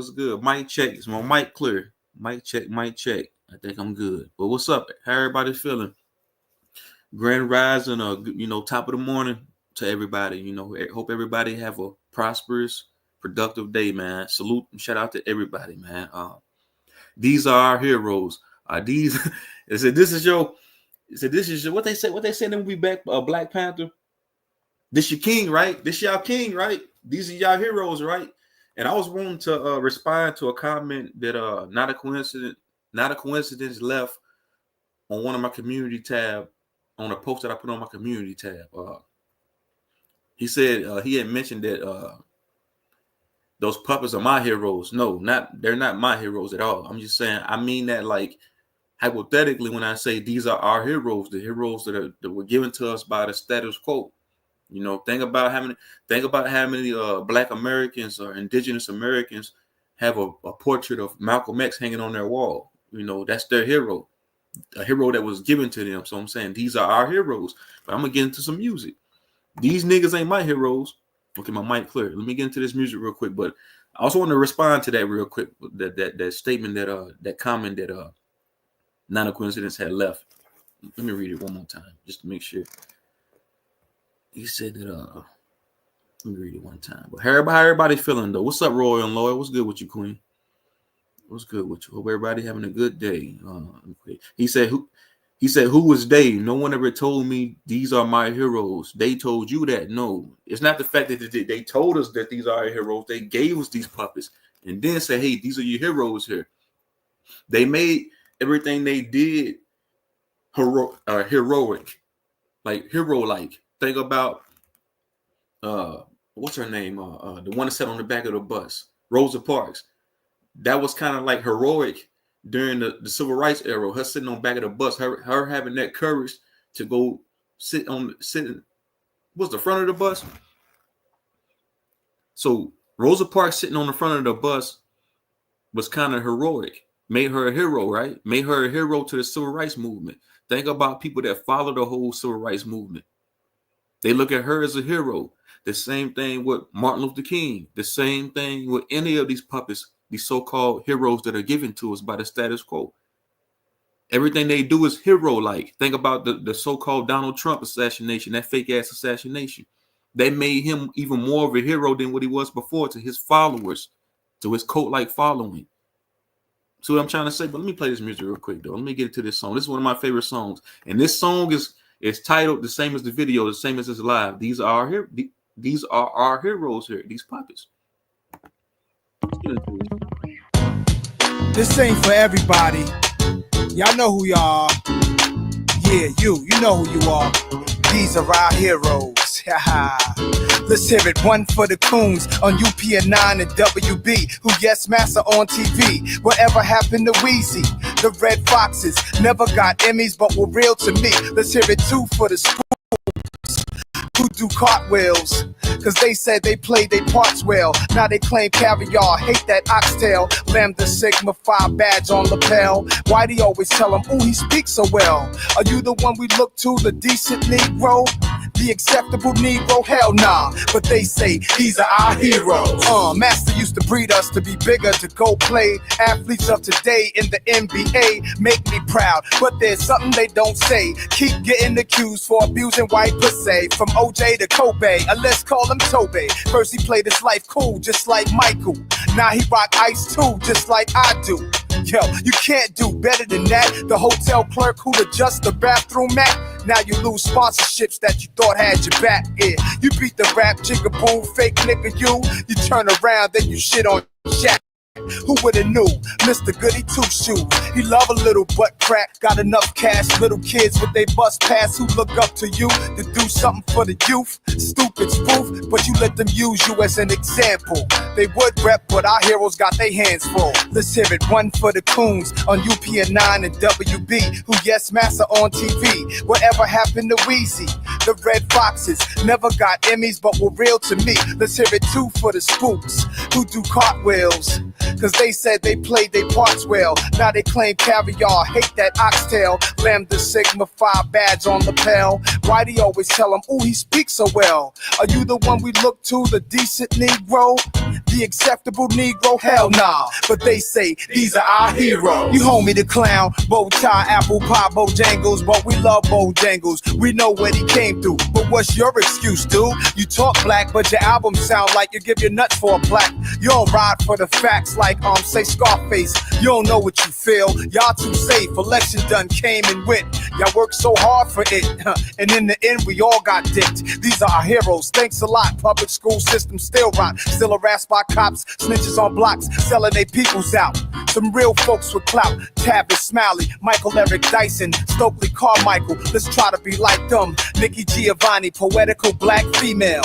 What's good? Mic check. Is my mic clear? Mic check. Mic check. I think I'm good. But what's up? How everybody feeling? Grand rising, top of the morning to everybody. Hope everybody have a prosperous, productive day, man. Salute and shout out to everybody, man. These are our heroes. These. They said this is your. What they say. What they say. Then we back. Black Panther. This your king, right? This y'all king, right? These are y'all heroes, right? And I was wanting to respond to a comment that not a coincidence left on one of my community tab, on a post that I put on my community tab. He said he had mentioned that those puppets are my heroes. No, they're not my heroes at all. I'm just saying, I mean that like hypothetically when I say these are our heroes, the heroes that were given to us by the status quo. Think about how many Black Americans or Indigenous Americans have a portrait of Malcolm X hanging on their wall. That's their hero, a hero that was given to them. So I'm saying these are our heroes. But I'm gonna get into some music. These niggas ain't my heroes. Okay, my mic clear. Let me get into this music real quick. But I also want to respond to that real quick. That statement that comment that not a coincidence had left. Let me read it one more time just to make sure. He said that, let me read it one time. But how everybody feeling, though? What's up, Royal and Lloyd? What's good with you, Queen? What's good with you? Hope everybody having a good day. He said, who was they? No one ever told me these are my heroes. They told you that. No, it's not the fact that they told us that these are our heroes. They gave us these puppets and then said, hey, these are your heroes here. They made everything they did heroic, like hero-like. Think about what's her name? The one that sat on the back of the bus, Rosa Parks. That was kind of like heroic during the civil rights era. Her sitting on the back of the bus, her having that courage to go sit what's the front of the bus. So Rosa Parks sitting on the front of the bus was kind of heroic. Made her a hero, right? Made her a hero to the civil rights movement. Think about people that follow the whole civil rights movement. They look at her as a hero. The same thing with Martin Luther King. The same thing with any of these puppets, these so-called heroes that are given to us by the status quo. Everything they do is hero-like. Think about the so-called Donald Trump assassination, that fake-ass assassination. They made him even more of a hero than what he was before to his followers, to his cult-like following. See what I'm trying to say? But let me play this music real quick, though. Let me get into this song. This is one of my favorite songs. And this song is titled the same as the video, the same as it's live. These are our heroes here, these puppets. This ain't for everybody. Y'all know who y'all are. Yeah, you know who you are. These are our heroes. Let's hear it. One for the coons on UPN9 and WB, who yes, master on TV. Whatever happened to Weezy? The Red Foxes never got Emmys, but were real to me. Let's hear it. Two for the schools who do cartwheels, cause they said they played their parts well. Now they claim caviar, hate that oxtail. Lambda Sigma Phi badge on lapel. Why do you always tell him, ooh, he speaks so well? Are you the one we look to, the decent Negro? The acceptable Negro? Hell nah, but they say these are our heroes. Master used to breed us to be bigger, to go play. Athletes of today in the NBA make me proud, but there's something they don't say. Keep getting accused for abusing white pussy. From OJ to Kobe, let's call him Tobe. First he played his life cool, just like Michael. Now he rock ice too, just like I do. Yo, you can't do better than that. The hotel clerk who'd adjust the bathroom mat. Now you lose sponsorships that you thought had your back. Yeah, you beat the rap jigaboo, fake nigga you. You turn around, then you shit on Shaq. Who would've knew? Mr. Goody Two-Shoes. He love a little butt crack. Got enough cash, little kids with they bus pass who look up to you to do something for the youth. Stupid spoof, but you let them use you as an example. They would rep, but our heroes got their hands full. Let's hear it. One for the coons on UPN9 and WB, who yes, master on TV. Whatever happened to Weezy? The Red Foxes never got Emmys, but were real to me. Let's hear it. Two for the spooks who do cartwheels, cause they said they played their parts well. Now they claim caviar, hate that oxtail. Lambda Sigma Phi badge on lapel. Why do you always tell him, ooh, he speaks so well? Are you the one we look to, the decent Negro? The acceptable Negro, hell nah. But they say these are our heroes. You homie the clown, bow tie, apple pie, Bojangles, but we love Bojangles. We know what he came through. But what's your excuse, dude? You talk black, but your album sound like you give your nuts for a plaque. You don't ride for the facts like say Scarface. You don't know what you feel. Y'all too safe. Election done came and went. Y'all worked so hard for it, and in the end we all got dicked. These are our heroes. Thanks a lot. Public school system still rot. Still harassed by cops, snitches on blocks, selling their peoples out. Some real folks with clout. Tavis Smiley, Michael Eric Dyson, Stokely Carmichael. Let's try to be like them. Nikki Giovanni, poetical black female.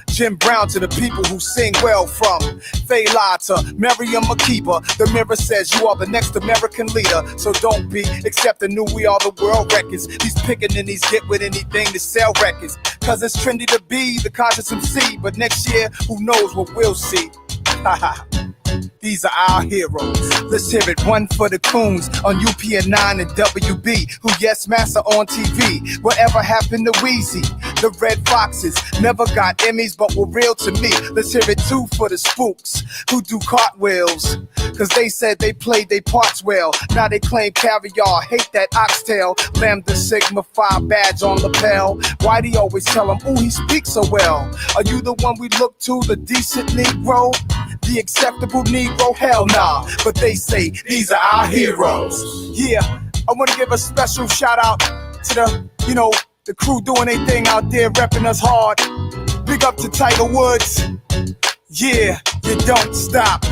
Jim Brown to the people who sing well, from Fela to Miriam Makeba. The mirror says you are the next American leader, so don't be accepting new We Are the World records. These pickaninnies get with anything to sell records, cause it's trendy to be the conscious MC, but next year who knows what we'll see. Haha. These are our heroes. Let's hear it. One for the coons on UPN9 and WB, who yes, master on TV. Whatever happened to Wheezy? The Red Foxes never got Emmys, but were real to me. Let's hear it. Two for the spooks who do cartwheels, cause they said they played their parts well. Now they claim caviar, hate that oxtail. Lambda Sigma Phi badge on lapel. Why'd he always tell him, ooh, he speaks so well? Are you the one we look to, the decent Negro? The acceptable Negro, hell nah. But they say these are our heroes. Yeah, I wanna give a special shout out to the crew doing their thing out there, repping us hard. Big up to Tiger Woods. Yeah, you don't stop.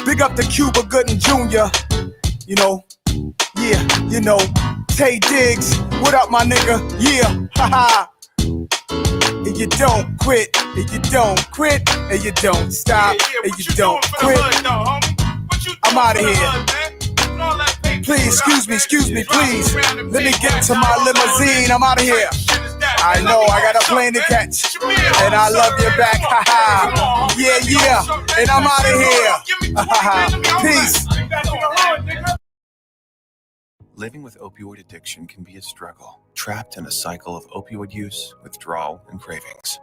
Big up to Cuba Gooding Jr. Tay Diggs, what up, my nigga? Yeah, haha. And you don't quit, and you don't quit, and you don't stop, and you don't quit. I'm out of here. Please, excuse me, please. Let me get to my limousine. I'm out of here. I know I got a plane to catch, and I love you back. Haha. Yeah. And I'm out of here. Peace. Living with opioid addiction can be a struggle, trapped in a cycle of opioid use, withdrawal, and cravings.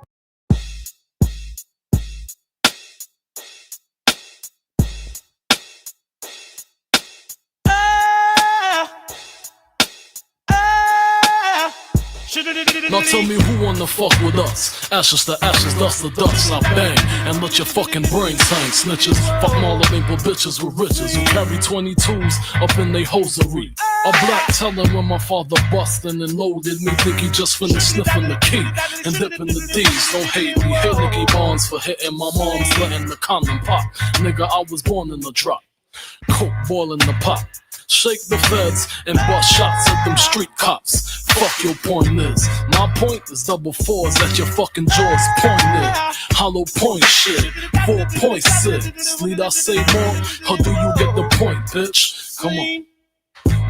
Now tell me who wanna fuck with us. Ashes to ashes, dust to dust. I bang and let your fucking brains hang. Snitches, fuck Marlboro bitches with riches who carry 22s up in they hosiery. A black teller when my father bustin' and loaded me. Think he just finished sniffing the key and dipping the D's. Don't hate me, hit Nicky Barnes for hitting my mom's, letting the condom pop. Nigga, I was born in the drop. Coke boiling the pot. Shake the feds and bust shots at them street cops. Fuck your point is. My point is double fours at your fucking jaws pointed. Hollow point shit. 4.6. Need I say more? Or do you get the point, bitch? Come on.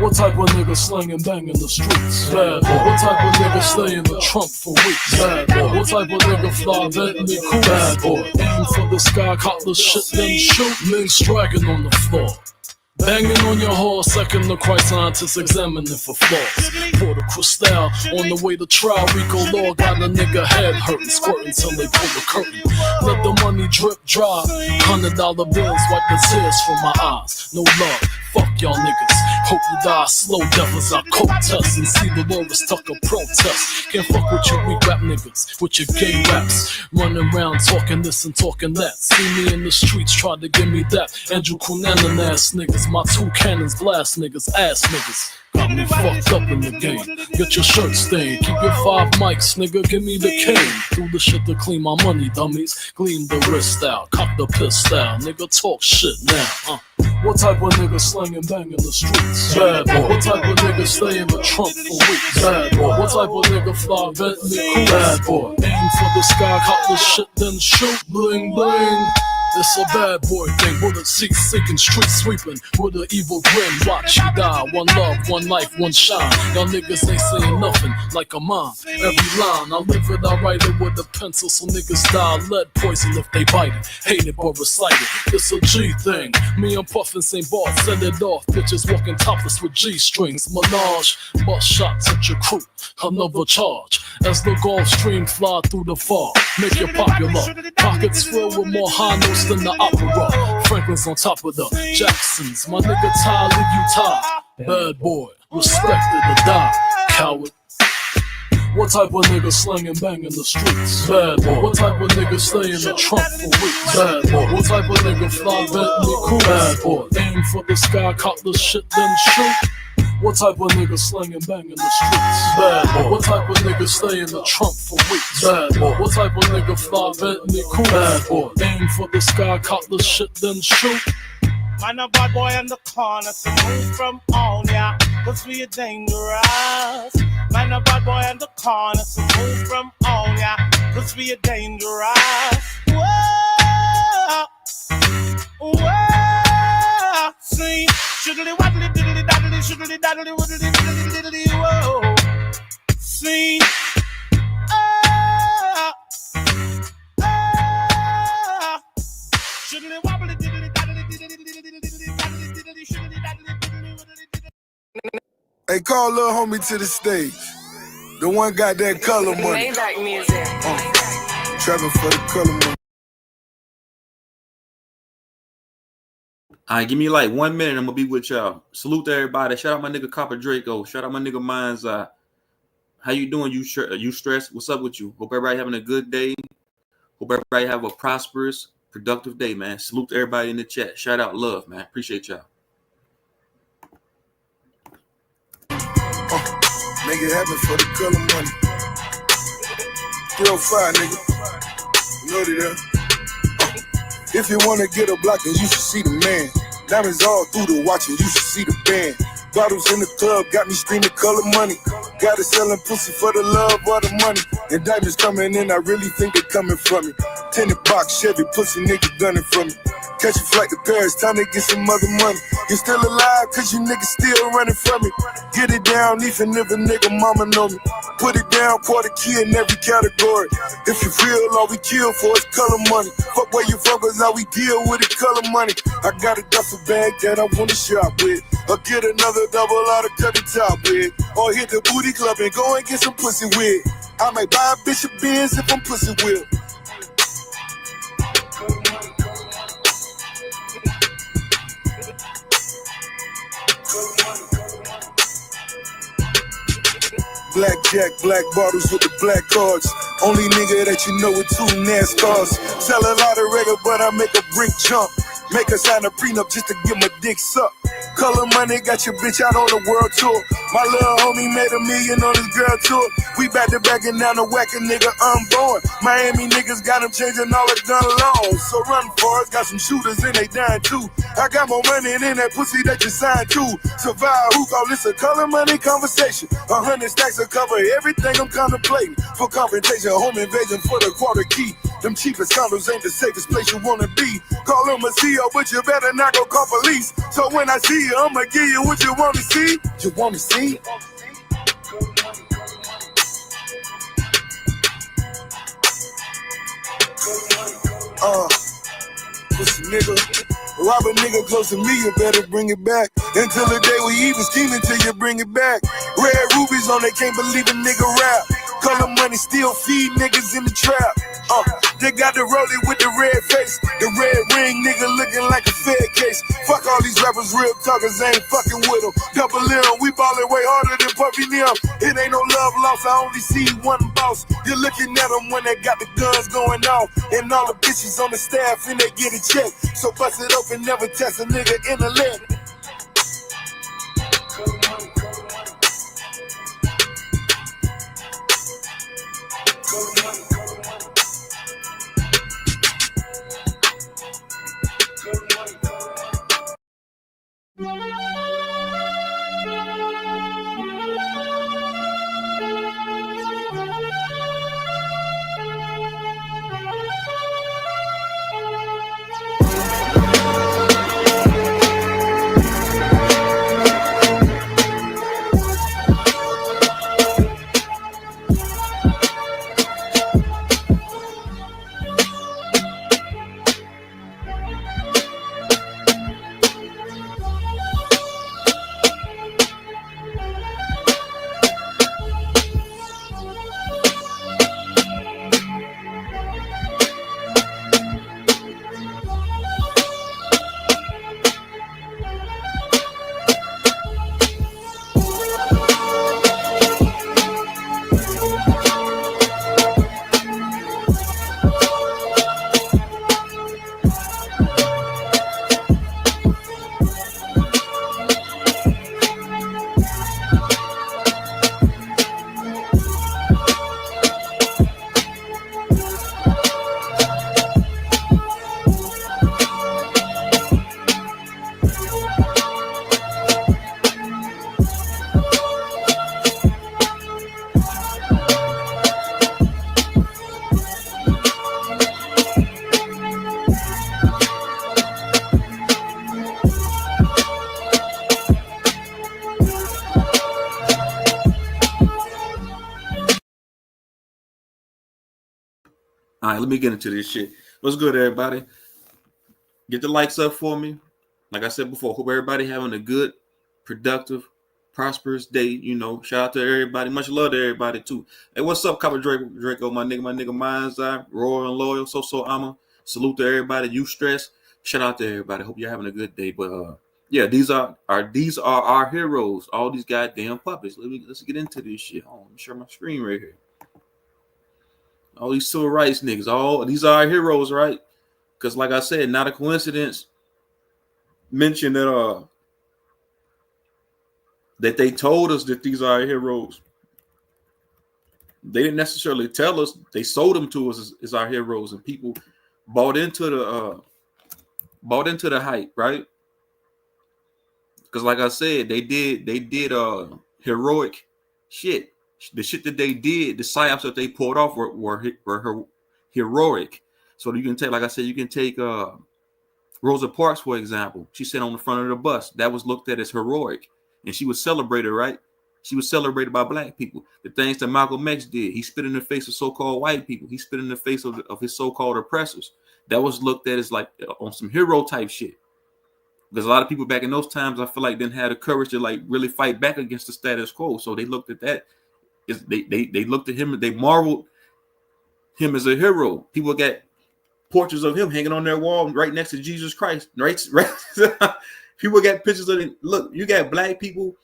What type of nigga slang and bang in the streets? Bad boy. What type of nigga stay in the trunk for weeks? Bad boy. What type of nigga fly Bentley cool? Bad boy. Aim for the sky, caught the shit, then shoot. Niggas striking on the floor. Banging on your horse, second the Christ scientists examining for flaws. Pour the crystal on the way to trial. Rico Law got a nigga head hurting, squirting till they pull the curtain. Let the money drip dry. $100 bills wipe the tears from my eyes. No love, fuck y'all niggas. Hope you die slow death as I coke test and see the Loris Tucker protest. Can't fuck with your weak rap niggas, with your gay raps. Running around talking this and talking that. See me in the streets, try to give me that. Andrew Cunanan ass niggas. My two cannons blast niggas, ass niggas. Got me fucked up in the game. Get your shirt stained. Keep your 5 mics, nigga. Give me the cane. Do the shit to clean my money, dummies. Gleam the wrist out. Cock the piss out. Nigga, talk shit now. What type of nigga slang and bang in the streets? Bad boy. What type of nigga stay in the trunk for weeks? Bad boy. What type of nigga fly Bentley cool? Bad boy. Aim for the sky, cock the shit, then shoot. Bling bling. It's a bad boy thing, with a seat sinking, street sweeping, with an evil grin. Watch you die, one love, one life, one shine. Y'all niggas ain't saying nothing like a mom. Every line, I live it, I write it with a pencil, so niggas die lead poison if they bite it. Hate it but recite it, it's a G thing. Me and Puffin St. Bart set it off, bitches walking topless with G strings. Menage, bust shots at your crew. another charge. As the Gulf Stream fly through the fog, make it popular. Pockets filled with more high notes than the opera. Franklin's on top of the Jacksons. My nigga Ty leave you tied. Bad boy, respected to die. Coward. What type of nigga slang and bang in the streets? Bad boy. What type of nigga stay in the trunk for weeks? Bad boy. What type of nigga fly Bentley cool? Bad boy. Aim for the sky, cop the shit, then shoot. What type of nigga slang and bang in the streets? Bad boy. What type of nigga stay in the trunk for weeks? Bad boy. What type of nigga fly Bentley cool? Bad boy. Aim for the sky, cop the shit, then shoot. Man, a bad boy in the corner, so move from on ya, cause we are dangerous. Man, a bad boy in the corner, so move from on ya, cause we are dangerous. Whoa, whoa, see, shiddly waddly diddly daddly, shiddly daddly waddly diddly diddly, whoa, see, shiddly wobbly diddly daddly diddly diddly daddly diddly shiddly daddly diddly. Hey, call little homie to the stage. The one got that color money. Maybach music. Trapping for the color money. All right, give me like 1 minute. I'm gonna be with y'all. Salute to everybody. Shout out my nigga Copper Draco. Shout out my nigga Mind's Eye. How you doing? You stressed? What's up with you? Hope everybody having a good day. Hope everybody have a prosperous, productive day, man. Salute to everybody in the chat. Shout out, love, man. Appreciate y'all. Make it happen for the color money. 305, nigga. You know that. If you wanna get a block, then you should see the man. Diamonds all through the watch, and you should see the band. Bottles in the club, got me screaming color money. Got it selling pussy for the love or the money. And diamonds coming in, I really think they coming from me. Tinted box, Chevy, pussy nigga gunning for me. Catch a flight to Paris, time to get some other money. You still alive, cause you niggas still running from me. Get it down, even if a nigga mama know me. Put it down, quarter key in every category. If you real, all we kill for is color money. Fuck where you from, cause how we deal with it, color money. I got a duffel bag that I wanna shop with. Or get another double out of cut the top with. Or hit the booty club and go and get some pussy with. I might buy a bitch a Benz if I'm pussy with. Blackjack, black bottles with the black cards. Only nigga that you know with 2 NASCARs. Sell a lot of regular, but I make a brink jump. Make her sign a prenup just to get my dick sucked. Color money got your bitch out on the world tour. My little homie made $1 million on his girl tour. We back to backing down the whack a nigga unborn. Miami niggas got them changing all the gun laws. So run for it, got some shooters and they dying too. I got more money than that pussy that you signed to. Survive, who call this a color money conversation? 100 stacks will cover everything I'm contemplating. For confrontation, home invasion for the quarter key. Them cheapest condos ain't the safest place you wanna be. Call them a CEO, but you better not go call police. So when I see you, I'ma give you what you wanna see. You wanna see? Pussy nigga. Rob a nigga close to me, you better bring it back. Until the day we even scheming till you bring it back. Red rubies on, they can't believe a nigga rap. Color money still feed niggas in the trap. They got the rollie with the red face. The red ring nigga looking like a Fed case. Fuck all these rappers, real talkers, ain't fucking with them. Double M, we ballin' way harder than Puffy them. It ain't no love lost, I only see one boss. You're looking at them when they got the guns going off. And all the bitches on the staff and they get a check. So bust it open, never test a nigga in the leg. All right, let me get into this shit. What's good, everybody? Get the likes up for me. Like I said before, hope everybody having a good, productive, prosperous day. You know, shout out to everybody. Much love to everybody too. Hey, what's up, Copper Draco, my nigga, Mind's Eye, royal and loyal, so I'ma salute to everybody. You stress. Shout out to everybody. Hope you're having a good day. But yeah, these are our heroes. All these goddamn puppets. Let's get into this shit. Hold on, let me share my screen right here. All these civil rights niggas. All these are our heroes, right? Because like I said, not a coincidence. Mention that that they told us that these are our heroes. They didn't necessarily tell us. They sold them to us as our heroes, and people bought into the hype, right? Because like I said, they did heroic shit. The shit that they did, the psyops that they pulled off were heroic. So you can take, like I said, you can take Rosa Parks, for example. She sat on the front of the bus. That was looked at as heroic. And she was celebrated, right? She was celebrated by black people. The things that Malcolm X did, he spit in the face of so-called white people. He spit in the face of his so-called oppressors. That was looked at as like on some hero type shit. Because a lot of people back in those times, I feel like didn't have the courage to like really fight back against the status quo. So they looked at that. They looked at him, they marveled him as a hero. People got portraits of him hanging on their wall right next to Jesus Christ. Right? People got pictures of it. Look, you got black people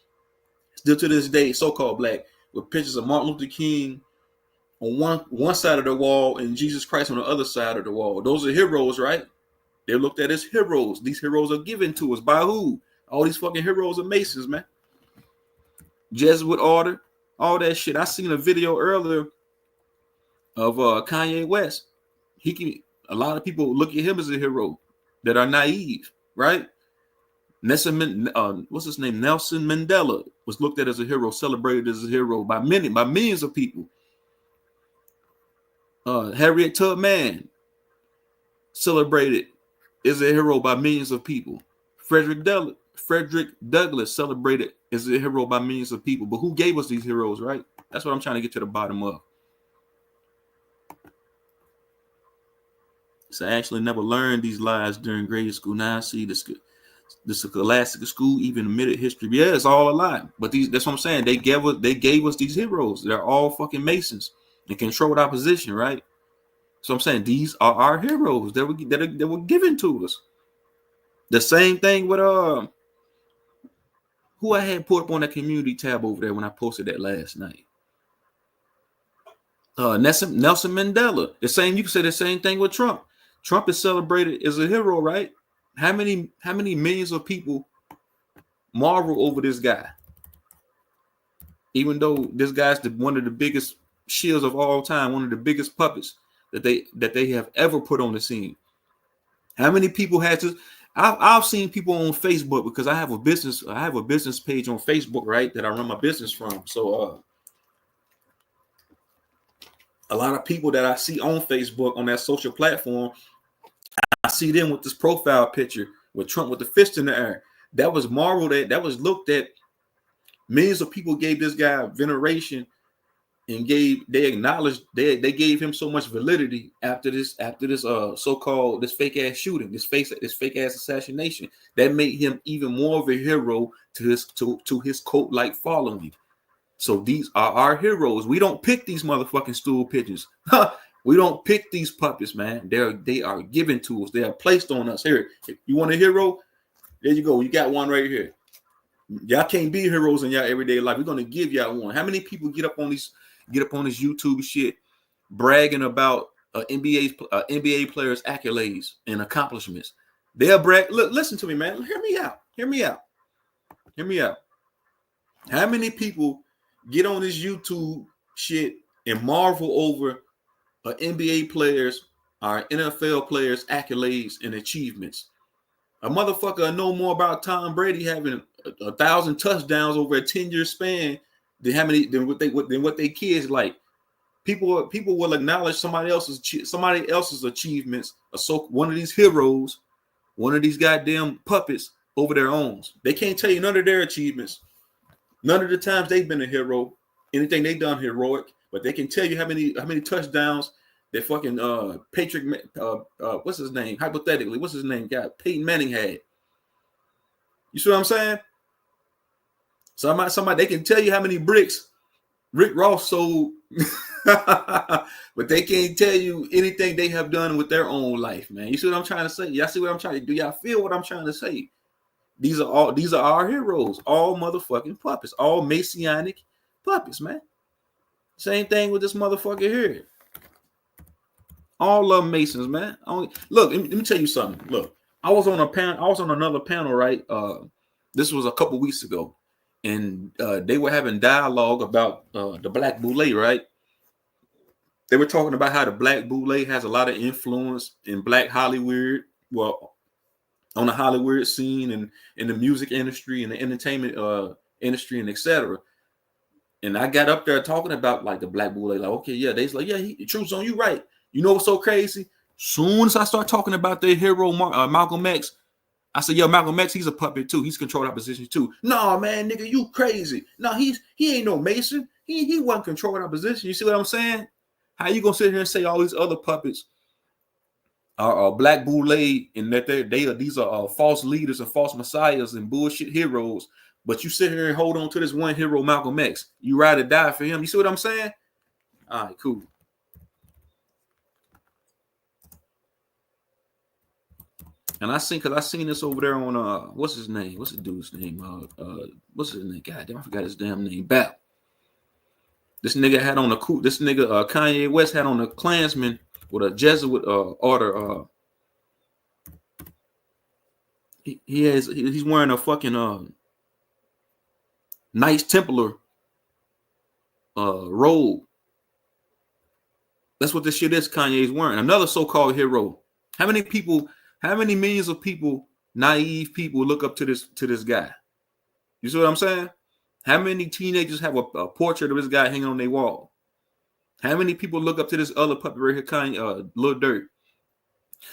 still to this day, so-called black, with pictures of Martin Luther King on one side of the wall and Jesus Christ on the other side of the wall. Those are heroes, right? They're looked at as heroes. These heroes are given to us by who? All these fucking heroes are Masons, man. Jesuit order, all that shit. I seen a video earlier of Kanye West. A lot of people look at him as a hero that are naive, right? What's his name? Nelson Mandela was looked at as a hero, celebrated as a hero by millions of people. Harriet Tubman celebrated as a hero by millions of people. Frederick Douglass celebrated as a hero by millions of people. But who gave us these heroes, right? That's what I'm trying to get to the bottom of. So I actually never learned these lies during grade school. Now I see the scholastic school even admitted history. Yeah, it's all a lie. But that's what I'm saying. They gave us these heroes. They're all fucking Masons and controlled opposition, right? So I'm saying these are our heroes that were given to us. The same thing with who I had put up on that community tab over there when I posted that last night. Nelson Mandela. You can say the same thing with Trump. Trump is celebrated as a hero, right? How many millions of people marvel over this guy? Even though this guy's one of the biggest shields of all time, one of the biggest puppets that they have ever put on the scene. How many people had to? I've seen people on Facebook because I have a business page on Facebook, right, that I run my business from. So a lot of people that I see on Facebook on that social platform, I see them with this profile picture with Trump with the fist in the air. That was marveled at. That was looked at. Millions of people gave this guy veneration and they acknowledged they gave him so much validity after this so-called this fake ass shooting, this fake ass assassination that made him even more of a hero to his cult like following. So these are our heroes. We don't pick these motherfucking stool pigeons. We don't pick these puppets, man. They are given to us. They are placed on us. Here, if you want a hero, there you go. You got one right here. Y'all can't be heroes in y'all everyday life. We're gonna give y'all one. How many people get up on this YouTube shit bragging about NBA players' accolades and accomplishments? They'll brag. Look, listen to me, man. Hear me out. How many people get on this YouTube shit and marvel over NBA players or NFL players' accolades and achievements? A motherfucker know more about Tom Brady having 1,000 touchdowns over a 10-year span than what they kids like. People will acknowledge somebody else's achievements. So one of these heroes, one of these goddamn puppets over their own. They can't tell you none of their achievements, none of the times they've been a hero, anything they done heroic, but they can tell you how many touchdowns that fucking Patrick, what's his name? Hypothetically, what's his name? Got Peyton Manning had. You see what I'm saying? Somebody, they can tell you how many bricks Rick Ross sold, but they can't tell you anything they have done with their own life, man. You see what I'm trying to say? Y'all see what I'm trying to do? Y'all feel what I'm trying to say? These are our heroes, all motherfucking puppets, all Masonic puppets, man. Same thing with this motherfucker here. All of them Masons, man. Look, let me tell you something. Look, I was on another panel, right? This was a couple weeks ago, and they were having dialogue about the Black Boule, right? They were talking about how the Black Boule has a lot of influence in Black Hollywood. Well, on the Hollywood scene and in the music industry and the entertainment industry and etc. And I got up there talking about like the Black Boule, like, okay, yeah, they's like, yeah, the truth's on you, right? You know what's so crazy? Soon as I start talking about their hero Malcolm X, I said, yo, Malcolm X, he's a puppet too. He's controlled opposition too. No, man, nigga, you crazy. No, he ain't no Mason. He wasn't controlling opposition. You see what I'm saying? How you gonna sit here and say all these other puppets are Black Boule and that these are false leaders and false messiahs and bullshit heroes, but you sit here and hold on to this one hero, Malcolm X. You ride or die for him. You see what I'm saying? All right, cool. And I seen this over there on what's his name? What's the dude's name? What's his name? God damn, I forgot his damn name. Bap. This nigga had on Kanye West had on a Klansman with a Jesuit order. He's wearing a fucking Knights Templar robe. That's what this shit is. Kanye's wearing another so-called hero. How many millions of people, naive people, look up to this guy? You see what I'm saying? How many teenagers have a portrait of this guy hanging on their wall? How many people look up to this other puppet right here, Kanye, Lil Durk?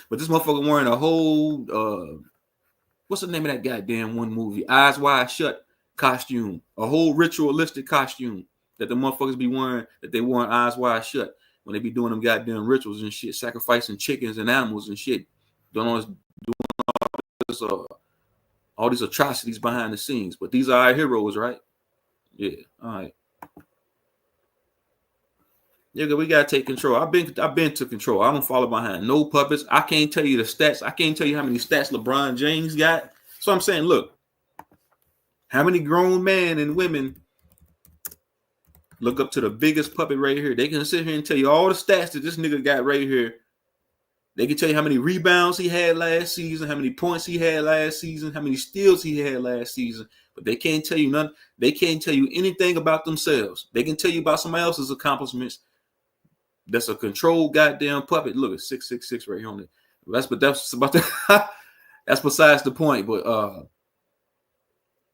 But this motherfucker wearing a whole what's the name of that goddamn one movie? Eyes Wide Shut costume, a whole ritualistic costume that the motherfuckers be wearing, that they wearing eyes wide shut when they be doing them goddamn rituals and shit, sacrificing chickens and animals and shit, doing all these atrocities behind the scenes. But these are our heroes, right? Yeah, all right. Yeah, we gotta take control. I've been to control. I don't follow behind no puppets. I can't tell you the stats. I can't tell you how many stats LeBron James got. So I'm saying, look, how many grown men and women look up to the biggest puppet right here? They can sit here and tell you all the stats that this nigga got right here. They can tell you how many rebounds he had last season, how many points he had last season, how many steals he had last season. But they can't tell you none. They can't tell you anything about themselves. They can tell you about somebody else's accomplishments. That's a controlled goddamn puppet. Look, it's 666 right here on it. That's about the, that's besides the point. But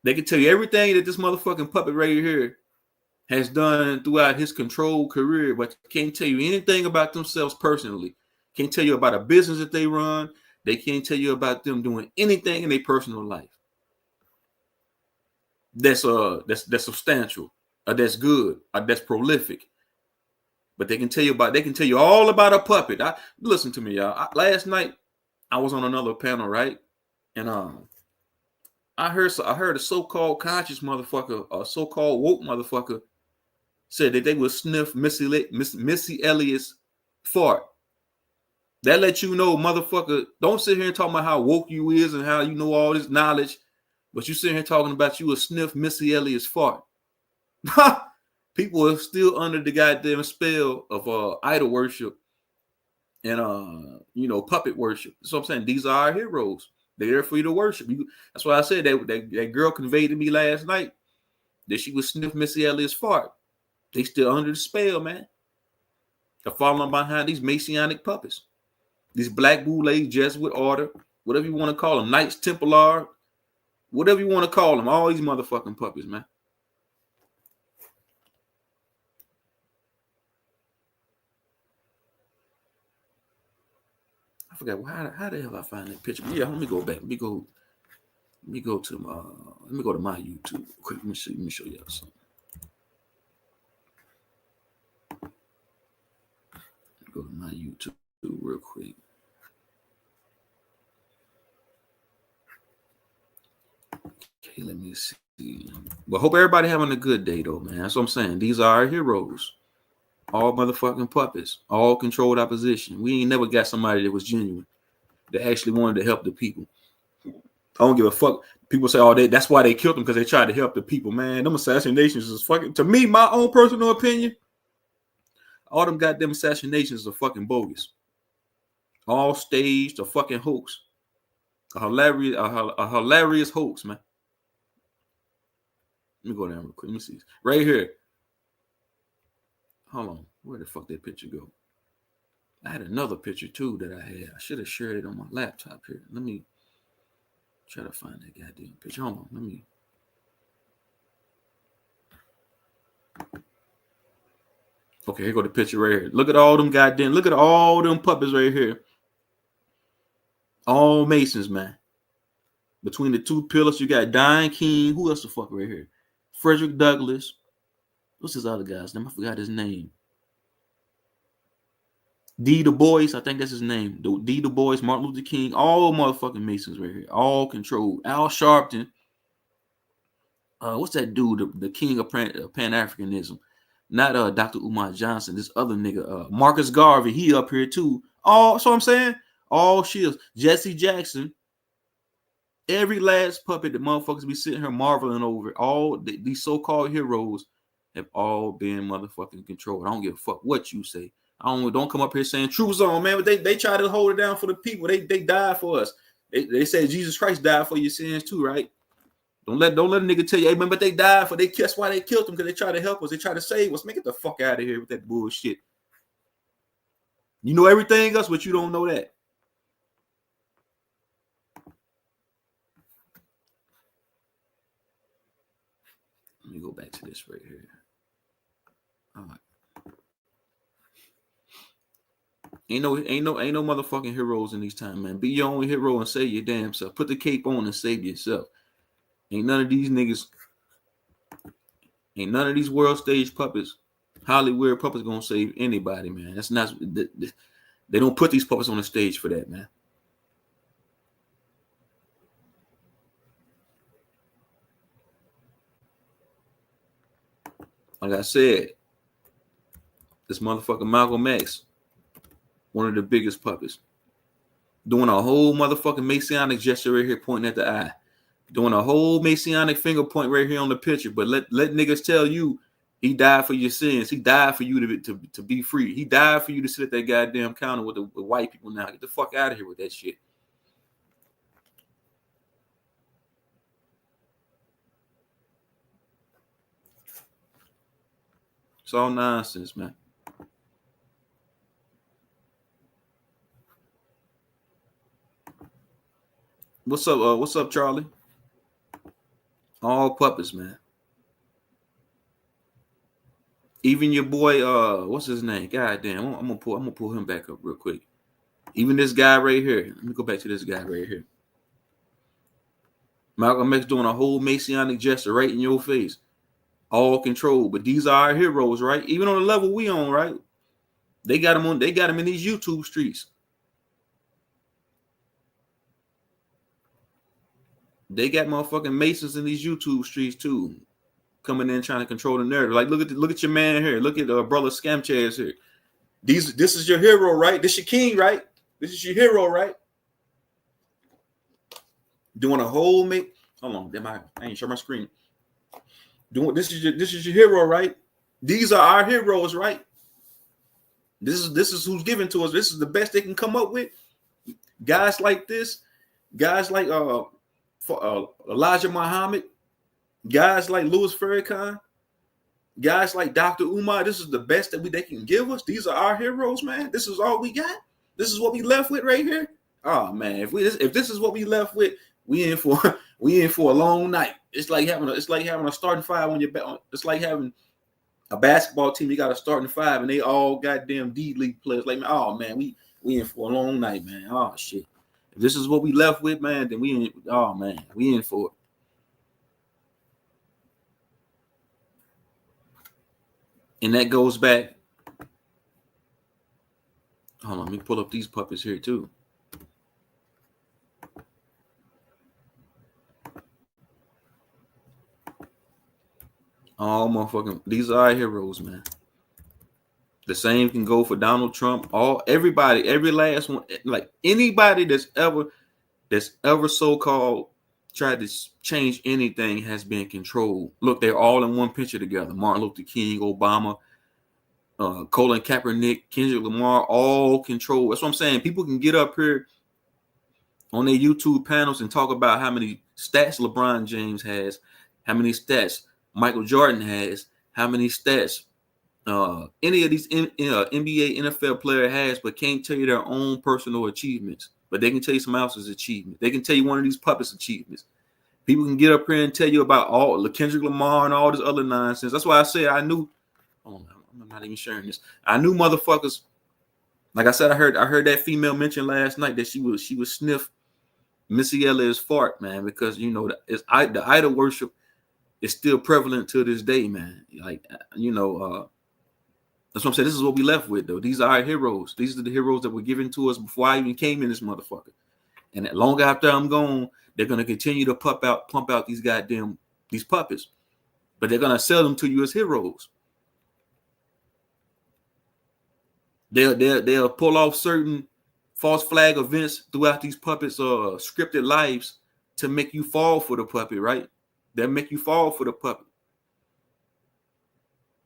they can tell you everything that this motherfucking puppet right here has done throughout his controlled career, but can't tell you anything about themselves personally. Can't tell you about a business that they run. They can't tell you about them doing anything in their personal life. That's substantial, or that's good, or that's prolific. But they can tell you all about a puppet. Listen to me, y'all. Last night I was on another panel, right? And I heard a so-called conscious motherfucker, a so-called woke motherfucker, said that they would sniff Missy Elliott's fart. That lets you know, motherfucker, don't sit here and talk about how woke you is and how you know all this knowledge, but you sit here talking about you will sniff Missy Elliott's fart. People are still under the goddamn spell of idol worship and puppet worship. So I'm saying these are our heroes. They're there for you to worship. That's why I said that girl conveyed to me last night that she would sniff Missy Elliott's fart. They still under the spell, man. They're following behind these Masonic puppets. These Black Boule, Jesuit order, whatever you want to call them, Knights Templar, whatever you want to call them, all these motherfucking puppets, man. I forgot how the hell I find that picture. Yeah, let me go back. Let me go to my YouTube quick. Let me show you something. go to my YouTube real quick. Okay, let me see. Well, hope everybody having a good day though, man. That's what I'm saying. These are our heroes. All motherfucking puppets. All controlled opposition. We ain't never got somebody that was genuine, that actually wanted to help the people. I don't give a fuck. People say, oh, that's why they killed them, because they tried to help the people. Man, them assassinations is fucking, to me, my own personal opinion, all them goddamn assassinations are fucking bogus. All staged, a fucking hoax. A hilarious hoax, man. Let me go down real quick. Let me see. Right here. Hold on. Where the fuck that picture go? I had another picture too that I had. I should have shared it on my laptop here. Let me try to find that goddamn picture. Hold on. Let me. Okay, here go the picture right here. Look at all them goddamn. Look at all them puppets right here. All Masons, man. Between the two pillars, you got Don King. Who else the fuck right here? Frederick Douglass. What's his other guy's name? I forgot his name. D. Du Bois, I think that's his name. D. Du Bois, Martin Luther King, all motherfucking Masons right here. All controlled. Al Sharpton. What's that dude? The king of Pan-Africanism. Not Dr. Umar Johnson. This other nigga, Marcus Garvey. He up here too. So I'm saying, all shields. Jesse Jackson. Every last puppet that motherfuckers be sitting here marveling over. All these so-called heroes have all been motherfucking controlled. I don't give a fuck what you say. Don't come up here saying true zone, man. But they try to hold it down for the people. They died for us. They said Jesus Christ died for your sins too, right? Don't let a nigga tell you, hey man, but they died for that's why they killed them, because they try to help us. They try to save us. Man, get the fuck out of here with that bullshit. You know everything else, but you don't know that. Let me go back to this right here. All right. Ain't no motherfucking heroes in these times, man. Be your own hero and save your damn self. Put the cape on and save yourself. Ain't none of these niggas, ain't none of these world stage puppets, Hollywood puppets gonna save anybody, man. That's not, they don't put these puppets on the stage for that, man. Like I said, this motherfucker Malcolm X, one of the biggest puppets, doing a whole motherfucking Masonic gesture right here, pointing at the eye, doing a whole Masonic finger point right here on the picture. But let niggas tell you he died for your sins. He died for you to be free. He died for you to sit at that goddamn counter with the white people. Now get the fuck out of here with that shit. It's all nonsense, man. What's up, Charlie? All puppets, man. Even your boy, what's his name? God damn, I'm gonna pull him back up real quick. Even this guy right here. Let me go back to this guy right here. Malcolm X doing a whole Masonic gesture right in your face. All controlled. But these are our heroes, right? Even on the level we on, right? They got him in these YouTube streets. They got motherfucking Masons in these YouTube streets too, coming in trying to control the narrative. Like look at your man here. Look at brother Scamchaz here. This is your hero, right? This your king, right? This is your hero, right? Doing a whole hold on, I ain't show my screen. This is your hero, right? These are our heroes, right? This is who's given to us. This is the best they can come up with. Guys like this, guys like Elijah Muhammad, guys like Louis Farrakhan, guys like Dr. Umar. This is the best that they can give us. These are our heroes, man. This is all we got. This is what we left with right here. Oh man, if this is what we left with, we in for a long night. It's like having a starting five on your back. It's like having a basketball team. You got a starting five, and they all goddamn D League players. Like, oh man, we in for a long night, man. Oh shit. If this is what we left with, man, then we in for it. And that goes back Hold on, let me pull up these puppets here too. All motherfucking, these are our heroes, man. The same can go for Donald Trump. Everybody, every last one, like anybody that's ever so-called tried to change anything has been controlled. Look, they're all in one picture together. Martin Luther King, Obama, Colin Kaepernick, Kendrick Lamar, all controlled. That's what I'm saying. People can get up here on their YouTube panels and talk about how many stats LeBron James has, how many stats Michael Jordan has, how many stats any of these NBA, NFL player has, but can't tell you their own personal achievements. But they can tell you somebody else's achievement. They can tell you one of these puppets' achievements. People can get up here and tell you about all Kendrick Lamar and all this other nonsense. That's why I said I knew. Oh, I'm not even sharing this. I knew motherfuckers. Like I said, I heard that female mention last night that she would sniff Missy Elliott's fart, man, because you know the idol worship is still prevalent to this day, man. Like that's what I'm saying. This is what we left with, though. These are our heroes. These are the heroes that were given to us before I even came in this motherfucker. And long after I'm gone, they're gonna continue to pump out these puppets, but they're gonna sell them to you as heroes. They'll pull off certain false flag events throughout these puppets' scripted lives to make you fall for the puppet, right? They'll make you fall for the puppet.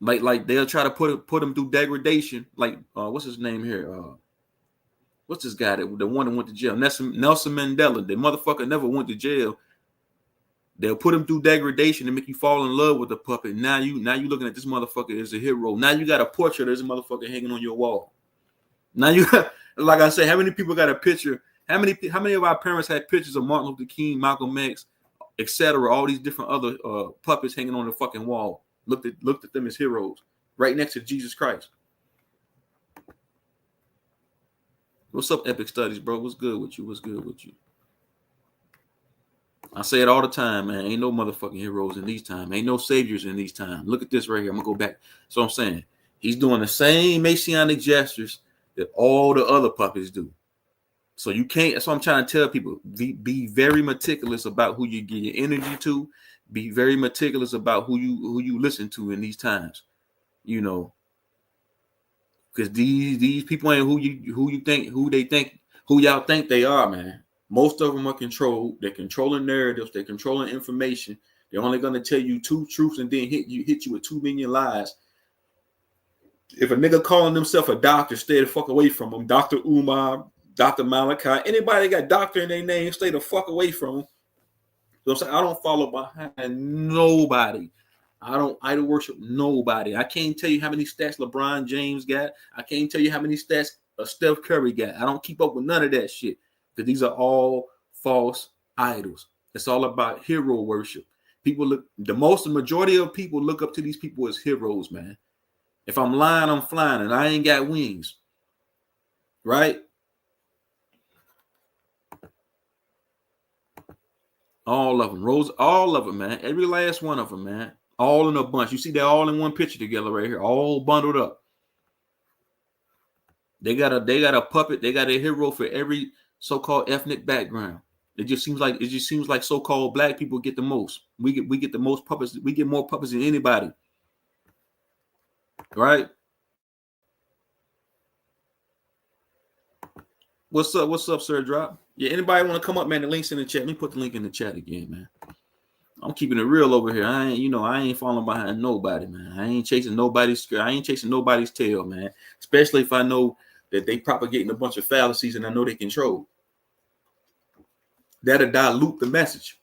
Like they'll try to put him through degradation. Like what's his name here? What's this guy the one that went to jail? Nelson Mandela. The motherfucker never went to jail. They'll put him through degradation and make you fall in love with the puppet. Now you looking at this motherfucker as a hero. Now you got a portrait of this motherfucker hanging on your wall. Now you like I say, how many people got a picture? How many of our parents had pictures of Martin Luther King, Malcolm X, etc. All these different other puppets hanging on the fucking wall. Looked at them as heroes, right next to Jesus Christ. What's up, Epic Studies, bro? What's good with you? What's good with you? I say it all the time, man. Ain't no motherfucking heroes in these times. Ain't no saviors in these times. Look at this right here. I'm gonna go back. So I'm saying he's doing the same Masonic gestures that all the other puppets do. So you can't. That's what I'm trying to tell people. Be very meticulous about who you give your energy to. Be very meticulous about who you listen to in these times. You know, because these people ain't who y'all think they are, man. Most of them are controlled. They're controlling narratives. They're controlling information. They're only going to tell you two truths and then hit you with 2 million lies. If a nigga calling himself a doctor, stay the fuck away from him. Dr. Umar, Dr. Malachi, anybody got doctor in their name, stay the fuck away from them. So I'm saying I don't follow behind nobody. I don't idol worship nobody. I can't tell you how many stats LeBron James got. I can't tell you how many stats Steph Curry got. I don't keep up with none of that shit because these are all false idols. It's all about hero worship. The majority of people look up to these people as heroes, man. If I'm lying, I'm flying, and I ain't got wings, right? All of them, all of them, man. Every last one of them, man. All in a bunch. You see, they're all in one picture together right here, all bundled up. They got a puppet. They got a hero for every so-called ethnic background. It just seems like so-called black people get the most. We get the most puppets. We get more puppets than anybody, right? What's up, Sir Drop? Yeah, anybody want to come up, man? The link's in the chat. Let me put the link in the chat again, man. I'm keeping it real over here. I ain't falling behind nobody, man. I ain't chasing nobody's tail, man. Especially if I know that they propagating a bunch of fallacies and I know they control. That'll dilute the message.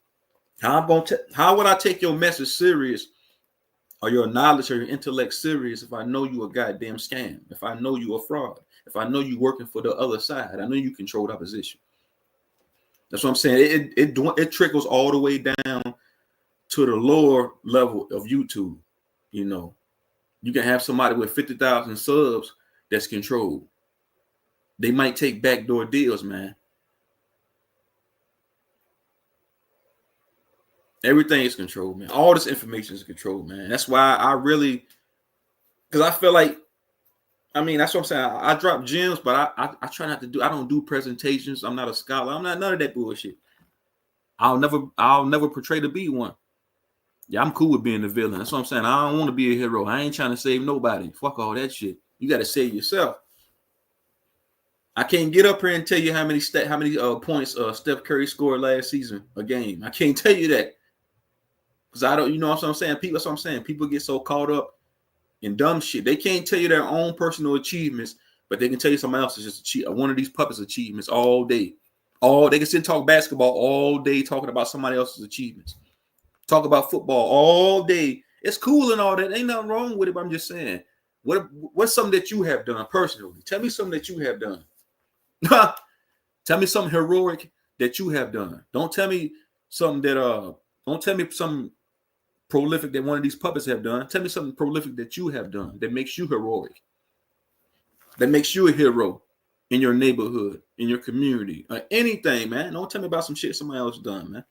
How would I take your message serious or your knowledge or your intellect serious if I know you a goddamn scam? If I know you a fraud? If I know you working for the other side? I know you control the opposition. That's what I'm saying. It trickles all the way down to the lower level of YouTube. You know, you can have somebody with 50,000 subs that's controlled. They might take backdoor deals, man. Everything is controlled, man. All this information is controlled, man. That's why I really, because I feel like I mean, that's what I'm saying. I drop gems, but I try not to do. I don't do presentations. I'm not a scholar. I'm not none of that bullshit. I'll never portray to be one. Yeah, I'm cool with being the villain. That's what I'm saying. I don't want to be a hero. I ain't trying to save nobody. Fuck all that shit. You got to save yourself. I can't get up here and tell you how many points Steph Curry scored last season a game. I can't tell you that because I don't. You know what I'm saying? People. That's what I'm saying. People get so caught up in dumb shit. They can't tell you their own personal achievements, but they can tell you somebody else's just one of these puppets' achievements all day. They can sit and talk basketball all day, talking about somebody else's achievements. Talk about football all day. It's cool and all that. Ain't nothing wrong with it. But I'm just saying, what's something that you have done personally? Tell me something that you have done. Tell me something heroic that you have done. Don't tell me something that don't tell me something prolific that one of these puppets have done. Tell me something prolific that you have done that makes you heroic. That makes you a hero in your neighborhood, in your community, or anything, man. Don't tell me about some shit somebody else done, man.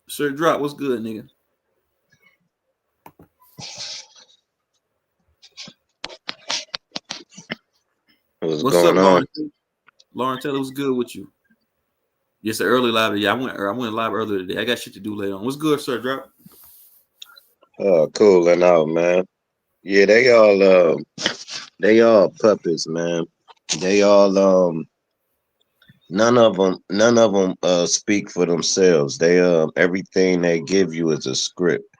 Sir Drop, what's good, nigga? What's What's going up, on? Lauren Taylor, what's good with you? Yes, the early live. Yeah, I went live earlier today. I got shit to do later on. What's good, Sir Drop? Oh, cool and out, man. Yeah, they all puppets, man. They all none of them speak for themselves. They everything they give you is a script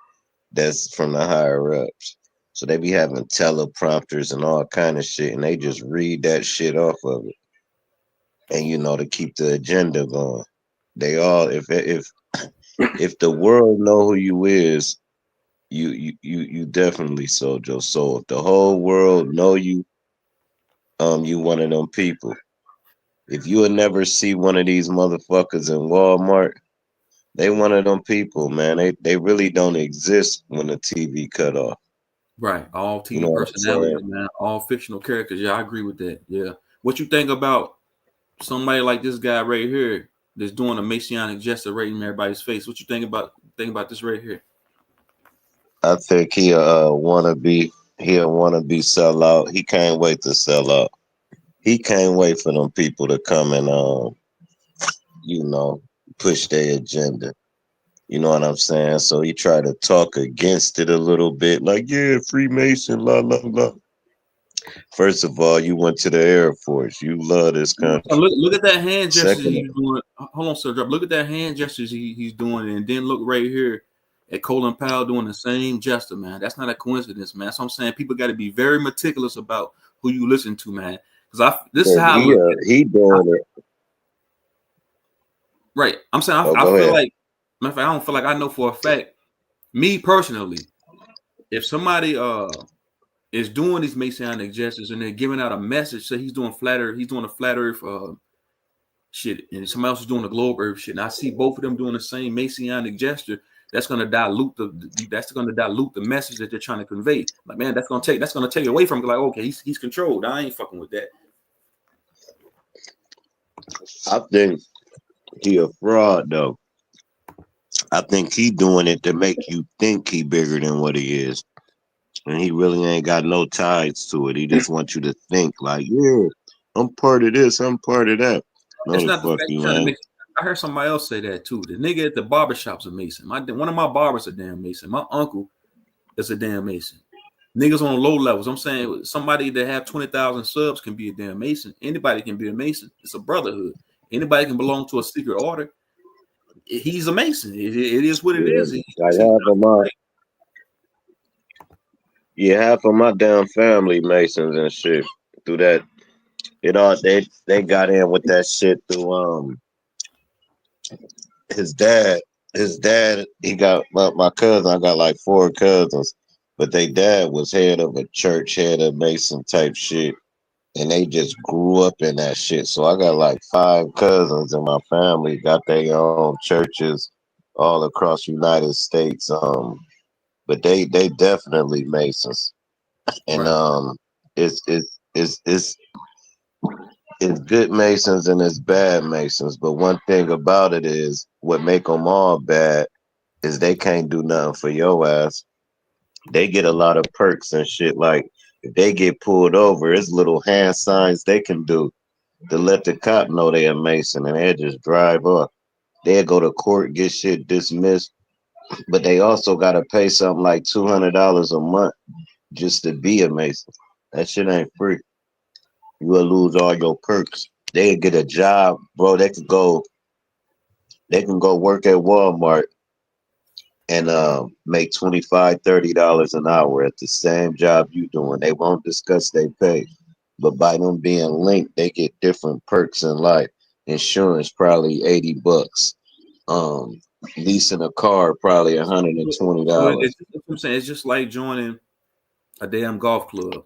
that's from the higher ups. So they be having teleprompters and all kind of shit, and they just read that shit off of it. And to keep the agenda going. They all if the world know who you is, you definitely sold your soul. If the whole world know you, you one of them people. If you would never see one of these motherfuckers in Walmart, they one of them people, man. They really don't exist when the TV cut off. Right. All You know TV what I'm saying? personalities, man. All fictional characters. Yeah, I agree with that. Yeah. What you think about somebody like this guy right here that's doing a Masonic gesture right in everybody's face? What you think about this right here? I think he'll wanna be sell out. He can't wait to sell out. He can't wait for them people to come and push their agenda. You know what I'm saying? So he tried to talk against it a little bit, like, yeah, Freemason, la la la. First of all, you went to the Air Force. You love this country. Look at that hand gestures Second, he's doing. Hold on, sir. Drop. Look at that hand gestures he's doing, and then look right here at Colin Powell doing the same gesture, man. That's not a coincidence, man. So I'm saying people got to be very meticulous about who you listen to, man. Because this is how I look at it. he doing it. Right. I'm saying I Go feel ahead. like, matter of fact, I don't feel like I know for a fact. Me personally, if somebody is doing these Masonic gestures and they're giving out a message, so he's doing a flat earth shit, and somebody else is doing the globe earth shit, and I see both of them doing the same Masonic gesture, that's gonna dilute the message that they're trying to convey. Like, man, that's gonna take away from it. Like, okay, he's controlled. I ain't fucking with that. I think he a fraud though. I think he doing it to make you think he bigger than what he is. And he really ain't got no ties to it. He just wants you to think like, yeah, I'm part of this, I'm part of that. No, It's the not the fuck fact he's you trying to ain't. make. I heard somebody else say that too. The nigga at the barbershop's a Mason. One of my barbers a damn Mason. My uncle is a damn Mason. Niggas on low levels. I'm saying somebody that have 20,000 subs can be a damn Mason. Anybody can be a Mason. It's a brotherhood. Anybody can belong to a secret order. He's a Mason. It is what it is. Like half of my damn family Masons and shit. Through that, they got in with that shit through his dad. His dad, he got my cousin. I got like 4 cousins, but they dad was head of a church, head of Mason type shit, and they just grew up in that shit. So I got like 5 cousins in my family, got their own churches all across United States. But they definitely Masons, and Right. it's good Masons and it's bad Masons. But one thing about it is what make them all bad is they can't do nothing for your ass. they get a lot of perks and shit. Like if they get pulled over, it's little hand signs they can do to let the cop know they a Mason, and they just drive up. They'll go to court, get shit dismissed, but they also gotta pay something like $200 a month just to be a Mason. That shit ain't free. You will lose all your perks. They get a job, bro. They can go work at Walmart and make $25-$30 an hour at the same job you doing. They won't discuss their pay, but by them being linked, they get different perks in life. Insurance probably $80. Leasing a car probably So $120. I'm saying it's just like joining a damn golf club.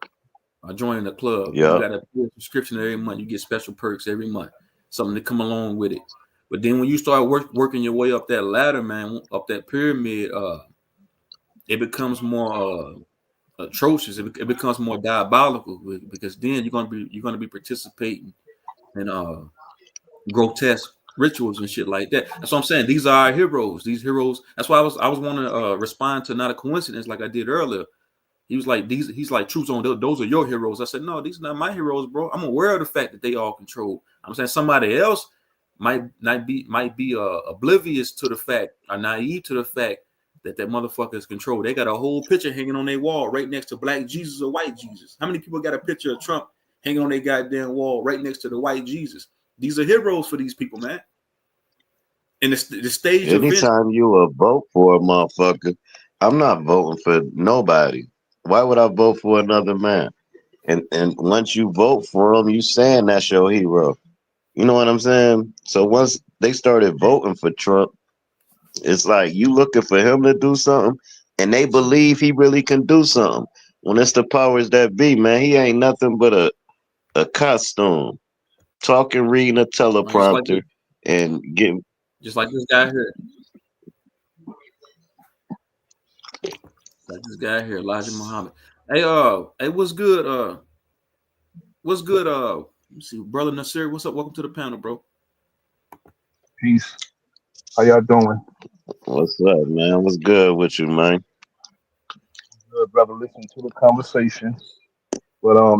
Or joining a club. You Yep. got a subscription every month. You get special perks every month. Something to come along with it. But then when you start working your way up that ladder, man, up that pyramid, it becomes more atrocious. It becomes more diabolical because then you're gonna be participating in grotesque rituals and shit like that. That's what I'm saying. These are our heroes. These heroes. That's why I was wanting to respond to not a coincidence like I did earlier. He was like, he's like, True Zone, those are your heroes. I said, no, these are not my heroes, bro. I'm aware of the fact that they all control. I'm saying somebody else might be oblivious to the fact or naive to the fact that motherfucker is controlled. They got a whole picture hanging on their wall right next to black Jesus or white Jesus. How many people got a picture of Trump hanging on their goddamn wall right next to the white Jesus? These are heroes for these people, man. And the stage event. Anytime you a vote for a motherfucker, I'm not voting for nobody. Why would I vote for another man? And once you vote for him, you saying that's your hero. You know what I'm saying? So once they started voting for Trump, it's like you looking for him to do something, and they believe he really can do something. When it's the powers that be, man, he ain't nothing but a costume, talking, reading a Just like teleprompter, and getting. this guy here. Like this guy here, Elijah Muhammad. Hey, what's good? What's good? Let me see, brother Nasir. What's up? Welcome to the panel, bro. Peace. How y'all doing? What's up, man? What's good with you, man? Good, brother. Listen to the conversation. But I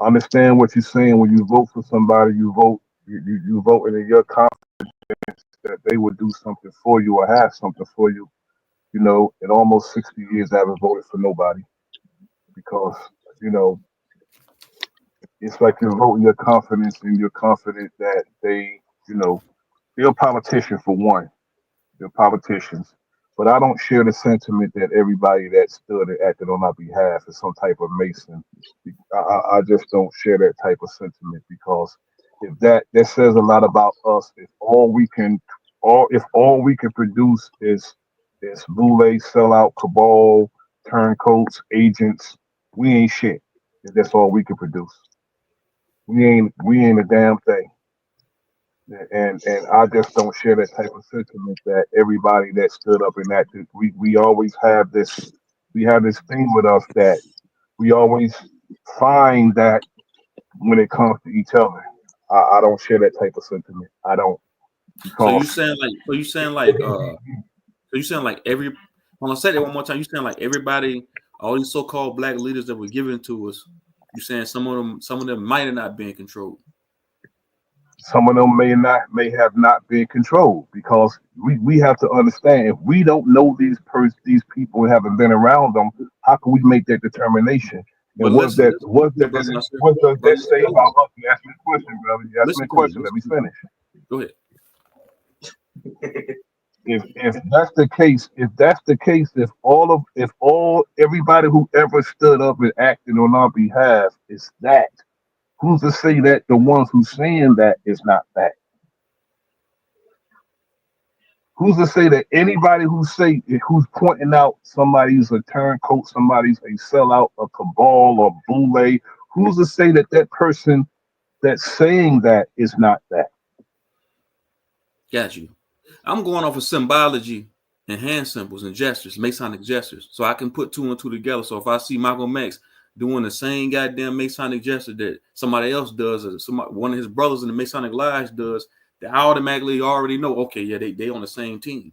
understand what you're saying. When you vote for somebody, you voting in your confidence that they would do something for you or have something for you. In almost 60 years, I haven't voted for nobody because you know it's like you're voting your confidence, and you're confident that they're a politician for one. They're politicians. But I don't share the sentiment that everybody that stood and acted on our behalf is some type of Mason. I just don't share that type of sentiment because if that says a lot about us. If all we can produce is boule, sellout, cabal, turncoats, agents, we ain't shit. If that's all we can produce. We ain't a damn thing. And I just don't share that type of sentiment that everybody that stood up and acted. We always have this thing with us that we always find that when it comes to each other. I don't share that type of sentiment. I don't So you because saying like, every. When I say that one more time, you saying like everybody, all these so-called black leaders that were given to us. You saying some of them might have not been controlled. some of them may have not been controlled because we have to understand if we don't know these people and haven't been around them, how can we make that determination? And But listen here, brother Nasir. what does Brother that say Nasir, about us? You asked me a question, brother. You asked me a listen to me. question. Let me finish. Go ahead. If if everybody who ever stood up and acted on our behalf is that, who's to say that the ones who saying that is not that? Who's to say that anybody who's pointing out somebody's a turncoat, somebody's a sellout, a cabal, or boule? Who's to say that that person that's saying that is not that? Got you. I'm going off of symbology and hand symbols and gestures, Masonic gestures, so I can put two and two together. So if I see Malcolm X doing the same goddamn Masonic gesture that somebody else does, or one of his brothers in the Masonic Lodge does, that I automatically already know, okay, yeah, they on the same team.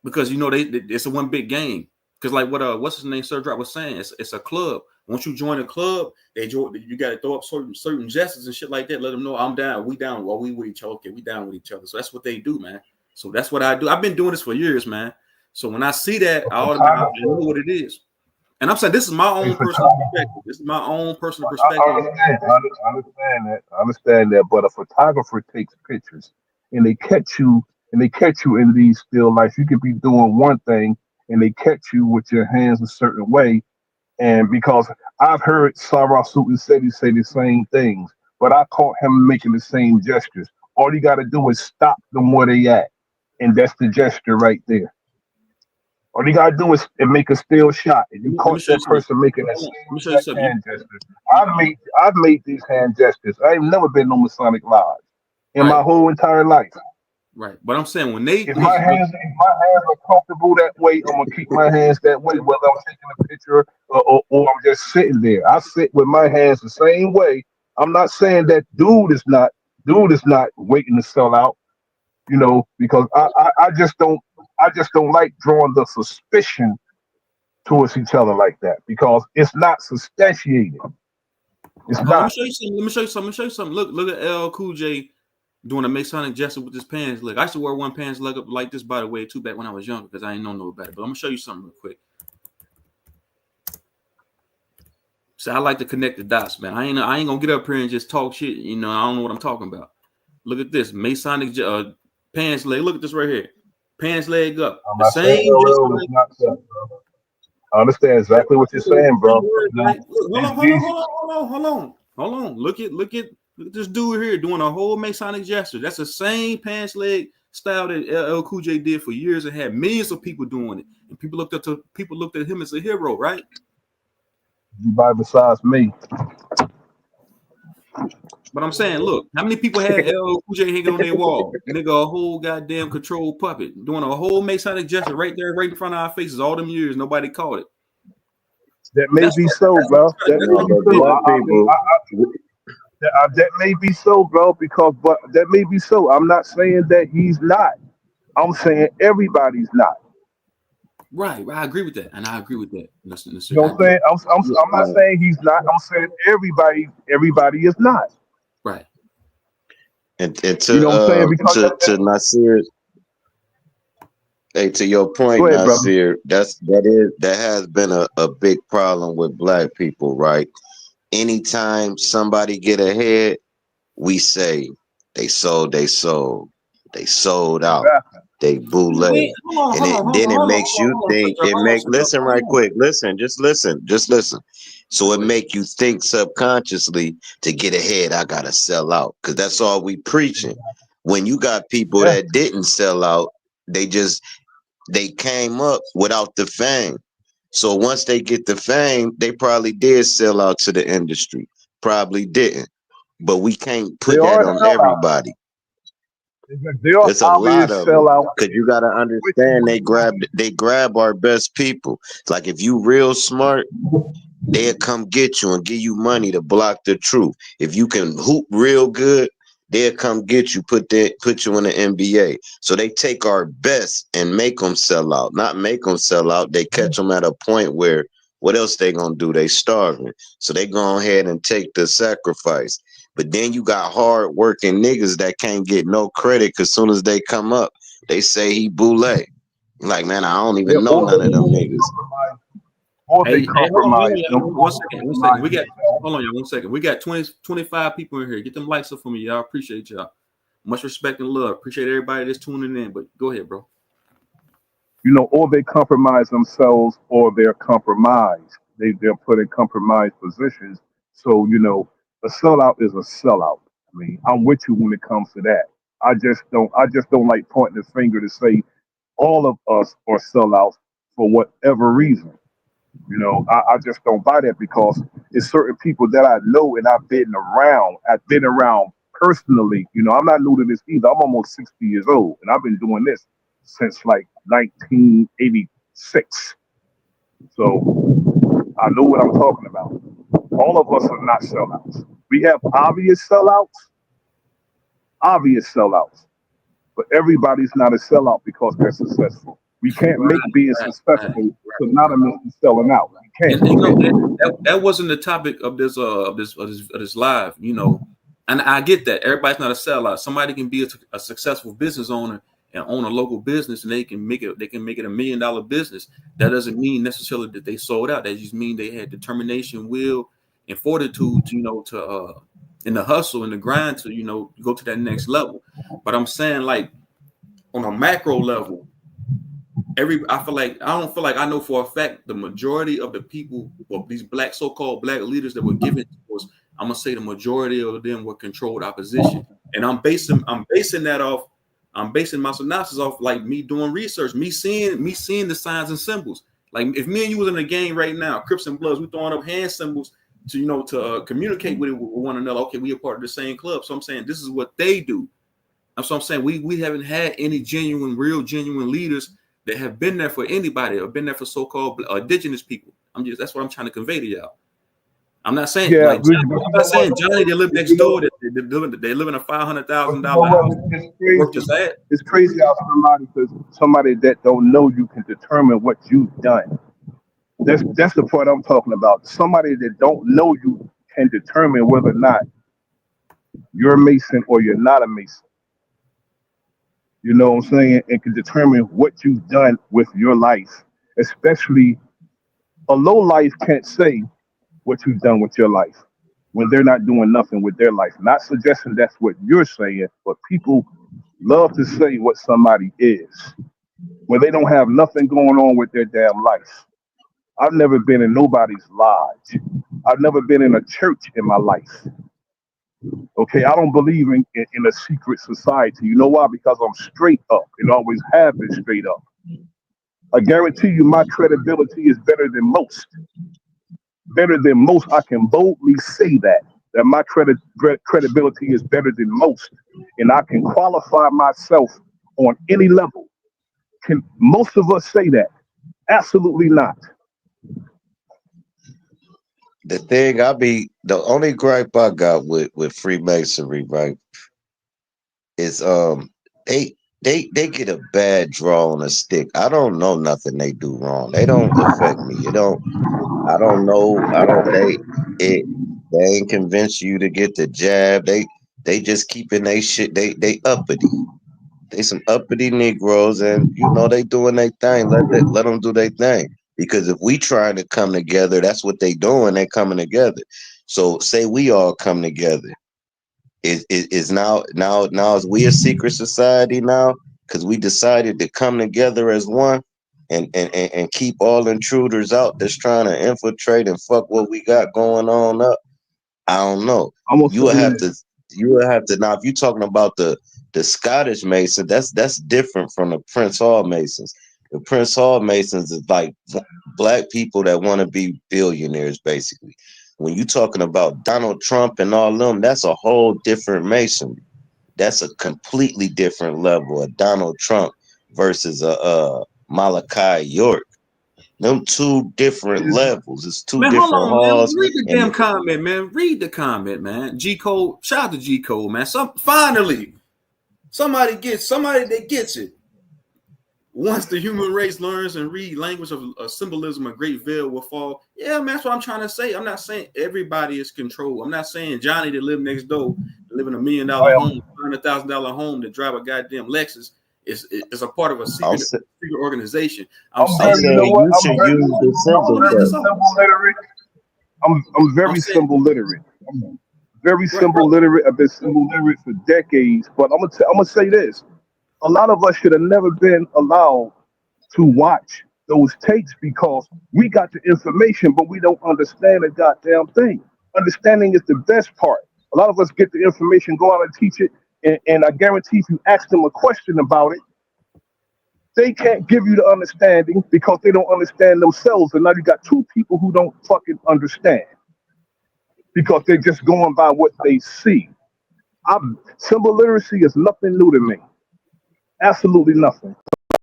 because it's a one big game. Because like what's his name, Sir Drop was saying, it's a club. Once you join a club, you got to throw up certain gestures and shit like that. Let them know I'm down, we down, well, we with each other. Okay, we down with each other. So that's what they do, man. So that's what I do. I've been doing this for years, man. So when I see that, I automatically know what it is. And I'm saying this is my own personal perspective. This is my own personal perspective. I understand that. I understand that. But a photographer takes pictures, and they catch you, in these still lives. You could be doing one thing, and they catch you with your hands a certain way. And because I've heard Sarah Suit say the same things, but I caught him making the same gestures. All you got to do is stop them where they at, and that's the gesture right there. All you gotta do is make a still shot, and you Let me caught show you that something. person making that Let same me show you exact something. hand gesture. I've made these hand gestures. I've never been no Masonic lodge in my Right, whole entire life. right. But I'm saying when they If my because hands are comfortable that way, I'm gonna keep my hands that way, whether I'm taking a picture or I'm just sitting there. I sit with my hands the same way. I'm not saying that dude is not waiting to sell out, because I just don't like drawing the suspicion towards each other like that because it's not substantiated. It's let me not. show you something. Let me show you something. Let me show you something. Look at LL Cool J doing a Masonic gesture with his pants leg. I used to wear one pants leg up like this, by the way, too, back when I was younger, because I didn't know no better. But I'm gonna show you something real quick. So I like to connect the dots, man. I ain't gonna get up here and just talk shit. I don't know what I'm talking about. Look at this Masonic pants leg. Look at this right here. Pants leg up. I'm The not saying same LL gesture. is not tough, bro. I understand exactly what you're saying, bro. Right? Look, hold These, on, hold on, these, hold on, hold on, hold on, hold on. Look at this dude here doing a whole Masonic gesture. That's the same pants leg style that LL Cool J did for years and had millions of people doing it. And people looked at him as a hero, right? Everybody besides me. But I'm saying, look, how many people had LL Cool J hanging on their wall? Nigga, a whole goddamn control puppet doing a whole Masonic gesture right there, right in front of our faces. All them years, nobody caught it. That may That's be what. so, That's bro. That that's may what No, I'm be but so. saying. black people, That may be so, bro. But that may be so. I'm not saying that he's not. I'm saying everybody's not. Right, I agree with that, and I agree with that. You know I what I'm do. saying? I'm not uh, saying he's not. I'm saying everybody is not. Right. and You know what I'm saying? Because to Nasir, hey, to your go point, ahead, brother. Nasir, that has been a big problem with black people, right? Anytime somebody get ahead, we say they sold out, Exactly. they bootleg, Wait, hold on, and hold on, hold then on, it hold on, makes you hold on, think. sister, It hold on, make sister, listen right hold on. quick. Listen, just listen. So it Go ahead. make you think subconsciously to get ahead. I gotta sell out because that's all we preaching. When you got people Yeah. that didn't sell out, they just they came up without the fame. So once they get the fame, they probably did sell out to the industry. Probably didn't. But we can't They put that are on sellouts. everybody. They are It's a lot obvious of them. sellouts. Cause you gotta With you understand when you know. they grab our best people. It's like if you real smart, they'll come get you and give you money to block the truth. If you can hoop real good, they'll come get you, put you in the NBA. So they take our best and make them sell out. Not make them sell out. They catch them at a point where what else they gonna do? They starving. So they go ahead and take the sacrifice. But then you got hard working niggas that can't get no credit because soon as they come up, they say he boule. Like, man, I don't Yeah, even know none of them niggas. they Hey, hold on, compromise them, y'all. or One they second, one second. compromise We got themselves. hold on, y'all. 1 second. We got 25 people in here. Get them lights up for me, y'all. Appreciate y'all. Much respect and love. Appreciate everybody that's tuning in. But go ahead, bro. Or they compromise themselves, or they're compromised. They're put in compromised positions. So a sellout is a sellout. I mean, I'm with you when it comes to that. I just don't like pointing the finger to say all of us are sellouts for whatever reason. I just don't buy that because it's certain people that I know and I've been around. I've been around personally. I'm not new to this either. I'm almost 60 years old and I've been doing this since like 1986. So I know what I'm talking about. All of us are not sellouts. We have obvious sellouts, but everybody's not a sellout because they're successful. We can't Right, make being successful synonymous with selling out. We can't. and you know that wasn't the topic of this live, you know, and I get that everybody's not a sellout. Somebody can be a successful business owner and own a local business, and they can make it $1 million business. That doesn't mean necessarily that they sold out. That just mean they had determination, will, and fortitude, you know, to in the hustle and the grind to, you know, go to that next level. But I'm saying, like, on a macro level, I don't feel like I know for a fact the majority of the people, well, these so-called black leaders that were given to us, I'm gonna say the majority of them were controlled opposition. And I'm basing my synopsis off like me doing research, me seeing the signs and symbols. Like if me and you was in a game right now, Crips and Bloods, we throwing up hand symbols to, you know, to communicate with one another. Okay, we are part of the same club. So I'm saying this is what they do. That's what I'm saying. We haven't had any genuine leaders that have been there for anybody or been there for so-called indigenous people. That's what I'm trying to convey to y'all. I'm not saying Yeah, like I'm not saying Johnny they live next door that they live in a $500,000 house. It's crazy. Work just that. It's crazy how somebody that don't know you can determine what you've done. That's the part I'm talking about. Somebody that don't know you can determine whether or not you're a Mason or you're not a Mason. You know what I'm saying? And can determine what you've done with your life. Especially a low life can't say what you've done with your life when they're not doing nothing with their life. Not suggesting that's what you're saying, but people love to say what somebody is when they don't have nothing going on with their damn life. I've never been in nobody's lodge. I've never been in a church in my life. Okay, I don't believe in a secret society. You know why? Because I'm straight up and always have been straight up. I guarantee you my credibility is better than most. Better than most. I can boldly say that my credibility is better than most. And I can qualify myself on any level. Can most of us say that? Absolutely not. The only gripe I got with Freemasonry, right, is they get a bad draw on a stick. I don't know nothing they do wrong. They don't affect me. I don't know. They ain't convince you to get the jab. They just keeping they shit. They uppity. They some uppity Negroes, and you know they doing their thing. Let them do their thing. Because if we trying to come together, that's what they doing. They coming together. So say we all come together. Is now is we a secret society now? Because we decided to come together as one and keep all intruders out that's trying to infiltrate and fuck what we got going on up. I don't know. You would have to now if you're talking about the Scottish Mason, that's different from the Prince Hall Masons. The Prince Hall Masons is like black people that want to be billionaires, basically. When you're talking about Donald Trump and all them, that's a whole different Masonry. That's a completely different level of Donald Trump versus Malachi York. Them two different levels. It's two Man, hold different on, man. halls. Read the damn comment, man. Read the comment, man. G Code, shout out to G Code, man. Finally, somebody that gets it. Once the human race learns and read language of symbolism, a great veil will fall. Yeah, man, that's what I'm trying to say. I'm not saying everybody is controlled. I'm not saying Johnny that live next door, live in $1 million home, $100,000 home, that drive a goddamn Lexus is a part of a secret organization. I'm saying you should use the symbol literate. I'm very symbol literate. I'm very symbol literate. I've been symbol literate for decades. But I'm gonna say this. A lot of us should have never been allowed to watch those tapes because we got the information, but we don't understand the goddamn thing. Understanding is the best part. A lot of us get the information, go out and teach it, and I guarantee if you ask them a question about it, they can't give you the understanding because they don't understand themselves. And now you got two people who don't fucking understand because they're just going by what they see. Symbol literacy is nothing new to me. Absolutely nothing.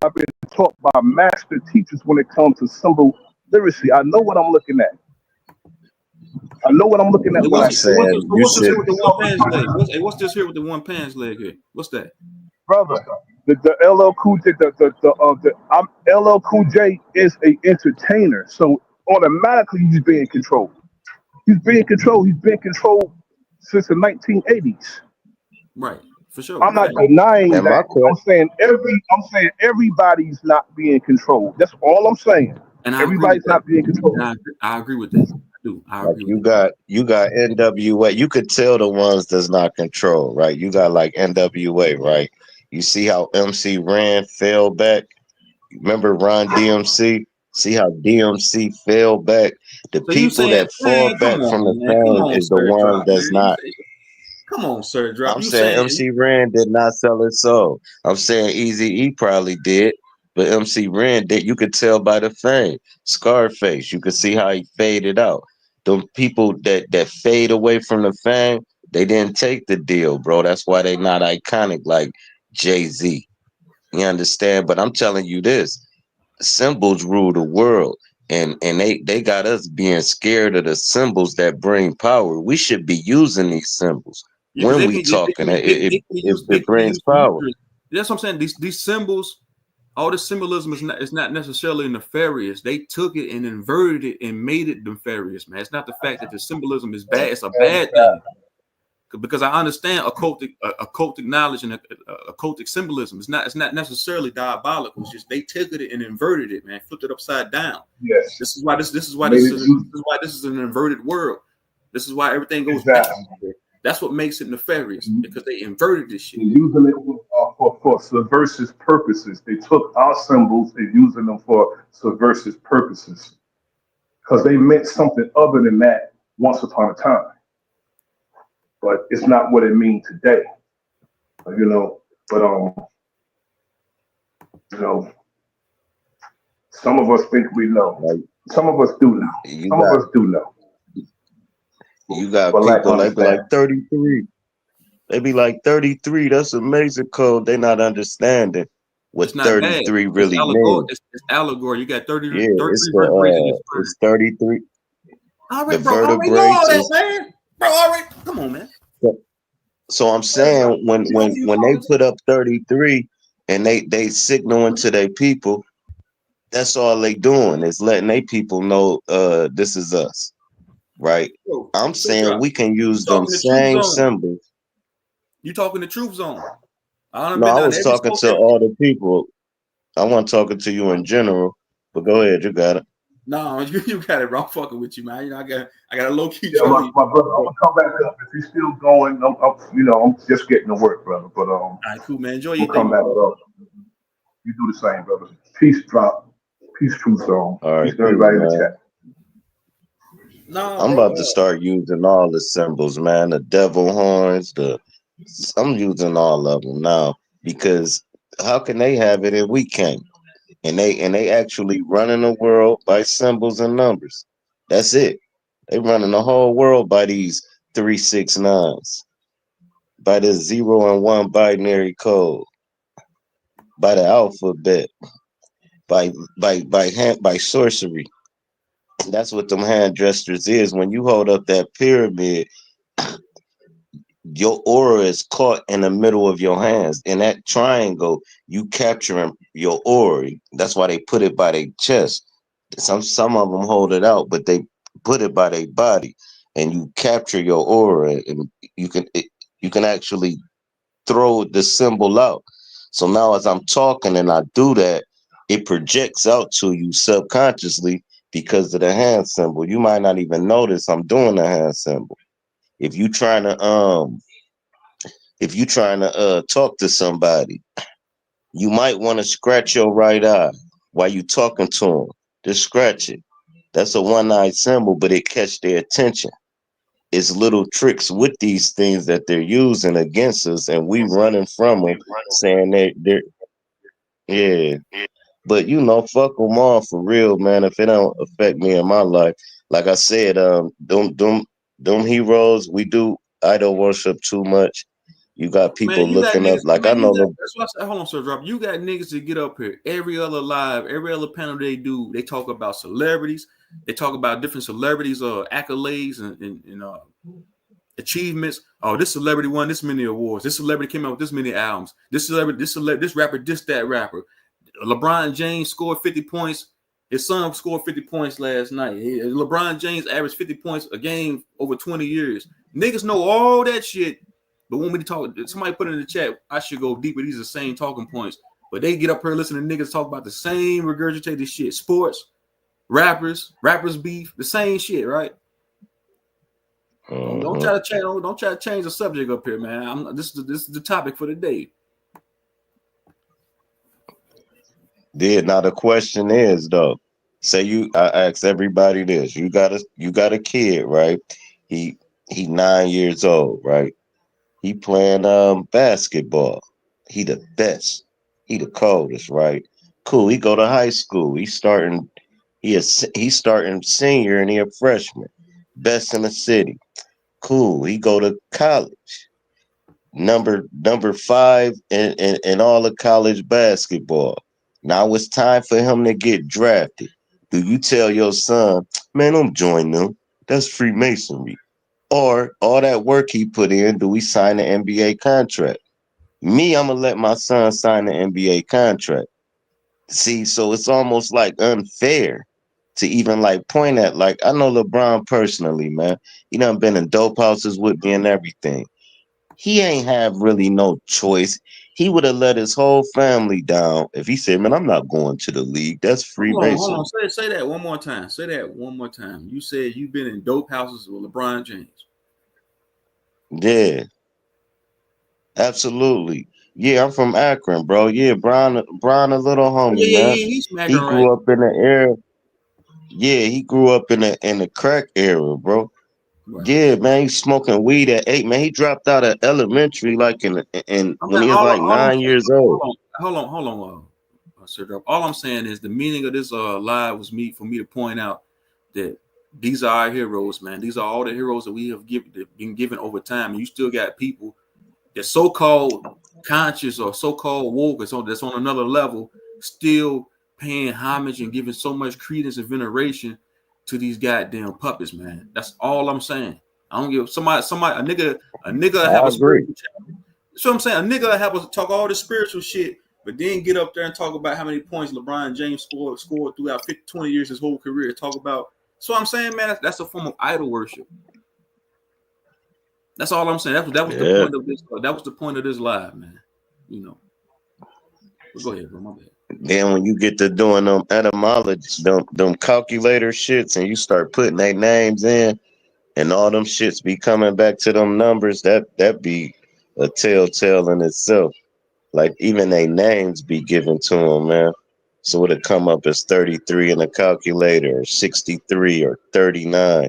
I've been taught by master teachers when it comes to symbol literacy. I know what I'm looking at. I know what I'm looking at. What's this here with the one pants leg? What's this here with the one pants leg here? What's that? Brother, The LL Cool J, LL Cool J is a entertainer, so automatically he's being controlled. He's being controlled. He's been controlled since the 1980s. Right, for sure. I'm not Fact. denying And my that. question, I'm saying everybody's not being controlled. That's all I'm saying. And I agree with Everybody's that. not being controlled. I agree with that. I do. I like agree with you got NWA. You could tell the ones that's not controlled, right? You got like NWA, right? You see how MC Ran fell back. Remember Ron DMC? See how DMC fell back. The So you people saying, that fall man, come back from the on, man. Come fame on, is the sir, ones drop, that's man. not. Come on, sir, drop. I'm You saying saying MC Ren did not sell his soul. I'm saying Easy E probably did, but MC Ren did. You could tell by the fame. Scarface, you could see how he faded out. The people that fade away from the fame, they didn't take the deal, bro. That's why they not iconic like Jay-Z. You understand? But I'm telling you this. Symbols rule the world. And they got us being scared of the symbols that bring power. We should be using these symbols yeah, because when we talking. It they can brings use power. that's what I'm saying. These symbols, all the symbolism is not necessarily nefarious. They took it and inverted it and made it nefarious, man. It's not the fact that the symbolism is bad. It's a bad thing. Because I understand occultic knowledge and occultic symbolism. It's not necessarily diabolical. It's just they took it and inverted it, man, flipped it upside down. Yes, This is why this is why made this it is use this is an inverted world. This is why everything goes back. exactly. That's what makes it nefarious because they inverted this shit. They're using it for subversive purposes. They took our symbols and using them for subversive purposes because they meant something other than that once upon a time. But it's not what it means today, you know. But you know, some of us think we know. Like Some of us do know. you Some of got us do know, you got but lack people they be like understanding. 33. They be like 33. That's amazing code. They not understanding what It's not bad. 33 really means. It's allegory. You got Yeah, 33 vertebrae in your it's spine. 33. All The right, bro. I already know vertebrae all that, is. man. Bro, all right. Come on, man. So I'm Sir, drop. saying when You know when who you when they talking to? put up 33 and they signaling to their people, that's all they doing is letting their people know this is us, right? I'm So saying drop. we can You use them talking the truth same zone. symbols. You talking the truth zone. I done No, been I down was every talking smoke, to all the people. I wasn't talking to you in general, but go ahead, you got it. no, you got it wrong. Fucking with you, man. You know, I got a low key Yeah, troll you. my brother, I'm gonna come back up. If he's still going, I'm just getting to work, brother. But All right, cool, man. Enjoy your we'll day, come man. back up. You do the same, brother. Peace, drop. Peace, truth zone. All right, Peace to cool, everybody in the man. chat. No, I'm bro. about to start using all the symbols, man. The devil horns, I'm using all of them now because how can they have it and we can't? And they actually running the world by symbols and numbers. That's it. They running the whole world by these 369s, by the 0 and 1 binary code, by the alphabet, by sorcery. That's what them hand gestures is. When you hold up that pyramid, your aura is caught in the middle of your hands. In that triangle, you capturing your aura. That's why they put it by their chest. Some of them hold it out, but they put it by their body, and you capture your aura, and you can actually throw the symbol out. So now, as I'm talking and I do that, it projects out to you subconsciously because of the hand symbol. You might not even notice I'm doing the hand symbol. If you trying to talk to somebody, you might want to scratch your right eye while you talking to them. Just scratch it. That's a one-eyed symbol, but it catch their attention. It's little tricks with these things that they're using against us, and we running from them, saying they're yeah. But fuck them all for real, man. If it don't affect me in my life, like I said, them heroes, we do idol worship too much. You got Man, people you got looking up, niggas, like I man, know the that's why I said, hold on, sir, drop. You got niggas that get up here every other live, every other panel they do, they talk about celebrities, they talk about different celebrities, accolades and Achievements. Oh, this celebrity won this many awards. This celebrity came out with this many albums. This celebrity, this rapper, that rapper. LeBron James scored 50 points. His son scored 50 points last night. LeBron James averaged 50 points a game over 20 years. Niggas know all that shit, but when we talk, somebody put in the chat, I should go deeper. These are the same talking points. But they get up here listening to niggas talk about the same regurgitated shit. Sports, rappers beef, the same shit, right? Don't try to change. Don't try to change the subject up here, man. This is the topic for the day. Now the question is though, say I ask everybody this: you got a kid, right? He 9 years old, right? He playing basketball. He the best. He the coldest, right? Cool. He go to high school. He's starting senior and he a freshman. Best in the city. Cool. He go to college. Number 5 in all of college basketball. Now it's time for him to get drafted. Do you tell your son, man, don't join them? That's Freemasonry. Or all that work he put in, do we sign an NBA contract? Me, I'm gonna let my son sign an NBA contract. See, so it's almost like unfair to even like point at, like, I know LeBron personally, man. He done been in dope houses with me and everything. He ain't have really no choice. He would have let his whole family down if he said, man, I'm not going to the league. That's Freemason. Hold on. Say that one more time. Say that one more time. You said you've been in dope houses with LeBron James. Yeah. Absolutely. Yeah, I'm from Akron, bro. Yeah, Brian a little homie, man. He's smacking He right. grew up in the era. Yeah, he grew up in the crack era, bro. Right. Yeah, man, he's smoking weed at 8, man. He dropped out of elementary like in when he was like 9 years old. Hold on. Sir, all I'm saying is the meaning of this live was for me to point out that these are our heroes, man. These are all the heroes that we have been given over time. And you still got people that so-called conscious or so-called woke that's on another level, still paying homage and giving so much credence and veneration to these goddamn puppets, man. That's all I'm saying. I don't give somebody a nigga have a spiritual channel. So I'm saying a nigga have us talk all this spiritual shit, but then get up there and talk about how many points LeBron James scored throughout 20 years, his whole career. Talk about. So I'm saying, man, that's a form of idol worship. That's all I'm saying. That was the point of this. That was the point of this live, man. You know. But go ahead, bro. My bad. Then when you get to doing them etymologies, them calculator shits, and you start putting their names in, and all them shits be coming back to them numbers, that be a telltale in itself. Like even their names be given to them, man. So it'll come up as 33 in the calculator, or 63, or 39.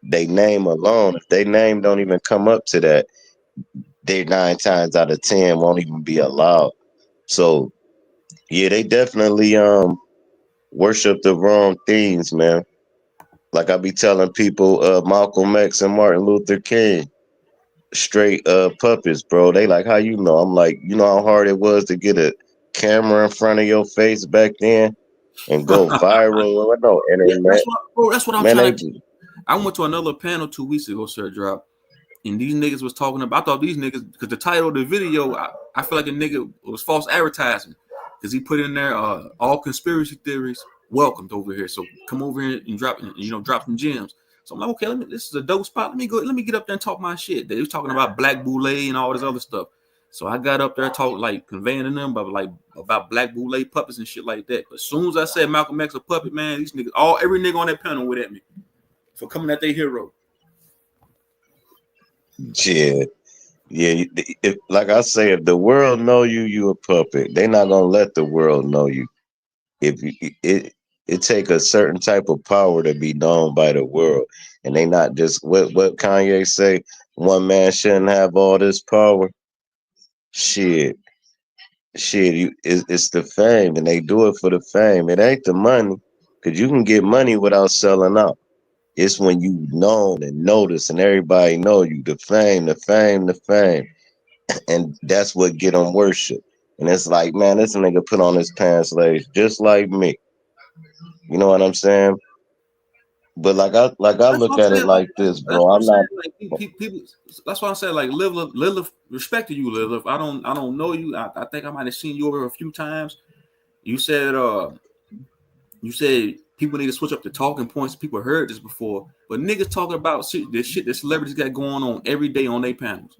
They name alone, if they name don't even come up to that, they 9 times out of 10 won't even be allowed. So yeah, they definitely worship the wrong things, man. Like I be telling people, Malcolm X and Martin Luther King, straight puppets, bro. They like, how you know? I'm like, you know how hard it was to get a camera in front of your face back then and go viral? No internet. Yeah, that's what I'm trying to. I went to another panel 2 weeks ago, Sir Drop, and these niggas was talking about. I thought these niggas, because the title of the video, I feel like a nigga was false advertising, because he put in there all conspiracy theories welcomed over here. So come over here and drop some gems. So I'm like, okay, this is a dope spot. Let me get up there and talk my shit. They was talking about Black Boule and all this other stuff. So I got up there, talk like conveying to them about Black Boule puppets and shit like that. But as soon as I said Malcolm X a puppet, man, these niggas, every nigga on that panel went at me for coming at their hero. Yeah. Like I say, if the world know you a puppet, they not gonna let the world know you. It take a certain type of power to be known by the world, and they not just what Kanye say. One man shouldn't have all this power. Shit, it's the fame, and they do it for the fame. It ain't the money, because you can get money without selling out. It's when you known and noticed, and everybody know you. The fame. And that's what get them worship. And it's like, man, this nigga put on his pants legs just like me. You know what I'm saying? But I That's look what I'm at it saying. Like like this, that's what bro. I'm I'm not. saying. Like people. That's why I said like Lilith, respect to you, Lilith. I don't know you. I think I might have seen you over a few times. You said people need to switch up the talking points. People heard this before, but niggas talking about this shit that celebrities got going on every day on their panels.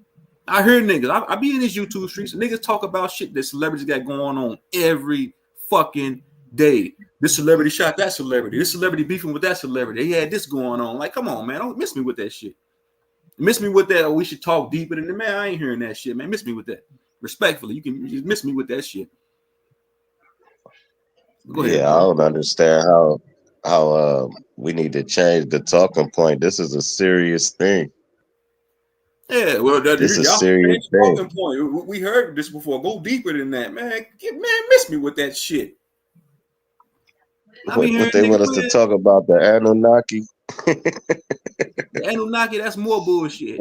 I hear niggas. I be in these YouTube streets. Niggas talk about shit that celebrities got going on every fucking day. This celebrity shot that celebrity. This celebrity beefing with that celebrity. They had this going on. Like, come on, man. Don't miss me with that shit. Miss me with that. Oh, we should talk deeper than the man. I ain't hearing that shit, man. Miss me with that. Respectfully, you can just miss me with that shit. Go ahead, Yeah, I bro. don't understand how we need to change the talking point. This is a serious thing. Yeah, well, This is a y'all serious change thing. talking point. We heard this before. Go deeper than that, man. Miss me with that shit. I be What hearing they niggas, want us to man. talk about the Anunnaki? The Anunnaki, that's more bullshit.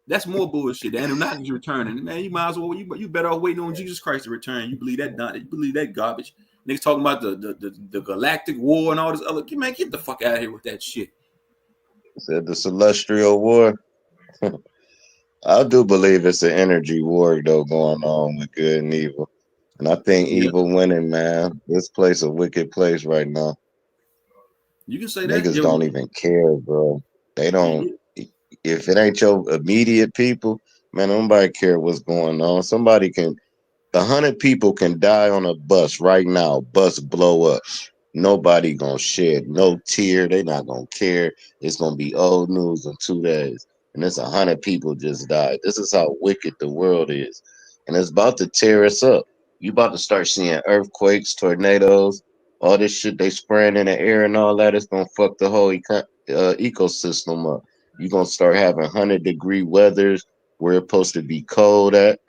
That's more bullshit. The Anunnaki's returning, man. You might as well. You better off waiting on Jesus Christ to return. You believe that? You believe that garbage? Niggas talking about the galactic war and all this other. Man, get the fuck out of here with that shit. Said the celestial war. I do believe it's an energy war though going on with good and evil, and I think Yeah, evil winning, man. This place a wicked place right now. you can say that. Niggas Yo, don't even care, bro. They don't. yeah, If it ain't your immediate people, man, nobody care what's going on. Somebody can 100 people can die on a bus right now. Bus blow up. Nobody gonna shed no tear. They not gonna care. It's gonna be old news in 2 days. And it's 100 people just died. This is how wicked the world is, and it's about to tear us up. You about to start seeing earthquakes, tornadoes, all this shit they spraying in the air and all that. It's gonna fuck the whole ecosystem up. You gonna start having 100-degree weathers where it's supposed to be cold at.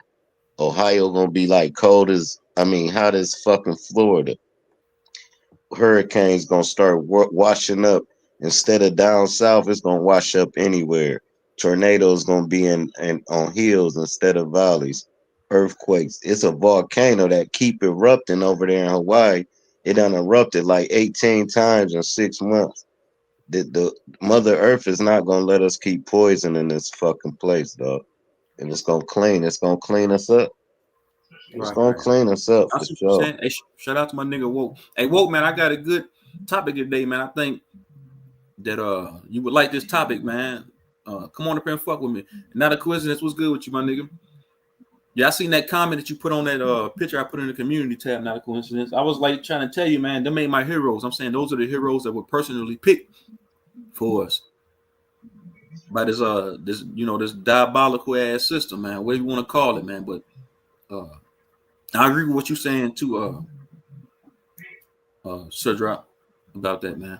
Ohio gonna be like cold as hot as fucking Florida. Hurricanes gonna start washing up instead of down south. It's gonna wash up anywhere. Tornadoes gonna be in on hills instead of valleys. Earthquakes. It's a volcano that keep erupting over there in Hawaii. It done erupted like 18 times in 6 months. The Mother Earth is not gonna let us keep poisoning this fucking place, dog. And it's gonna clean. It's gonna clean us up. It's right, gonna right. clean us up I for see what you're sure. saying. Hey, shout out to my nigga Woke. Hey, Woke, man, I got a good topic today, man. I think that you would like this topic, man. Come on up here and fuck with me. Not a coincidence. What's good with you, my nigga? Yeah, I seen that comment that you put on that picture I put in the community tab. Not a coincidence. I was like trying to tell you, man, them ain't my heroes. I'm saying those are the heroes that were personally picked for us by this diabolical ass system, man. Whatever you want to call it, man. But uh I agree with what you're saying too, Sir Drop, about that, man.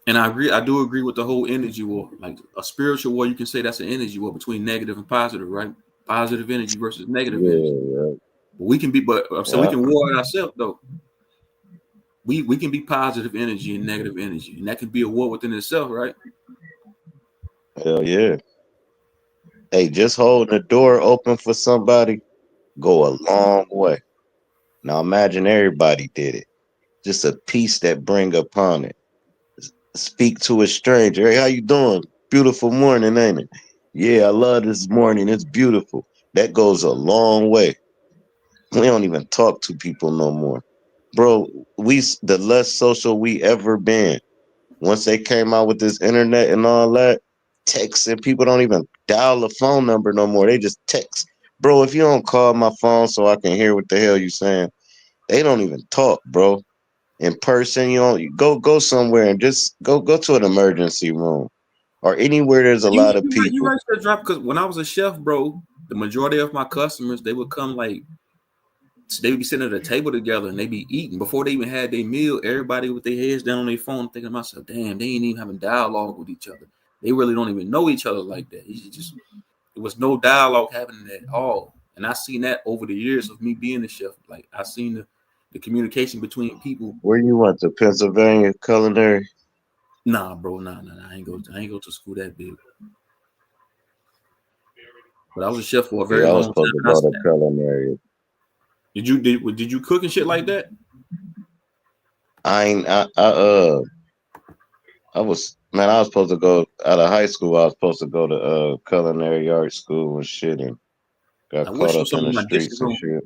And I do agree with the whole energy war. Like a spiritual war, you can say that's an energy war between negative and positive, right? Positive energy versus negative energy. Yeah, But we can be, but so we yeah, can war it ourselves though. We can be positive energy and negative energy, and that can be a war within itself, right? hell yeah. Hey, just holding the door open for somebody go a long way. Now imagine everybody did it. Just a peace that bring upon it. Speak to a stranger. Hey, how you doing? Beautiful morning, ain't it? Yeah, I love this morning. It's beautiful. That goes a long way. We don't even talk to people no more, bro. The less social we ever been. Once they came out with this internet and all that, texting, people don't even dial a phone number no more. They just text. Bro, if you don't call my phone so I can hear what the hell you saying, they don't even talk, bro. In person, you go somewhere and just go to an emergency room or anywhere there's a lot of You people. right, Sir Drop. Because when I was a chef, bro, the majority of my customers they would come like they would be sitting at a table together and they be eating before they even had their meal. Everybody with their heads down on their phone, thinking to myself, "Damn, they ain't even having dialogue with each other. They really don't even know each other like that." It was no dialogue happening at all. And I seen that over the years of me being a chef. Like I seen the communication between people. Where you went to Pennsylvania Culinary? Nah, bro, nah. I ain't go to school that big. But I was a chef for a very Yeah, I was long supposed time. to And I go to culinary. did you cook and shit like that? I ain't. I was man. I was supposed to go out of high school. I was supposed to go to culinary arts school and shit, and I got caught wish you up in some the of my streets dishes and on. shit.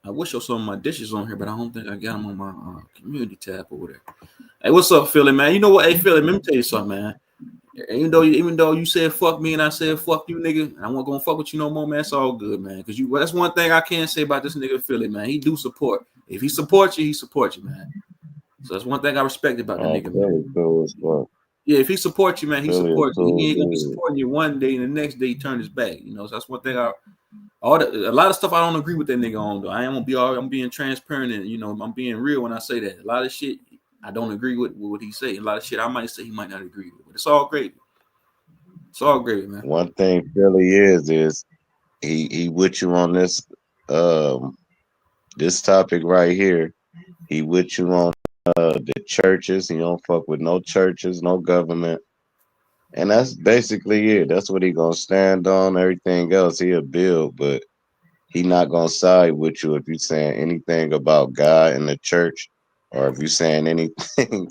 I wish you some of my dishes on here, but I don't think I got them on my community tab over there. Hey, what's up, Philly, man? You know what? Hey, Philly, let me tell you something, man. Even though you said fuck me and I said fuck you, nigga, I won't gonna fuck with you no more, man. It's all good, man. Cause that's one thing I can say about this nigga Philly, man. He do support. If he supports you, he supports you, man. So that's one thing I respect about the Oh, nigga, man. Philly cool as fuck. Yeah, if he supports you, man, he Philly a supports you. cool He ain't gonna be dude. supporting you one day and the next day he turn his back. You know, so that's one thing a lot of stuff I don't agree with that nigga on though. I'm being transparent and I'm being real when I say that. A lot of shit I don't agree with what he say. A lot of shit I might say he might not agree with. But it's all great. It's all great, man. One thing Philly is he with you on um this topic right here. He with you on the churches. He don't fuck with no churches, no government. And that's basically it. That's what he gonna stand on. Everything else he'll build, but he not gonna side with you if you saying anything about God and the church, or if you saying anything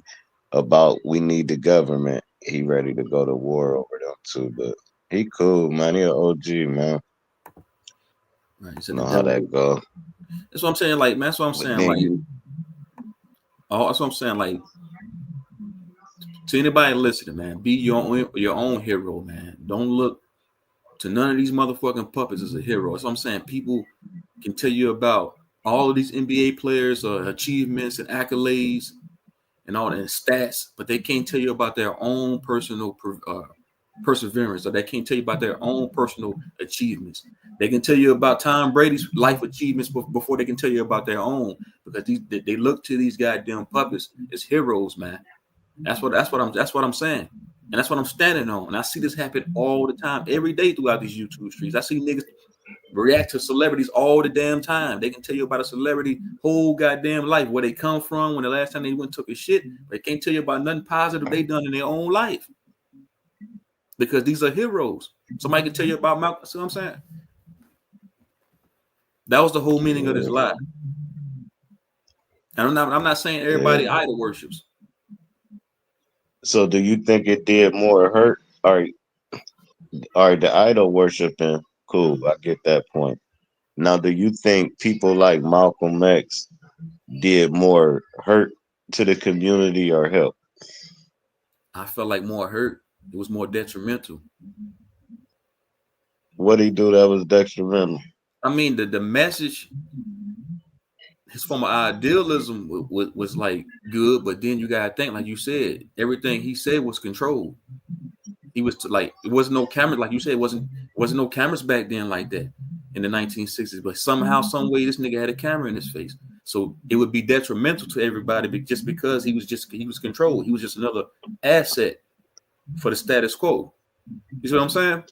about we need the government. He ready to go to war over them too. But he cool, man. He a OG, man. Right. He said the Know how devil. that go. That's what I'm saying. Like, man, that's what I'm But saying. then Like, you that's what I'm saying. Like, to anybody listening, man, be your own hero, man. Don't look to none of these motherfucking puppets as a hero. That's what I'm saying. People can tell you about all of these NBA players' achievements and accolades and all that stats, but they can't tell you about their own personal perseverance, or they can't tell you about their own personal achievements. They can tell you about Tom Brady's life achievements before they can tell you about their own, because they look to these goddamn puppets as heroes, man. That's what I'm saying. And that's what I'm standing on. And I see this happen all the time, every day throughout these YouTube streets. I see niggas react to celebrities all the damn time. They can tell you about a celebrity whole goddamn life, where they come from, when the last time they went and took a shit. They can't tell you about nothing positive they done in their own life, because these are heroes. Somebody can tell you about Malcolm. See what I'm saying? That was the whole meaning of this lie. And I'm not saying yeah. everybody idol worships. So do you think it did more hurt? All right, the idol worshiping, cool. I get that point. Now, do you think people like Malcolm X did more hurt to the community or help? I felt like more hurt. It was more detrimental. What he do that was detrimental? I mean, the message, his form of idealism was like good, but then you gotta think, like you said, everything he said was controlled. He was like, it wasn't no camera, like you said, it wasn't no cameras back then like that in the 1960s. But somehow, some way, this nigga had a camera in his face, so it would be detrimental to everybody, just because he was controlled. He was just another asset for the status quo. You see what I'm saying?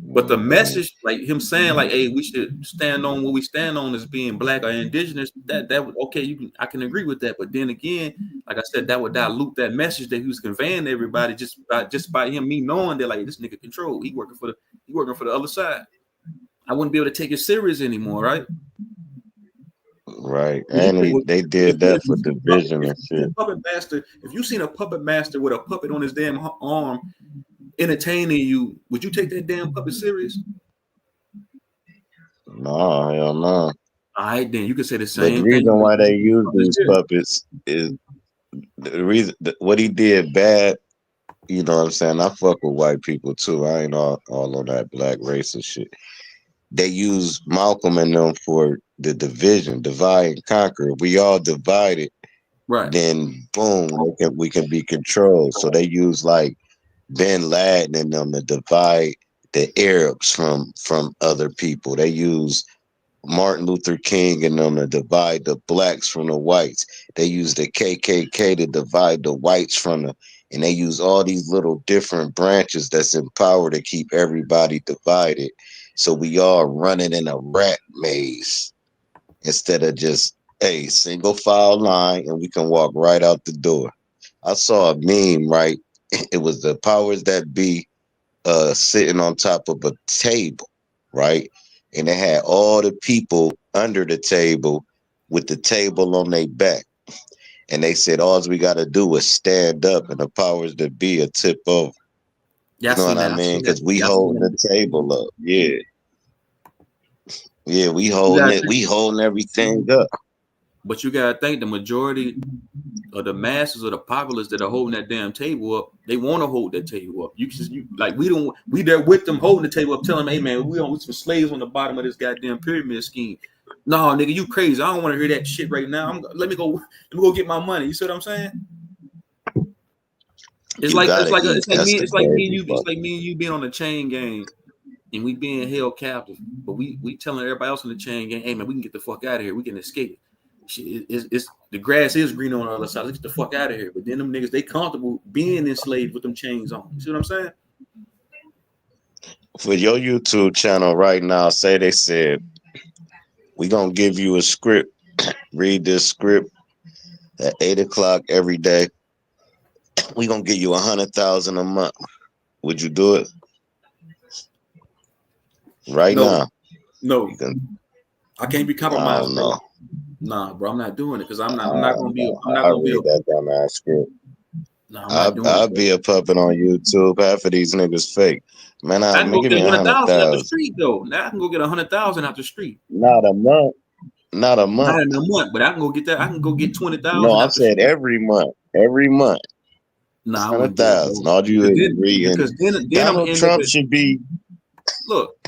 But the message, like him saying, like, "Hey, we should stand on what we stand on as being black or indigenous." That would, okay. I can agree with that. But then again, like I said, that would dilute that message that he was conveying to everybody, just by me knowing that, like, this nigga control. He working for the other side. I wouldn't be able to take it serious anymore, right? Right, Would you and take? they did that for division and shit. If you seen a puppet master with a puppet on his damn arm entertaining you, would you take that damn puppet serious? No, hell no. All right, then you could say the But the same thing reason about why they use puppets these here. puppets is the reason what he did bad. You know what I'm saying? I fuck with white people too. I ain't all on that black racist shit. They use Malcolm and them for the division, divide and conquer. We all divided, Right. then boom, we can be controlled. So they use like Bin Laden and them to divide the Arabs from other people. They use Martin Luther King and them to divide the blacks from the whites. They use the KKK to divide the whites from the, and they use all these little different branches that's in power to keep everybody divided. So we all running in a rat maze instead of just a single file line and we can walk right out the door. I saw a meme, right? It was the powers that be sitting on top of a table, right? And they had all the people under the table with the table on their back. And they said all we got to do is stand up, and the powers that be a tip over. Yeah, You know what I mean? Because we holding the table up. Yeah. Yeah, we holding it. We holding everything up. But you gotta think the majority of the masses of the populace that are holding that damn table up, they want to hold that table up. You like we there with them holding the table up, telling them, hey man, we some slaves on the bottom of this goddamn pyramid scheme. No, nigga, you crazy. I don't want to hear that shit right now. Let me go get my money. You see what I'm saying? It's You like gotta eat. it's like That's me, the it's like me and crazy you, part. it's like me and you being on the chain gang and we being held captive. But we telling everybody else on the chain gang, hey man, we can get the fuck out of here. We can escape. It's the grass is green on the other side. Let's get the fuck out of here. But then them niggas, they comfortable being enslaved with them chains on. You see what I'm saying? For your YouTube channel right now, say they said we gonna give you a script. Read this script at 8 o'clock every day. We gonna give you 100,000 a month. Would you do it? Right now? No. You can, I can't be I compromised, don't bro. know. Nah, bro, I'm not doing it because I'm I not gonna be I read that dumbass script. I'm not doing I'll it, bro. be a puppet on YouTube. Half of these niggas fake. Man, I can go give get me 100,000 out the 100,000. street though. Now I can go get 100,000 out the street. Not a month. Not a Not month. in a month, but I can go get that. I can go get No, 20,000 I out the said street. every month. Every month. Nah, I wouldn't do it, bro. 100,000. All you reading. Because then I'm gonna Donald end up Trump at, should be. look,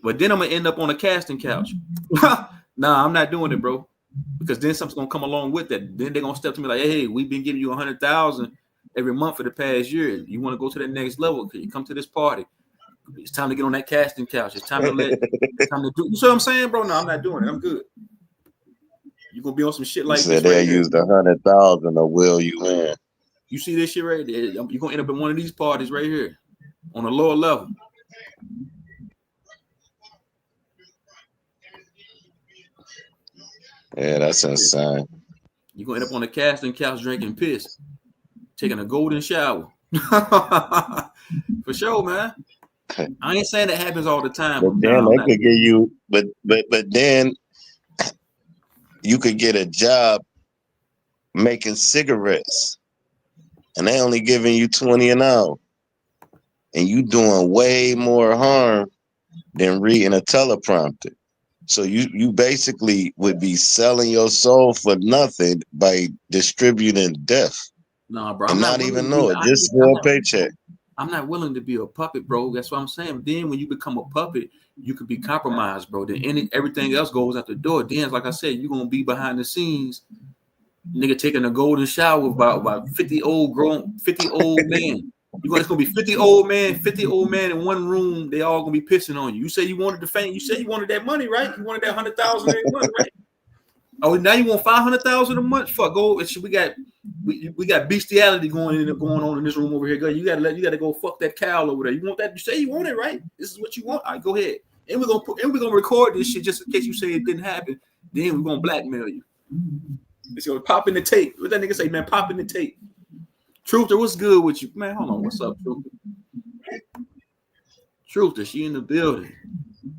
but then I'm gonna end up on a casting couch. Nah, I'm not doing it, bro. Because then something's gonna come along with that. Then they're gonna step to me like, hey, we've been giving you 100,000 every month for the past year. You want to go to the next level? Can you come to this party? It's time to get on that casting couch. It's time to do. You see what I'm saying, bro? No, I'm not doing it. I'm good. You gonna be on some shit You like this said right they'll here. use the 100,000 to will you in. You see this shit right there? You're gonna end up in one of these parties right here on a lower level. Yeah, that's insane. You're gonna end up on a casting couch drinking piss, taking a golden shower. For sure, man. I ain't saying that happens all the time, But but then no, I'm they not. could give you, but then you could get a job making cigarettes, and they only giving you 20 an hour, and you doing way more harm than reading a teleprompter. So you basically would be selling your soul for nothing by distributing death, No, bro, and I'm not not willing even to be. know it, just for a paycheck. I'm not willing to be a puppet, bro. That's what I'm saying. Then when you become a puppet, you could be compromised, bro. Then everything else goes out the door. Then, like I said, you're gonna be behind the scenes, nigga, taking a golden shower with about 50 old men. It's gonna be 50 old men in one room. They all gonna be pissing on you. You say you wanted the fame. You said you wanted that money, right? You wanted that 100,000 every month, right? Oh, now you want 500,000 a month? Fuck, go. We got bestiality going on in this room over here. You gotta go fuck that cow over there. You want that? You say you want it, right? This is what you want. All right, go ahead. And we're gonna record this shit just in case you say it didn't happen. Then we're gonna blackmail you. It's gonna pop in the tape. What that nigga say, man? Pop in the tape. Truther, what's good with you, man? Hold on, what's up, Truther? Truther, she in the building.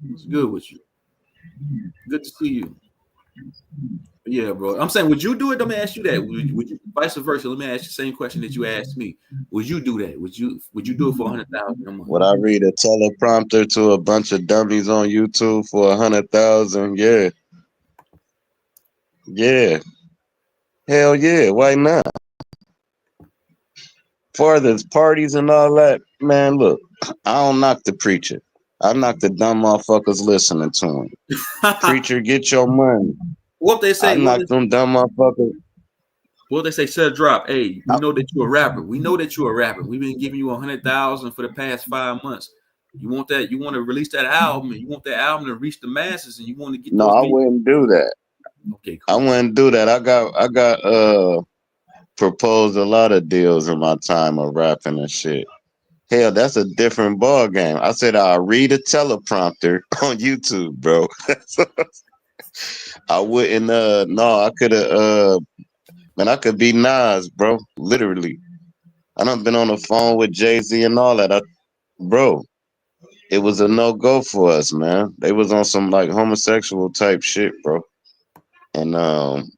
What's good with you? Good to see you. Yeah, bro. I'm saying, would you do it? Let me ask you that. Would you, vice versa? Let me ask you the same question that you asked me. Would you do that? Would you do it for 100,000 a month? Would I read a teleprompter to a bunch of dummies on YouTube for 100,000? Yeah. Yeah. Hell yeah. Why not? For the parties and all that, man, look, I don't knock the preacher. I knock the dumb motherfuckers listening to him. Preacher, get your money. What they say? I knock them dumb motherfuckers. What they say? Set a drop. Hey, we know that you're a rapper. We know that you're a rapper. We've been giving you 100,000 for the past 5 months. You want that? You want to release that album, and you want that album to reach the masses, and you want to get No, those. I wouldn't do that. Okay, cool. I wouldn't do that. I got proposed a lot of deals in my time of rapping and shit. Hell, that's a different ball game. I said I'll read a teleprompter on YouTube, bro. I wouldn't no, I could have man, I could be Nas, bro. Literally. I done been on the phone with Jay-Z and all that. Bro, it was a no-go for us, man. They was on some like homosexual type shit, bro. And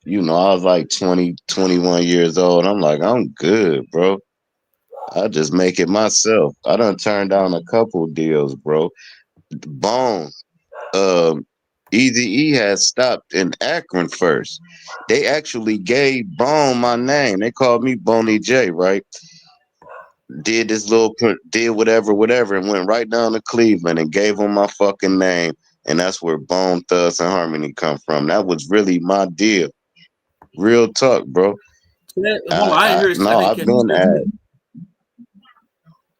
you know, I was like 20, 21 years old. I'm like, I'm good, bro. I'll just make it myself. I done turned down a couple deals, bro. Bone, Easy E had stopped in Akron first. They actually gave Bone my name. They called me Boney J, right? Did this little, did whatever, and went right down to Cleveland and gave him my fucking name. And that's where Bone Thugs and Harmony come from. That was really my deal. Real talk, bro. Hold on, I ain't heard it. I No, didn't I've catch been you. at.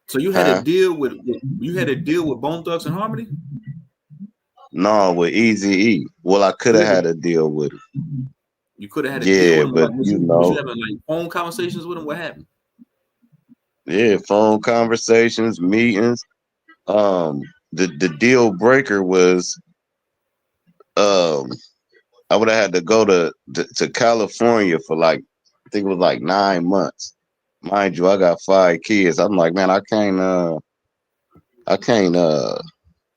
So you had a deal with Bone Thugs and Harmony? No, with Easy E. Well, I could have had a deal with him. You could have had a deal with him. But Like, was you having like phone conversations with him? What happened? Yeah, phone conversations, meetings. The deal breaker was I would have had to go to California for like, I think it was like 9 months. Mind you, I got 5 kids. I'm like, man, I can't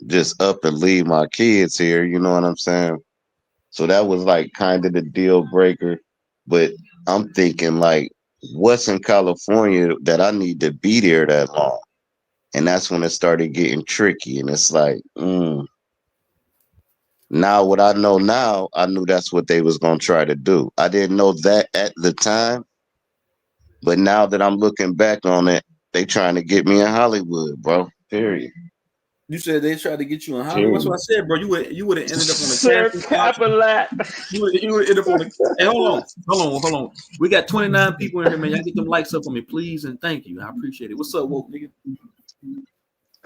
just up and leave my kids here, you know what I'm saying? So that was like kind of the deal breaker. But I'm thinking like, what's in California that I need to be there that long? And that's when it started getting tricky. And it's like, now what I know now, I knew that's what they was gonna try to do. I didn't know that at the time, but now that I'm looking back on it, they trying to get me in Hollywood, bro. Period. You said they tried to get you in Hollywood. That's what I said, bro. You would have ended up on the Sir casting couch. Capilat. You would end up on the. Hey, hold on. We got 29 people in here, man. Y'all get them likes up for me, please, and thank you. I appreciate it. What's up, woke nigga?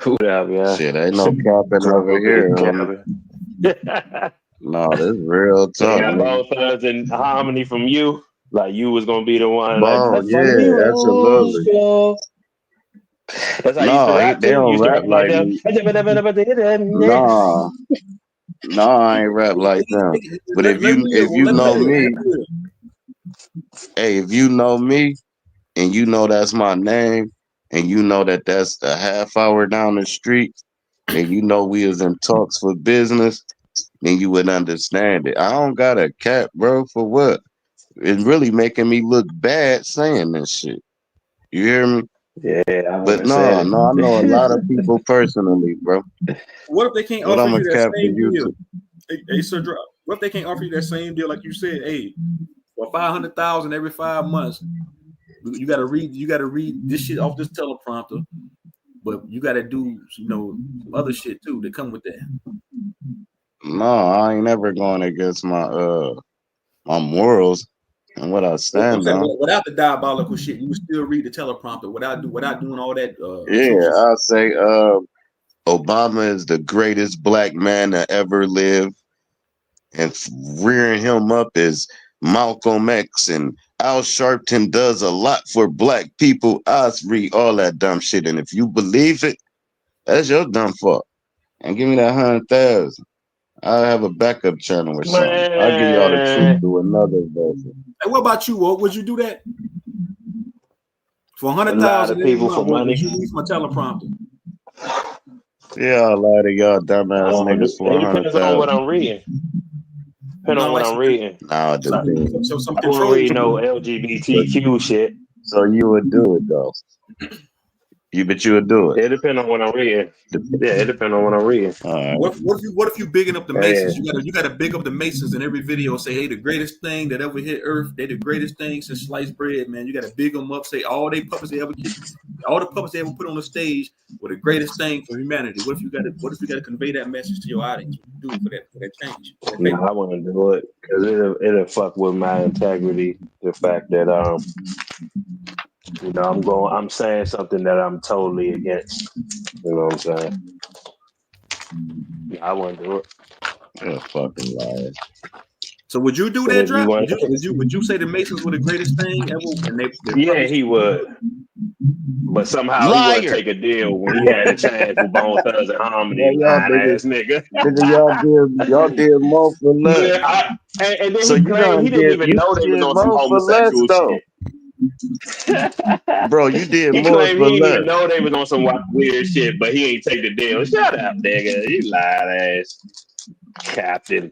What up, yeah? Shit, ain't no capping over here. No, this real talk. They got Bone Thugs and Harmony from you. Like you was gonna be the one. Bone, yeah, absolutely. That's how you used to rap. They don't rap like me. No, I ain't rap like them. But if you know me, hey, if you know me, and you know that's my name, and you know that that's a half hour down the street, and you know we was in talks for business, then you would understand it. I don't got a cap, bro, for what? It's really making me look bad saying this shit. You hear me? Yeah, but no, I know a lot of people personally, bro. What if they can't offer you that same deal? Hey, Sir Drop. What if they can't offer you that same deal, like you said? Hey, for 500,000 every 5 months, you got to read this shit off this teleprompter, but you got to do some other shit too that come with that. No, I ain't never going against my my morals and what I stand on. Without the diabolical shit, you would still read the teleprompter without doing all that. I'll say Obama is the greatest black man to ever live, and rearing him up is Malcolm X, and Al Sharpton does a lot for black people. I read all that dumb shit, and if you believe it, that's your dumb fault. And give me that 100,000. I'll have a backup channel or something. I'll give y'all the truth through another version. Hey, what about you, Walt? Would you do that? For 100,000 people for money. You use my teleprompter. Yeah, I'll lie to y'all dumbass niggas for 100,000. It depends on what I'm reading. Depends on what I'm reading. No, it depends. So some I won't read no LGBTQ shit. So you would do it though. But you would do it. It depends on what I'm reading. Yeah, it depends on what I'm reading. All right. What if you bigging up the Masons? You gotta big up the Masons in every video. Say, hey, the greatest thing that ever hit Earth. They the greatest thing since sliced bread, man. You gotta big them up. Say all the puppets they ever put on the stage were the greatest thing for humanity. What if you gotta convey that message to your audience? What do for that change? No, I wouldn't do it because it'll fuck with my integrity. The fact that I'm saying something that I'm totally against. You know what I'm saying? Yeah, I wouldn't do it. You're a fucking liar. So would you do that, Drop? Would you say the Masons were the greatest thing ever? Yeah, he would. But somehow he wouldn't take a deal when he had a chance with Bone Thugs and Harmony. Ass nigga. Y'all did more for less. Yeah, and then he claimed he didn't even know they was on some homosexual shit. Bro, you did he more claimed for he didn't less. even know they was on some weird shit, but he ain't take the deal. Shut up, nigga. You lied ass captain.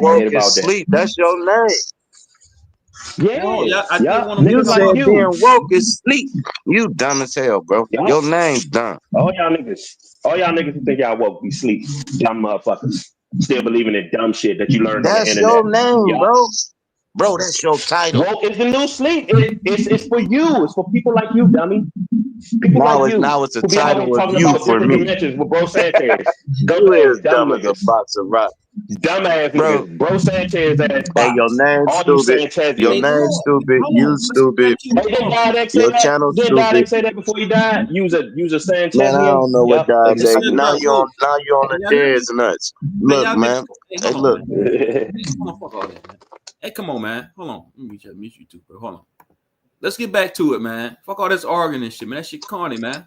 woke passionate is about that. sleep. That's your name. No, Yeah, yeah, I did yeah, want to You niggas put like said my being you. woke is sleep. You dumb as hell, bro. Y'all, Your name's dumb. all y'all niggas who think y'all woke be sleep. Dumb motherfuckers. still believing in dumb shit that you learned on the That's internet. your name, Yeah. bro. Bro, that's your title. Woke is the new sleep. It's for you. It's for people like you, dummy. People Now like you it's a who be out here title of talking you about for different me. dimensions with Bro Sanchez. You is Dumb dumb as a niggas. box of rocks. Dumbass Bro. niggas. Bro Sanchez ass Hey, your box. name All you stupid. Sanchez. Your Hey, name stupid. You stupid. didn't Diedex say Your that? channel Didn't stupid. Diedex say that before he died? Use a Man, I Sanchezian? don't know what Yep, God made. exactly. Now you on the dead's nuts. Look, man. Hey, look. Hold on, fuck all that, man. Hey, come on, man. Hold on. Let me meet you too, bro. Hold on. Let's get back to it, man. Fuck all this arguing and shit, man. That shit corny, man.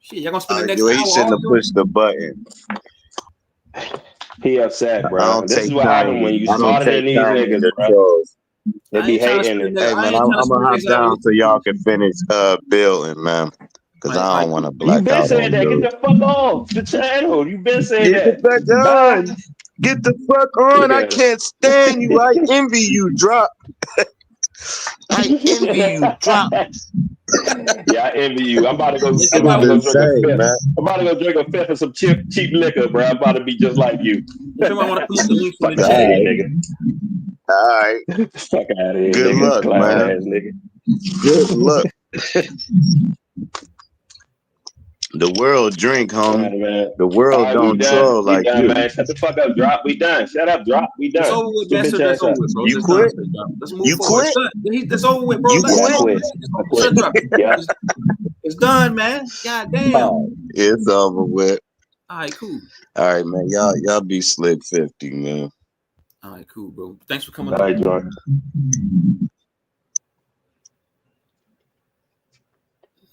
Shit, y'all gonna spend the next hour He shouldn't have arguing? pushed the button. He upset, I bro. don't This take is what happened when you I don't started take in these kindly niggas, to bro. trolls. They I be ain't trying to hating spend it. that. Hey, I man, ain't I'm trying to spend gonna the hop next hour. down so y'all can finish building, man. Because I don't want to You black been out saying on that. Get dude. the fuck off the channel. You been saying Get the that. fuck Bye. on. Get the fuck on. I can't stand you. I envy you. Drop. I envy you. Drop. Yeah, I envy you. I'm about to go. Hey, I'm about to go drink a Insane, fifth. man. I'm about to go drink a fifth of some cheap liquor, bro. I'm about to be just like you. If somebody want to put the links in the Fuck out of chat, here, nigga. All right. Fuck out of here, Good nigga. luck, Clown man. ass nigga. Good luck. The world drink, homie. Right, man. The All world right, we don't done. troll We like done, you. man. Shut the fuck up, drop. We done. Shut up, drop. We it's done. over with, Your man. bitch So that's ass up. over with, bro. You It's quit? done. Let's move You forward. quit? It's over with, bro. You Let's Yeah, I quit? quit. I quit. Shut up. Yeah. It's done, man. God damn. Oh, it's over with. All right, cool. All right, man. Y'all be slick 50, man. All right, cool, bro. Thanks for coming All right, John.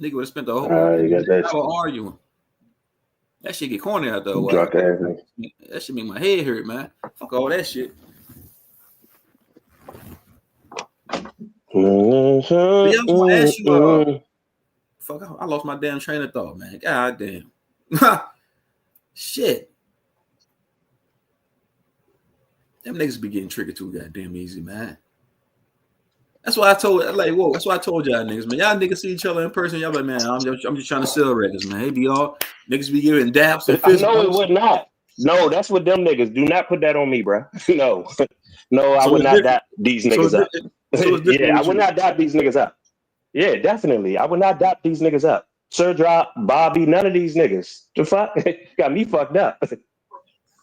Nigga would have spent the whole You got that hour arguing. That shit get corny out though. drunk ass nigga. That shit make my head hurt, man. Fuck all that shit. Yeah, I was gonna ask you. Fuck, I lost my damn train of thought, man. God damn. Shit. Them niggas be getting triggered too goddamn easy, man. That's why I told that's why I told y'all niggas, man. Y'all niggas see each other in person. Y'all like, man, I'm just trying to sell records, man. Hey, be all niggas be giving daps and fist No, it bumps. would not. No, that's what them niggas do. Not put that on me, bro. No, no, I So would it's not different. dap these niggas up. So it's different Yeah, I with would you. not dap these niggas up. Yeah, definitely. I would not dap these niggas up. Sir Drop, Bobby, none of these niggas. The fuck got me fucked up.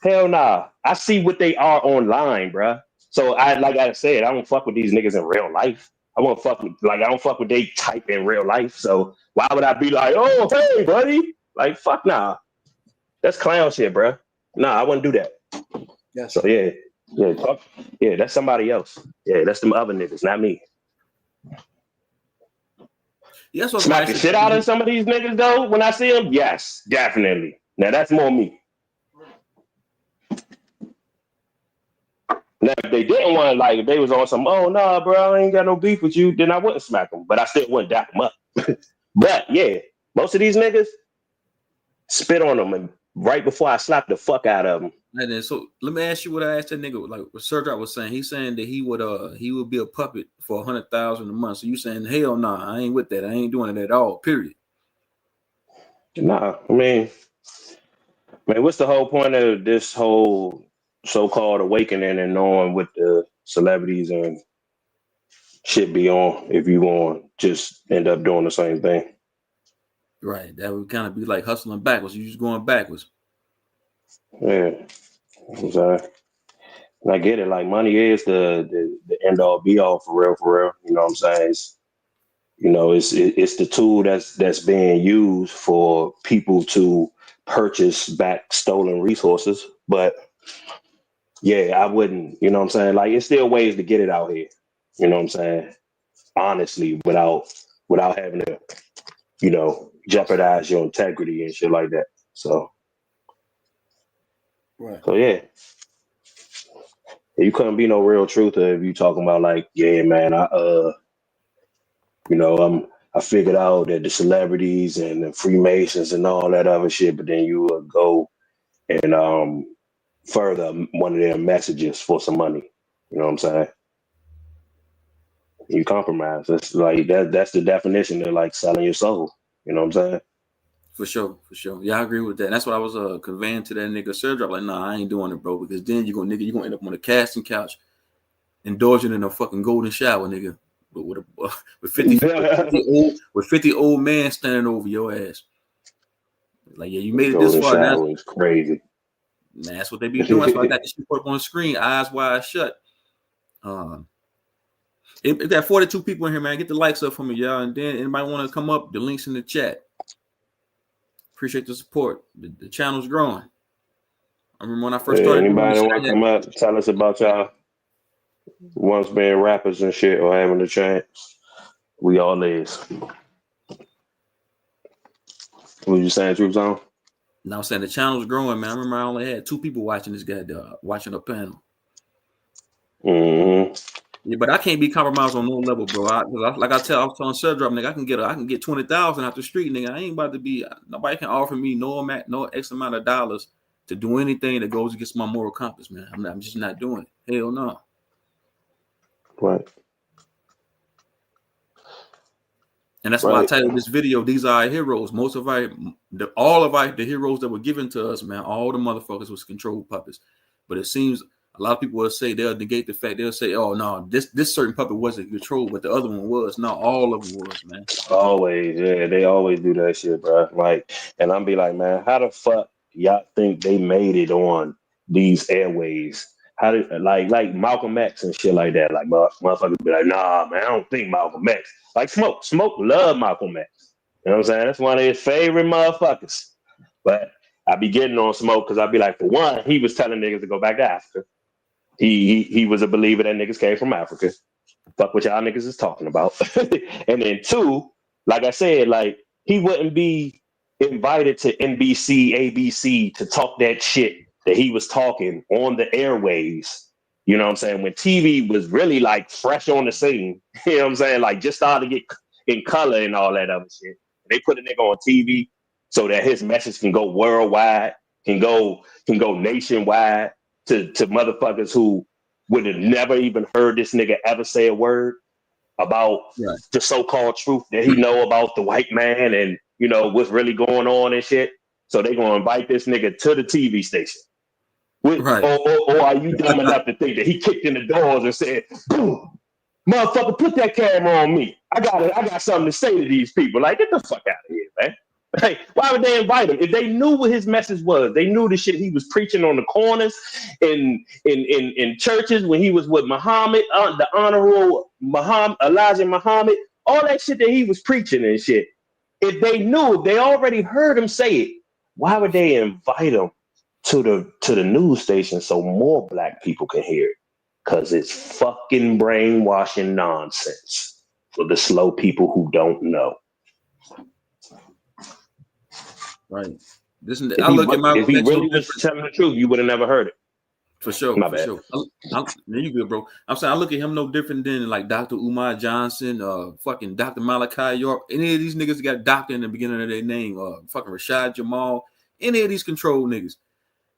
Hell nah. I see what they are online, bruh. So like I said, I don't fuck with these niggas in real life. I don't fuck with they type in real life. So why would I be like, oh hey buddy? Like fuck nah. That's clown shit, bruh. Nah, I wouldn't do that. Yes. So yeah, that's somebody else. Yeah, that's them other niggas, not me. Yes, what Smack the shit out of some of these niggas though when I see them. Yes, definitely. Now that's more me. Now, if they didn't want to, if they was on some, oh, nah, bro, I ain't got no beef with you, then I wouldn't smack them. But I still wouldn't dap them up. But, yeah, most of these niggas spit on them and right before I slap the fuck out of them. And then, so let me ask you what I asked that nigga. Like what Sergio was saying, he's saying that he would be a puppet for $100,000 a month. So you saying, hell nah, I ain't with that. I ain't doing it at all. Period. Nah, I mean, what's the whole point of this whole so-called awakening and knowing what the celebrities and shit be on if you want just end up doing the same thing? Right. That would kind of be like hustling backwards. You just going backwards. Yeah. I'm sorry. And I get it. Like money is the end all be all for real. You know what I'm saying? It's the tool that's being used for people to purchase back stolen resources. But yeah, I wouldn't, you know what I'm saying? Like it's still ways to get it out here. You know what I'm saying? Honestly, without having to, jeopardize your integrity and shit like that. So Right. So yeah. You couldn't be no real truther if you talking about like, yeah, man, I figured out that the celebrities and the Freemasons and all that other shit, but then you would go and further one of their messages for some money. You know what I'm saying? You compromise. That's like that's the definition of like selling your soul. You know what I'm saying? For sure. Yeah, I agree with that. That's what I was conveying to that nigga Sir Drop. Like, nah, I ain't doing it, bro. Because then you're gonna end up on a casting couch, indulging in a fucking golden shower, nigga. But with 50 old man standing over your ass. Like, yeah, you made it this Golden far. shower is crazy. Man, that's what they be doing. That's why I got this shit up on the screen, eyes wide shut. If got 42 people in here, man, get the likes up for me, y'all. And then anybody want to come up, the links in the chat. Appreciate the support. The channel's growing. I remember when I first started. Anybody want to come up, tell us about y'all once being rappers and shit or having a chance. We all is. What you saying, Troop Zone? Now I'm saying the channel's growing, man. I remember I only had 2 people watching this guy, watching a panel. Mm-hmm. Yeah, but I can't be compromised on no level, bro. I was telling Sir Drop, nigga, I can get 20,000 out the street, nigga. I ain't about to be. Nobody can offer me no X amount of dollars to do anything that goes against my moral compass, man. I'm just not doing it. Hell no. Right. And that's why I titled this video, These Are Our Heroes. All of the heroes that were given to us, man, all the motherfuckers was controlled puppets. But it seems a lot of people will say, they'll negate the fact, they'll say, oh, no, this certain puppet wasn't controlled, but the other one was. No, all of them was, man. Always, yeah, they always do that shit, bro. Like, and I'm be like, man, how the fuck y'all think they made it on these airways? How did like Malcolm X and shit like that? Like, motherfuckers be like, nah, man, I don't think Malcolm X. Like Smoke love Malcolm X. You know what I'm saying? That's one of his favorite motherfuckers. But I be getting on Smoke because I be like, for one, he was telling niggas to go back to Africa. He was a believer that niggas came from Africa. Fuck what y'all niggas is talking about. And then 2, like I said, like he wouldn't be invited to NBC, ABC to talk that shit that he was talking on the airwaves. You know what I'm saying? When TV was really like fresh on the scene, you know what I'm saying? Like just started to get in color and all that other shit. They put a nigga on TV so that his message can go worldwide, can go nationwide to motherfuckers who would have never even heard this nigga ever say a word about the so-called truth that he know about the white man and, you know, what's really going on and shit. So they going to invite this nigga to the TV station. Or are you dumb enough to think that he kicked in the doors and said, boom, motherfucker, put that camera on me. I got something to say to these people. Like, get the fuck out of here, man. Like, why would they invite him? If they knew what his message was, they knew the shit he was preaching on the corners in churches when he was with Muhammad, the honorable Elijah Muhammad, all that shit that he was preaching and shit. If they knew, they already heard him say it. Why would they invite him to the news station so more black people can hear it? Because it's fucking brainwashing nonsense for the slow people who don't know. Right. If he really was telling the truth, you would have never heard it. For sure. My bad. Sure. You good, bro. I'm saying I look at him no different than like Dr. Umar Johnson, fucking Dr. Malachi York. Any of these niggas got doctor in the beginning of their name, fucking Rashad Jamal. Any of these controlled niggas.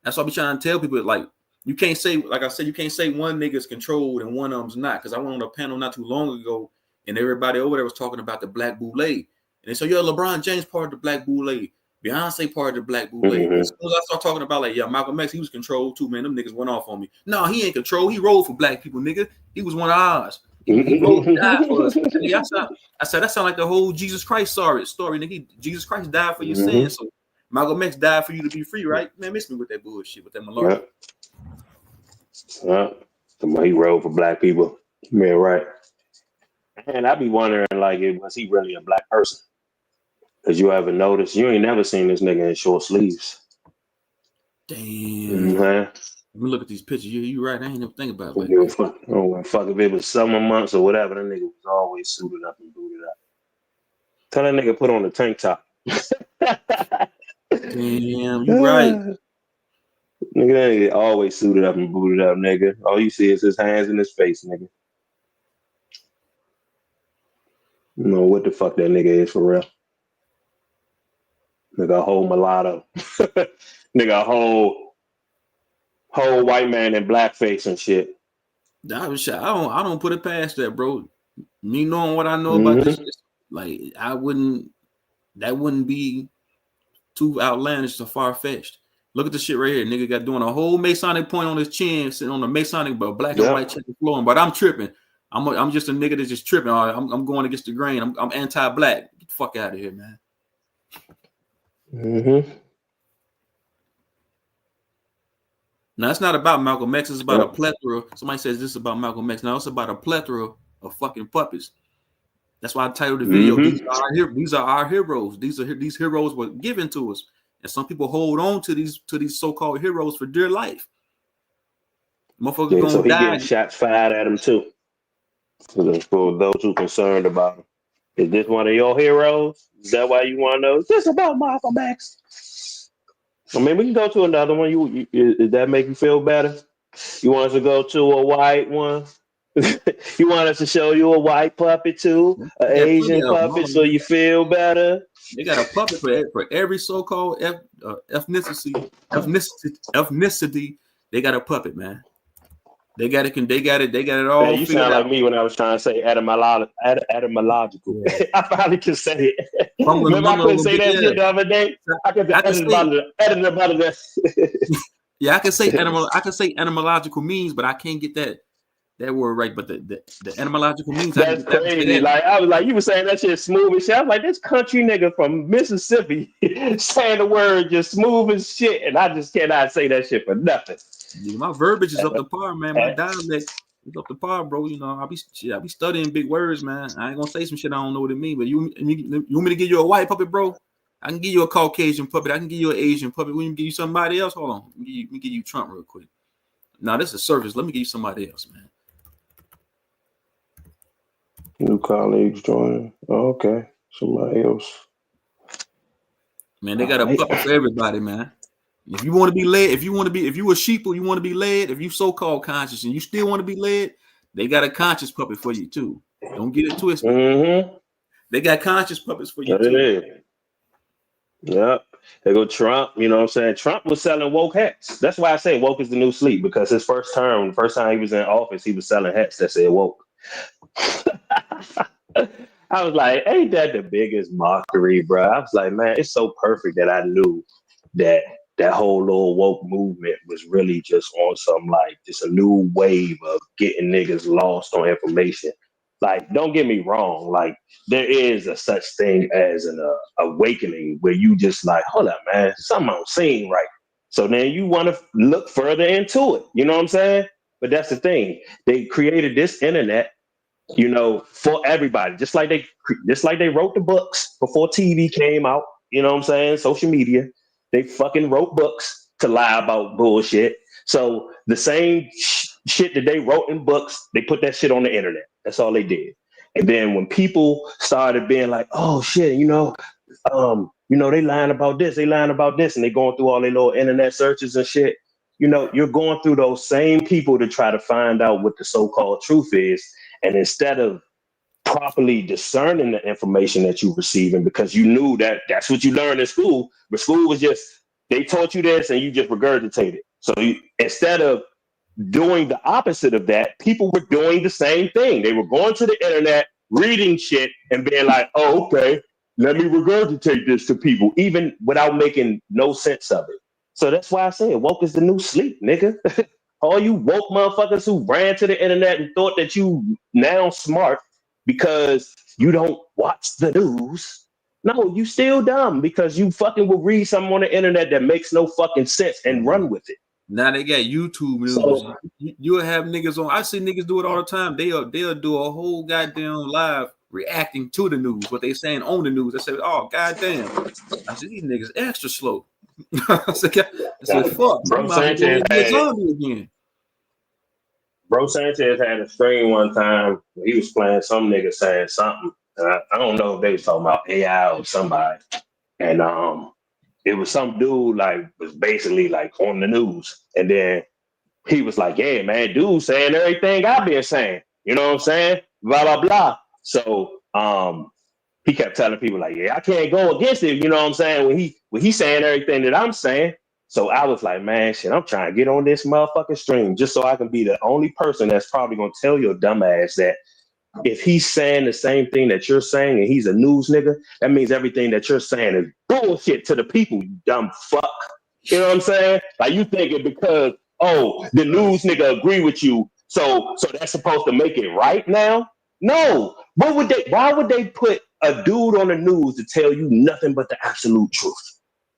That's why I be trying to tell people, like, you can't say, like I said, you can't say one nigga's controlled and one of them's not. Because I went on a panel not too long ago, and everybody over there was talking about the Black Boule. And they said, yeah, LeBron James part of the Black Boule. Beyonce part of the Black Boule. Mm-hmm. As soon as I start talking about, like, yeah, Malcolm X, he was controlled too, man. Them niggas went off on me. No, he ain't controlled. He rolled for black people, nigga. He was one of ours. He rolled and died for us. I said, that sound like the whole Jesus Christ story, nigga. Jesus Christ died for your sins. So Malcolm X died for you to be free, right? Man, miss me with that bullshit, with that malarkey. Yeah. He rode for black people. Man, right. And I be wondering, like, was he really a black person? Because you ever notice, you ain't never seen this nigga in short sleeves. Damn. Mm-hmm. Let me look at these pictures. You right. I ain't never think about it. I don't give a fuck if it was summer months or whatever. That nigga was always suited up and booted up. Tell that nigga put on a tank top. Damn, you right. Nigga, that nigga always suited up and booted up, nigga. All you see is his hands and his face, nigga. You know what the fuck that nigga is for real. Nigga, a whole mulatto. Nigga, a whole white man in blackface and shit. I don't put it past that, bro. Me knowing what I know about this, like that wouldn't be too outlandish or far-fetched. Look at the shit right here. Nigga got doing a whole Masonic point on his chin, sitting on a Masonic but black and white checker flowing. But I'm tripping. I'm just a nigga that's just tripping. I'm going against the grain. I'm anti-black. Get the fuck out of here, man. Mm-hmm. Now it's not about Malcolm X. It's about a plethora. Somebody says this is about Malcolm X. Now it's about a plethora of fucking puppets. That's why I titled the video. Mm-hmm. These are our heroes. These heroes were given to us, and some people hold on to these so-called heroes for dear life. Motherfuckers gonna so he die. getting shots fired at him too. For those who concerned about him, is this one of your heroes? Is that why you want to know? Is this about Malcolm X? I mean, we can go to another one. Does that make you feel better? You want us to go to a white one? You want us to show you a white puppet too, an Asian puppet, so you feel better? They got a puppet for every so-called ethnicity. They got a puppet, man. They got it all. Man, you sound like me when I was trying to say etymological. Yeah. I finally can say it. Remember, I couldn't say that shit the other day. I could etymological. Yeah, I can say etymological means, but I can't get that word right. But the etymological means. That's crazy. Like I was like, you were saying that shit smooth as shit. I was like, this country nigga from Mississippi saying the word just smooth as shit, and I just cannot say that shit for nothing. Yeah, my verbiage is up to par, man. My dialect is up to par, bro. You know, I be studying big words, man. I ain't gonna say some shit I don't know what it means. But you want me to give you a white puppet, bro? I can give you a Caucasian puppet. I can give you an Asian puppet. We can give you somebody else. Hold on, let me give you Trump real quick. Now this is service. Let me give you somebody else, man. New colleagues joining. Oh, okay, somebody else. Man, they got a puppet for everybody, man. If you want to be led, if you a sheeple, you want to be led. If you so-called conscious and you still want to be led, they got a conscious puppet for you too. Don't get it twisted. Mm-hmm. They got conscious puppets for you too. Yep. They go Trump. You know what I'm saying? Trump was selling woke hats. That's why I say woke is the new sleep, because his first time he was in office, he was selling hats that said woke. I was like, ain't that the biggest mockery, bro? I was like, man, it's so perfect that I knew that whole little woke movement was really just on some like just a new wave of getting niggas lost on information. Like, don't get me wrong, like there is a such thing as an awakening where you just like, hold up, man, something I'm seeing right. So then you want to look further into it. You know what I'm saying? But that's the thing. They created this internet, you know, for everybody. Just like they wrote the books before TV came out. You know what I'm saying? Social media. They fucking wrote books to lie about bullshit. So the same shit that they wrote in books, they put that shit on the internet. That's all they did. And then when people started being like, oh shit, they lying about this, and they going through all their little internet searches and shit. You know, you're going through those same people to try to find out what the so-called truth is. And instead of properly discerning the information that you're receiving, because you knew that that's what you learned in school, but school was just, they taught you this and you just regurgitated it. So instead of doing the opposite of that, people were doing the same thing. They were going to the internet, reading shit and being like, oh, okay, let me regurgitate this to people, even without making no sense of it. So that's why I said woke is the new sleep, nigga. All you woke motherfuckers who ran to the internet and thought that you now smart because you don't watch the news. No, you still dumb because you fucking will read something on the internet that makes no fucking sense and run with it. Now they got YouTube news. So, you'll have niggas on. I see niggas do it all the time. They'll do a whole goddamn live reacting to the news, what they saying on the news. I say, oh goddamn. I said, these niggas extra slow. I said, fuck. Bro Sanchez had a stream one time where he was playing some nigga saying something. And I don't know if they was talking about AI or somebody. And it was some dude like was basically like on the news. And then he was like, yeah, man, dude saying everything I've been saying. You know what I'm saying? Blah, blah, blah. So he kept telling people like, yeah, I can't go against it. You know what I'm saying? When he saying everything that I'm saying. So I was like, man, shit, I'm trying to get on this motherfucking stream just so I can be the only person that's probably going to tell your dumb ass that if he's saying the same thing that you're saying and he's a news nigga, that means everything that you're saying is bullshit to the people, you dumb fuck. You know what I'm saying? Like you thinking because, the news nigga agree with you, so that's supposed to make it right now? No. Why would they put a dude on the news to tell you nothing but the absolute truth?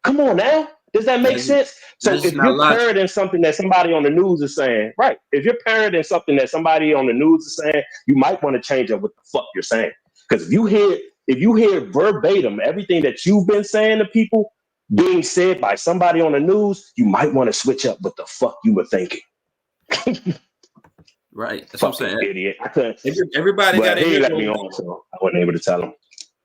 Come on now. Does that make sense? So if you're parroting something that somebody on the news is saying, right, if you're parroting something that somebody on the news is saying, you might want to change up what the fuck you're saying. Because if you hear verbatim everything that you've been saying to people being said by somebody on the news, you might want to switch up what the fuck you were thinking. Right. That's what I'm saying. Idiot. I couldn't. Everybody got a hero. Let me on, so I wasn't able to tell him.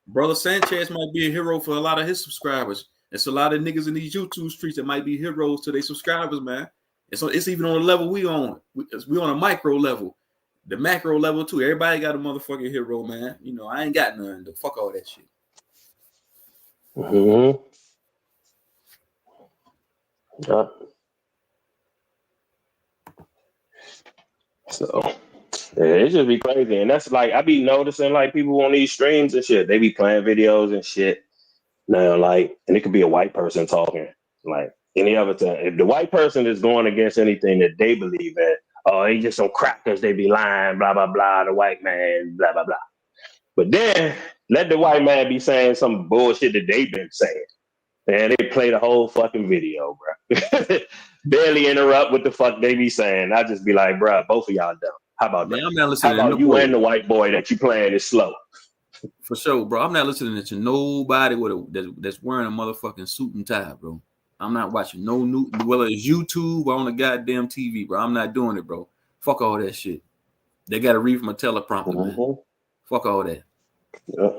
Brother Sanchez might be a hero for a lot of his subscribers. It's a lot of niggas in these YouTube streets that might be heroes to their subscribers, man. It's even on the level we on. We on a micro level. The macro level too. Everybody got a motherfucking hero, man. You know, I ain't got none. Fuck all that shit. Mm-hmm. So it just be crazy. And that's like I be noticing like people on these streams and shit, they be playing videos and shit. Now, like, and it could be a white person talking, like any other time. If the white person is going against anything that they believe in, they just some crackers, they be lying, blah, blah, blah, the white man, blah, blah, blah. But then let the white man be saying some bullshit that they've been saying. And they play the whole fucking video, bro. Barely interrupt what the fuck they be saying. I just be like, bro, both of y'all dumb. How about that? I'm not listening. How about you and the white boy that you playing is slow? For sure, bro. I'm not listening to nobody that's wearing a motherfucking suit and tie, bro. I'm not watching no new, whether it's YouTube or on the goddamn TV, bro. I'm not doing it, bro. Fuck all that shit. They got to read from a teleprompter, man. Fuck all that. Yeah.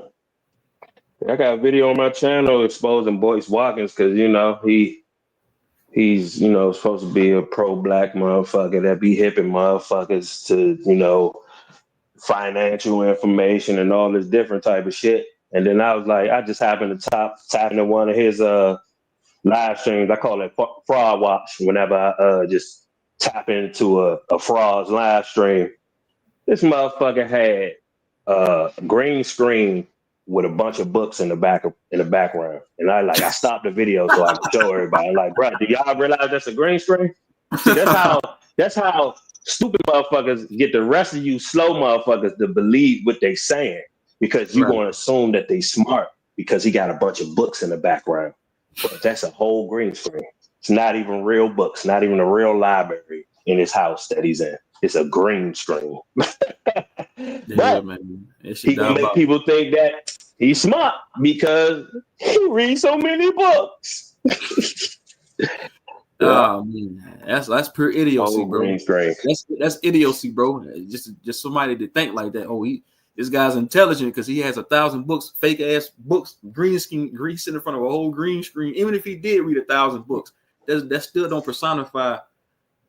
I got a video on my channel exposing Boyce Watkins because, you know, he's, you know, supposed to be a pro-black motherfucker that be hipping motherfuckers to, you know, financial information and all this different type of shit. And then I was like, I just happened to tap into one of his live streams. I call it fraud watch whenever I just tap into a fraud's live stream. This motherfucker had a green screen with a bunch of books in the background. And I stopped the video so I could show everybody. Like, bro, do y'all realize that's a green screen? See, that's how stupid motherfuckers get the rest of you slow motherfuckers to believe what they saying because you're going to assume that they smart because he got a bunch of books in the background. But that's a whole green screen. It's not even real books, not even a real library in his house that he's in. It's a green screen. But man. He can make people think that he's smart because he reads so many books. Oh man, that's pure idiocy, bro. That's idiocy, bro. Just somebody to think like that. Oh, this guy's intelligent because he has 1,000 books, fake ass books, green sitting in front of a whole green screen. Even if he did read 1,000 books, that still don't personify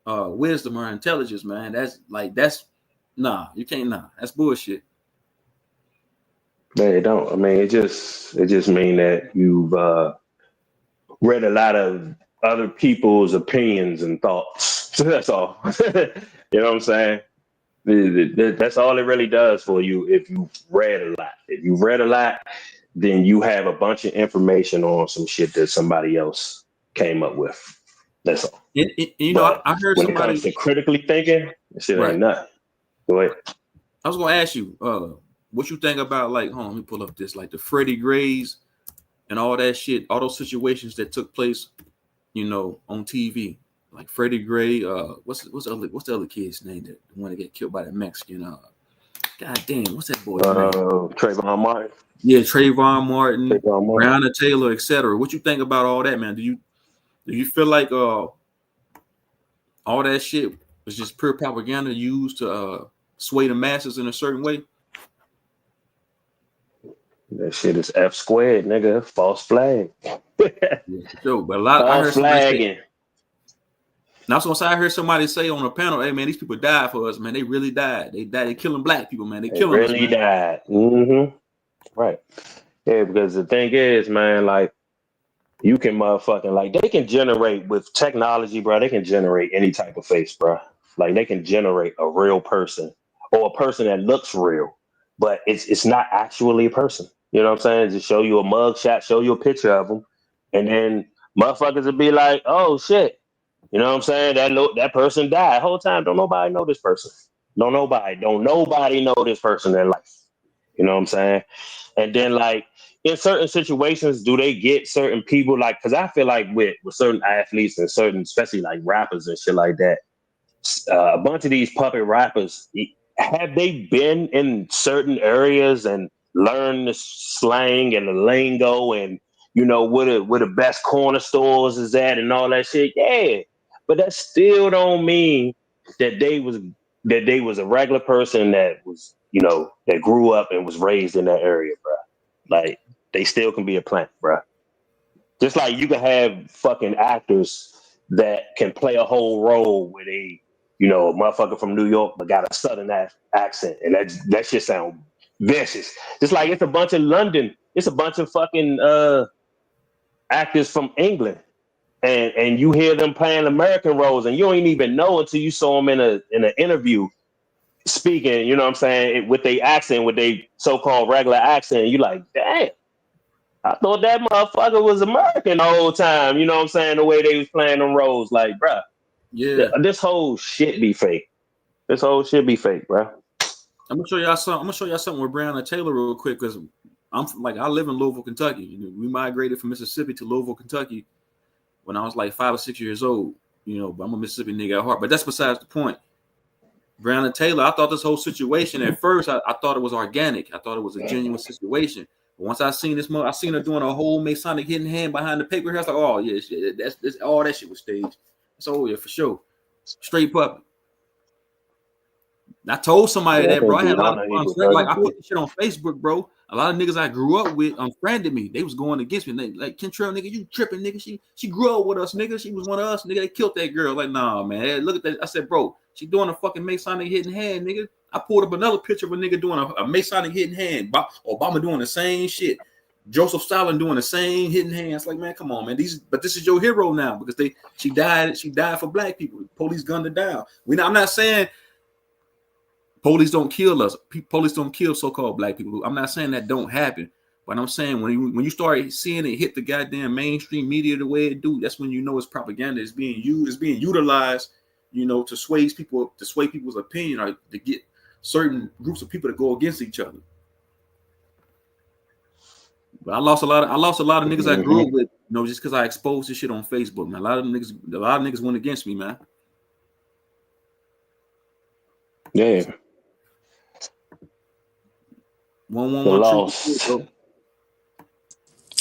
wisdom or intelligence, man. You can't. That's bullshit. Man, it don't. I mean, it just mean that you've read a lot of other people's opinions and thoughts. That's all. You know what I'm saying? That's all it really does for you if you've read a lot. If you've read a lot, then you have a bunch of information on some shit that somebody else came up with. That's all. You know, I heard when somebody... it comes to critically thinking, that shit ain't nothing. Go ahead. I was going to ask you, what you think about, like, hold on, let me pull up this, like the Freddie Grays and all that shit, all those situations that took place, you know, on TV. Like Freddie Gray, what's the other kid's name, the one that got killed by the Mexican? God damn, what's that boy's name? Trayvon Martin. Yeah, Trayvon Martin, Breonna Taylor, etc. What you think about all that, man? Do you feel like all that shit was just pure propaganda used to sway the masses in a certain way? That shit is F squared, nigga. False flag. So, but a lot false I heard flagging. Now, so I heard somebody say on a panel, "Hey, man, these people died for us, man. They really died. They died. They killing black people, man. They killing us, really man." died. Mm-hmm. Right. Yeah, because the thing is, man, like you can motherfucking like they can generate with technology, bro. They can generate any type of face, bro. Like they can generate a real person or a person that looks real. but it's not actually a person. You know what I'm saying? Just show you a mug shot, show you a picture of them, and then motherfuckers will be like, "Oh shit," you know what I'm saying? That person died. Whole time, don't nobody know this person. Don't nobody know this person in life. You know what I'm saying? And then like in certain situations, do they get certain people like? Because I feel like with certain athletes and certain, especially like rappers and shit like that, a bunch of these puppet rappers, have they been in certain areas and learned the slang and the lingo and where the best corner stores is at and all that shit? Yeah, but that still don't mean that they was a regular person that was that grew up and was raised in that area, bro. Like they still can be a plant, bro. Just like you can have fucking actors that can play a whole role with a motherfucker from New York but got a southern accent, and that shit sound vicious. Just like it's a bunch of fucking actors from England, and you hear them playing American roles, and you don't even know until you saw them in an interview speaking. You know what I'm saying, with their accent, with their so-called regular accent. You like, damn. I thought that motherfucker was American the whole time. You know what I'm saying? The way they was playing them roles. Like, bruh, this whole shit be fake. This whole shit be fake, bruh. I'm gonna show y'all something with Breonna Taylor real quick, because I live in Louisville, Kentucky. We migrated from Mississippi to Louisville, Kentucky when I was like 5 or 6 years old. But I'm a Mississippi nigga at heart. But that's besides the point. Breonna Taylor, I thought this whole situation at first, I thought it was organic. I thought it was a genuine situation. Once I seen I seen her doing a whole Masonic hidden hand behind the paper. I was like, oh yeah, that's all that shit was staged. So yeah, for sure, straight puppet. I told somebody that, bro. I had a lot of fun. Like I put this shit on Facebook, bro. A lot of niggas I grew up with unfriended me. They was going against me. They like, Kentrell, nigga, you tripping, nigga. She grew up with us, nigga. She was one of us, nigga. They killed that girl. Like, nah, man. Look at that. I said, bro, she doing a fucking Masonic hidden hand, nigga. I pulled up another picture of a nigga doing a Masonic hidden hand. Obama doing the same shit. Joseph Stalin doing the same hidden hands. Like, man, come on, man. But this is your hero now because she died for black people. Police gunned her down. I'm not saying police don't kill us. Police don't kill so-called black people. I'm not saying that don't happen. But I'm saying when you start seeing it hit the goddamn mainstream media the way it do, that's when you know it's propaganda. It's being used. It's being utilized, to sway people's opinion or to get certain groups of people to go against each other. But I lost a lot of niggas I grew up with, just because I exposed this shit on Facebook, man. A lot of niggas went against me, man. Yeah. 111.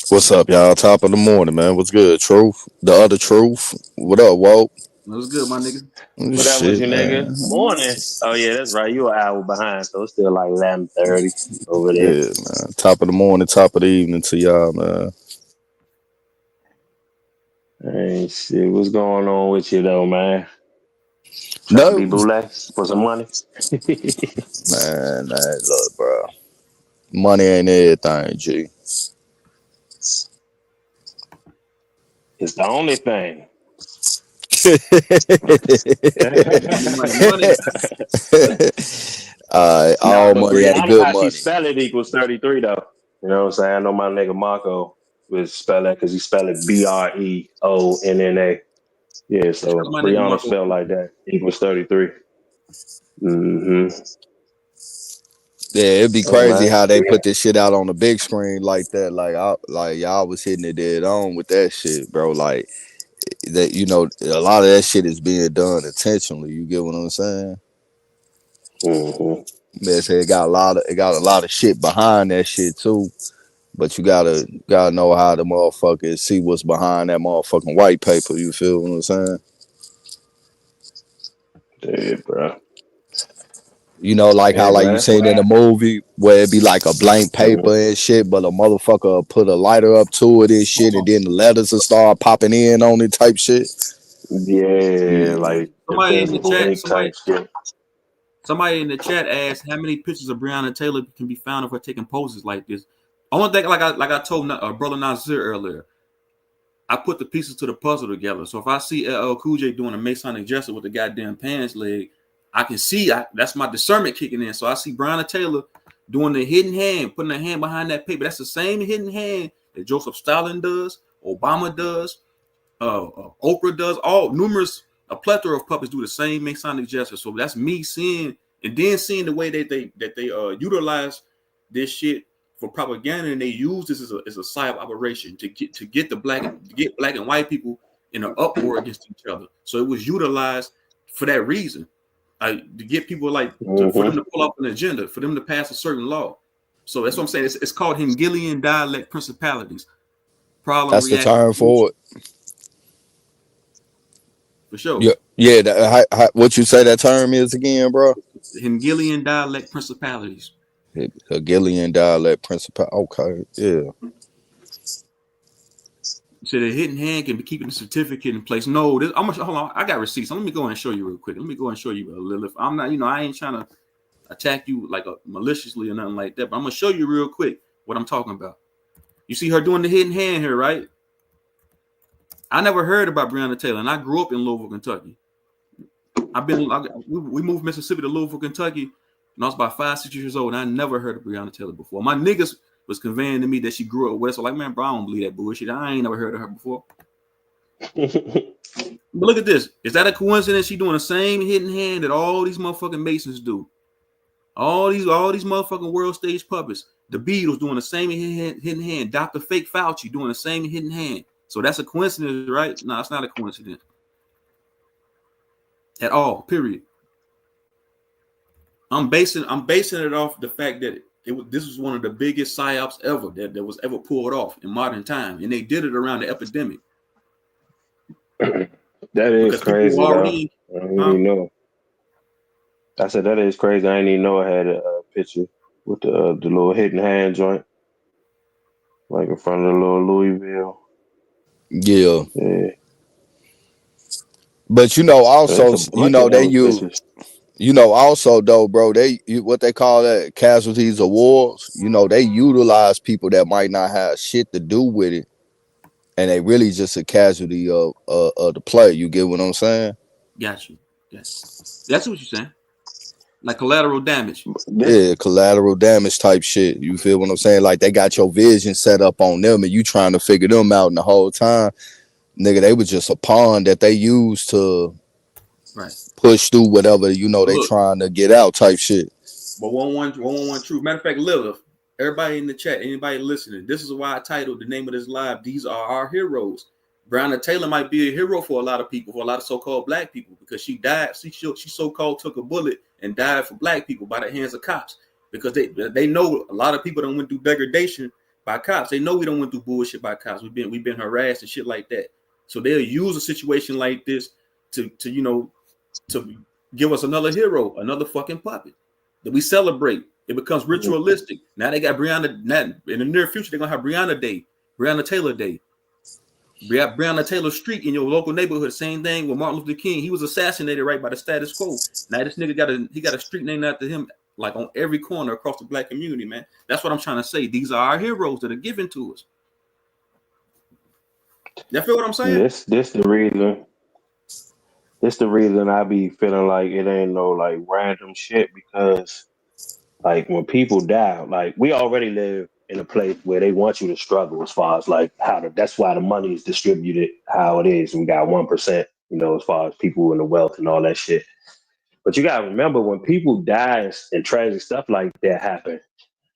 What's up, y'all? Top of the morning, man. What's good? Truth, the other truth. What up, Walt? What's good, my nigga? What up with you, nigga? Morning. Oh yeah, that's right. You an hour behind, so it's still like 11:30 over there. Yeah, man. Top of the morning, top of the evening to y'all, man. Hey, shit, what's going on with you though, man? No, be bootleg for some money. Man, look, bro. Money ain't everything, G. It's the only thing. All money ain't good money. She spell it equals 33 though. You know what I'm saying? I know my nigga Marco would spell that because he spelled it BREONNA. Yeah, so Brianna spelled like that equals 33. Mm-hmm. Yeah, it'd be crazy how they put this shit out on the big screen like that. Like y'all was hitting it dead on with that shit, bro. Like that, a lot of that shit is being done intentionally. You get what I'm saying? Mm-hmm. It got a lot of shit behind that shit too. But you gotta know how the motherfuckers see what's behind that motherfucking white paper. You feel what I'm saying? Yeah, bro. How you seen in the movie where it be like a blank paper and shit, but a motherfucker put a lighter up to it and shit, and then the letters will start popping in on it type shit. Yeah, like somebody in the chat asked how many pictures of Breonna Taylor can be found of her taking poses like this. Only thing, like I told brother Nazir earlier, I put the pieces to the puzzle together. So if I see LL Cool J doing a Masonic gesture with the goddamn pants leg, I can see that's my discernment kicking in. So I see Breonna Taylor doing the hidden hand, putting a hand behind that paper. That's the same hidden hand that Joseph Stalin does, Obama does, Oprah does. All numerous, a plethora of puppets do the same Masonic gesture. So that's me seeing, and then seeing the way that they utilize this shit for propaganda, and they use this as a psyop operation to get black and white people in an uproar against each other. So it was utilized for that reason, to get people for them to pull up an agenda, for them to pass a certain law. So that's what I'm saying. It's called Hegelian dialect principalities. Problem, That's the reaction, term solution. for it. For sure. Yeah. What you say that term is again, bro? Hegelian dialect principalities. Hegelian dialect principle. Okay, yeah. So the hidden hand can be keeping the certificate in place. No, I'm gonna hold on. I got receipts. So let me go and show you real quick. Let me go and show you a little. I'm not, I ain't trying to attack you maliciously or nothing like that. But I'm gonna show you real quick what I'm talking about. You see her doing the hidden hand here, right? I never heard about Breonna Taylor, and I grew up in Louisville, Kentucky. We moved Mississippi to Louisville, Kentucky, and I was about 5-6 years old, and I never heard of Breonna Taylor before. My niggas was conveying to me that she grew up west. So like, man, bro, I don't believe that bullshit. I ain't never heard of her before. But look at this. Is that a coincidence? She doing the same hidden hand that all these motherfucking Masons do. All these motherfucking world stage puppets. The Beatles doing the same hidden hand. Dr. Fake Fauci doing the same hidden hand. So that's a coincidence, right? No, it's not a coincidence at all. Period. I'm basing it off the fact that this was one of the biggest psyops ever that was ever pulled off in modern time, and they did it around the epidemic. That is crazy, though. I didn't even know. I said that is crazy. I didn't even know I had a picture with the little hidden hand joint, like in front of the little Louisville. Yeah. Yeah. But also, they use, also though, bro, what they call that, casualties of wars. They utilize people that might not have shit to do with it, and they really just a casualty of the play. You get what I'm saying? Got you. Yes. That's what you're saying. Like collateral damage. Yeah, collateral damage type shit. You feel what I'm saying? Like they got your vision set up on them, and you trying to figure them out, and the whole time, nigga, they was just a pawn that they used to push through whatever they trying to get out type shit. But 111 truth. Matter of fact, Lilith, everybody in the chat, anybody listening, this is why I titled the name of this live, These Are Our Heroes. Breonna Taylor might be a hero for a lot of people, for a lot of so-called black people, because she died. She so-called took a bullet and died for black people by the hands of cops, because they know a lot of people don't went through degradation by cops. They know we don't went through bullshit by cops. We've been harassed and shit like that. So they'll use a situation like this to give us another hero, another fucking puppet that we celebrate. It becomes ritualistic. Now they got Breonna. In the near future, they're gonna have Breonna Day, Breonna Taylor Day. Breonna Taylor Street in your local neighborhood. Same thing with Martin Luther King. He was assassinated right by the status quo. Now this nigga got a street named after him, like on every corner across the black community, man. That's what I'm trying to say. These are our heroes that are given to us. You feel what I'm saying? This the reason. This the reason I be feeling like it ain't no like random shit, because like when people die, like we already live in a place where they want you to struggle as far as like that's why the money is distributed how it is. We got 1%, as far as people in the wealth and all that shit. But you gotta remember, when people die and tragic stuff like that happen,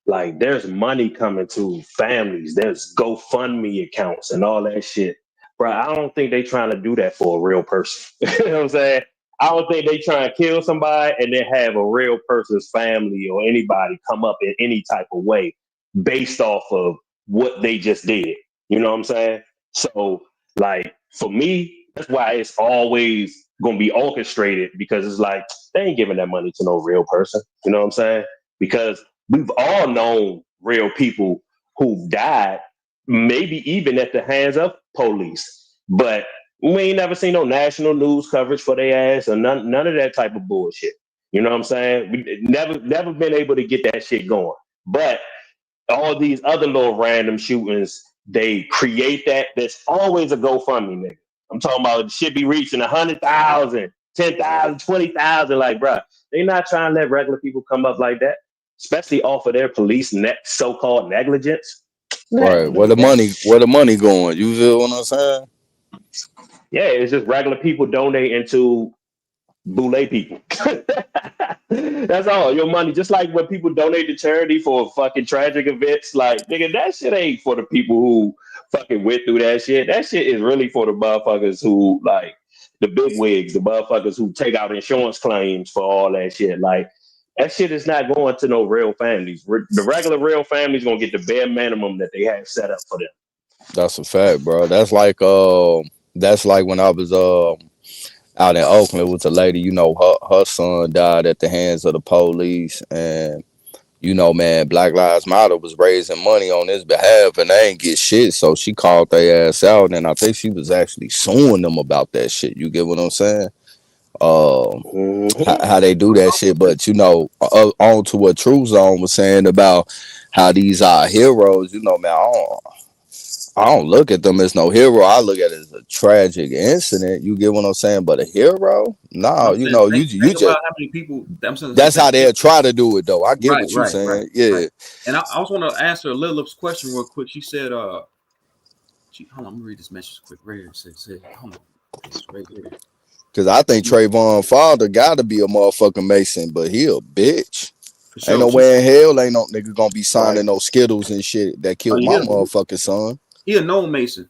like there's money coming to families, there's GoFundMe accounts and all that shit. Bro, I don't think they trying to do that for a real person. You know what I'm saying? I don't think they trying to kill somebody and then have a real person's family or anybody come up in any type of way based off of what they just did. You know what I'm saying? So, like, for me, that's why it's always going to be orchestrated, because it's like, they ain't giving that money to no real person. You know what I'm saying? Because we've all known real people who died, maybe even at the hands of police, but we ain't never seen no national news coverage for their ass or none of that type of bullshit. You know what I'm saying? We never been able to get that shit going. But all these other little random shootings, they create that. There's always a GoFundMe, nigga. I'm talking about it should be reaching 100,000, 10,000, 20,000. Like, bro, they not trying to let regular people come up like that. especially off of their police so-called negligence. Right. Man, look at Where the money going? You feel what I'm saying? yeah, it's just regular people donating to boule people. That's all. Your money, just like when people donate to charity for fucking tragic events, like nigga, that shit ain't for the people who fucking went through that shit. That shit is really for the motherfuckers who like the big wigs, the motherfuckers who take out insurance claims for all that shit. Like that shit is not going to no real families. The regular real families gonna get the bare minimum that they have set up for them. That's a fact, bro. That's like when I was out in Oakland with a lady, you know, her son died at the hands of the police, and you know, man, Black Lives Matter was raising money on his behalf, and they ain't get shit. So she called their ass out, and I think she was actually suing them about that shit. You get what I'm saying? How they do that shit, but you know, on to what True Zone was saying about how these are heroes. You know, man, I don't look at them as no hero. I look at it as a tragic incident. You get what I'm saying? But a hero? No, I'm you saying, know, think you just about how many people. I'm saying the same that's how thing. they'll try to do it though. I get Right, what you're right, right, saying. Yeah. right. And I also want to answer Lilith's question real quick. She said, hold on, let me read this message quick. Right here. It said, hold on, it's right here. Cause I think Trayvon father gotta be a motherfucking Mason, but he a bitch. For Ain't sure. no way in hell ain't no nigga gonna be Right. signing no Skittles and shit that killed my motherfucking son. He a known Mason.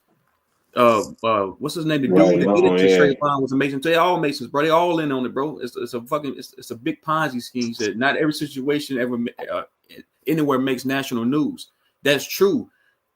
What's his name? The Right. dude that did Oh, it to yeah. Trayvon was a Mason. They all Masons, bro. They all in on it, bro. It's a fucking it's a big Ponzi scheme. He said not every situation ever anywhere makes national news. That's true.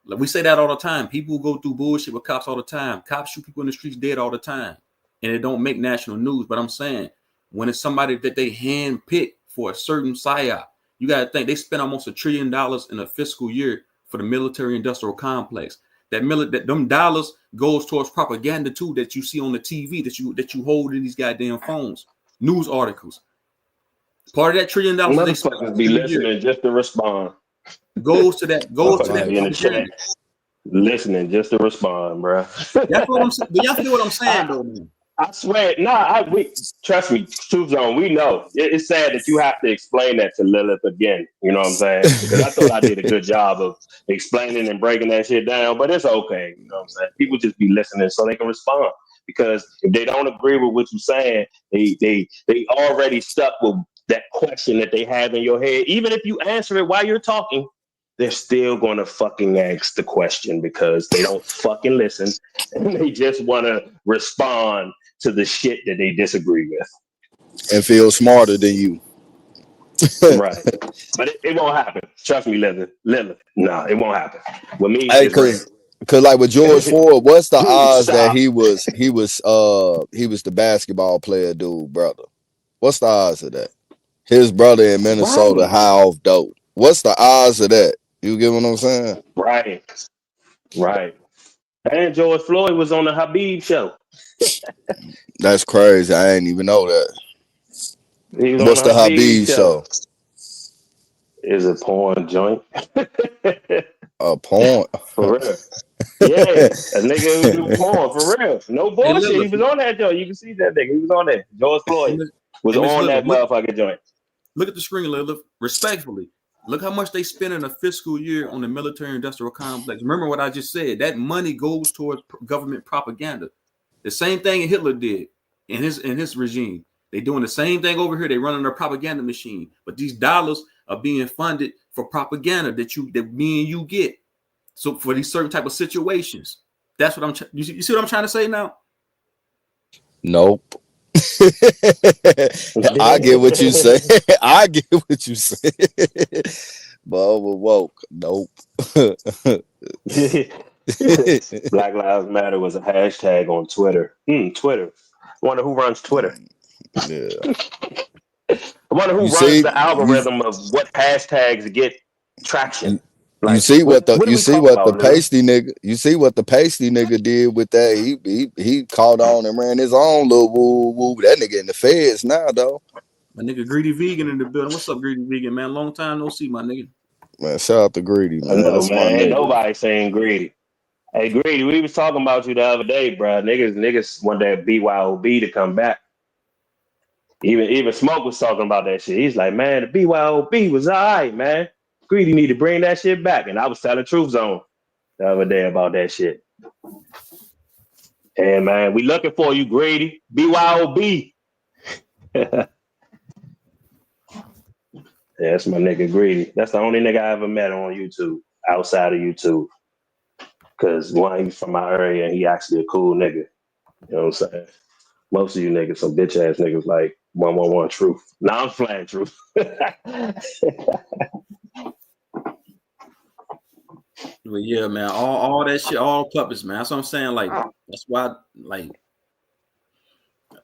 Like, we say that all the time. People go through bullshit with cops all the time. Cops shoot people in the streets dead all the time, and it don't make national news. But I'm saying when it's somebody that they hand pick for a certain psyop, you got to think they spent almost $1 trillion in a fiscal year for the military-industrial complex. That them dollars goes towards propaganda too that you see on the TV that you hold in these goddamn phones, news articles. Part of that $1 trillion they spend Motherfuckers be every year listening just to respond. goes to that Motherfuckers be in the propaganda. chat listening just to respond, bro. That's what I'm saying. But y'all feel what I'm saying, though, man. I swear, trust me, Truth Zone, we know. It's sad that you have to explain that to Lilith again. You know what I'm saying? Because I thought I did a good job of explaining and breaking that shit down, but it's okay. You know what I'm saying? People just be listening so they can respond. Because if they don't agree with what you're saying, they already stuck with that question that they have in your head. Even if you answer it while you're talking, they're still going to fucking ask the question because they don't fucking listen and they just want to respond to the shit that they disagree with. And feel smarter than you. Right. But it won't happen. Trust me, Lilith. Nah, it won't happen. With me, Hey, it's rare. cause like with George Ford, what's the Dude, odds that stop. he was the basketball player dude, brother? What's the odds of that? His brother in Minnesota Right. high off dope. What's the odds of that? You get what I'm saying? Right. And George Floyd was on the Habib show. That's crazy. I ain't even know that. He was What's on the the Habib Habib show? Is a porn joint. A porn? For real. Yeah, a nigga who do porn, for real. No Hey, bullshit. Lilith, He was on that joint. You can see that nigga. He was on there. George Floyd was Miss on Lilith, that motherfucking joint. look at the screen, Lilith. Respectfully, look how much they spend in a fiscal year on the military-industrial complex. Remember what I just said. That money goes towards government propaganda. The same thing Hitler did in his regime. They doing the same thing over here. They running their propaganda machine, but these dollars are being funded for propaganda that me and you get. So for these certain type of situations, that's what you see what I'm trying to say now. Nope. I get what you say. I get what you say. But woke. Nope. Black Lives Matter was a hashtag on Twitter. Twitter. I wonder who runs Twitter. Yeah. I wonder who runs the algorithm of what hashtags get traction. Like, you see what the pasty nigga did with that. He called on and ran his own little woo. That nigga in the feds now though. My nigga Greedy Vegan in the building. What's up, Greedy Vegan, man? Long time no see, my nigga. Man, shout out to Greedy, man. No, man, ain't nobody saying Greedy. Hey, Greedy, we was talking about you the other day, bro. Niggas want that BYOB to come back. Even Smoke was talking about that shit. He's like, man, the BYOB was all right, man. Greedy need to bring that shit back. And I was telling Truth Zone the other day about that shit. Hey, man, we looking for you, Greedy. BYOB. Yeah, that's my nigga Greedy. That's the only nigga I ever met on YouTube, outside of YouTube. Because one, he's from my area and he actually a cool nigga. You know what I'm saying? Most of you niggas, some bitch ass niggas like 111 Truth. Nah, I'm flying Truth. But yeah, man, all that shit, all puppets, man. That's what I'm saying. Like, that's why, like,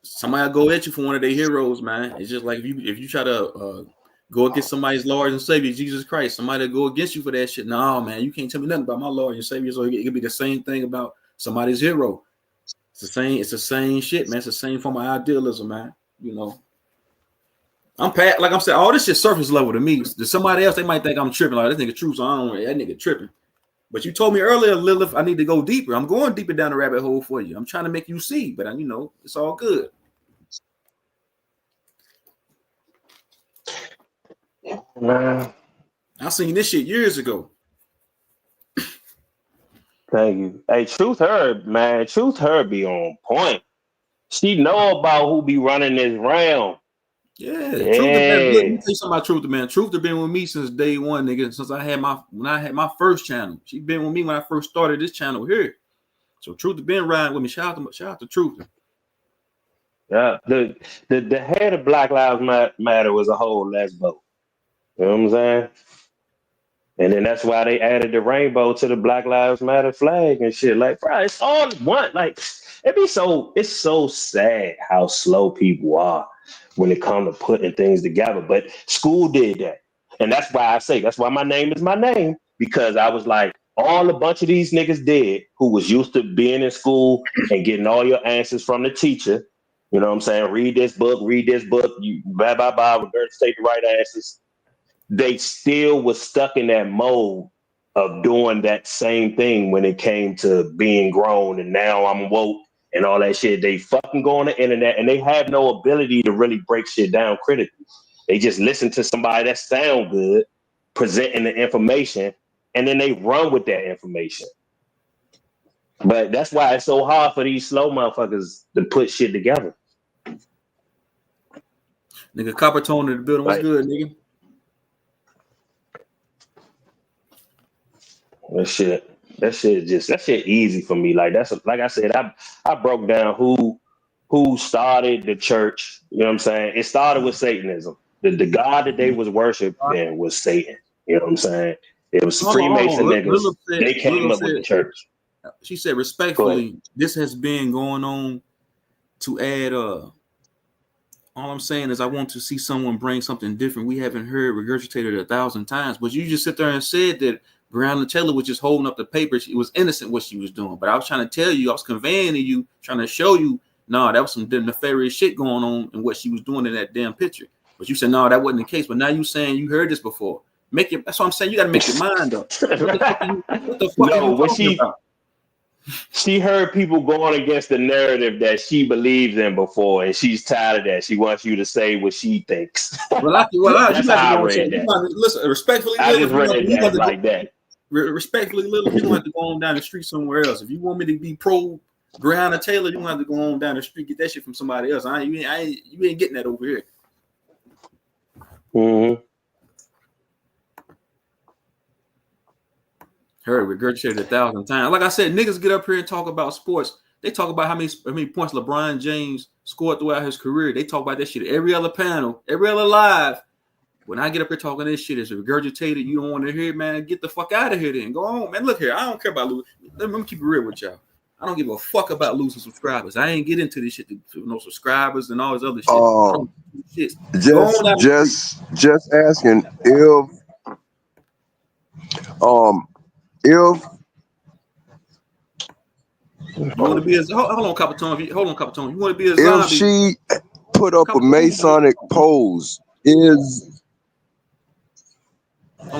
somebody go at you for one of their heroes, man. It's just like if you try to go against somebody's Lord and Savior, Jesus Christ, somebody go against you for that shit. No, man, you can't tell me nothing about my Lord and Savior. So it could be the same thing about somebody's hero. It's the same shit, man. It's the same form of idealism, man. You know. Like I'm saying, all this shit surface level to me. To somebody else, they might think I'm tripping. Like, this nigga Truth, so I don't that nigga tripping. But you told me earlier, Lilith, I need to go deeper. I'm going deeper down the rabbit hole for you. I'm trying to make you see, but you know, it's all good. Man. I seen this shit years ago. Thank you. Hey, Truth Herb, man. Truth Herb be on point. She know about who be running this round. Yeah. Truth have been, look, let me tell you something about Truth, man. Truth have been with me since day one, nigga. Since when I had my first channel. She been with me when I first started this channel here. So Truth have been riding with me. Shout out to Truth. Yeah. The head of Black Lives Matter was a whole lesbo. You know what I'm saying? And then that's why they added the rainbow to the Black Lives Matter flag and shit. Like, bro, it's all one. Like, it's so sad how slow people are when it comes to putting things together. But school did that. And that's why my name is my name, because I was like, all a bunch of these niggas did who was used to being in school and getting all your answers from the teacher. You know what I'm saying? Read this book, you blah, blah, blah, regurgitate the right answers. They still was stuck in that mode of doing that same thing when it came to being grown and now I'm woke and all that shit. They fucking go on the internet and they have no ability to really break shit down critically. They just listen to somebody that sound good presenting the information and then they run with that information. But that's why it's so hard for these slow motherfuckers to put shit together. Nigga, Copper Tone in the building. What's good, nigga? That shit easy for me. Like like I said, I broke down who started the church. You know what I'm saying? It started with Satanism. The God that they was worshiping was Satan. You know what I'm saying? It was Freemason niggas. They came up with the church. She said, respectfully, this has been going on to add all I'm saying is I want to see someone bring something different we haven't heard regurgitated 1,000 times. But you just sit there and said that Breonna Taylor was just holding up the paper. It was innocent what she was doing. But I was trying to tell you, I was conveying to you, trying to show you, that was some nefarious shit going on in what she was doing in that damn picture. But you said, no, that wasn't the case. But now you saying you heard this before. That's what I'm saying. You got to make your mind up. What the fuck are you talking about? She heard people going against the narrative that she believes in before, and she's tired of that. She wants you to say what she thinks. That's how I read that. Listen, respectfully, I just read that like that. Respectfully, Lil, you're going to have to go on down the street somewhere else. If you want me to be pro Breonna Taylor, you're going to have to go on down the street, get that shit from somebody else. You ain't getting that over here. Mm-hmm. Heard regurgitated 1,000 times. Like I said, niggas get up here and talk about sports. They talk about how many points LeBron James scored throughout his career. They talk about that shit every other panel, every other live. When I get up here talking this shit, it's regurgitated. You don't want to hear it, man. Get the fuck out of here then. Go on, man. Look here. I don't care about losing. Let me keep it real with y'all. I don't give a fuck about losing subscribers. I ain't get into this shit to no subscribers and all this other shit. Just asking if you want to be a hold on, Copper Tone. You want to be a zombie? If she put up a Masonic pose, hold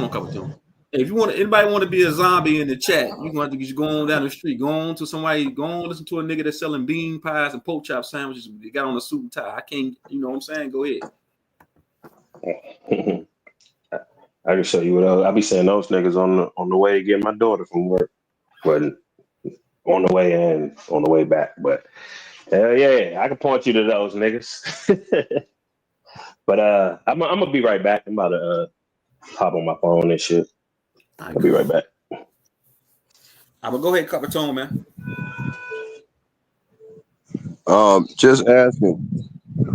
on, Copper Tone. If you want, anybody want to be a zombie in the chat, you going to just go on down the street, go on to somebody, go on listen to a nigga that's selling bean pies and pork chop sandwiches. They got on a suit and tie. I can't, you know what I'm saying? Go ahead. I can show you what else. I be seeing those niggas on the way to get my daughter from work, but on the way and on the way back. But hell yeah, I can point you to those niggas. But I'm gonna be right back. I'm about to hop on my phone and shit. I'll be right back. I'm gonna go ahead, cut the tone, man. Just asking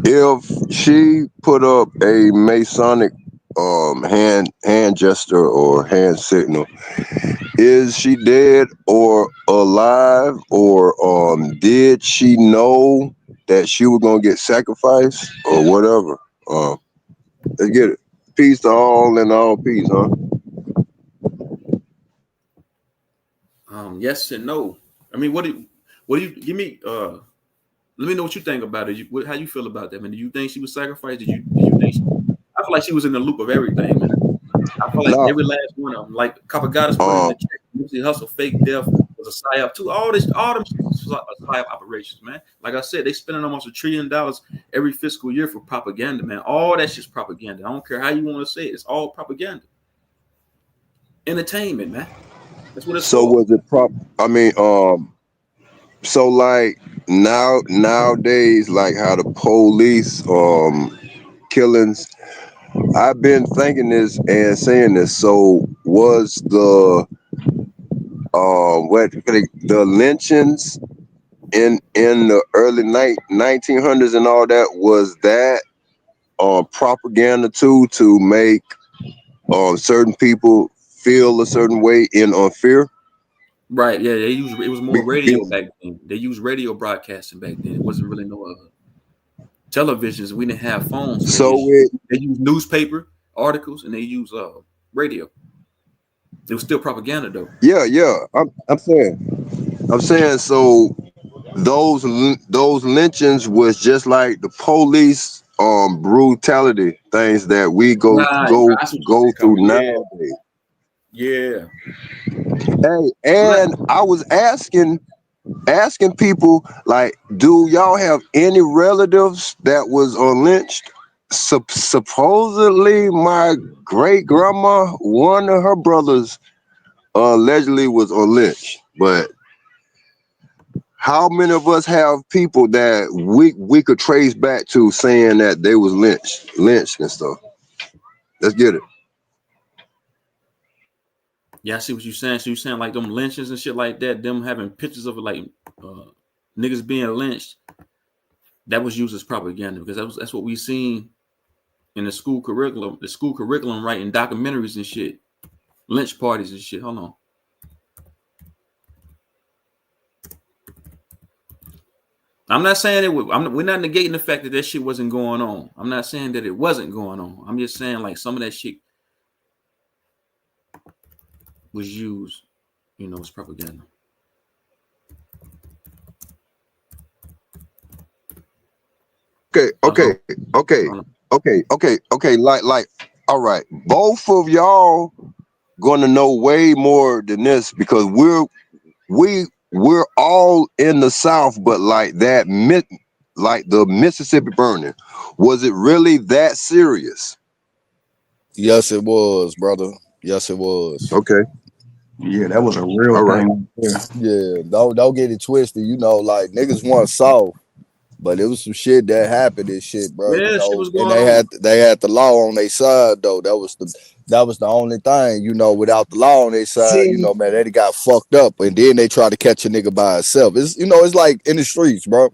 if she put up a Masonic hand gesture or hand signal, is she dead or alive, or did she know that she was gonna get sacrificed or whatever? Let's get it. Peace to all and all peace, huh? Yes and no. I mean, what do you give me? Let me know what you think about it. How you feel about that, man? Do you think she was sacrificed? Did you think? I feel like she was in the loop of everything, man. I feel like No. every last one of them, like Copper Goddess put in the check, Nipsey Hussle, fake death was a psyop too. All them psyop operations, man. Like I said, they spending almost $1 trillion every fiscal year for propaganda, man. All that shit's propaganda. I don't care how you want to say it. It's all propaganda. Entertainment, man. That's what it's So for. was it I mean, so like nowadays, like how the police killings, I've been thinking this and saying this. So was the the lynchings in the early 1900s and all that, was that propaganda too, to make certain people feel a certain way in fear? Right, yeah, it was more Be- radio back then. They used radio broadcasting back then. It wasn't really no televisions. We didn't have phones, so So they used newspaper articles and they used radio. It was still propaganda though. yeah, I'm saying so those lynchings was just like the police brutality things that we go Right, go I see what you're go saying, through Copper. nowadays. Yeah. Hey, and I was asking people, like, do y'all have any relatives that was lynched? Supposedly my great grandma, one of her brothers allegedly was lynched, but how many of us have people that we could trace back to saying that they was lynched and stuff? Let's get it. Yeah, I see what you're saying. So you're saying like them lynchings and shit like that, them having pictures of it, like niggas being lynched, that was used as propaganda because that's what we seen in the school curriculum. The school curriculum writing documentaries and shit, lynch parties and shit. Hold on. I'm not saying it. We're not negating the fact that shit wasn't going on. I'm not saying that it wasn't going on. I'm just saying like some of that shit was used, as propaganda. Okay. Like, all right. Both of y'all gonna know way more than this because we're all in the South, but like like the Mississippi burning, was it really that serious? Yes, it was, brother. Yes, it was. Okay. Yeah, that was a real All right. thing. Yeah. Yeah, don't get it twisted. Like niggas want soft, but it was some shit that happened and shit, bro. Yeah, shit was And going on. they had the law on their side though. That was the only thing. Without the law on their side, See, man, they got fucked up, and then they try to catch a nigga by himself. It's like in the streets, bro.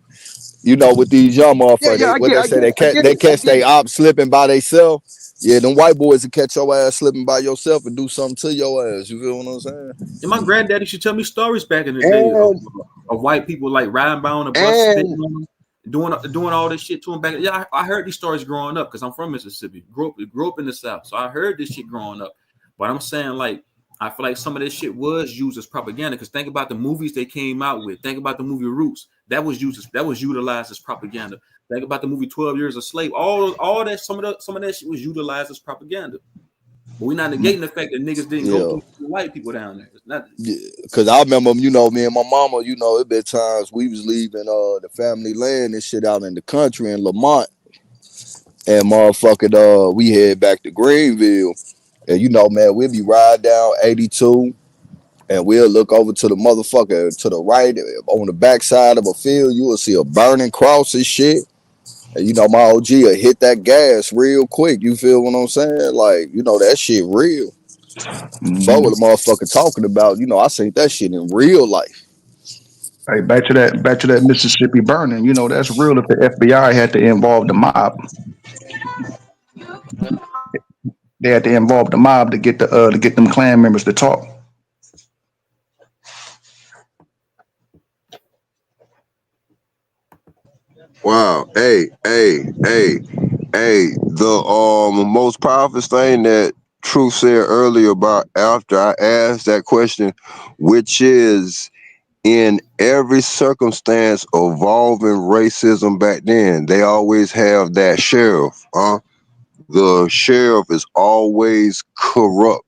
With these young motherfuckers, what they say, they catch they op slipping by themselves. Yeah, them white boys will catch your ass slipping by yourself and do something to your ass. You feel what I'm saying? And my granddaddy should tell me stories back in the day And of white people like riding by on a bus, spitting on them, doing all this shit to them back. Yeah, I heard these stories growing up because I'm from Mississippi. Grew up in the South, so I heard this shit growing up. But I'm saying like I feel like some of this shit was used as propaganda. Because think about the movies they came out with. Think about the movie Roots. That was utilized as propaganda. Think about the movie 12 Years a Slave. All that some of that shit was utilized as propaganda. But we're not negating the fact that niggas didn't go Yeah. through white people down there. It's not. Yeah, cause I remember, you know, me and my mama, you know, it been times we was leaving the family land and shit out in the country in Lamont, and motherfucking we head back to Greenville, and you know, man, we'll be riding down 82, and we'll look over to the motherfucker to the right on the backside of a field, you will see a burning cross and shit. And you know, my OG will hit that gas real quick. You feel what I'm saying? Like, you know, that shit real. Fuck Mm-hmm. what the motherfucker talking about. You know, I seen that shit in real life. Hey, back to that Mississippi burning. You know, that's real. If the FBI had to involve the mob, they had to involve the mob to get them Klan members to talk. Wow. Hey. The most powerful thing that Truth said earlier about after I asked that question, which is in every circumstance involving racism back then, they always have that sheriff. The sheriff is always corrupt.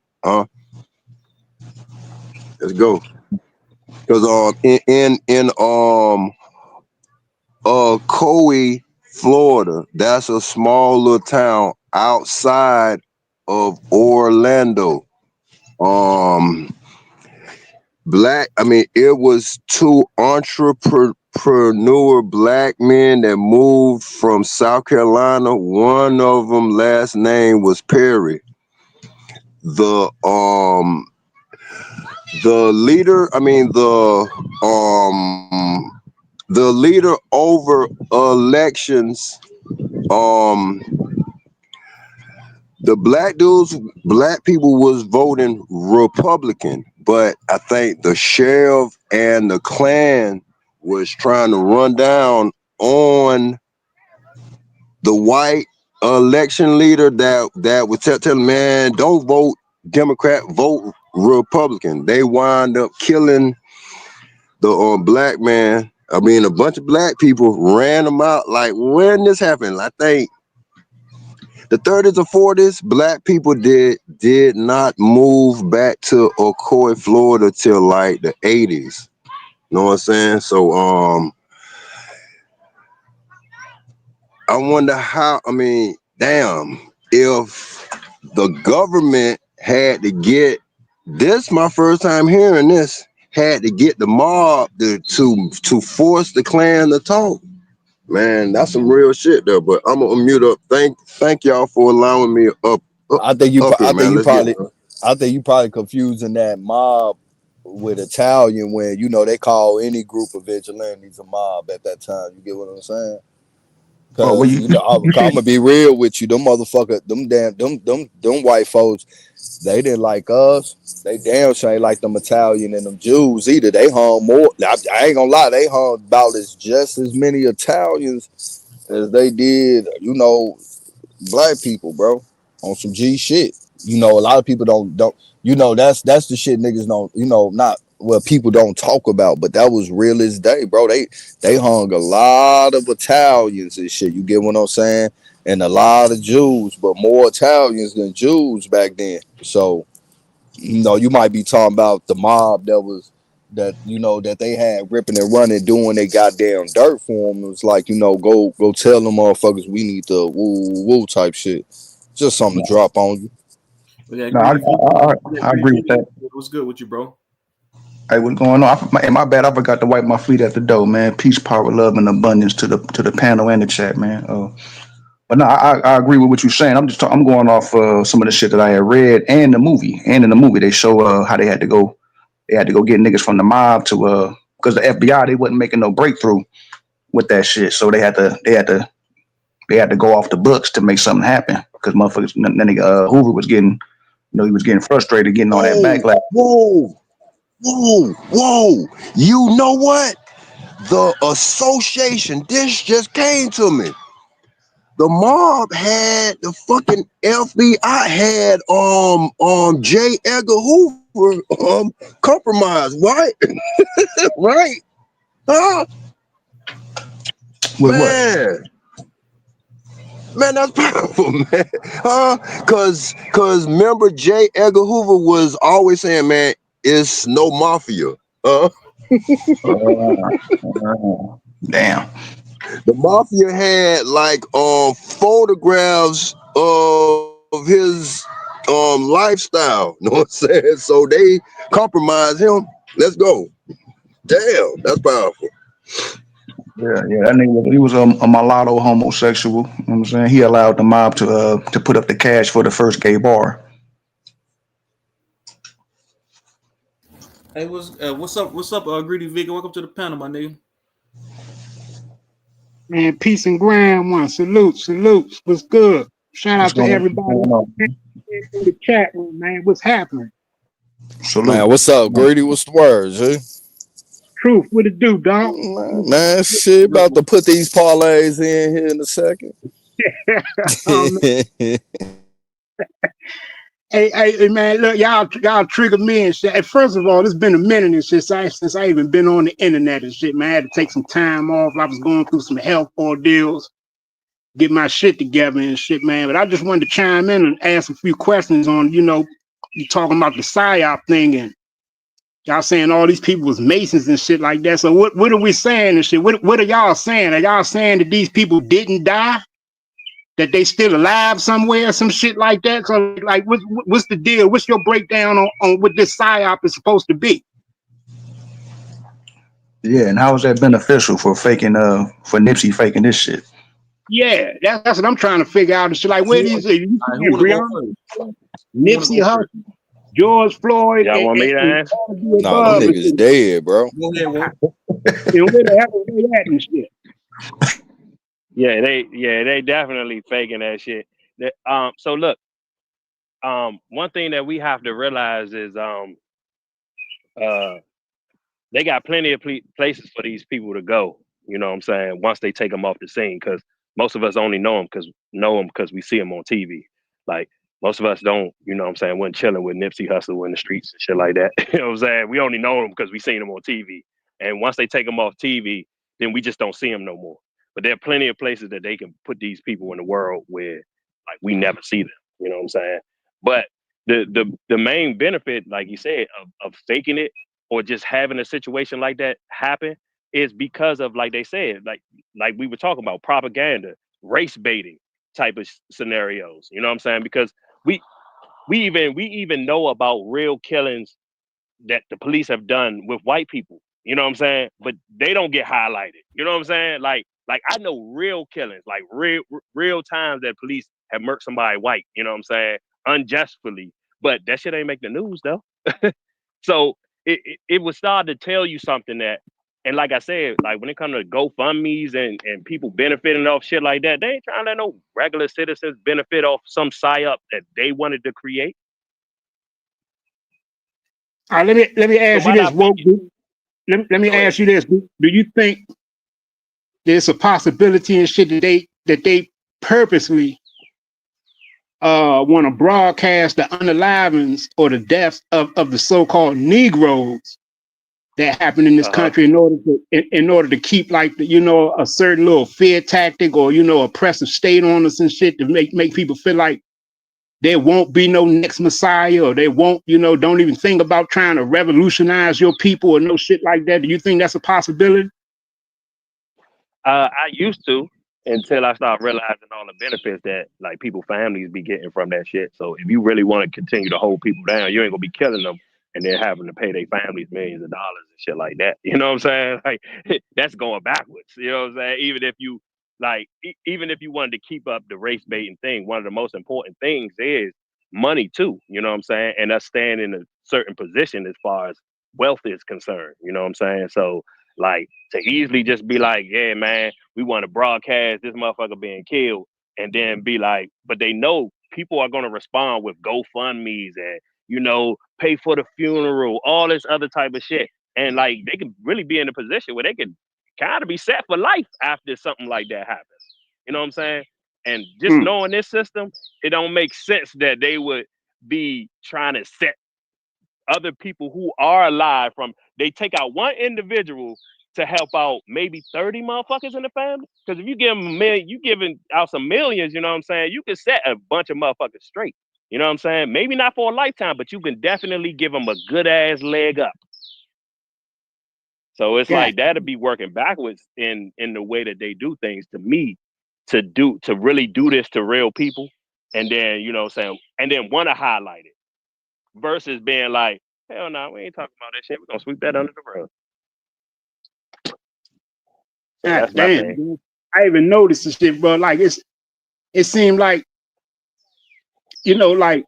Let's go. Because in Coe, Florida, that's a small little town outside of Orlando. It was two entrepreneur black men that moved from South Carolina. One of them last name was Perry. The leader, the leader over elections, the black people was voting Republican, but I think the sheriff and the Klan was trying to run down on the white election leader that was telling, man, don't vote Democrat, vote Republican. They wind up killing the black man. A bunch of black people ran them out. Like, when this happened, I think the 30s or 40s, black people did not move back to Ocoee, Florida till like the 80s. You know what I'm saying? So I wonder how, damn, if the government had to get this, my first time hearing this, had to get the mob to force the Klan to talk. Man, that's some real shit there. But I'm gonna mute up. Thank y'all for allowing me I think you. up here, I think man. you Let's get probably. I think you probably confusing that mob with Italian when you know they call any group of vigilantes a mob at that time. You get what I'm saying? Oh, well, Cause you know I'm you see, gonna be real with you. Them motherfucker, them white folks. They didn't like us. They damn sure ain't like them Italian and them Jews either. They hung more. I ain't gonna lie. They hung about just as many Italians as they did. You know, black people, bro, on some G shit. You know, a lot of people don't. You know, that's the shit niggas don't. You know, not well, people don't talk about, but that was real as day, bro. They hung a lot of Italians and shit. You get what I'm saying? And a lot of Jews, but more Italians than Jews back then. So, you know, you might be talking about the mob that you know that they had ripping and running, doing they goddamn dirt for them. It was like, you know, go tell them motherfuckers we need the woo woo type shit. Just something to drop on you. But yeah, no, Green, I agree with that. what's good with you, bro? Hey, what's going on? My bad. I forgot to wipe my feet at the door, man. Peace, power, love, and abundance to the panel and the chat, man. But no, I agree with what you're saying. I'm going off some of the shit that I had read and the movie. And in the movie, they show how they had to go. They had to go get niggas from the mob to because the FBI they wasn't making no breakthrough with that shit. So they had to go off the books to make something happen because motherfuckers. Then Hoover was getting he was getting frustrated, getting all that Whoa, backlash. whoa. You know what? The association, this just came to me. The mob had the fucking FBI had J. Edgar Hoover compromised, right? Right? Huh? With what? Man. Man, that's powerful, man. Cause remember J. Edgar Hoover was always saying, man, it's no mafia. Damn. The mafia had like photographs of his lifestyle. You know what I'm saying? So they compromised him. Let's go. Damn, that's powerful. Yeah, that nigga, he was a mulatto homosexual. You know what I'm saying? He allowed the mob to put up the cash for the first gay bar. Hey, what's up? What's up, Greedy Vegan? Welcome to the panel, my nigga. Man, peace and grand one. Salutes. What's good? Shout What's out to going everybody on? in the chat room, man. What's happening? Salute. Man, what's up, Grady? What's the words, eh? Truth, what it do, dog? Man, shit, about to put these parlays in here in a second. Um, hey, man, look, y'all trigger me and shit. Hey, first of all, it's been a minute and shit since I even been on the internet and shit, man. I had to take some time off. I was going through some health ordeals, get my shit together and shit, man. But I just wanted to chime in and ask a few questions on, you talking about the PSYOP thing and y'all saying all these people was Masons and shit like that. So what are we saying and shit? What are y'all saying? Are y'all saying that these people didn't die? That they still alive somewhere, some shit like that? So like what's the deal? What's your breakdown on what this PSYOP is supposed to be? Yeah, and how is that beneficial for for Nipsey faking this shit? Yeah, that's what I'm trying to figure out. And shit like where Who, these who want to go Breonna, first? Who want to Nipsey go Hussle, first? George Floyd, Y'all want me to and answer? all of the Nah, them above and niggas dead, bro. Go ahead, Walt. where the hell are they at and shit? Yeah, they definitely faking that shit. So look, one thing that we have to realize is they got plenty of places for these people to go. You know what I'm saying? Once they take them off the scene, because most of us only know them because we see them on TV. Like most of us don't, you know what I'm saying, wasn't chilling with Nipsey Hussle in the streets and shit like that. You know what I'm saying? We only know them because we seen them on TV. And once they take them off TV, then we just don't see them no more. But there are plenty of places that they can put these people in the world where like we never see them. You know what I'm saying? But the main benefit, like you said, of faking it or just having a situation like that happen is because of, like they said, like we were talking about, propaganda, race baiting type of scenarios. You know what I'm saying? Because we we even know about real killings that the police have done with white people. You know what I'm saying? But they don't get highlighted. You know what I'm saying? Like I know real killings, like real times that police have murked somebody white. You know what I'm saying? Unjustly, but that shit ain't make the news though. So it would start to tell you something that, and like I said, like when it comes to GoFundMe's and people benefiting off shit like that, they ain't trying to let no regular citizens benefit off some psyop that they wanted to create. All right, let me So ask you why this, not Woke. fake it? Let me Go ahead. ask you this. Do you think there's a possibility and shit that they purposely want to broadcast the unalivings or the deaths of the so-called Negroes that happen in this Uh-huh. country in order to keep like a certain little fear tactic or oppressive state on us and shit to make people feel like there won't be no next Messiah or they won't don't even think about trying to revolutionize your people or no shit like that. Do you think that's a possibility? I used to, until I started realizing all the benefits that like people families be getting from that shit. So if you really want to continue to hold people down, you ain't gonna be killing them and then having to pay their families millions of dollars and shit like that. You know what I'm saying? Like that's going backwards. You know what I'm saying? Even if you even if you wanted to keep up the race baiting thing, one of the most important things is money too. You know what I'm saying? And us staying in a certain position as far as wealth is concerned. You know what I'm saying? So like to easily just be like, yeah, man, we want to broadcast this motherfucker being killed, and then be like, but they know people are gonna respond with GoFundMe's and pay for the funeral, all this other type of shit, and like they can really be in a position where they can kind of be set for life after something like that happens. You know what I'm saying? And just knowing this system, it don't make sense that they would be trying to set other people who are alive from. They take out one individual to help out maybe 30 motherfuckers in the family. Because if you give them a million, you giving out some millions, you know what I'm saying? You can set a bunch of motherfuckers straight. You know what I'm saying? Maybe not for a lifetime, but you can definitely give them a good ass leg up. So it's like that'll be working backwards in the way that they do things to me, to really do this to real people, and then you know what I'm saying, and then want to highlight it versus being like, hell no, we ain't talking about that shit. We're gonna sweep that under the rug. So God damn, dude. I even noticed this shit, bro. Like it seemed like, you know, like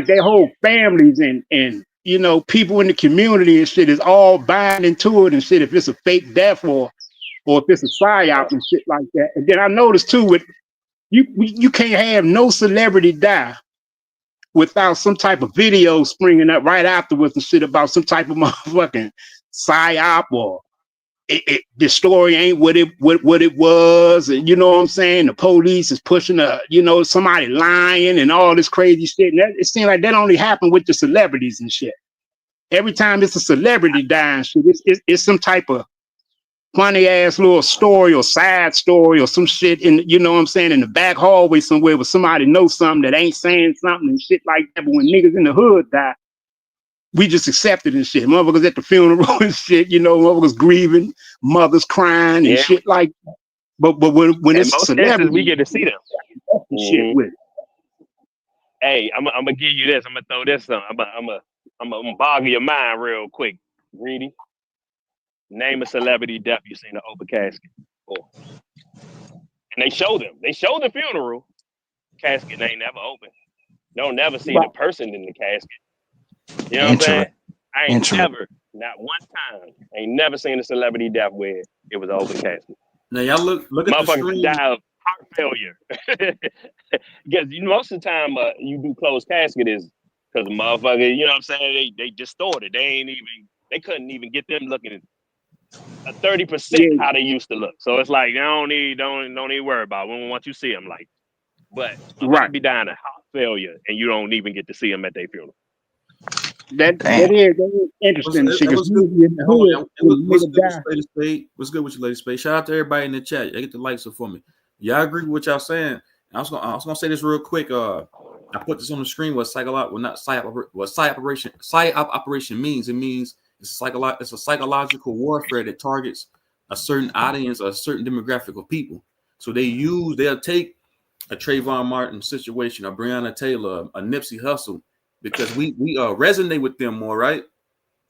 their whole families and you know, people in the community and shit is all buying into it and shit. If it's a fake death or if it's a psyop and shit like that. And then I noticed too, with you can't have no celebrity die without some type of video springing up right afterwards and shit about some type of motherfucking psyop or the story ain't what it was, and you know what I'm saying. The police is pushing somebody lying and all this crazy shit. And it seems like that only happened with the celebrities and shit. Every time it's a celebrity dying, shit, it's some type of funny ass little story or side story or some shit in, you know what I'm saying, in the back hallway somewhere where somebody knows something that ain't saying something and shit like that. But when niggas in the hood die, we just accept it and shit. Motherfuckers at the funeral and shit, you know, motherfuckers grieving, mothers crying and shit like that. But when it's a celebrity, we get to see them. Shit with it. Hey, I'm gonna give you this. I'm gonna throw this on. I'm gonna boggle your mind real quick, Greedy. Name a celebrity death you seen an open casket for. And they show them. They show the funeral. Casket ain't never open. Don't never see the person in the casket. You know what I'm saying? I ain't never, not one time, ain't never seen a celebrity death where it was an open casket. Now y'all look at the screen. Die of heart failure. Because most of the time you do closed casket is because the motherfucker, you know what I'm saying? They distorted. They couldn't even get them looking at 30% how they used to look. So it's like don't even worry about it. We don't want you to see them like. But be dying of heart failure and you don't even get to see them at their funeral. That is interesting. What's good with you, Lady Spade? Shout out to everybody in the chat. I get the likes up for me. Y'all agree with what y'all saying? I was gonna say this real quick. I put this on the screen. What psyop operation means? It means it's a psychological warfare that targets a certain audience or a certain demographic of people. So they'll take a Trayvon Martin situation, a Breonna Taylor, a Nipsey Hussle, because we resonate with them more, right?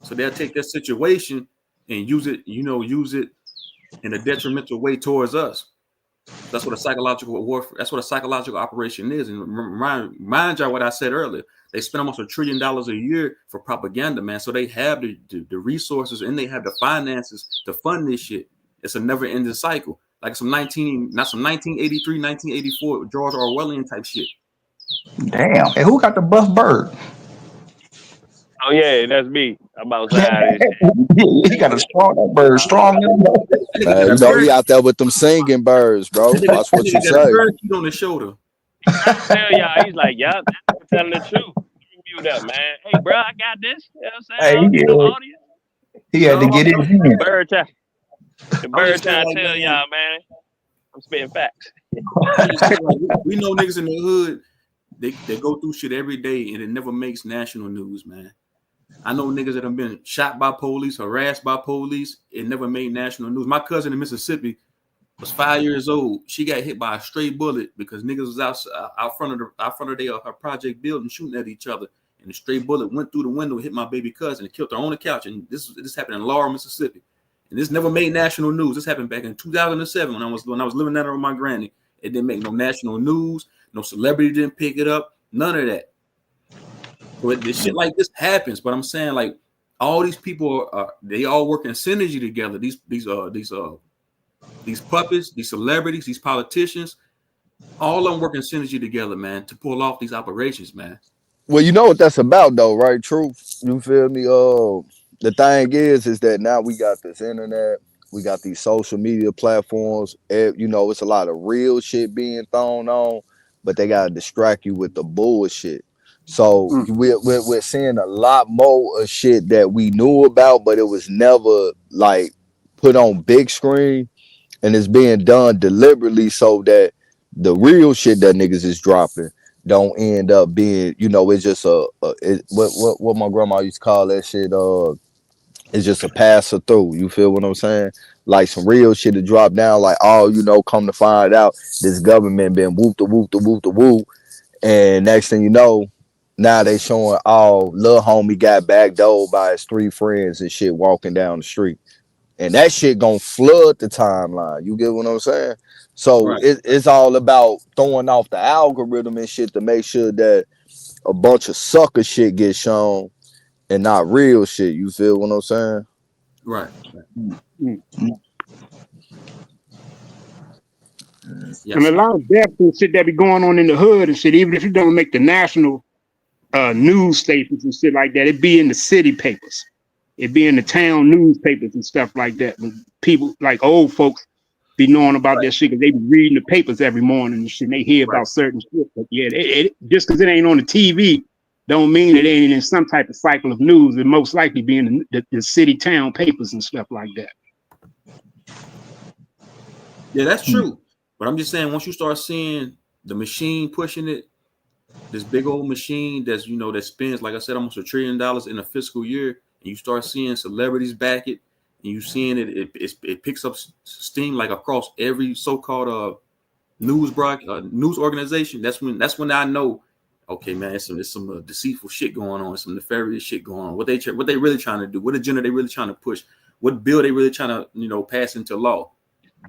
So they'll take that situation and use it in a detrimental way towards us. That's what a psychological warfare. That's what a psychological operation is. And remind y'all what I said earlier. They spend almost $1 trillion a year for propaganda, man. So they have the resources and they have the finances to fund this shit. It's a never-ending cycle, like some 1983, 1984 George Orwellian type shit. Damn. And who got the buff bird? Oh yeah, that's me. I'm outside. He got a strong bird, strong. He out there with them singing birds, bro. Watch what you say. On the shoulder. I tell y'all, he's like, yeah, I'm telling the truth. Mute up, man. Hey, bro, I got this. You know what I'm saying? Audience. He had to get it in. The bird trying to tell y'all, man. I'm spitting facts. We know niggas in the hood. They go through shit every day, and it never makes national news, man. I know niggas that have been shot by police, harassed by police. It never made national news. My cousin in Mississippi was 5 years old. She got hit by a stray bullet because niggas was out front of her project building shooting at each other, and the stray bullet went through the window, hit my baby cousin, and killed her on the couch. And this happened in Laurel, Mississippi, and this never made national news. This happened back in 2007 when I was living down there with my granny. It didn't make no national news. No celebrity didn't pick it up. None of that. So this shit like this happens, but I'm saying like all these people they all work in synergy together. These puppets, these celebrities, these politicians, all of them work in synergy together, man, to pull off these operations, man. Well, you know what that's about, though, right? Truth. You feel me? The thing is that now we got this internet, we got these social media platforms. It's a lot of real shit being thrown on, but they gotta distract you with the bullshit. So we're seeing a lot more of shit that we knew about, but it was never like put on big screen, and it's being done deliberately so that the real shit that niggas is dropping don't end up being, you know, it's just what my grandma used to call that shit. It's just a passer through. You feel what I'm saying? Like some real shit to drop down. Like, oh, you know, come to find out, this government been whoop the whoop the whoop the whoop, and next thing you know, now they showing, oh, little homie got backdoored by his 3 friends and shit walking down the street. And that shit gonna flood the timeline. You get what I'm saying? So Right. it's all about throwing off the algorithm and shit to make sure that a bunch of sucker shit gets shown and not real shit. You feel what I'm saying? Right. Mm. And Yes, a sir. lot of deaths and shit that be going on in the hood and shit, even if you don't make the national news stations and shit like that, it be in the city papers. It be in the town newspapers and stuff like that. When people like old folks be knowing about Right. that shit because they be reading the papers every morning and shit. And they hear Right. about certain shit. But yeah, just because it ain't on the TV, don't mean it ain't in some type of cycle of news. It most likely be in the city town papers and stuff like that. Yeah, that's true. But I'm just saying, once you start seeing the machine pushing it, this big old machine that's, you know, that spends, like I said, almost $1 trillion in a fiscal year, and you start seeing celebrities back it, and you seeing it picks up steam like across every so-called news organization. That's when I know, okay, man, it's some deceitful shit going on, some nefarious shit going on. What they really trying to do? What agenda they really trying to push? What bill they really trying to, you know, pass into law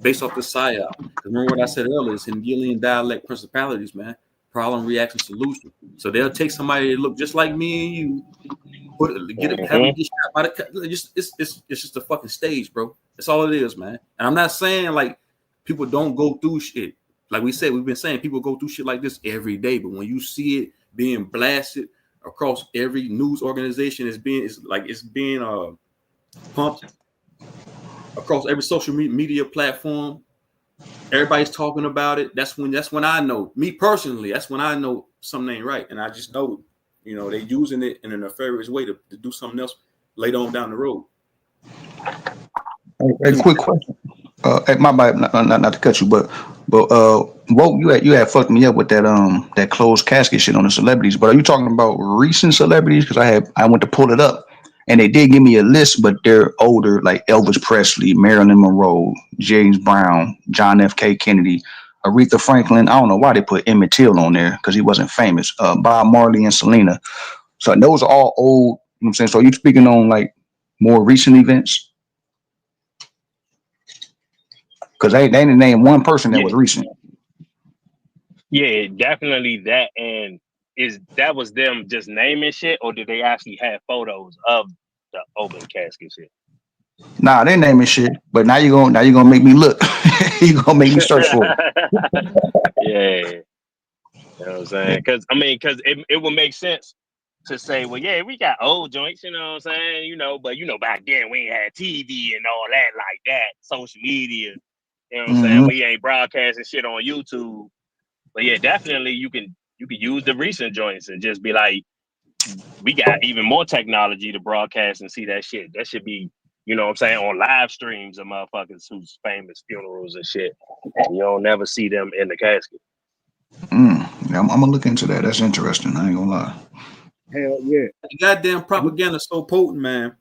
based off the psyop? Remember what I said earlier? It's Hegelian dialect principalities, man. Problem, reaction, solution. So they'll take somebody that look just like me and you, have them get shot by the. It's just a fucking stage, bro. That's all it is, man. And I'm not saying like people don't go through shit. Like we said, we've been saying people go through shit like this every day. But when you see it being blasted across every news organization, it's being pumped across every social media platform. Everybody's talking about it. That's when I know, me personally, that's when I know something ain't right. And I just know, you know, they're using it in a nefarious way to do something else later on down the road. A quick question. My bad, not to cut you, but Woke, you had fucked me up with that closed casket shit on the celebrities. But are you talking about recent celebrities? Because I went to pull it up, and they did give me a list, but they're older, like Elvis Presley, Marilyn Monroe, James Brown, John F.K. Kennedy, Aretha Franklin. I don't know why they put Emmett Till on there because he wasn't famous. Bob Marley and Selena. So those are all old. You know what I'm saying? So are you speaking on like more recent events? Because they didn't name one person that Yeah, was recent. yeah, definitely that. And that was them just naming shit, or did they actually have photos of the open casket shit? Nah, they naming shit. But now you're gonna make me look. You gonna make me search for it. Yeah, you know what I'm saying? Because it would make sense to say, well, yeah, we got old joints, you know what I'm saying? You know, but back then we ain't had TV and all that like that, social media. You know what I'm saying? Mm-hmm. We ain't broadcasting shit on YouTube. But yeah, definitely you can use the recent joints and just be like, we got even more technology to broadcast and see that shit. That should be, you know what I'm saying, on live streams of motherfuckers who's famous funerals and shit. And you don't never see them in the casket. Yeah, I'm gonna look into that. That's interesting. I ain't gonna lie. Hell yeah. The goddamn propaganda is so potent, man.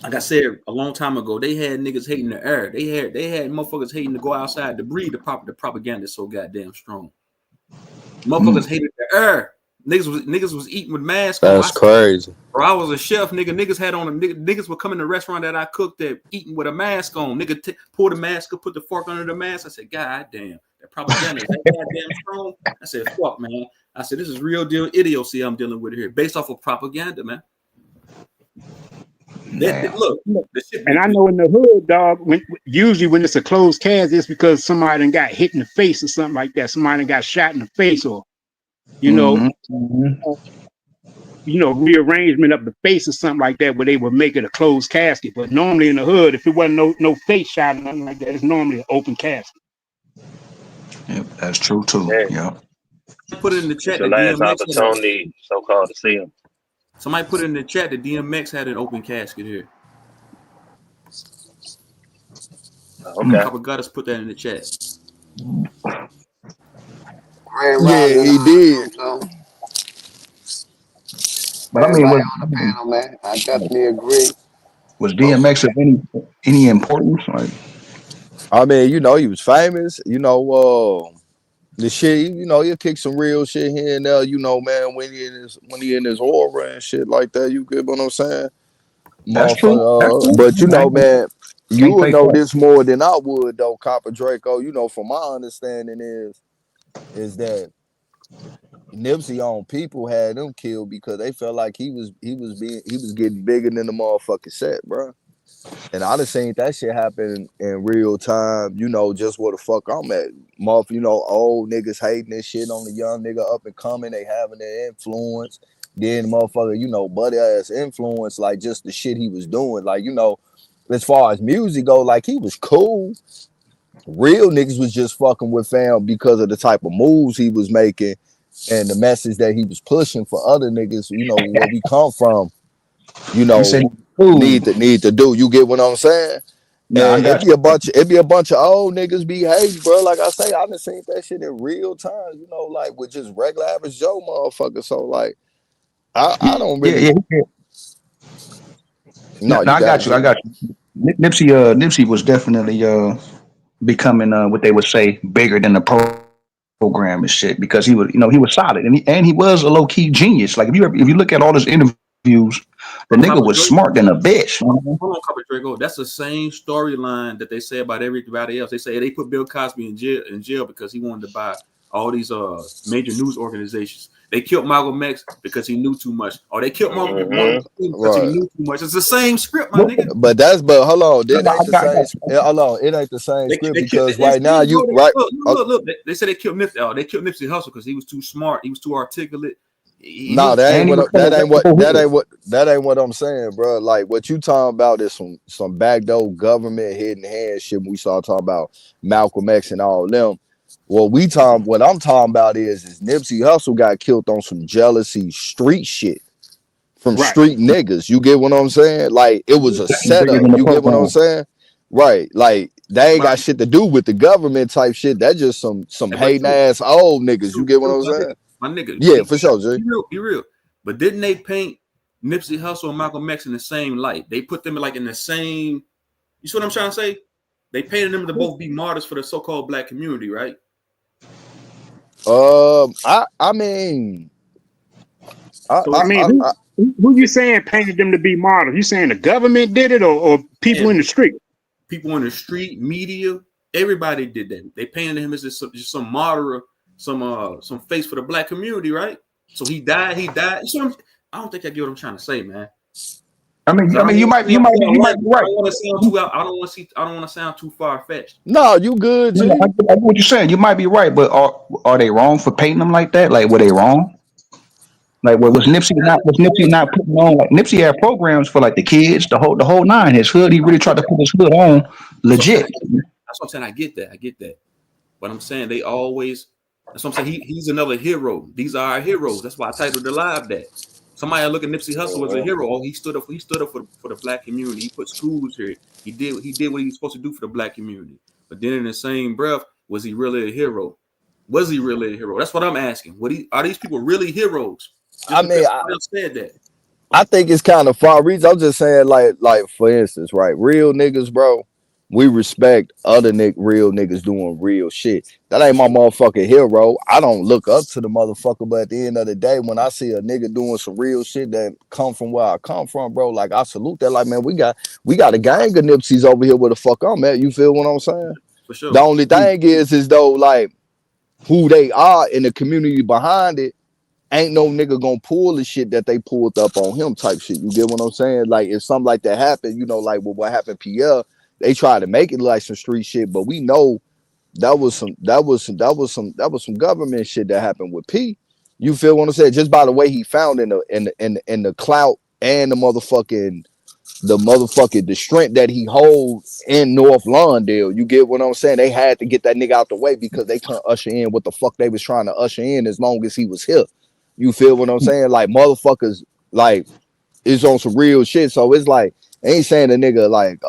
Like I said a long time ago, they had niggas hating the air. They had motherfuckers hating to go outside to breathe. The propaganda is so goddamn strong. Motherfuckers hated the air. Niggas was eating with masks on. That's crazy. I was a chef, nigga. Niggas had on niggas would come in the restaurant that I cooked at eating with a mask on. Nigga pull the mask up, put the fork under the mask. I said, God damn, that propaganda is that goddamn strong. I said, fuck, man. I said, this is real deal idiocy I'm dealing with here, based off of propaganda, man. Look, and I know in the hood, dog, usually when it's a closed casket, it's because somebody done got hit in the face or something like that. Somebody done got shot in the face, or rearrangement of the face or something like that, where they would make it a closed casket. But normally in the hood, if it wasn't no face shot or nothing like that, it's normally an open casket. Yep, that's true too. Yeah. Yep. Put it in the chat It's your that last DMX opportunity, so-called, to see them. Somebody put it in the chat that DMX had an open casket here. Okay. Copper Goddess put that in the chat. Grand Yeah, Rising he did. too. But I mean, Everybody on the panel, man. I definitely agree. was Most. DMX of any importance? Like, I mean, you know, he was famous. You know, the shit. You know, he'll kick some real shit here and there. You know, man, when he in his aura and shit like that. You get what I'm saying, that's true. That's motherfucker. true. But you I know, man, you can't would take know that. this more than I would though, Copper Draco. You know, from my understanding is that Nipsey on people had him killed because they felt like he was getting bigger than the motherfucking set, bro. And I done seen that shit happen in real time, you know, just where the fuck I'm at. You know, old niggas hating this shit on the young nigga up and coming, they having their influence. Then motherfucker, you know, buddy ass influence, like just the shit he was doing. Like, you know, as far as music go, like he was cool. Real niggas was just fucking with fam because of the type of moves he was making and the message that he was pushing for other niggas, you know, where we come from, you You said, know, ooh, need to do. You get what I'm saying? nah, I And got you. it be a bunch of old niggas be hating, bro. Like I say, I done seen that shit in real time, you know, like with just regular average Joe motherfucker. So like I don't Yeah, really yeah. Yeah. No, no, no, you I got it, got you. I G. got you. Nipsey was definitely becoming what they would say bigger than the program and shit because he was, he was solid and he was a low key genius. Like if you look at all his interviews, the nigga Copper was smart Draco. than a bitch. You know? Hold on, Copper Draco. That's the same storyline that they say about everybody else. They say they put Bill Cosby in jail because he wanted to buy all these major news organizations. They killed Malcolm X because he knew too much. Or they killed Martin Mm-hmm. Luther King because he Right. knew too much. It's the same script, my What? nigga. But hold on, No, that no, ain't the I same. got you. Hold on, it ain't the same script They killed. because It's right now me, you bro. right. Look. They said they killed Nipsey. Oh, they killed Nipsey Hussle because he was too smart. He was too articulate. He No, knew. And he was from a reputable hood. that ain't what I'm saying, bro. Like what you talking about is some backdoor government hidden hand shit. When we start talking about Malcolm X and all them. What I'm talking about is Nipsey Hussle got killed on some jealousy street shit from Right. street niggas. You get what I'm saying? Like it was a Definitely bigger setup. than the You get what I'm program. saying? Right. Like they ain't But got shit to do with the government type shit. That's just some but hating ass old niggas. You get what true, I'm saying? my nigga. Yeah, for sure, Jay. Be real. But didn't they paint Nipsey Hussle and Malcolm X in the same light? They put them like in the same. You see what I'm trying to say? They painted them to both be martyrs for the so-called black community, right? I mean, I mean, I who you saying painted them to be models? You saying the government did it, or people in And the street? people in the street, media, everybody did that. They painted him as just some martyr, some face for the black community, right? So he died. He died. You see what I don't think I get what I'm trying to say, man. I mean, you might be I right. don't want to sound too out. I don't want to sound too far fetched. no, you good, No, G. I get what you're saying. You might be right, but are they wrong for painting them like that? Like, were they wrong? Like, Who Was Nipsey not putting on? Like, Nipsey had programs for like the kids, the whole nine. His hood, he really tried to put his hood on That's what I'm saying. legit. That's what I'm saying. I get that. But I'm saying they always. That's what I'm saying. He's another hero. These are our heroes. That's why I titled the live that. Somebody look at Nipsey Hussle as a hero. Oh, he stood up. He stood up for the black community. He put schools here. He did what he was supposed to do for the black community. But then in the same breath, was he really a hero? Was he really a hero? That's what I'm asking. Are these people really heroes? Just I mean, because somebody else said that. I think it's kind of far reach. I'm just saying, like for instance, right? Real niggas, bro. We respect real niggas doing real shit. That For ain't my sure. motherfucking hero. I don't look up to the motherfucker, but at the end of the day, when I see a nigga doing some real shit that come from where I come from, bro, like I salute that. Like, man, we got a gang of Nipseys over here where the fuck I'm at. You feel what I'm saying? For The sure. only thing is though, like who they are in the community behind it ain't no nigga gonna pull the shit that they pulled up on him type shit. You get what I'm saying? Like if something like that happened, you know, like what happened Pierre, they tried to make it like some street shit, but we know that was some government shit that happened with P. You feel what I'm saying? Just by the way he found in the clout and the strength that he holds in North Lawndale. You get what I'm saying? They had to get that nigga out the way because they couldn't usher in what the fuck they was trying to usher in as long as he was here. You feel what I'm saying? Like motherfuckers, like it's on some real shit. So it's like, I ain't saying a nigga like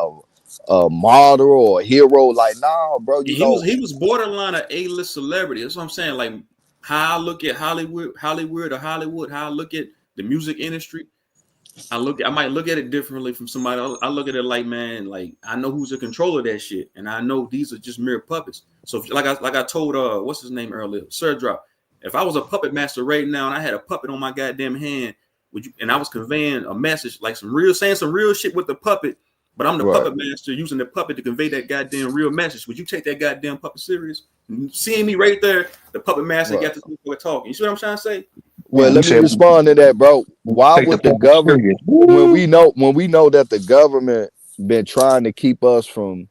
a model or a hero. Like, nah, bro, you know. He was borderline an A-list celebrity. That's what I'm saying. Like how I look at Hollywood, how I look at the music industry. I might look at it differently from somebody else. I look at it like, man, like I know who's in control of that shit, and I know these are just mere puppets. So if, like I told what's his name earlier, Sir Drop. If I was a puppet master right now and I had a puppet on my goddamn hand, and I was conveying a message like saying some real shit with the puppet, but I'm the puppet master using the puppet to convey that goddamn real message. Would you take that goddamn puppet serious? Seeing me right there, the puppet master got this motherfucker talking. You see what I'm trying to say? Well, let me respond to that, bro. Why would the government, when we know that the government been trying to keep us from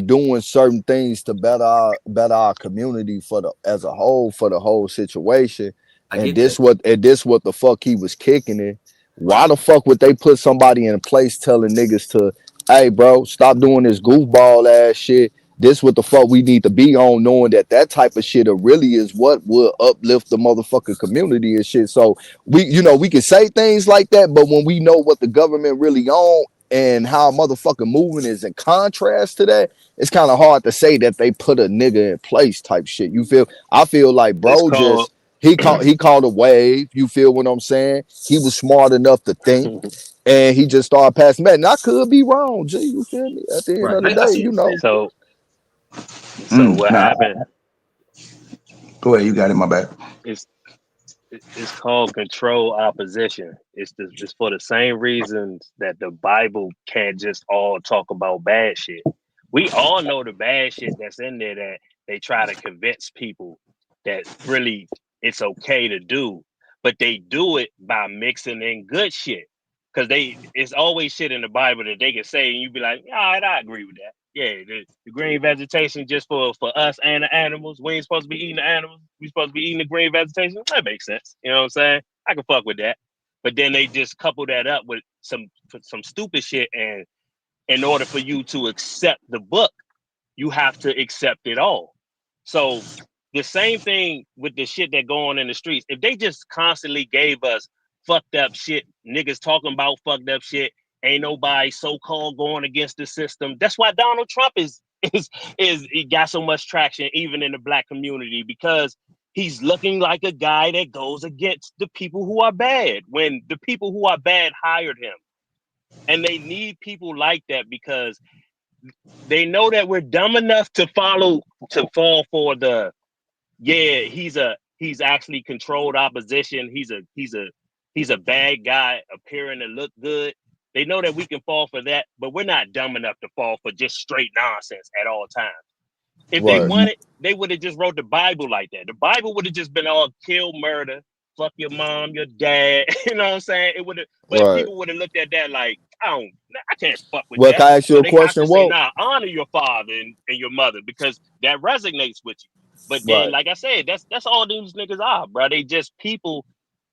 doing certain things to better our community as a whole, for the whole situation, and this what the fuck he was kicking it. Why the fuck would they put somebody in place telling niggas to, hey bro, stop doing this goofball ass shit? This what the fuck we need to be on, knowing that type of shit really is what will uplift the motherfucking community and shit. So we can say things like that, but when we know what the government really on and how motherfucking moving is in contrast to that, it's kind of hard to say that they put a nigga in place type shit. You feel? I feel like bro just he called a wave. You feel what I'm saying? He was smart enough to think, and he just started passing back. And I could be wrong, G. You feel me? At the end of the day, you know. So what happened? Go ahead, you got it. My bad. It's called control opposition. It's for the same reasons that the Bible can't just all talk about bad shit. We all know the bad shit that's in there that they try to convince people that really it's okay to do, but they do it by mixing in good shit. Because it's always shit in the Bible that they can say and you be like, all right, I agree with that. Yeah, the green vegetation just for us and the animals. We ain't supposed to be eating the animals. We supposed to be eating the green vegetation. That makes sense. You know what I'm saying? I can fuck with that. But then they just couple that up with some stupid shit, and in order for you to accept the book, you have to accept it all. So the same thing with the shit that go on in the streets. If they just constantly gave us fucked up shit, niggas talking about fucked up shit, ain't nobody so-called going against the system. That's why Donald Trump is he got so much traction even in the black community, because he's looking like a guy that goes against the people who are bad when the people who are bad hired him. And they need people like that because they know that we're dumb enough to fall for the he's actually controlled opposition. He's a bad guy appearing to look good. They know that we can fall for that, but we're not dumb enough to fall for just straight nonsense at all times. If they wanted, they would have just wrote the Bible like that. The Bible would have just been all kill, murder, fuck your mom, your dad. You know what I'm saying? It would have, but people would have looked at that like, I can't fuck with that. Can I ask you a question? Have to say, nah, honor your father and your mother, because that resonates with you. But then, like I said, that's all these niggas are, bro. They just people.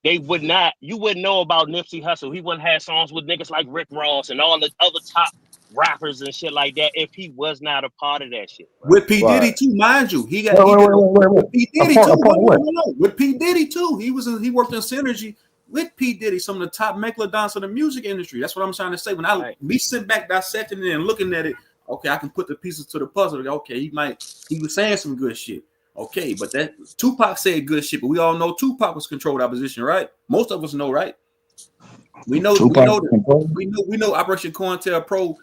You wouldn't know about Nipsey Hussle. He wouldn't have songs with niggas like Rick Ross and all the other top rappers and shit like that if he was not a part of that shit. Bro. With P. Diddy too, mind you. He did with P. Diddy too. With P. Diddy too. He worked in synergy with P. Diddy, some of the top megalodons of the music industry. That's what I'm trying to say. When we sit back dissecting it and looking at it, okay, I can put the pieces to the puzzle. Okay, he was saying some good shit. Okay, but that Tupac said good shit, but we all know Tupac was controlled opposition, right? Most of us know, right? We know Operation COINTELPRO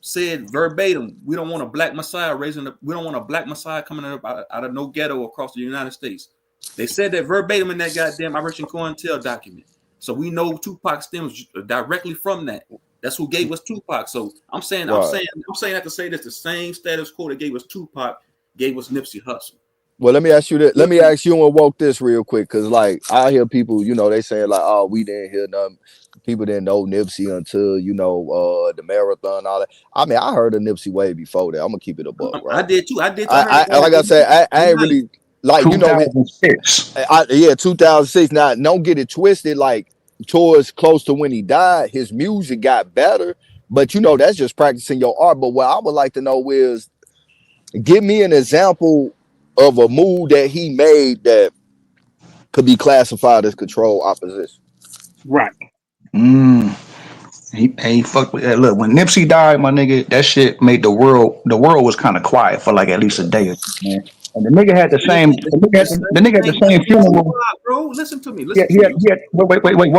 said verbatim, we don't want a black messiah we don't want a black messiah coming out of no ghetto across the United States. They said that verbatim in that goddamn Operation COINTEL document. So we know Tupac stems directly from that. That's who gave us Tupac. So I'm saying that to say that the same status quo that gave us Tupac gave us Nipsey Hussle. Well, let me ask you that. Let me ask you and woke this real quick, because like I hear people, they saying like, oh, we didn't hear nothing. People didn't know Nipsey until the marathon, all that. I mean, I heard of Nipsey way before that. I'm gonna keep it a buck, right? I did too. Like I said, I ain't really like 2006. 2006. Now, don't get it twisted. Like towards close to when he died, his music got better. But that's just practicing your art. But what I would like to know is, give me an example of a move that he made that could be classified as control opposition. Right. He fucked with that. Look, when Nipsey died, my nigga, that shit made the world was kind of quiet for like at least a day or two, man. And the nigga had the same, the nigga had the same funeral. Bro, listen to me. Yeah, Listen to me.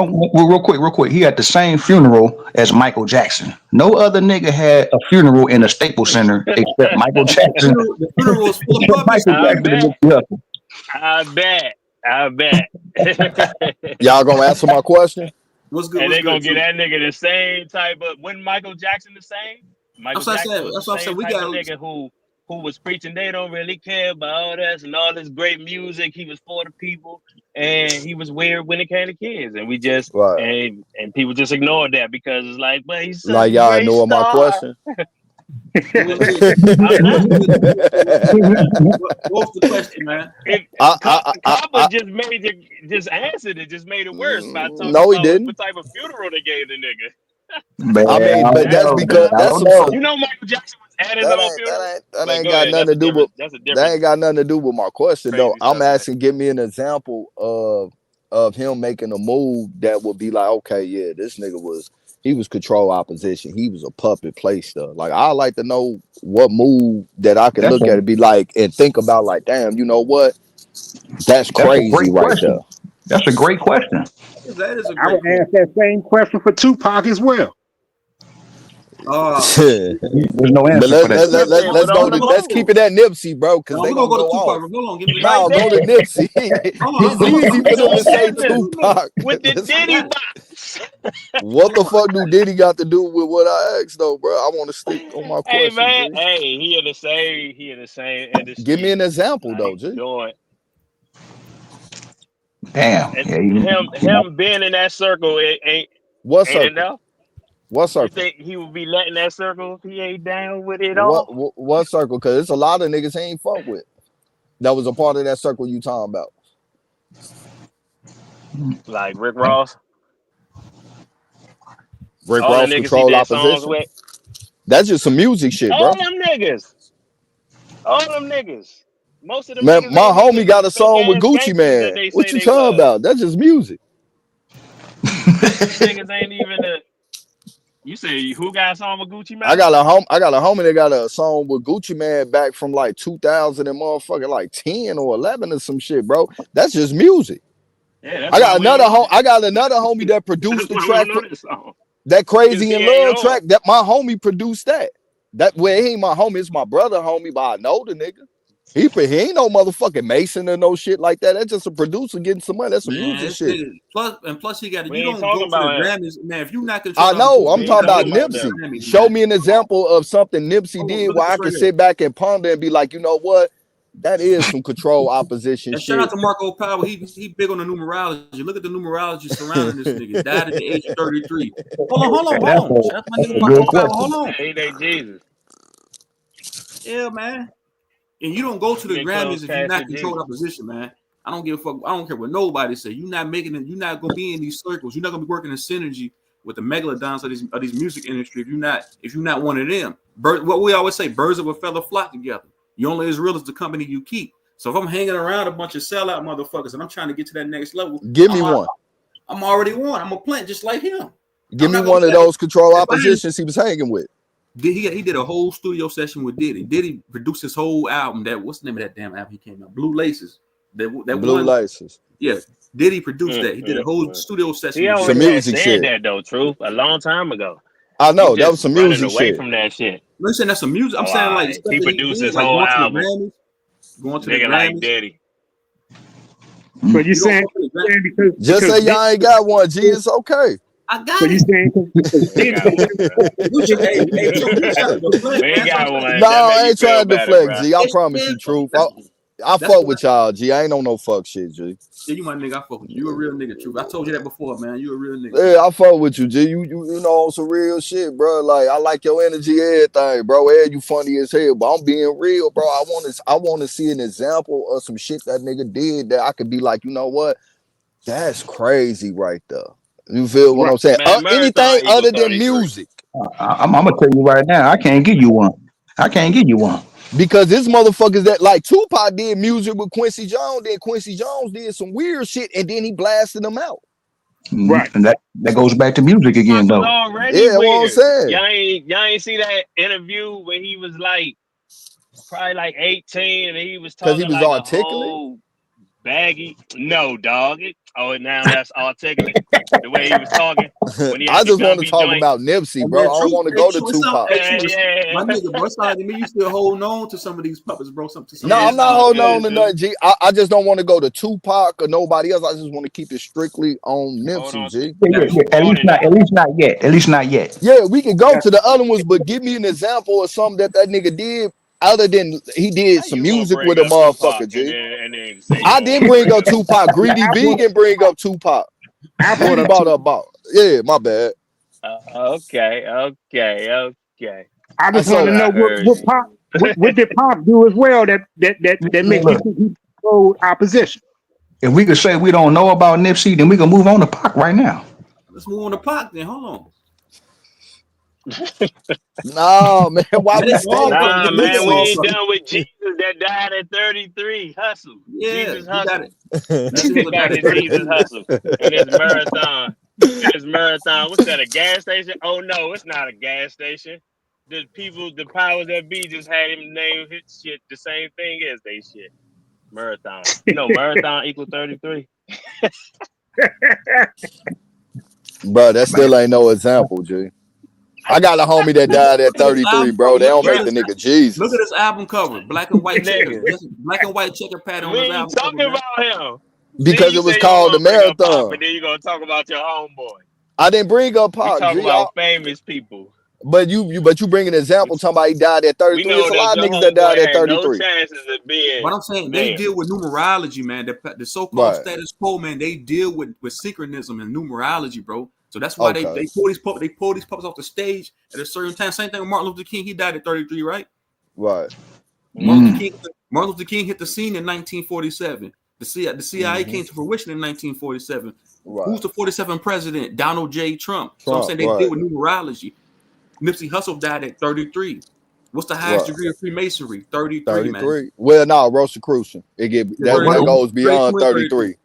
real quick. He had the same funeral as Michael Jackson. No other nigga had a funeral in a Staples Center except Michael Jackson. The funeral was full of puppets. Michael I Jackson and bet. Nipsey Hussle. I bet. I bet. Y'all gonna answer my question? What's good? And What's they gonna good? get that nigga the same type of. Wasn't Michael Jackson the same? Michael That's what I Jackson said. was That's the what I said. same We type of got. nigga who was preaching they don't really care about all this and all this great music. He was for the people, and he was weird when it came to kids, and we just Right. and people just ignored that because it's like, but he's such Like a y'all great know my star. question. What I'm not. was the question, man? If Copper just answered it, just made it worse by talking No, he about didn't. what type of funeral they gave the nigga. Man, I mean, I but don't that's know, man. because I that's don't some know. You know Michael Jackson was at his that own ain't funeral. that But ain't go got ahead. nothing to do with that ain't got nothing to do with my question though. Crazy I'm stuff, man. asking, give me an example of him making a move that would be like, okay, yeah, this nigga was control opposition. He was a puppet play stuff. Like I like to know what move that I can That's look a at and be like and think about like, damn, you know what? That's that's a crazy great right there. question. That's a great question. That is a I great would question. ask that same question for Tupac as well. There's no But answer for that. Nipsey let's went go on to the let's keep it move. at Nipsey, bro, because No, they we're gonna gonna go to go Tupac. off. Hold on, give me. Right No, go to there. Nipsey. Hold on, It's hold on. easy for It's them to on say business Tupac. with the I Diddy got it. box. What Hold the on. fuck do Diddy got to do with what I asked though, bro? I want to stick on my Hey question, man, G. hey, he in the same Give me industry. an example though, Like G. doing Damn. and Yeah, him being in that circle What ain't circle? enough. What You circle? think he would be letting that circle if he ain't down with it What all? what circle? Because it's a lot of niggas he ain't fuck with. That was a part of that circle you talking about. Like Rick Ross, Rick all the Ross niggas he control did songs opposition. with, That's just some music shit, all bro. them niggas, all them niggas. Most of them Man, niggas my ain't homie even got a fake song with ass Gucci gangsters that Man. they What say you they talking was. about? That's just music. Most of them niggas ain't even the. You say who got a song with Gucci I man? got a homie that got a song with Gucci Man back from like 2000 and motherfucking like 10 or 11 or some shit, bro. That's just music. Yeah, that's why we don't know that. I got another homie that produced That's the why we track don't for know that song. that Cause Crazy he in ain't Love on. track. That my homie produced that. That way he ain't my homie, it's my brother homie, but I know the nigga. He ain't no motherfucking Mason or no shit like that. That's just a producer getting some money. That's some Man, music this shit. nigga. Plus he got it. We You ain't don't go talking to the about him. Grammys, man. If you not I control know. opposition, I'm We ain't you're talking not about talking making it about to the them. Nipsey. Grammys, Show man. me an example of something Nipsey Hold on, did look where at I this can right here. sit back and ponder and be like, you know what? That is some control opposition And shout out shit. to Marco Power. He big on the numerology. Look at the numerology surrounding this nigga. Died at the age of 33. Hold on. Shout out to my that's nigga a good Marco Power. Hold question. on. Hey, they Jesus. Yeah, man. And you don't go to You the in close Grammys if you're not casket, controlled Jesus. opposition, man. I don't give a fuck. I don't care what nobody say. You're not making it. You're not gonna be in these circles. You're not gonna be working in synergy with the megalodons of these music industry if you're not one of them. What we always say, birds of a feather flock together. You're only as real as the company you keep. So if I'm hanging around a bunch of sellout motherfuckers and I'm trying to get to that next level, Give me one. I'm already one. I'm a plant just like him. Give I'm me not gonna one be of like those control if I ain't oppositions he was hanging with. he did a whole studio session with Diddy. Diddy produced his whole album. What's the name of that damn album he came out? Blue Laces. That Blue one, Laces. yeah. Diddy produced that. He did a whole studio session He with Some already Diddy. had music said shit. that though, truth, a long time ago. I You know. That was just some running music away shit. from that shit. I'm not saying that's some music. Oh, I'm all saying like right. stuff He that he produced did, his like whole going to the album. Grammys, going to the Nigga like Grammys. Diddy. So you You don't saying, go to the Grammys. Just say y'all ain't got one, G. It's okay. I so got you it. saying because We ain't got one, bro. You trying to deflect, We man. ain't That's what I'm got saying. one. No, That make I you ain't trying feel to better, deflect, bro. G. I It's promise yeah, you, truth. that's I that's fuck what with y'all, G. I ain't on no fuck shit, G. yeah, you my nigga. I fuck with you. You a real nigga, truth. I told you that before, man. You a real nigga, man. Yeah, I fuck with you, G. You know on some real shit, bro. Like I like your energy, everything, bro. Ed, you funny as hell, but I'm being real, bro. I want to see an example of some shit that nigga did that I could be like, you know what? That's crazy right there. You feel what right? I'm saying? Man, Anything Marathon Eagle other than 33. music. I'm gonna tell you right now. I can't give you one. I can't give you one. Because this motherfuckers that like Tupac did music with Quincy Jones, then Quincy Jones did some weird shit, and then he blasted them out. Right. And that goes back to music again, Was though. already Yeah, what I'm weird. saying. Y'all ain't see that interview where he was like probably like 18 and he was Because he talking was like a articulate. whole baggy. No, dog. Now that's articulate. The way he was talking when he I had the just want to Gumby talk joint. about Nipsey, Oh bro. yeah, I don't true. want to Hey, go to true. It's some, Tupac. hey, Yeah, true. yeah, My nigga, bro. It's like me. You still holding on to some of these puppets, bro. Some to some No, of yeah. these I'm It's not all songs. holding on good, to dude. nothing, G. I just don't want to go to Tupac or nobody else. I just want to keep it strictly on Hold Nipsey, on to G. Yeah, Got yeah, you. yeah. At least Jordan not. At now. least not yet. At least not yet. Yeah, we can go to the other ones, but give me an example of something that nigga did other than he did How some you gonna music with bring a up Tupac motherfucker, G. and then say you I don't didn't want to bring bring up up Tupac. Tupac? Greedy Vegan bring up Tupac. I What brought he up brought two. up about? Yeah, my bad. Okay. I I just want so to I know heard what Pop, you. what did Pop do as well that makes you Look, think he controlled our position? if we could say we don't know about Nipsey, then we can move on to Pac right now. Let's move on to Pac then. Hold on. nah, man. Why Let we it starting motherfucker. from Nah, the Let man, that we Nipsey? ain't motherfucker. done with Jesus that died at 33. Hustle. Yeah, Jesus he got hustle. it. Let's Nipsey get Hussle back died to at Jesus 33. hustle and this marathon. This marathon. What's that? A gas station? Oh no, it's not a gas station. The powers that be just had him name his shit the same thing as they shit. Marathon. You know, marathon equal 33. Bro, that still ain't no example, G. I got a homie that died at Look at this 33, album bro. cover. They don't make Look the at nigga look at Jesus this album cover. Black and white checker. Nigga, Black and white checker pattern we on this ain't album cover, talking man. about him. See, because you it was say you don't called the want to bring up Pop, marathon. and then you're gonna talk about your homeboy. I didn't bring up We Pac, talk G. about famous people. But you bring an We, example. Somebody died at we 33. It's know a that lot of your niggas that died homeboy at had no 33. chances of being What I'm saying, they mayor. deal with numerology, man. The so-called Right. status quo, man. They deal with synchronism and numerology, bro. So that's why Okay. they pull these puppets off the stage at a certain time. Same thing with Martin Luther King. He died at 33, right? Right. Martin Luther Mm. King. Martin Luther King hit the scene in 1947. The CIA Mm-hmm. came to fruition in 1947. Right. Who's the 47th president? Donald J. Trump. So I'm Trump. saying they deal Right. with numerology. Nipsey Hussle died at 33. What's the highest Right. degree of Freemasonry? 33, man. 33. Well, no, Rosicrucian. It get Yeah, that 32. goes beyond 32 and 33. 33.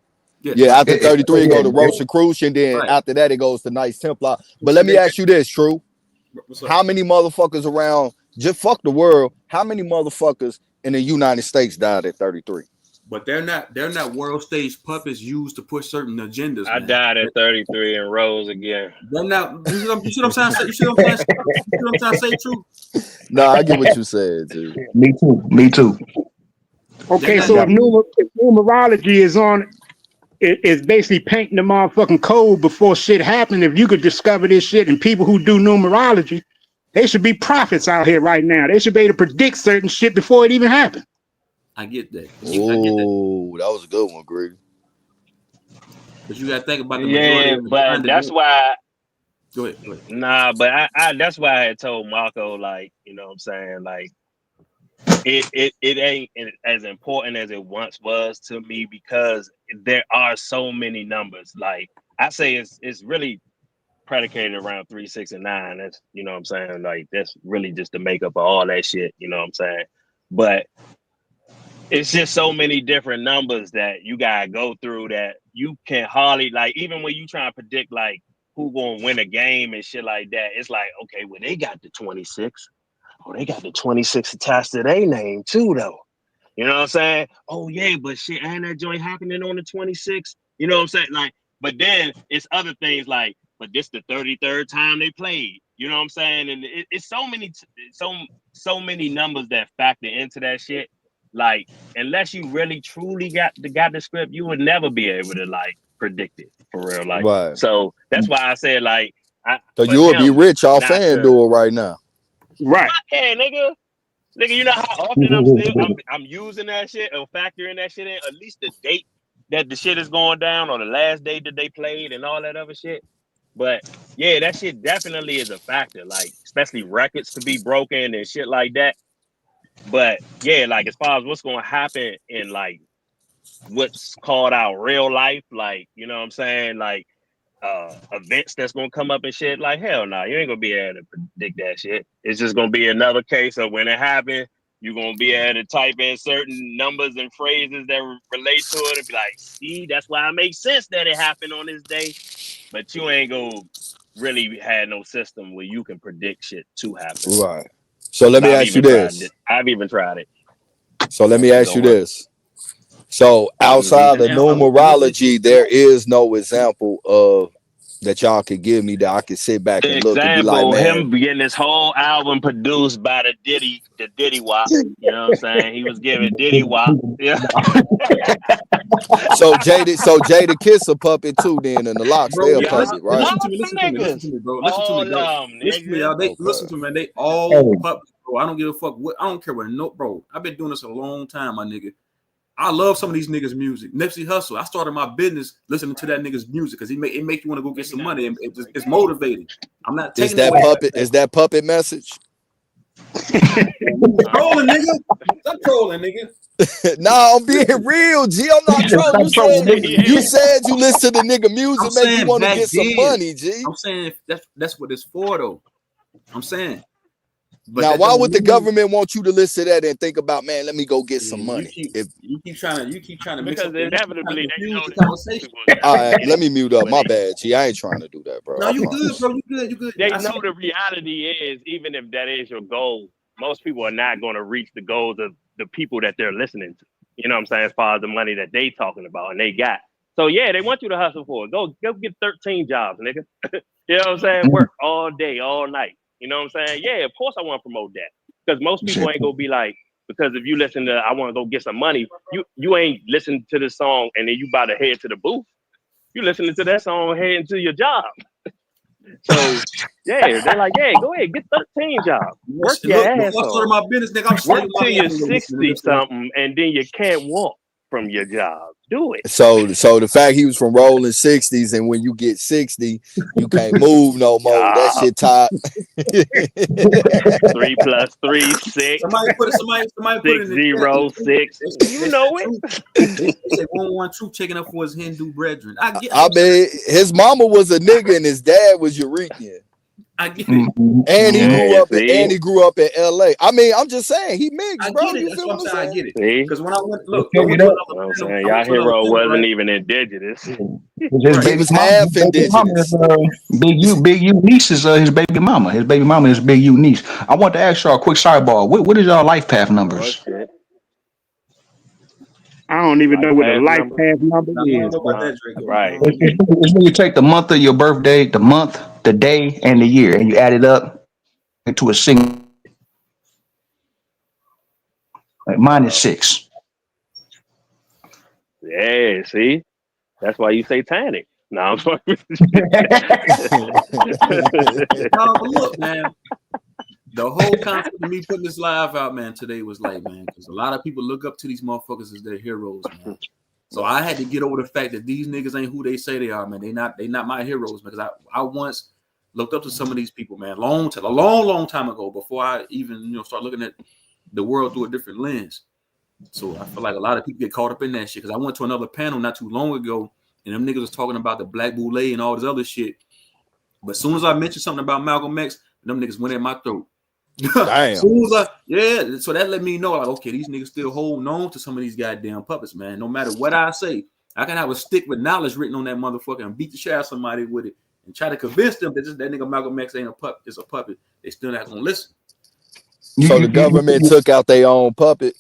Yeah, Yeah, right. after 33, it go to Rosicrucian. Then Right. after that, it goes to Knights Templar. But See, let me ask you this, True. what's up? How many motherfuckers around, just fuck the world, how many motherfuckers in the United States died at 33? But they're not world stage puppets used to push certain agendas, I man. died at 33 and rose again. They're not. You see what I'm trying to say? You see what I'm trying to say? You see what I'm trying to say? True. No, I get what you said, too. Me too. Me too. They're Okay, not so Yeah. if numerology is on, it's basically painting the motherfucking code before shit happened. If you could discover this shit, and people who do numerology, they should be prophets out here right now. They should be able to predict certain shit before it even happened. I get that. I get that. Oh, that was a good one, Greg. But you got to think about the majority Yeah, of the but time. that's why. Go ahead. Go ahead. Nah, but I that's why I had told Marco, like, you know what I'm saying, like it ain't as important as it once was to me because there are so many numbers. Like I say, it's really predicated around 3, 6, and 9. That's, you know what I'm saying, like that's really just the makeup of all that shit. You know what I'm saying, but it's just so many different numbers that you gotta go through that you can hardly, like, even when you try to predict like who gonna win a game and shit like that, it's like, okay, well, they got the 26. Oh, they got the 26 attached to their name too, though. You know what I'm saying? Oh yeah, but shit, ain't that joint happening on the 26th? You know what I'm saying? Like, but then it's other things like, but this the 33rd time they played. You know what I'm saying? And it's so many numbers that factor into that shit. Like, unless you really truly got the script, you would never be able to like predict it for real. Like, Right. so that's why I said like, So for you would be him rich off not to, FanDuel right now. Right. yeah, nigga. Nigga, you know how often I'm using that shit or factoring that shit in, at least the date that the shit is going down or the last day that they played and all that other shit. But yeah, that shit definitely is a factor, like especially records to be broken and shit like that. But yeah, like as far as what's gonna happen in like what's called out real life, like, you know what I'm saying, like events that's gonna come up and shit, like hell no, you ain't gonna be able to predict that shit. It's just gonna be another case of when it happened. You're gonna be able to type in certain numbers and phrases that relate to it and be like, see, that's why it makes sense that it happened on this day. But you ain't gonna really had no system where you can predict shit to happen. Right. So let me I've ask you even tried it. this. I've even tried it. So let me It ask you don't work. this. So Mm-hmm. outside of numerology, there is no example of that y'all could give me that I could sit back and look and be like, Example, man. him getting this whole album produced by the Diddy Wop. You know what I'm saying? He was giving Diddy Wop. Yeah. So Jada Kiss a puppet too, then, and the Locks Bro, they a yeah, puppet, right? listen All to me, them listen to me, listen niggas. to me, bro. Listen to me, All bro. them Listen to me, niggas. y'all. They Okay. listen to me, man. They all puppets, bro. I don't give a fuck what. I don't care what. No, bro. I've been doing this a long time, my nigga. I love some of these niggas' music. Nipsey Hussle. I started my business listening to that nigga's music because it make you want to go get some money. And it's motivating. I'm not Is taking it that away. puppet? Is that puppet message? Trolling, nigga. Stop trolling, nigga. Nah, I'm being real, G. I'm not trolling. You said you listen to the nigga I'm music, make you saying want to back get some then. money, G. I'm saying that's what it's for, though. I'm saying. But Now, that why don't would the mean government want you to listen to that and think about, man, let me go get some you money? keep trying to mix Because up the inevitably they confuse know the that conversation. people All right, let me mute up. but My bad, G. I ain't trying to do that, bro. No, I you good, promise. bro. You good. they I see know the reality is, even if that is your goal, most people are not going to reach the goals of the people that they're listening to. You know what I'm saying? As far as the money that they talking about and they got. So yeah, they want you to hustle for it. Go get 13 jobs, nigga. You know what I'm saying? Work all day, all night. You know what I'm saying? Yeah, of course I want to promote that. Because most people ain't gonna be like, because if you listen to I want to go get some money, you ain't listening to the song and then you about to head to the booth. You listening to that song heading to your job. So yeah, they're like, yeah, go ahead, get 13 jobs. Work your look, ass before I started off. my business, nigga, I'm Work slaying my till you're ass listening to 60 this stuff. something and then you can't walk from your job. Do it. So the fact he was from rolling 60s, and when you get 60, you can't move no more. That shit top. 3 plus 3, 6. Somebody put it in the chat. 606. You know it. They say 112 checking up for his Hindu brethren. I get I mean, his mama was a nigga and his dad was Eurekain. I get it. And he Yeah, grew up in LA. I mean, I'm just saying he mixed, I bro. get it. You That's feel what what I'm I'm saying. I saying? get it. See? Because when I went, look, I Check went it to out. You know what I'm another saying? I went Y'all to another hero panel, wasn't right? even indigenous. His He baby was mama, half his baby mama indigenous. is Big U niece is his baby mama. His baby mama is Big U niece. I want to ask y'all a quick sidebar. What is y'all life path Oh numbers? shit. I don't even know Life what a path life number. path number Now, I don't is, know about bro. that, Draco. Right. It's when you take the month of your birthday, the month, the day, and the year, and you add it up into a single. Like mine is 6. Yeah, see? That's why you satanic. No, I'm sorry. No, but look, man. The whole concept of me putting this live out, man, today was like, man, because a lot of people look up to these motherfuckers as their heroes, man. So I had to get over the fact that these niggas ain't who they say they are, man. They not my heroes, because I once looked up to some of these people, man, a long time ago, before I even start looking at the world through a different lens. So I feel like a lot of people get caught up in that shit. Because I went to another panel not too long ago, and them niggas was talking about the Black Boule and all this other shit. But as soon as I mentioned something about Malcolm X, them niggas went in my throat. Damn. Soon as so that let me know, like, okay, these niggas still holding on to some of these goddamn puppets, man. No matter what I say, I can have a stick with knowledge written on that motherfucker and beat the shit out of somebody with it and try to convince them that that nigga Malcolm X ain't a puppet, is a puppet. They still not gonna listen. So the government took out their own puppet.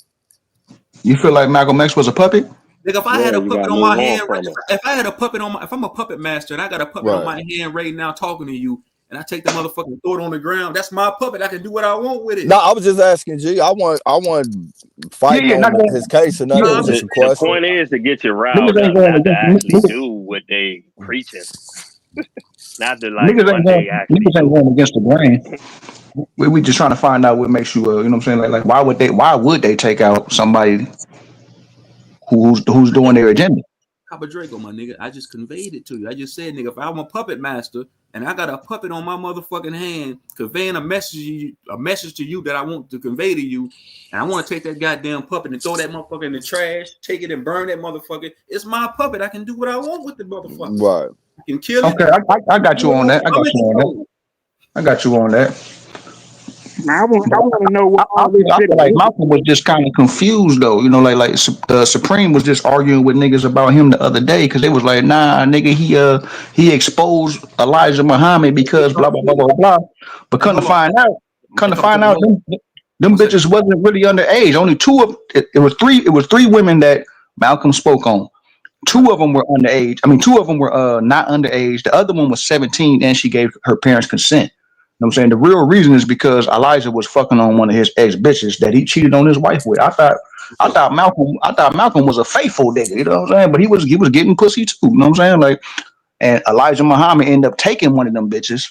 You feel like Malcolm X was a puppet? Nigga, if I Yeah, had a you puppet gotta on move my on hand, from it. if I had a puppet on my, if I'm a puppet master and I got a puppet on my hand right now talking to you, and I take the motherfucker and throw it on the ground, that's my puppet. I can do what I want with it. No, I was just asking, G. I want fighting on his case or nothing. It was just a The question. point is to get you riled Niggas ain't up, going not to against actually do what they preaching. Not to like niggas one day actually ain't do going against the grain. We just trying to find out what makes you, you know what I'm saying? Like why would they take out somebody who's doing their agenda? Copper Draco, my nigga. I just conveyed it to you. I just said, nigga, if I'm a puppet master and I got a puppet on my motherfucking hand conveying a message to you that I want to convey to you, and I want to take that goddamn puppet and throw that motherfucker in the trash, take it and burn that motherfucker. It's my puppet. I can do what I want with the motherfucker. Right. I can kill it. Okay, I got you on that. I got you on that. Now, I want to know what I all this feel, I shit feel like is. Malcolm was just kind of confused though. You know, Supreme was just arguing with niggas about him the other day because they was like, nah, nigga, he exposed Elijah Muhammad because blah blah blah blah blah. But Hey, hold on. Hey, come to come, find come, out, hold on. them One second. bitches wasn't really underage. Only two of it was three women that Malcolm spoke on. Two Right. of them were underage. I mean, two of them were not underage. The other one was 17 and she gave her parents consent. You know what I'm saying? The real reason is because Elijah was fucking on one of his ex bitches that he cheated on his wife with. I So, thought Malcolm was a faithful nigga, you know what I'm saying? But he was getting pussy too, you know what I'm saying? Like, and Elijah Muhammad ended up taking one of them bitches,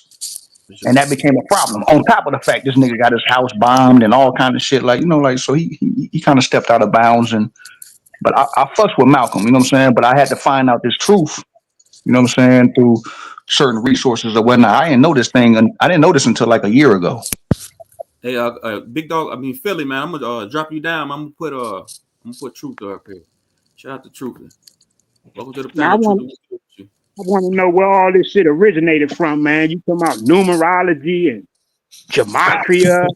for and sure. that became a problem. On top of the fact this nigga got his house bombed and all kind of shit, like, you know, like, so he kind of stepped out of bounds. And but I fussed with Malcolm, you know what I'm saying? But I had to find out this truth, you know what I'm saying, through certain resources or whatnot. I didn't know this thing, and I didn't know this until like a year ago. Hey, big dog. I mean, Philly, man. I'm gonna drop you down. I'm gonna put Truth up here. Shout out to Truth. Welcome to the Now, panel, Truth. I want to know where all this shit originated from, man. You talking about numerology and gematria,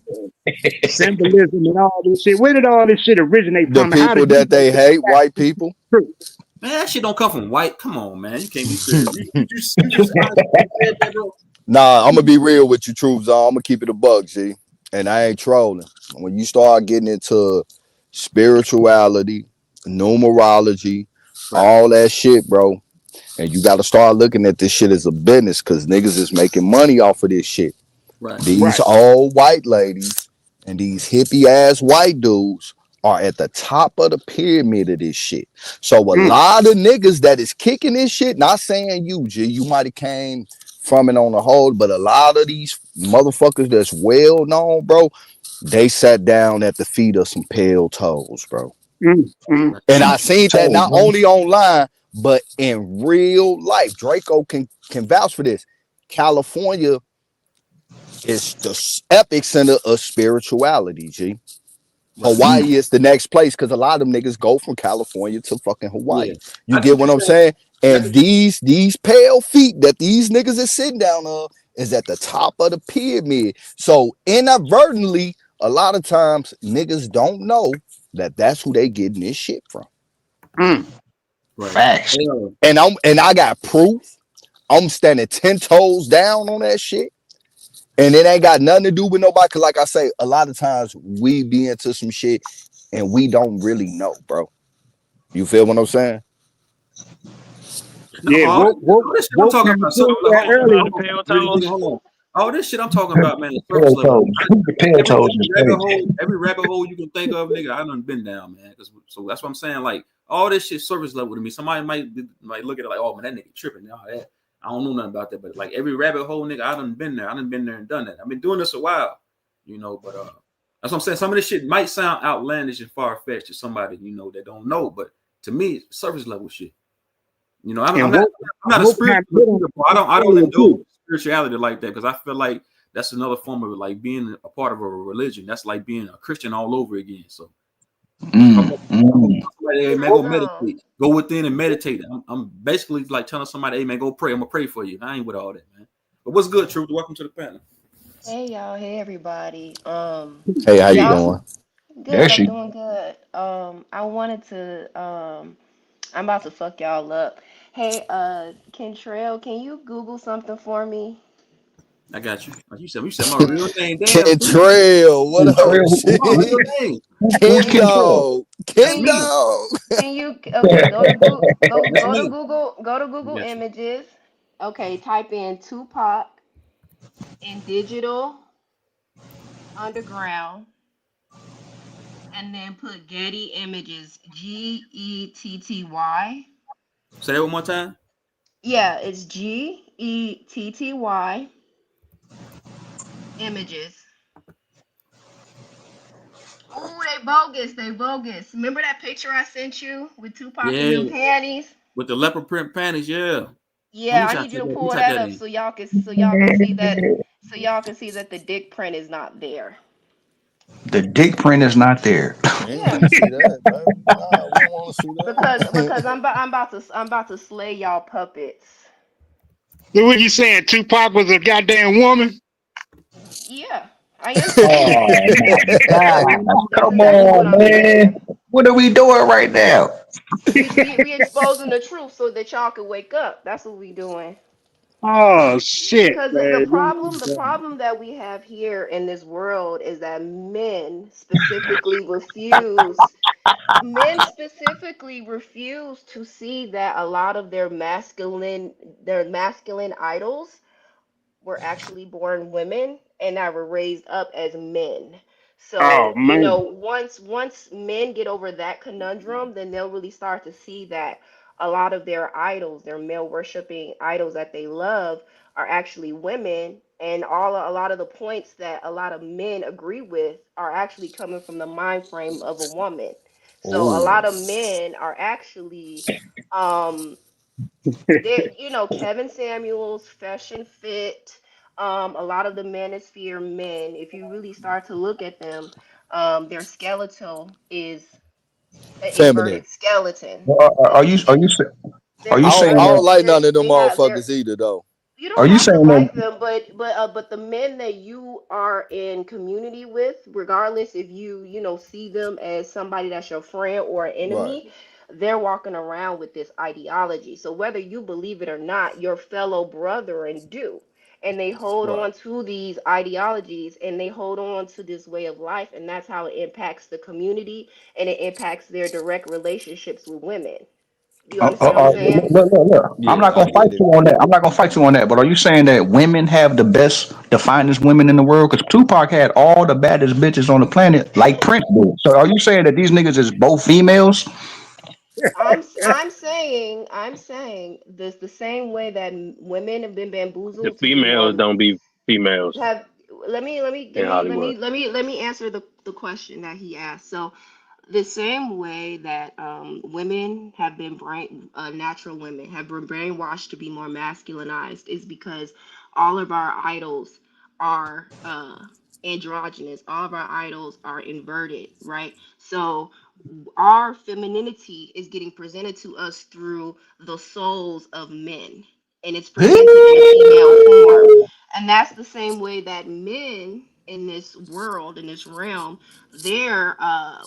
symbolism, and all this shit. Where did all this shit originate The from, and how people did you that know they for hate, a fact white this is people. true? Man, that shit don't come from white. Come on, man. You can't be serious. You just honestly said that, bro. Nah, I'm gonna be real with you, Troops. I'm gonna keep it a buck, G. And I ain't trolling. When you start getting into spirituality, numerology, Right, all that shit, bro, and you got to start looking at this shit as a business because niggas is making money off of this shit. right, These Right. old white ladies and these hippie ass white dudes are at the top of the pyramid of this shit. So a Mm, lot of niggas that is kicking this shit, not saying you, G, you might have came from it on the whole, but a lot of these motherfuckers that's well known, bro, they sat down at the feet of some pale toes, bro. right. And I seen that So, not only online, but in real life. Draco can vouch for this. California is the epic center of spirituality, G. Right. Hawaii is the next place because a lot of them niggas go from California to fucking Yeah. Hawaii. You I get get what what you're I'm saying. saying? I And get you. these pale feet that these niggas is sitting down on is at the top of the pyramid. So inadvertently, a lot of times niggas don't know that that's who they getting this shit from. mm. Right. facts. Hey, And I got proof. I'm standing 10 toes down on that shit. And it ain't got nothing to do with nobody. Cause like I say, a lot of times we be into some shit and we don't really know, bro. You feel what I'm saying? no, Yeah, all this shit I'm woke talking kind about. of So, pulled like, that hold on, earlier. About the hold on, pale really, really, toes. hold on. All this shit I'm talking about, man, is surface Pale level. toes. The pale toes Every is rabbit crazy. hole, you can think of, nigga, I done been down, man. So that's what I'm saying. Like all this shit surface level to me. Somebody might look at it like, oh man, that nigga tripping. All that. I don't know nothing about that, but like every rabbit hole, nigga, I done been there. I done been there and done that. I've been doing this a while, you know. But that's what I'm saying. Some of this shit might sound outlandish and far fetched to somebody, you know, that don't know. But to me, it's surface level shit. You know, I'm And not woke, I'm not a woke kind spiritual of hit on leader, bro. I don't earlier indulge too. spirituality like that because I feel like that's another form of like being a part of a religion. That's like being a Christian all over again. So if I'm, Mm, I'm gonna mm. tell somebody, hey man, go No. meditate, go within and meditate. I'm basically like telling somebody, hey man, go pray. I'm gonna pray for you. I ain't with all that, man. But what's good, Truth? Welcome to the panel. Hey y'all, hey everybody. Hey, how you Hey, Y'all doing? There good, I'm she. doing good. I wanted to I'm about to fuck y'all up. Hey, Kentrell, can you Google something for me? I got you. Like you said my real name. Damn, Truth. Kentrail, what up, Kentrell, My real G? name. who's Ken Kentrell? Dog. That's Ken Can me. Dog. can you okay, go to Google That's me. go to I Google got you. Images. Okay, type in Tupac in digital underground and then put Getty Images, Getty. Say that one more time. Yeah, it's Getty Images. Ooh, they bogus. They bogus. Remember that picture I sent you with Tupac in them Yeah, panties? with the leopard print panties. Yeah. Let Yeah, me I try to need you type to that. Let me pull type that that up in. so y'all can see that the dick print is not there. The dick print is not there. We ain't Yeah, want to see that, baby. Nah, we don't want to see because that. I'm about to slay y'all puppets. so what you saying? Tupac was a goddamn woman? Yeah. I am saying that. Oh my God! That's Come exactly what on, I'm man. saying. What are we doing right now? We exposing the truth so that y'all can wake up. That's what we doing. Oh shit, Because the man. problem that we have here in this world is that men specifically refuse to see that a lot of their masculine idols were actually born women and that were raised up as men. Oh So, man. once men get over that conundrum, then they'll really start to see that a lot of their idols, their male worshiping idols that they love, are actually women, and a lot of the points that a lot of men agree with are actually coming from the mind frame of a woman. So a Oh, lot of men are actually um Kevin Samuels, Fashion Fit, a lot of the Manosphere men, if you really start to look at them, their skeletal is an feminine. inverted skeleton. Are you are you are Their you saying I don't that? like skeleton, none of them they have motherfuckers either, though. you Are don't you have to saying that? like them, but the men that you are in community with, regardless if you see them as somebody that's your friend or an Right, enemy, they're walking around with this ideology. So whether you believe it or not, your fellow brethren do. And they hold right. on to these ideologies and they hold on to this way of life, and that's how it impacts the community and it impacts their direct relationships with women. Do you understand what I'm saying? Look. I'm Yeah, not I gonna fight get it. you on that. I'm not gonna fight you on that. But are you saying that women have the best, the finest women in the world? Because Tupac had all the baddest bitches on the planet, like Prince did. So are you saying that these niggas is both females? I'm saying this the same way that women have been The bamboozled to be females more don't be females have let me in give me let Hollywood. me let me let me answer the question that he asked. So the same way that women have been natural women have been brainwashed to be more masculinized is because all of our idols are androgynous. All of our idols are inverted, right? So our femininity is getting presented to us through the souls of men, and it's presented in female form. And that's the same way that men in this world, in this realm, their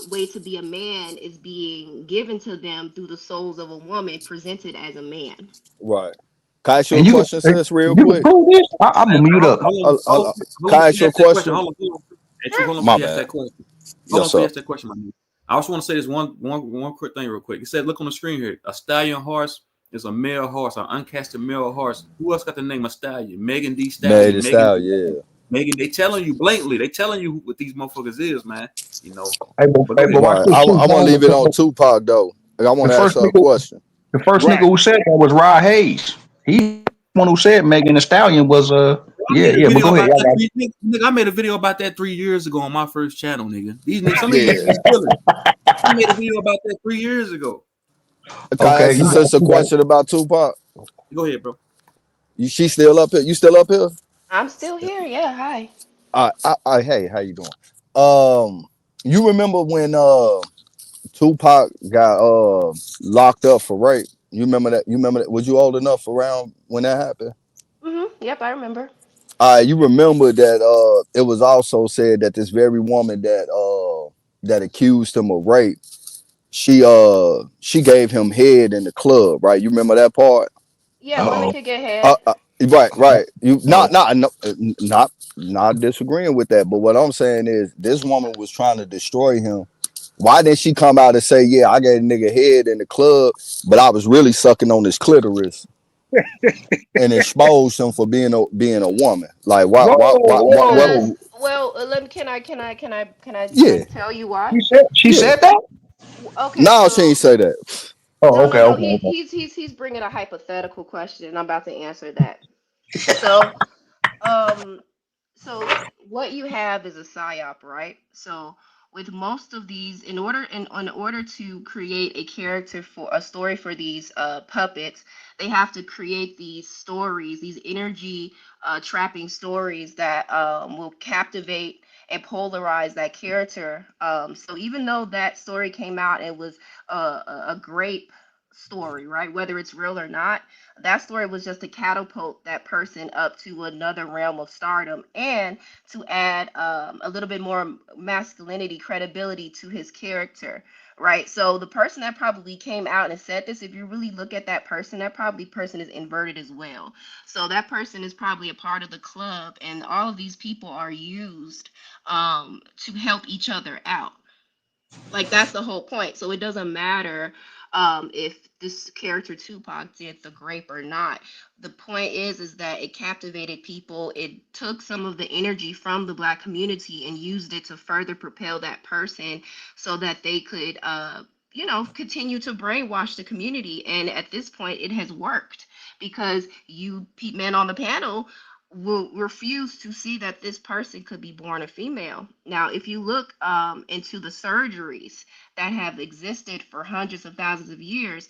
way to be a man is being given to them through the souls of a woman presented as a man. Right. Can I ask you a And question, sis, real you can quick? prove this? I'm Hey, gonna mute hold, up. hold on, hold on, hold Can on I before ask you you a ask that question. question? Sure. Hold on before My you ask bad. that question. Hold on Yes, before you sir. ask that question, my man. I just want to say this one quick thing real quick. It said, look on the screen here. A stallion horse is a male horse, an uncasted male horse. Who else got the name of stallion? Megan D. Made Stallion. it style, yeah. Megan. They telling you blatantly. They telling you what these motherfuckers is, man. But go Hey, but ahead. watch Right. this too, I want to man. leave it on Tupac, though. I The want to ask first her a nigga, question. the first nigga Right. who said that was Rod Hayes. He one who said Megan Thee Stallion was I yeah, made a yeah. But video go ahead, about y'all that. got it. Nigga, I made a video about that 3 years ago on my first channel, nigga. These niggas, some of these niggas Yeah. be stealing. I made a video about that 3 years ago. Can I Okay, ask the you got sister a you got it. question about Tupac? Go ahead, bro. She still up here? You still up here? I'm still here. Yeah, hi. Hey, how you doing? Um, you remember when Tupac got locked up for rape? You remember that? You remember that? Was you old enough around when that happened? Yep, I remember. You remember that it was also said that this very woman that accused him of rape, she gave him head in the club, right? You remember that part? Yeah, Uh women oh. could get head. Uh, uh, right, Uh right. You oh. not disagreeing with that, but what I'm saying is this woman was trying to destroy him. Why didn't she come out and say, "Yeah, I gave a nigga head in the club, but I was really sucking on his clitoris," and expose him for being a woman? Like, why, Whoa, why, why, why what? Because, whoa. well, let me, can I Yeah, tell you why? She yeah. said that? Okay, No, she ain't so say that. Oh, no, okay, no, no. okay, He okay. he's bringing a hypothetical question, and I'm about to answer that. So, um, so what you have is a psyop, right? So with most of these, in order to create a character for a story for these puppets, they have to create these stories, these energy trapping stories that will captivate and polarize that character. So even though that story came out and was a great story, right? Whether it's real or not, that story was just to catapult that person up to another realm of stardom and to add a little bit more masculinity, credibility to his character, right? So the person that probably came out and said this, if you really look at that person, that probably person is inverted as well. So that person is probably a part of the club, and all of these people are used to help each other out. Like that's the whole point. So it doesn't matter if this character Tupac did the grape or not. The point is that it captivated people. It took some of the energy from the black community and used it to further propel that person so that they could continue to brainwash the community. And at this point it has worked because you men on the panel will refuse to see that this person could be born a female. Now, if you look into the surgeries that have existed for hundreds of thousands of years,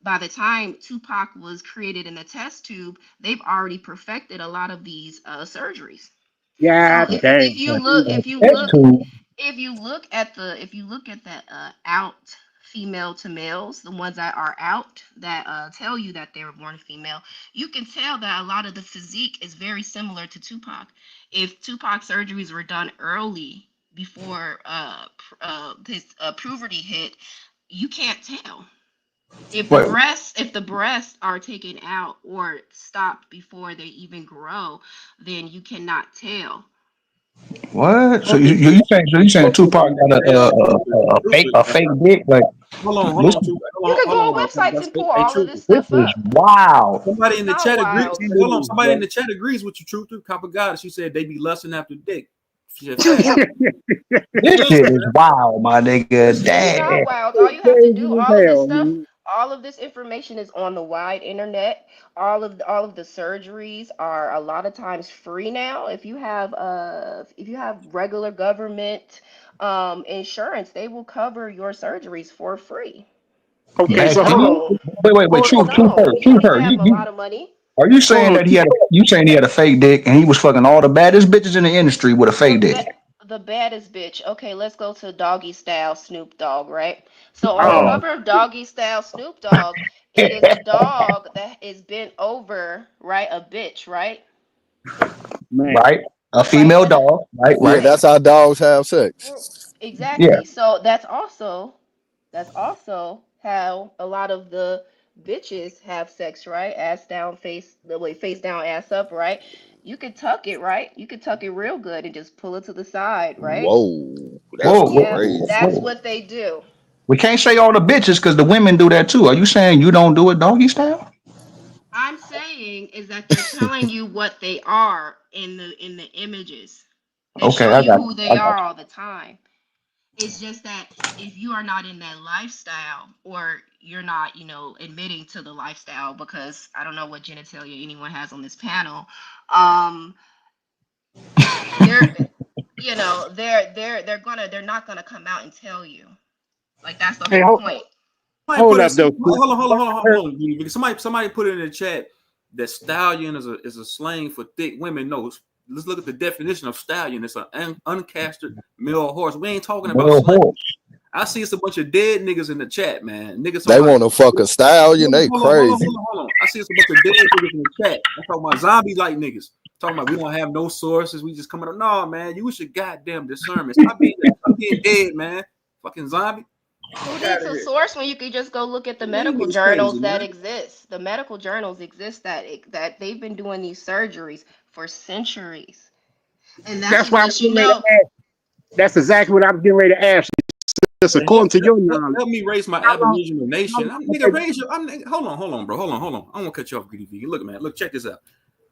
by the time Tupac was created in the test tube, they've already perfected a lot of these surgeries. Yeah, So if dang. you look, That's cool. if you look at the out female to males, the ones that are out that tell you that they were born female, you can tell that a lot of the physique is very similar to Tupac. If Tupac surgeries were done early before his puberty hit, you can't tell. Wait, If the breasts are taken out or stopped before they even grow, then you cannot tell. what? So Okay, you saying okay, Tupac got hey, a Rufus, fake dick? Like, hold on, listen, Truth. You can Hold go on, on websites and pull hey, all of Truth. this this stuff is up. wild. Somebody It's in the not chat agrees. wild. Hold on, somebody in the chat agrees with you, Truth. Copper God. She said they be lusting after dick. She said facts. This shit is wild, my nigga. It's really not Damn. wild. All you have to do, Crazy as all of this hell, stuff, man. all of this information is on the wide internet. All of the surgeries are a lot of times free now. If you have regular government insurance, they will cover your surgeries for free. Okay, Has so And hold he? on. no, Wait, Hold truth, on. no, you truth, don't even have a You lot of money. are you Hold saying on. that you saying he had a fake dick and he was fucking all the baddest bitches in the industry with a The fake dick? ba- the baddest bitch. Okay, let's go to Doggy Style Snoop Dogg, right? So on the Oh, Uh cover of Doggy Style Snoop Dogg, it is a dog that is bent over, right? A bitch, right? man. right, a Right. female dog, right, Yeah, right, Right. that's how dogs have sex. yeah. Exactly. So that's also how a lot of the bitches have sex, right? Ass down, face down, ass up, right? You could tuck it, right? You could tuck it real good and just pull it to the side, right? Whoa, that's Whoa, Yeah, crazy. that's whoa. what they do. We can't say all the bitches because the women do that too. Are you saying you don't do it doggy style? I'm saying is that they're telling you what they are in the images. They Okay, show I you got who you. I they got are all the time. It's just that if you are not in that lifestyle or you're not, admitting to the lifestyle because I don't know what genitalia anyone has on this panel, um, they're they're not gonna come out and tell you. Like that's the Hey, whole point. Somebody hold put it. up, though. Hold on. Somebody put it in the chat that stallion is a slang for thick women. No, let's look at the definition of stallion. It's an uncastrated male horse. We ain't talking you. about Male slang. horse. I see it's a bunch of dead niggas in the chat, man. Niggas talking They about. want to fuck a stallion. They crazy. Hold on. I see it's a bunch of dead niggas in the chat. I'm talking about zombie like niggas. Talking about we don't have no sources. We just coming up. No, man. Use your goddamn discernment. Stop being dead, man. Fucking zombie. Who Fuck out needs of a here. source when you could just go look at the Man, you medical niggas crazy, journals that man. exist? The medical journals exist that they've been doing these surgeries for centuries. And that That's should why I was let you getting ready to know. ask. That's exactly what I was getting ready to ask. Just according to your knowledge. Help me raise my How long? Aboriginal nation. Nigga, Okay. raise your. Hold on, bro. Hold on. I won't cut you off, greedy vegan. Look, man. Look, check this out.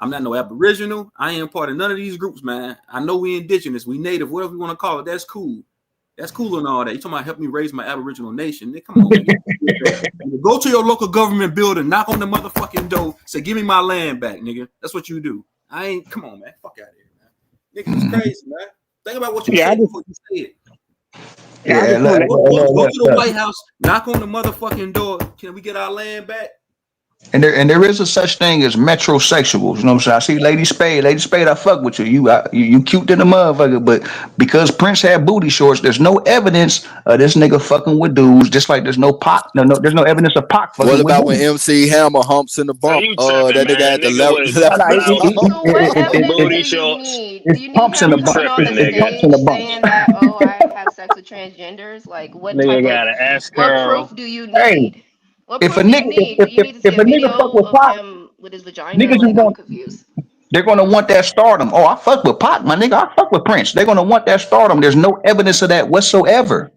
I'm not no Aboriginal. I ain't part of none of these groups, man. I know we indigenous, we native, whatever you want to call it. That's cool. That's cool and all that. You talking about help me raise my Aboriginal nation? Nigga, come on, man. You go to your local government building, knock on the motherfucking door, say, "Give me my land back, nigga." That's what you do. I ain't. Come on, man. Fuck out of here, man. Niggas is crazy, man. Think about what you Yeah, say before you say it. I Yeah, just want to. Go to the White House, knock on the motherfucking door. Can we get our land back? And there is a such thing as metrosexuals. You know what I'm saying? I see Lady Spade, I fuck with you. You cute than a motherfucker, but because Prince had booty shorts, there's no evidence of this nigga fucking with dudes. Just like there's no Pac, there's no evidence of Pac What fucking with about when dudes. MC Hammer humps in the So bump? you tripping, That nigga man? had to Nigga was No, no, blouse, So what evidence do booty you shorts. need? Do you need pumps in the him You bump. coming on tripping, the It's nigga? pumps in stage the bump. saying that, oh, I have sex with transgenders? Like Nigga got an S what curl. proof do you Hey, need? What if a proof do you nigga need? You need to see if a a nigga fuck video with of Pac, him with his vagina? niggas is Like I'm gonna confused. they're gonna want that stardom. Oh, I fuck with Pac, my nigga. I fuck with Prince. They're gonna want that stardom. There's no evidence of that whatsoever.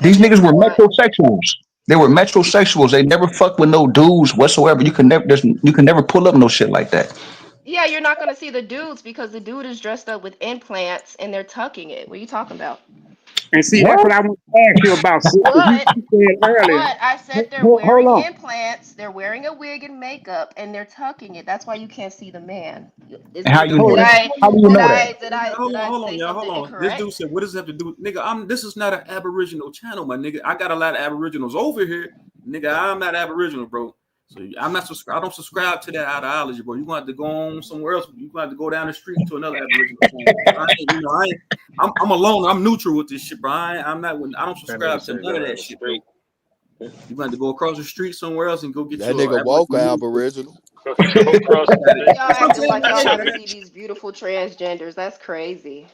And These then niggas you were want metrosexuals. They were metrosexuals. They never fucked with no dudes whatsoever. You can never pull up no shit like that. yeah, you're not gonna see the dudes because the dude is dressed up with implants and they're tucking it. What are you talking about? And see, that's What? what I want to ask you about, sis, because But you said earlier. but I said they're Hold wearing on. implants, they're wearing a wig and makeup, and they're tucking it. That's why you can't see the man. And how you know Hold Did on. that? I How do you know that? Hold on, hold on, say y'all. Hold something on. This dude incorrect? said, "What does that have to do, with nigga? This is not an Aboriginal channel, my nigga. I got a lot of Aboriginals over here, nigga. I'm not Aboriginal, bro. So I'm not subscribed. I don't subscribe to that ideology, bro. You going to have to go on somewhere else. You going to have to go down the street to another Aboriginal channel. I'm alone. I'm neutral with this shit, bro. I'm not. I don't That nigga subscribe to said none go of down that the shit, bro. street. You going to have to go across the street somewhere else and go get That your nigga woke Aboriginal news. Aboriginal. Go across the street. Y'all That's what I'm acting saying. like y'all Hey, have to see these beautiful transgenders. That's crazy.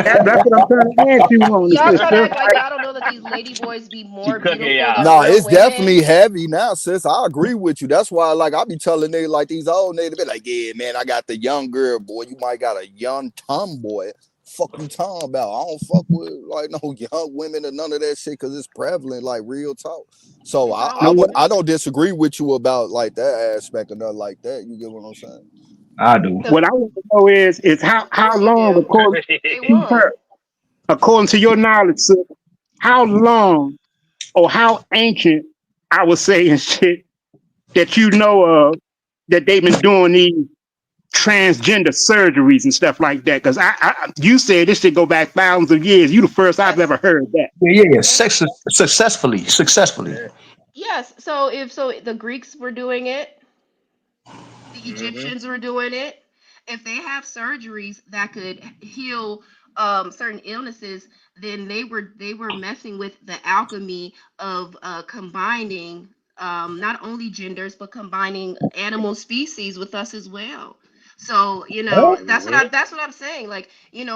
That's what I'm trying to ask you on, Y'all try to sister. act like y'all don't know that these lady boys be She more cooking beautiful y'all. than Nah, real it's definitely women. heavy now, sis. I agree with you. That's why, like, I be telling niggas like these old niggas, be like, yeah, man, I got the young girl, boy. You might got a young tomboy. Fuck you talking about? I don't fuck with like no young women or none of that shit because it's prevalent, like real talk. So It's No, always I been. don't disagree with you about like that aspect or nothing like that. You get what I'm saying? I do. The, what I want to know is how you long, do. They won. according to your knowledge, sir, how long or how ancient, I would say, and shit, that you know of, that they've been doing these transgender surgeries and stuff like that? Because you said this should go back thousands of years. You the first I've Yes. ever heard that. Yeah. And Successfully. yes, so the Greeks were doing it, the hmm Egyptians were doing it. If they have surgeries that could heal certain illnesses, then they were messing with the alchemy of combining not only genders but combining animal species with us as well. So that's what I'm saying. Like you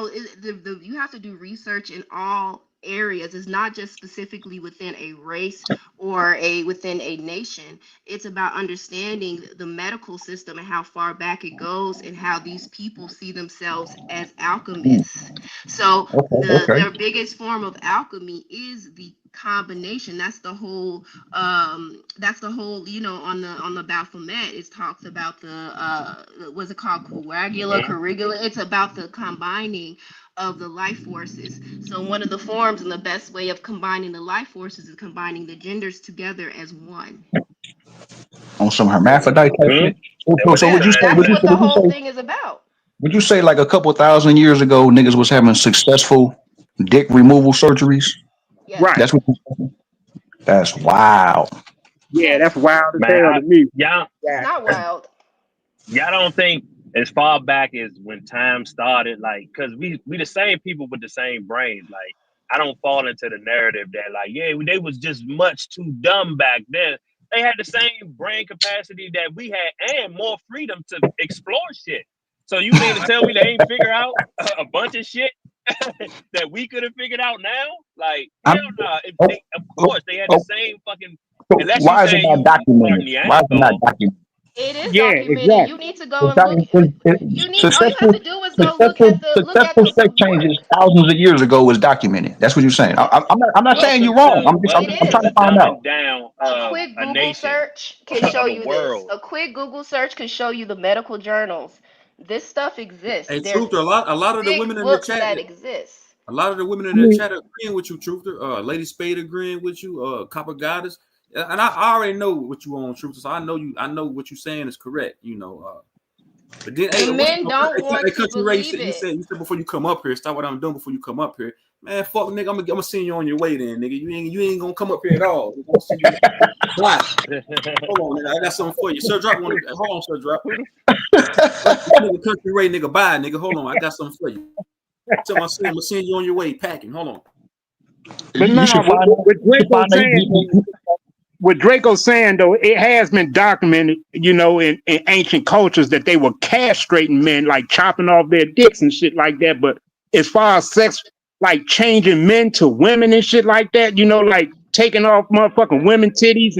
have to do research in all areas. It's not just specifically within a race or a within a nation. It's about understanding the medical system and how far back it goes and how these people see themselves as alchemists. So their biggest form of alchemy is the combination. That's the whole on the Baphomet it talks about the what's it called, coagula. It's about the combining of the life forces. So one of the forms and the best way of combining the life forces is combining the genders together as one. On some hermaphrodite type shit. That's what So they would you Yes, trying say? to that's do. what the whole thing is about. Would you say like a couple thousand years ago, niggas was having successful dick removal surgeries? Yes. Right. That's what. That's wild. Yeah, Yes. that's wild as Man, hell to me. y'all It's Yeah. not wild. y'all don't think as far back as when time started, like, cause we the same people with the same brains. Like, I don't fall into the narrative that like, yeah, they was just much too dumb back then. They had the same brain capacity that we had and more freedom to explore shit. So you mean to tell me they ain't figure out a bunch of shit that we could have figured out now? Like, hell I'm, no. If oh, they, of oh, course, they had the oh, same fucking. so Unless you why is it saying not you part documented? Why is it not Neanderthal. documented? It is Yeah, documented. You exactly. need to go It's and look. documented. You need all you have Successful, to do is go look at successful sex the changes work. thousands of years ago was documented. That's what you're saying. Yeah. I'm not saying you're Welcome wrong. to It I'm welcome trying to is. to the find out. dumbing down A of quick a Google nation, search can show of a you this. world. A quick Google search can show you the medical journals. This stuff exists. Hey, There's Truth, a lot of the big women in the books chat, that exist. a lot of the women in I the mean, chat are agreeing with you, Truth. Lady Spade agreeing with you, Copper Goddess, and I already know what you on, Truth. So I know what you're saying is correct. But then, The hey, men don't want hey, to Country Ray, believe it. you said before you come up here, stop what I'm doing before you come up here. Man, fuck, nigga, I'm gonna send you on your way then, nigga. You ain't gonna come up here at all. I'm gonna send you. Why? Hold on, nigga. I got something for you. Sir Drop, hold on, Sir Drop. Nigga, Country Ray, nigga, bye, nigga. Hold on, I got something for you. So I'm gonna send you on your way packing. Hold on. But You should no, find out. what You should Draco's find out. saying, what Draco's saying though, it has been documented, in ancient cultures that they were castrating men, like chopping off their dicks and shit like that. But as far as sex, like changing men to women and shit like that, like taking off motherfucking women titties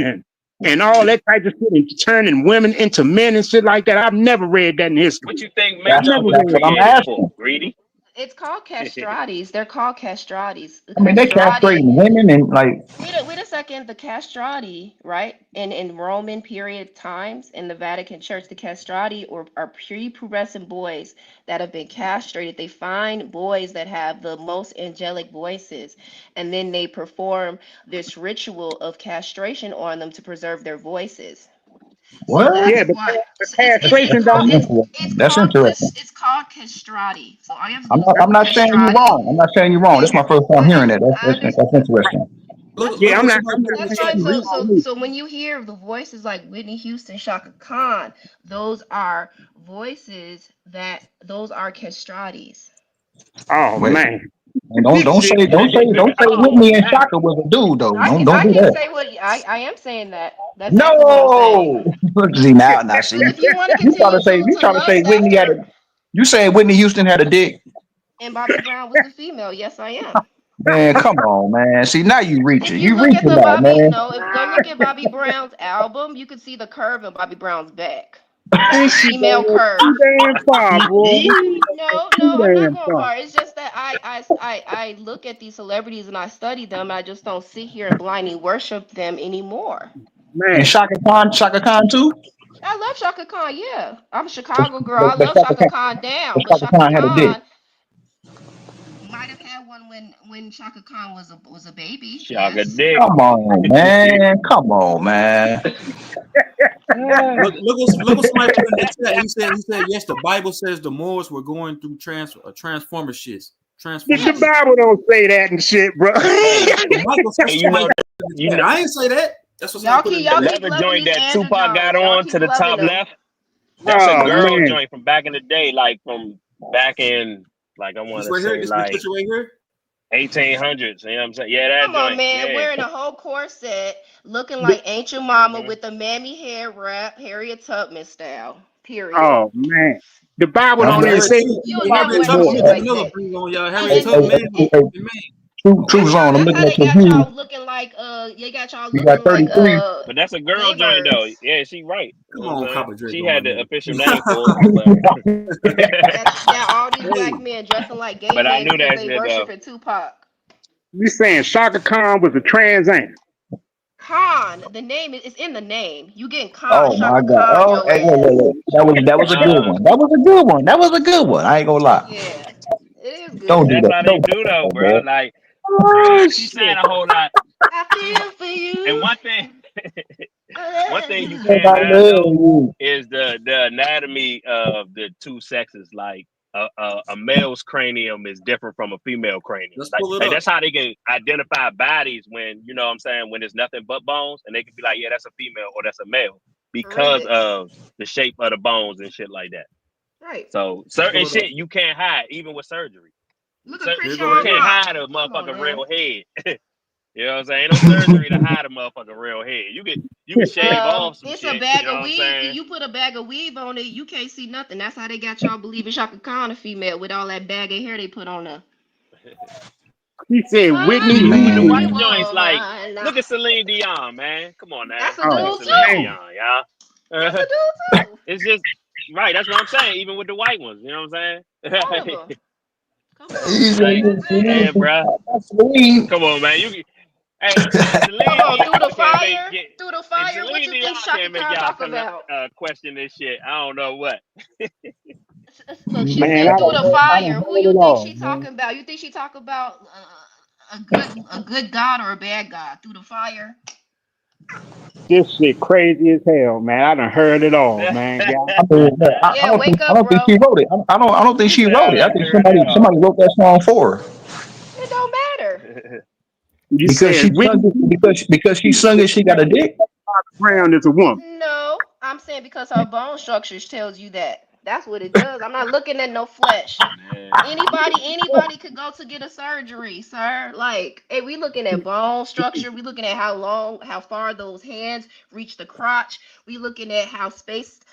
and all that type of shit and turning women into men and shit like that. I've never read that in history. What you think I've That's makeup never was that's read what I'm created for? asking. Greedy. It's called castratis. They're called castratis. The I mean, they castrati. castrating women and like Wait a second. The castrati, right? In Roman period times in the Vatican Church, the castrati are prepubescent boys that have been castrated. They find boys that have the most angelic voices, and then they perform this ritual of castration on them to preserve their voices. So what? Yeah, that's but why castration That's don't mean. interesting. it's That's called interesting. it's called castrati. So all you have to I'm do is not. I'm Google not saying you castrati. wrong. I'm not saying you wrong. This is my first time hearing that. I understand. That's interesting. That's Look Yeah, what fine. somebody put in That's the chat. fine. you So Read. so wrong. so when you hear the voices like Whitney Houston, Shaka Khan, those are voices those are castratis. Oh Wait. man, And this shit. don't say Oh Whitney and man. Shaka was a dude though. Don't I do can that. say what I am saying that. That's exactly what I'm saying. No. See now see. But if you want to You trying continue to say to lust Whitney had after, a. You saying Whitney Houston had a dick? and Bobby Brown was a female, yes, I am. Man, come on, man. See now you If reaching. you You look at reaching the now, Bobby, man. no, if go look at Bobby Brown's album, you can see the curve in Bobby Brown's back. That's a This shit female don't go too curve. damn far, boy. This shit don't go No, too I'm not damn going far. far. It's just that I look at these celebrities and I study them. I just don't sit here and blindly worship them anymore. And Man, Shaka Khan too. I love Shaka Khan, yeah. I'm a Chicago girl. I But love Shaka Khan But down, but Shaka Shaka Khan had a dick. Khan might have had one when Shaka Khan was a baby. Shaka Yes. dick. Come on, man. Come on, man. Look what somebody put in the chat. He said yes. The Bible says the Moors were going through transformer shits. the Yes. Bible don't say that and shit, bro. Hey, Michael, and that's you somebody know, put in the you chat. know I ain't say that. That's what somebody Y'all put in keep the the y'all chat. keep leather loving joint these that Andrew Tupac got Jones. Y'all on to keep the loving top them. left. That's a Oh girl man, joint from back in the day, like from back in, like I want This to right here, say, this like picture right here. 1800s. You know what I'm saying? Yeah, that Come on, joint. man, Yeah. wearing a whole corset, looking The, like Ancient Mama hmm with the mammy hair wrap, Harriet Tubman style. Period. oh man. The Bible I'm don't even Harriet say Tubman, anything You'll about never Harriet no wear no Tubman. more. Let shit me put like another that. thing on y'all. And Harriet and Tubman, and, man, and True that's zone. I'm looking how at they your got view. y'all looking like they got y'all You got looking like 33. But that's a girl joint though. jaybirds. Yeah, she right. You know come what I'm on, saying? Copper Drake She on my had the nigga. official name for it, but Got all these black Hey, men dressing like gay but I men knew because that they shit though. worshiping Tupac. You saying Shaka Khan was a trans ain't? Khan, the name is in the name. You getting Khan, Oh my Shaka God. Khan, Oh, your hey, wait, ass. wait, wait. That was a good Nah, one. That was a good one. That was a good one. I ain't gonna lie. Yeah, it is Don't do good. that's that. how they Don't do do that, though, no bro. more. Like Oh she's saying shit. a whole lot. I feel for And you. one thing, one thing you And can't I have love though you. is the anatomy of the two sexes. Like a male's cranium is different from a female cranium. let's Like pull it like up. that's how they can identify bodies when you know what I'm saying when there's nothing but bones, and they can be like, yeah, that's a female or that's a male Read because it. of the shape of the bones and shit like that. Right. So Let's certain pull it up. shit you can't hide, even with surgery. Look at Certain Here you shit go, you right Krishan can't here. Rock. hide a Come on motherfucking now. real head. You know what I'm saying? Ain't no surgery to hide a motherfucking real head. You can shave off some It's a shit. You bag know of what I'm weave. saying? You put a bag of weave on it, you can't see nothing. That's how they got y'all believing Shaka Khan a female with all that bag of hair they put on her. He said Whitney Even with the Houston. Man. white joints, like Woman. look at Celine Dion, man. Come on now, That's a look Oh at dude Celine man. too. Dion, y'all. That's a dude too. It's just right. That's what I'm saying. Even with the white ones, you know what I'm All of saying? them. Come on. He said, Like, hey, bruh, that's sweet. come on, man. Hey, if Come Celine on. Through the Dion can't fire. get, Through the if fire. What Celine you Dion think Shaka can't make Khan y'all talk about? question this shit, I don't know what. Look, she Man, said through the I done fire. Who heard you it think all, she man. talking about? You think she talking about a good God or a bad God through the fire? This shit crazy as hell, man. I done heard it all, man. God. I mean, I Yeah, don't think wake up, she bro. wrote it. I don't think He she said wrote I it. I done think heard it somebody all. wrote that song for her It don't matter. You because she said sung Whitney it because she sung it. She got a dick. Brown is a woman. No, I'm saying because her bone structures tells you that. That's what it does. I'm not looking at no flesh. Man. Anybody could go to get a surgery, sir. Like, hey, we looking at bone structure. We looking at how far those hands reach the crotch. We looking at how spaced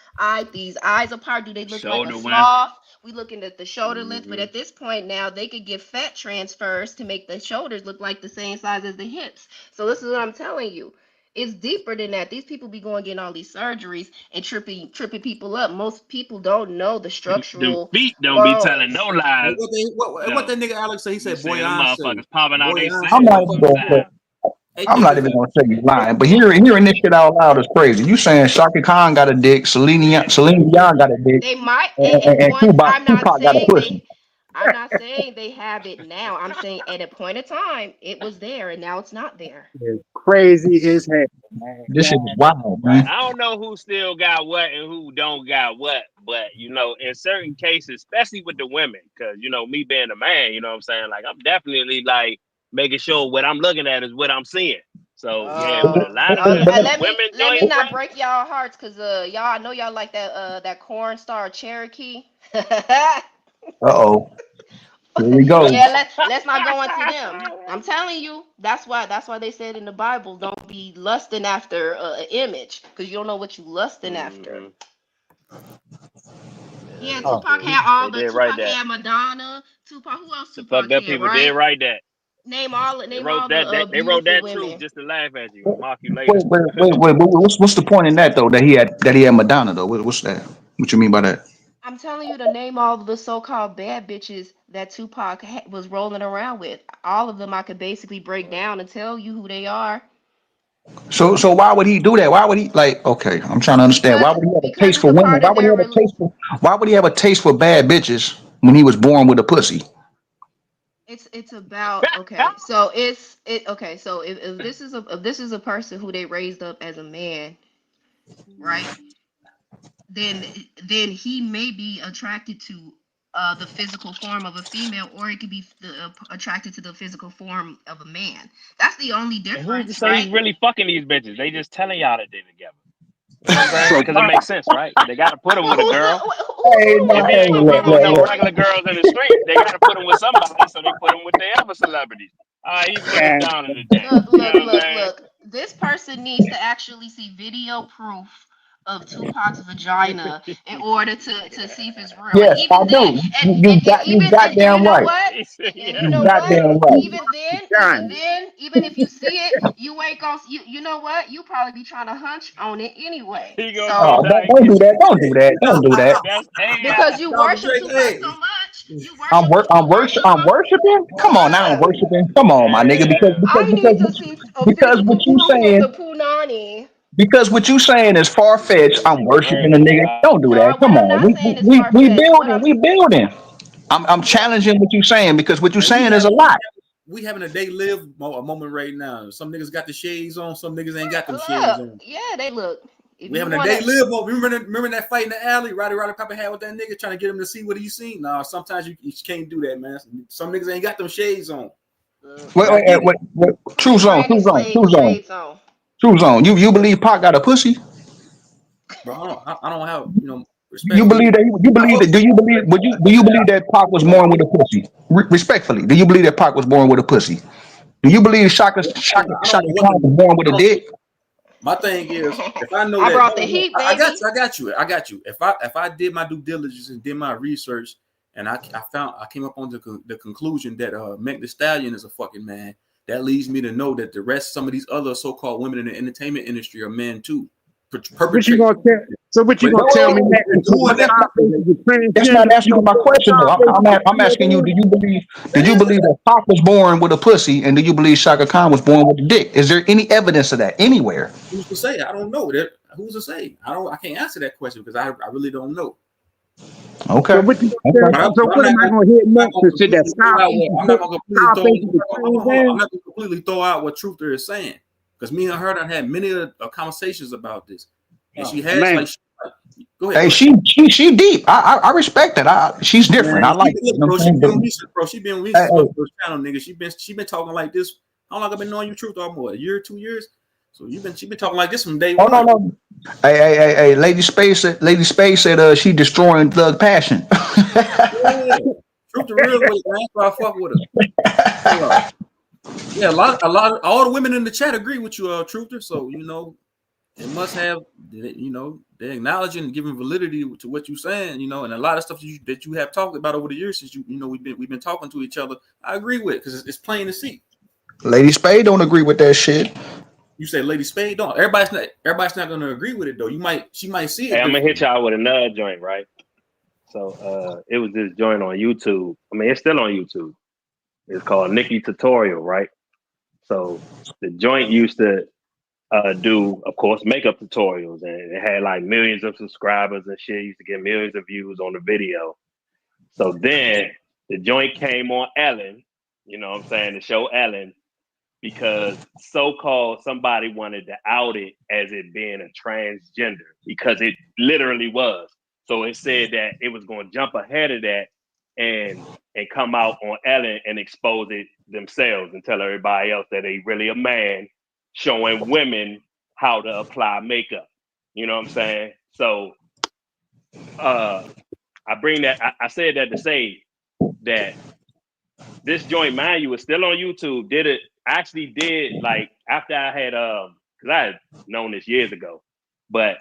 these eyes apart. Do they look like a Shoulder win. sloth? We looking at the shoulder length. But Mm-hmm. at this point now, they could get fat transfers to make the shoulders look like the same size as the hips. So this is what I'm telling you. It's deeper than that. These people be going getting all these surgeries and tripping people up. Most people don't know the Them structural feet don't be telling no bones. Hey, lies. what No. that nigga Alex say? He You said, see "Boy, them I say, motherfuckers popping out boy, they I I'm say." not sandals even gonna say. sometimes. Hey, I'm not nigga, even gonna say you lying, but hearing this shit out loud is crazy. You saying Shaka Khan got a dick, Celine Dion got a dick, They might and once Tupac got a pussy. I'm not saying they have it now. I'm saying at a point in time it was there and now it's not there. It's crazy as hell, man. This shit is God. wild, man. I don't know who still got what and who don't got what, but in certain cases, especially with the women, because me being a man, you know what I'm saying? Like I'm definitely like making sure what I'm looking at is what I'm seeing. So yeah, with a lot of the women Let me joints, bro. not break y'all hearts because y'all I know y'all like that corn star Cherokee. Uh-oh. Here we go. Yeah, let's not go into them. I'm telling you, that's why they said in the Bible, don't be lusting after an image, because you don't know what you lusting after. Mm-hmm. Yeah, Yeah, that is Oh, Tupac true. had all They the did right Tupac that. had Madonna. Tupac, who else The Tupac fucked up had, people did right? right that. Name They all wrote the that. They wrote beautiful that truth women. just to laugh at you and mock you later. what's the point in that though? That he had Madonna though. What's that? What you mean by that? I'm telling you to name all the so-called bad bitches that Tupac was rolling around with. All of them I could basically break down and tell you who they are. So why would he do that? Why would he like? Okay, I'm trying to understand. Why Because would he have a because taste it's for a women? part Why of would he their have a taste for? Why would he have a taste for bad bitches when he was born with a pussy? it's about okay. So okay. So if this is a person who they raised up as a man, right? then then he may be attracted to the physical form of a female, or it could be attracted to the physical form of a man. That's the only And who's to difference, say he's right? really fucking these bitches? They just telling y'all that they together. You know what I'm saying? So Because it makes sense, right? They got to put them Well, with a girl. who's Hey, the no, If one he that's hey, ain't gonna putting be look, them with look, no look. together? regular girls in the street, they got to put them with somebody. So they put them with the other celebrities. He's with us and down in the day. Look, You know look, what I'm look, saying? look. This person needs to actually see video proof of Tupac's vagina in order to see if it's real. And Yes, I even then, do. You and you goddamn know right. what? He said, And you yes, You know I what? goddamn do. right. Johnny. Even if you see it, you ain't gonna. You know what? You probably be trying to hunch on it anyway. He gonna be So Oh, like, don't do that. Don't do that. Don't do that. that's because AI. you Dr. worship Drake, Tupac hey, so much, I'm worshiping. Come on now, I'm Yeah. worshiping. Come on, my nigga. Yeah. I need to see a Because what physical you proof of saying, the punani. because what you saying is far fetched. I'm worshiping a Right. nigga. Don't do that. What Come I'm on. not saying is far fetched. We building. I'm What challenging what you saying because what you hey, we saying is have a lot. we having a day live a moment right now. Some niggas got the shades on, some niggas ain't got them shades look, on. yeah, they look. If We you having a wanna, day live moment. Remember that fight in the alley, Roddy Papa had with that nigga trying to get him to see what he seen. Nah, sometimes you can't do that, man. Some niggas ain't got them shades on. Wait, But I wait, get it. put the granny shades on. true zone. You believe Pac got a pussy? Bro, I don't have, You respectfully. believe that? You I believe fuck that? with Do you Tupac, believe? but Do you believe that Pac was born with a pussy? Respectfully, do you believe that Pac was born with a pussy? Do you believe I don't know what Khan was born with a I don't. dick? My thing is, if I know I that, brought no, the no, heat, I got baby. you, I got you. If I did my due diligence and did my research, and I came up on the conclusion that Meg Thee Stallion is a fucking man, that leads me to know that the rest, some of these other so-called women in the entertainment industry are men too, What you perpetrate. gonna tell? So what you But gonna Wait, tell wait, me wait, next? wait. doing that, Is That's transgender? not You answering gonna my tell me question though. I'm asking you. Do you believe? Did you believe that Pac was born with a pussy, and do you believe Shaka Khan was born with a dick? Is there any evidence of that anywhere? who's to say? I don't know. Who's to say? I can't answer that question because I really don't know. Okay. So what you gonna Okay. tell? So what am I gonna hit I'm not next gonna and say that completely throw out what I'm not gonna completely throw. Scarface is a Hold on, trans man? I'm not gonna completely throw out what Truther is saying Because me and her done had many conversations about this, and she has Man, like, go ahead, Hey, go ahead. she deep. I respect that. She's different. Man, I like it. You know bro, what she I'm been saying? research, bro. She been But, research for the channel, nigga. She been talking like this. How long I been knowing you, truth? Almost a year, 2 years. So she been talking like this from day oh no, one. no. Hey, Lady Space said she destroying Thug Passion. Yeah, truth the real way, man. So I fuck with her. So, yeah, a lot, all the women in the chat agree with you, truther. So it must have, they're acknowledging and giving validity to what you're saying, and a lot of stuff that you have talked about over the years since we've been talking to each other. I agree with it because it's plain to see. Lady Spade don't agree with that shit. You say Lady Spade don't. Everybody's not going to agree with it though. She might see it Hey, I'm gonna hit differently. y'all with another joint, right? So it was this joint on YouTube. I mean, it's still on YouTube. It's called Nikki Tutorial, right? So the joint used to do, of course, makeup tutorials, and it had like millions of subscribers and shit. It used to get millions of views on the video. So then the joint came on Ellen, you know what I'm saying, the show Ellen, because so-called somebody wanted to out it as it being a transgender, because it literally was. So it said that it was going to jump ahead of that and come out on Ellen and expose it themselves and tell everybody else that they really a man, showing women how to apply makeup. You know what I'm saying? So I bring that, I said that to say that this joint, mind you, is still on YouTube. Actually did, like, after I had because I had known this years ago, but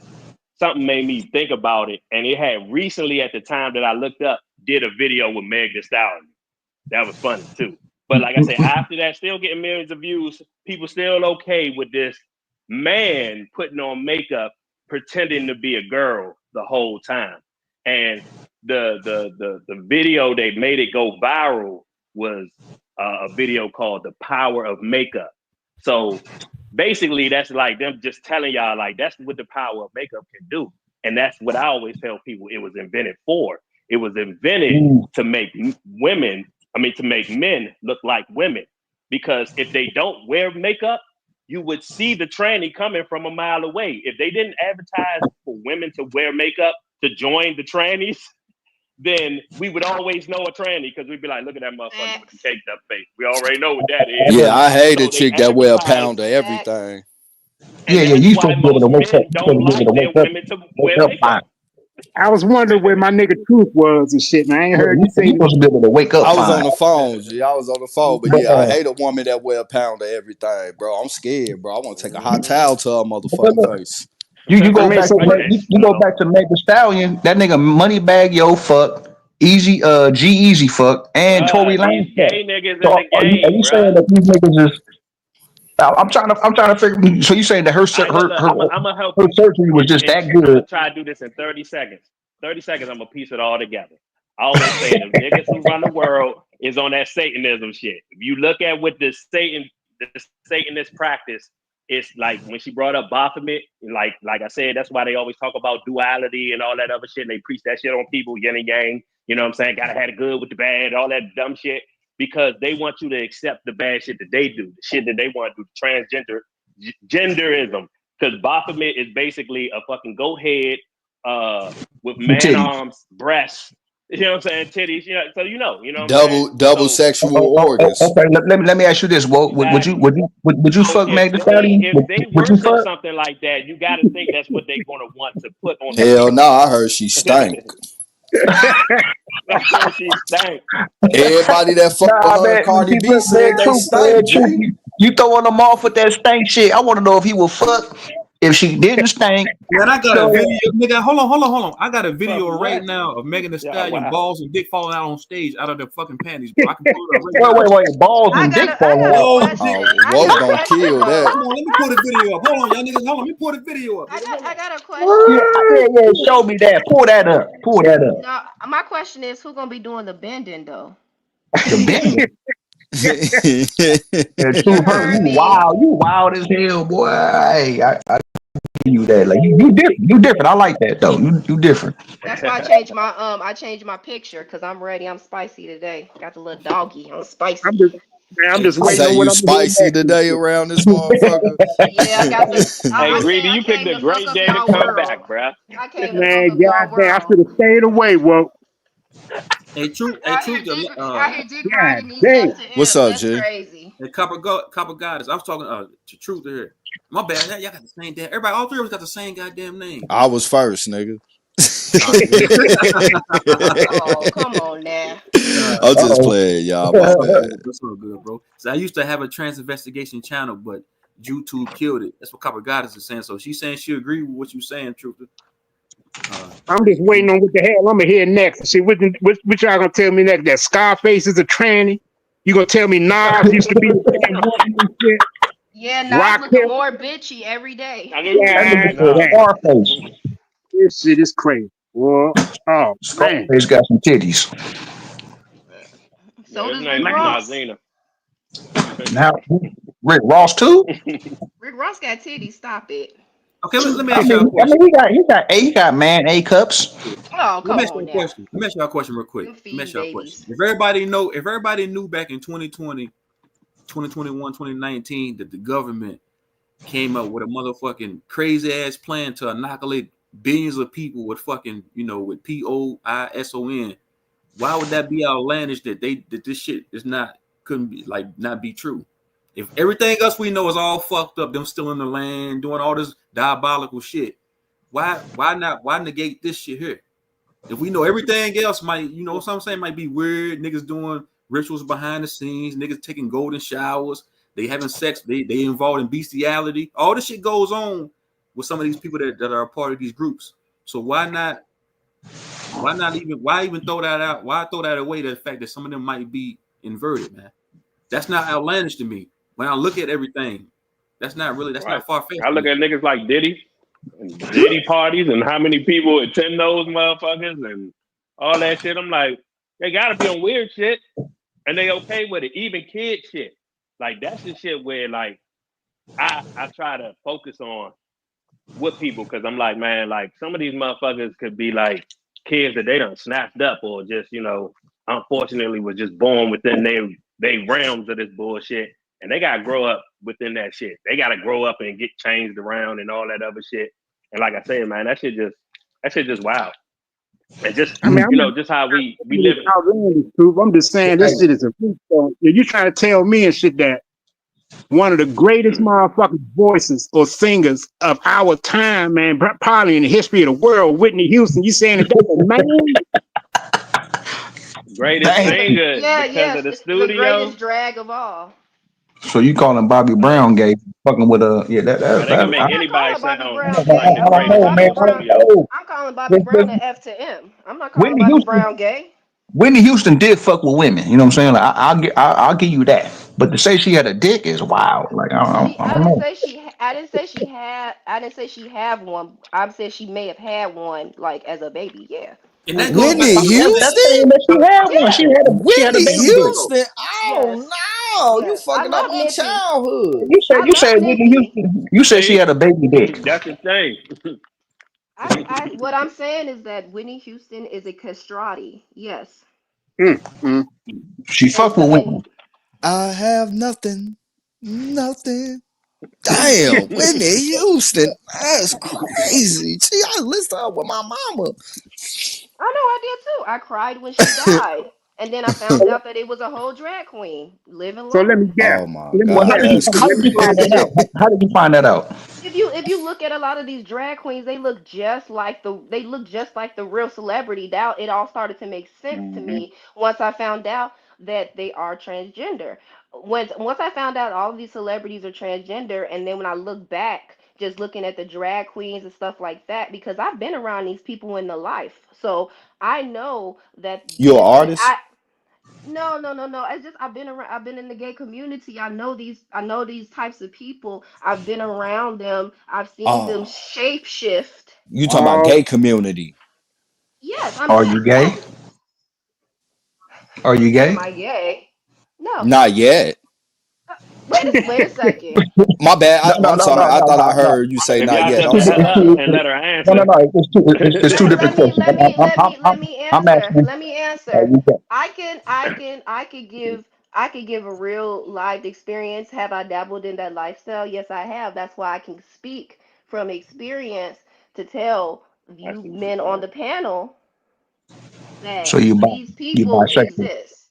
something made me think about it, and it had recently, at the time that I looked up, did a video with Meg Thee Stallion. That was funny too. But like I said, after that, still getting millions of views. People still okay with this man putting on makeup, pretending to be a girl the whole time. And the video they made it go viral was a video called "The Power of Makeup." So basically, that's like them just telling y'all, like, that's what the power of makeup can do. And that's what I always tell people it was invented for. It was invented to make women, to make men look like women. Because if they don't wear makeup, you would see the tranny coming from a mile away. If they didn't advertise for women to wear makeup to join the trannies, then we would always know a tranny, because we'd be like, look at that motherfucker with the caked up face. We already know what that is. Yeah, I hate So a they chick that wear a advertise, pound of everything. and Yeah, you that's supposed why to be able to most wake up. men You supposed don't to be able like to their women to wake wear up makeup. fine. I was wondering where my nigga Truth was and shit, man. I ain't Yeah, heard you you say supposed to be able to wake up I was fine. on the phone. Yeah, I was on the phone. But But yeah, I hate a woman that wear a pound of everything, bro. I'm scared, bro. I want to take a hot towel to her motherfucking look, face. you I go mean, back so to what you go back to Meg Thee Stallion. That nigga Moneybag Yo fuck Easy G Easy fuck and Tory Bruh, Lanez these fuck. gay niggas So in the are game, you saying bruh. that these niggas is? I'm trying to figure. So you saying that I ain't gonna look. I'm gonna help her you. surgery was just that I'm good? gonna try to do this in 30 seconds. 30 seconds. I'm gonna piece it all together. I always say the niggas who run the world is on that Satanism shit. If you look at what the Satanist practice, it's like when she brought up Baphomet. Like I said, that's why they always talk about duality and all that other shit. And they preach that shit on people, yin and yang. You know what I'm saying? Gotta have the good with the bad, all that dumb shit. Because they want you to accept the bad shit that they do, the shit that they want to do, genderism. Because Baphomet is basically a fucking goat head with man Titties. arms, breasts, you know what I'm saying, titties, so you know what I'm saying? Double So sexual organs. Okay. Let me ask you this. Well, exactly. would you So fuck Meg Thee Stallion? if they Would you worship fuck? something like that, you got to think that's what they're gonna want to put on the Hell no, people. I heard she stank. She stank. Everybody that fucked with Nah, her and man. Cardi See, B look, said they stank, truth. G. You throwing them off with that stank shit. I want to know if he will fuck if she didn't stink. Man, I got a So video, nigga. Hold on. I got a Fuck video right what? now of Megan Thee Yeah, Stallion wow. balls and dick falling out on stage out of their fucking panties, bro. I can pull it up right wait, now. balls I and got dick a I falling got a out. Balls and dick. question. Oh, I Woe got a gonna question kill though. that. Come on, let me pull the video up. Hold on, y'all niggas. Hold on, let me pull the video up. Nigga. Hold I on. got a question. Yeah. Show me that. Pull that up. Pull that up. No, my question is who gonna be doing the bending though? The bend. Yeah, You truth hurt. heard me. You wild as hell, boy. Hey, I give you that. Like you different. You different. I like that though. You different. That's why I changed my picture because I'm ready. I'm spicy today. Got the little doggy. I'm I'm spicy. just Man, I'm Hey, just truth. waiting Say on what you I'm gonna hear spicy next and today shit. around this motherfucker. Yeah, I got the. Hey, I Greedy, came. I you picked came a to fuck great up day to y'all come world. back, bruh. I came to fuck Man, up y'all goddamn, I world. should have stayed away, Whoa. Hey, truth. Hey, Out here truth. dick, out here dick God riding these F damn. to What's M's. up, That's G? crazy. Hey, copper goddess. I was talking to truth here. My bad. Y'all got the same damn. Everybody, all three of us got the same goddamn name. I was first, nigga. Oh, Oh, come on now. I'm just Oh, playing, y'all. My That's all bad. good. That's all good, bro. So I used to have a trans investigation channel, but YouTube killed it. That's what Copper Goddess is saying. So she's saying she agree with what you're saying, Truth. I'm just waiting on what the hell I'm gonna hear next. See, which y'all gonna tell me next? That Scarface is a tranny? You gonna tell me Nas used to be a damn woman and shit? Yeah, Nas looking Rakim? more bitchy every day. I knew you was that gonna God say nigga said nah. damn. Scarface. This shit is crazy. Well, oh man. Scarface got some titties. Yeah, So his does Rick name is Man. Ross. Mazina. Now Rick Ross too. Rick Ross got titties. Stop it. Okay, let me I ask y'all a mean, question. he got man A cups. Oh, Let me come ask y'all on a now. question. Let me ask y'all a question real quick. Them Let me ask feeding y'all a question. babies. If everybody knew back in 2020, 2021, 2019 that the government came up with a motherfucking crazy ass plan to inoculate billions of people with fucking, with POISON. Why would that be outlandish that this shit is not couldn't be like not be true? If everything else we know is all fucked up, them still in the land doing all this diabolical shit, why negate this shit here? If we know everything else might, what I'm saying, might be weird, niggas doing rituals behind the scenes, niggas taking golden showers, they having sex, they involved in bestiality, all this shit goes on with some of these people that are a part of these groups. So why even throw that out? Why throw that away? The fact that some of them might be inverted, man. That's not outlandish to me. When I look at everything, that's Right. not far fetched I to look me. at niggas like Diddy and Diddy parties and how many people attend those motherfuckers and all that shit. I'm like, they gotta be on weird shit and they okay with it. Even kid shit. Like that's the shit where like I try to focus on with people because I'm like, man, like some of these motherfuckers could be like kids that they done snatched up or just, unfortunately was just born within they realms of this bullshit. And they gotta grow up within that shit. They gotta grow up and get changed around and all that other shit. And like I said, man, that shit just wild. And just I mean, I'm not just how we saying live. it's outlandish, truth. I'm just saying this shit is a freak show. You trying to tell me and shit that one of the greatest motherfucking voices or singers of our time, man, probably in the history of the world, Whitney Houston. You saying that that's a man? Greatest Yeah, Dang. singer yeah, because yes. of the The studio. greatest drag of all. So you calling Bobby Hey, Brown gay? Fucking with a yeah. man, they can make I'm not anybody calling Bobby sound Brown like gay. the I'm I don't calling greatest know, in man. Bobby the I don't Brown. studio. know. I'm calling Bobby But, Brown but an F to M. I'm not calling Whitney Bobby Houston, Brown gay. Whitney Houston did fuck with women. You know what I'm saying? Like, I'll give you that. But to say she had a dick is wild. Like I I don't didn't know. say she. I didn't say she had. I didn't say she have one. I said she may have had one, like as a baby. Yeah. And that goes back Whitney to what That's Houston? saying that she had one. Yes. She had a Whitney baby dick. Houston? Oh Yes. no, you Yes. I fucking up love my Nippy. childhood. I You love said Whitney Nippy. Houston. You said she See, had a baby dick. that's the thing. What I'm saying is that Whitney Houston is a castrati. Yes. Mm, mm. She And fucked so with and women. I have nothing, nothing. Damn, Whitney Houston. That's crazy. Gee, I listen to her with my mama. I know I did too. I cried when she died. And then I found out that it was a whole drag queen living So let me low. guess. Oh my Let me Well, God, guess. that's how did you find that out? crazy. How did you find that out? If you look at a lot of these drag queens, they look just like the real celebrity. Now it all started to make sense to Mhm. me once I found out that they are transgender. Once I found out all of these celebrities are transgender, and then when I look back, just looking at the drag queens and stuff like that, because I've been around these people in the life, so I know that You an and artist? I no, no, no, no. It's just I've been around. I've been in the gay community. I know these. I know these types of people. I've been around them. I've seen them Oh, shape shift. you talking about Oh, gay community? Yes, I'm Are saying you gay? yes. Are you Am gay? I gay? No. Not yet. Wait a second. My bad. No, no, I'm no, sorry. no, I no, thought I no, no. heard you say If not y'all It's yet. just I'm two. let It's sorry. her two. and let her No, no, answer. no. It's two different questions. Let me answer. I'm asking. Let me Are answer. you gay? I can give I could give a real lived experience. Have I dabbled in that lifestyle? Yes, I have. That's why I can speak from experience to tell I you see what you're men on saying. the panel So that these you people bisexual. exist.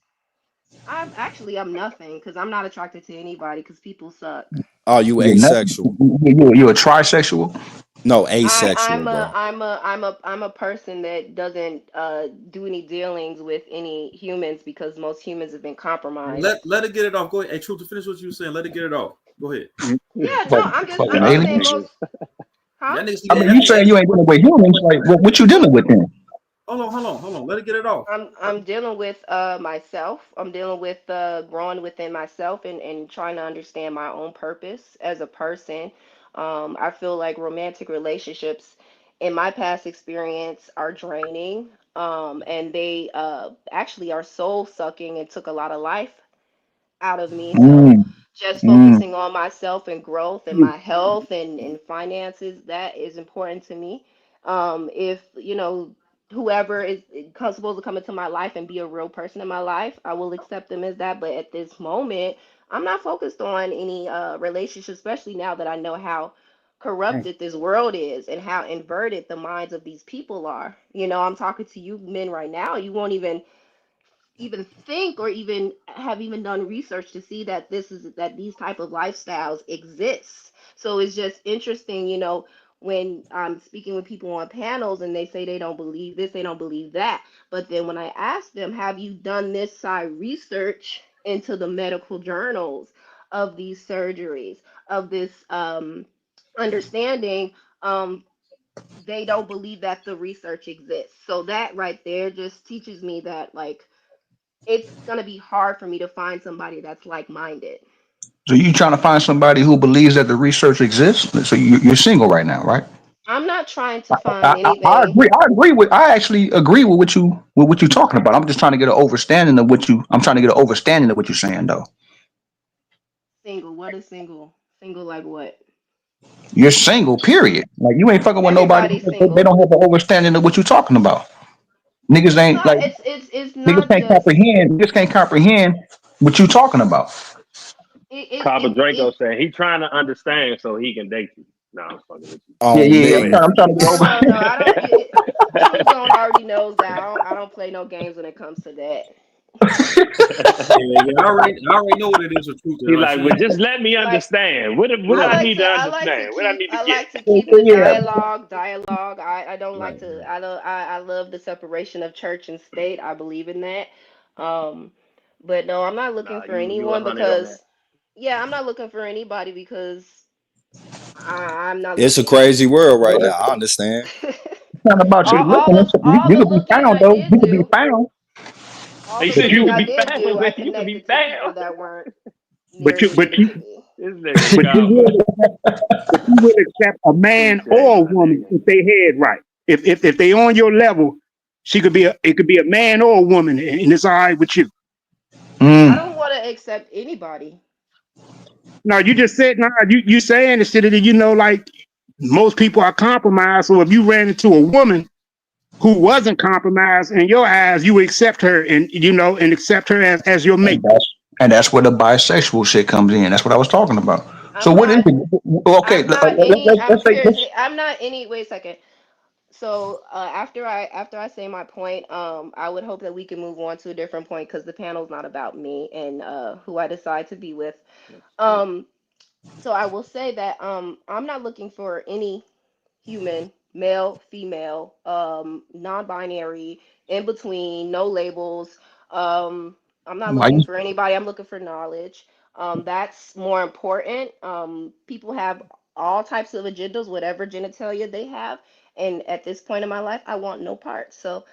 I'm nothing because I'm not attracted to anybody because people suck. Oh, you You're nothing. asexual? You a trisexual. No, I, asexual, I'm a bro. I'm a I'm a I'm a person that doesn't do any dealings with any humans because most humans have been Let compromised. let it get it off. Go ahead. Hey, Truth, to finish what you were saying. Let it get it off. Go ahead. Yeah, no, Fucking, I'm fucking just Y'all saying aliens. most, niggas. huh? That nigga see I that. mean, That you nigga. saying you ain't dealing with humans? Like, what you dealing with then? Hold on. Let it get it off. I'm dealing with myself. I'm dealing with growing within myself and trying to understand my own purpose as a person. I feel like romantic relationships in my past experience are draining. And they actually are soul sucking and took a lot of life out of me. So Mm, just mm. focusing on myself and growth and my health and finances, that is important to me. If, whoever is supposed to come into my life and be a real person in my life, I will accept them as that. But at this moment, I'm not focused on any relationship, especially now that I know how corrupted this world is and how inverted the minds of these people are. I'm talking to you men right now. You won't even think or even have even done research to see that these type of lifestyles exist. So it's just interesting, when I'm speaking with people on panels and they say they don't believe this, they don't believe that. But then when I ask them, have you done this side research into the medical journals of these surgeries, of this understanding, um, they don't believe that the research exists. So that right there just teaches me that, like, it's gonna be hard for me to find somebody that's like-minded. So you trying to find somebody who believes that the research exists? So you're single right now, right? I'm not trying to I, find I, I anything agree. I agree with. I actually agree with what you're talking about. I'm just trying to get an overstanding of what you. I'm trying to get an overstanding of what you're saying, though. single. What is single? Single like what? You're single, period. Like you ain't fucking with nobody. Everybody's They single. don't have an overstanding of what you're talking about. Niggas It's ain't not. like It's niggas not can't just. comprehend. Niggas can't comprehend what you talking about. It. It. Cabo It. Draco it said he trying to understand so he can date you. No, I'm fucking with you. Yeah, On yeah. Go me. ahead. I'm trying to get no, over. no, no. I don't. True Zone already knows that. I don't play no games when it comes to that. Yeah. I already know what it is for Truth. He Like like, she, well, just let me Like, understand. What do I I yeah. like need to to I like to understand? What I keep need to I get? like to keep the Yeah. dialogue. I don't like Right. to I love the separation of church and state. I believe in that. Um but no, I'm not looking Nah, for you 100 on that. because yeah, I'm not looking for anybody because I'm not It's a looking. crazy world right now. I understand. It's not about you looking. All You the could be looking found I though. did You could be do, found. all He the said But you looking you, could I be did found. do, I You could be connected to people found. that weren't but near you, as but good as you, me. This nigga but you Cabo. will, but you will accept a He man said, or a my woman nigga. if they head right. If they on your level, it could be a man or a woman, and it's all right with you. I Mm. don't want to accept anybody. No, you just said no. You saying instead of like most people are compromised. So if you ran into a woman who wasn't compromised in your eyes, you would accept her and accept her as your mate. And that's where the bisexual shit comes in. That's what I was talking about. So I'm what is not. it? Okay, I'm not any. I'm let's say this. seriously. I'm not any. Wait a second. So after I say my point, I would hope that we can move on to a different point because the panel's not about me and who I decide to be with. That's true. Um, so I will say that I'm not looking for any human, male, female, non-binary, in between, no labels. Um, I'm not Why looking you for anybody. I'm looking for knowledge. That's more important. People have all types of agendas, whatever genitalia they have. And at this point in my life, I want no part. So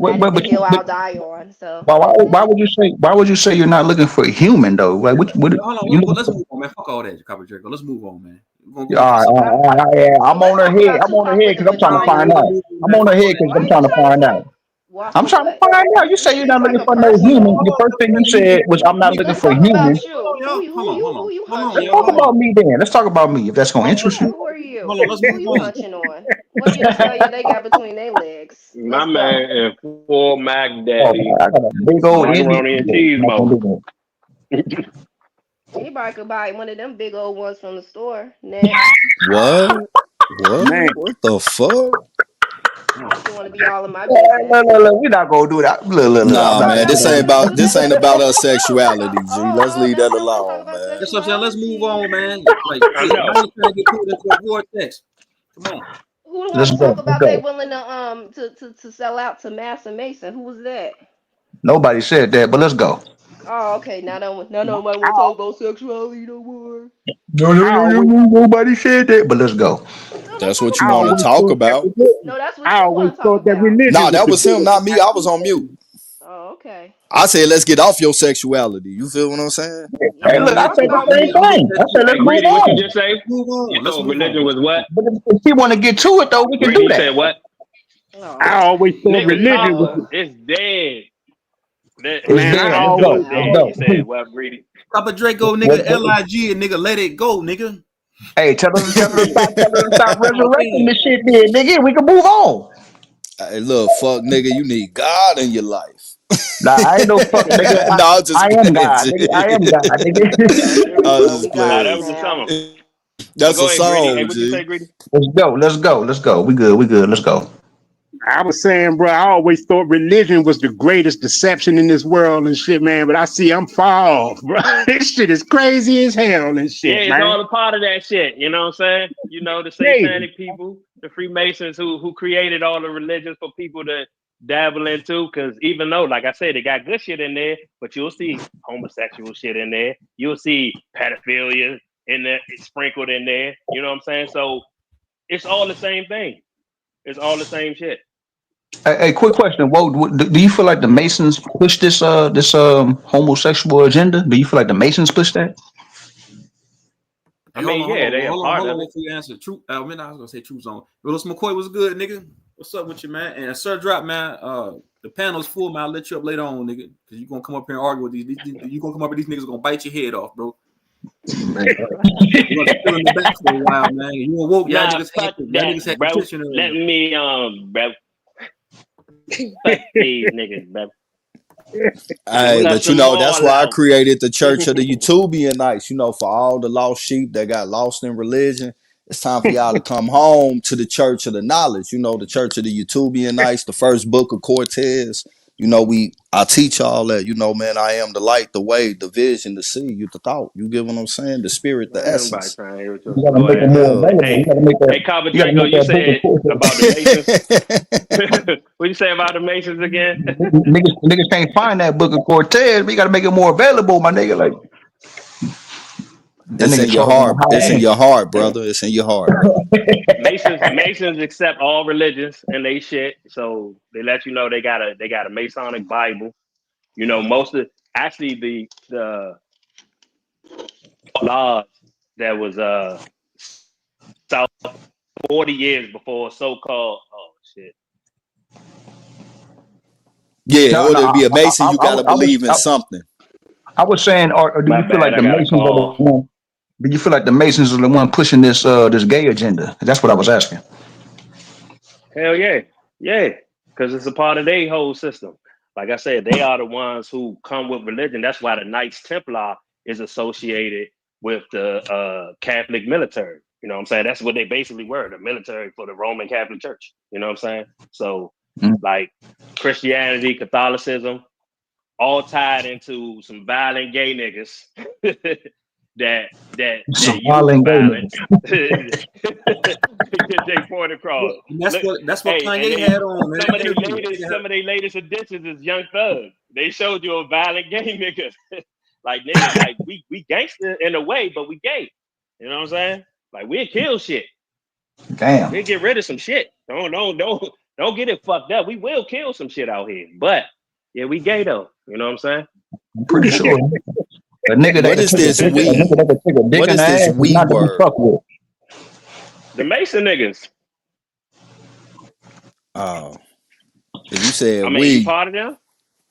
that is the hill but I'll die on. So why would you say you're not looking for a human though? Like what Hold you on. looking Let's for? move on, man. Fuck all that, Copper Draco. Let's move on, man. We're gonna go All with the right, subject. all right, yeah, so I'm let's on her talk head. about I'm on her Tupac head with the because I'm trying to No, find vagina. we're out. gonna move on, I'm man. on her Fuck all head that. because Why I'm are you trying to trying to find find? out. Watch I'm the trying to what? find out. You This say you're seems not like looking a for no personal. human. Your first thing you said was I'm not looking Let's for talk about humans. you. Hold on, y'all. Hold on, hold Who on. you Hold on, hunching Let's y'all. talk Hold on? about on. me then. Let's talk about me if that's gonna interest Yeah, you. who are you? Hold on. Let's Who move you on. hunching on? What genitalia they got between their legs? My Let's man go. and full Mac Oh, Daddy I got a big old Indian. macaroni and I'm cheese not gonna mo. do that. Anybody could buy one of them big old ones from the store. Next, What? Man, What the fuck? unless you want to be all in my business. Look, we're not gonna do that. Look. I'm Nah, not. Oh man, no, this no, ain't no, about no, this no, ain't no, about no. us sexuality, G. Let's Oh, leave no, that we don't want to talk alone, about man. That's what I'm saying. Let's move on, sexuality. man. Like, I I know. ain't trying to get pulled into a vortex. Come on. Who want Let's to go. talk Let's about they go. willing to sell out to Master Mason? Who was that? Nobody said that, but let's go. Oh, okay. Now nobody I, want to talk about sexuality no more. I always, Nobody said that, but let's go. No, don't That's talk what you I about want to always that. talk thought that about. religion, No, that's what I you always want to talk thought that about. Nah, religion was that the was him, biggest not me. I was distraction. on mute. Oh, okay. I said, let's get off your sexuality. You feel what I'm saying? Yeah, Hey, we I'm look, can I here. talk said the about I'm same here. I'm here religion. thing. for I that said too. let's Hey, move Greedy, what you on. just say? Move You on. Let's thought move religion on. was what? But if you want to get to it, though, we can Greedy, do you that. said what? Oh, I always thought here we Nigga, religion was, go. it's dead. It's man, Nigga, I dead. I Let's know always, go. it's Let's dead. go. You said what, Greedy? Papa Draco, nigga, What- what- L-I-G, and nigga, let it go, nigga. Hey, tell her to stop Come on, resurrecting man. this shit, then, nigga. We can move on. Hey, look, fuck, nigga, you need God in your life. Nah, I ain't no fucking nigga. No, I'm I just am playing, God, G. nigga. I am God, nigga. Oh, here we I'm go. just We Nah, got that you playing. was the now. summer. But That's go a ahead, Greedy. Hey, song, what you G. say, Greedy? Let's go. We good. Let's go. I was saying, bro, I always thought religion was the greatest deception in this world and shit, man. But I see I'm far off, bro. This shit is crazy as hell and Yeah, shit, it's man. all a part of that shit. You know what I'm saying? You know, the Crazy. satanic people, the Freemasons who created all the religions for people to dabble into. Because even though, like I said, they got good shit in there, but you'll see homosexual shit in there. You'll see pedophilia in there, it's sprinkled in there. You know what I'm saying? So it's all the same thing. It's all the same shit. Hey, quick question. Do you feel like the Masons push this homosexual agenda? Do you feel like the Masons push that? I Hey, hold mean, on, hold yeah, on, they a part hold on of it. before you answer. True, I mean, I was gonna say True Zone. Willis McCoy was good, nigga. What's up with you, man? And Sir Drop, man. The panel's full, man. I'll let you up later on, nigga, because you gonna come up here and argue with these. You gonna come up with these niggas gonna bite your head off, bro. You gonna chill in the back for a while, man. You woke y'all Nah, niggas had fuck y'all that, niggas had bro. contention Let earlier. me, bro. Fuck these niggas, bro. Hey, Cuss but you them know, that's all why I out. created the Church of the Utopianites, for all the lost sheep that got lost in religion. It's time for y'all to come home to the Church of the Knowledge, the Church of the Utopianites, the first book of Cortez. I teach all that, man, I am the light, the way, the vision, the seed, the thought. You get what I'm saying? The spirit, the Man, nobody essence. trying to hear what your You gotta slow make it ass got more to Yeah. say. available. Hey, hey, Carver You gotta Draco, make you that book said about the Masons. of What you say about the Masons again? niggas can't find that book of Cortez. We gotta make it more available, my nigga. Like that It's nigga in your talking heart. It's in high. your heart, brother. It's in your heart. Masons accept all religions and they shit. So they let you know they got a Masonic Bible. Most of actually the lodge that was South 40 years before so-called shit. Yeah, in No, order to be a Mason, you I, gotta believe in something. I was saying, or do My you feel bad, like I the got a Masons are the call. one? Do you feel like the Masons are the one pushing this gay agenda? That's what I was asking. Hell yeah. Yeah. Because it's a part of their whole system. Like I said, they are the ones who come with religion. That's why the Knights Templar is associated with the Catholic military. You know what I'm saying? That's what they basically were, the military for the Roman Catholic Church. You know what I'm saying? So, Mm. like Christianity, Catholicism, all tied into some violent gay niggas that Some use violent gay violence niggas. to get their point across. Look, and that's Look, what hey, and Kanye they had on in some that of their interview. latest editions is Young Thug. They showed you a violent gay nigga. Like nigga, like we gangster in a way, but we gay. You know what I'm saying? Like we'll kill shit. Damn. We'll get rid of some shit. Don't get it fucked up. We will kill some shit out here. But yeah, we gay though. You know what I'm saying? I'm pretty sure a nigga that What could is take this a we? nigga that could take a dick What in the is ass this is we not to be word? fucked with. The Mason niggas. Oh, if you said I mean, you we, part of them?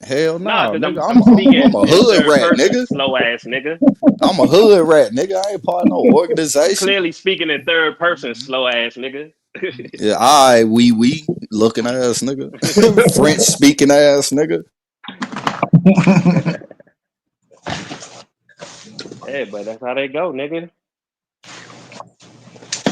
hell Nah, no, because nigga. I'm I'm speaking a in hood third rat, person, nigga. slow ass nigga. I'm a hood rat, nigga. I ain't part of no I'm organization. clearly speaking in third person, slow ass nigga. Yeah, we looking ass nigga. French speaking ass nigga. Yeah, but that's how they go, nigga.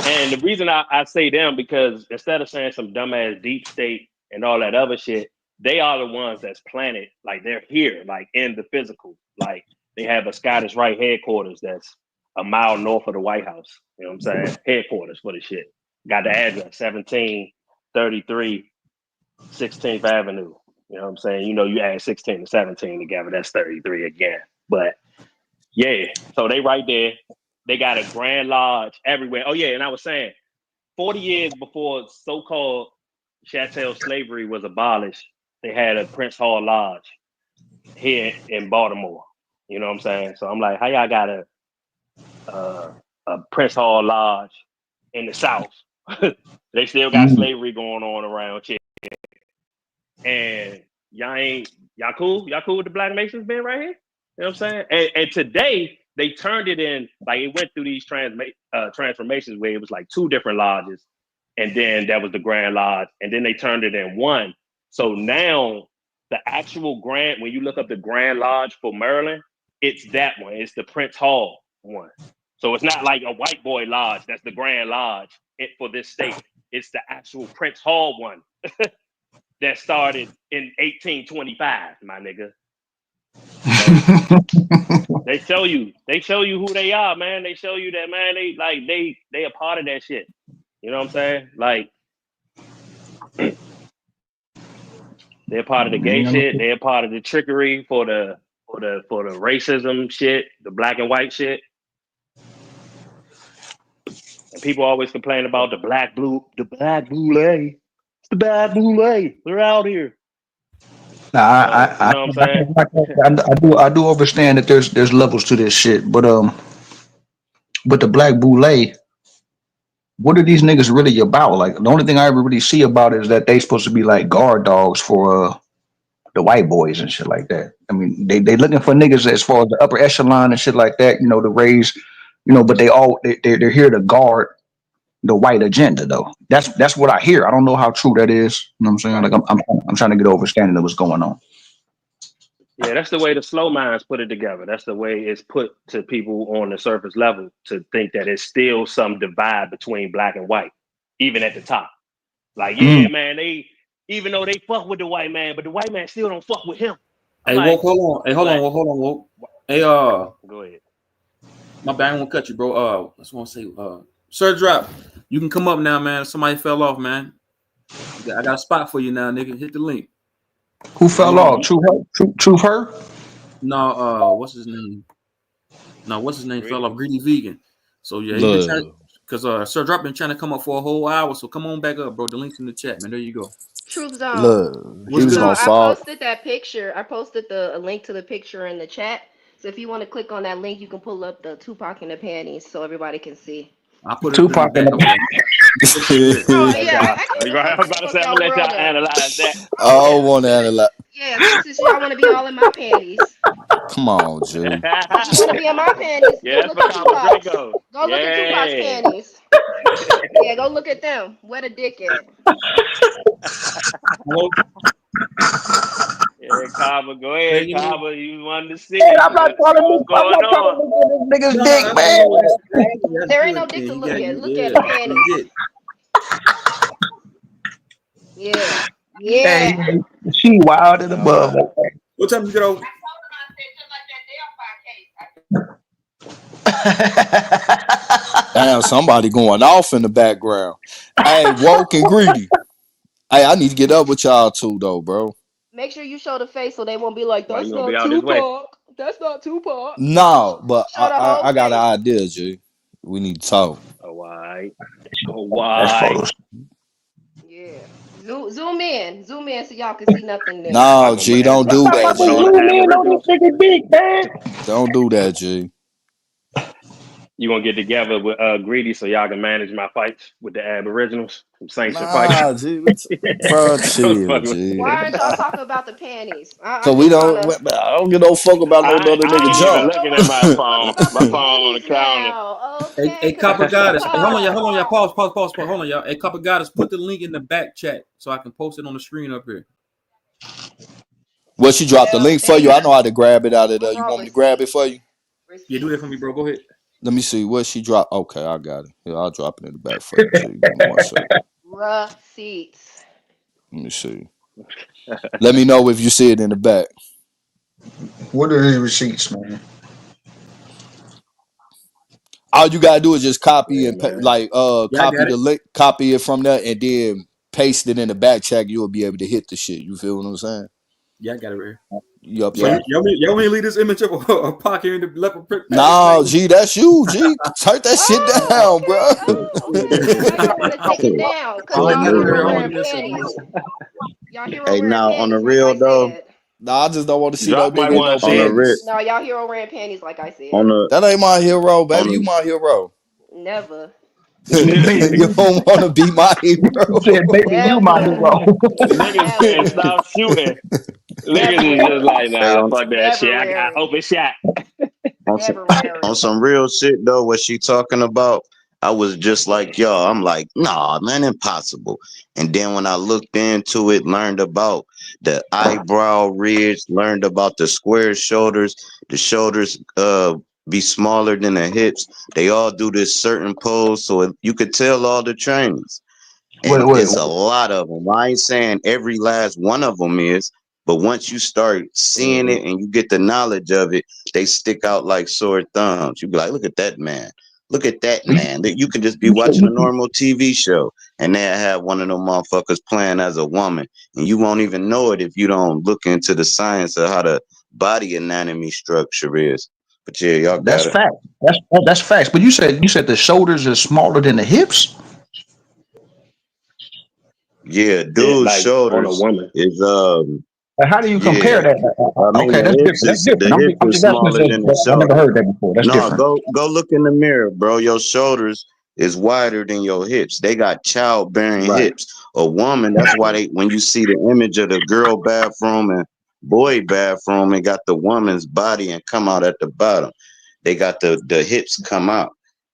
And the reason I say them because instead of saying some dumbass deep state and all that other shit, they are the ones that's planted. Like they're here, like in the physical. Like they have a Scottish Rite headquarters that's a mile north of the White House. You know what I'm saying? Headquarters for the shit. Got the address 1733 16th Avenue. You know what I'm saying? You know, you add 16 to 17 together, that's 33 again. But yeah, so they right there. They got a Grand Lodge everywhere. Oh yeah, and I was saying, 40 years before so-called chattel slavery was abolished, they had a Prince Hall Lodge here in Baltimore. You know what I'm saying? So I'm like, how y'all got a Prince Hall Lodge in the South? They still got slavery going on around here. And y'all cool? Y'all cool with the Black Masons being right here? You know what I'm saying? And today they turned it in, like it went through these transformations where it was like 2 different lodges, and then that was the Grand Lodge, and then they turned it in one. So now the actual Grand, when you look up the Grand Lodge for Maryland, it's that one. It's the Prince Hall one. So it's not like a white boy lodge. That's the Grand Lodge for this state. It's the actual Prince Hall one that started in 1825, my nigga. So they show you who they are, man. They show you that, man. They a part of that shit. You know what I'm saying? Like they're part of the gay shit. They're part of the trickery for the racism shit, the black and white shit. And people always complain about the black boule. It's the bad boule. They're out here. Now, you know what I'm saying? I do understand that there's levels to this shit, but the Black Boule, what are these niggas really about? Like the only thing I ever really see about it is that they supposed to be like guard dogs for the white boys and shit like that. I mean, they looking for niggas as far as the upper echelon and shit like that, you know, to raise, you know, but they're here to guard the white agenda though. That's what I hear. I don't know how true that is. You know what I'm saying? Like I'm trying to get understanding of what's going on. Yeah, that's the way the slow minds put it together. That's the way it's put to people on the surface level to think that it's still some divide between black and white, even at the top. Like, yeah, man, they even though they fuck with the white man, but the white man still don't fuck with him. Hey, like, hold on. Hey, hold on, Woke. Hey, go ahead. My bad, I won't cut you, bro. I just want to say, Sir Drop, you can come up now, man. Somebody fell off, man. I got a spot for you now, nigga. Hit the link. Who fell off? True her? No, what's his name? Fell off. Greedy Vegan. So yeah, he been trying because Sir Drop been trying to come up for a whole hour. So come on back up, bro. The link's in the chat, man. There you go. Truth Zone. Look, he was gonna I fall. posted that picture. I posted a link to the picture in the chat. So if you want to click on that link, you can pull up the Tupac in the panties so everybody can see. I put Tupac in the panties. Oh yeah, I was about to say I'm gonna let y'all analyze that. I don't want to analyze. Yeah, since y'all want to be all in my panties. Come on, Jew. You want to be in my panties? Yeah, go look at Tupac's. Go look at Tupac's panties. Yeah, go look at them. Where the dick at? Yeah, Kaba, go ahead, Kaba. You wanted to see. I'm not trying to look at this nigga's dick, man. There ain't no dick to look at. Look at the panties. Yeah. Hey, she wild in the above. What time you get over? Damn, somebody going off in the background. Hey, Woke and Greedy. Hey, I need to get up with y'all too, though, bro. Make sure you show the face so they won't be like, that's not Tupac. That's not Tupac. No, but I got an idea, G. We need to talk. Oh, why? Why? Yeah. Zoom in so y'all can see nothing there. No, G, don't do that, G. Don't do that, G. You gonna get together with Greedy so y'all can manage my fights with the Aboriginals from Sanction fights? G, bro, chill, G. Why aren't y'all talking about the panties? Cause we don't. I don't give no fuck about no other nigga jump. Looking at my phone. My phone on the counter. Hey, Copper Goddess. Hey, hold on, y'all. Pause. Hold on, y'all. Hey, Copper Goddess, put the link in the back chat so I can post it on the screen up here. Well, she dropped the link for you. I know how to grab it out of there. You want me to grab it for you? Yeah, do that for me, bro. Go ahead. Let me see what she dropped. Okay, I got it. Yeah, I'll drop it in the back for you. G. Give me 1 second. Receipts. Let me see. Let me know if you see it in the back. What are his receipts, man? All you gotta do is just copy Yeah, and man. Yeah, I copy got the it. link, copy it from there, and then paste it in the back check. You'll be able to hit the shit. You feel what I'm saying? Yeah, I got it right here. Yup, So yup. y'all want me to leave this image of a Pac here in the leopard print package Nah, thing? G, that's you, G. Turn that shit Oh, down, bro. okay. Oh, okay. So now y'all want to take it down because Oh, I y'all got it here right were here. I wearing want to miss it. panties. Y'all hero Hey, wearing now on the panties, like real I though, said. Nah, I just don't want to see no Drop might nigga in no want to see on the it. real, panties. No, y'all hero wearing panties, like I on said. the That ain't my hero, on baby. You the my hero. Never. Niggas You don't want to be my hero. Said, baby, you my Never. hero. saying Never. stop shooting. Niggas Never is just wear it. like, hey, nah, fuck that shit. Never I wear got it. open shot. on some Never wear on it. some real shit though, what she talking about, I was just like y'all. I'm like, nah, man, impossible. And then when I looked into it, learned about the eyebrow ridge, learned about the shoulders be smaller than the hips. They all do this certain pose, so you could tell all the trainings. Wait, And wait. it's a lot of them. I ain't saying every last one of them is, but once you start seeing Mhm. it and you get the knowledge of it, they stick out like sore thumbs. You be like, look at that man. Look at that man. That you can just be You said, watching a normal TV show and they'll have one of them motherfuckers playing as a woman. And you won't even know it if you don't look into the science of how the body anatomy structure is. But yeah, y'all that's got it. fact. That's facts. But you said the shoulders are smaller than the hips. Yeah, Yeah, dude's like on a shoulders woman. is How do you compare yeah. that? I mean Okay, the that's hips different. That's is the different. hips I'm is just asking. smaller than the I never shoulder. heard that before. That's No, different. go look in the mirror, bro. Your shoulders is wider than your hips. They got childbearing Right. hips. A woman, that's why they when you see the image of the girl bathroom and boy bathroom, it got the woman's body and come out at the bottom. They got the hips come out.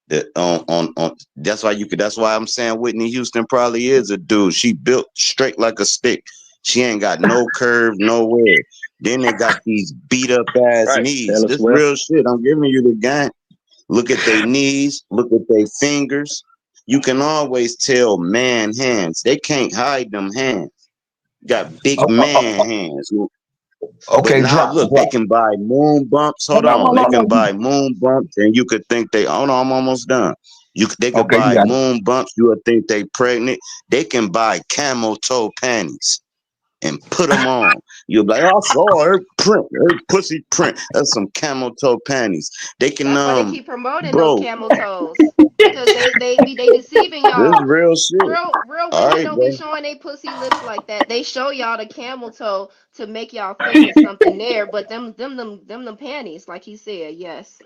The on that's why you could that's why I'm saying Whitney Houston probably is a dude. She built straight like a stick. She ain't got no curve nowhere. Then they got these beat up ass Right. knees. Taylor This Swift. real shit. I'm giving you the game. Look at their knees, look at their fingers. You can always tell man hands. They can't hide them hands. Got big Oh, man hands. But okay, now look, they drop. can buy moon bumps. No, Hold no, no, on. They no, can no. buy moon bumps and you could think they hold on, I'm almost done. They could Okay, you buy got it. moon bumps, you would think they pregnant. They can buy camel toe panties and put them on. You'll be like, oh, I saw her print, her pussy print. That's some camel toe panties. They can That's why they keep promoting those bro, camel toes. Because they deceiving this y'all. real shit. Real All women right, don't be bro. showing they pussy lips like that. They show y'all the camel toe to make y'all think it's something there, but them panties, like he said, yes.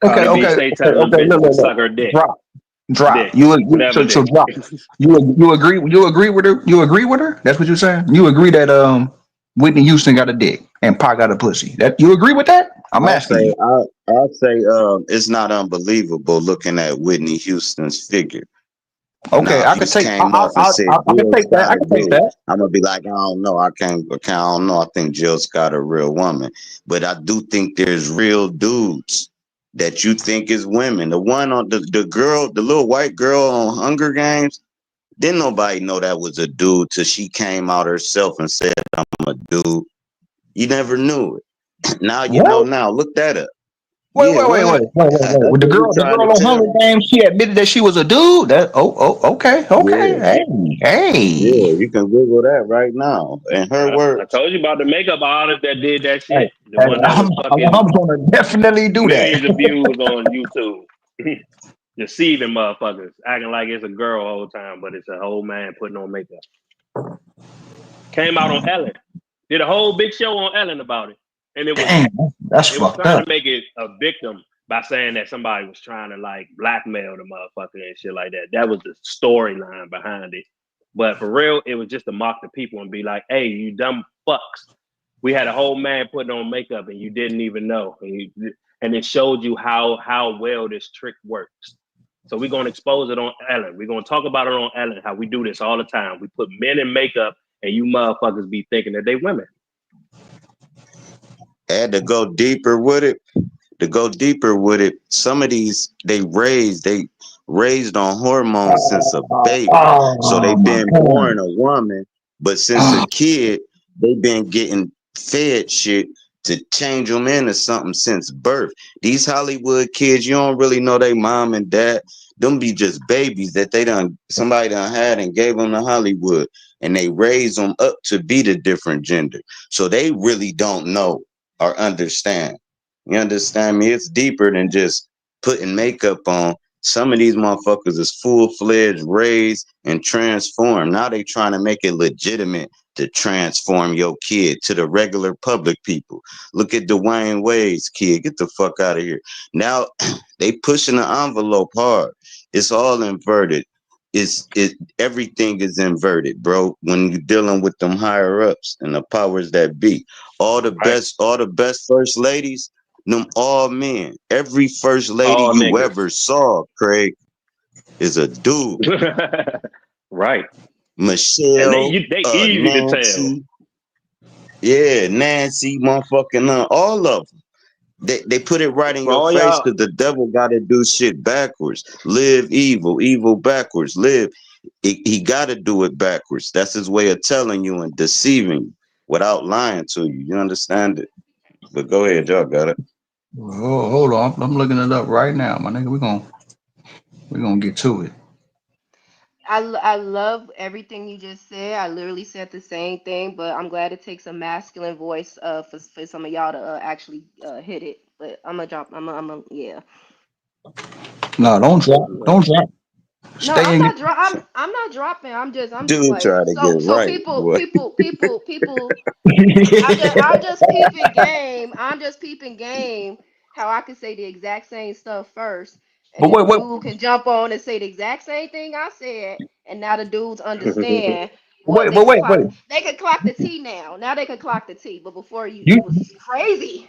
Okay, Cardi B okay, stay okay, telling them okay. bitches to Look. suck her dick. Drop. Dick. Whatever So dick. drop. You agree? You agree with her? You agree with her? That's what you're saying. You agree that Whitney Houston got a dick and Pac got a pussy. That you agree with that? I'm I'll asking say you. I'll say it's not unbelievable looking at Whitney Houston's figure. Okay, Now, if I you could just take. came off and said I can Jill take that. I Scott a can take dude, that. I'm gonna be like, I don't know. I don't know. I think Jill Scott a real woman, but I do think there's real dudes that you think is women. The one on the girl, the little white girl on Hunger Games. Didn't nobody know that was a dude till she came out herself and said, I'm a dude. You never knew it. Now you know What? now. Look that up. Wait, Yeah, wait, wait, what? wait, wait, wait, That's wait. With what we the trying to girl on tell. Hunger Games, she admitted that she was a dude. That okay, okay. Yeah, Hey. yeah, you can Google that right now. In her I words. told you about the makeup artist that did that Hey, shit. The one that was I'm fucking gonna definitely do that. millions of views on YouTube. Deceiving motherfuckers, acting like it's a girl the whole time, but it's a whole man putting on makeup. Came out on Ellen. Did a whole big show on Ellen about it. And Damn, that's it was fucked trying up. to make it a victim by saying that somebody was trying to like blackmail the motherfucker and shit like that. That was the storyline behind it. But for real, it was just to mock the people and be like, hey, you dumb fucks. We had a whole man putting on makeup and you didn't even know. And it showed you how well this trick works. So we're gonna expose it on Ellen. We're gonna talk about it on Ellen, how we do this all the time. We put men in makeup and you motherfuckers be thinking that they women. Had to go deeper with it. To go deeper with it, some of these they raised on hormones since a baby. So they Oh my been god. born a woman, but since a kid, they been getting fed shit to change them into something since birth. These Hollywood kids, you don't really know they mom and dad. Them be just babies that they done somebody done had and gave them to Hollywood, and they raise them up to be the different gender. So they really don't know or understand. You understand me? It's deeper than just putting makeup on. Some of these motherfuckers is full-fledged, raised, and transformed. Now they trying to make it legitimate to transform your kid to the regular public people. Look at Dwayne Wade's kid. Get the fuck out of here. Now they pushing the envelope hard. It's all inverted. It everything is inverted, bro. When you're dealing with them higher ups and the powers that be. Right. All the best first ladies, them all men. Every first lady All you niggas. ever saw, Craig, is a dude. Right. And Michelle, they easy to tell. Nancy, yeah, Nancy, motherfucking all of them. They put it right in For your all face y'all, because the devil got to do shit backwards. Live evil, evil backwards. Live. He got to do it backwards. That's his way of telling you and deceiving you without lying to you. You understand it? But go ahead, y'all got it. Oh, hold on. I'm looking it up right now, my nigga. We gonna get to it. I love everything you just said. I literally said the same thing, but I'm glad it takes a masculine voice for some of y'all to actually hit it. But I'm gonna drop. Yeah. No, don't drop. Don't drop. No, Stay in your. I'm not dropping. I'm just Dude, like try to get so right, boy. people. I'm just peeping game. I'm just peeping game. How I can say the exact same stuff first, and But then wait, the wait, dude can jump on and say the exact same thing I said, and now the dudes understand what wait, wait, wait, wait. they can clock the T now. Now they can clock the T, but before it You was crazy.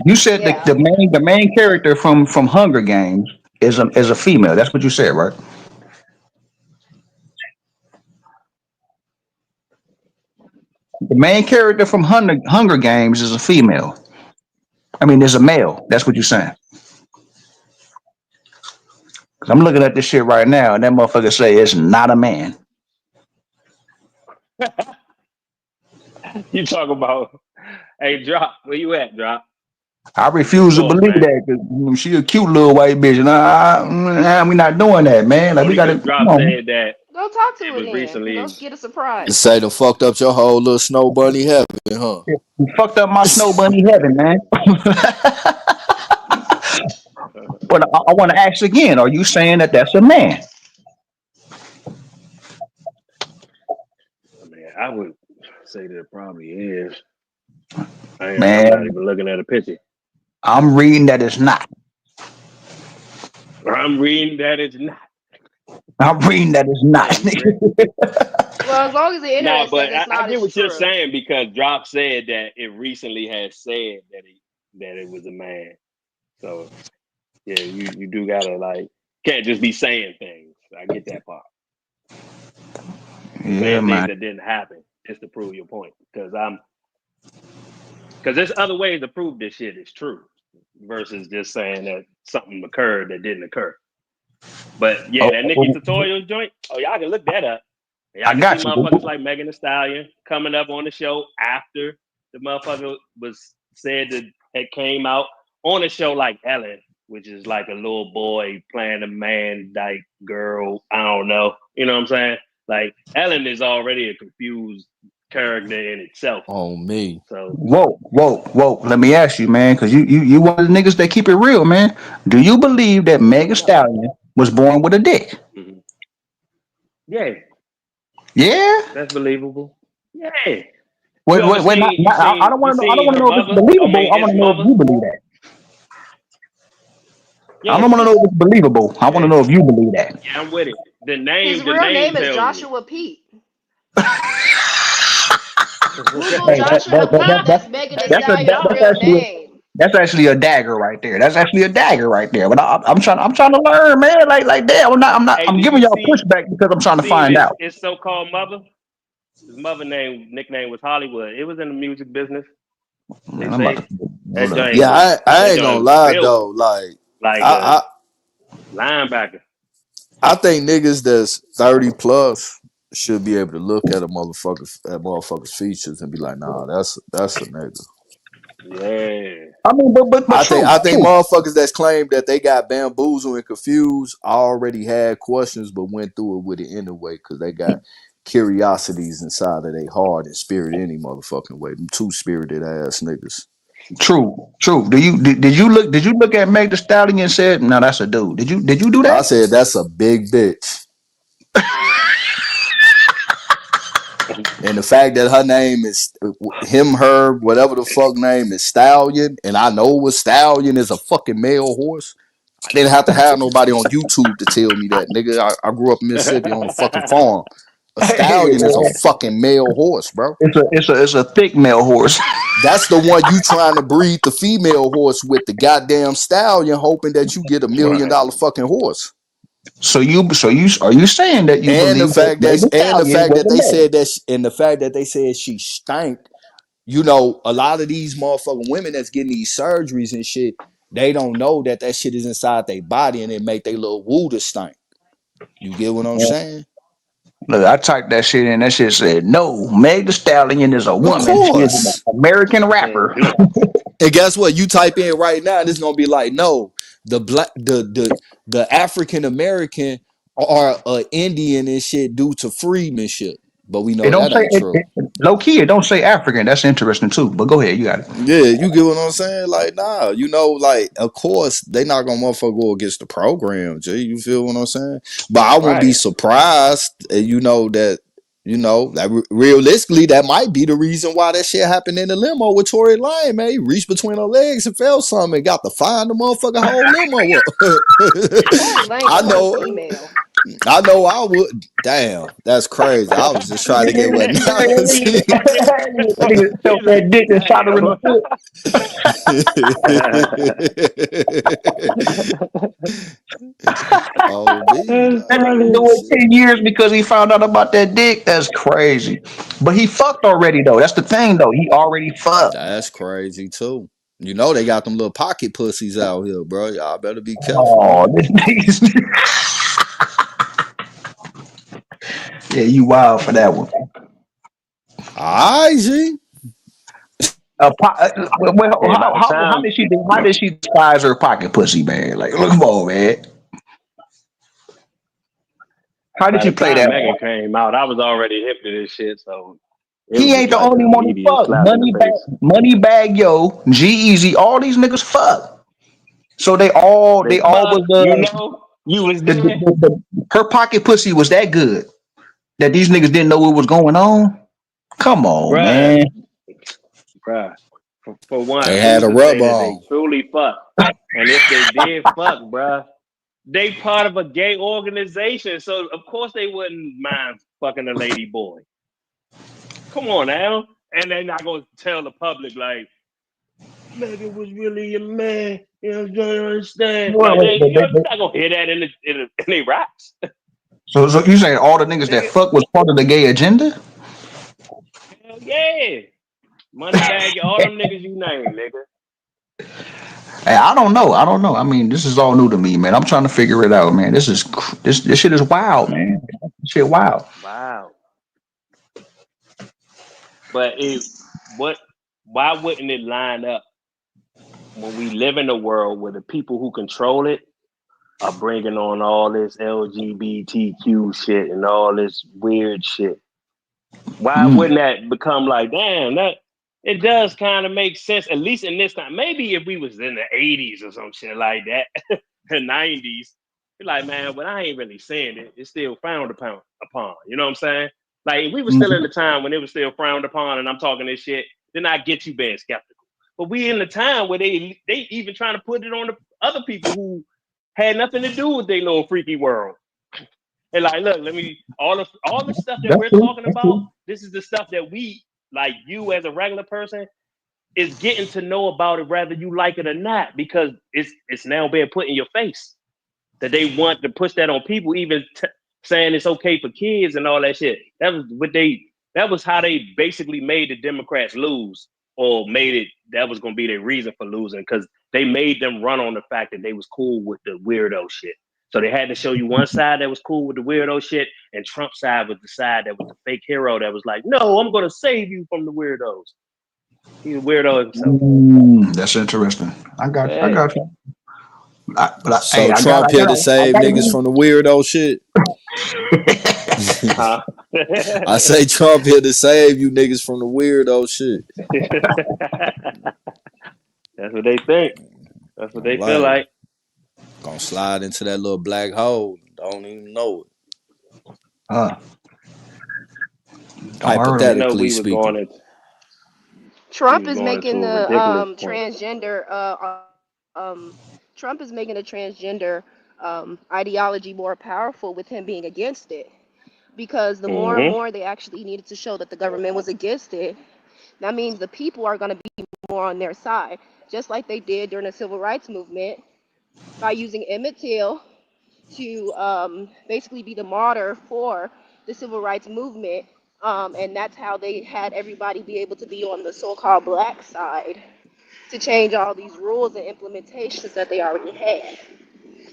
you said that Yeah. the main character from Hunger Games is a female. That's what you said, right? The main character from Hunger Games is a female. I mean, is a male. That's what you're saying. 'Cause I'm looking at this shit right now, and that motherfucker say it's not a man. you talk about, hey, Drop, where you at, Drop? I What's your refuse to source, believe man? that because she a cute little white bitch, and we not doing that, man. Like we Only gotta because come Drop on. said that Go talk to it her was then. Go recently. get a surprise. Say done fucked up your whole little snow bunny heaven, huh? You fucked up my snow bunny heaven, man. But I want to ask again: are you saying that that's a man, I mean, I would say that it probably is. I'm not man? even looking at a picture. I'm reading that it's not. I'm reading that it's not. I'm reading that it's not. Damn, Greg. Well, as long as the Nah, internet says but it's I not, get it's what you're true. saying because Drop said that it recently had said that it was a man. So yeah, you do gotta like can't just be saying things. I get that part. Yeah, Saying things man. that didn't happen just to prove your point. Because there's other ways to prove this shit is true versus just saying that something occurred that didn't occur. But yeah, Oh, that Nikki tutorial joint. Oh, y'all can look that up. Y'all I can see got you. motherfuckers like Megan Thee Stallion coming up on the show after the motherfucker was said that it came out on a show like Ellen, which is like a little boy playing a man, like girl. I don't know. You know what I'm saying? Like Ellen is already a confused character in itself. On me. So Whoa, whoa, whoa. Let me ask you, man, because you one of the niggas that keep it real, man. Do you believe that Megan no. Stallion was born with a dick? Mm-hmm. Yeah, Yeah. that's believable. Yeah. Wait, wait, wait. I don't You want to know. I don't seen want to her know if it's mother? I believable. mean I want his to know if mother? you believe that. I Yeah, don't want to know if it's believable. I want to yeah, know if you believe that. yeah, I'm with it. His The real name name is tells you. Joshua Pete. Google Hey, Joshua Pete. That's Megan Thee Stallion's real name. that's actually a dagger right there. That's actually a dagger right there. But I'm trying to learn, man. Like damn, Hey, I'm do giving you y'all see pushback because I'm you trying to seen find out. his so-called mother? His nickname was Hollywood. It was in the music business, they Man, I'm about to say. That joint Yeah, was I that ain't gonna joint was lie built though. Like like a I linebacker. I think niggas that's 30 plus should be able to look at a motherfucker's features and be like, nah, that's a nigga. Yeah. I mean, but I true, think true. motherfuckers that's claimed that they got bamboozled and confused already had questions but went through it with it anyway because they got curiosities inside of their heart and spirit any motherfucking way. Them two spirited ass niggas. True, true. Did you look at Meg the Stallion and said, no, that's a dude. Did you do I that? said that's a big bitch. And the fact that her name is him, her, whatever the fuck name is Stallion, and I know what Stallion is a fucking male horse. I didn't have to have nobody on YouTube to tell me that, nigga. I grew up in Mississippi on a fucking farm. A Hey, stallion is a man, fucking male horse, bro. it's a thick male horse. That's the one you trying to breed the female horse with the goddamn stallion, hoping that you get Right. $1 million fucking horse. So you are you saying that you And the believe that fact Meg that the Stallion was a they man? said that, and the fact that they said she stank. You know, a lot of these motherfucking women that's getting these surgeries and shit, they don't know that that shit is inside their body and it make their little woo to stink. You get what I'm Yeah. saying? Look, I typed that shit in. That shit said, no, Meg the Stallion is a Of woman. She is an course. American And rapper. do And guess what? You type in right now, and it's gonna be like, no, the black, the African American are Indian and shit due to freemanship. But we It know don't that say ain't true. low key. It don't say African. That's interesting too. But go ahead, you got it. Yeah, you get what I'm saying? Like, nah, you know, like, of course, they not gonna motherfucker go against the program, G. You feel what I'm saying? But I won't be right. surprised, you know, that realistically, that might be the reason why that shit happened in the limo with Tory Lane, man. He reached between her legs and felt something and got to find the motherfucking whole limo Tory up. Lanez was female. I know I would. Damn, that's crazy. I was just trying to give an analogy. That nigga felt He's that like, dick and shot her in the damn. foot. Oh, B, That nigga dog. doing Shit. 10 years because he found out about that dick. That's crazy. But he fucked already though. That's the thing though. He already fucked. That's crazy too. You know they got them little pocket pussies out here, bro. Y'all better be careful. Oh, this nigga's yeah, you wild for that one. Alright, G. Well, And by the how time did she despise her pocket pussy, man? Like, look, come on, man. How did by you the play time that? Megan came out, I was already hip to this shit, so it He was just ain't the like only an one who immediate fuck. slap in the face. Money bag, yo, G Easy, all these niggas fuck. So they all But was you know, you was there, her pocket pussy was that good that these niggas didn't know what was going on. Come on, bruh, man. bruh. For one, They had who's a to say rub that they on. truly fuck? And if they did fuck, bruh, they part of a gay organization, so of course they wouldn't mind fucking a lady boy. Come on now. And they're not gonna tell the public like Megan was really a man. You know, don't understand. Like you're not gonna hear that in the raps. So you saying all the niggas that Nigga, fuck was part of the gay agenda? hell yeah. Money bag, all them niggas you name, nigga. Hey, I don't know. I don't know. I mean, this is all new to me, man. I'm trying to figure it out, man. This shit is wild, man. This shit wild. Wow. But what why wouldn't it line up when we live in a world where the people who control it are bringing on all this LGBTQ shit and all this weird shit? Why Mm. wouldn't that become like, damn, that it does kind of make sense, at least in this time. Maybe if we was in the 80s or some shit like that, the 90s, you're like, man, but I ain't really saying it. It's still frowned upon. You know what I'm saying? Like, if we were still in the time when it was still frowned upon and I'm talking this shit, then I get you being skeptical. But we in the time where they even trying to put it on the other people who had nothing to do with their little freaky world. And like, look, let me all the stuff that That's we're true. talking That's about. true. This is the stuff that we like. You as a regular person is getting to know about it, whether you like it or not, because it's now being put in your face that they want to push that on people, even saying it's okay for kids and all that shit. That was how they basically made the Democrats lose or made it that was going to be their reason for losing, because they made them run on the fact that they was cool with the weirdo shit. So they had to show you one side that was cool with the weirdo shit, and Trump's side was the side that was the fake hero that was like, no, I'm going to save you from the weirdos. He's a weirdo himself. That's interesting. I got you. I Yeah. got you. Hey, So Trump here to save niggas from the weirdo shit. Huh? I say Trump here to save you niggas from the weirdo shit. That's what they think. That's what they feel Right. like. Gonna slide into that little black hole. Don't even know it. You know, Hypothetically we was speaking. going into Trump is making a the ridiculous point. Trump is making the transgender ideology more powerful with him being against it, because the more and more they actually needed to show that the government was against it, that means the people are going to be more on their side, just like they did during the civil rights movement by using Emmett Till to basically be the martyr for the civil rights movement. And that's how they had everybody be able to be on the so-called black side to change all these rules and implementations that they already had.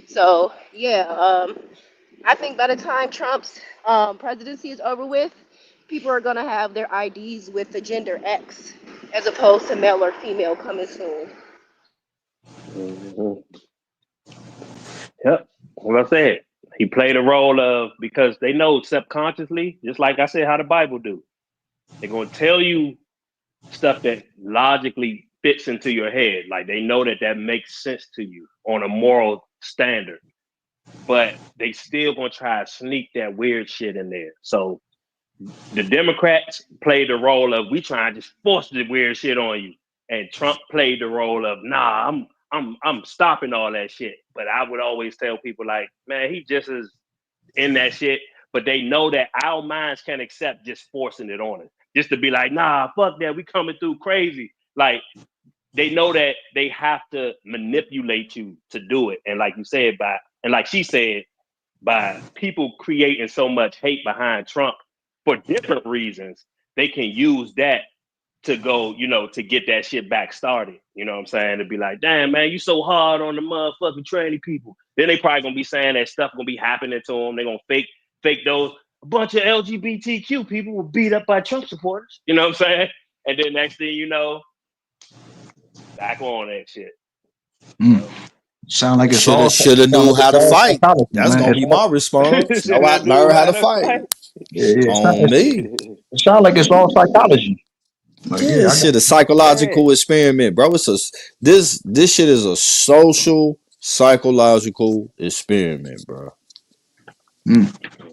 So yeah, I think by the time Trump's presidency is over with, people are gonna have their IDs with the gender X as opposed to male or female coming soon. Yep. What I said. He played a role of, because they know subconsciously, just like I said, how the Bible do. They're gonna tell you stuff that logically fits into your head. Like they know that makes sense to you on a moral standard, but they still gonna try to sneak that weird shit in there. So the Democrats played the role of, we trying to just force the weird shit on you, and Trump played the role of, nah, I'm stopping all that shit. But I would always tell people like, man, he just is in that shit. But they know that our minds can't accept just forcing it on us. Just to be like, nah, fuck that, we coming through crazy. Like they know that they have to manipulate you to do it. And like you said, and like she said, by people creating so much hate behind Trump for different reasons, they can use that to go, to get that shit back started. You know what I'm saying? To be like, damn, man, you so hard on the motherfucking tranny people. Then they probably gonna be saying that stuff gonna be happening to them. They're gonna fake those. A bunch of LGBTQ people were beat up by Trump supporters. You know what I'm saying? And then next thing you know, back on that shit. Sound like it's all shoulda knew how to fight. That's gonna be my response. Know how learn how to fight. On me. It sounds like it's all psychology. Like, Yeah, this shit a psychological experiment, bro. This shit is a social psychological experiment, bro.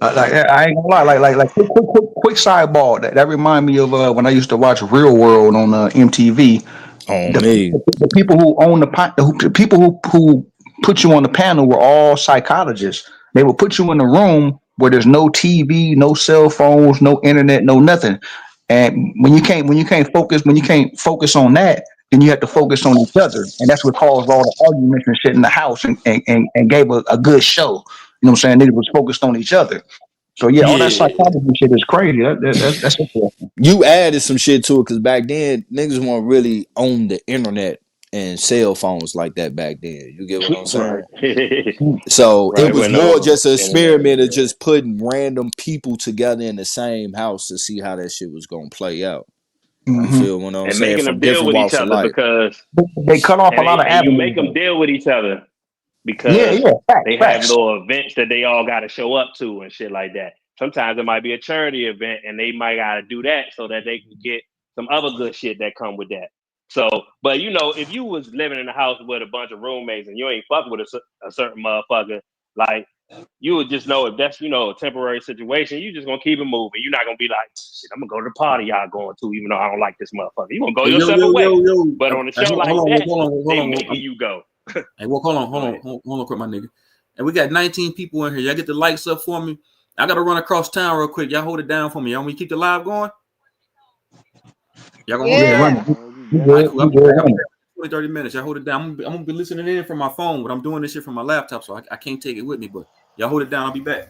I ain't gonna lie. Like quick sidebar. That remind me of when I used to watch Real World on MTV. On me. The people who own the people who put you on the panel were all psychologists. They will put you in a room where there's no TV, no cell phones, no internet, no nothing. And when you can't focus on that, then you have to focus on each other, and that's what caused all the arguments and shit in the house, and gave a good show. You know what I'm saying? They was focused on each other. So yeah, all that Yeah. psychology shit is crazy. That's interesting. You added some shit to it because back then niggas weren't really on the internet and cell phones like that back then. You get what I'm saying? So it was more just an experiment of just putting random people together in the same house to see how that shit was gonna play out. You feel what I'm and saying? making From them deal different with each walks of other, life. because they cut off a lot of and you make avenues. them deal with each other because they have little events that they all got to show up to and shit like that. Sometimes it might be a charity event and they might got to do that so that they can get some other good shit that come with that. So, but if you was living in a house with a bunch of roommates and you ain't fucking with a certain motherfucker, like you would just know if that's, a temporary situation, you just gonna keep it moving. You're not gonna be like, shit, I'm gonna go to the party y'all going to, even though I don't like this motherfucker. You gonna go your separate way. But on a show like that, they making you go. Hey, well, hold on, quick, my nigga. And we got 19 people in here. Y'all get the lights up for me. I gotta run across town real quick. Y'all hold it down for me. Y'all want me to keep the live going? Y'all gonna hold it down? All right, cool. I'll be back 20, 30 minutes. Y'all hold it down. I'm gonna be listening in from my phone, but I'm doing this shit from my laptop, so I can't take it with me. But y'all hold it down. I'll be back.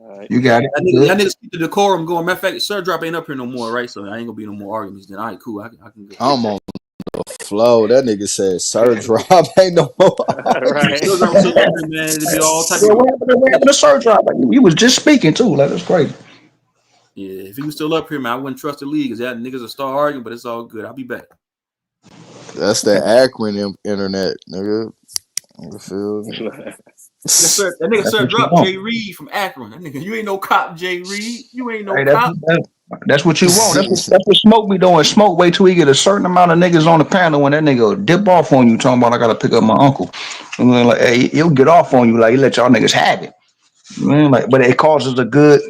All right. You got it. Y'all niggas keep the decorum going. Matter of fact, Sir Drop ain't up here no more, right? So I ain't gonna be no more arguments. Then all right, cool. I can go. I'm on the flow. That nigga said Surge Rob ain't no more. Right. Sir Drop was still up here, man. It'd be all type Yeah, of. what happened to Sir Drop? We was just speaking too. Like, that's crazy. Yeah, if he was still up here, man, I wouldn't trust the league because that niggas will start arguing. But it's all good. I'll be back. That's that acronym internet, nigga. You feel me? That nigga That's Sir what you Drop, want. Jay Reed from Akron. That nigga, you ain't no cop, Jay Reed. You ain't no Hey, cop. that's what you want. That's what Smoke be doing. Smoke wait till he get a certain amount of niggas on the panel when that nigga dip off on you talking about I gotta pick up my uncle. And then like, hey, he'll get off on you like he let y'all niggas have it. You know, like, but it causes a good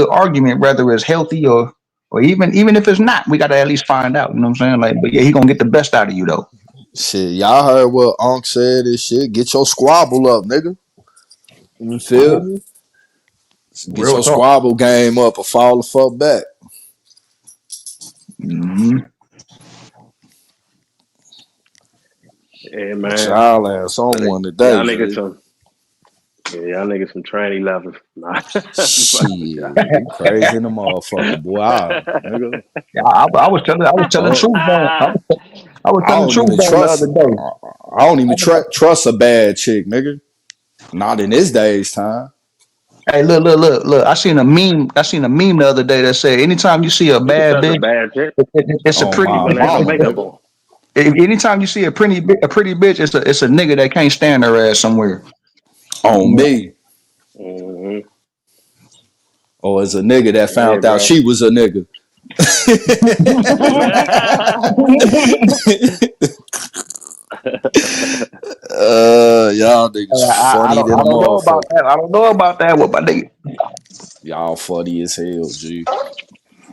argument, whether it's healthy or even if it's not, we gotta at least find out. You know what I'm saying? Like, but yeah, he gonna get the best out of you though. Shit, y'all heard what Unc said and shit. Get your squabble up, nigga. You feel Yeah, me? Get real your talk. squabble game up or fall the fuck back. Mm-hmm. Yeah, But man. y'all ass on one today, Y'all niggas G. some tranny lovers. Nah. Shit, you crazy in the motherfucker, boy. Nigga. Yeah, I was telling Fuck. truth on I was I telling don't truth even on the trust. other day. I don't even trust a bad chick, nigga. Not in this day's time. Hey, look! I seen a meme the other day that said, anytime you see a You can bad trust a bitch, bad chick. it's a On pretty. You my put her mama, makeup nigga. on. Anytime you see a pretty bitch, it's a nigga that can't stand her ass somewhere. On me. Mm-hmm. Or as a nigga that Yeah, found out bro. she was a nigga. Y'all niggas funny than I a don't know about motherfucker. that. I don't know about that. What my nigga? Y'all funny as hell, G.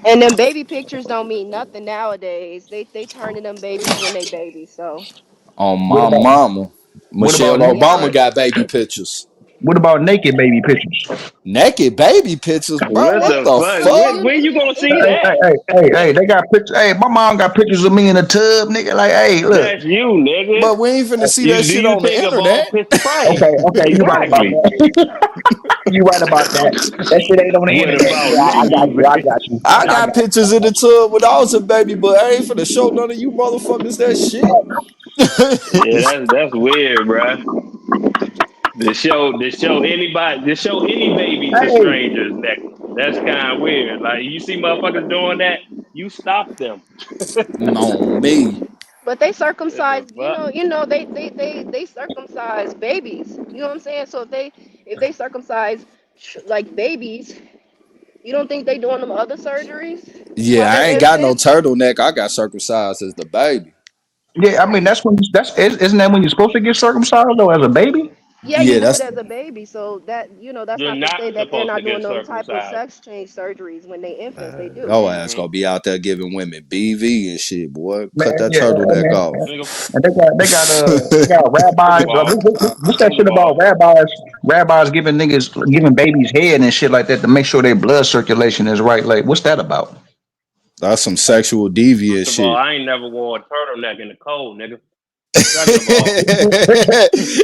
And them baby pictures don't mean nothing nowadays. They turning them babies when they babies. So On What my about mama. what Michelle about yeah, Obama y'all. got baby pictures. what about naked baby pictures? Naked baby pictures, bro. What What the the fuck? fuck? When you gonna see Hey, that? they got pictures. Hey, my mom got pictures of me in a tub, nigga. Like, hey, look. That's you, nigga. But we ain't finna see that You do shit you on the think of all internet. pictures right? Okay, you right about Exactly. that. You right about that. That shit ain't on the What internet. about Yeah, I got me, you. man? I got pictures in the tub with Alton, baby, but I ain't finna show none of you motherfuckers that shit. Yeah, that's weird, bruh. To show any baby to Hey, strangers naked. That's kind of weird. Like you see motherfuckers doing that, you stop them. On me. But they What the circumcise, fuck? they circumcise babies. You know what I'm saying? So if they circumcise like babies, you don't think they doing them other surgeries while Yeah, I they're ain't got no infants? turtleneck. I got circumcised as the baby. yeah, I mean isn't that when you're supposed to get circumcised though as a baby? Yeah, you Yeah, do it that's as a baby. So that's You're not to not say that they're supposed to not doing get them type of circumcised. sex change surgeries when they infants. They do. your ass Hmm. gonna be out there giving women BV and shit, boy. Man, Cut that yeah, turtleneck man. off. Nigga, And they got first rabbis. of all, What's that first shit of about all, rabbis giving babies head and shit like that to make sure their blood circulation is right? Like, what's that about? That's some sexual first deviant of all, shit. I ain't never wore a turtleneck in the cold, nigga. Second of all,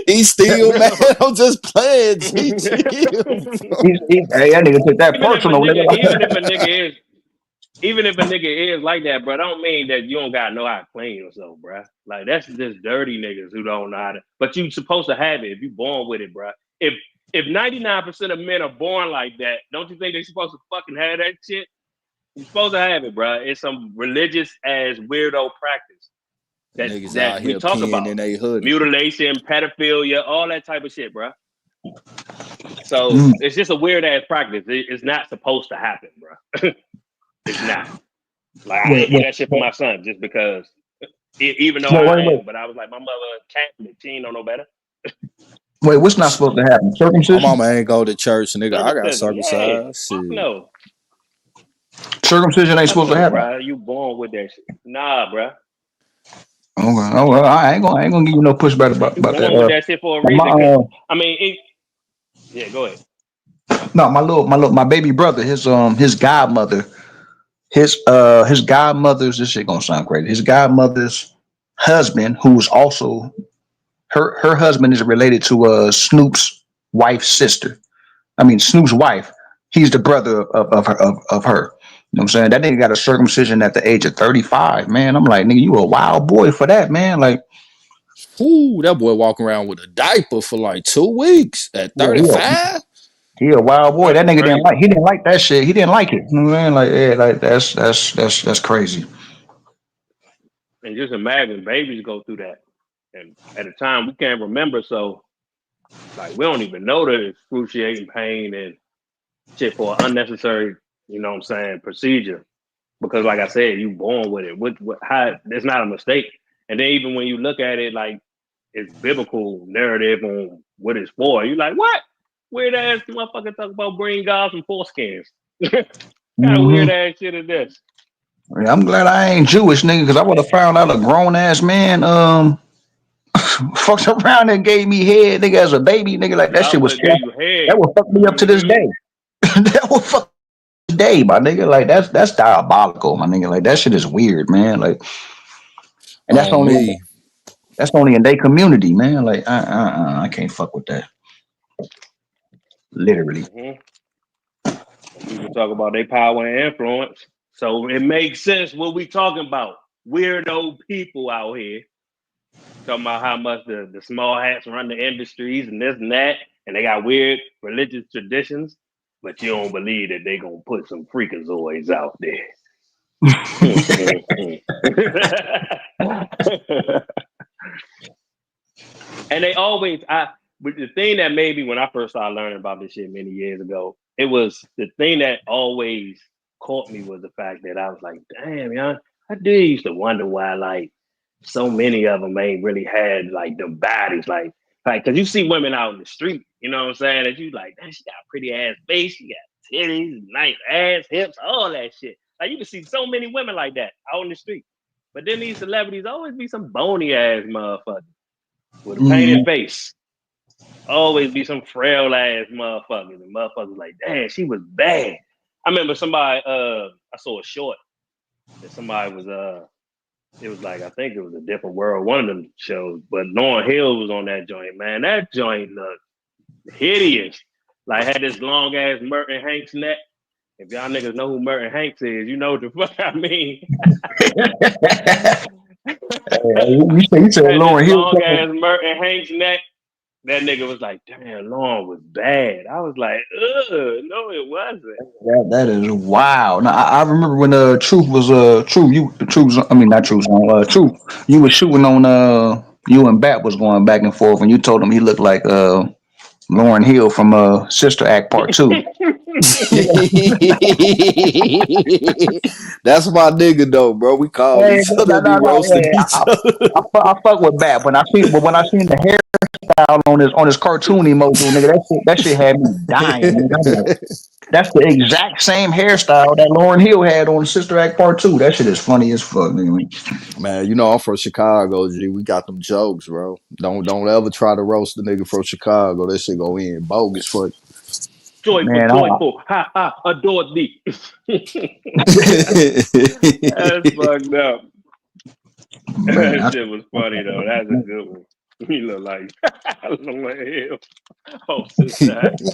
He still man. I'm just playing. G. Chill. Hey, that nigga took that even if a personal, nigga, nigga. even if a nigga is like that, bro, don't mean that you don't gotta know how to clean yourself, bro. Like that's just dirty niggas who don't know how to. But you supposed to have it if you born with it, bro. If 99% of men are born like that, don't you think they supposed to fucking have that shit? You're supposed to have it, bro. It's some religious as weirdo practice Niggas that out we here talk peeing about. in a hoodie. Mutilation, pedophilia, all that type of shit, bro. So Mm. it's just a weird ass practice. It's not supposed to happen, bro. It's not. Like I Wait, ain't get wait, that shit for wait, my son just because, even though wait, I wait, am, but I was like, my mother Catholic, she ain't know no better. wait. What's not supposed to happen? My Circumcision? mama ain't go to church, nigga. I got Circumcision, yeah, circumcised. fuck Shit. no, Circumcision ain't fuck supposed to no, happen. bro. You born with that shit? Nah, bro. Okay. Oh well, I ain't gonna give you no pushback You about that. born with that shit for a My reason. Cause I mean, yeah, go ahead. no, my baby brother, his godmother, his godmother's, this shit gonna sound crazy. His godmother's husband, who's also her husband is related to Snoop's wife's sister. I mean Snoop's wife. He's the brother of her. You know what I'm saying? That nigga got a circumcision at the age of 35, man. I'm like, nigga, you a wild boy for that, man. Like, Ooh, that boy walking around with a diaper for like 2 weeks at yeah, 35. he a wild boy. That's That nigga crazy. didn't like that shit. He didn't like it. You know what I'm saying? Like, yeah, like that's crazy. And just imagine babies go through that. And at a time we can't remember, so like we don't even know the excruciating pain and shit for unnecessary, you know what I'm saying, procedure. Because like I said, you born with it. What how it's not a mistake. And then even when you look at it like it's biblical narrative on what it's for, you like, what? Weird ass motherfucker talk about bringing God from foreskins. Kind of weird Hmm. ass shit is this? Yeah, I'm glad I ain't Jewish, nigga, because I would have found out a grown ass man fucked around and gave me head, nigga, as a baby, nigga. Like that God shit would was have gave you head. that would fuck me up to this Mm-hmm. day. That would fuck this day, my nigga. Like that's diabolical, my nigga. Like that shit is weird, man. Like, and On me. that's only in their community, man. Like I can't fuck with that. Literally. Mm-hmm. And people talk about their power and influence. So it makes sense what we talking about. Weirdo people out here talking about how much the small hats run the industries and this and that, and they got weird religious traditions, but you don't believe that they gonna put some freakazoids out there. And they always, but the thing that made me when I first started learning about this shit many years ago, it was the thing that always caught me was the fact that I was like, damn, y'all, I did used to wonder why, like, so many of them ain't really had like the bodies, like, cause you see women out in the street, you know what I'm saying? That you like, damn, she got a pretty ass face, she got titties, nice ass, hips, all that shit. Like you can see so many women like that out in the street. But then these celebrities always be some bony ass motherfuckers with a painted Mhm. face. Always be some frail ass motherfuckers. And motherfuckers like, damn, she was bad. I remember somebody, I saw a short that somebody was, it was like, I think it was a different world, one of them shows, but Lauren Hill was on that joint, man. That joint looked hideous. Like, had this long ass Merton Hanks neck. If y'all niggas know who Merton Hanks is, you know what the fuck I mean. You said Had this Lauren Hill. long ass Merton Hanks neck. That nigga was like, damn, Lauren was bad. I was like, ugh, no, it wasn't. That is wow. Now I remember when Truth was Truth you Truth I mean not Truth Truth you was shooting on you and Bat was going back and forth and you told him he looked like Lauren Hill from Sister Act Part 2. That's my nigga though, bro. We call Hey, each other, be roasting yeah. each other. I fuck with Bat when I seen the hairstyle on his cartoon emoji, nigga, that shit had me dying. Nigga. I'm like, that's the exact same hairstyle that Lauren Hill had on Sister Act Part 2. That shit is funny as fuck, nigga. Man, you know I'm from Chicago, G. We got them jokes, bro. Don't ever try to roast the nigga from Chicago. That shit go in bogus for Joyful, Man, joyful, ha ha, adore thee. That's fucked up. man, That shit was funny though. That's a good one. You look like Lauren Hill. Oh, sister actor.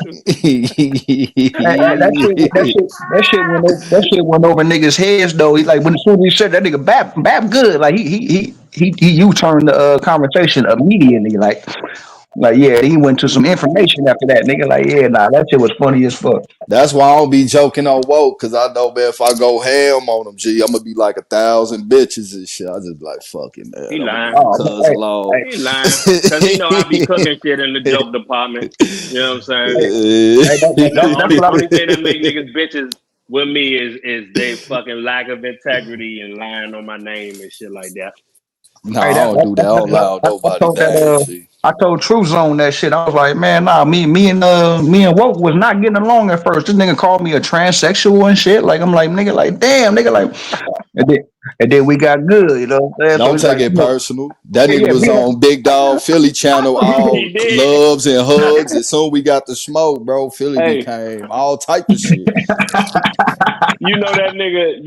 that shit went over niggas' heads though. He like when as soon as he said that nigga Bap good, like he U-turned the conversation immediately. Like yeah, he went to some information after that. Nigga like yeah, nah, that shit was funny as fuck. That's why I don't be joking on woke, cause I know, man, if I go ham on them, G, I'm gonna be like 1,000 bitches and shit. I just be like, fucking man, He I'm gonna lying. leave Oh, cuz alone. He lying. Cause he know I be cooking shit in the joke department. You know what I'm saying? You know, that's what only thing that make niggas bitches with me is they fucking lack of integrity and lying on my name and shit like that. Nah, I don't do that. I don't lie on I nobody told name, G. I told True Zone that shit. I was like, man, nah, me and Woke was not getting along at first. This nigga called me a transsexual and shit. Like I'm like, nigga, like damn, nigga, like, and then, and then we got good, you know what I'm saying? So Don't it's take like, it personal. That nigga yeah, was yeah, on Big Dog Philly channel, all He did. loves and hugs. As soon we got the smoke, bro, Philly Hey, became all type of shit. you know that nigga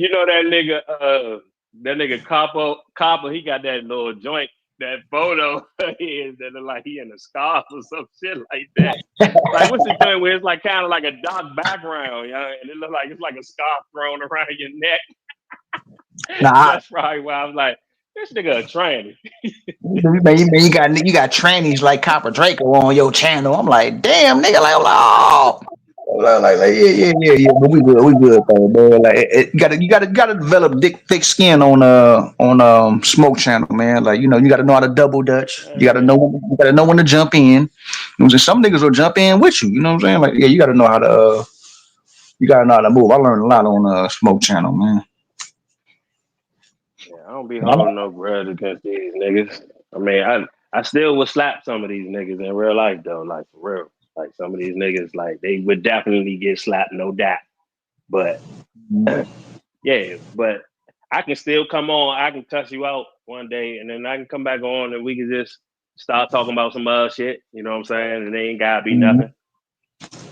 Copper, he got that little joint that photo is that look like he in a scarf or some shit like that. Like what's the joint where it's like kind of like a dark background, and it look like it's like a scarf thrown around your neck. Nah, That's probably why I was like, this nigga a tranny. you got trannies like Copper Draco on your channel. I'm like, damn, nigga, like, oh. Yeah. But we good though, man. Like, you gotta develop thick skin on Smoke Channel, man. Like, you gotta know how to double dutch. You gotta know when to jump in. You know what I'm saying? Some niggas will jump in with you. You know what I'm saying? Like, yeah, you gotta know how to move. I learned a lot on Smoke Channel, man. Yeah, I don't be holding no grudge against these niggas. I mean, I still would slap some of these niggas in real life though, like for real. Like some of these niggas, like they would definitely get slapped, no doubt. But yeah, but I can still come on. I can touch you out one day, and then I can come back on, and we can just start talking about some other shit. You know what I'm saying? And they ain't gotta be Mhm. nothing.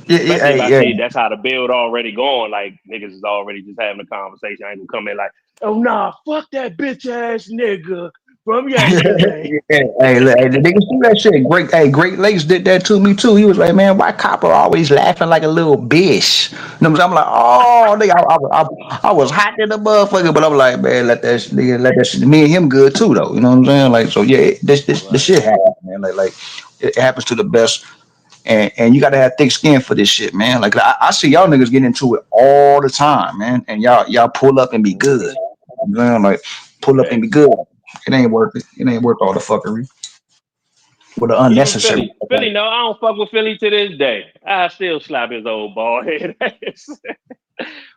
Yeah, Especially if I yeah. see that's how the build already going. Like niggas is already just having a conversation. I ain't gonna come in like, oh nah, fuck that bitch ass nigga from yesterday. Hey, the niggas do that shit. Great Lakes did that to me too. He was like, man, why Copper always laughing like a little bitch? You know what I'm saying? I'm like, oh, nigga, I was hot in the motherfucker, but I'm like, man, let that shit. Me and him good too, though. You know what I'm saying? Like, so yeah, this Right. shit happens, man. Like it happens to the best, and you gotta have thick skin for this shit, man. Like I see y'all niggas get into it all the time, man, and y'all pull up and be good. Mm-hmm. You know what I'm saying? Like pull up and be Facts. good. It ain't worth it. It ain't worth all the fuckery with the Even unnecessary. Philly, no, I don't fuck with Philly to this day. I still slap his old bald head ass.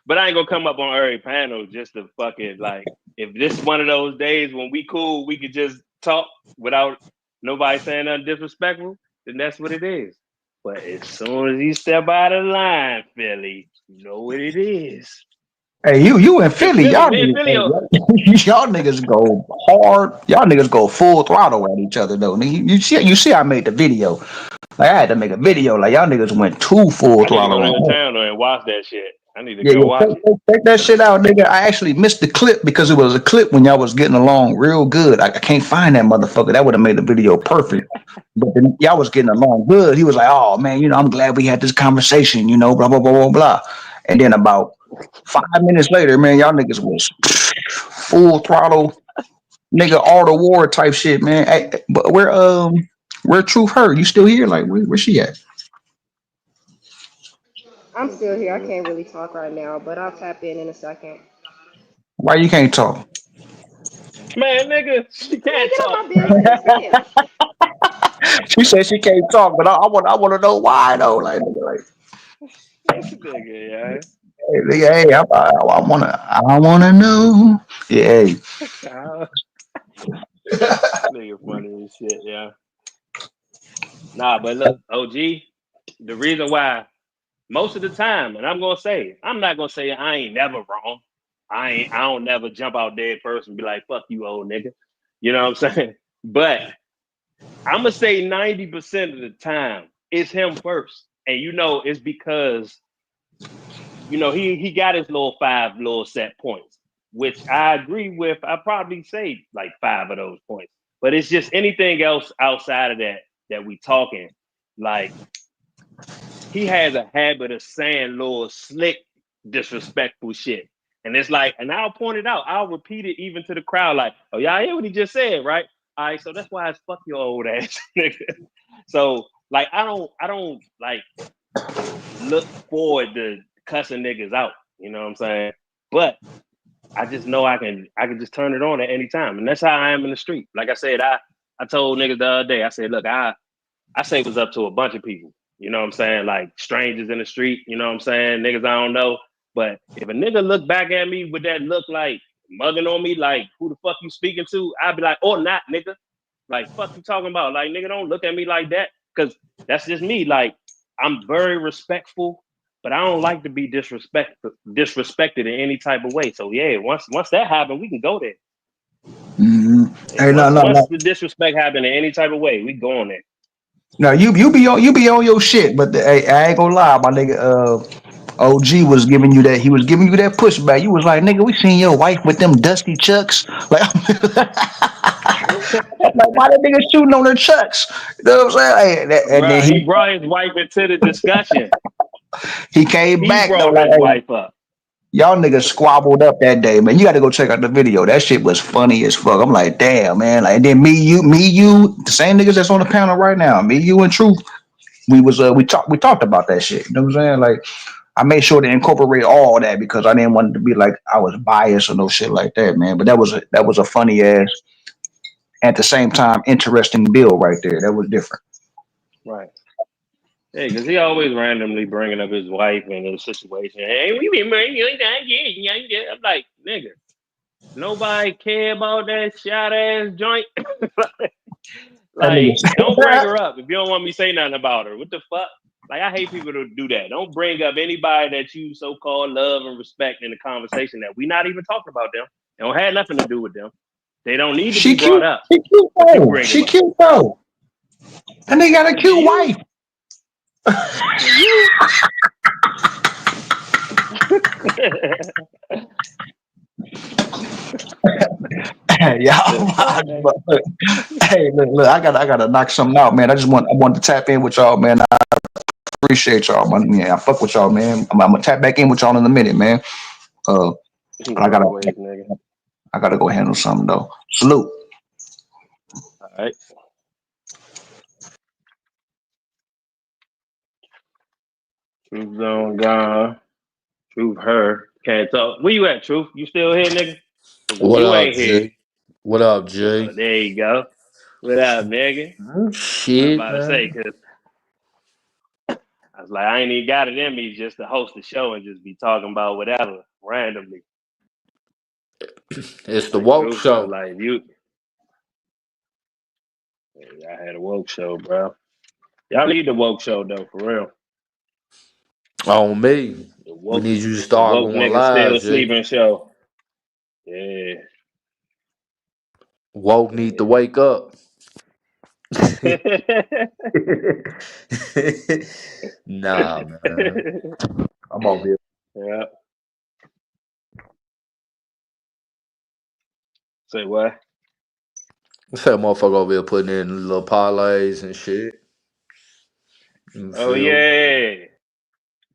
But I ain't gonna come up on every panel just to fucking like. If this is one of those days when we cool, we could just talk without nobody saying nothing disrespectful. Then that's what it is. But as soon as you step out of line, Philly, you know what it is. Hey, you in Cause Philly, Philly, y'all me and niggas, Philly, y'all niggas go hard. Y'all niggas go full throttle at each other though. Nigga, you see, I made the video. Like I had to make a video. Like y'all niggas went too full I need to go throttle to the on. channel and watch that shit. I need to Yeah, go watch it. take that shit out, nigga. I actually missed the clip because it was a clip when y'all was getting along real good. I can't find that motherfucker. That would have made the video perfect. But then y'all was getting along good. He was like, "Oh man, I'm glad we had this conversation." Blah blah blah blah blah. And then about 5 minutes later, man, y'all niggas was full throttle, nigga, all the war type shit, man. Hey, but where Truth Hurt? You still here? Like where she at? I'm still here. I can't really talk right now, but I'll tap in a second. Why you can't talk? Man, nigga, she Man, can't get talk. out my business. Damn. She said she can't talk, but I want to know why though. Like This nigga, hey, I wanna know. Yeah, hey. yeah. Nigga funny as shit, yeah. Nah, but look, OG, the reason why most of the time, and I'm not gonna say I ain't never wrong. I don't never jump out dead first and be like, fuck you, old nigga. You know what I'm saying? But I'm gonna say 90% of the time it's him first. And it's because he got his little five little set points, which I agree with. I probably say like five of those points, but it's just anything else outside of that we talking. Like he has a habit of saying little slick, disrespectful shit, and it's like, and I'll point it out. I'll repeat it even to the crowd, like, "Oh, y'all hear what he just said, right? All right, so that's why it's fuck your old ass, nigga." So like, I don't like look forward to cussing niggas out. You know what I'm saying? But I just know I can just turn it on at any time. And that's how I am in the street. Like I said, I told niggas the other day, I said, look, I say what's up to a bunch of people. You know what I'm saying? Like strangers in the street, you know what I'm saying? Niggas I don't know. But if a nigga look back at me with that look like mugging on me, like who the fuck you speaking to? I'd be like, or not, nigga. Like, fuck you talking about? Like, nigga, don't look at me like that. Cause that's just me. Like, I'm very respectful, but I don't like to be disrespected in any type of way. So yeah, once that happened, we can go there. Mm-hmm. Yeah, Hey, no, once no, once no. the disrespect happened in any type of way, we go on there. No, you be on your shit, but hey, I ain't gonna lie, my nigga. OG was giving you that. He was giving you that pushback. You was like, nigga, we seen your wife with them dusty chucks. Like, like why that nigga shooting on her chucks? You know what I'm saying? And then Bruh, he brought his wife into the discussion. he came He back though, brought like, his hey, wife up. y'all niggas squabbled up that day, man. You got to go check out the video. That shit was funny as fuck. I'm like, damn, man. Like, and then me, you, the same niggas that's on the panel right now. Me, you, and Truth. We talked about that shit. You know what I'm saying? Like, I made sure to incorporate all that because I didn't want it to be like I was biased or no shit like that, man. But that was a funny ass, at the same time, interesting bill right there. That was different. Right. Yeah, because he always randomly bringing up his wife and his situation. Hey, we been bringing you down, yeah. I'm like, nigga, nobody care about that shot ass joint. That Like, don't bring nigga. her up if you don't want me to say nothing about her. What the fuck? Like, I hate people to do that. Don't bring up anybody that you so called love and respect in the conversation that we not even talking about them. It don't have nothing to do with them. They don't need to She be brought cute. up, She cute but you though. bring them She up. cute though. And they got a To cute you, wife. to you. Y'all, The fuck? hey, look, I gotta knock something out, man. I want to tap in with y'all, man. I appreciate y'all, man. Yeah, I fuck with y'all, man. I'm gonna tap back in with y'all in a minute, man. Uh, but Always, nigga. I gotta go handle something though. Salute. All right. Truth zone gone. Truth her. Can't talk. Where you at, Truth? You still here, nigga? 'Cause when What you up, ain't here, G? What up, G? there you go. What up, nigga? I was Shit, about to say, man. because I was like, I ain't even got it in me just to host the show and just be talking about whatever randomly. It's the Like woke Truth, I was show. like, you. Yeah, I had a woke show, bro. Y'all need the woke show though, for real. On me. The We woke, need you to the start woke going nigga live, still G. sleeping show. Yeah, Woke need to wake up. yeah. Nah, man. I'm over here. Yeah. Say what? What's that motherfucker over here putting in little parlays and shit? You Oh feel me? yeah.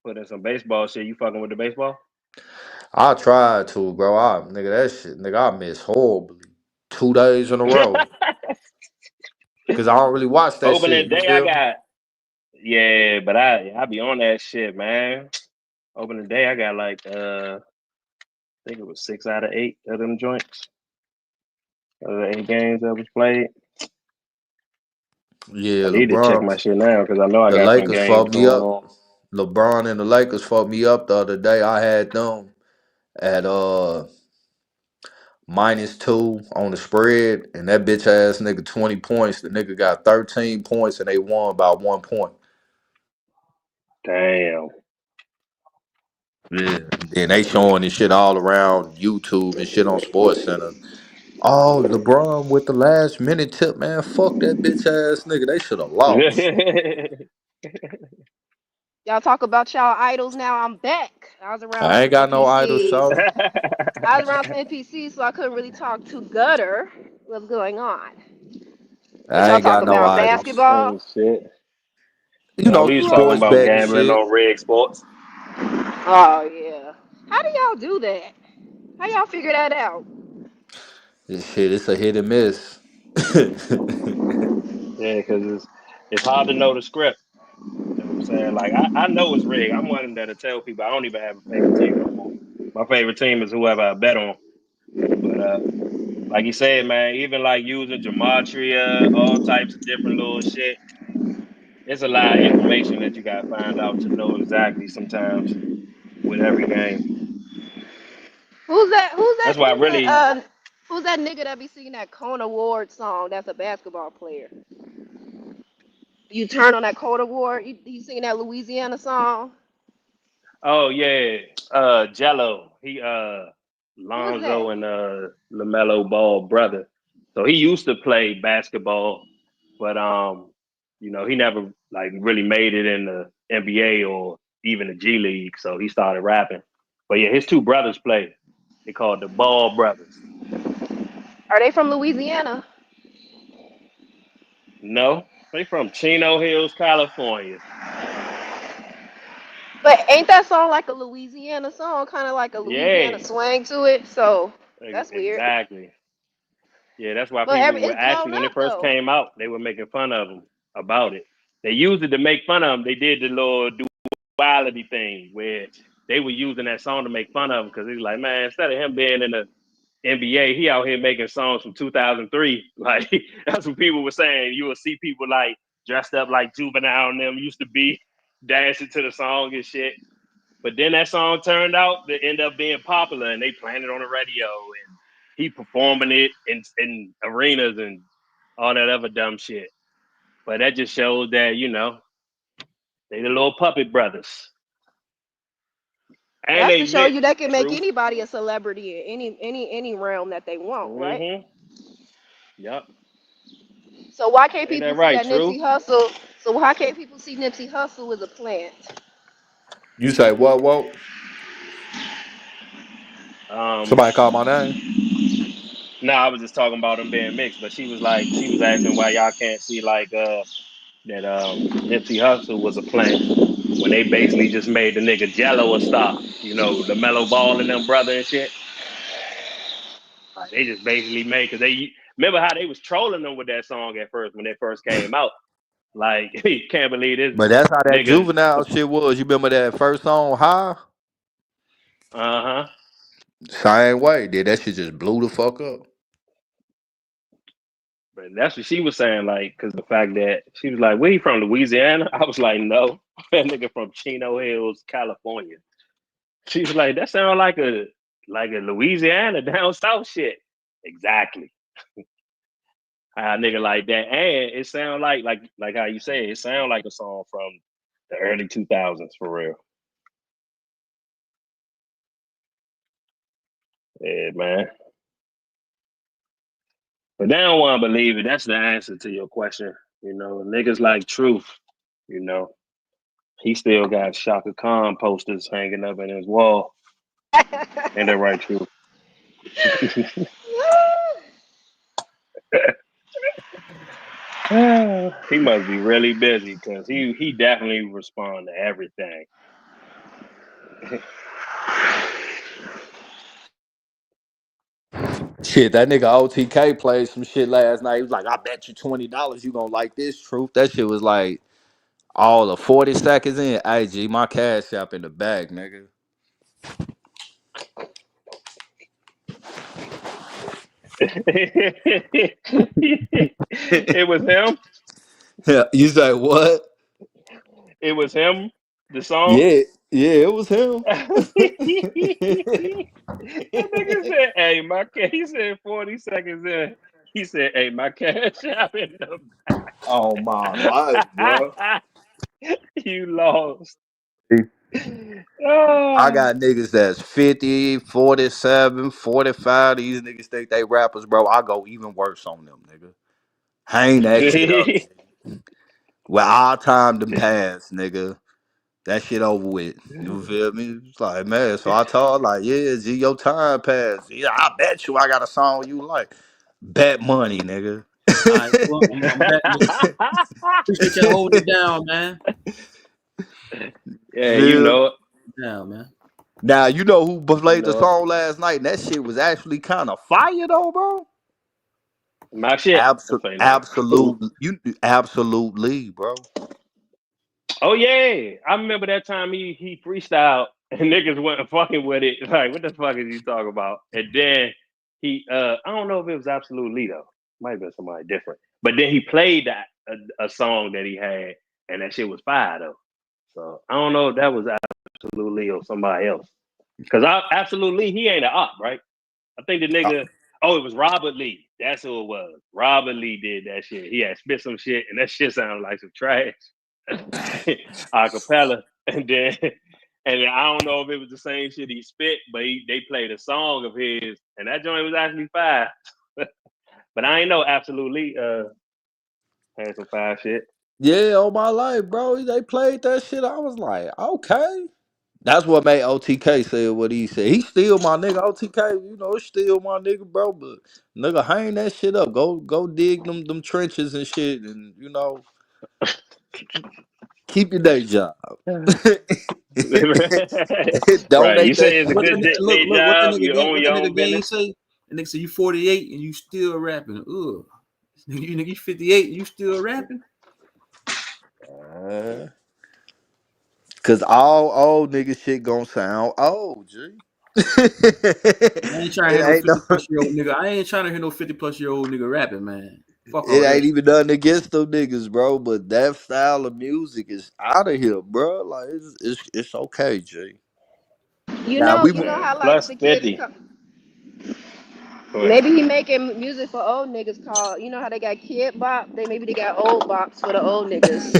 Put in some baseball shit. You fucking with the baseball? I tried to, bro. Nigga, that shit, nigga, I missed horribly 2 days in a row. Cause I don't really watch that shit. Opening You day, I feel me? got but I be on that shit, man. Opening day, I got like I think it was 6 out of 8 of them joints. Of the 8 games that was played. Yeah, I need to check my LeBron. shit now because I know I The got some Lakers games fucked me going up. on. LeBron and the Lakers fucked me up the other day. I had them at -2 on the spread, and that bitch ass nigga 20 points. The nigga got 13 points and they won by 1 point. Damn. Yeah. Then they showing this shit all around YouTube and shit on Sports Center. Oh, LeBron with the last minute tip, man. Fuck that bitch ass nigga. They should have lost. Y'all talk about y'all idols now. I'm back. I was around I some ain't got no idol NPCs. show. I was around some NPCs, so I couldn't really talk to gutter. What's going on? What I y'all ain't talk got no about? idols. Basketball? Ain't shit. You No, know, we was talking sports about betting gambling shit. on rig sports. Oh yeah. How do y'all do that? How y'all figure that out? This shit, it's a hit and miss. Yeah, because it's hard to know the script. You know what I'm saying? Like I know it's rigged. I'm one of them that'll tell people I don't even have a favorite team no more. My favorite team is whoever I bet on. But like you said, man, even like using gematria, all types of different little shit. It's a lot of information that you gotta find out to know exactly sometimes with every game. Who's that? Who's that That's why I nigga? really Who's that nigga that be singing that Kona Ward song? That's a basketball player. You turn on that Kona Ward. You singing that Louisiana song? oh yeah, Jello. He Who is that? Lonzo and LaMelo Ball brother. So he used to play basketball, but he never like really made it in the NBA or even the G League. So he started rapping. But yeah, his two brothers play. They called the Ball Brothers. Are they from Louisiana? No, they from Chino Hills, California. But ain't that song like a Louisiana song, kind of like a Louisiana Yeah, swang to it? So that's weird. exactly. Yeah, that's why But people were it's actually, blown when it up first though. came out, they were making fun of him about it. They used it to make fun of him. They did the little duality thing where they were using that song to make fun of him because he's like, man, instead of him being in the NBA, he out here making songs from 2003. Like, that's what people were saying. You will see people like dressed up like Juvenile and them used to be dancing to the song and shit. But then that song turned out to end up being popular and they playing it on the radio and he performing it in arenas and all that other dumb shit. But that just shows that, you know, they the little puppet brothers. And That's they to show you mix, they can make Truth. anybody a celebrity in any realm that they want, right? Mm-hmm. Yep. So why can't Ain't people that see right, that Truth? Nipsey Hussle? So why can't people see Nipsey Hussle as a plant? You say what? What? Um, Somebody called my name. no, I was just talking about them being mixed, but she was asking why y'all can't see like that Nipsey Hussle was a plant when they basically just made the nigga Jello a star. You know, the Mellow Ball and them brother and shit. Like, they just basically made because they remember how they was trolling them with that song at first when they first came out. Like, you can't believe this But that's how that nigga. juvenile shit was. You remember that first song, High? Uh-huh. Same way. Did that shit just blew the fuck up. But that's what she was saying, like, because the fact that she was like, "Where you from, Louisiana?" I was like, "No, that nigga from Chino Hills, California." She was like, "That sounds like a Louisiana down south shit." Exactly. How a nigga like that, and it sound like how you say it sound like a song from the early 2000s for real. Yeah, man. But they don't want to believe it. That's the answer to your question. You know, niggas like Truth. You know, he still got Shaka Khan posters hanging up in his wall. Ain't that right, Truth? He must be really busy because he definitely respond to everything. Shit, that nigga OTK played some shit last night. He was like, I bet you $20 you gonna like this, Truth. That shit was like all of 40 seconds in. Hey, G, my cash app in the bag, nigga. It was him. Yeah, you say what? It was him. The song. Yeah, yeah, it was him. That nigga said, "Hey, my cash." He said 40 seconds in. He said, "Hey, my cash app in the Oh my life, bro. back." You lost. Oh. I got niggas that's 50, 47, 45. These niggas think they rappers, bro. I go even worse on them, nigga. Hang that shit up, G. Well, our time done passed, nigga. That shit over with. You feel me? It's like, man, so I told her, like, yeah, G, your time passed. Yeah, I bet you I got a song you like. Bet money, nigga. All right, well, I'm back, nigga. Appreciate you holding it down, man. Yeah, you Feel me? know it. Down, man. Now, you know who You played the know it. song last night, and that shit was actually kind of fire, though, bro. My shit. I'm saying no. Who? Absolutely, bro. Oh yeah, I remember that time he freestyled and niggas wasn't fucking with it. Like, what the fuck is he talking about? And then I don't know if it was Absolute though. Might have been somebody different. But then he played a song that he had, and that shit was fire though. So I don't know if that was Absolute or somebody else. Because Absolute he ain't an op, right? I think the nigga. Oh, it was Robert Lee. That's who it was. Robert Lee did that shit. He had spit some shit, and that shit sounded like some trash. Acapella, and then I don't know if it was the same shit he spit, but they played a song of his, and that joint was actually fire. But I ain't know Absolutely had some fire shit. Yeah, all my life, bro. They played that shit. I was like, okay. That's what made OTK say what he said. He still my nigga. OTK, it's still my nigga, bro. But nigga, hang that shit up. Go dig them trenches and shit, and keep your day job. Right. You Donate say that it's a What shit. good that look, day look, what that job. nigga You game, own what that your nigga own game business. say? The nigga say you 48 and you still rapping. Ugh. You 58 and you still rapping? Cause all old nigga shit gonna sound old, G. I ain't trying to It hear no ain't 50 no. plus year old nigga. I ain't trying to hear no 50 plus year old nigga rapping, man. Fuck It all that ain't shit. even nothing against them niggas, bro. But that style of music is out of here, bro. Like it's okay, G. Now we You know Man, how like plus the kids 50. Go ahead. maybe he making music for old niggas called, you know how they got kid bop? Maybe they got old bops for the old niggas.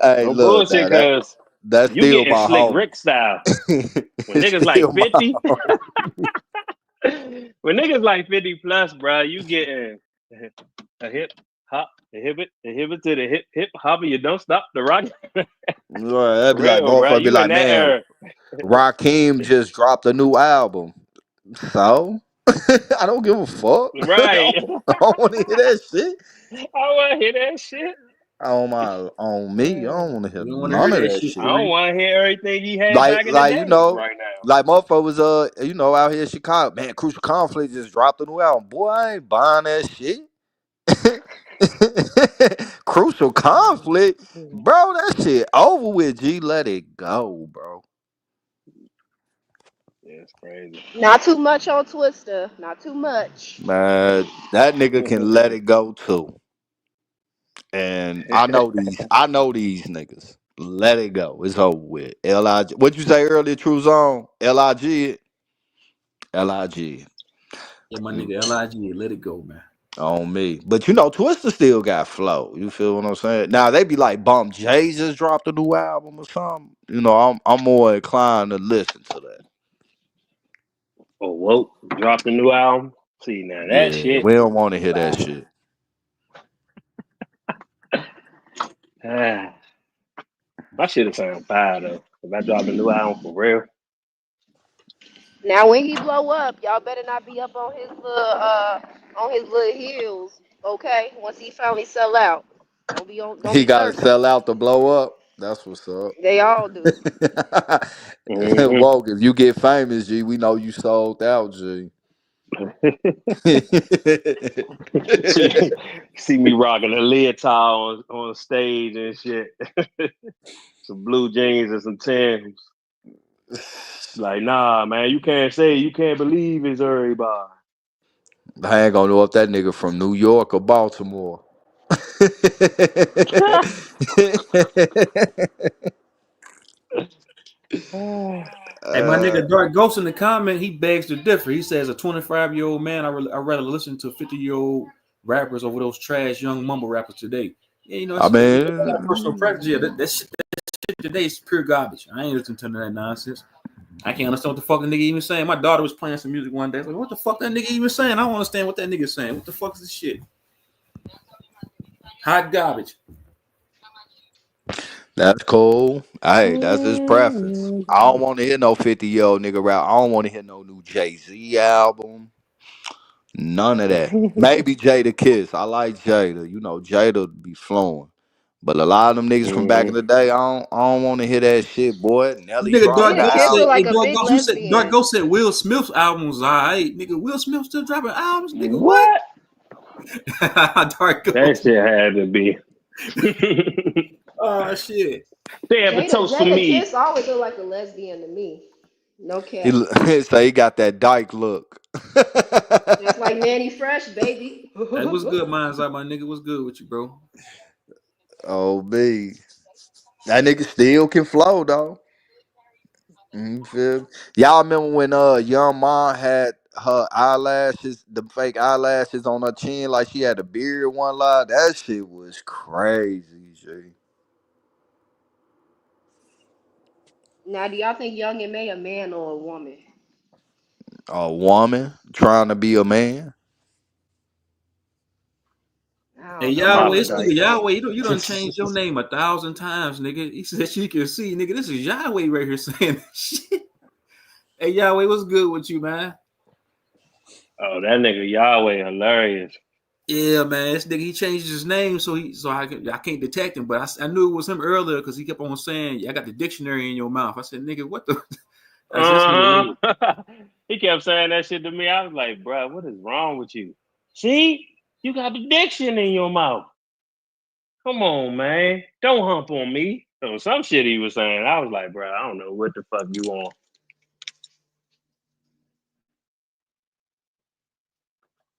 hey, No look, bullshit, now that cause that's you still getting my slick homie. Rick style. When It's niggas like still my 50, homie. when niggas like 50 plus, bro, you getting a hip hop, a hip it to the hip hop, and you don't stop the rock. Right, that'd For be like, real, bro. motherfucker, be You in like, that man, era. Rakim just dropped a new album. So I don't give a fuck. Right. I don't want to hear that shit. I wanna hear that shit. On me. I don't want to hear You don't want to hear none of that that shit I shit. for real. don't wanna hear everything he had Like back in the like day right now. like motherfucker was out here in Chicago. Man, Crucial Conflict just dropped a new album. Boy, I ain't buying that shit. Crucial Conflict, bro. That shit over with. G, let it go, bro. Yeah, it's crazy. Not too much on Twister. Not too much. Man, that nigga can let it go too. And I know these niggas. Let it go. It's over with. Lig. What you say earlier, True Zone? Lig. Lig. Yeah, my nigga LIG, let it go, man. On me. But Twister still got flow. You feel what I'm saying? Now they be like Bump J just dropped a new album or something. I'm more inclined to listen to that. Oh, whoa, dropped a new album. See now that Yeah, shit. we don't want to hear that Wow. shit. My shit sound fire though. If I drop a new album for real. Now when he blow up, y'all better not be up on his little heels, okay? Once he finally sell out. Don't He be got to lurking. sell out to blow up. That's what's up. They all do. Mm-hmm. Woke, if you get famous, G, we know you sold out, G. see me rocking a leotard on stage and shit. Some blue jeans and some Timbs. Like, nah, man, you can't believe it's everybody. I ain't gonna know if that nigga from New York or Baltimore. Hey, my uh, nigga Dark Ghost in the comment, he begs to differ. He says, a 25-year-old man, I'd rather listen to 50-year-old rappers over those trash young mumble rappers today. Yeah, I I got a personal mean, preference. Yeah, that shit today is pure garbage. I ain't listening to that nonsense. I can't understand what the fuck the nigga even saying. My daughter was playing some music one day. I was like, what the fuck that nigga even saying? I don't understand what that nigga saying. What the fuck is this shit? Hot garbage. that's cool. Hey, that's his preference. I don't want to hear no 50-year-old nigga rap. I don't want to hear no new Jay-Z album. None of that. Maybe Jada Kiss. I like Jada. Jada be flowing. But a lot of them niggas from back in Mm-hmm. the day, I don't want to hear that shit, boy. Nelly Nigga dropped Dark the Jada Ghost Kiss said, look album. hey like a Dark big Ghost, you said Dark lesbian. Ghost said Will Smith's album was alright. Nigga, Will Smith still dropping albums, nigga. What? What? Dark That Ghost. shit had to be. Oh shit. They have a Jada toast for Jada me. Kiss always look like a lesbian to me. No He cap. say he got that dyke look. Just like Manny Fresh, baby. Hey, what's good, mine's out, my nigga? What's good with you, bro? Oh me. That nigga still can flow though. You feel me? Y'all remember when young mom had her eyelashes, the fake eyelashes on her chin, like she had a beard one line? That shit was crazy, G. Now, do y'all think Young and May a man or a woman? A woman trying to be a man. I Hey don't know Yahweh, about this nigga that. Yahweh, you done changed your name 1,000 times, nigga. He said she can see, nigga. This is Yahweh right here saying this shit. Hey Yahweh, what's good with you, man? Oh, that nigga Yahweh hilarious. Yeah, man, this nigga he changed his name so I can't detect him, but I knew it was him earlier because he kept on saying, "Yeah, I got the dictionary in your mouth." I said, "Nigga, what the?" I said, "This nigga weird." He kept saying that shit to me. I was like, bro, what is wrong with you? See, you got the diction in your mouth. Come on, man. Don't hump on me. So some shit he was saying. I was like, bro, I don't know what the fuck you on.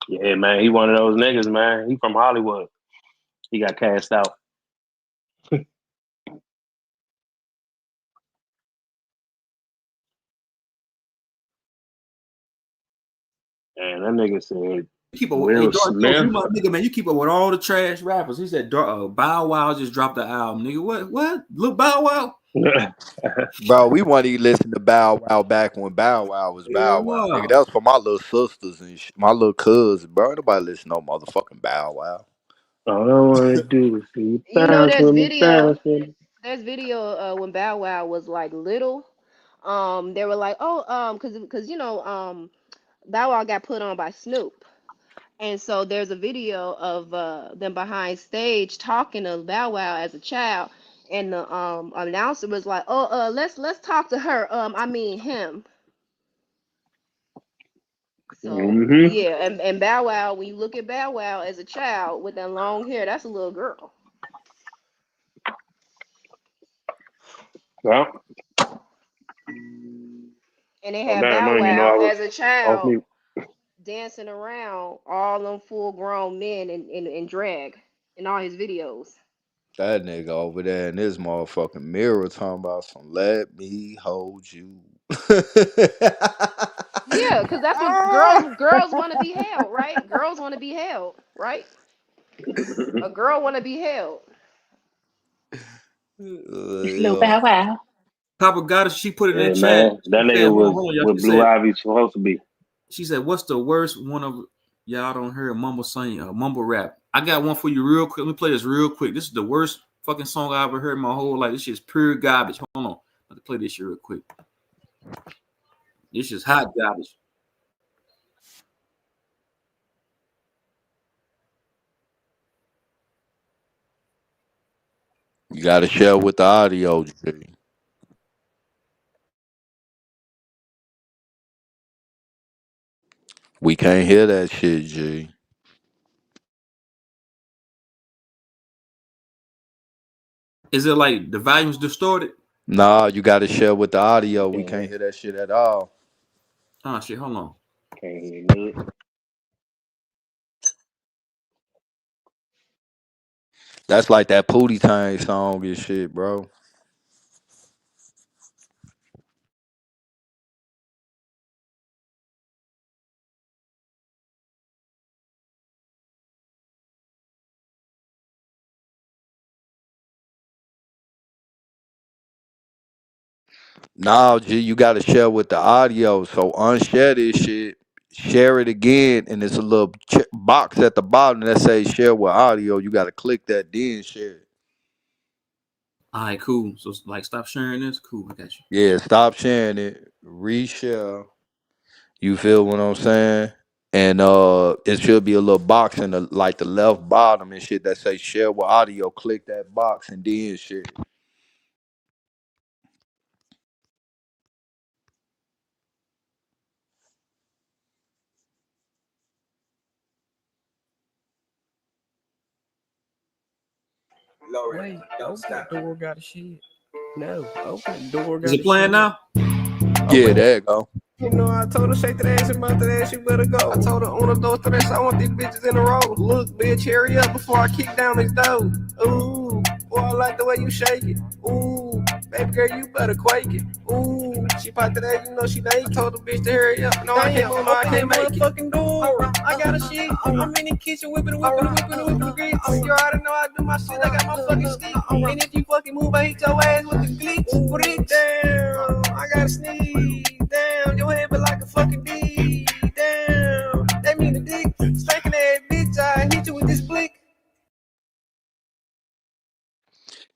Yeah, man. He one of those niggas, man. He from Hollywood. He got cast out. And that nigga said You keep up with, hey, Will Dark Joe, you Smith. my nigga, man. You keep up with all the trash rappers. He said, Bow Wow just dropped the album, nigga. What? Look, Bow Wow. Bro, we want to listen to Bow Wow back when Bow Wow was Bow Hell Wow. Nigga, no. that was for my little sisters and my little cousins, bro. Nobody listen to no motherfucking Bow Wow. All I want to do is see you You know, bounce with me, bounce with me. there's video when Bow Wow was like little. They were like, oh, cause Bow Wow got put on by Snoop. And so there's a video of them behind stage talking to Bow Wow as a child, and the announcer was like, "Oh, let's talk to her. I mean him." So Mm-hmm. yeah, and Bow Wow, when you look at Bow Wow as a child with that long hair, that's a little girl. Well, And they oh had damn, I Bow didn't even know Wow I was as a off child mute. dancing around all them full grown men in drag in all his videos. That nigga over there in this motherfucking mirror talking about some let me hold you. Yeah, because that's what girls want to be held, right? Girls want to be held, right? A girl want to be held. Yeah. Papa Goddess, she put in Yeah, that chat. man. That She said, nigga hold on, was hold on, y'all. what Blue Ivy's supposed to be. She said, what's the worst one of y'all don't hear mumble sing, mumble rap? I got one for you real quick. Let me play this real quick. This is the worst fucking song I ever heard in my whole life. This shit's pure garbage. Hold on. Let me play this shit real quick. This is hot garbage. You gotta share with the audio, G. We can't hear that shit, G. Is it like the volume's distorted? Nah, you gotta share with the audio. We can't hear that shit at all. Oh shit, hold on. Can't hear me. That's like that Pootie Tang song and shit, bro. Nah, G, you gotta share with the audio. So unshare this shit, share it again, and there's a little box at the bottom that says share with audio. You gotta click that, then share it. All right, cool. So like stop sharing this. Cool, I got you. Yeah, stop sharing it, reshare. You feel what I'm saying? And it should be a little box in the like the left bottom and shit that say share with audio. Click that box and then share it. Wait, open the door, got a shit. No, open the door, Is got it a playing shit. now? Yeah, Open it. there you go. You know, I told her shake that ass and mouth that ass, you better go. I told her on the door to that, I want these bitches in a row. Look, bitch, hurry up before I kick down this door. Ooh, boy, I like the way you shake it. Ooh, baby girl, you better quake it. Ooh, she popped that ass, you know she naked. I told the bitch to hurry up. No, I can't, no, I can't make it. Fucking door. I got a shit. I'm in the kitchen whipping the grits. You already know I do my shit. I got my fucking stick. And if you fucking move, I hit your ass with the glitch. Bricks. Damn, I gotta sneeze. Damn, your head but like a fucking D. Damn, that mean the dick. Spanking that bitch, I hit you with this blick.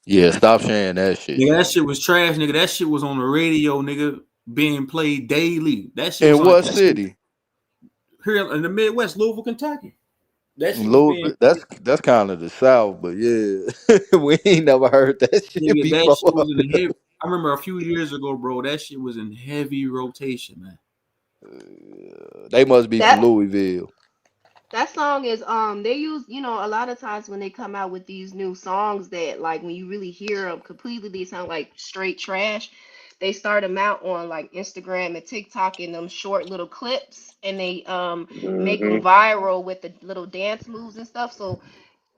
Yeah, stop sharing that shit, Nigga, that G. shit was trash, nigga. That shit was on the radio, nigga, being played daily. That shit was In on what that shit city? here in the Midwest, Louisville, Kentucky. That shit was being Louisville. That's kind of the South, but yeah, we ain't never heard that shit nigga, that before. shit was in heavy. I remember a few years ago, bro, that shit was in heavy rotation, man. They must be from That Louisville. that song is they use, a lot of times when they come out with these new songs that like when you really hear them completely they sound like straight trash. They start them out on like Instagram and TikTok in them short little clips and they make them Mm-hmm. viral with the little dance moves and stuff. So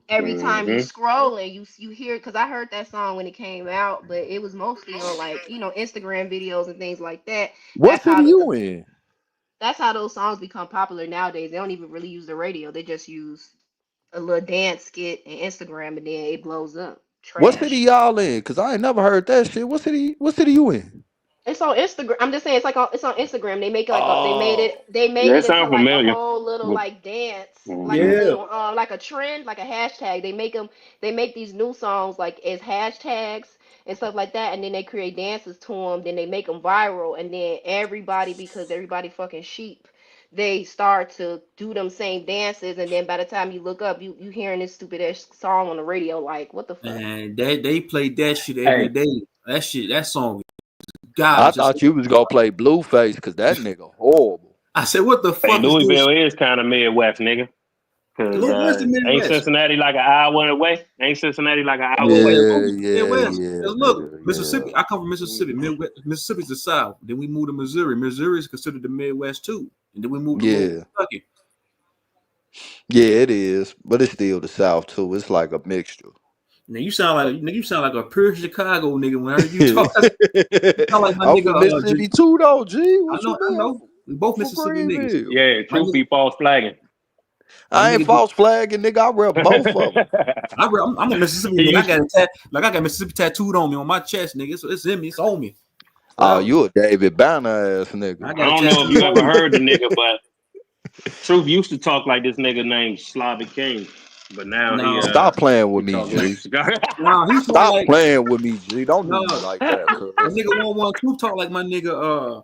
every time you Mm-hmm. scroll and you hear, because I heard that song when it came out, but it was mostly on like Instagram videos and things like that. What That's city how you in? that's how those songs become popular nowadays. They don't even really use the radio. They just use a little dance skit and Instagram, and then it blows up. What city Trash. y'all in? Cause I ain't never heard that shit. What city? What city you in? It's on Instagram. I'm just saying it's on Instagram. They make it like a Oh, they made Yeah, it it into sounds like a familiar. whole little But, like dance, like a mm-hmm. Yeah. little like a trend, like a hashtag. They make these new songs like as hashtags and stuff like that, and then they create dances to them. Then they make them viral, and then everybody, because everybody fucking sheep, they start to do them same dances, and then by the time you look up, you hearing this stupid ass song on the radio, like what the fuck? And they played that shit every Hey, day. That song was I garbage. thought you was gonna play Blueface, cause that nigga horrible. I said, what the hey, fuck is this? Louisville is kind of Midwest, nigga. Cause Look, where's the ain't Midwest? Cincinnati like an hour away? Ain't Cincinnati like an hour Yeah, away? Yeah, Louisville, yeah, Midwest. yeah, 'Cause look, nigga, Mississippi. yeah. I come from Mississippi. Midwest. Mississippi's the South. Then we moved to Missouri. Missouri is considered the Midwest too. And then we moved to Louisville, Yeah, Kentucky. yeah, it is, but it's still the South too. It's like a mixture. Now you sound like a pure Chicago nigga. When I heard you talk, you sound like my I'm nigga. from Mississippi too, though. G, I what you know, I mean? know. We both I'm from Mississippi niggas. Greenville. Yeah, My truth nigga, be false flagging. my I ain't nigga. false flagging, nigga. I rep both of them. I'm a Mississippi He nigga. used to, I got Mississippi tattooed on me on my chest, nigga. So it's in me. It's on me. Oh, Forever. you a David Banner ass nigga. I I got it don't know if tattooed you ever on me. heard the nigga, but Truth used to talk like this nigga named Slavic King, but now No, Stop playing he with me, talk like G. Chicago. no, he talk Stop like playing with me, G. Don't do no. me like that, That cuz. nigga 112 talk like my nigga.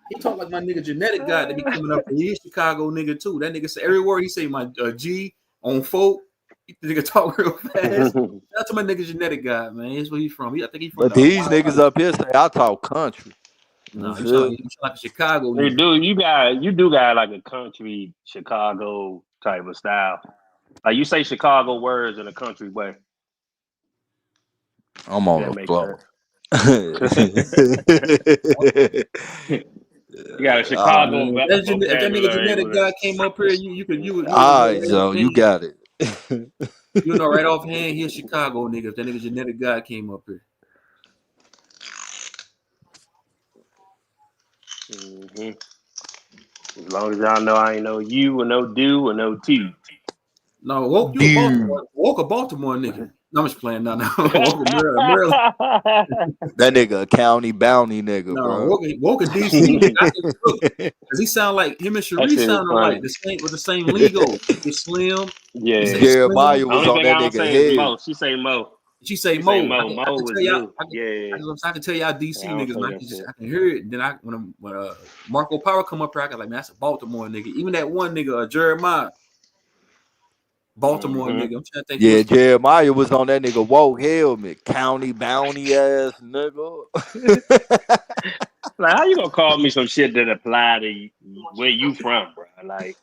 He talk like my nigga genetic guy that be coming up. He is Chicago nigga too. That nigga say every word he say my G on folk. The nigga talk real fast. Shout out to my nigga genetic guy, man. That's where he's from. I think he's from But the these niggas up here say I talk country. You No, feel me? you sound like a Chicago Hey, nigga. dude, you do got like a country Chicago type of style. Like you say Chicago words in a country way. I'm If on that the makes floor. sense. You got a All right. Chicago If that nigga vocabulary genetic with a guy came up here, you would All know right, right off Joe, you hand. got it. You know right off hand he's Chicago nigga. If that nigga genetic guy came up here. Mhm. As long as y'all know I ain't no you or no do or no two. No, woke you a Dude. Baltimore nigga. No, I'm just playing. No, woke a Maryland. That nigga a county bounty nigga, No, bro. woke a DC nigga. I can look because he sound like him and That Cherie shit is sounding like funny. the same with the same lingo. It's slim. He say Yeah. slim. Jeremiah was Only on thing I that don't nigga say is head. Mo. She say Mo. She say She say Mo. Mo. I Mo can was tell y'all. new. Yeah. I can tell y'all I DC don't niggas, say man. that shit. I can hear it. Then when Marco Power come up here, I can like, man, that's a Baltimore nigga. Even that one nigga, Jeremiah, Baltimore Hmm. nigga. I'm trying to think who Yeah, else. Jeremiah was on that nigga woke helmet. County bounty ass nigga. Like, how you gonna call me some shit that apply to where you from, bro? Like,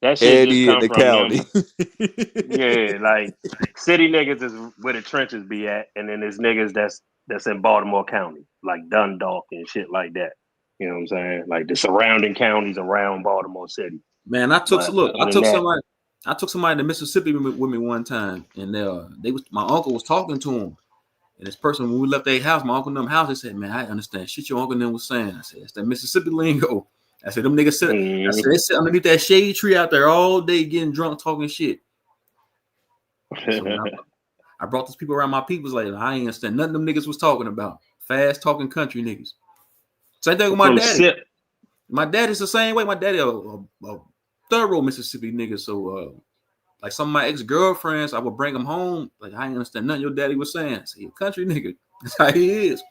that shit just Eddie in come the from county. them. Yeah, like city niggas is where the trenches be at, and then there's niggas that's in Baltimore County, like Dundalk and shit like that. You know what I'm saying? Like the surrounding counties around Baltimore City. Man, But other than that, I took somebody to Mississippi with me one time, and my uncle was talking to him. And this person, when we left their house, my uncle and them house, they said, "Man, I understand shit your uncle and them was saying." I said, "It's that Mississippi lingo." I said, "Them niggas sit." I said, mhm. "They sit underneath that shade tree out there all day, getting drunk, talking shit." So when I brought these people around my people's like, I ain't understand nothing them niggas was talking about. Fast talking country niggas. Same thing with my From daddy. sip, My daddy's the same way. My daddy a thorough Mississippi nigga. So Like some of my ex-girlfriends, I would bring them home. Like, I didn't understand nothing your daddy was saying. See, a country nigga. That's how he is.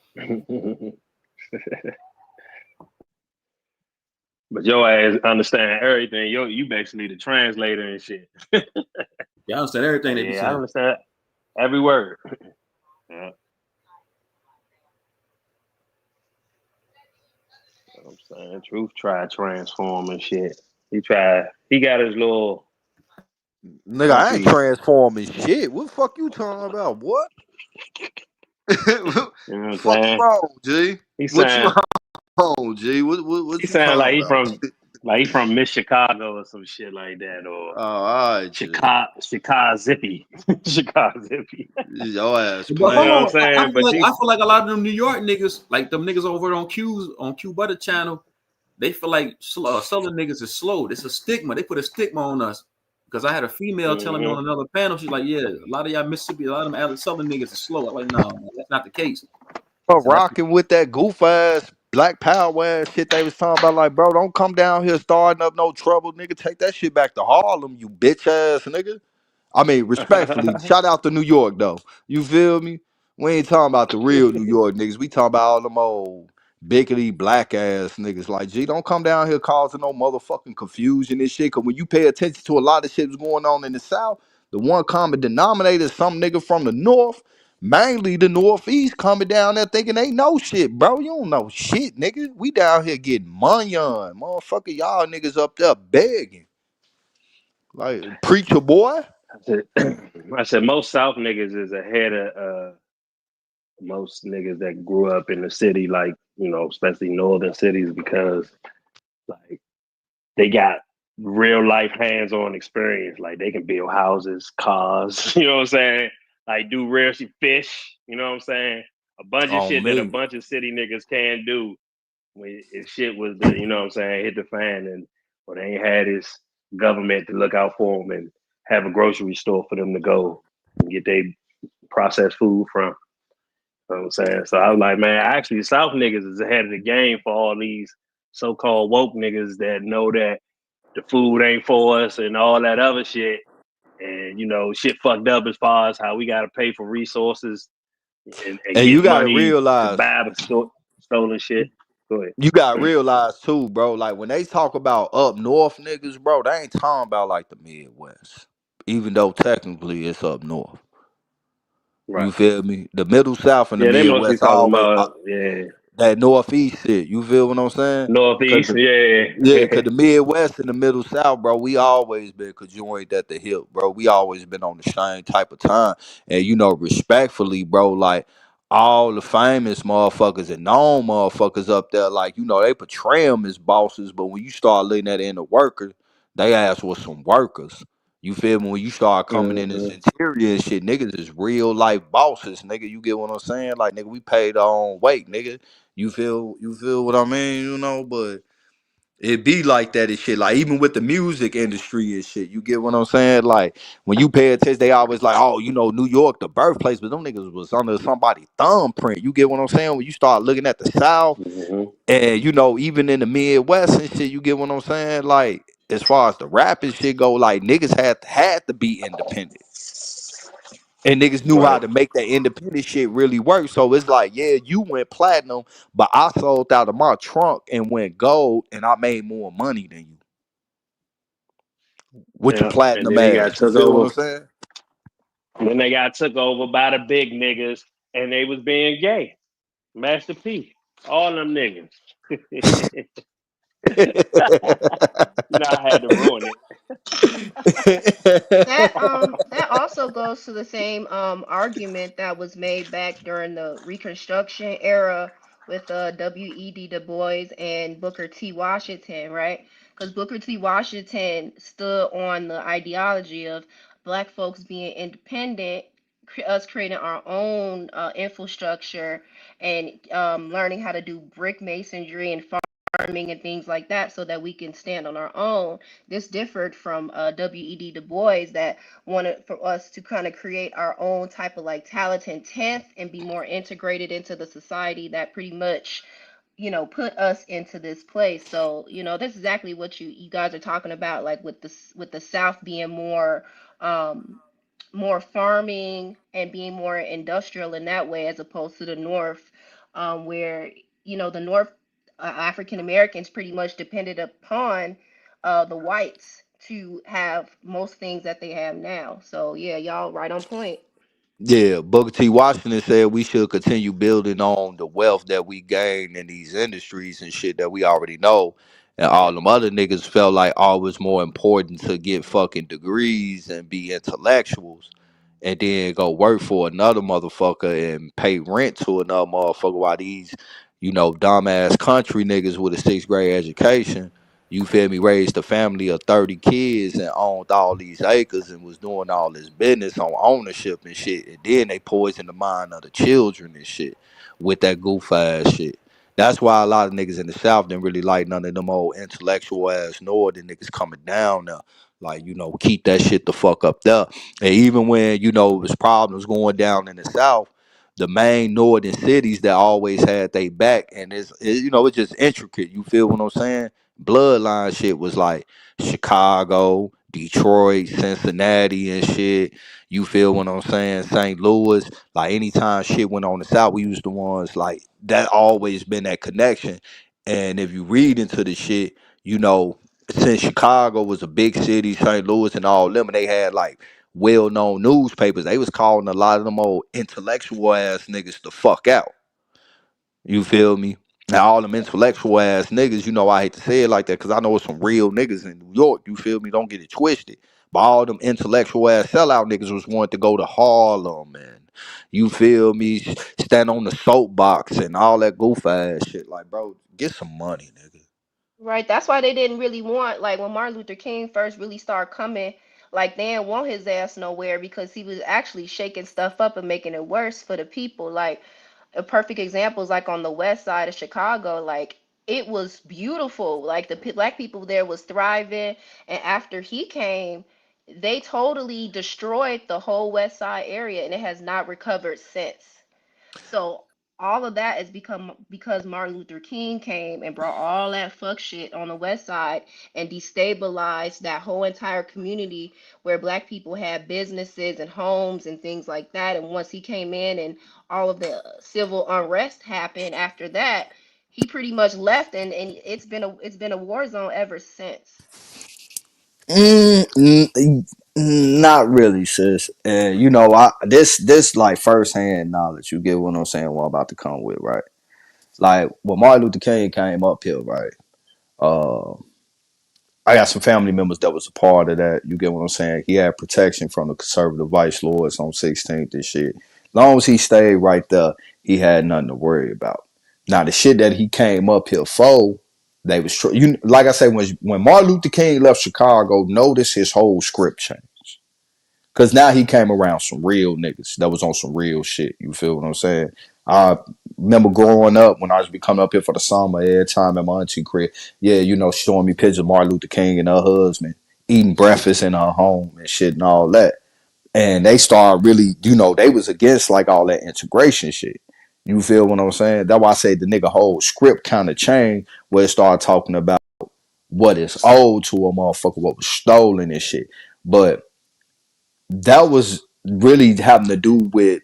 But your ass understand everything. You basically the translator and shit. Yeah, I understand everything they be Yeah, I saying. understand every word. Yeah. I'm saying Truth tried transforming shit. He got his little Nigga, I ain't country. transforming shit. What the fuck you talking about? What? You know what I'm Fuck you saying? wrong, G? He What you sound wrong, G? What he you sound talking about? like he from Miss Chicago or some shit like that, or Oh, all right, G. Chicago Zippy. Chicago Zippy. Your ass But You hold know what I'm on, playing. saying? But I you feel like a lot of them New York niggas, like them niggas over on Q Butter channel, they feel like Southern niggas is slow. It's a stigma. They put a stigma on us. Because I had a female telling me on another panel, she's like, "Yeah, a lot of y'all Mississippi, a lot of them Southern niggas is slow." I'm like, "No, man, that's not the case." So like, Rocking with that goof ass black power ass shit they was talking about. Like, bro, don't come down here starting up no trouble, nigga. Take that shit back to Harlem, you bitch ass nigga. I mean, respectfully, shout out to New York though. You feel me? We ain't talking about the real New York niggas. We talking about all them old biggity black ass niggas. Like, G, don't come down here causing no motherfucking confusion and shit. Cause when you pay attention to a lot of shit that's going on in the South, the one common denominator is some nigga from the North, mainly the Northeast, coming down there thinking they know shit, bro. You don't know shit, nigga. We down here getting money on. Motherfucker, y'all niggas up there begging. Like, preacher boy. I said most South niggas is ahead of most niggas that grew up in the city, like, especially northern cities, because like they got real life hands on experience. Like they can build houses, cars, you know what I'm saying? Like do real shit, fish, you know what I'm saying? A bunch of On shit that a me. bunch of city niggas can do when if shit was the, you know what I'm saying, hit the fan, and or they ain't had this government to look out for them and have a grocery store for them to go and get their processed food from. You know what I'm saying? So I was like, man, actually, South niggas is ahead of the game for all these so-called woke niggas that know that the food ain't for us and all that other shit. And, shit fucked up as far as how we got to pay for resources and And get you gotta money to realize, buy the stolen shit. Go ahead. you gotta realize too, bro. Like when they talk about up north niggas, bro, they ain't talking about like the Midwest. Even though technically it's up north. Right. You feel me? The middle south and the Yeah, they must be Midwest talking always about, yeah, that northeast shit. You feel what I'm saying? Cause Northeast. the, Yeah. yeah, cause the Midwest and the middle south, bro, we always been conjoined at the hip, bro. We always been on the same type of time. And respectfully, bro, like all the famous motherfuckers and known motherfuckers up there, like, they portray them as bosses, but when you start looking at the inner workers, they ass was some workers. You feel me? When you start coming in this Mm-hmm. interior and shit, niggas is real life bosses, nigga. You get what I'm saying? Like, nigga, we paid our own weight, nigga. You feel what I mean? But it be like that and shit. Like even with the music industry and shit, you get what I'm saying? Like when you pay attention, they always like, oh, New York, the birthplace, but them niggas was under somebody's thumbprint. You get what I'm saying? When you start looking at the South Mm-hmm. and even in the Midwest and shit, you get what I'm saying? Like as far as the rap and shit go, like niggas had to be independent. And niggas knew how Right. to make that independent shit really work. So it's like, yeah, you went platinum, but I sold out of my trunk and went gold, and I made more money than you with your Yeah. And platinum then they got ass. You took feel what I'm over. saying? Then they got took over by the big niggas and they was being gay. Master P. All them niggas. I had to ruin it. That also goes to the same argument that was made back during the Reconstruction era with W.E.D. Du Bois and Booker T. Washington, right? Because Booker T. Washington stood on the ideology of black folks being independent, us creating our own infrastructure, and learning how to do brick masonry and farming and things like that so that we can stand on our own. This differed from W.E.D. Du Bois that wanted for us to kind of create our own type of like talent and tenth and be more integrated into the society that pretty much put us into this place. So that's exactly what you guys are talking about, like with the South being more um, more farming and being more industrial in that way, as opposed to the North, where the North, African Americans pretty much depended upon the whites to have most things that they have now. So yeah, y'all right on point. Yeah, Booker T. Washington said we should continue building on the wealth that we gained in these industries and shit that we already know. And all Yep. them other niggas felt like it was more important to get fucking degrees and be intellectuals and then go work for another motherfucker and pay rent to another motherfucker while these, dumbass country niggas with a sixth grade education, you feel me, raised a family of 30 kids and owned all these acres and was doing all this business on ownership and shit. And then they poisoned the mind of the children and shit with that goof ass shit. That's why a lot of niggas in the South didn't really like none of them old intellectual ass northern niggas coming down there. Like, keep that shit the fuck up there. And even when, it was problems going down in the South, the main northern cities that always had they back, and it's just intricate. You feel what I'm saying? Bloodline shit was like Chicago, Detroit, Cincinnati, and shit. You feel what I'm saying? St. Louis. Like anytime shit went on the South, we used the ones like that. Always been that connection. And if you read into the shit, since Chicago was a big city, St. Louis and all them, and they had like well-known newspapers, they was calling a lot of them old intellectual ass niggas the fuck out. You feel me? Now all them Yep. intellectual ass niggas, I hate to say it like that because I know it's some real niggas in New York. You feel me? Don't get it twisted. But all them intellectual ass sellout niggas was wanting to go to Harlem and you feel me? Stand on the soapbox and all that goof ass shit. Like, bro, get some money, nigga. Right. That's why they didn't really want, like, when Martin Luther King first really started coming, like, they didn't want his ass nowhere because he was actually shaking stuff up and making it worse for the people. Like, a perfect example is like on the west side of Chicago, like, it was beautiful. Like, the black people there was thriving. And after he came, they totally destroyed the whole west side area and it has not recovered since. So all of that has become because Martin Luther King came and brought all that fuck shit on the west side and destabilized that whole entire community where black people had businesses and homes and things like that. And once he came in and all of the civil unrest happened after that, he pretty much left and it's been a war zone ever since. Mm, not really, sis. And I this like firsthand knowledge. You get what I'm saying? What I'm about to come with, right? Like when Martin Luther King came up here, right? Uh, I got some family members that was a part of that. You get what I'm saying? He had protection from the conservative vice lords on 16th and shit. Long as he stayed right there, he had nothing to worry about. Now the shit that he came up here for, they was like I said, when Martin Luther King left Chicago, notice his whole script changed. Cause now he came around some real niggas that was on some real shit. You feel what I'm saying? I remember growing up when I was coming up here for the summer every time at my auntie crib. Yeah, showing me pictures of Martin Luther King and her husband eating breakfast in her home and shit and all that. And they started really, they was against like all that integration shit. You feel what I'm saying? That's why I say the nigga whole script kind of changed where it started talking about what is owed to a motherfucker, what was stolen and shit. But that was really having to do with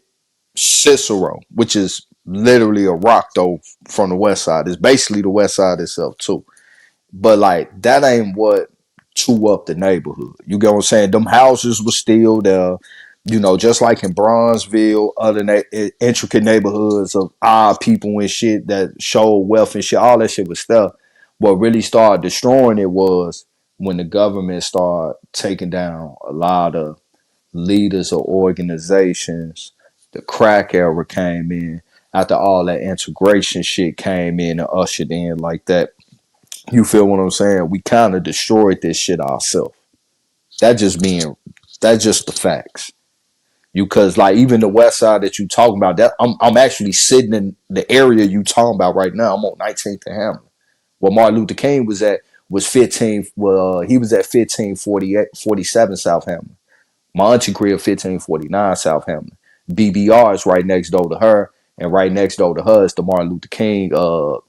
Cicero, which is literally a rock though from the west side. It's basically the west side itself too. But like that ain't what chew up the neighborhood. You get what I'm saying? Them houses were still there. Just like in Bronzeville, other intricate neighborhoods of odd people and shit that showed wealth and shit, all that shit was stuff. What really started destroying it was when the government started taking down a lot of leaders or organizations. The crack era came in after all that integration shit came in and ushered in like that. You feel what I'm saying? We kind of destroyed this shit ourselves. That just being, that's just the facts. You cause like even the west side that you talking about, that I'm actually sitting in the area you talking about right now. I'm on 19th and Hamlin. Where Martin Luther King was at was 15. Well, he was at 1547 South Hamlin. My auntie crib 1549 Southampton. BBR is right next door to her, and right next door to her is the Martin Luther King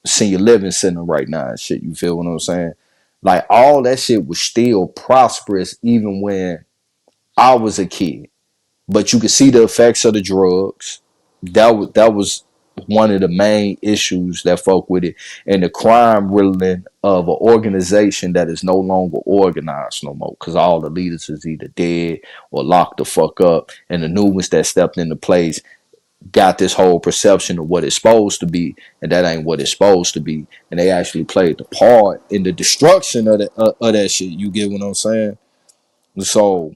Senior Living Center right now and shit. You feel what I'm saying? Like all that shit was still prosperous even when I was a kid, but you could see the effects of the drugs. That was one of the main issues that folk with it, and the crime riddling of an organization that is no longer organized no more because all the leaders is either dead or locked the fuck up, and the new ones that stepped into place got this whole perception of what it's supposed to be, and that ain't what it's supposed to be, and they actually played the part in the destruction of that shit. You get what I'm saying? So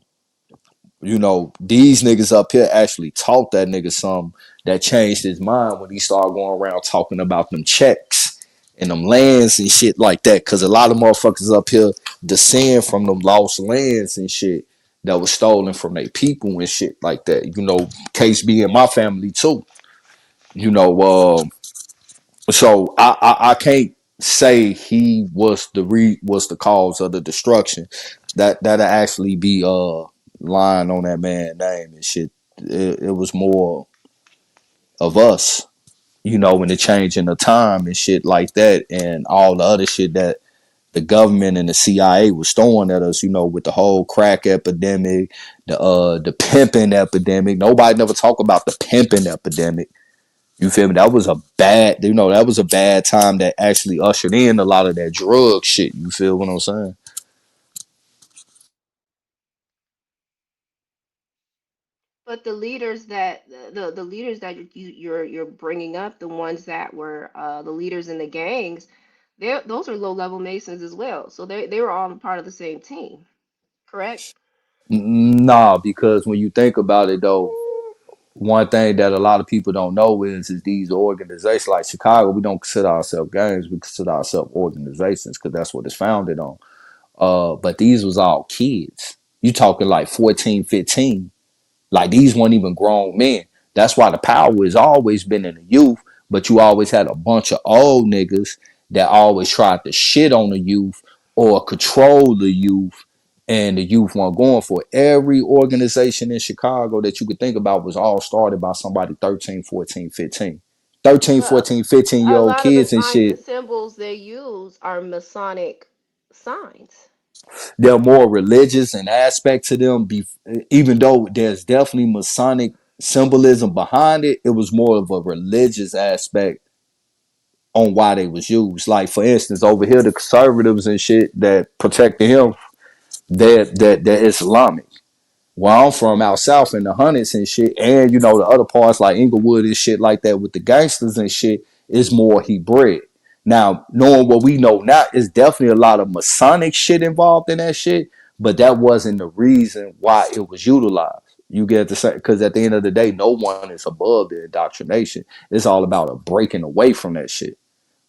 these niggas up here actually taught that nigga something that changed his mind when he started going around talking about them checks and them lands and shit like that. Cause a lot of motherfuckers up here descend from them lost lands and shit that was stolen from their people and shit like that. Case being my family too. You know, so I can't say he was the cause of the destruction. That'll actually be lying on that man's name and shit. It was more of us, when the change in the time and shit like that, and all the other shit that the government and the CIA was throwing at us, with the whole crack epidemic, the pimping epidemic. Nobody never talk about the pimping epidemic. You feel me? That was a bad time that actually ushered in a lot of that drug shit. You feel what I'm saying? But the leaders that the leaders that you're bringing up, the ones that were the leaders in the gangs, those are low level Masons as well. So they were all part of the same team, correct? Nah, because when you think about it though, one thing that a lot of people don't know is these organizations like Chicago, we don't consider ourselves gangs, we consider ourselves organizations because that's what it's founded on. But these was all kids. You talking like 14, 15. Like these weren't even grown men. That's why the power has always been in the youth, but you always had a bunch of old niggas that always tried to shit on the youth or control the youth, and the youth weren't going for it. Every organization in Chicago that you could think about was all started by somebody 13, 14, 15. 13, But 14, 15 year a old lot of the kids and signs and shit. symbols they use are Masonic signs. They're more religious in aspect to them. Even though there's definitely Masonic symbolism behind it, it was more of a religious aspect on why they was used. Like for instance, over here, the conservatives and shit that protected him, they're Islamic. Where I'm from, out south in the hundreds and shit, and the other parts like Inglewood and shit like that with the gangsters and shit is more Hebrew. Now, knowing what we know now, is definitely a lot of Masonic shit involved in that shit, but that wasn't the reason why it was utilized. You get to say, because at the end of the day, no one is above the indoctrination. It's all about a breaking away from that shit.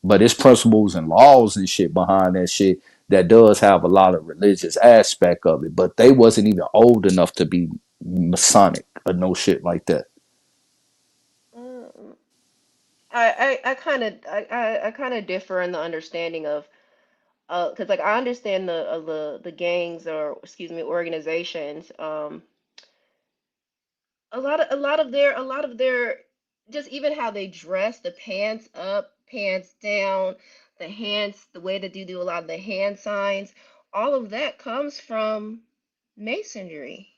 But it's principles and laws and shit behind that shit that does have a lot of religious aspect of it. But they wasn't even old enough to be Masonic or no shit like that. Mm, I kind of I kind of differ in the understanding of because like I understand the gangs or excuse me organizations a lot of their just even how they dress, the pants up, pants down, the hands, the way that you do a lot of the hand signs, all of that comes from masonry.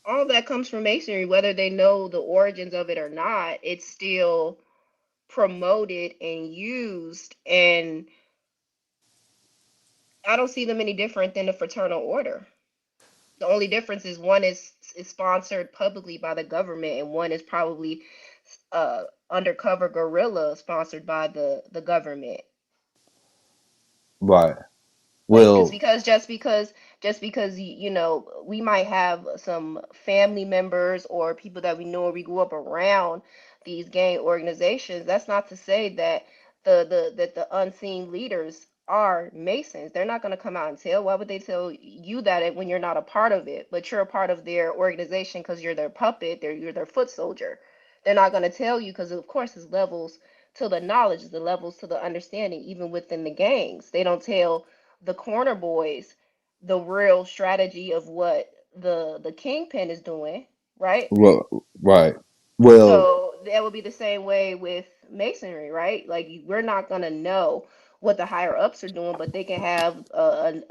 All of that comes from masonry, whether they know the origins of it or not. It's still promoted and used, and I don't see them any different than the fraternal order. The only difference is one is sponsored publicly by the government, and one is probably undercover guerrilla sponsored by the government. Right. Like, Well, just because you know we might have some family members or people that we know or we grew up around these gang organizations, that's not to say that the unseen leaders are Masons. They're not going to come out and tell. Why would they tell you that when you're not a part of it, but you're a part of their organization because you're their puppet, you're their foot soldier. They're not going to tell you because of course it's levels to the knowledge, the levels to the understanding, even within the gangs. They don't tell the corner boys the real strategy of what the kingpin is doing, right? right. Well, So that would be the same way with masonry, right? Like we're not gonna know what the higher ups are doing, but they can have a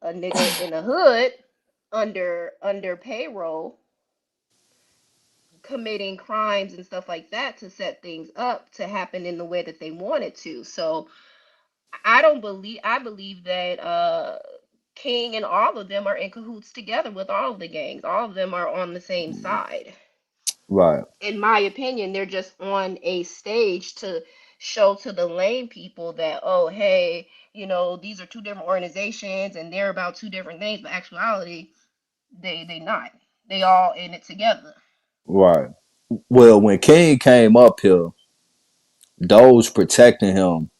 nigga in the hood. under payroll committing crimes and stuff like that to set things up to happen in the way that they wanted to. So I believe that King and all of them are in cahoots together with all of the gangs. All of them are on the same side. Right. In my opinion, they're just on a stage to show to the lame people that, oh, hey, these are two different organizations and they're about two different things, but actuality, they not. They all in it together. Right. Well, when King came up here, those protecting him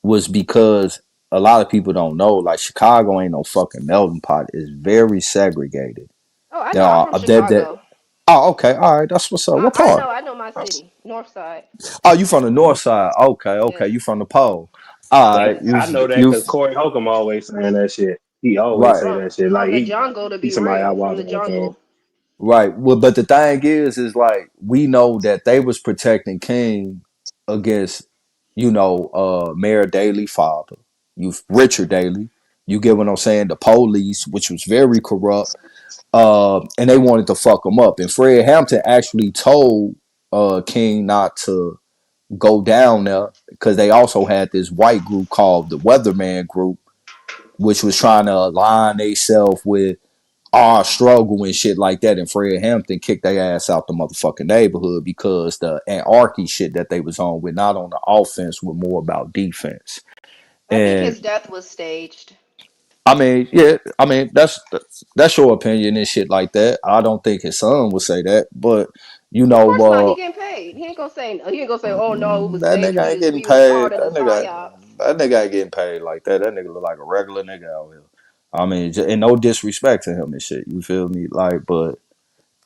was because a lot of people don't know, like Chicago ain't no fucking melting pot. It's very segregated. Oh, I There know. I'm are from that. Chicago. Oh, okay, all right, that's what's up. What I know. part? I know my city, North Side. Oh, you from the north side? Okay, okay, Yes. you from the pole. All right, I know that you because Corey Holcomb always saying that shit. He always right. say From that shit. Like from the jungle to he's be somebody I real. From watch the all the time. jungle. Right. Well, but the thing is like we know that they was protecting King against, Mayor Daley father, Richard Daley. You get what I'm saying? The police, which was very corrupt, and they wanted to fuck him up. And Fred Hampton actually told King not to go down there because they also had this white group called the Weatherman Group, which was trying to align themselves with our struggle and shit like that. And Fred Hampton kicked their ass out the motherfucking neighborhood because the anarchy shit that they was on with, not on the offense, were more about defense. I think And his death was staged. I mean, yeah, I mean that's your opinion and shit like that. I don't think his son would say that, but Of course not. He getting paid. He ain't gonna say. He ain't gonna say, "Oh no, it was that staged. nigga ain't getting We was paid. part of the psyops." That nigga ain't getting paid like that. That nigga look like a regular nigga out here. I mean, and no disrespect to him and shit. You feel me? Like, but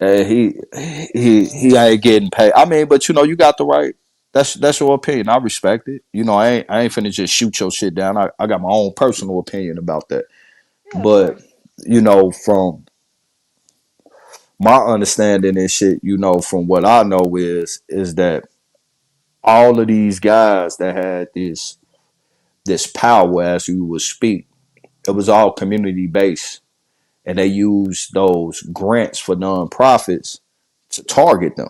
he ain't getting paid. I mean, but you got the right. That's your opinion. I respect it. I ain't finna just shoot your shit down. I got my own personal opinion about that. Yeah, of But course. from my understanding and shit, from what I know is that all of these guys that had this power, as you would speak, it was all community based, and they used those grants for nonprofits to target them.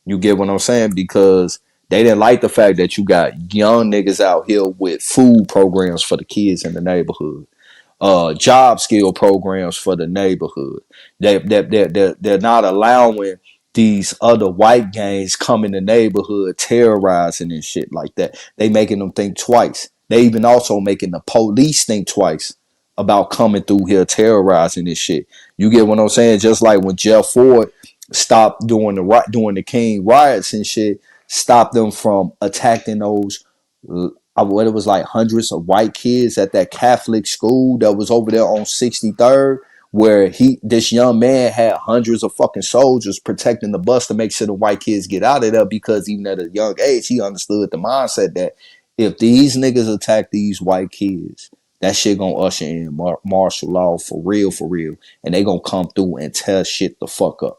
You get what I'm saying? Because they didn't like the fact that you got young niggas out here with food programs for the kids in the neighborhood, job skill programs for the neighborhood. They're not allowing these other white gangs come in the neighborhood terrorizing and shit like that. They making them think twice. They even also making the police think twice about coming through here terrorizing this shit. You get what I'm saying? Just like when Jeff Ford stopped doing the King riots and shit, stopped them from attacking those what it was like hundreds of white kids at that Catholic school that was over there on 63rd, where this young man had hundreds of fucking soldiers protecting the bus to make sure the white kids get out of there, because even at a young age he understood the mindset that if these niggas attack these white kids, that shit gonna usher in martial law for real, and they gonna come through and tear shit the fuck up.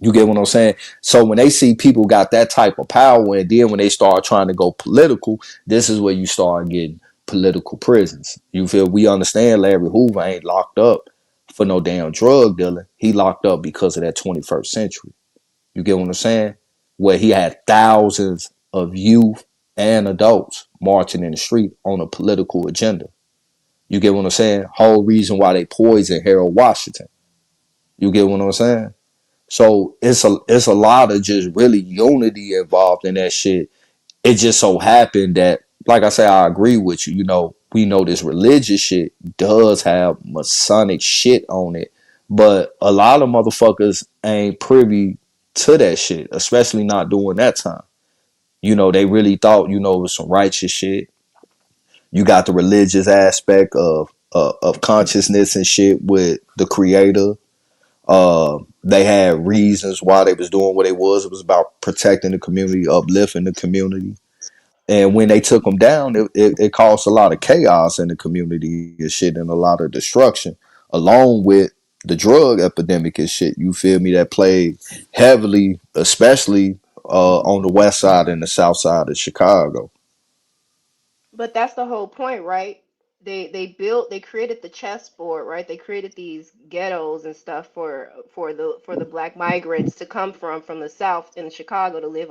You get what I'm saying? So when they see people got that type of power, and then when they start trying to go political, this is where you start getting political prisons. You feel? We understand Larry Hoover ain't locked up for no damn drug dealing. He locked up because of that 21st century. You get what I'm saying? Where he had thousands of youth and adults marching in the street on a political agenda. You get what I'm saying? Whole reason why they poisoned Harold Washington. You get what I'm saying? So it's a lot of just really unity involved in that shit. It just so happened that, like I say, I agree with you. We know this religious shit does have Masonic shit on it, but a lot of motherfuckers ain't privy to that shit, especially not during that time. They really thought, it was some righteous shit. You got the religious aspect of consciousness and shit with the creator. They had reasons why they was doing what it was. It was about protecting the community, uplifting the community. And when they took them down, it caused a lot of chaos in the community and shit, and a lot of destruction, along with the drug epidemic and shit. You feel me? That played heavily, especially on the west side and the south side of Chicago. But that's the whole point, right? they created the chessboard, right? They created these ghettos and stuff for the black migrants to come from the south in Chicago to live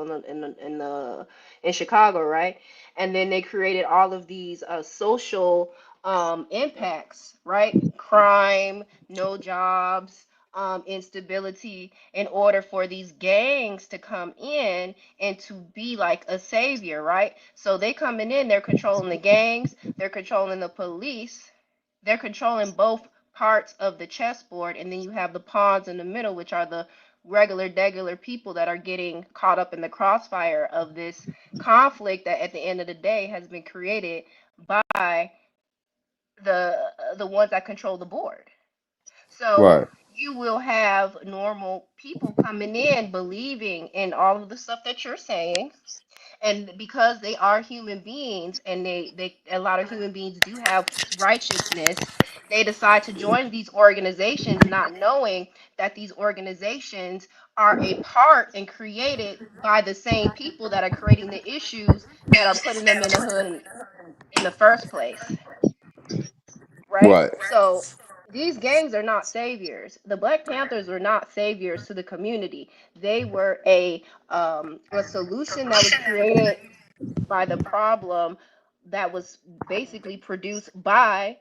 in Chicago, right? And then they created all of these social impacts, right? Crime, no jobs, instability, in order for these gangs to come in and to be like a savior, right? So they coming in, they're controlling the gangs, they're controlling the police, they're controlling both parts of the chessboard, and then you have the pawns in the middle, which are the regular people that are getting caught up in the crossfire of this conflict that at the end of the day has been created by the ones that control the board. So Right. you will have normal people coming in believing in all of the stuff that you're saying, and because they are human beings and they a lot of human beings do have righteousness, they decide to join these organizations not knowing that these organizations are a part and created by the same people that are creating the issues that are putting them in the hood in the first place, right? Right. So these gangs are not saviors. The Black Panthers were not saviors to the community. They were a solution that was created by the problem that was basically produced by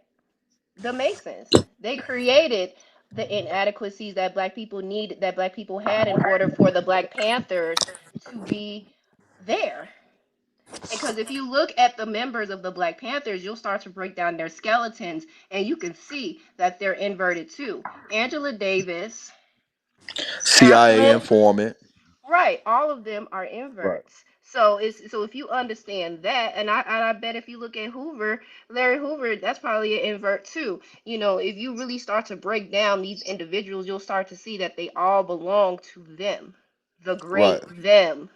the Masons. They created the inadequacies that black people had in order for the Black Panthers to be there. Because if you look at the members of the Black Panthers, you'll start to break down their skeletons and you can see that they're inverted too. Angela Davis, CIA Sparkle, informant. right, all of them are Right. inverts. So if you understand that, and I bet if you look at Hoover, Larry Hoover, that's probably an invert too. You know, if you really start to break down these individuals, you'll start to see that they all belong to them, the Right. great them.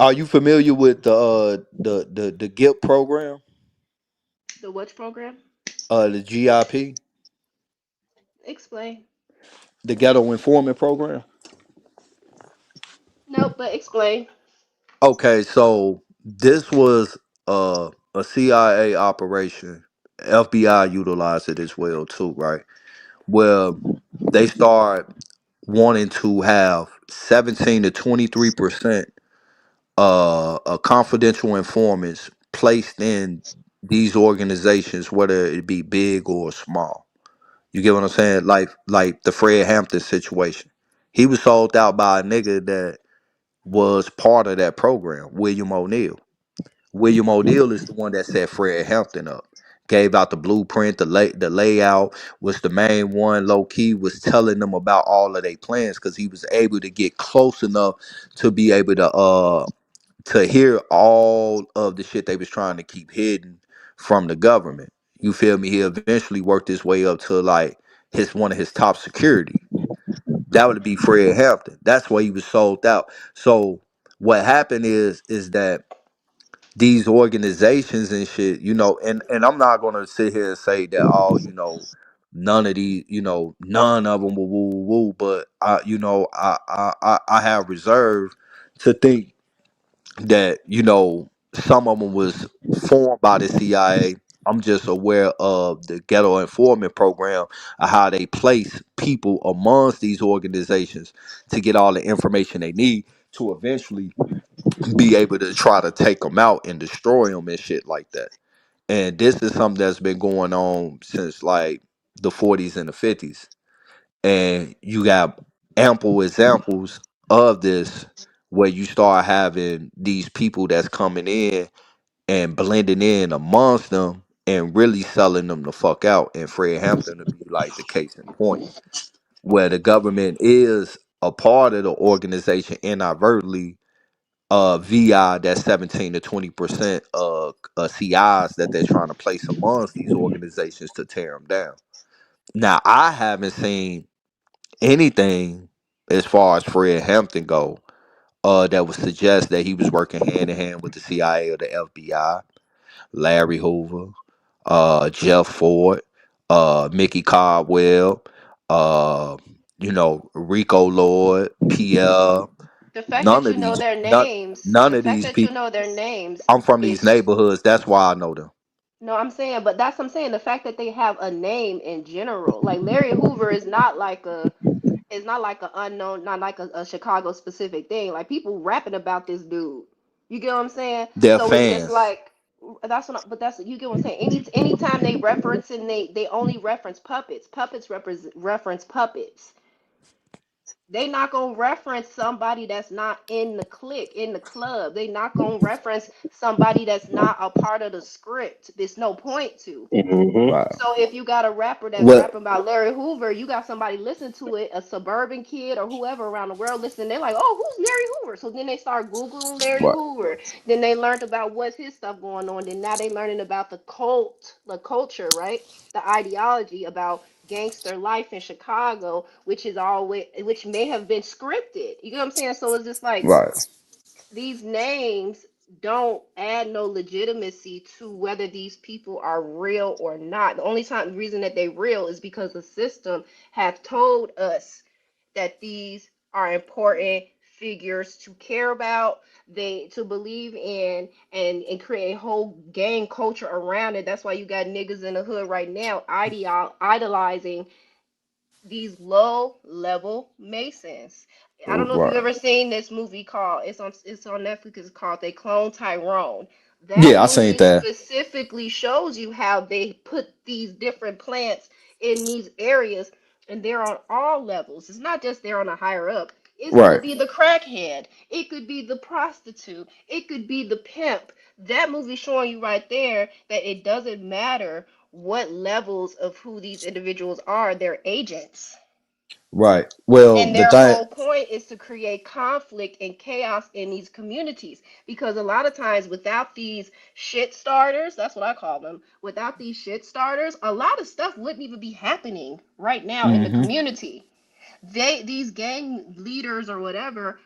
Are you familiar with the GIP program? The which program? The GIP, Explain. the Ghetto Informant Program. Nope, but explain. Okay, so this was a CIA operation. FBI utilized it as well too, right? Well, they start wanting to have 17 to 23% confidential informants placed in these organizations, whether it be big or small. You get what I'm saying? Like the Fred Hampton situation. He was sold out by a nigga that was part of that program, William O'Neill. William O'Neill is the one that set Fred Hampton up. Gave out the blueprint, the layout, was the main one. Low key was telling them about all of their plans because he was able to get close enough to be able to hear all of the shit they was trying to keep hidden from the government. You feel me? He eventually worked his way up to like his one of his top security. That would be Fred Hampton. That's why he was sold out. So what happened is that these organizations and shit, and I'm not gonna sit here and say that none of these, none of them will woo woo woo, but I have reserve to think that some of them was formed by the CIA. I'm just aware of the ghetto informant program of how they place people amongst these organizations to get all the information they need to eventually be able to try to take them out and destroy them and shit like that. And this is something that's been going on since like the 40s and the 50s. And you got ample examples of this where you start having these people that's coming in and blending in amongst them and really selling them the fuck out. And Fred Hampton would be like the case in point, where the government is a part of the organization inadvertently via that 17 to 20% CIs that they're trying to place amongst these organizations to tear them down. Now, I haven't seen anything as far as Fred Hampton go that would suggest that he was working hand in hand with the CIA or the FBI, Larry Hoover, Jeff Ford, Mickey Caldwell, uh, Rico Lord, Pierre. The fact None that of you know these, their none, names, none the of fact these that you people. know their names I'm from these is neighborhoods. That's why I know them. No, I'm saying, but that's what I'm saying. The fact that they have a name in general, like Larry Hoover, is not like a unknown, not like a Chicago specific thing. Like people rapping about this dude. You get what I'm saying? They're So it's just fans. like that's what. But that's you get what I'm saying. Anytime they reference and they only reference puppets. Puppets reference puppets. They not gonna reference somebody that's not in the clique, in the club. They not gonna reference somebody that's not a part of the script. There's no point to. Mm-hmm. Right. So if you got a rapper that's What? rapping about Larry Hoover, you got somebody listen to it, a suburban kid or whoever around the world listening. They're like, "Oh, who's Larry Hoover?" So then they start googling Larry Right. Hoover. Then they learned about what's his stuff going on. Then now they learning about the cult, the culture, right? The ideology about gangster life in Chicago, which may have been scripted. You know what I'm saying? So it's just like Right. these names don't add no legitimacy to whether these people are real or not. The only time reason that they real is because the system have told us that these are important figures to care about, they to believe in and create a whole gang culture around it. That's why you got niggas in the hood right now idolizing these low level masons. I don't know if you've Right. ever seen this movie called it's on Netflix. It's called They Clone Tyrone. That Yeah, I seen movie that. specifically shows you how they put these different plants in these areas, and they're on all levels. It's not just they're on a higher up. It could Right. be the crackhead. It could be the prostitute. It could be the pimp. That movie showing you right there that it doesn't matter what levels of who these individuals are, they're agents. Right. Well, And the their thing. whole point is to create conflict and chaos in these communities. Because a lot of times, without these shit starters, that's what I call them, without these shit starters, a lot of stuff wouldn't even be happening right now in the Hmm. community. These gang leaders or whatever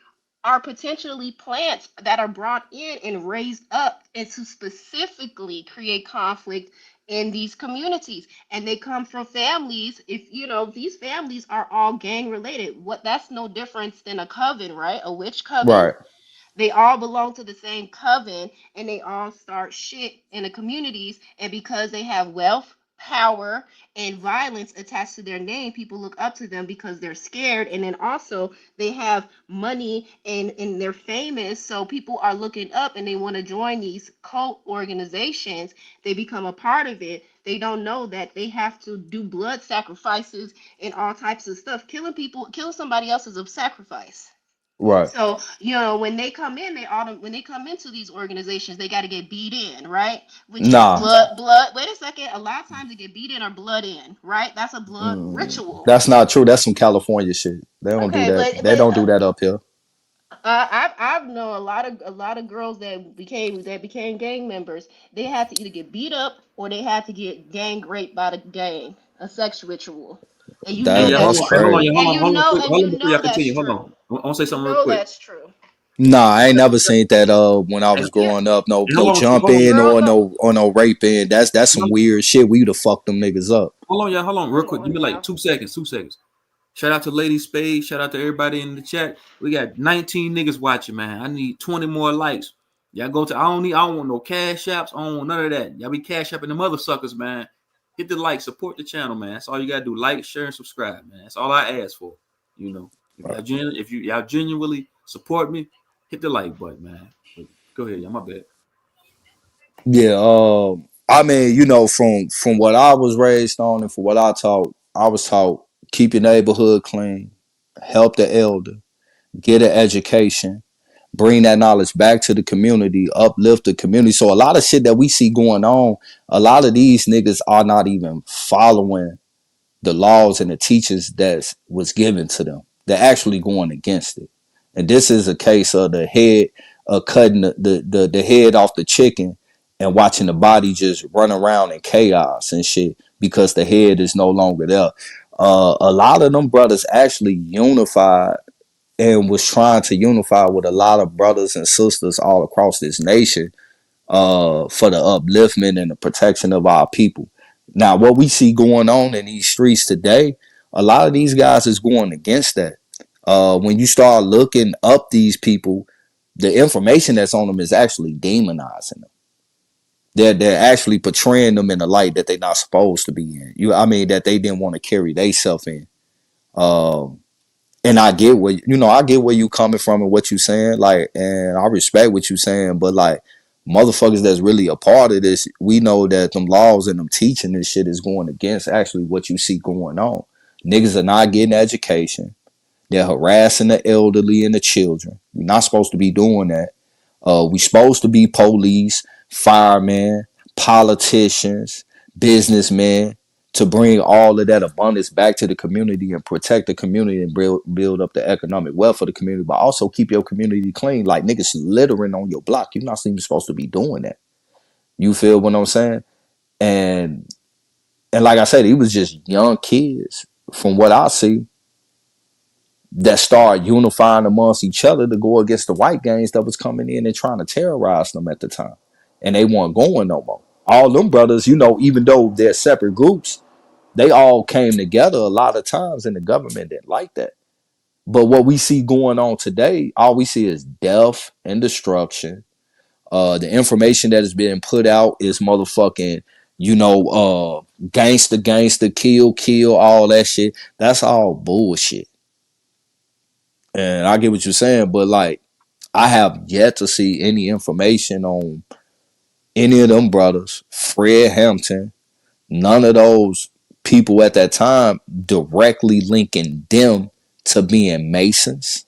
are potentially plants that are brought in and raised up and to specifically create conflict in these communities, and they come from families. If you know, these families are all gang related. What That's no difference than a coven, right? A witch coven. Right. They all belong to the same coven, and they all start shit in the communities. And because they have wealth, power, and violence attached to their name, people look up to them because they're scared. And then also they have money and they're famous, so people are looking up and they want to join these cult organizations. They become a part of it. They don't know that they have to do blood sacrifices and all types of stuff. Killing somebody else is a sacrifice. Right. So, when they come in, when they come into these organizations, they got to get beat in, right? Which is Nah. blood. Wait a second. A lot of times they get beat in or blood in, right? That's a blood ritual. That's not true. That's some California shit. They don't do Okay, that. but They don't do that up here. I've known a lot of girls that became gang members. They had to either get beat up or they had to get gang raped by the gang, a sex ritual, and you Hey, know That yeah, hold that's that's on. Hey, hold on. true. Yeah, crazy. hold And on. you Hold on. know, Quick. and Hold on you before y'all know that's continue. Hold true. on. I want to say You something real know quick. that's true. Nah, I ain't never seen that when I Hey, was Yeah, growing up. No, hold no on. Hold on. jumping girls or don't. no raping. That's some weird shit. We would have fucked them niggas up. Hold on, y'all. Hold on, real Come quick. Give on me like now. 2 seconds. 2 seconds. Shout out to Lady Spade. Shout out to everybody in the chat. We got 19 niggas watching, man. I need 20 more likes. Y'all go to. I don't want no cash apps. I don't want none of that. Y'all be cash apping the mother suckers, man. Hit the like, support the channel, man. That's all you gotta do. Like, share, and subscribe, man. That's all I ask for. You know, if y'all genuinely support me, hit the like button, man. But go ahead, y'all. My bad. Yeah. I mean, from what I was raised on and for what I was taught keep your neighborhood clean, help the elder, get an education, bring that knowledge back to the community, uplift the community. So a lot of shit that we see going on, a lot of these niggas are not even following the laws and the teachings that was given to them. They're actually going against it. And this is a case of the head cutting the head off the chicken and watching the body just run around in chaos and shit because the head is no longer there. A lot of them brothers actually unified and was trying to unify with a lot of brothers and sisters all across this nation for the upliftment and the protection of our people. Now, what we see going on in these streets today, a lot of these guys is going against that. When you start looking up these people, the information that's on them is actually demonizing them. They're actually portraying them in a light that they're not supposed to be in. I mean, that they didn't want to carry themselves in. Um, and I get I get where you coming from and what you saying, like, and I respect what you saying, but like, motherfuckers that's really a part of this, we know that them laws and them teaching this shit is going against actually what you see going on. Niggas are not getting education. They're harassing the elderly and the children. We're not supposed to be doing that. We supposed to be police, firemen, politicians, businessmen to bring all of that abundance back to the community and protect the community and build up the economic wealth of the community, but also keep your community clean. Like niggas littering on your block. You're not even supposed to be doing that. You feel what I'm saying? And like I said, it was just young kids from what I see that start unifying amongst each other to go against the white gangs that was coming in and trying to terrorize them at the time. And they weren't going no more. All them brothers, even though they're separate groups, they all came together a lot of times and the government didn't like that. But what we see going on today, all we see is death and destruction. The information that is being put out is motherfucking, gangster, kill, all that shit. That's all bullshit. And I get what you're saying, but like, I have yet to see any information on any of them brothers, Fred Hampton, none of those people at that time directly linking them to being Masons,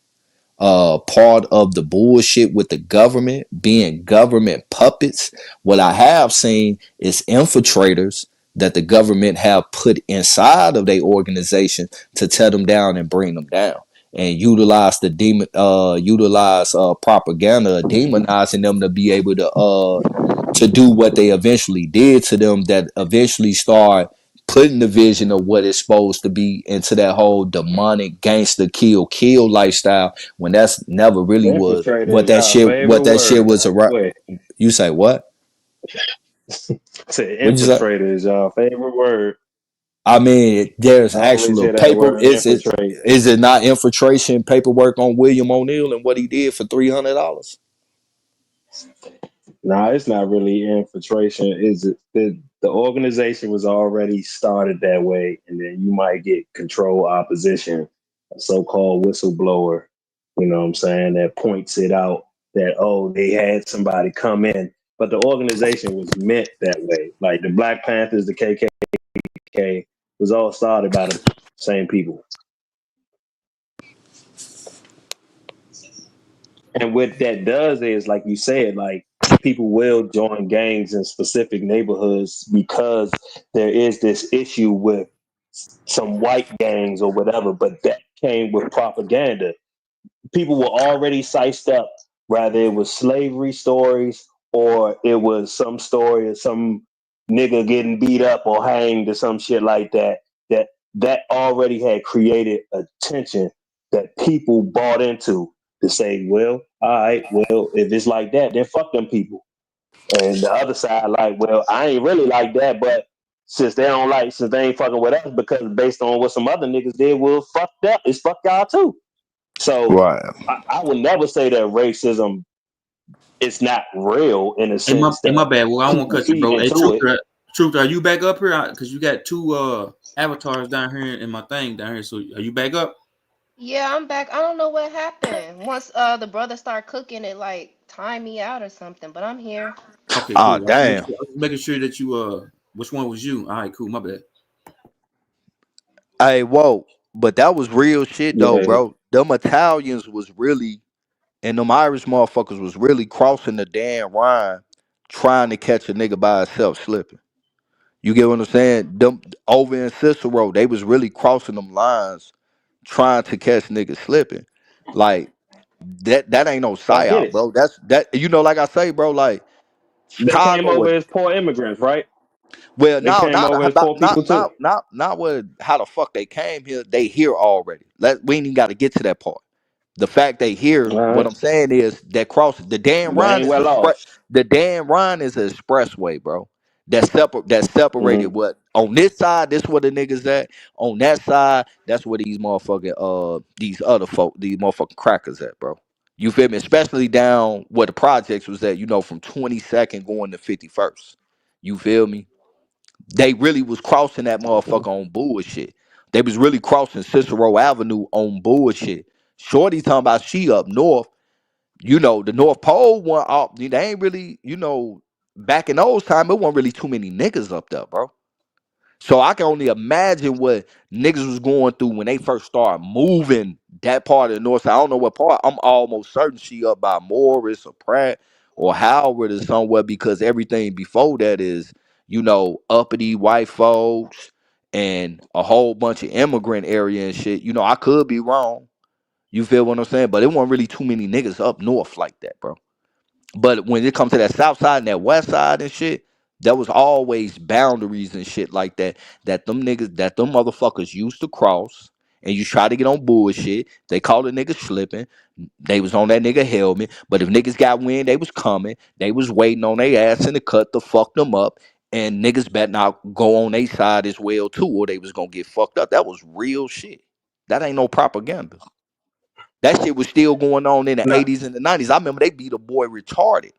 part of the bullshit with the government, being government puppets. What I have seen is infiltrators that the government have put inside of their organization to tear them down and bring them down. And utilize propaganda, demonizing them to be able to do what they eventually did to them. That eventually start putting the vision of what it's supposed to be into that whole demonic gangster kill lifestyle, when that's never really was Infiltrator is our what favorite that shit word, was I around. swear. You say what? Say What'd you say? infiltrator is our favorite word. I mean, there's I always actual hear that paper. word infiltrate. Is it not infiltration paperwork on William O'Neill and what he did for $300? Nah, it's not really infiltration. Is it the organization was already started that way, and then you might get control opposition, a so-called whistleblower. You know what I'm saying? That points it out that they had somebody come in, but the organization was meant that way. Like the Black Panthers, the KKK was all started by the same people. And what that does is, like you said, like people will join gangs in specific neighborhoods because there is this issue with some white gangs or whatever, but that came with propaganda. People were already sized up, whether it was slavery stories or it was some story of some nigga getting beat up or hanged or some shit like that. That already had created a tension that people bought into to say, well, all right, well, if it's like that, then fuck them people. And the other side, like, well, I ain't really like that, but since they ain't fucking with us, because based on what some other niggas did, well, fucked up. It's fuck y'all too. So Right. I would never say that racism is not real in a sense Hey, that my bad. Well, I won't people cut you, feed bro. Hey, into it. truth, are you back up here? Because you got two avatars down here in my thing down here. So are you back up? Yeah, I'm back. I don't know what happened. Once the brother started cooking, it like timed me out or something, but I'm here. Okay, Ah, cool. damn. I was making sure that you which one was you? All right, cool. My bad. Hey, whoa. But that was real shit though, Yeah, bro. Them Italians was really, and them Irish motherfuckers was really crossing the damn line, trying to catch a nigga by himself slipping. You get what I'm saying? Them over in Cicero, they was really crossing them lines, trying to catch niggas slipping. Like that ain't no I get psyop, it. bro. That's that. Like I say, bro. Like They came Chicago. over as poor immigrants, right? Well, They no, came not over as about poor people too. not what how the fuck they came here. They here already. We ain't even got to get to that part. The fact they here, All what right. I'm saying is that cross the Dan They Ryan ain't is well off. the Dan Ryan is an expressway, bro. That separated Mm-hmm. what on this side, this where the niggas at. On that side, that's where these other folk, these motherfucking crackers at, bro. You feel me? Especially down where the projects was at, from 22nd going to 51st. You feel me? They really was crossing that motherfucker on bullshit. They was really crossing Cicero Avenue on bullshit. Shorty talking about she up north. The North Pole one up. They ain't really, back in those times, it wasn't really too many niggas up there, bro. So I can only imagine what niggas was going through when they first started moving that part of the north side. I don't know what part. I'm almost certain she up by Morris or Pratt or Howard or somewhere, because everything before that is, uppity white folks and a whole bunch of immigrant area and shit. I could be wrong. You feel what I'm saying? But it wasn't really too many niggas up north like that, bro. But when it comes to that south side and that west side and shit, there was always boundaries and shit like that. That them motherfuckers used to cross, and you try to get on bullshit. They called a nigga slipping. They was on that nigga helmet. But if niggas got wind, they was coming. They was waiting on their ass in the cut to fuck them up. And niggas better not go on their side as well too, or they was gonna get fucked up. That was real shit. That ain't no propaganda. That shit was still going on in the No, 80s and the 90s. I remember they beat a boy retarded.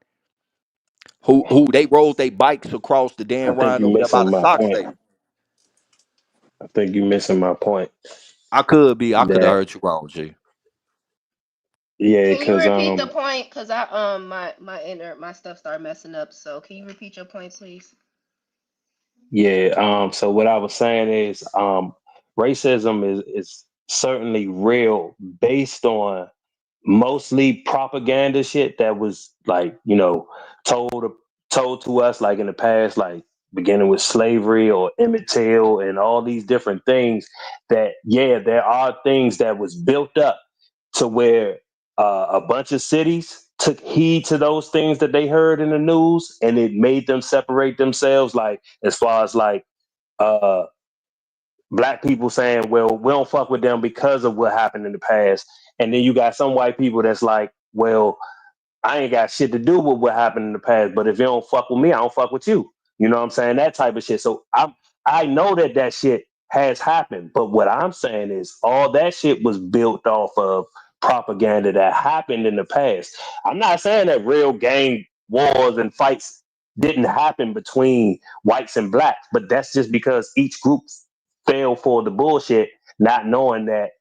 Who they rode their bikes across the I Dan think Ryan you're over there by missing the my sock point. station. I think you're missing my point. I could have That heard you wrong, G. yeah, Can you because repeat the point? Cause my stuff started messing up. So can you repeat your point, please? yeah. So what I was saying is, racism is certainly real based on mostly propaganda shit that was like, told to us like in the past, like beginning with slavery or Emmett Till and all these different things. That there are things that was built up to where a bunch of cities took heed to those things that they heard in the news, and it made them separate themselves, like as far as like uh black people saying, well, we don't fuck with them because of what happened in the past. And then you got some white people that's like, well, I ain't got shit to do with what happened in the past, but if you don't fuck with me, I don't fuck with you. You know what I'm saying? That type of shit. So I know that shit has happened, but what I'm saying is all that shit was built off of propaganda that happened in the past. I'm not saying that real gang wars and fights didn't happen between whites and blacks, but that's just because each group fell for the bullshit, not knowing that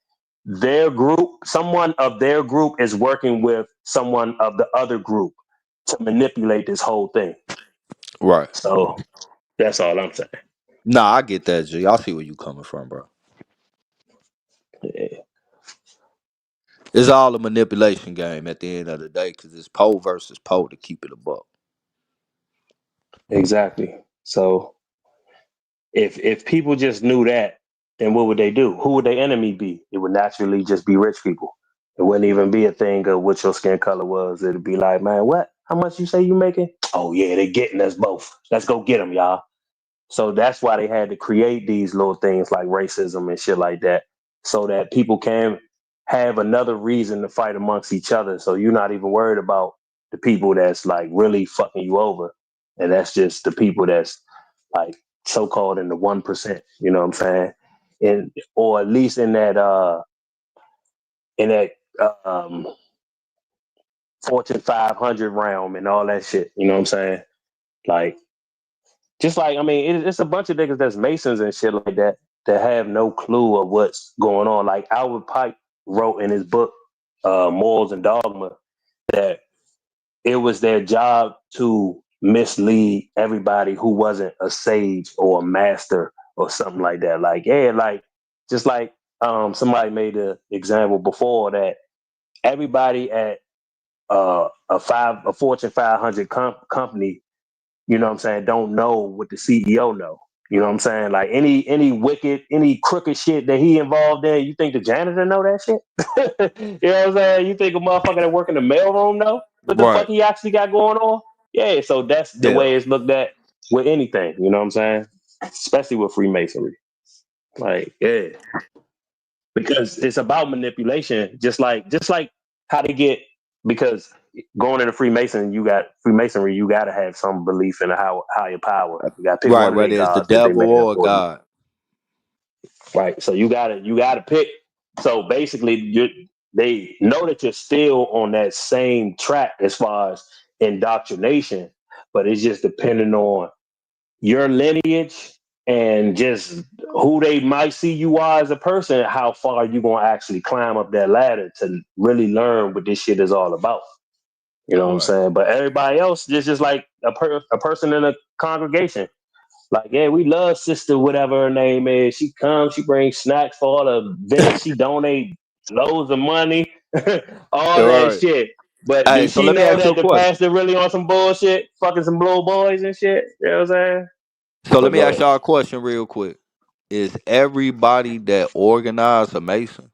someone of their group is working with someone of the other group to manipulate this whole thing. Right. So that's all I'm saying. Nah, I get that, G. I see where you coming from, bro. Yeah, It's all a manipulation game at the end of the day, because it's Poe versus Poe to keep it a buck. exactly. So if people just knew that, then what would they do? Who would their enemy be? It would naturally just be rich people. It wouldn't even be a thing of what your skin color was. It'd be like, man, what? How much you say you making? Oh yeah, they getting us both. Let's go get them, y'all. So that's why they had to create these little things like racism and shit like that, so that people can have another reason to fight amongst each other. So you're not even worried about the people that's like really fucking you over. And that's just the people that's like so called in the 1%, you know what I'm saying? And or at least in that um Fortune 500 realm and all that shit, you know what I'm saying? Like just like, I mean, it's a bunch of niggas that's Masons and shit like that that have no clue of what's going on. Like Albert Pike wrote in his book, Morals and Dogma, that it was their job to mislead everybody who wasn't a sage or a master or something like that. Like, yeah, like, just like somebody made an example before that everybody at a Fortune 500 company, you know what I'm saying, don't know what the CEO know. You know what I'm saying? Like any wicked, any crooked shit that he involved in, you think the janitor know that shit? You know what I'm saying? You think a motherfucker that work in the mailroom know what the fuck Right. he actually got going on? Yeah, so that's the Yeah. way it's looked at with anything, you know what I'm saying? Especially with Freemasonry. Like, yeah. Because it's about manipulation, just like how to get, because going into Freemasonry, you gotta have some belief in a higher power. You gotta pick Right, one of their whether it's the gods because they devil made up or for you. God. Right. So you gotta pick. So basically they know that you're still on that same track as far as indoctrination, but it's just depending on your lineage and just who they might see you are as a person, how far you gonna actually climb up that ladder to really learn what this shit is all about. You know what I'm Right. saying? But everybody else is just like a person in a congregation. Like, yeah, we love sister, whatever her name is. She comes, she brings snacks for all the events. She donate loads of money, all All that right. shit. But Hey, do so she let me know ask you that a the question. pastor really on some bullshit, fucking some little boys and shit? You know what I'm saying? So let But me go ask ahead. y'all a question real quick. Is everybody that organized a Mason?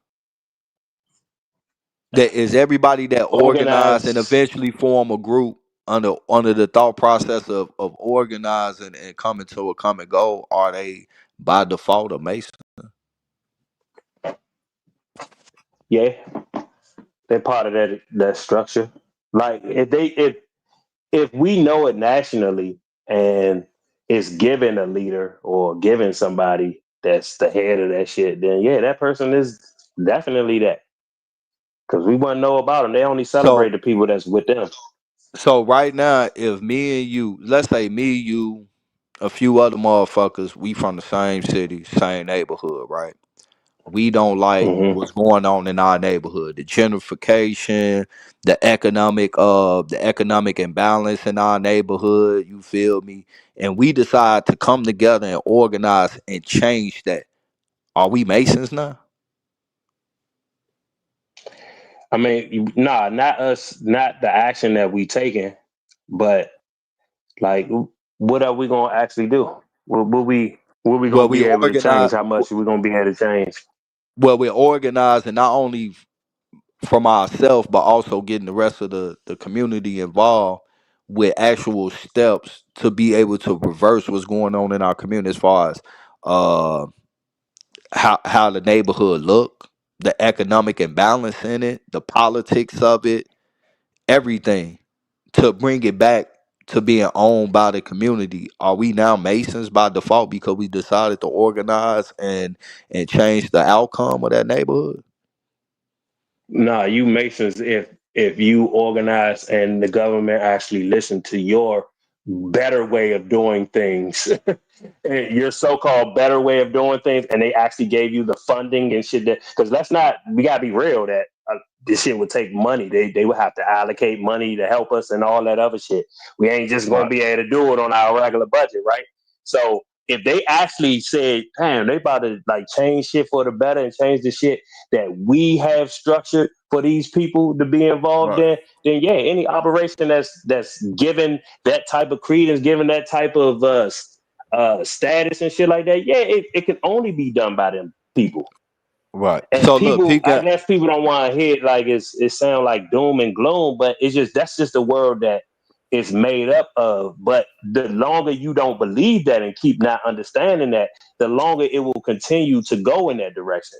That is everybody that organized and Organize. eventually form a group under the thought process of organizing and coming to a common goal? Are they by default a Mason? Yeah, they're part of that structure. Like if we know it nationally and it's given a leader or given somebody that's the head of that shit, then yeah, that person is definitely that. Because we wouldn't know about them. They only celebrate So the people that's with them. so right now, if me and you, let's say me, you, a few other motherfuckers, we from the same city, same neighborhood, right? We don't like Hmm. what's going on in our neighborhood, the gentrification, the economic imbalance in our neighborhood, you feel me? And we decide to come together and organize and change that. Are we Masons now? I mean, nah, not us, not the action that we taking, but like, what are we gonna actually do? What we Well, gonna we be able to change? organize How much are we gonna be able to change? well, we're organizing not only from ourselves, but also getting the rest of the community involved with actual steps to be able to reverse what's going on in our community as far as uh how the neighborhood look, the economic imbalance in it, the politics of it, everything to bring it back to being owned by the community. Are we now Masons by default because we decided to organize and change the outcome of that neighborhood? Nah, you Masons, if you organize and the government actually listen to your better way of doing things, your so-called better way of doing things, and they actually gave you the funding and shit, that because let's not, we gotta be real that this shit would take money. They would have to allocate money to help us and all that other shit. We ain't just gonna Right. be able to do it on our regular budget, right? So if they actually said, damn, they about to like change shit for the better and change the shit that we have structured for these people to be involved Right. in, then yeah, any operation that's given that type of credence, given that type of status and shit like that, yeah, it can only be done by them people. Right. And So look, people, peep I game. guess people don't want to hear it like it sound like doom and gloom, but it's just that's just the world that it's made up of. But the longer you don't believe that and keep not understanding that, the longer it will continue to go in that direction.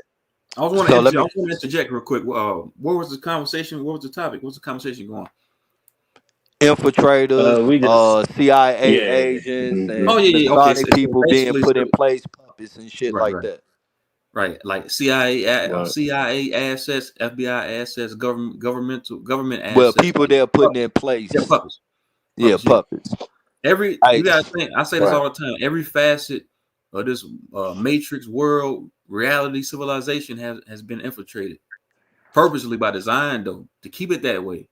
So let I me was want to interject real quick. What was the conversation? What was the topic? What's the conversation going? infiltrators, We just CIA yeah. agents, Mhm. Oh and yeah, yeah. Okay, Masonic so people being basically, put in place, puppets and shit right, like right, that. right. Like CIA, Right. CIA assets, FBI assets, government Well, assets. people they're putting Puppets. in place. Yeah, puppets. Yeah, Puppets. Yeah. puppets. Every I you gotta think. I say this Right. all the time. Every facet of this matrix world, reality, civilization has been infiltrated purposely by design, though, to keep it that way.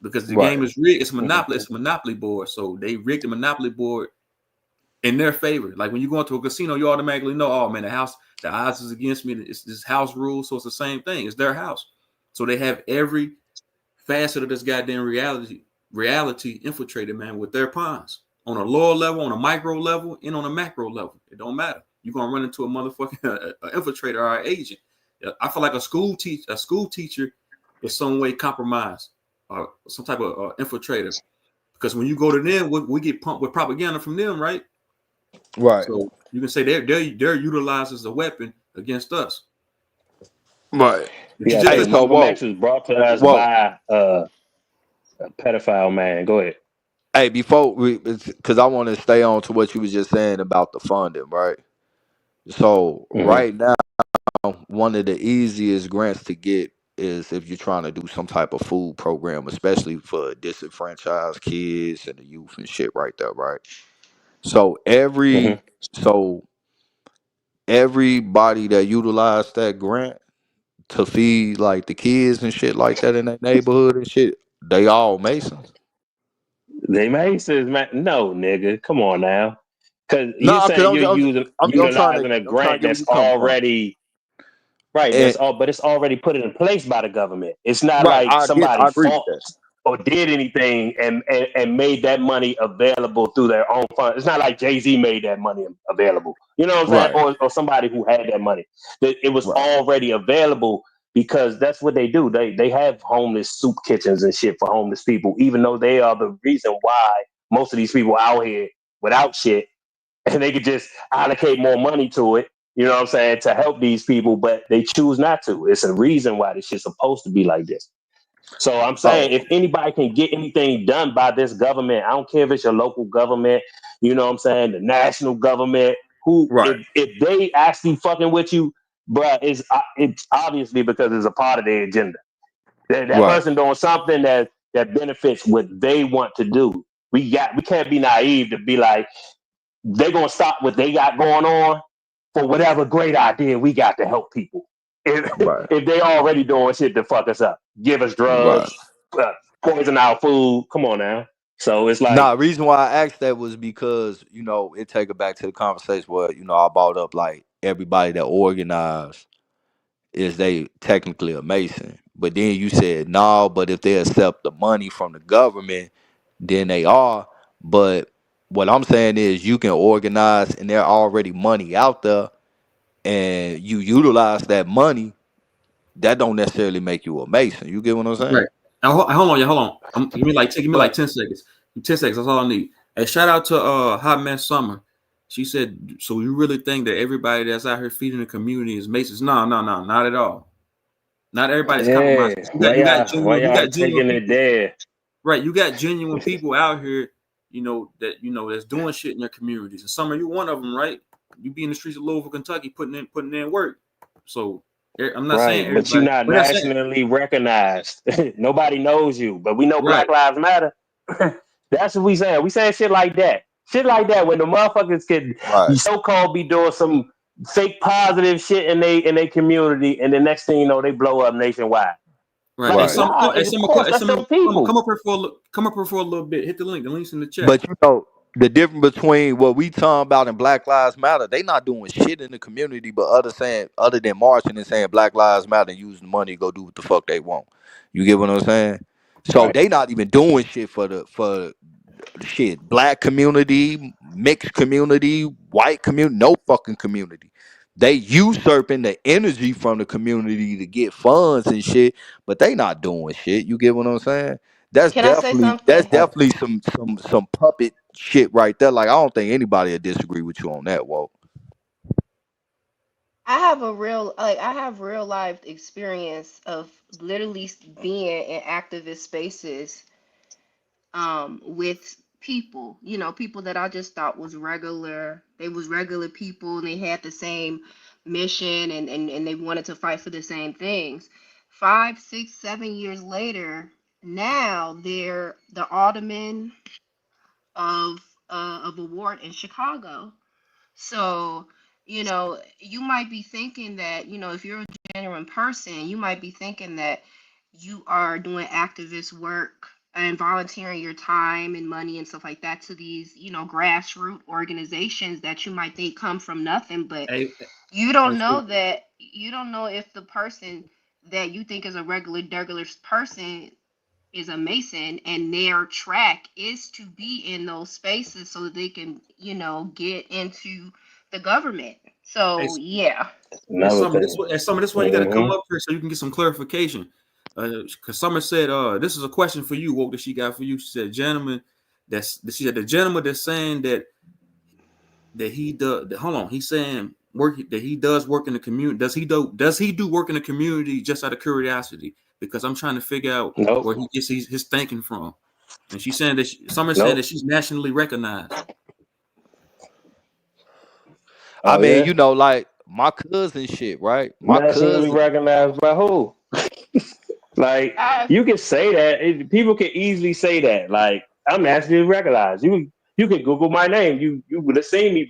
Because the right, game is rigged. It's a Mhm. monopoly. It's a monopoly board. So they rigged the monopoly board in their favor. Like when you go into a casino, you automatically know, oh man, the odds is against me. It's this house rule, so it's the same thing. It's their house. So they have every facet of this goddamn reality infiltrated, man, with their pawns on a lower level, on a micro level, and on a macro level. It don't matter. You're gonna run into a motherfucking infiltrator or an agent. I feel like a school teacher is some way compromised or some type of infiltrator, because when you go to them, we get pumped with propaganda from them, right? right, So you can say they're utilized as a weapon against us. right. But you Yeah, I just Hey, think listen. so Malcolm whoa, X was brought to us whoa. by a pedophile man. Go ahead. Hey, before we, because I want to stay on to what you was just saying about the funding, right? So Hmm. right now, one of the easiest grants to get is if you're trying to do some type of food program, especially for disenfranchised kids and the youth and shit right there, right? So Hmm. so everybody that utilized that grant to feed like the kids and shit like that in that neighborhood and shit, they all Masons. They Masons, man. No, nigga, come on now. Because you're No, cause saying you're I'm trying utilizing a to grant get where that's you come from. already right. And That's all, but it's already put in place by the government. It's not right, like I somebody agree with fought that. or did anything and made that money available through their own fund. It's not like Jay-Z made that money available. You know what I'm saying? Right, Or somebody who had that money. It was right, already available because that's what they do. They have homeless soup kitchens and shit for homeless people, even though they are the reason why most of these people out here without shit, and they could just allocate more money to it. You know what I'm saying, to help these people, but they choose not to. It's a reason why this shit's supposed to be like this. So I'm saying oh, if anybody can get anything done by this government, I don't care if it's your local government, you know what I'm saying, the national government, who right, if they actually fucking with you, bruh, it's obviously because it's a part of their agenda. That right, person doing something that benefits what they want to do. We can't be naive to be like they're gonna stop what they got going on for whatever great idea we got to help people. If right, if they already doing shit to fuck us up, give us right. drugs, uh, poison our food. Come on now. So it's like, Nah, reason why I asked that was because, it take it back to the conversation where, I brought up like everybody that organized is they technically a Mason. But then you said no, but if they accept the money from the government, then they are. But what I'm saying is you can organize and there already money out there and you utilize that money, that don't necessarily make you a Mason. You get what I'm saying? Right. Now, hold on, yeah, hold on. Give me like Right. 10 seconds. 10 seconds. That's all I need. Hey, shout out to Hot Man Summer. She said, "So you really think that everybody that's out here feeding the community is Masons?" No, no, no, not at all. Not everybody's yeah, compromised. why You y'all got genuine taking it people, there? right? You got genuine people out here, that's doing shit in their communities. And Summer, you one of them, right? You be in the streets of Louisville, Kentucky, putting in work. So I'm not saying Right, but you're everybody, not but that's it. nationally recognized. Nobody knows you, but we know Right, Black Lives Matter. That's what we saying. We saying shit like that. Shit like that when the motherfuckers could Right. so-called be doing some fake positive shit in they community, and the next thing you know, they blow up nationwide. right. Like, Right. nah, of course, that's your Come people. up here for come up here for a little bit. Hit the link. The link's in the chat. But the difference between what we talking about and Black Lives Matter, they not doing shit in the community, but other than marching and saying Black Lives Matter and using money to go do what the fuck they want. You get what I'm saying? So Right. they not even doing shit for shit, black community, mixed community, white community, no fucking community. They usurping the energy from the community to get funds and shit, but they not doing shit. You get what I'm saying? That's Can I say definitely that's something? definitely some puppet shit right there. Like I don't think anybody would disagree with you on that, Walt. I have real life experience of literally being in activist spaces with people, people that I just thought was regular. They was regular people and they had the same mission and they wanted to fight for the same things. 5, 6, 7 years later, now they're the alderman of a ward in Chicago. So, you might be thinking that, if you're a genuine person, you might be thinking that you are doing activist work and volunteering your time and money and stuff like that to these, grassroots organizations that you might think come from nothing, but Hey, you don't know if the person that you think is a regular person is a Mason, and their track is to be in those spaces so that they can, get into the government. hey, So yeah. Another Summer, this why you got to come thing. up here so you can get some clarification. Because Summer said, this is a question for you, Woke, that she got for you. She said, she said the gentleman that's saying that he does. Hold on, he's saying that he does work in the community. Does he do work in the community just out of curiosity? Because I'm trying to figure out where Nope. he gets his thinking from. And she's saying that Summer's saying that Nope. she's nationally recognized. I Oh mean, yeah. like my cousin shit, right? My Nationally cousin, recognized by who? Like you can say that. People can easily say that. Like I'm nationally recognized. You can Google my name. You would have seen me,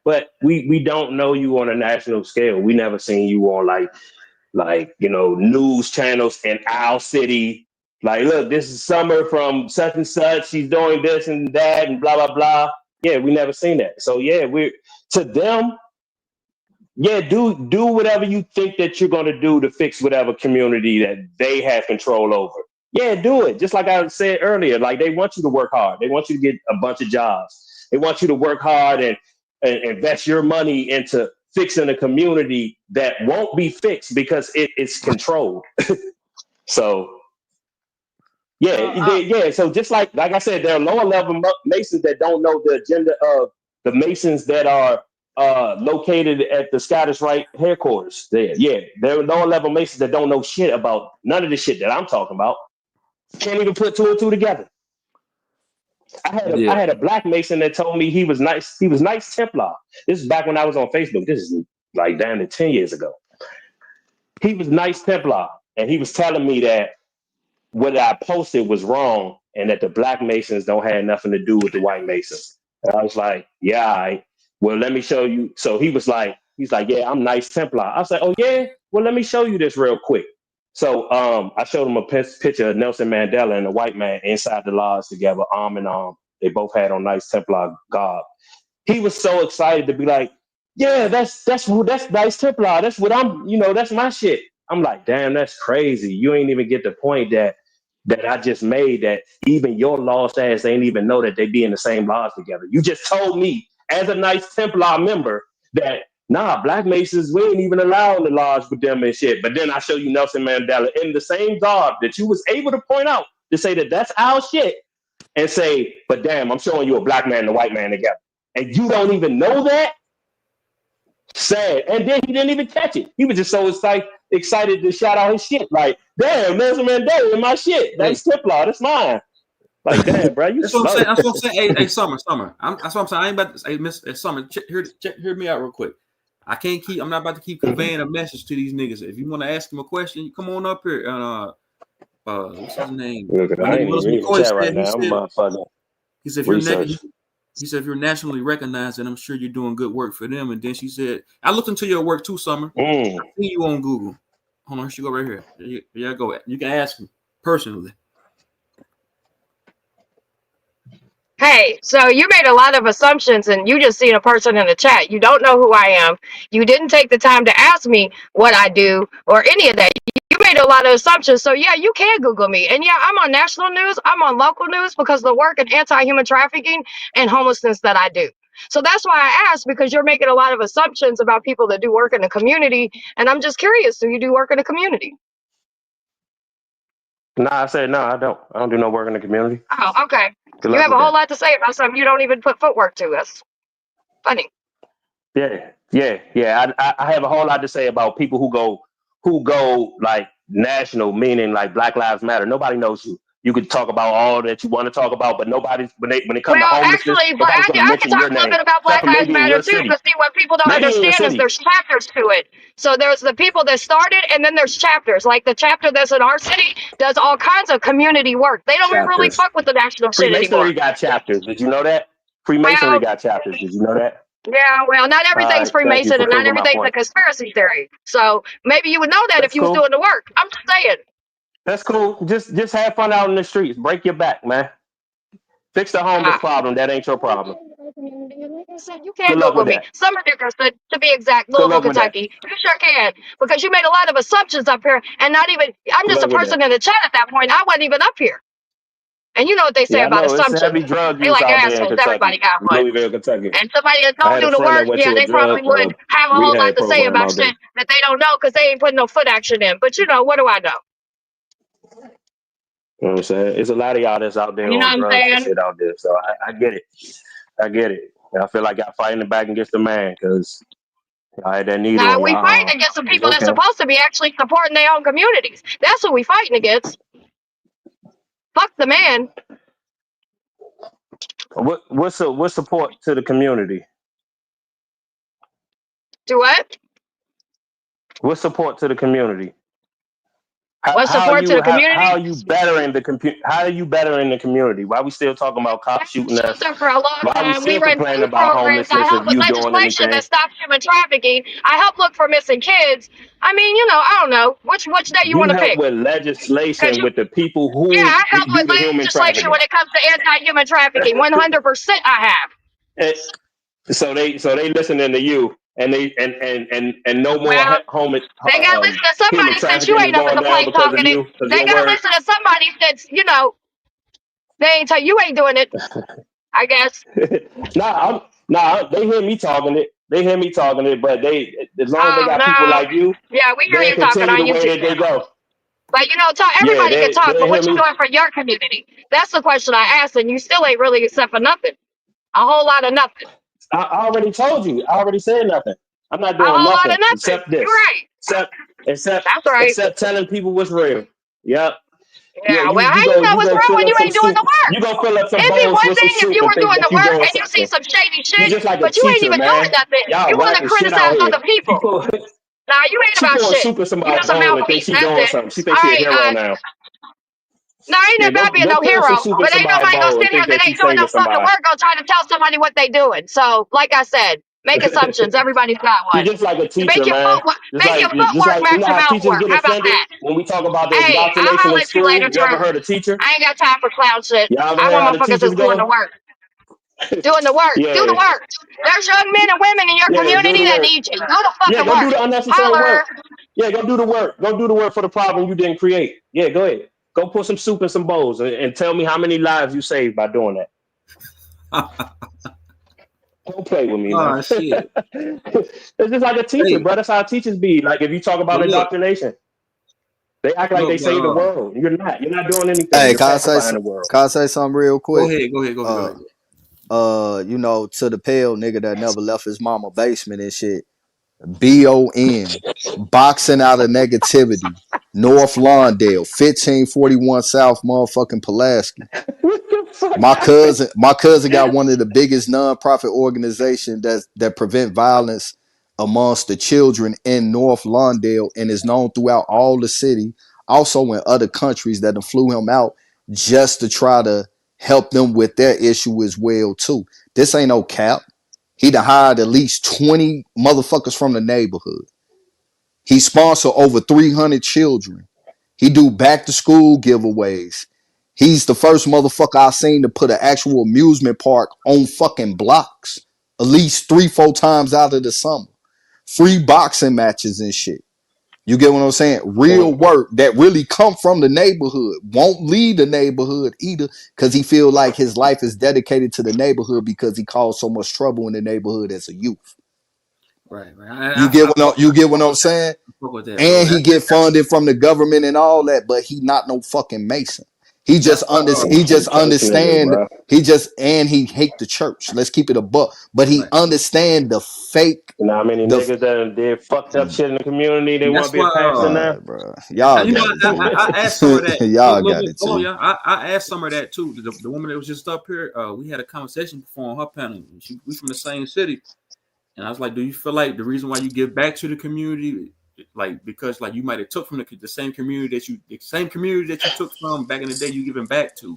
but we don't know you on a national scale. We never seen you on like news channels in our city. Like, look, this is Summer from such and such. She's doing this and that and blah blah blah. Yeah, we never seen that. So yeah, we're to them. Yeah, do whatever you think that you're going to do to fix whatever community that they have control over. Yeah, do it. Just like I said earlier, like they want you to work hard. They want you to get a bunch of jobs. They want you to work hard and invest your money into fixing a community that won't be fixed because it's controlled. So yeah. So just like I said, there are lower level Masons that don't know the agenda of the Masons that are located at the Scottish Rite headquarters. There are lower level Masons that don't know shit about none of the shit that I'm talking about. Can't even put two and two together. I had a black Mason that told me he was nice. He was Knights Templar. This is back when I was on Facebook. This is like damn near 10 years ago. He was Knights Templar, and he was telling me that what I posted was wrong and that the black Masons don't have nothing to do with the white Masons. And I was like, yeah, all right. Well, let me show you. So he's like, yeah, I'm Knights Templar. I was like, oh yeah, well, let me show you this real quick. So I showed him a picture of Nelson Mandela and a white man inside the lodge together, arm in arm. They both had on Knights Templar garb. He was so excited to be like, yeah, that's Knights Templar. That's what that's my shit. I'm like, damn, that's crazy. You ain't even get the point that I just made, that even your lost ass ain't even know that they be in the same lodge together. You just told me as a Knights Templar member that black Masons, we ain't even allowed in the lodge with them and shit. But then I show you Nelson Mandela in the same garb that you was able to point out to say that that's our shit and say, but damn, I'm showing you a black man and a white man together. And you don't even know that? Sad. And then he didn't even catch it. He was just so excited to shout out his shit. Like, damn, Nelson Mandela in my shit. That's Templar. That's mine. Like, damn, bro, you That's slow. what I'm saying. That's what I'm saying. Hey, Summer. That's what I'm saying. I ain't about to say, Miss Summer. Hear me out real quick. I'm not about to keep conveying a message to these niggas. If you want to ask him a question, come on up here. And what's his name? Look, I ain't even reading chat right now. He said, if you're nationally recognized, and I'm sure you're doing good work for them. And then she said, I looked into your work too, Summer. I see you on Google. Hold on, she go right here. Here I go. You can ask him personally. Hey, so you made a lot of assumptions and you just seen a person in the chat. You don't know who I am. You didn't take the time to ask me what I do or any of that. You made a lot of assumptions. So yeah, you can Google me. And yeah, I'm on national news. I'm on local news because of the work in anti-human trafficking and homelessness that I do. So that's why I asked, because you're making a lot of assumptions about people that do work in the community. And I'm just curious, do you do work in the community? I said, no, I don't. I don't do no work in the community. Oh, okay. You have a whole lot to say about something you don't even put footwork to. That's funny. Yeah. I have a whole lot to say about people who go like national, meaning like Black Lives Matter. Nobody knows you. You could talk about all that you want to talk about, but nobody, when it comes to homelessness, actually, nobody's going to I can mention talk your a little name. bit about Black Lives Matter too, because see, what people don't understand is there's chapters to it. So there's the people that started, and then there's chapters. Like the chapter that's in our city does all kinds of community work. They don't even really fuck with the national shit anymore. Freemasonry got chapters. Did you know that? Freemasonry got chapters. Did you know that? Yeah, well, not everything's Freemason and not everything's a conspiracy theory. So maybe you would know that if you was doing the work. I'm just saying. That's cool. Just have fun out in the streets. Break your back, man. Fix the homeless problem. That ain't your problem. You can Google me. Summer Dickerson, to be exact, Louisville, Kentucky. You sure can, because you made a lot of assumptions up here, and not even. I'm just a person in the chat at that point. I wasn't even up here. And you know what they say about assumptions. Heavy drug they use like out assholes. there in Kentucky, Everybody got one. Louisville, Kentucky. And somebody that don't do the work, yeah, they probably would have a whole lot to say about shit that they don't know because they ain't putting no foot action in. But you know, what do I know? You know what I'm saying? It's a lot of y'all that's out there on drugs and shit out there. So I get it. I get it. I feel like y'all fighting the back against the man because y'all had that needle on we y'all fighting against some people that's supposed to be actually supporting their own communities. That's what we fighting against. Fuck the man. What's support to the community? Do what? What's support to the community? What How are support to you the community? how are you better in the how are you better in the community? Why we still talking about I've cops been shooting us? shelter for a long Why we time. We still run complaining food about programs. I homelessness help if with you doing legislation anything? that stops human trafficking. I help look for missing kids. I mean, I don't know which day you You want to help pick. with Cause legislation you, with the people yeah, who I help do with the human legislation trafficking. when it comes to anti-human trafficking. 100%, I have. And so they listening to you, and they and no more Well, home they got to listen to human somebody since you trafficking is ain't up in going the down plate because of talking it. you, because They your got to word. listen to somebody that's they ain't tell you ain't doing it. I guess. They hear me talking it. They hear me talking it, but they, as long as they Oh got people no. like you, Yeah, we hear they'll you talking continue on the way YouTube. that they go. But Yeah, everybody can talk. they But hear what you me. doing for your community? That's the question I asked, and you still ain't really except for nothing. A whole lot of nothing. I already told you. I already said nothing. I'm not A doing whole lot of nothing nothing. except You're this. right. Except except That's right. except telling people what's real. Yep. Yeah, Yeah. Well, how you know you what's go wrong when fill you up some ain't doing soup. the work? You go fill up some It'd be bowls one with some thing if soup you and were think doing that the you work doing and you see something. some shady You shit, just like a but you ain't teacher, even doing man. nothing. Y'all You want whack to as shit out criticize here. other people. Nah, you ain't She about pouring shit. soup in You somebody's just a bowl and think mouthpiece. she That's doing it. something. She All thinks she a right. hero now. No, ain't Yeah, nothing about being go no pour some hero, soup in but ain't somebody's nobody gonna bowl sit and here think that that ain't she's doing no saving fucking somebody. work gonna try to tell somebody what they doing. So, like I said, make assumptions. Everybody's got You're one. just like a You teacher, man. make your Just footwork like you know match your how mouth teachers work. get How about offended that? when we talk about the Hey, I'll indoctrination holler in at you later, school. You ever Trump. heard a teacher? I ain't got time for clown shit. Y'all ever I heard want how the motherfuckers teachers that's doing the go? work. Doing the work. Do the Yeah, work. There's young men and women in your yeah, do community the that work. need you. Do the Yeah, fucking go do work. the unnecessary Holler. work. Yeah, go do the work. Go do the work for the problem you didn't create. Yeah, go ahead. Go put some soup in some bowls and tell me how many lives you saved by doing that. Don't play with me, man. Oh shit. It's just like a teacher, Hey, bro. That's how teachers be. Like if you talk but about look, indoctrination, they act like they look, but save the world. You're not. You're not doing anything. Hey, You're pacifying the world. can I say something real go quick? ahead, go ahead, go ahead, go Uh, ahead. to the pale nigga that never left his mama basement and shit. BON, boxing out of negativity. North Lawndale, 1541 South motherfucking Pulaski. What the fuck? My cousin got one of the biggest nonprofit organizations that prevent violence amongst the children in North Lawndale and is known throughout all the city, also in other countries that have flew him out just to try to help them with their issue as well too. This ain't no cap. He done hired at least 20 motherfuckers from the neighborhood. He sponsor over 300 children. He do back to school giveaways. He's the first motherfucker I seen to put an actual amusement park on fucking blocks. At least 3-4 times out of the summer. Free boxing matches and shit. You get what I'm saying? Real work that really come from the neighborhood. Won't leave the neighborhood either because he feel like his life is dedicated to the neighborhood because he caused so much trouble in the neighborhood as a youth. Right, right. You get what I'm saying? I fuck with that, bro. And he get funded from the government and all that, but he not no fucking Mason. That's why. He just Church nigga, understand. bro. He hate the church. Let's keep it a buck. But he Right. understand the fake. You know how many The niggas that did fucked up shit in the community? They And want that's to be a why. pastor all now. right, bro. Y'all You know, got it too. I asked some of that. Y'all Look, got it hold on, too. y'all. I asked some of that too. The woman that was just up here. We had a conversation before on her panel. We from the same city, and I was like, "Do you feel like the reason why you give back to the community, like because like you might have took from the same community that you took from back in the day, you giving back to?"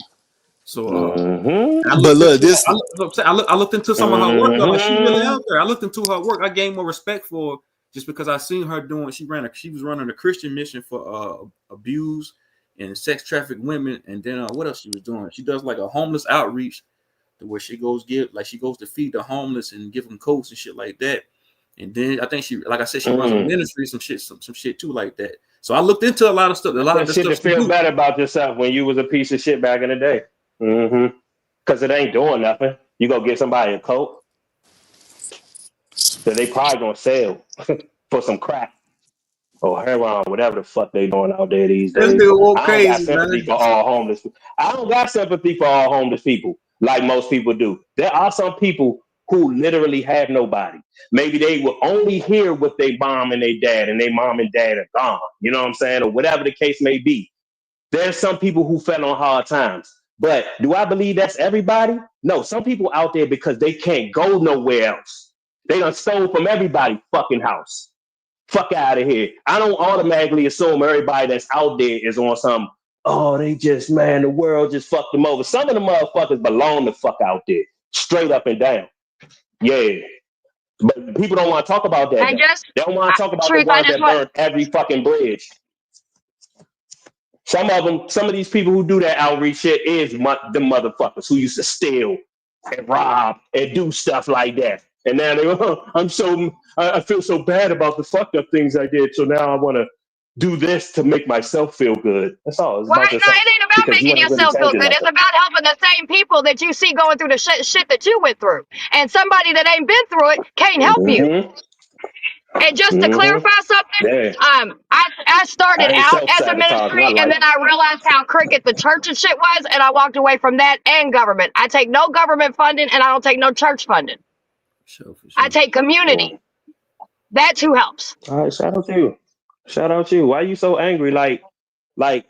So, Mm-hmm. I But looked look, into this I looked into some of her work though. Like she really Mm-hmm. out there. I looked into her work. I gained more respect for her just because I seen her doing. She was running a Christian mission for abuse and sex trafficked women. And then what else she was doing? She does like a homeless outreach to where she goes to feed the homeless and give them coats and shit like that. And then I think like I said, she runs a ministry, some shit too like that. So I looked into a lot of stuff. A That's lot of that the shit stuff to she feel do. better about yourself when you was a piece of shit back in the day. Mm-hmm. Because it ain't doing nothing. You go get somebody a coat that they probably gonna sell for some crack or heroin, whatever the fuck they doing out there these This days. nigga go I don't got crazy, sympathy man. for all homeless. I don't got sympathy for all homeless people like most people do. There are some people who literally have nobody. Maybe they will only hear what they mom and they dad, and they mom and dad are gone. You know what I'm saying? Or whatever the case may be. There's some people who fell on hard times. But do I believe that's everybody? No, some people out there because they can't go nowhere else. They done stole from everybody's fucking house. Fuck out of here. I don't automatically assume everybody that's out there is on some, oh, they just, man, the world just fucked them over. Some of the motherfuckers belong the fuck out there. Straight up and down. Yeah. But people don't want to talk about that. They don't want to talk about the ones that burned every fucking bridge. Some of these people who do that outreach shit is the motherfuckers who used to steal and rob and do stuff like that. And now they go, I feel so bad about the fucked up things I did. So now I want to do this to make myself feel good. That's all. It's about yourself. It ain't about making yourself feel good. It's about helping the same people that you see going through the shit that you went through. And somebody that ain't been through it can't help you. And just to clarify something, I started out as a ministry, and then I realized how crooked the church and shit was, and I walked away from that and government. I take no government funding, and I don't take no church funding. Sure. I take community. That's who helps. All right, shout out to you. Shout out to you. Why are you so angry? Like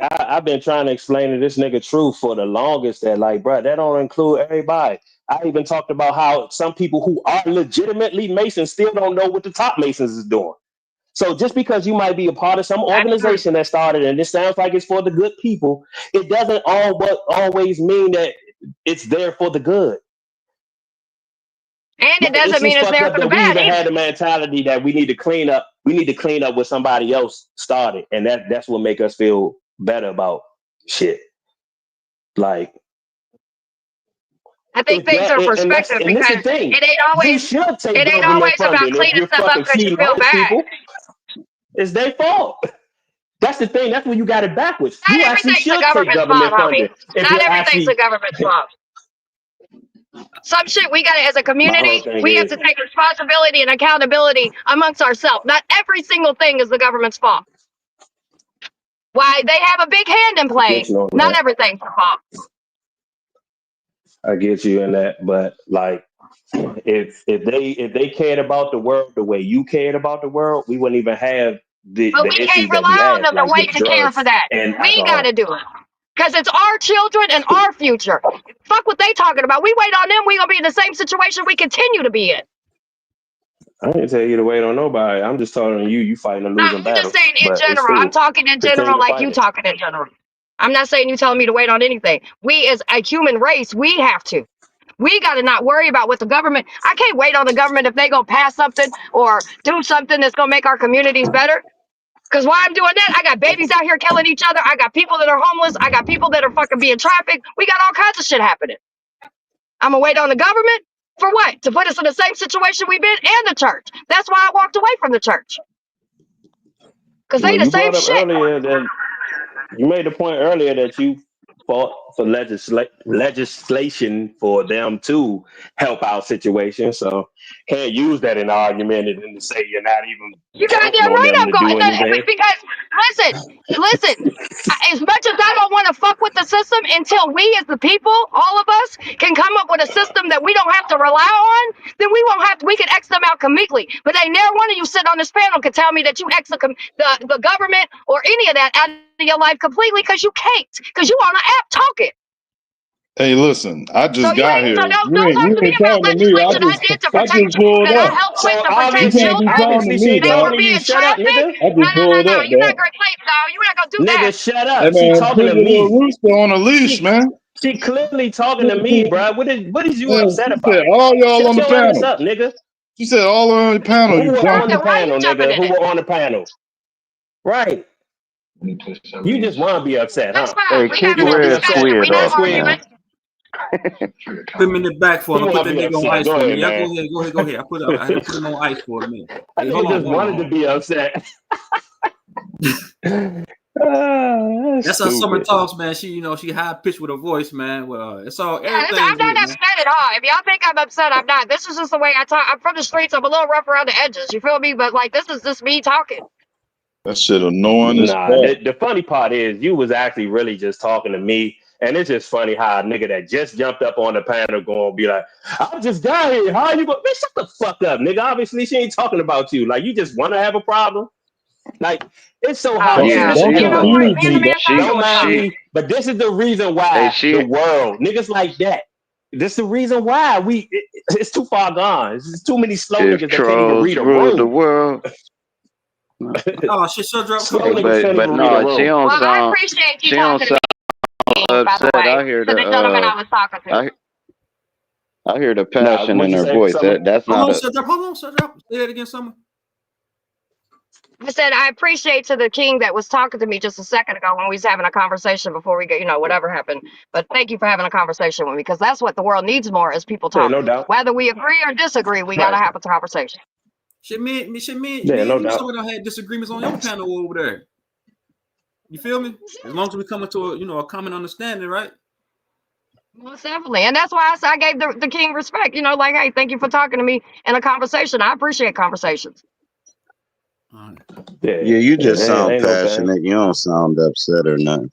I've been trying to explain to this nigga Truth for the longest that, like, bro, that don't include everybody. I even talked about how some people who are legitimately Masons still don't know what the top Masons is doing. So just because you might be a part of some organization that started and it sounds like it's for the good people, it doesn't always mean that it's there for the good. And it doesn't mean it's there for the bad. We even had the mentality that we need to clean up. We need to clean up what somebody else started, and that's what make us feel better about shit. Like, I think things are perspective because it ain't always about cleaning stuff up because you feel bad. It's their fault. That's the thing. That's when you got it backwards. Not you actually should take government funding. Not everything's the government's fault. Some shit we got it as a community. We have to take responsibility and accountability amongst ourselves. Not every single thing is the government's fault. Why they have a big hand in play. Not everything's the fault. I get you in that, but like, if they cared about the world the way you cared about the world, we wouldn't even have the but we can't rely on them to wait to care for that. We got to do it. Because it's our children and our future. Fuck what they talking about. We wait on them, we gonna be in the same situation we continue to be in. I didn't tell you to wait on nobody. I'm just telling you, you fighting a losing battle. I'm just saying in general. I'm talking in general like you talking in general. I'm not saying you telling me to wait on anything. We as a human race, we have to. We got to not worry about what the government. I can't wait on the government if they gonna pass something or do something that's gonna make our communities better. Because while I'm doing that, I got babies out here killing each other. I got people that are homeless. I got people that are fucking being trafficked. We got all kinds of shit happening. I'm going to wait on the government for what? To put us in the same situation we've been and the church. That's why I walked away from the church. Because they the same shit. You made the point earlier that you fought for legislation for them to help out situations. So can't use that in an argument and then say you're not even. You goddamn right I'm going. Because listen. As much as I don't want to fuck with the system, until we as the people, all of us, can come up with a system that we don't have to rely on, then we won't have to. We can X them out completely. But ain't never one of you sitting on this panel can tell me that you X the government or any of that out of your life completely, because you can't. Because you on an app talking. Hey, listen, I just got here. So don't talk to me about legislation I did to protect you, that I helped with to protect children. They were being trafficked. No. You're not gonna play, no. You're not gonna do that. Nigga, shut up. Hey, she talking to me. Rooster on a leash, man. She clearly talking to me, bro. What is you upset about? Said all y'all on the panel. Up, nigga. She said all on the panel. Who were on the panel, nigga? Who were on the panel? Right. You just want to be upset, huh? Hey, kick Red Squid off, man. Put him in the back for him. Put that nigga on ice for me. Y'all go ahead. I put him on ice for a minute. I just wanted to be upset. That's how Summer talks, man. She high pitched with her voice, man. Well, it's all. I'm not upset at all. If y'all think I'm upset, I'm not. This is just the way I talk. I'm from the streets. I'm a little rough around the edges. You feel me? But like, this is just me talking. That shit annoying. The funny part is you was actually really just talking to me. And it's just funny how a nigga that just jumped up on the panel gonna be like, I just got here. How you going? Shut the fuck up, nigga. Obviously, she ain't talking about you. Like, you just want to have a problem. Like, it's so hard. Don't mind me. But this is the reason why the world, niggas like that. This is the reason why it's too far gone. It's too many slow niggas that can't even read a room. The world. Oh shit, shut drop. Come Slow on. niggas can't But even read a no, room. Well, I appreciate you she don't talking to sound me, by the upset. way, to the gentleman I was talking to. I hear the Nah, passion what'd in you her say, voice. Summer? That's Hold not on, a. shut drop. Hold on, shut drop. Say that again, Summer. I said I appreciate to the king that was talking to me just a second ago when we was having a conversation before we get, whatever happened. But thank you for having a conversation with me, because that's what the world needs more, is people Yeah, talk. no doubt. Whether we agree or disagree, we gotta Right. have a conversation. Shit, me Yeah, no and you doubt. someone had disagreements on your panel over there. You feel me? As long as we come into a common understanding, right? Most definitely. And that's why I gave the king respect. Like, hey, thank you for talking to me in a conversation. I appreciate conversations. Yeah, Yeah, you just sound ain't no thing. passionate. You don't sound upset or nothing.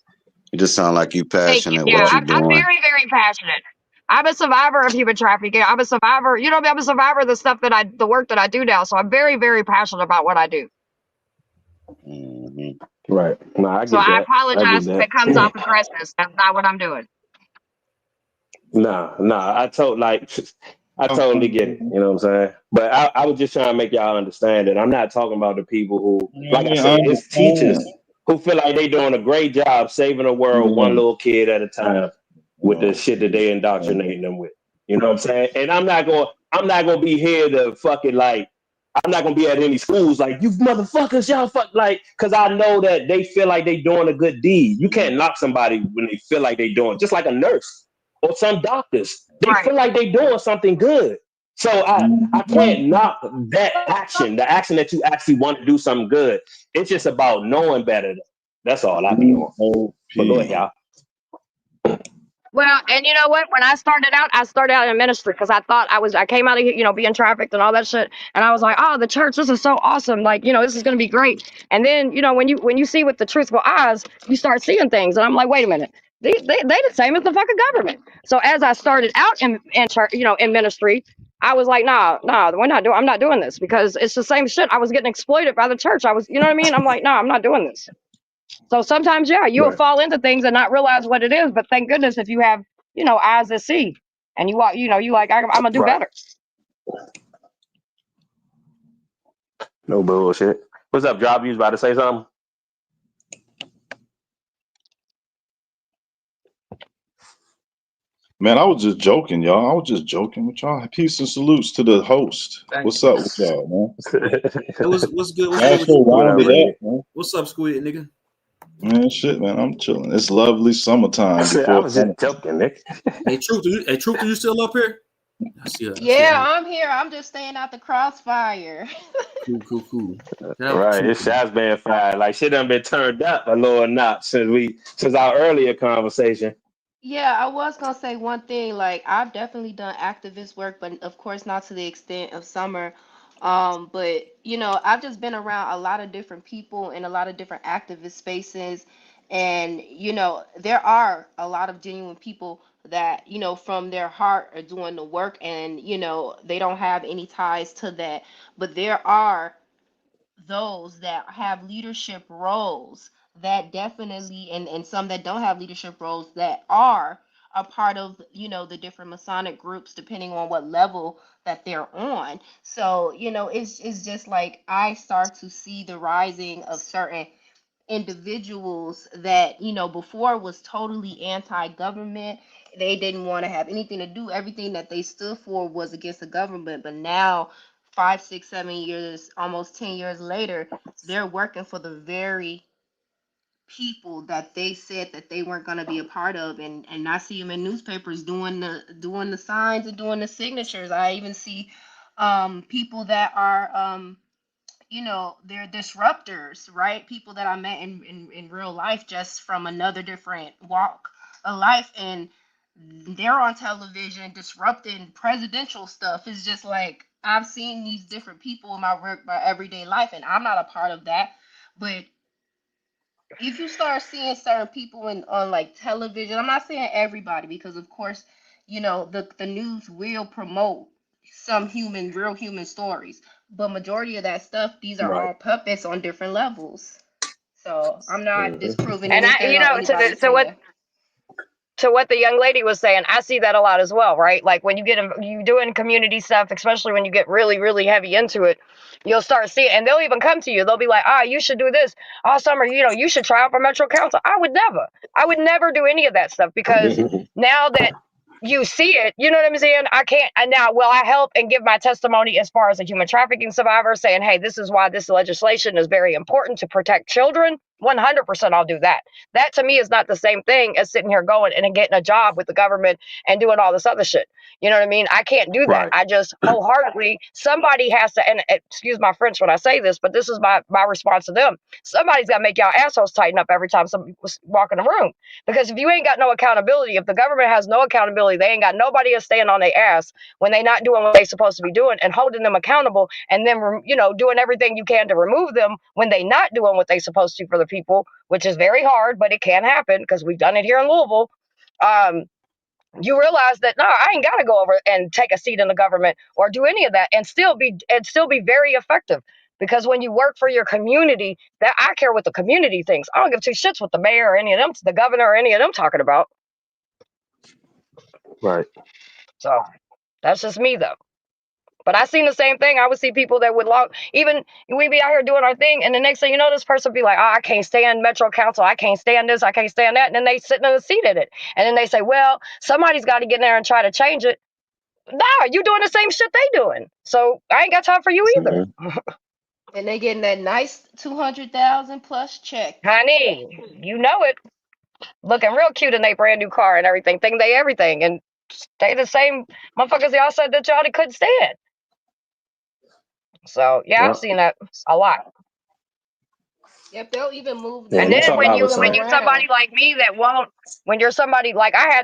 You just sound like you Thank you. passionate Yeah, what you I'm doing. very, very passionate. I'm a survivor of human trafficking. I'm a survivor. I'm a survivor of the work that I do now. So I'm very, very passionate about what I do. Mm-hmm. Right. No, I So get I that. I get apologize if it comes off that. aggressive. That's not what I'm doing. Nah. I totally get it. You know what I'm saying? But I was just trying to make y'all understand that I'm not talking about the people who, like I Yeah, I said, it's teachers understand. who feel like they doing a great job saving the world Yeah. one little kid at a time with the shit that they Yeah. indoctrinating them with. You know what I'm saying? And I'm not gonna be here to fucking like. I'm not gonna be at any schools like you motherfuckers, y'all fuck like, cause I know that they feel like they doing a good deed. You can't knock somebody when they feel like they doing, just like a nurse or some doctors. They Right. feel like they doing something good. So I can't knock that action, the action that you actually want to do something good. It's just about knowing better. That's all I be on. But go ahead, y'all. Well, and you know what? When I started out in ministry because I came out of here, being trafficked and all that shit. And I was like, oh, the church, this is so awesome. Like, this is going to be great. And then, when you see with the truthful eyes, you start seeing things. And I'm like, wait a minute. They the same as the fucking government. So as I started out in church, in ministry, I was like, nah, I'm not doing this because it's the same shit. I was getting exploited by the church. You know what I mean? I'm like, nah, I'm not doing this. So sometimes, yeah, you'll Right. fall into things and not realize what it is. But thank goodness if you have, eyes that see, and you walk, you like, I'm gonna do Right. better. No bullshit. What's up, Job? You was about to say something? Man, I was just joking, y'all. I was just joking with y'all. Peace and salutes to the host. What's up with y'all, man? Hey, what's good? What's Y'all good with so you? What up, rounded Red? up, man. What's up, Squid, nigga? Man, shit, man. I'm chilling. It's lovely summertime I before was summer. just joking, Nick. Hey, Truth, are you still up here? I see her. Yeah, I'm here. I'm just staying out the crossfire. Cool. Shout out to Right, Truth. his shots been fired. Like shit done been turned up a little notch since our earlier conversation. Yeah, I was gonna say one thing. Like, I've definitely done activist work, but of course not to the extent of Summer. But I've just been around a lot of different people in a lot of different activist spaces, and there are a lot of genuine people that from their heart are doing the work, and they don't have any ties to that. But there are those that have leadership roles that definitely, and some that don't have leadership roles that are a part of the different Masonic groups depending on what level that they're on. So it's just like I start to see the rising of certain individuals that before was totally anti-government. They didn't want to have anything to do. Everything that they stood for was against the government. But now 5 6 7 years, almost 10 years later, they're working for the very people that they said that they weren't going to be a part of. And I see them in newspapers doing the signs and doing the signatures. I even see people that are they're disruptors, right? People that I met in real life, just from another different walk of life, and they're on television disrupting presidential stuff. It's just like I've seen these different people in my work, my everyday life, and I'm not a part of that. But if you start seeing certain people on like television, I'm not saying everybody, because of course, the news will promote some real human stories, but majority of that stuff, these are Right. all puppets on different levels. So I'm not Mhm. disproving And anything on anybody's so what end. to what the young lady was saying, I see that a lot as well, right? Like when you doing community stuff, especially when you get really, really heavy into it, you'll start seeing, and they'll even come to you. They'll be like, you should do this. Summer, you should try out for Metro Council. I would never do any of that stuff because now that you see it, you know what I'm saying? I can't, now, will I help and give my testimony as far as a human trafficking survivor saying, hey, this is why this legislation is very important to protect children? 100% I'll do that. That to me is not the same thing as sitting here going and getting a job with the government and doing all this other shit. You know what I mean? I can't do that. Right. I just wholeheartedly, somebody has to, and excuse my French when I say this, but this is my response to them. Somebody's got to make y'all assholes tighten up every time somebody walk in the room. Because if you ain't got no accountability, if the government has no accountability, they ain't got nobody to stand on their ass when they not doing what they supposed to be doing and holding them accountable, and then, doing everything you can to remove them when they not doing what they supposed to for the people, which is very hard, but it can happen because we've done it here in Louisville. You realize that, no, I ain't got to go over and take a seat in the government or do any of that and still be very effective. Because when you work for your community, that I care what the community thinks. I don't give two shits what the mayor or any of them, the governor or any of them talking about. Right. So that's just me though. But I seen the same thing. I would see people that would even we be out here doing our thing, and the next thing you know, this person be like, I can't stand Metro Council. I can't stand this. I can't stand that. And then they sitting in the seat in it. And then they say, well, somebody's got to get in there and try to change it. Nah, you doing the same shit they doing. So I ain't got time for you either. And they getting that nice 200,000 plus check. Honey, you know it. Looking real cute in their brand new car and everything. Think they everything. And they the same motherfuckers y'all said that y'all couldn't stand. So yeah, I've seen that a lot. Yep, they'll even move Yeah, And the that's then all when I you're was saying. somebody like me that won't, when you're somebody like I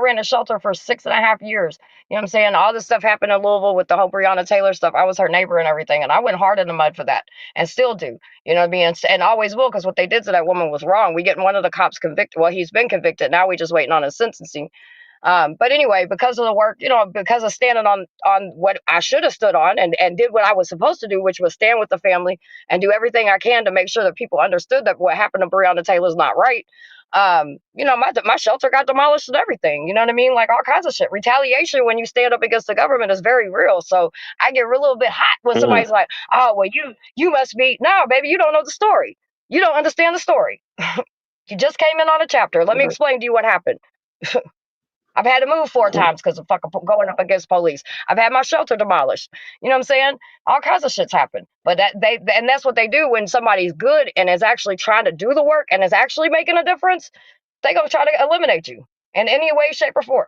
ran a shelter for 6.5 years. You know what I'm saying? All this stuff happened in Louisville with the whole Breonna Taylor stuff. I was her neighbor and everything, and I went hard in the mud for that, and still do. You know what I mean? And always will, because what they did to that woman was wrong. We getting one of the cops convicted. Well, he's been convicted. Now we just waiting on his sentencing. But anyway, because of the work, because of standing on what I should have stood on and did what I was supposed to do, which was stand with the family and do everything I can to make sure that people understood that what happened to Breonna Taylor is not right. My shelter got demolished and everything. You know what I mean? Like all kinds of shit. Retaliation when you stand up against the government is very real. So I get a little bit hot when somebody's like, "Oh, well, you must be." No, baby, you don't know the story. You don't understand the story. You just came in on a chapter. Let me explain to you what happened. I've had to move 4 times because of fucking going up against police. I've had my shelter demolished. You know what I'm saying? All kinds of shits happen. But that's what they do when somebody's good and is actually trying to do the work and is actually making a difference. They gonna try to eliminate you in any way, shape, or form.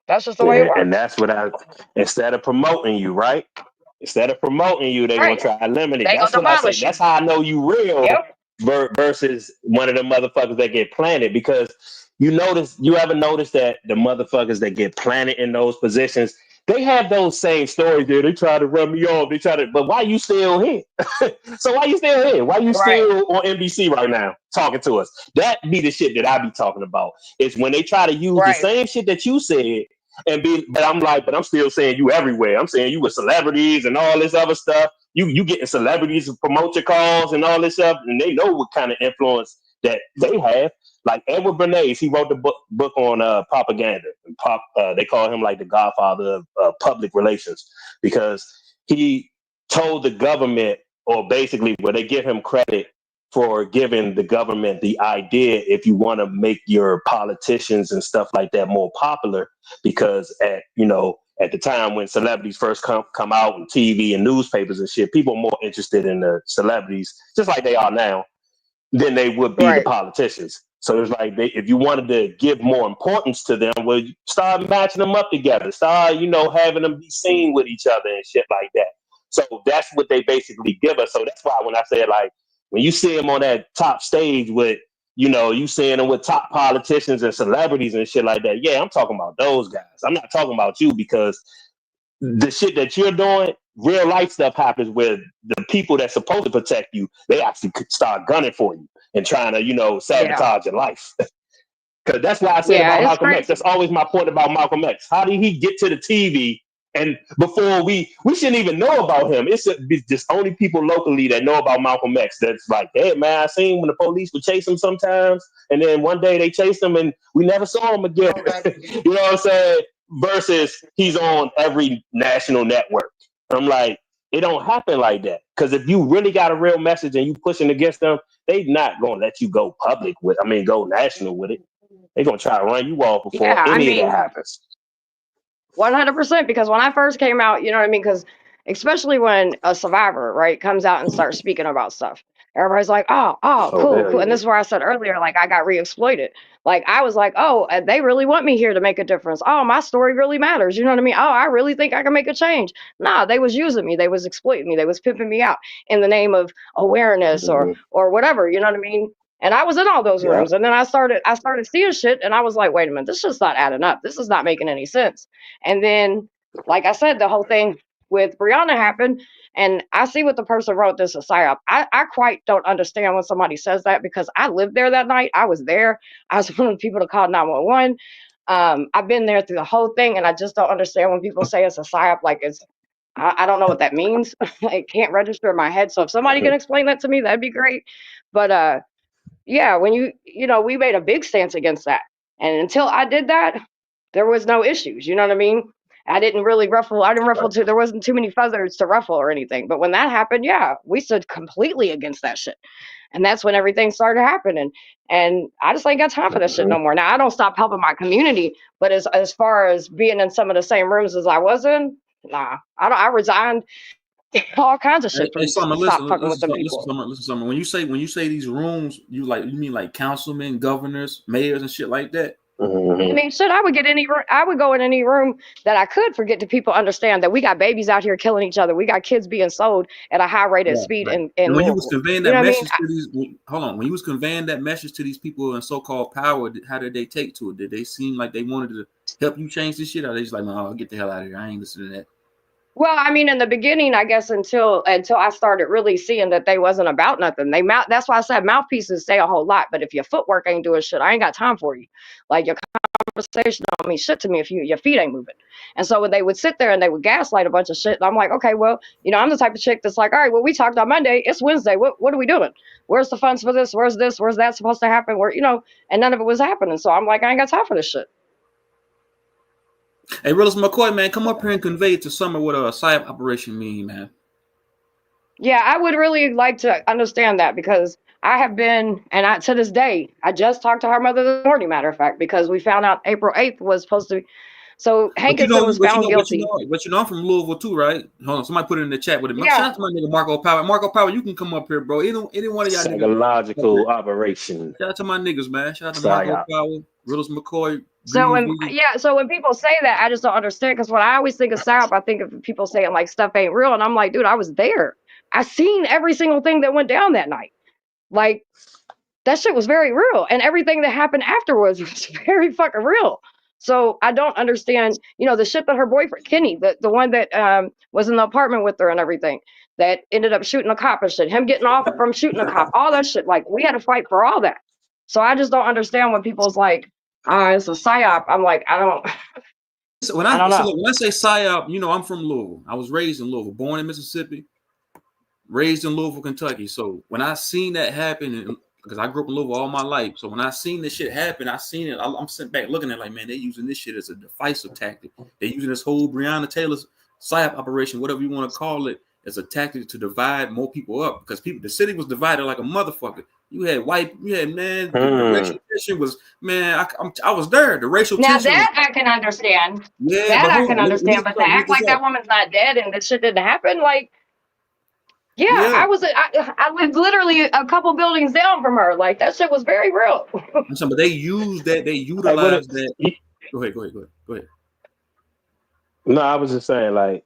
That's just the way it works. And that's what instead of promoting you, right? Instead of promoting you, they gonna try to eliminate. That's what I say. That's how I know you real versus one of the motherfuckers that get planted. Because you ever notice that the motherfuckers that get planted in those positions, they have those same stories there. They try to run me off. But why you still here? So why you still here? Why you still on NBC right now talking to us? That be the shit that I be talking about. It's when they try to use the same shit that you said but I'm still saying you everywhere. I'm saying you with celebrities and all this other stuff. You getting celebrities to promote your cause and all this stuff, and they know what kind of influence that they have. Like Edward Bernays, he wrote the book on propaganda. They call him like the godfather of public relations because he told the government, or basically where they give him credit for giving the government the idea if you want to make your politicians and stuff like that more popular, because at the time when celebrities first come out on TV and newspapers and shit, people are more interested in the celebrities, just like they are now, than they would be the politicians. So it's like if you wanted to give more importance to them, well, start matching them up together. Start, having them be seen with each other and shit like that. So that's what they basically give us. So that's why when I said, like, when you see them on that top stage with, you seeing them with top politicians and celebrities and shit like that, yeah, I'm talking about those guys. I'm not talking about you, because the shit that you're doing, real life stuff happens where the people that's supposed to protect you, they actually start gunning for you and trying to, sabotage your life. Because that's why I said about Malcolm X. That's always my point about Malcolm X. How did he get to the TV And before we shouldn't even know about him. It's just only people locally that know about Malcolm X. That's like, hey man, I seen when the police would chase him sometimes, and then one day they chased him and we never saw him again. You know what I'm saying? Versus he's on every national network. I'm like, it don't happen like that. Because if you really got a real message and you pushing against them, they not gonna let you go public with. I mean, go national with it. They're gonna try to run you off before Yeah, I any of that mean, happens. 100%, because when I first came out, you know what I mean? Because especially when a survivor, right, comes out and starts speaking about stuff, everybody's like, oh, Oh cool, hell cool. And yeah. this is where I said earlier, like, I got re-exploited. Like, I was like, oh, they really want me here to make a difference. Oh, my story really matters. You know what I mean? Oh, I really think I can make a change. Nah, they was using me. They was exploiting me. They was pimping me out in the name of awareness or whatever. You know what I mean? And I was in all those Yeah. rooms, and then I started seeing shit, and I was like, wait a minute, this just not adding up. This is not making any sense. And then, like I said, the whole thing with Brianna happened, and I see what the person wrote this a psyop. I quite don't understand when somebody says that, because I lived there that night. I was there. I was one of the people to call 911. I've been there through the whole thing, and I just don't understand when people say it's a psyop. Like, I don't know what that means. It can't register in my head. So if somebody can explain that to me, that'd be great. But yeah, when we made a big stance against that, and until I did that, there was no issues. You know what I mean? I didn't really ruffle. I didn't ruffle too. There wasn't too many feathers to ruffle or anything. But when that happened, yeah, we stood completely against that shit, and that's when everything started happening. And I just ain't got time for that shit no more. Now I don't stop helping my community, but as far as being in some of the same rooms as I was in, nah, I don't. I resigned. All kinds of shit Hey, from Summer, stop listen, fucking with listen, them listen, people. Summer, listen, Summer. When you say these rooms, you mean like councilmen, governors, mayors, and shit like that? I mean, shit, I would get any room. I would go in any room that I could forget to people understand that we got babies out here killing each other. We got kids being sold at a high rate of Right, speed right. in And when you was Louisville. conveying You that know what I mean? message to these, hold on, when you was conveying that message to these people in so-called power, how did they take to it? Did they seem like they wanted to help you change this shit, or they just like, no, get the hell out of here. I ain't listening to that. Well, I mean, in the beginning, I guess until I started really seeing that they wasn't about nothing. That's why I said mouthpieces say a whole lot. But if your footwork ain't doing shit, I ain't got time for you. Like, your conversation don't mean shit to me if your feet ain't moving. And so when they would sit there and they would gaslight a bunch of shit, I'm like, okay, well, I'm the type of chick that's like, all right, well, we talked on Monday. It's Wednesday. What are we doing? Where's the funds for this? Where's this? Where's that supposed to happen? And none of it was happening. So I'm like, I ain't got time for this shit. Hey, Willis McCoy, man, come up here and convey to Summer what a psyop operation mean, man. Yeah, I would really like to understand that, because I have been, and to this day, I just talked to her mother this morning, matter of fact, because we found out April 8th was supposed to be. So Hankinson was found guilty. I'm from Louisville too, right? Hold on, somebody put it in the chat with it. Yeah. Shout out to my nigga Marco Power. Marco Power, you can come up here, bro. Any one of y'all Psychological niggas. operation. Shout out to my niggas, man. Shout out to Marco Power, Willis McCoy. So when people say that, I just don't understand, because when I always think of psyop, I think of people saying like stuff ain't real, and I'm like, dude, I was there. I seen every single thing that went down that night. Like, that shit was very real, and everything that happened afterwards was very fucking real. So I don't understand, the shit that her boyfriend Kenny, the one that was in the apartment with her and everything, that ended up shooting a cop and shit, him getting off from shooting a cop, all that shit. Like, we had to fight for all that. So I just don't understand when people's like, it's a psyop. I'm like, I don't know. When I say psyop, I'm from Louisville. I was raised in Louisville, born in Mississippi, raised in Louisville, Kentucky. So when I seen that happen, because I grew up in Louisville all my life, so when I seen this shit happen, I seen it. I'm sitting back looking at it like, man, they're using this shit as a divisive tactic. They're using this whole Breonna Taylor's psyop operation, whatever you want to call it, as a tactic to divide more people up, because the city was divided like a motherfucker. You had man, the racial tension was, man, I was there. The racial tension. Now that I can understand. Yeah, that but I can understand. But to act like that woman's not dead and this shit didn't happen, like, yeah. I lived literally a couple buildings down from her. Like, that shit was very real. But they used that. They utilized that. Go ahead. No, I was just saying, like,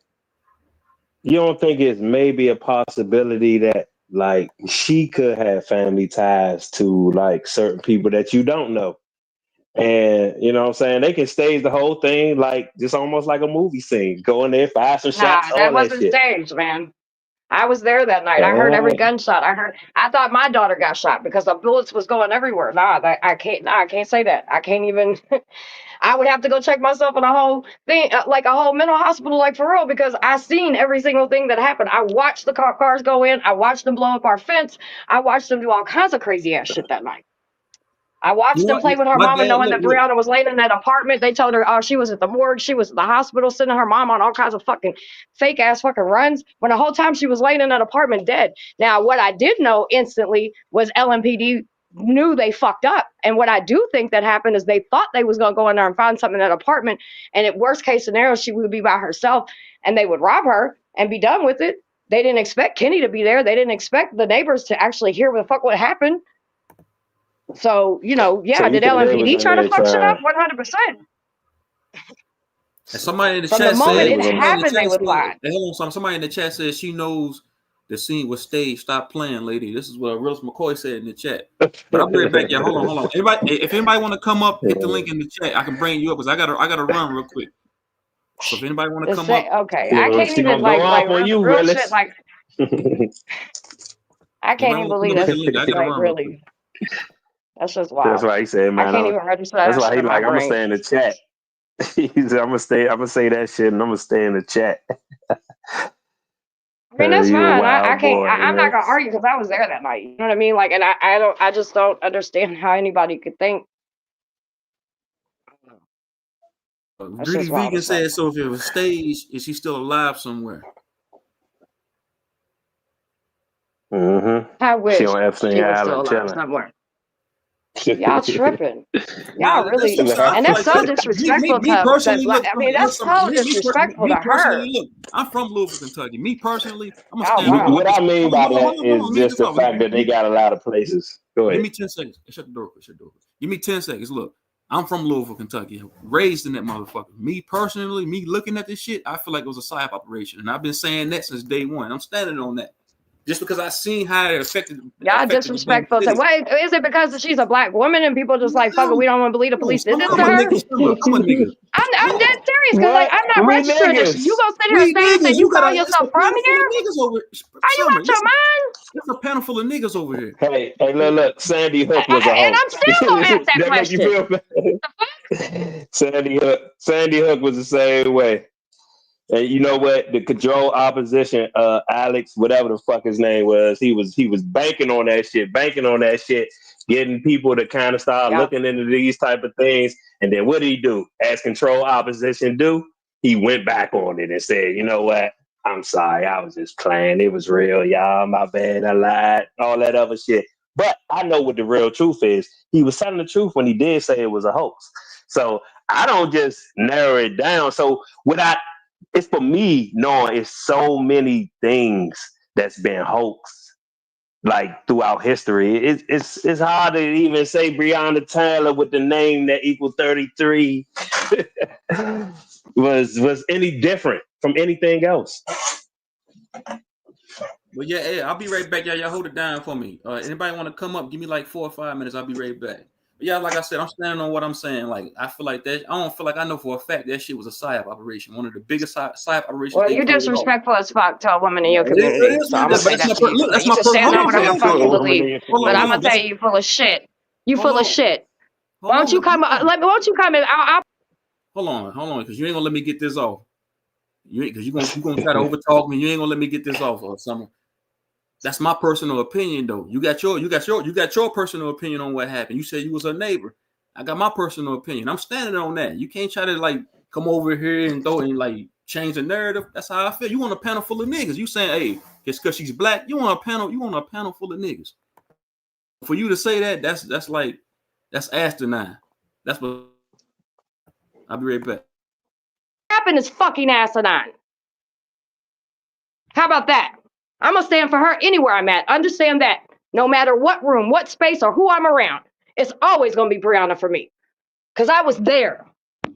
you don't think it's maybe a possibility that, like, she could have family ties to, like, certain people that you don't know? And, you know what I'm saying? They can stage the whole thing, like, just almost like a movie scene. Go in there, fire some shots, all that that wasn't shit. staged, man. I was there that night. I heard every gunshot. I thought my daughter got shot because the bullets was going everywhere. I can't say that. I can't even. I would have to go check myself in a whole thing, like a whole mental hospital, like for real, because I seen every single thing that happened. I watched the cars go in. I watched them blow up our fence. I watched them do all kinds of crazy ass shit that night. I watched them play with her My mama, dad, knowing that look. Brianna was laying in that apartment. They told her, oh, she was at the morgue. She was at the hospital, sending her mom on all kinds of fucking fake ass fucking runs when the whole time she was laying in that apartment dead. Now, what I did know instantly was LMPD knew they fucked up. And what I do think that happened is they thought they was going to go in there and find something in that apartment. And at worst case scenario, she would be by herself and they would rob her and be done with it. They didn't expect Kenny to be there. They didn't expect the neighbors to actually hear what the fuck would happen. So, So you did think they was LMPD in try to there fuck shit up? trying? 100%. And somebody in the From the chat So moment they said, it was on. somebody in the happened, they chat would lie. said, hold on, somebody in the chat says she knows the scene was staged. Stop playing, lady. This is what Rose McCoy said in the chat. But I'll be right back. Yeah, hold on. If anybody want to come up, hit the link in the chat. I can bring you up because I gotta run real quick. So if anybody want to come up, Okay, I can't She even gonna go off on you, real shit. Willis. Like, I can't anybody even want to come believe up, hit the that's link. I gotta like run real quick. really. That's just That's wild. why he said, I man. can't even register That's that why shit he in my like, I'm gonna brain. stay in the chat. He said, I'm gonna say that shit, and I'm gonna stay in the chat. I mean, that's You a fine. I wild can't. boy, I'm not man. gonna argue because I was there that night. You know what I mean? Like, and I don't. I just don't understand how anybody could think. That's Greedy just wild Vegan as fuck. said, so if it was staged, is she still alive somewhere? I She wish on Epstein she was still Island alive chilling. somewhere. Y'all tripping. Nah, Y'all that's really, what I'm saying. I and feel that's like so that. disrespectful Me to. personally, Like, look, I mean, that's so disrespectful to me her. personally, look. I'm from Louisville, Kentucky. Me personally, I'm gonna Oh stand on wow. what What this. I mean Hold on, by hold on, hold that on, hold is on. Mute just this the off. fact that they got a lot of places. Go Give ahead. me 10 seconds. Shut the door. Shut the door. Give me 10 seconds. Look, I'm from Louisville, Kentucky. Raised in that motherfucker. Me personally, me looking at this shit, I feel like it was a psyop operation, and I've been saying that since day one. I'm standing on that. Just because I seen how it affected Y'all the damn disrespectful to. city. Wait, is it because she's a black woman and people just like fuck it? No, We don't want to believe the no, police did this I'm to a her. nigga. I'm a nigga. I'm dead serious because like What? I'm not We registering this shit. You niggas. gonna sit here and We say this niggas. and you You got call it's a yourself from panel full of here? niggas over. Are you Summer, out your mind? it's a panel full of niggas over here. Hey, look. Sandy Hook was a And I'm hoax. still gonna ask that That make you question. feel bad? Sandy Hook was the same way. And you know what? The control opposition, Alex, whatever the fuck his name was, he was banking on that shit, getting people to kind of start Yeah. looking into these type of things. And then what did he do? As control opposition do, he went back on it and said, you know what? I'm sorry, I was just playing. It was real, y'all. My bad, I lied, all that other shit. But I know what the real truth is. He was telling the truth when he did say it was a hoax. So I don't just narrow it down. So it's for me knowing it's so many things that's been hoaxed like throughout history. It's hard to even say Breonna Taylor with the name that equals 33 was any different from anything else. But yeah, I'll be right back. Y'all hold it down for me. Anybody want to come up? Give me like 4 or 5 minutes. I'll be right back. But yeah, like I said, I'm standing on what I'm saying. Like I feel like that. I don't feel like I know for a fact that shit was a psyop operation. One of the biggest psyop operations Well, they you pulled off. disrespectful as fuck to a woman in your It community. is So what I'm it gonna is. But say that to you. look, that's You my can personal. stand Hold on on, whatever hold the on, fuck you hold on, believe, but I'm gonna That's, tell you, you full of shit. You hold full of on, shit. hold Why don't on. you come? Why don't you come in? I'll Hold on, because you ain't gonna let me get this off. Because you gonna try to overtalk me. You ain't gonna let me get this off or something. That's my personal opinion, though. You got your personal opinion on what happened. You said you was a neighbor. I got my personal opinion. I'm standing on that. You can't try to like come over here and throw and like change the narrative. That's how I feel. You want a panel full of niggas. You saying, hey, just because she's black, you want a panel full of niggas. For you to say that, that's asinine. That's what. I'll be right back. happen is fucking asinine. How about that? I'm gonna stand for her anywhere I'm at. Understand that. No matter what room, what space, or who I'm around, it's always gonna be Brianna for me. Cause I was there.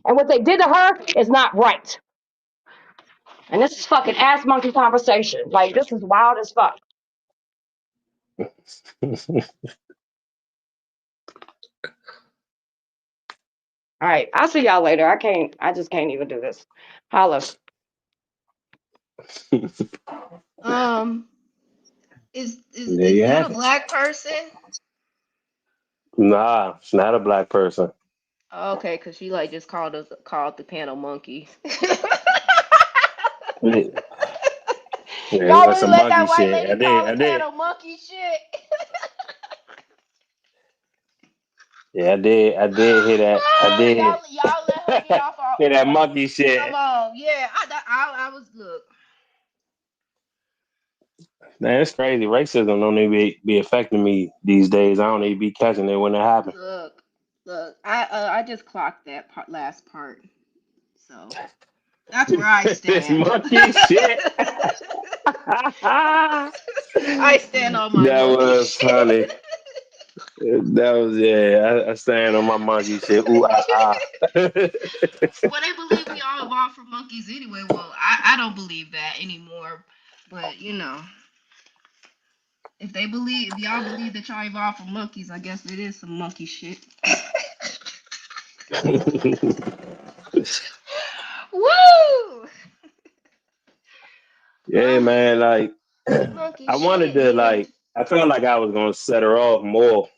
And what they did to her is not right. And this is fucking ass monkey conversation. Like this is wild as fuck. All right, I'll see y'all later. I just can't even do this. Holla. There Is you that have a it. black person? Nah, it's not a black person. Okay, cause she like just called the panel monkeys. Yeah, Y'all that's really some let monkey that white shit. lady call the panel monkey shit? Yeah, I did hear that. I did y'all let her get off our hear that on. monkey shit. Come on, yeah. I was look. Man, it's crazy. Racism don't even be affecting me these days. I don't even be catching it when it happens. Look. I just clocked that last part, so that's where I This stand. monkey shit. I stand on my That monkey was shit. funny. That was I stand on my monkey shit. Ooh ah. Well, they believe we all evolved from monkeys anyway. Well, I don't believe that anymore. But if y'all believe that y'all evolved from monkeys, I guess it is some monkey shit. Woo! Yeah, man. Like Monkey I wanted shit, to yeah. I felt like I was gonna set her off more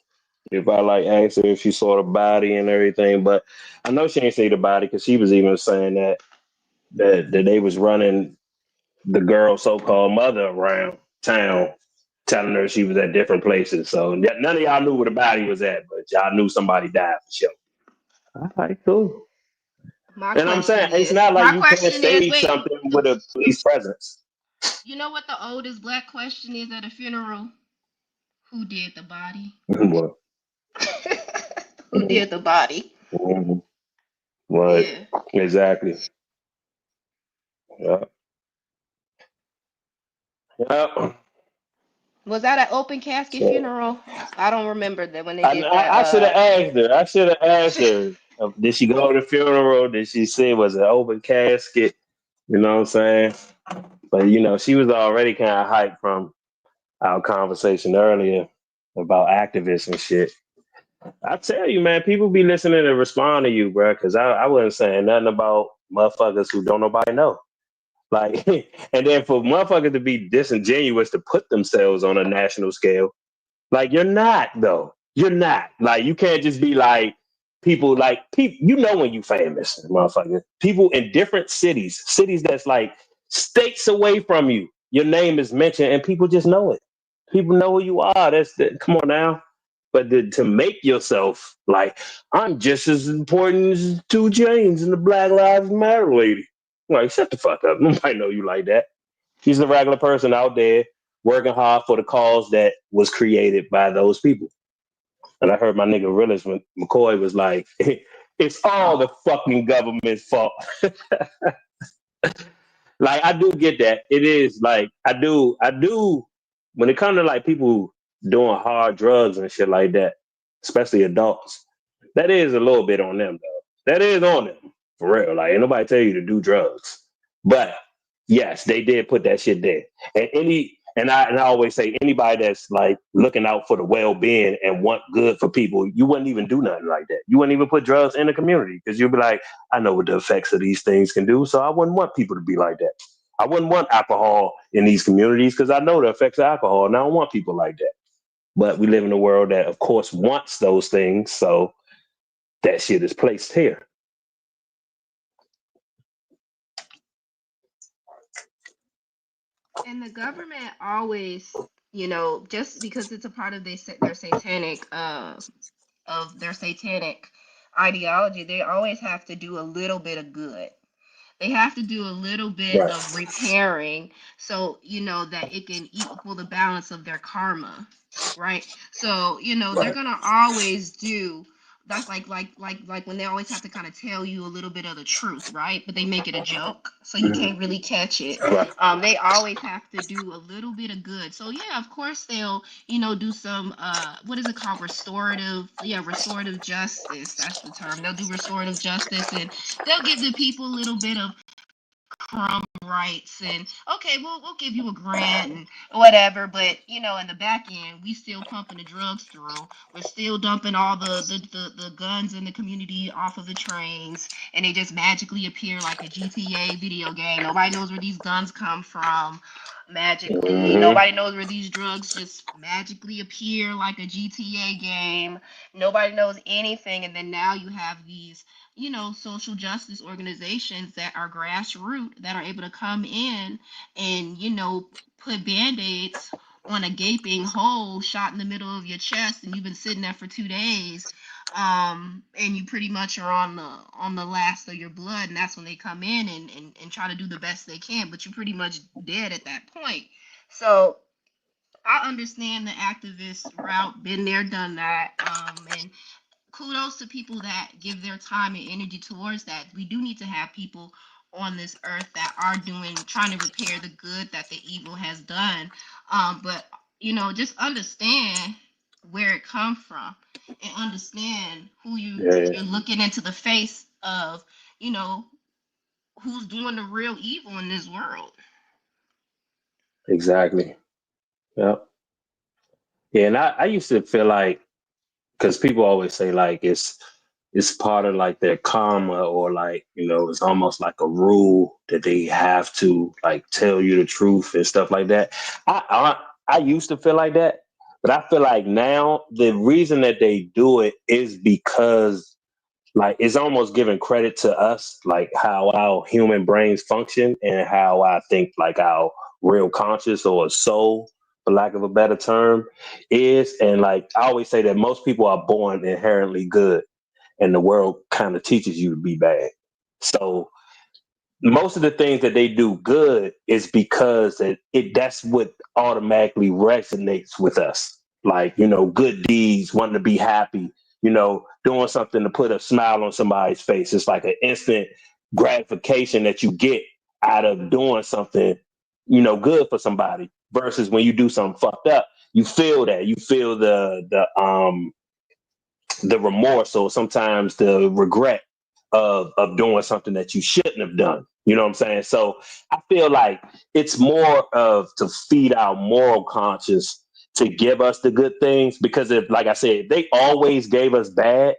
if I asked her if she saw the body and everything, but I know she ain't see the body because she was even saying that they was running the girl's so-called mother around town, telling her she was at different places. So none of y'all knew where the body was at, but y'all knew somebody died for sure. All right, cool. My And I'm saying question it's is, not like you can't stage wait, something with a police presence. you know what the oldest black question is at a funeral? Who did the body? What? Who did the body? Mhm. What? Yeah. Exactly. Yeah. Yeah. Was that an open casket So, funeral? I don't remember that when they did that. I should have asked her. I should have asked her. Did she go to the funeral? Did she say was it an open casket? You know what I'm saying? But she was already kind of hyped from our conversation earlier about activists and shit. I tell you, man, people be listening to respond to you, bro. Because I wasn't saying nothing about motherfuckers who don't nobody know. Like, and then for motherfuckers to be disingenuous to put themselves on a national scale. Like you're not though. You're not. Like you can't just be like people when you famous, motherfucker. People in different cities that's like states away from you. Your name is mentioned and people just know it. People know who you are. Come on now. But to make yourself like I'm just as important as 2 Chainz and the Black Lives Matter lady. Like shut the fuck up. Nobody know you like that. She's a regular person out there working hard for the cause that was created by those people. And I heard my nigga Realist when McCoy was like, it's all the fucking government's fault. Like I do get that. It is like I do when it comes to like people doing hard drugs and shit like that, especially adults, that is a little bit on them though. That is on them. For real. Like ain't nobody tell you to do drugs. But yes, they did put that shit there. And I always say anybody that's like looking out for the well-being and want good for people, you wouldn't even do nothing like that. You wouldn't even put drugs in the community because you'd be like, I know what the effects of these things can do, so I wouldn't want people to be like that. I wouldn't want alcohol in these communities because I know the effects of alcohol, and I don't want people like that. But we live in a world that, of course, wants those things, so that shit is placed here. And the government always, just because it's a part of their satanic of their satanic ideology, they always have to do a little bit of good. They have to do a little bit Right. of repairing so that it can equal the balance of their karma, right? So they're Right. gonna always do that's like when they always have to kind of tell you a little bit of the truth, right? But they make it a joke so you can't really catch it. Right. They always have to do a little bit of good. So yeah, of course they'll do some what is it called, restorative justice. That's the term. They'll do restorative justice, and they'll give the people a little bit of crumb rights and okay, we'll give you a grant and whatever, but you know, in the back end, we still pumping the drugs through. We're still dumping all the guns in the community off of the trains, and they just magically appear like a GTA video game. Nobody knows where these guns come from. Magically, nobody knows where these drugs just magically appear like a GTA game. Nobody knows anything, and then now you have these, you know, social justice organizations that are grassroots that are able to come in and, you know, put band-aids on a gaping hole shot in the middle of your chest, and you've been sitting there for 2 days, and you pretty much are on the last of your blood, and that's when they come in and try to do the best they can, but you're pretty much dead at that point. So I understand the activist route, been there, done that, and kudos to people that give their time and energy towards that. We do need to have people on this earth that are trying to repair the good that the evil has done. But you know, just understand where it comes from and understand who you're looking into the face of, you know, who's doing the real evil in this world. Exactly. Yeah. Yeah, and I used to feel like, because people always say like it's part of like their karma, or like, you know, it's almost like a rule that they have to like tell you the truth and stuff like that. I used to feel like that, but I feel like now the reason that they do it is because like it's almost giving credit to us, like how our human brains function and how I think like our real conscious or soul, for lack of a better term, is. And like I always say that most people are born inherently good, and the world kind of teaches you to be bad. So most of the things that they do good is because that's what automatically resonates with us. Like, you know, good deeds, wanting to be happy, you know, doing something to put a smile on somebody's face. It's like an instant gratification that you get out of doing something, you know, good for somebody, versus when you do something fucked up, you feel that. You feel the remorse, or sometimes the regret of doing something that you shouldn't have done. You know what I'm saying? So I feel like it's more of to feed our moral conscience, to give us the good things. Because if, like I said, if they always gave us bad,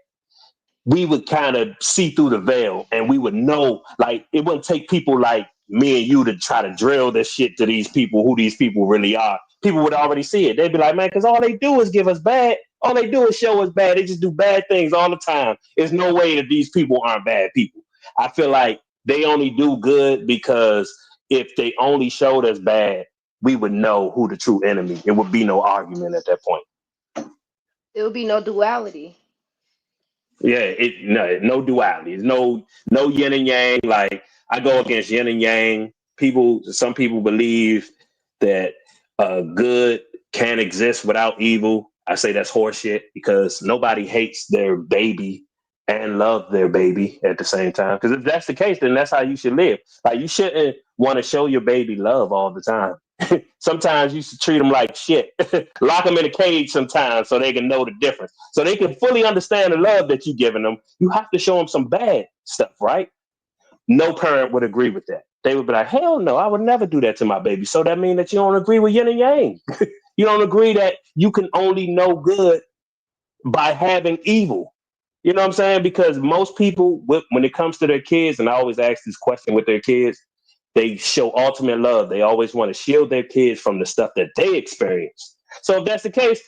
we would kind of see through the veil, and we would know, like, it wouldn't take people like me and you to try to drill this shit to these people, who these people really are. People would already see it. They'd be like, man, because all they do is give us bad. All they do is show us bad. They just do bad things all the time. There's no way that these people aren't bad people. I feel like they only do good because if they only showed us bad, we would know who the true enemy. It would be no argument at that point. There would be no duality. Yeah, no duality. There's no yin and yang. Like I go against yin and yang. Some people believe that good can't exist without evil. I say that's horseshit, because nobody hates their baby and love their baby at the same time. Because if that's the case, then that's how you should live. Like you shouldn't want to show your baby love all the time. Sometimes you should treat them like shit. Lock them in a cage sometimes so they can know the difference. So they can fully understand the love that you're giving them. You have to show them some bad stuff, right? No parent would agree with that. They would be like, hell no, I would never do that to my baby. So that means that you don't agree with yin and yang. You don't agree that you can only know good by having evil. You know what I'm saying? Because most people, when it comes to their kids, and I always ask this question with their kids, they show ultimate love. They always want to shield their kids from the stuff that they experience. So if that's the case,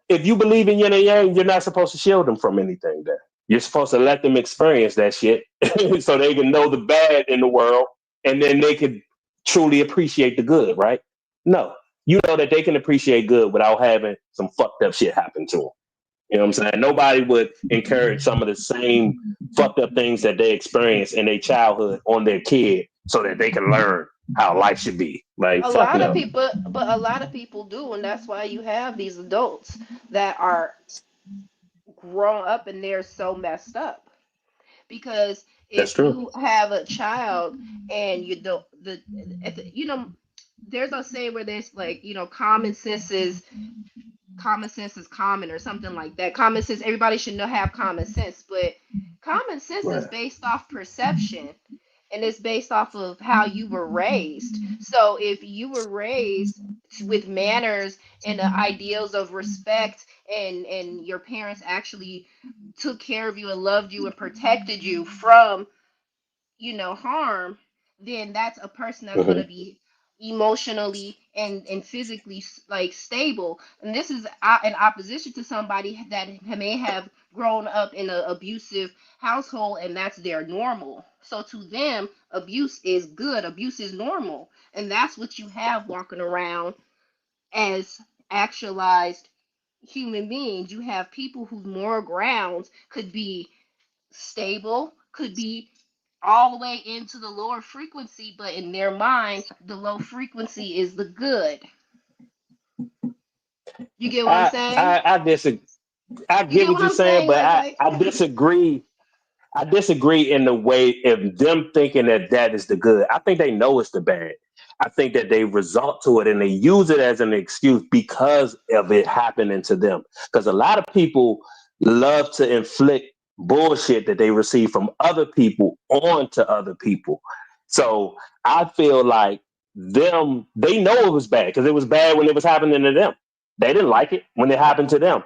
if you believe in yin and yang, you're not supposed to shield them from anything there. You're supposed to let them experience that shit so they can know the bad in the world, and then they can truly appreciate the good, right? No, you know that they can appreciate good without having some fucked up shit happen to them. You know what I'm saying? Nobody would encourage some of the same fucked up things that they experience in their childhood on their kid so that they can learn how life should be. Like, A fuck lot of no. people, but a lot of people do, and that's why you have these adults that are grown up and they're so messed up. Because That's if true. you have a child and you don't, you know, there's a saying where there's like, you know, common sense is common or something like that. Common sense, everybody should know have common sense, but common sense is Right. based off perception. and it's based off of how you were raised. So if you were raised with manners and the ideals of respect, and your parents actually took care of you and loved you and protected you from, harm, then that's a person that's going to be emotionally and physically like stable. And this is in opposition to somebody that may have grown up in an abusive household, and that's their normal. So to them, abuse is good, abuse is normal, and that's what you have walking around as actualized human beings. You have people whose moral grounds could be stable, could be all the way into the lower frequency, but in their mind, the low frequency is the good. You get what I'm saying? I disagree. I You get get what what you're I'm saying, saying, but like, I disagree. I disagree in the way of them thinking that is the good. I think they know it's the bad. I think that they resort to it and they use it as an excuse because of it happening to them. Because a lot of people love to inflict bullshit that they receive from other people onto other people. So I feel like they know it was bad because it was bad when it was happening to them. They didn't like it when it happened to them.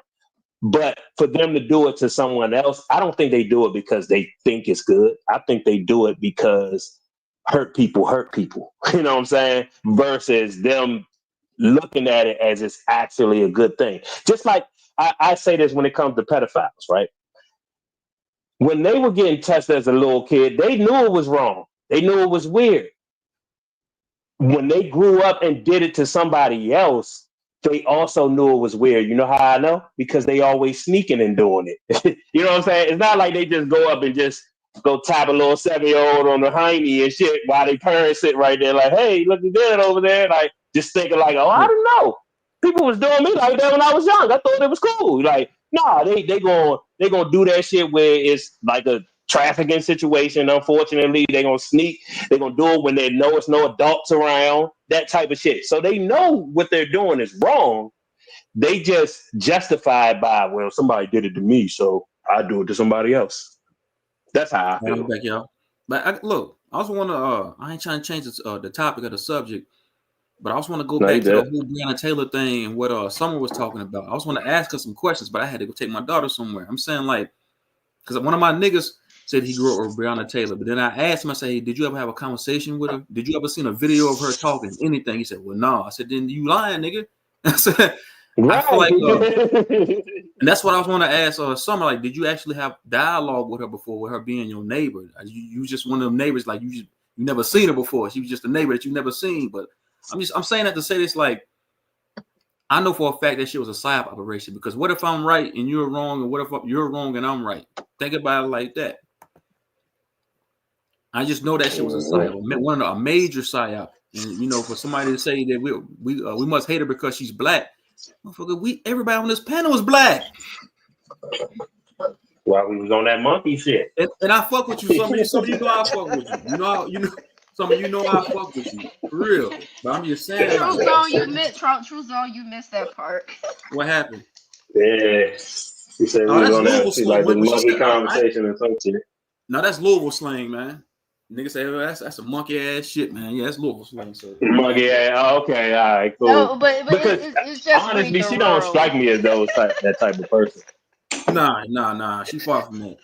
But for them to do it to someone else, I don't think they do it because they think it's good. I think they do it because hurt people hurt people. You know what I'm saying? Versus them looking at it as it's actually a good thing. Just like I say this when it comes to pedophiles, right? When they were getting tested as a little kid, they knew it was wrong. They knew it was weird. When they grew up and did it to somebody else, they also knew it was weird. You know how I know? Because they always sneaking and doing it. You know what I'm saying? It's not like they just go up and just go tap a little 7-year-old on the hiney and shit while their parents sit right there like, hey, looking good over there. Like, just thinking like, oh, I don't know. People was doing me like that when I was young. I thought it was cool. Like, nah, they gonna do that shit where it's like a trafficking situation. Unfortunately, they're gonna sneak. They're gonna do it when they know it's no adults around, that type of shit. So they know what they're doing is wrong. They just justify it by, well, somebody did it to me, so I do it to somebody else. That's how I feel. Back, y'all. But look, I also want to. I ain't trying to change the topic of the subject, but I also want to go No, you back to the did. whole Breonna Taylor thing and what Summer was talking about. I also want to ask her some questions, but I had to go take my daughter somewhere. I'm saying like, because one of my niggas said he grew up with Breonna Taylor, but then I asked him, I said, hey, did you ever have a conversation with her? Did you ever seen a video of her talking? Anything? He said, well, no. I said, then you lying, nigga. I said, right. I feel like, and that's what I was want to ask Summer. Like, did you actually have dialogue with her before, with her being your neighbor? You just one of them neighbors, like you never seen her before. She was just a neighbor that you never seen. But I'm saying that to say this, like, I know for a fact that shit was a psyop operation, because what if I'm right and you're wrong, and what if you're wrong and I'm right? Think about it like that. I just know that shit was a psyop, a major psyop. And for somebody to say that we must hate her because she's black, motherfucker, everybody on this panel is black. While we was on that monkey shit, and I fuck with you. Some of you know I fuck with you. Some of you know I fuck with you for real. But I'm just saying, True Zone, you missed that part. What happened? Yeah, she said we was on that like the monkey conversation or some shit. No, that's Louisville slang, man. Niggas say that's a monkey ass shit, man. Yeah, that's Louisville slang. So monkey ass. Oh, okay, all right, cool. No, but because it's just honestly, she don't strike me as that type of person. Nah. She far from that.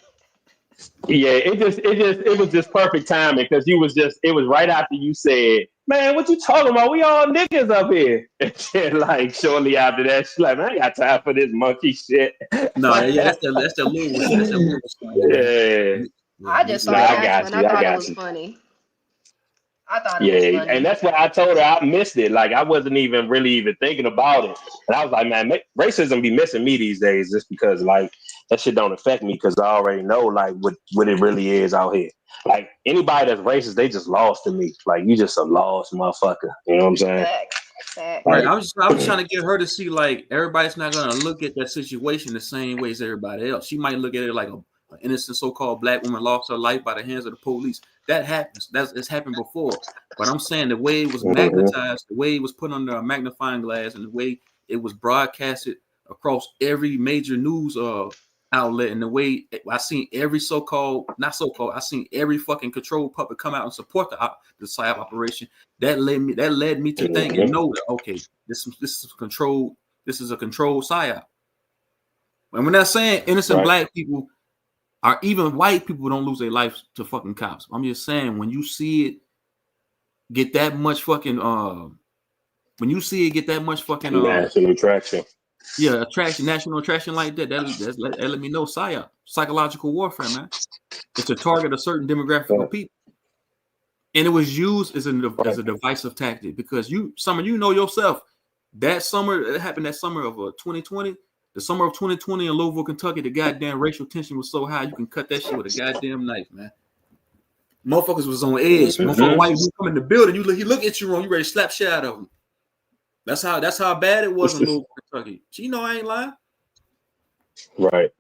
Yeah, it was just perfect timing because it was right after you said, man, what you talking about? We all niggas up here. And shit, like shortly after that, she's like, man, I ain't got time for this monkey shit. No, yeah, that's the Louisville shit. That's the Louisville shit. Yeah. I just thought it was funny. I thought it was funny. And that's what I told her. I missed it. Like I wasn't even thinking about it. And I was like, man, racism be missing me these days just because like that shit don't affect me because I already know like what it really is out here. Like anybody that's racist, they just lost to me. Like you just a lost motherfucker. You know what I'm saying? Right. I was trying to get her to see like everybody's not gonna look at that situation the same way as everybody else. She might look at it like an innocent so-called black woman lost her life by the hands of the police. That happens. It's happened before. But I'm saying the way it was magnetized, the way it was put under a magnifying glass, and the way it was broadcasted across every major news outlet, and the way I seen every not so-called, I seen every fucking control puppet come out and support the psyop operation. That led me to think and know that okay, this is controlled. This is a controlled psyop. And we're not saying innocent black people or even white people don't lose their life to fucking cops. I'm just saying when you see it get that much fucking national attraction. Yeah, national attraction like that. That let me know psyop, psychological warfare, man. It's to target a certain demographic of people, and it was used as a divisive tactic because you know yourself. That summer, it happened that summer of 2020. The summer of 2020 in Louisville, Kentucky, the goddamn racial tension was so high you can cut that shit with a goddamn knife, man. Motherfuckers was on edge. Motherfucker white people come in the building, he look at you wrong, you ready to slap shit out of him. That's how bad it was in Louisville, Kentucky. You know I ain't lying. Right.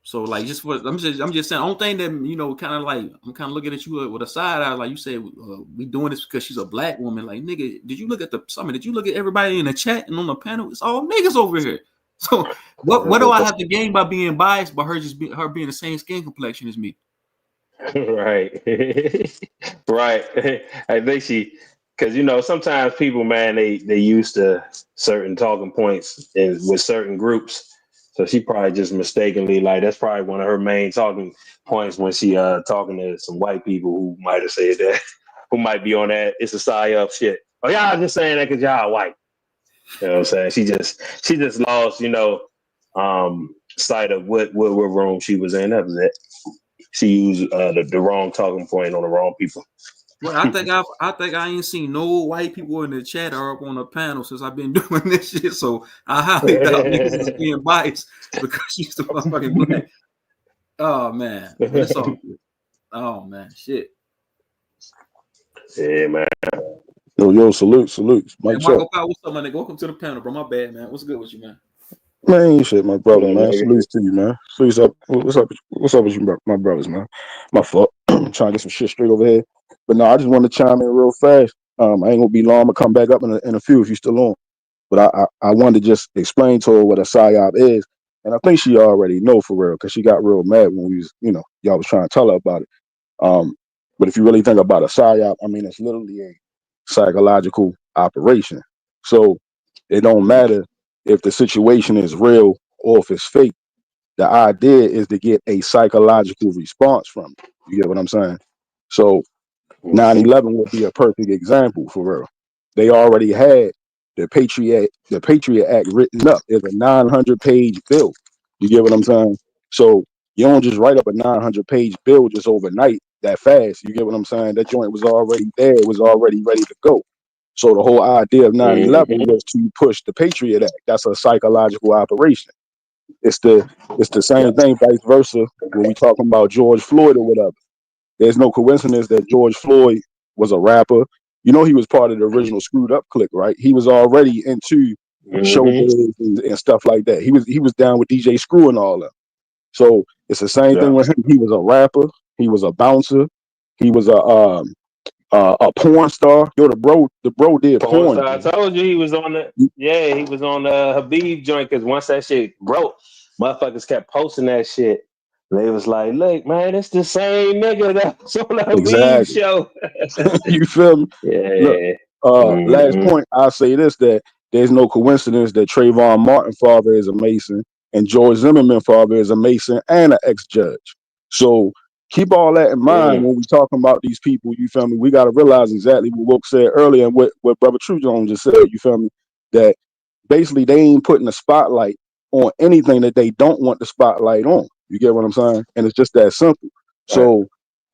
So like, I'm just saying. Only thing that kind of like, I'm kind of looking at you with a side eye, like you said, we doing this because she's a black woman. Like, nigga, did you look at Did you look at everybody in the chat and on the panel? It's all niggas over here. So what do I have to gain by being biased by her her being the same skin complexion as me? Right. Right. I think because sometimes people, man, they used to certain talking points with certain groups. So she probably just mistakenly, like, that's probably one of her main talking points when she talking to some white people who might have said that, who might be on that it's a psyop shit. Oh, y'all just saying that because y'all white. You know what I'm saying? She just lost, sight of what room she was in. That was it. She used the wrong talking point on the wrong people. Well, I think I ain't seen no white people in the chat or up on the panel since I've been doing this shit. So I highly doubt niggas is being biased because she's the motherfucking black. Oh man, but it's all good. Oh man, shit. Yeah, man. Yo, salute. Hey, Marco Powell, what's up, my nigga? Welcome to the panel, bro. My bad, man. What's good with you, man? Man, shit, my brother, man. Salutes to you, man. Salutes up. What's up with you, my brothers, man? My fault. I'm trying to get some shit straight over here. But no, I just want to chime in real fast. I ain't gonna be long. I'm gonna come back up in a few if you still on. But I wanted to just explain to her what a psyop is, and I think she already know for real because she got real mad when we was, y'all was trying to tell her about it. But if you really think about a psyop, I mean, it's literally a psychological operation. So it don't matter if the situation is real or if it's fake. The idea is to get a psychological response from it. You get what I'm saying? So 9/11 would be a perfect example for real. They already had the Patriot Act written up. It's a 900-page bill. You get what I'm saying? So you don't just write up a 900-page bill just overnight that fast. You get what I'm saying? That joint was already there. It was already ready to go. So the whole idea of 9/11 was to push the Patriot Act. That's a psychological operation. It's the same thing, vice versa, when we talking about George Floyd or whatever. There's no coincidence that George Floyd was a rapper. He was part of the original Screwed Up clique, right? He was already into showbiz and stuff like that. He was down with DJ Screw and all that. So it's the same thing with him. He was a rapper. He was a bouncer. He was a porn star. The bro did porn. I told you he was on the Habib joint because once that shit broke, motherfuckers kept posting that shit. They was like, look, man, it's the same nigga that's on the Habib show. You feel me? Yeah. Look, last point, I'll say this, that there's no coincidence that Trayvon Martin father is a Mason and George Zimmerman father is a Mason and an ex-judge. So keep all that in mind when we talking about these people, you feel me? We got to realize exactly what Woke said earlier and what Brother True Jones just said, you feel me? That basically they ain't putting a spotlight on anything that they don't want the spotlight on. You get what I'm saying? And it's just that simple. So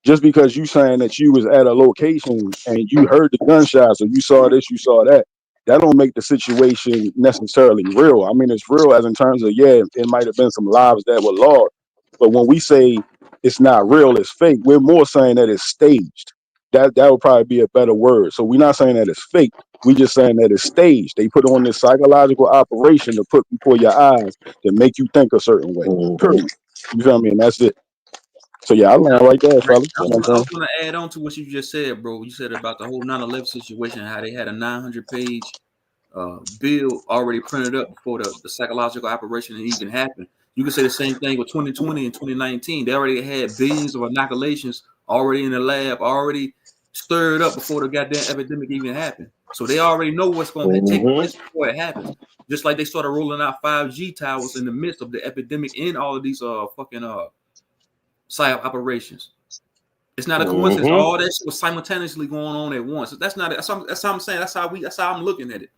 just because you saying that you was at a location and you heard the gunshots or you saw this, you saw that, that don't make the situation necessarily real. I mean, it's real as in terms of, it might have been some lives that were lost. But when we say it's not real, it's fake, we're more saying that it's staged. That would probably be a better word. So we're not saying that it's fake. We just saying that it's staged. They put on this psychological operation to put before your eyes to make you think a certain way. Period. You feel me? And that's it. So I land right there, fellas. I was gonna add on to what you just said, bro. You said about the whole 9/11 situation, how they had a 900-page bill already printed up before the psychological operation even happened. You can say the same thing with 2020 and 2019. They already had billions of inoculations already in the lab, already stirred up before the goddamn epidemic even happened. So they already know what's going to take place before it happens. Just like they started rolling out 5G towers in the midst of the epidemic and all of these fucking psyop operations. It's not a coincidence. All that shit was simultaneously going on at once. That's not. That's how I'm saying. That's how I'm looking at it.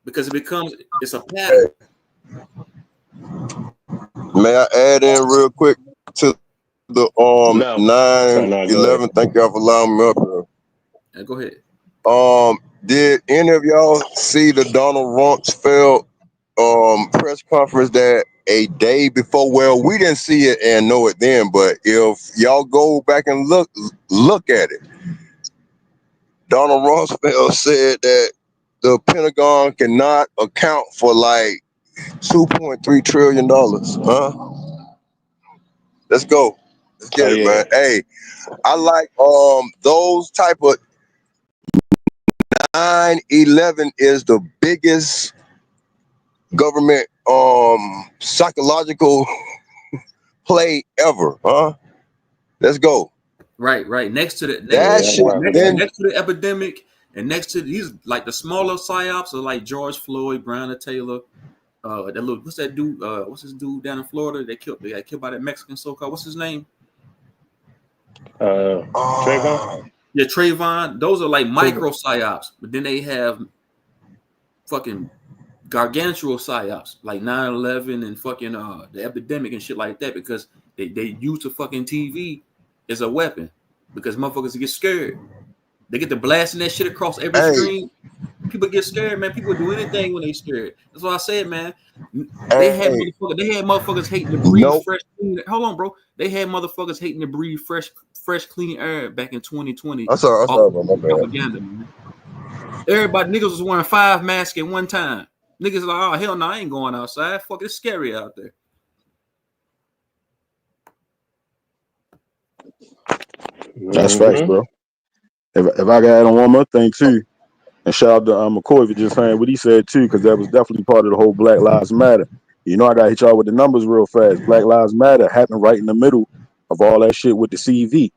Because it's a pattern. May I add in real quick to the 9/11? Thank y'all for allowing me up here. Yeah, go ahead. Did any of y'all see the Donald Rumsfeld press conference that a day before? Well, we didn't see it and know it then, but if y'all go back and look at it, Donald Rumsfeld said that the Pentagon cannot account for like $2.3 trillion. Huh? Let's go. Let's get it, man. Hey, I like those type of 9/11 is the biggest government psychological play ever, huh? Let's go. Right. Next to the next to the epidemic, and next to these like the smaller psyops are like George Floyd, Breonna Taylor, that little what's that dude? What's this dude down in Florida? They got killed by that Mexican so-called. What's his name? Trayvon. Yeah, Trayvon. Those are like micro psyops, but then they have fucking gargantuan psyops like 9/11 and fucking the epidemic and shit like that, because they use the fucking TV as a weapon because motherfuckers get scared. They get to blasting that shit across every screen. People get scared, man. People do anything when they scared. That's what I said, man. They had motherfuckers hating to breathe fresh, clean. Hold on, bro. They had motherfuckers hating to breathe fresh, clean air back in 2020. I'm sorry, my bad. Propaganda, man. Everybody, niggas was wearing 5 masks at one time. Niggas like, oh hell no, I ain't going outside. Fuck, it's scary out there. That's facts, bro. If I got add on one more thing too, and shout out to McCoy for just saying what he said too, because that was definitely part of the whole Black Lives Matter. You know, I gotta hit y'all with the numbers real fast. Black Lives Matter happened right in the middle of all that shit with the CV.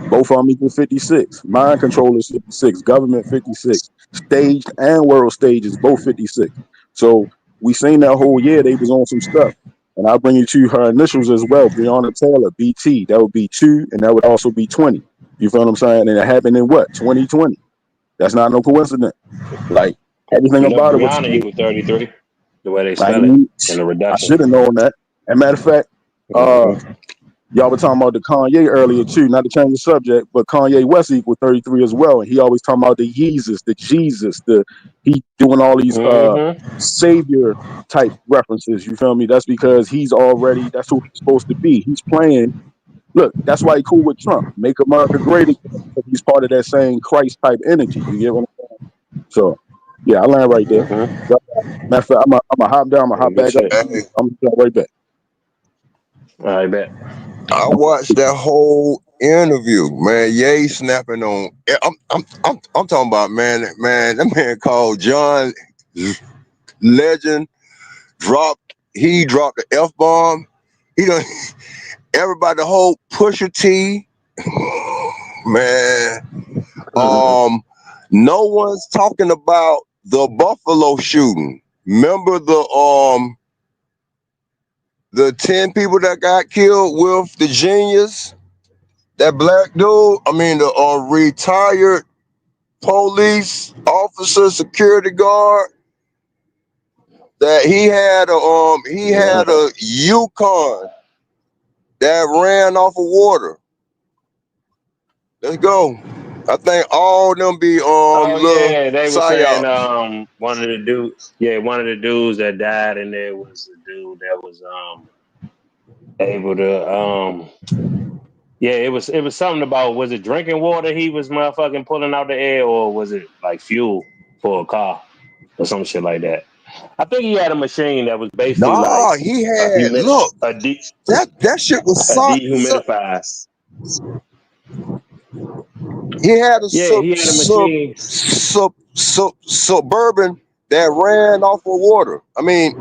Both of them equal 56. Mind control is 56. Government 56. Staged and world stages both 56. So we seen that whole year they was on some stuff. And I'll bring you to her initials as well. Breonna Taylor, BT. That would be 2, and that would also be 20. You feel what I'm saying? And it happened in what? 2020. That's not no coincidence. Like everything about it was Brianna equal 33. The way they spell it in the reduction. I should have known that. As a matter of fact, y'all were talking about the Kanye earlier too. Not to change the subject, but Kanye West equal 33 as well. And he always talking about the Yeezus, the Jesus, he doing all these savior type references. You feel me? That's because that's who he's supposed to be. He's playing. Look, that's why he cool with Trump. Make America great again. Because he's part of that same Christ type energy. You get what I'm saying? So, yeah, I land right there. Matter of fact, I'm gonna hop down. I'm gonna hop back up. I'm gonna right back. I bet. I watched that whole interview, man. Ye snapping on. I'm talking about man. That man called John Legend. He dropped the F-bomb. He done. Everybody, the whole Pusha T, man. No one's talking about the Buffalo shooting. Remember the 10 people that got killed with the genius, that black dude. I mean the retired police officer, security guard. That he had a Yukon that ran off of water. Let's go. I think all them be they were saying one of the dudes that died in there was the dude that was able to it was something about, was it drinking water he was motherfucking pulling out the air, or was it like fuel for a car or some shit like that? I think he had a machine that was basically he had that shit was dehumidifier. He had a machine suburban that ran off of water. I mean,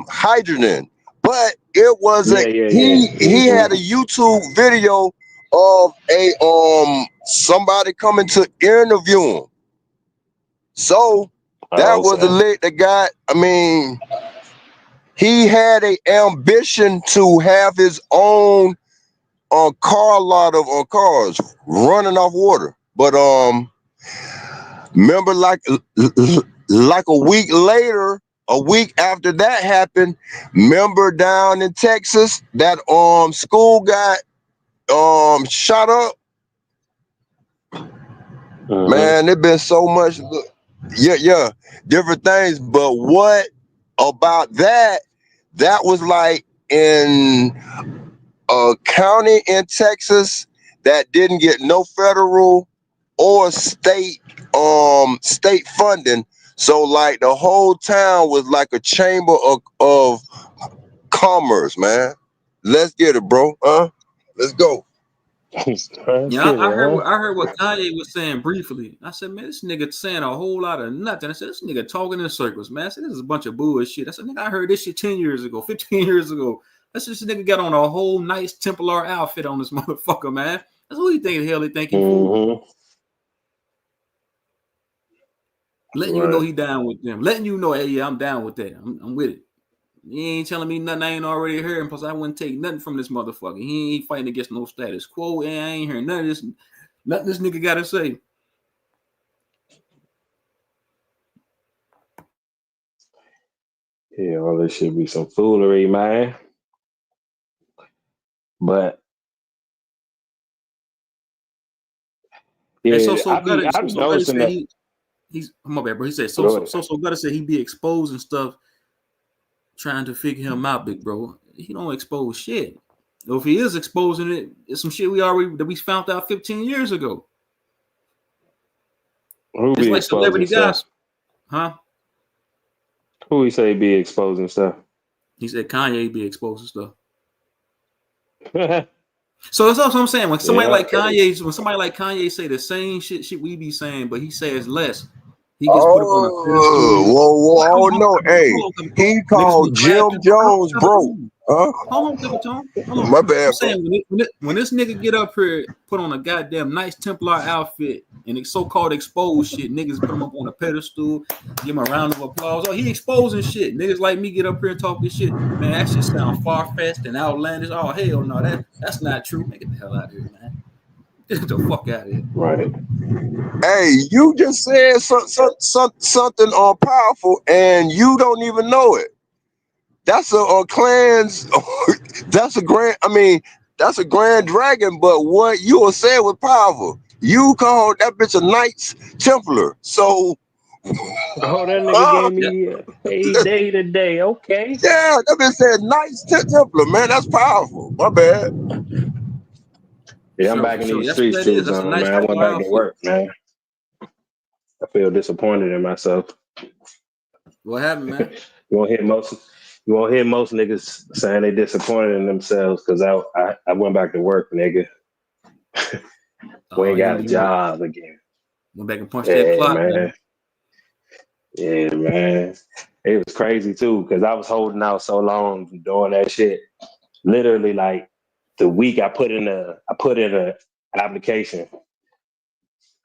hydrogen, but it was Yeah. he had a YouTube video of a somebody coming to interview him. So that was the lit that got. I mean, he had a ambition to have his own car lot of cars running off water, but remember, like a week later, a week after that happened, remember down in Texas that school got shot up. Man, it been so much, different things. But what about that? That was like in a county in Texas that didn't get no federal or state funding. So like the whole town was like a chamber of commerce, man. Let's get it, bro. Let's go. Yeah, I heard what Kanye was saying briefly. I said, man, this nigga saying a whole lot of nothing. I said, this nigga talking in circles, man. I said, this is a bunch of bullshit. I said, nigga, I heard this shit 10 years ago, 15 years ago. That's just this nigga got on a whole nice Templar outfit on this motherfucker, man. That's what he think the hell he think he fool. Letting you know he down with them. Letting you know, hey, yeah, I'm down with that. I'm with it. He ain't telling me nothing I ain't already heard. And plus, I wouldn't take nothing from this motherfucker. He ain't fighting against no status quo. And I ain't hearing nothing this nigga got to say. Yeah, all this should be some foolery, man. But yeah, hey, so I'm noticing that he's my bad, bro. He said so Gutter said he be exposing stuff, trying to figure him out, big bro. He don't expose shit. Or if he is exposing it, it's some shit we found out 15 years ago. Who it's be like exposing celebrity stuff? gossip, huh? Who he say be exposing stuff? He said Kanye be exposing stuff. So that's what I'm saying. When somebody like Kanye say the same shit we be saying, but he says less, he gets put up on a pedestal. Whoa, no, hey, he called Jim Jones broke. Hold on, Tone. Hold on. My bad, I'm saying when this nigga get up here, put on a goddamn nice Templar outfit and it's so-called exposed shit, niggas put him up on a pedestal, give him a round of applause. Oh, he exposing shit. Niggas like me get up here and talk this shit. Man, that shit sound far-fetched and outlandish. Oh, hell no, that's not true. Man, get the hell out of here, man. Get the fuck out of here. Right. Hey, you just said something powerful and you don't even know it. That's a clan's. That's a grand. I mean, that's a grand dragon. But what you were saying was powerful. You called that bitch a Knights Templar. So. Oh, that nigga gave me a day today. Okay. Yeah, that bitch said Knights Templar. Man, that's powerful. My bad. Yeah, I'm back in these streets too, man. I went back to work, man. I feel disappointed in myself. What happened, man? You won't hear most niggas saying they disappointed in themselves because I went back to work, nigga. We ain't got a job again. Went back and punched that clock, man. Yeah, man. It was crazy too because I was holding out so long doing that shit. Literally, like the week I put in a application.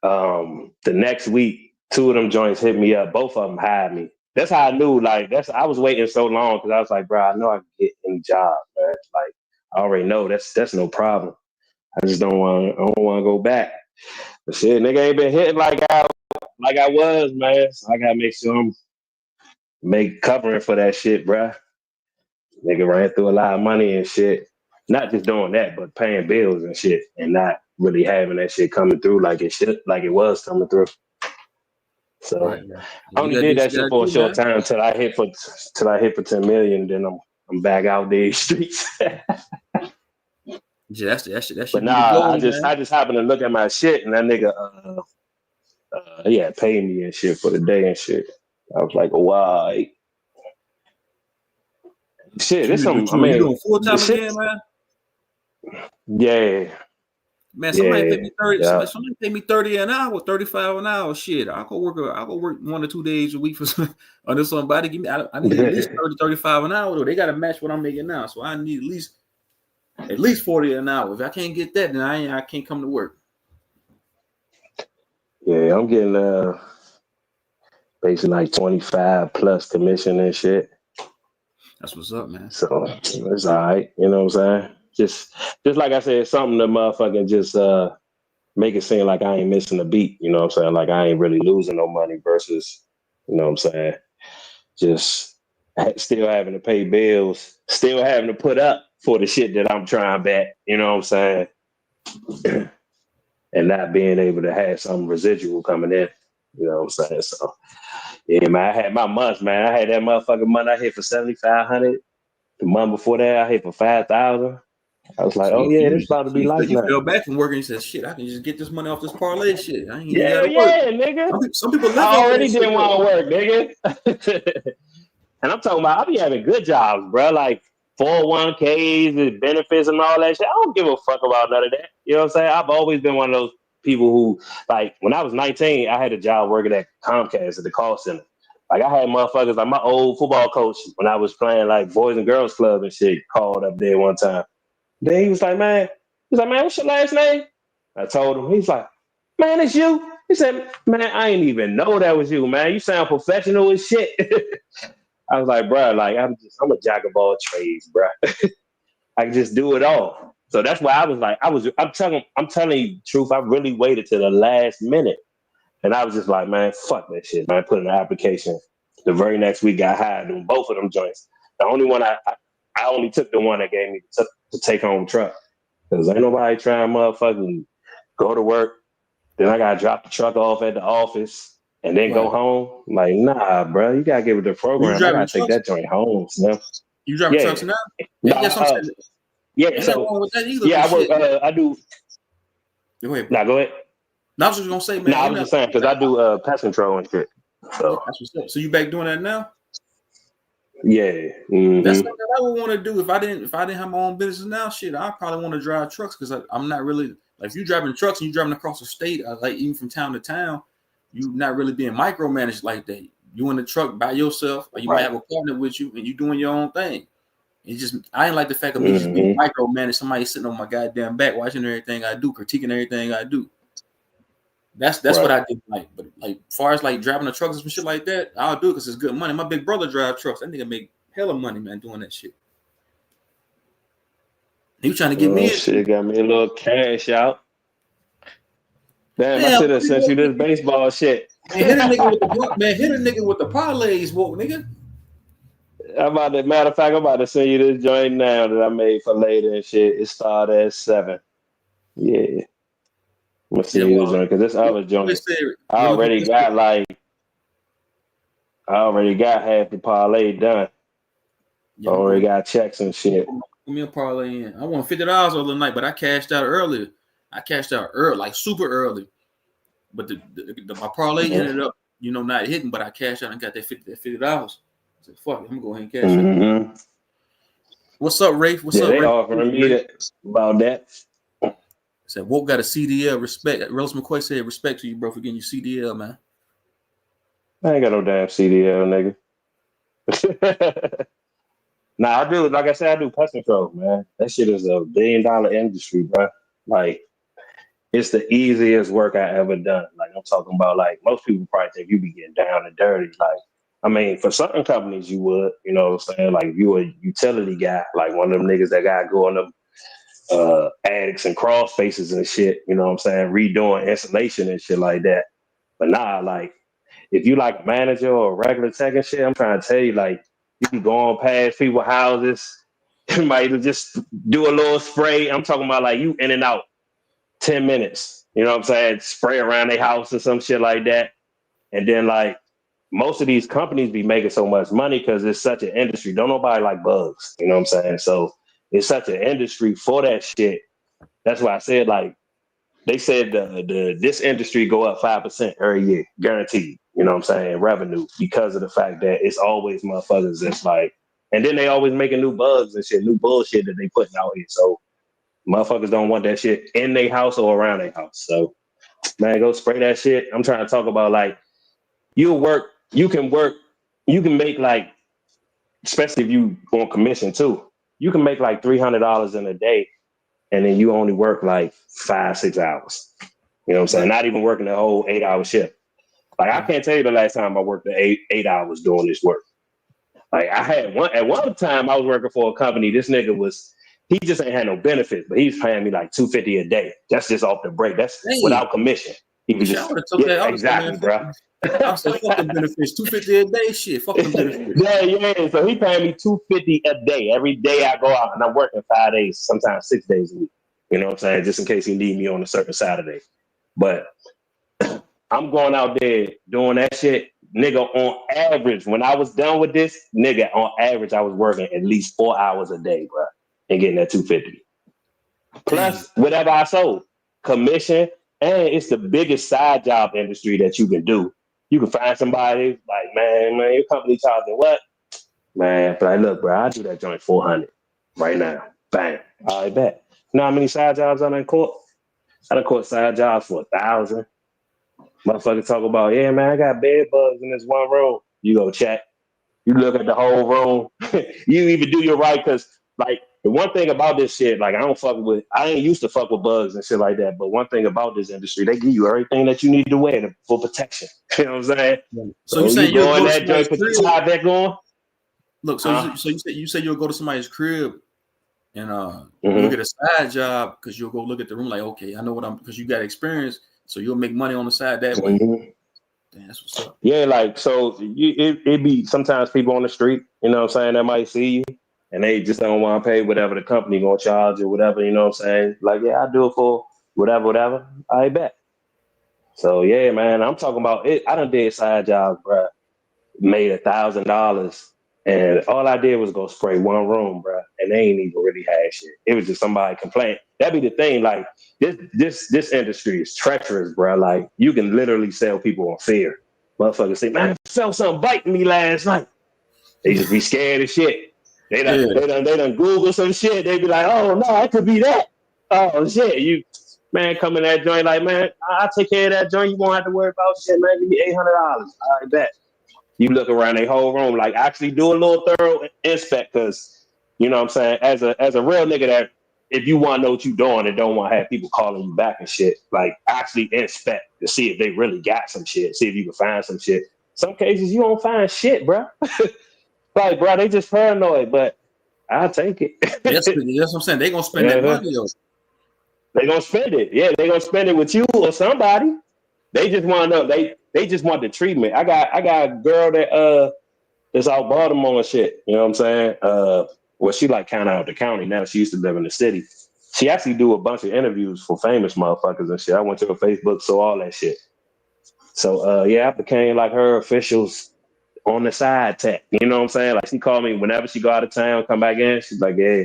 The next week, 2 of them joints hit me up. Both of them hired me. That's how I knew. Like I was waiting so long because I was like, bro, I know I can get any job, man. Like I already know that's no problem. I just don't want to go back. But shit, nigga ain't been hitting like I was, man. So I gotta make sure I'm covering for that shit, bro. Nigga ran through a lot of money and shit. Not just doing that, but paying bills and shit, and not really having that shit coming through like it was coming through. So right. I only did that shit for a short time till I hit for 10 million. Then I'm back out these streets. Yeah, that shit. But nah, I just happened to look at my shit, and that nigga, paid me and shit for the day and shit. I was like, wow, shit. This some. I mean, you doing full time again, man? Yeah. Man, somebody Yeah, pay me 30. yeah. Somebody pay me 30 an hour, 35 an hour. Shit, I'll go work 1 or 2 days a week for under somebody. Give me. I need at least 30, 35 an hour. Though they got to match what I'm making now, so I need at least 40 an hour. If I can't get that, then I can't come to work. Yeah, I'm getting basically like 25 plus commission and shit. That's what's up, man. So it's all right. You know what I'm saying? Just like I said, something to motherfucking just make it seem like I ain't missing a beat. You know what I'm saying? Like I ain't really losing no money versus, you know what I'm saying? Just still having to pay bills, still having to put up for the shit that I'm trying back. You know what I'm saying? And not being able to have some residual coming in. You know what I'm saying? So yeah, man, I had my months, man. I had that motherfucking month I hit for 7,500. The month before that, I hit for 5,000. I was like, So oh yeah, this about to be life you now. fell back from working. You said, shit, I can just get this money off this parlay shit. I ain't even Yeah, got to work. nigga. Some people live I off already that didn't shit, want to though. work, nigga. And I'm talking about, I be having good jobs, bro. Like 401ks and benefits and all that shit. I don't give a fuck about none of that. You know what I'm saying? I've always been one of those people who, like, when I was 19, I had a job working at Comcast at the call center. Like, I had motherfuckers, like my old football coach, when I was playing, like, Boys and Girls Club and shit, called up there one time. Then he was like, man, what's your last name? I told him. He's like, man, it's you. He said, man, I ain't even know that was you, man. You sound professional as shit. I was like, bro, like I'm a jack of all trades, bro. I can just do it all. So that's why I was like, I'm telling you the truth. I really waited to the last minute. And I was just like, man, fuck that shit, man. I put in an application. The very next week got hired on both of them joints. The only one I only took the one that gave me to take home truck. Because ain't nobody trying to motherfucking go to work. Then I gotta drop the truck off at the office and then go home. Like, nah, bro, you gotta get with the Well, you program. I driving gotta take trucks? that joint home, Slim. You driving Yeah. trucks now? No, Ain't that something? yeah, Ain't nothing so wrong with that either. yeah, Though, I work. shit. I do. Go ahead, bro. Nah, go ahead. No, I was just gonna say, man. No, I was just saying because I do pest control and shit. So That's what's up. So you back doing that now? yeah, That's something that I would want to do if I didn't have my own business now. Shit, I probably want to drive trucks because I'm not really like if you driving trucks and you driving across the state, like even from town to town, you not really being micromanaged like that. You in the truck by yourself, or you might have a partner with you, and you doing your own thing. It's just I ain't like the fact of me just being micromanaged. Somebody sitting on my goddamn back watching everything I do, critiquing everything I do. That's what I did like. But like as far as like driving the trucks and some shit like that, I'll do it because it's good money. My big brother drive trucks. That nigga make hella money, man, doing that shit. He was trying to get me in. Shit got me a little cash out. Damn, I Damn, should have sent you this baseball shit. Man, hit a nigga with the parlays, whoa, nigga. Matter of fact, I'm about to send you this joint now that I made for later and shit. It started at 7. Yeah. I'm gonna send you this joint because this other joint I already got half the parlay done. Yeah, already got checks and shit. Put me a parlay in. I won $50 the other night, but I cashed out earlier. I cashed out early, like super early. But my parlay ended up, not hitting. But I cashed out and got that $50. I said, "Fuck it, I'm gonna go ahead and cash out." What's up, Rafe? What's up, They Rafe? offering me about that. Said Woke got a CDL. Respect. Rose McCoy said, "Respect to you, bro, for getting your CDL, man." I ain't got no damn CDL, nigga. Nah, I do. Like I said, I do pest control, man. That shit is $1 billion industry, bro. Like, it's the easiest work I ever done. Like, I'm talking about, like, most people probably think you be getting down and dirty. Like, I mean, for certain companies, you would, you know what I'm saying? Like, if you a utility guy, like one of them niggas that got going them attics and crawl spaces and shit, you know what I'm saying? Redoing insulation and shit like that. But nah, like, if you like a manager or a regular tech and shit, I'm trying to tell you, like, you be going past people's houses, you might just do a little spray. I'm talking about like you in and out 10 minutes. You know what I'm saying? Spray around their house or some shit like that. And then like most of these companies be making so much money because it's such an industry. Don't nobody like bugs. You know what I'm saying? So it's such an industry for that shit. That's why I said like they said this industry go up 5% every year, guaranteed. You know what I'm saying? Revenue because of the fact that it's always motherfuckers that's like, and then they always making new bugs and shit, new bullshit that they putting out here. So Motherfuckers don't want that shit in their house or around their house. So, man, go spray that shit. I'm trying to talk about like you can make like, especially if you on commission too, you can make like $300 in a day, and then you only work like 5-6 hours. You know what I'm saying? Not even working the whole 8-hour shift. Like I can't tell you the last time I worked the eight hours doing this work. Like I had one time I was working for a company. This nigga he just ain't had no benefits, but he was paying me like $250 a day. That's just off the break. That's without commission. He was just exactly, bro. I said, fuck them benefits. $250 a day, shit. Fuck them benefits. Yeah. So he paying me $250 a day every day I go out, and I'm working 5 days, sometimes 6 days a week. You know what I'm saying? Just in case he need me on a certain Saturday. But I'm going out there doing that shit, nigga. On average, when I was done with this, nigga, on average, I was working at least 4 hours a day, bro, and getting that $250 plus whatever I sold, commission, and it's the biggest side job industry that you can do. You can find somebody like, man, your company charging what, man? But like, look, bro, I do that joint $400 right now. Bang, all right, bet. You know how many side jobs I done caught? I done caught side jobs for $1,000. Motherfucker talk about, yeah, man, I got bed bugs in this one room. You go check. You look at the whole room. You even do your right, because like the one thing about this shit, like I ain't used to fuck with bugs and shit like that. But one thing about this industry, they give you everything that you need to wear for protection. You know what I'm saying? So you saying you'll go in go to that joint, put the tie back on. Look, so you said you'll go to somebody's crib and you'll get a side job because you'll go look at the room like, okay, I know what because you got experience, so you'll make money on the side that way. Damn, that's what's up. Yeah, like so it be sometimes people on the street, you know what I'm saying, that might see you and they just don't want to pay whatever the company gonna charge or whatever, you know what I'm saying? Like, yeah, I'll do it for whatever. I bet. So yeah, man, I'm talking about it. I done did side jobs, bro. Made $1,000, and all I did was go spray one room, bro. And they ain't even really had shit. It was just somebody complain. That'd be the thing. Like this industry is treacherous, bro. Like you can literally sell people on fear. Motherfuckers say, man, I felt something biting me last night. They just be scared of shit. They done Google some shit. They be like, oh no, it could be that. Oh shit, you man come in that joint like, man, I'll take care of that joint. You won't have to worry about shit, man. Give me $800. I bet. You look around their whole room, like actually do a little thorough inspect, because you know what I'm saying, as a real nigga, that if you want to know what you're doing and don't want to have people calling you back and shit, like actually inspect to see if they really got some shit, see if you can find some shit. Some cases you don't find shit, bro. Like, bro, they just paranoid, but I'll take it. That's what I'm saying. They gonna spend that money, though. They gonna spend it. Yeah, they gonna spend it with you or somebody. They just want to know. They just want the treatment. I got a girl that is out Baltimore and shit. You know what I'm saying? Well, she like kind of out the county now. She used to live in the city. She actually do a bunch of interviews for famous motherfuckers and shit. I went to her Facebook, saw all that shit. So yeah, I became like her officials on the side tech. You know what I'm saying? Like she called me whenever she go out of town, come back in. She's like, yeah,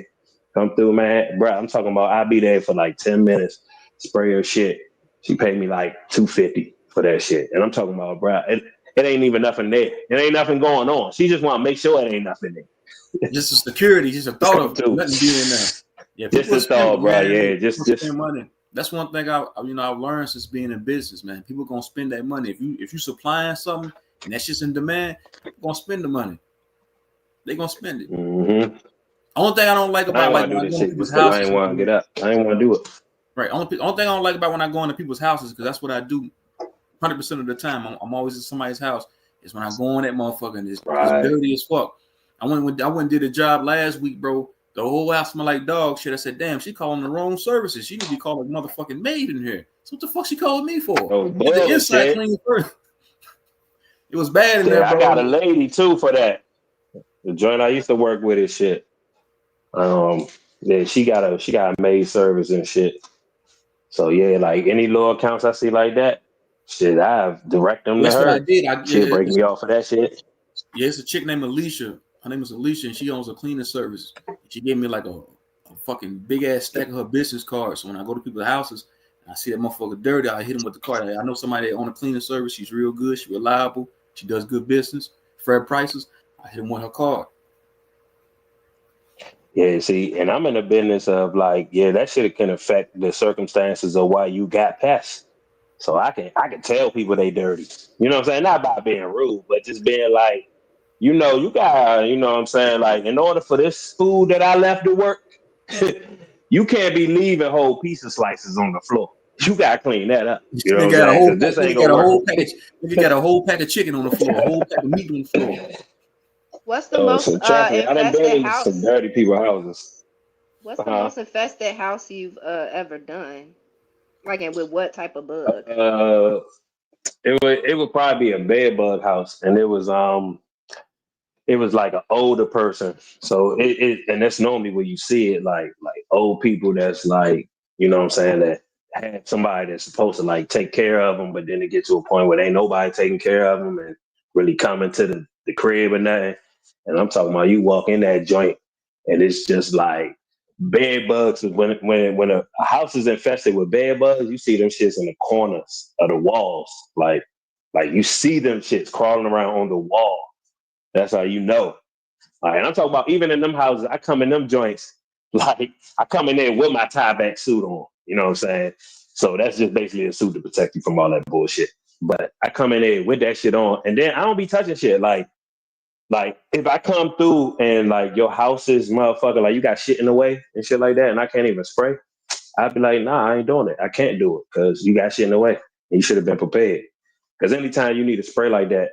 come through, man. Bro, I'm talking about I'll be there for like 10 minutes, spray her shit. She paid me like $250 for that shit. And I'm talking about, bro, it ain't even nothing there. It ain't nothing going on. She just want to make sure it ain't nothing there. Just a security, just a thought of nothing being in there. Yeah, just a thought, bro. Yeah, just spend money. That's one thing I've learned since being in business, man. People gonna spend that money. If you supplying something and that's just in demand, people gonna spend the money. They gonna spend it. Mm-hmm. Only thing I don't like about like when I go to people's houses, I ain't want to get up. I ain't want to do it. Right. Only thing I don't like about when I go into people's houses, because that's what I do 100% of the time. I'm always at somebody's house. Is when I go in that motherfucker and it's dirty as fuck. I went and did a job last week, bro. The whole house smelled like dog shit. I said, damn, she calling the wrong services. She need to be calling a motherfucking maid in here. So what the fuck she calling me for? Oh, get the inside clean first. It was bad in there, bro. I got a lady too for that. The joint I used to work with is shit. Yeah, she got a maid service and shit. So yeah, like any little accounts I see like that, shit, I direct them to her. What I did. She'll break me off for that shit. Yeah, it's a chick named Alicia. Her name is Alicia, and she owns a cleaning service. She gave me like a fucking big ass stack of her business cards. So when I go to people's houses, and I see that motherfucker dirty, I hit him with the card. I know somebody that owns a cleaning service. She's real good. She's reliable. She does good business, fair prices. I hit him with her card. Yeah, see, and I'm in the business of like, yeah, that shit can affect the circumstances of why you got pests. So I can tell people they dirty. You know what I'm saying? Not by being rude, but just being like, you know, you got, you know what I'm saying? Like, in order for this food that I left to work, you can't be leaving whole piece of slices on the floor. You gotta clean that up. You know They what I'm got a saying? whole Because pack, this ain't they gonna got a work. whole package. They got a whole pack of chicken on the floor, a whole pack of meat on the floor. What's the most So trust me, I done infested been in some house? dirty people houses. What's the Uh-huh. most infested house you've ever done? Like, and with what type of bug? It would probably be a bed bug house, and it was like an older person. So and that's normally where you see it, like old people that's like, you know what I'm saying, that had somebody that's supposed to like take care of them, but then it get to a point where ain't nobody taking care of them and really coming to the crib and nothing. And I'm talking about you walk in that joint and it's just like bed bugs. When a house is infested with bed bugs, you see them shits in the corners of the walls. Like you see them shits crawling around on the wall. That's how you know. And I'm talking about even in them houses, I come in them joints, like I come in there with my tie back suit on. You know what I'm saying? So that's just basically a suit to protect you from all that bullshit. But I come in there with that shit on, and then I don't be touching shit. Like if I come through and like your house is motherfucker, like you got shit in the way and shit like that, and I can't even spray, I'd be like, nah, I ain't doing it. I can't do it because you got shit in the way. And you should have been prepared. Because anytime you need a spray like that,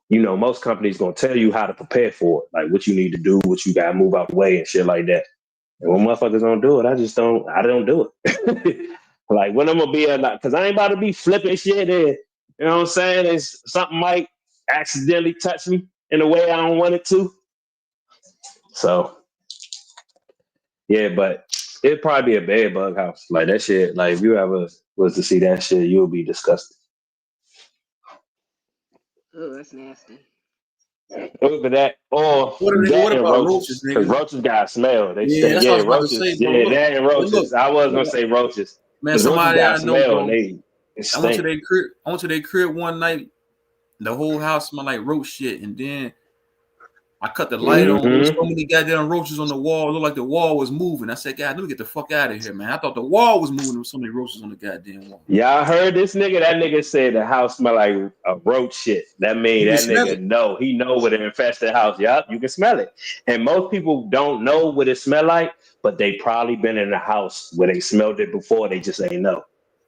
you know, most companies gonna tell you how to prepare for it, like what you need to do, what you gotta move out the way and shit like that. And when motherfuckers don't do it, I don't do it. Like when I'm gonna be because I ain't about to be flipping shit and you know what I'm saying? It's something might accidentally touch me in a way I don't want it to. So yeah, but it'd probably be a bed bug house. Like that shit, like if you ever was to see that shit, you'll be disgusted. Oh, that's nasty. Look at that, or What nigga? What that and about roaches, roaches, because nigga? roaches got a smell. They Yeah, stink. that's what I Yeah, was about to say, roaches. bro. Yeah, Look, that and hey, look, roaches. I was gonna say roaches man. because roaches Somebody got I a know, smell and bro. it I went to stink. their crib. I went to their crib one night. The whole house smelled like roach shit, and then I cut the light on. There was so Mm-hmm. many goddamn roaches on the wall. It looked like the wall was moving. I said, God, let me get the fuck out of here, man. I thought the wall was moving. There was so many roaches on the goddamn wall. Y'all heard this nigga? That nigga said the house smell like a roach shit. That mean You can that smell nigga it. know. He know what an infested house. Yup, you can smell it. And most people don't know what it smell like, but they probably been in a house where they smelled it before. They just ain't know.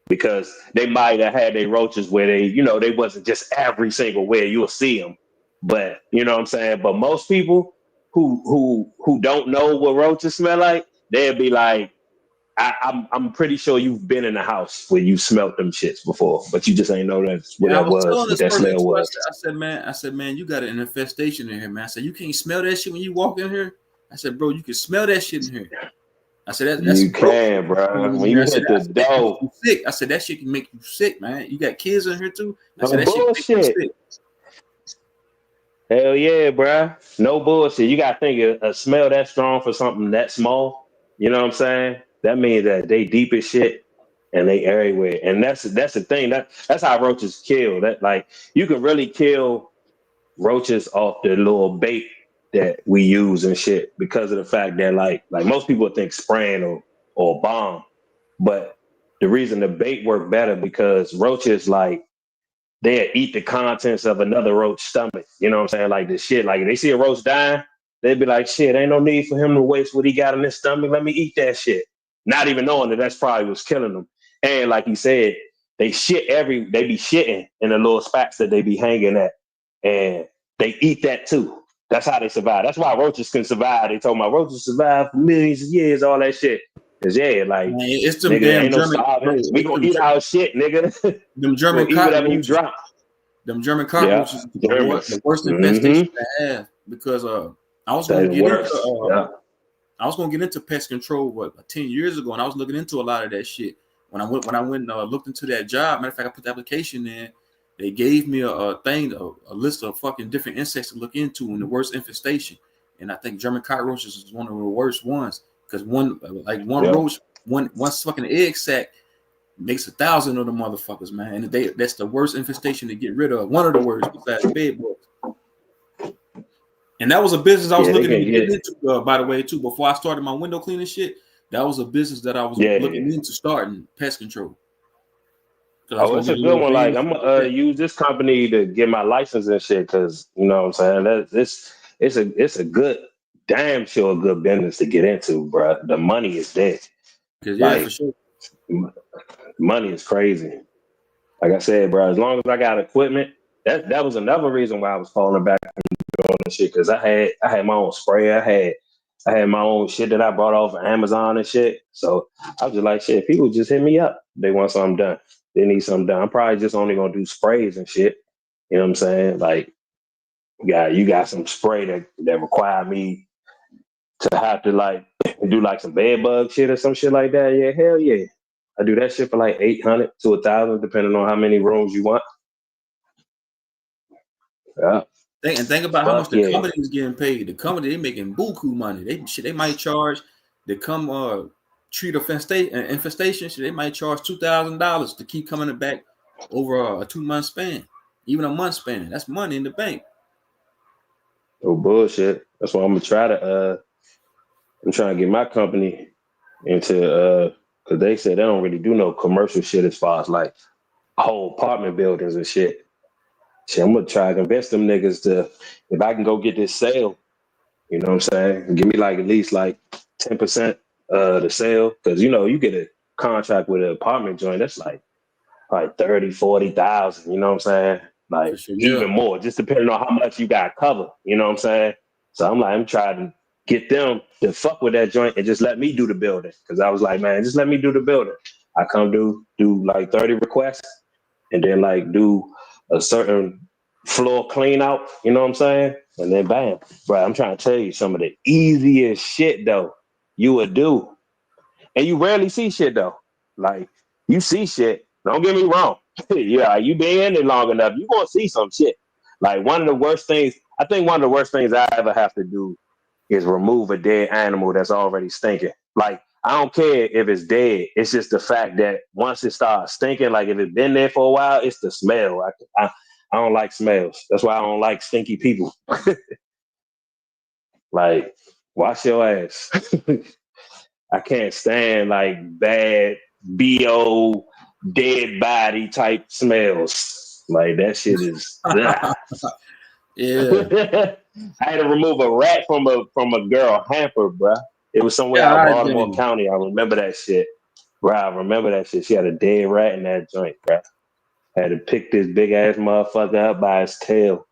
Because they might have had their roaches where they, you know, they wasn't just every single where you'll see them. But you know what I'm saying? But most people who don't know what roaches smell like, they'll be like, I'm pretty sure you've been in a house where you smelt them shits before, but you just ain't know that's what Yeah, I that was was, telling what this that person smell too. was. I said, man, you got an infestation in here, man. I said, you can't smell that shit when you walk in here. I said, bro, you can smell that shit in here. I said, that's You some roach can, bro. in When here. you hit I the said, that can make dough, you sick. I said, that shit can make you sick, man. You got kids in here too. I said, no that shit can make you bullshit. sick. Hell yeah, bro. No bullshit. You gotta think a smell that strong for something that small. You know what I'm saying? That means that they deep as shit and they everywhere. And that's the thing. That's how roaches kill. That like you can really kill roaches off the little bait that we use and shit because of the fact that like most people think spraying or bomb, but the reason the bait work better because roaches like they eat the contents of another roach stomach. You know what I'm saying? Like the shit. Like if they see a roach dying, they'd be like, shit, ain't no need for him to waste what he got in his stomach. Let me eat that shit. Not even knowing that that's probably what's killing them. And like you said, they be shitting in the little spots that they be hanging at. And they eat that too. That's how they survive. That's why roaches can survive. They told my roaches survive for millions of years, all that shit. Cause yeah, like Man, it's them nigga, damn ain't no German, starving. bro. We It's gonna eat our shit, nigga. them We German gonna eat whatever you cockroaches. drop. Them German Yeah, cockroaches is the Germans. worst infestation Mm-hmm. to have because I was Say gonna the get worst. into Yeah. I was gonna get into pest control 10 years ago, and I was looking into a lot of that shit. When I went and looked into that job, matter of fact, I put the application in. They gave me a list of fucking different insects to look into and the worst infestation. And I think German cockroaches is one of the worst ones because one Yeah. roach, one fucking egg sac makes 1,000 of the motherfuckers, man. And that's the worst infestation to get rid of. One of the worst besides bed bugs. And that was a business I was Yeah, they looking can into getting get. into, by the way, too. Before I started my window cleaning shit, that was a business that I was Yeah. looking into starting, pest control. Because I was Oh, gonna it's a get a good little one. van Like and I'm shit like gonna that. use this company to get my license and shit. Cause you know what I'm saying. It's a good, damn sure a good business to get into, bro. The money is there. Because yeah, for Like sure. money is crazy. Like I said, bro. As long as I got equipment, that was another reason why I was falling back on this shit. Cause I had my own spray. I had my own shit that I bought off of Amazon and shit. So I was just like, shit, people just hit me up. They want something done. They need something done. I'm probably just only gonna do sprays and shit. You know what I'm saying? Like, you got some spray that require me to have to like do like some bed bug shit or some shit like that. Yeah, hell yeah. I do that shit for like 800 to 1,000, depending on how many rooms you want. Yeah. Think about how much Fuck the yeah. company is getting paid. The company they making buku money. They might charge to come treat a infestation. Shit, they might charge $2,000 to keep coming back over a 2-month span, even a month span. That's money in the bank. Oh bullshit. That's why I'm gonna try to I'm trying to get my company into because they said they don't really do no commercial shit as far as like whole apartment buildings and shit. Shit, I'm gonna try to convince them niggas to, if I can go get this sale, you know what I'm saying? Give me like at least like 10% the sale. Cause you get a contract with an apartment joint, that's like 30, 40,000, you know what I'm saying? For Like sure, even yeah. more, just depending on how much you got covered, you know what I'm saying? So I'm trying to get them to fuck with that joint and just let me do the building. Cause I was like, man, just let me do the building. I come do like 30 requests and then like do a certain floor clean out, you know what I'm saying? And then bam. Bro, I'm trying to tell you some of the easiest shit though you would do. And you rarely see shit though. Like you see shit. Don't get me wrong. Yeah, you been in it long enough, you gonna see some shit. Like one of the worst things I ever have to do is remove a dead animal that's already stinking. Like I don't care if it's dead. It's just the fact that once it starts stinking, like if it's been there for a while, it's the smell. I don't like smells. That's why I don't like stinky people. Like wash your ass. I can't stand like bad BO dead body type smells. Like that shit is. Yeah. I had to remove a rat from a girl hamper, bruh. It was somewhere out God Baltimore damn. County. I remember that shit. Bruh, I remember that shit. She had a dead rat in that joint, bruh. I had to pick this big ass motherfucker up by his tail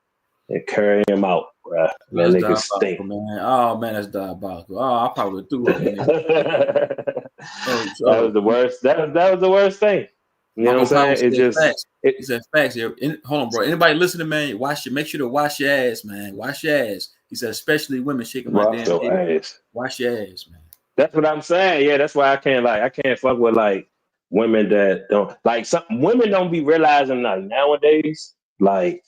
and carry him out, bruh. That That's nigga stink. diabolical, man. Oh man, that's diabolical. Oh, I probably threw up in there. That Oh, was the worst. That was the worst thing. You know my what I'm grandpa saying? It said just facts. He said facts. Yeah. Hold on, bro. Anybody listening, man? Make sure to wash your ass, man. Wash your ass. He said, especially women shaking my wash damn your head. ass. Wash your ass, man. That's what I'm saying. Yeah, that's why I can't fuck with like women that don't like some women don't be realizing like nowadays, like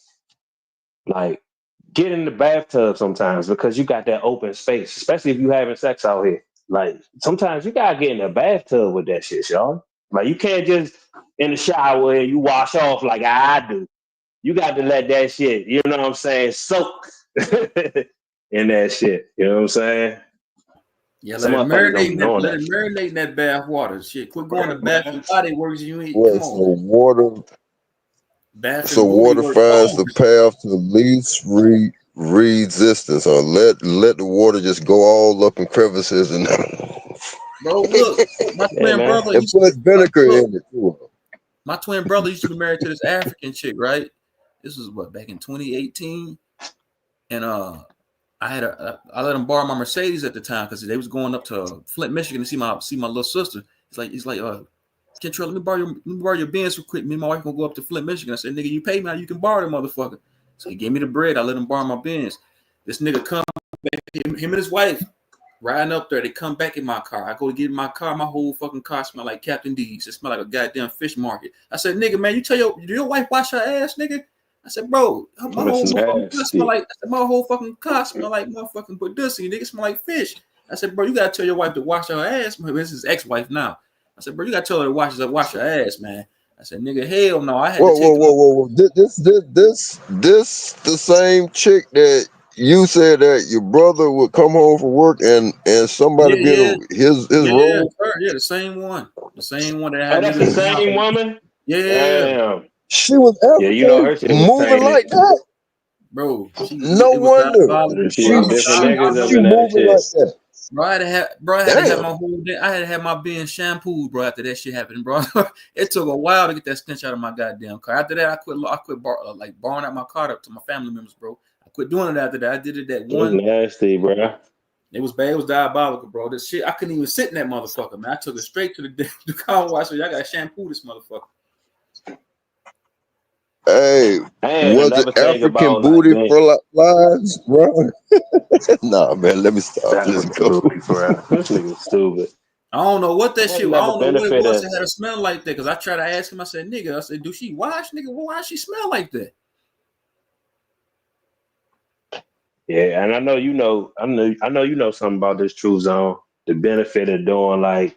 get in the bathtub sometimes because you got that open space, especially if you having sex out here. Like sometimes you gotta get in the bathtub with that shit, y'all. Like you can't just in the shower and you wash off like I do. You got to let that shit, you know what I'm saying, soak in that shit. You know what I'm saying? Yeah, Some motherfuckers don't be knowing let that. it marinate in that bath water. Shit, quit going to bath and body works. You ain't Well, come on, man. Bath so and booty water works finds the only. path to least resistance, or let the water just go all up in crevices and Bro, look, my Yeah, twin man. brother and used to put vinegar look. in it too. My twin brother used to be married to this African chick, right? This was what back in 2018, and I let him borrow my Mercedes at the time because they was going up to Flint, Michigan to see my little sister. He's like, Kentrell, let me borrow your Benz real quick. Me and my wife gonna go up to Flint, Michigan. I said, nigga, you pay me, you can borrow the motherfucker. So he gave me the bread. I let him borrow my Benz. This nigga come, him and his wife riding up there. They come back in my car. I go to get in my car. My whole fucking car smell like Captain D's. It smell like a goddamn fish market. I said, nigga, man, you tell your wife wash her ass, nigga. I said, bro, my That's whole motherfucking car smell nasty. like. I said, my whole fucking car smell like motherfucking pussy. Nigga smell like fish. I said, bro, you gotta tell your wife to wash her ass. This is ex-wife now. I said, bro, you gotta tell her to wash her ass, man. I said, nigga, hell no. I had to Whoa, take whoa, them. whoa, whoa, whoa! This the same chick that you said that your brother would come home from work and somebody be Yeah, in his yeah, room. sir. Yeah, the same one. The same one that Oh, had that's niggas the in the house. same woman. Yeah, Damn. She was Yeah, you know her African, shit was moving tainted. like that. bro. No It was wonder. diabolical, She bro. She I was remember, different she I niggas up she in remember, that moving shit. like that. bro. I had to have Damn. my whole day. I had to have my being shampooed, bro. After that shit happened, bro. It took a while to get that stench out of my goddamn car. After that, I quit borrowing out my car up to my family members, bro. I quit doing it after that. I did it that That's one. nasty, bro. It was bad. It was diabolical, bro. This shit, I couldn't even sit in that motherfucker, man. I took it straight to the car wash. So y'all got to shampoo this motherfucker. Hey, And was it another thing African about like, booty man, for lives, bro? Nah, man. Let me stop. Let's African go. booty for real. This nigga stupid. I don't know what that And shit. I another don't know what it benefit was of that had a smell like that. Cause I tried to ask him. I said, "Nigga," I said, "Do she wash, nigga? Why does she smell like that?" yeah, and I know you know something about this True Zone. The benefit of doing like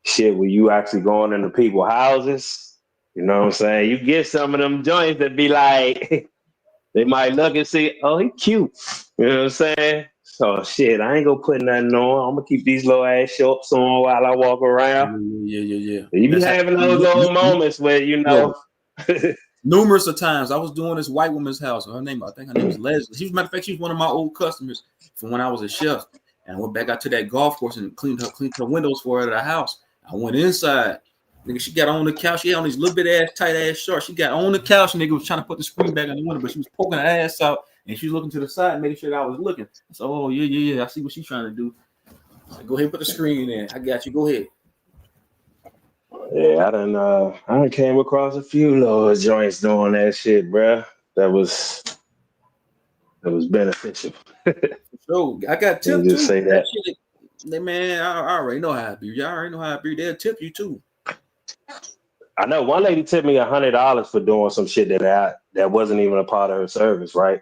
shit where you actually going into people's houses. You know what I'm saying? You get some of them joints that be like, they might look and see, oh, he cute. You know what I'm saying? So shit, I ain't gonna put nothing on. I'm gonna keep these little ass shorts on while I walk around. Yeah. You be That's how. having those little moments where you Bro, know. numerous of times I was doing this white woman's house. I think her name was Leslie. She was, matter of fact, she was one of my old customers from when I was a chef. And I went back out to that golf course and cleaned her windows for her at the house. I went inside. Nigga, she got on the couch. She had on these little bit ass tight ass shorts. She got on the couch. Nigga was trying to put the screen back on the window, but she was poking her ass out and she was looking to the side, making sure that I was looking. So, oh yeah. I see what she's trying to do. Said, go ahead, put the screen in. I got you. Go ahead. Yeah, I done came across a few little joints doing that shit, bruh. That was beneficial. So I got Let tipped me just too. say That that. shit, man. I already know how I be. Y'all already know how I be. They'll tip you too. I know one lady tipped me $100 for doing some shit that wasn't even a part of her service, right?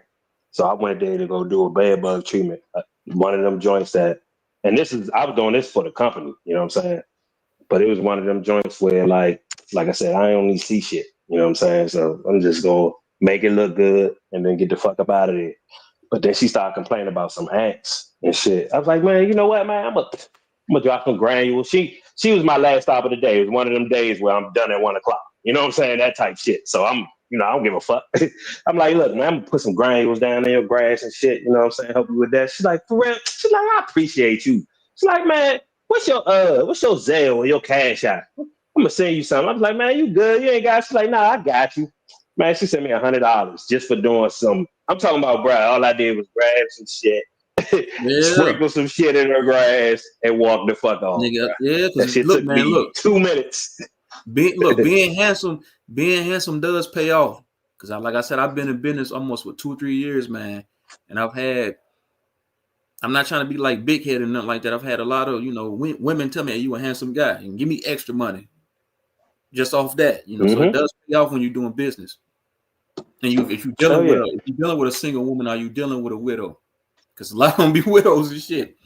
So I went there to go do a bed bug treatment. One of them joints that, and I was doing this for the company, you know what I'm saying? But it was one of them joints where, like I said, I don't need to see shit, you know what I'm saying? So I'm just gonna make it look good and then get the fuck up out of there. But then she started complaining about some ants and shit. I was like, man, you know what, man? I'm gonna drop some granules. She was my last stop of the day. It was one of them days where I'm done at 1 o'clock. You know what I'm saying? That type shit. So I don't give a fuck. I'm like, look, man, I'm gonna put some granules down in your grass and shit. You know what I'm saying? Help you with that. She's like, for real? She's like, I appreciate you. She's like, man, what's your Zelle or your cash out? I'm gonna send you something. I was like, man, you good? You ain't got. She's like, nah, I got you. Man, she sent me $100 just for doing some. I'm talking about, bro. All I did was grab some shit, Yeah, sprinkle some shit in her grass, and walk the fuck off, nigga. bro. Yeah, That because shit look, took man, me look. 2 minutes. Being handsome does pay off. Because like I said, I've been in business almost for 2 or 3 years, man, and I'm not trying to be like big headed and nothing like that. I've had a lot of women tell me, hey, you a handsome guy, and give me extra money just off that. So it Mm-hmm. does pay off when you're doing business. And if you're Oh yeah. dealing with a single woman, are you dealing with a widow? Because a lot of them be widows and shit.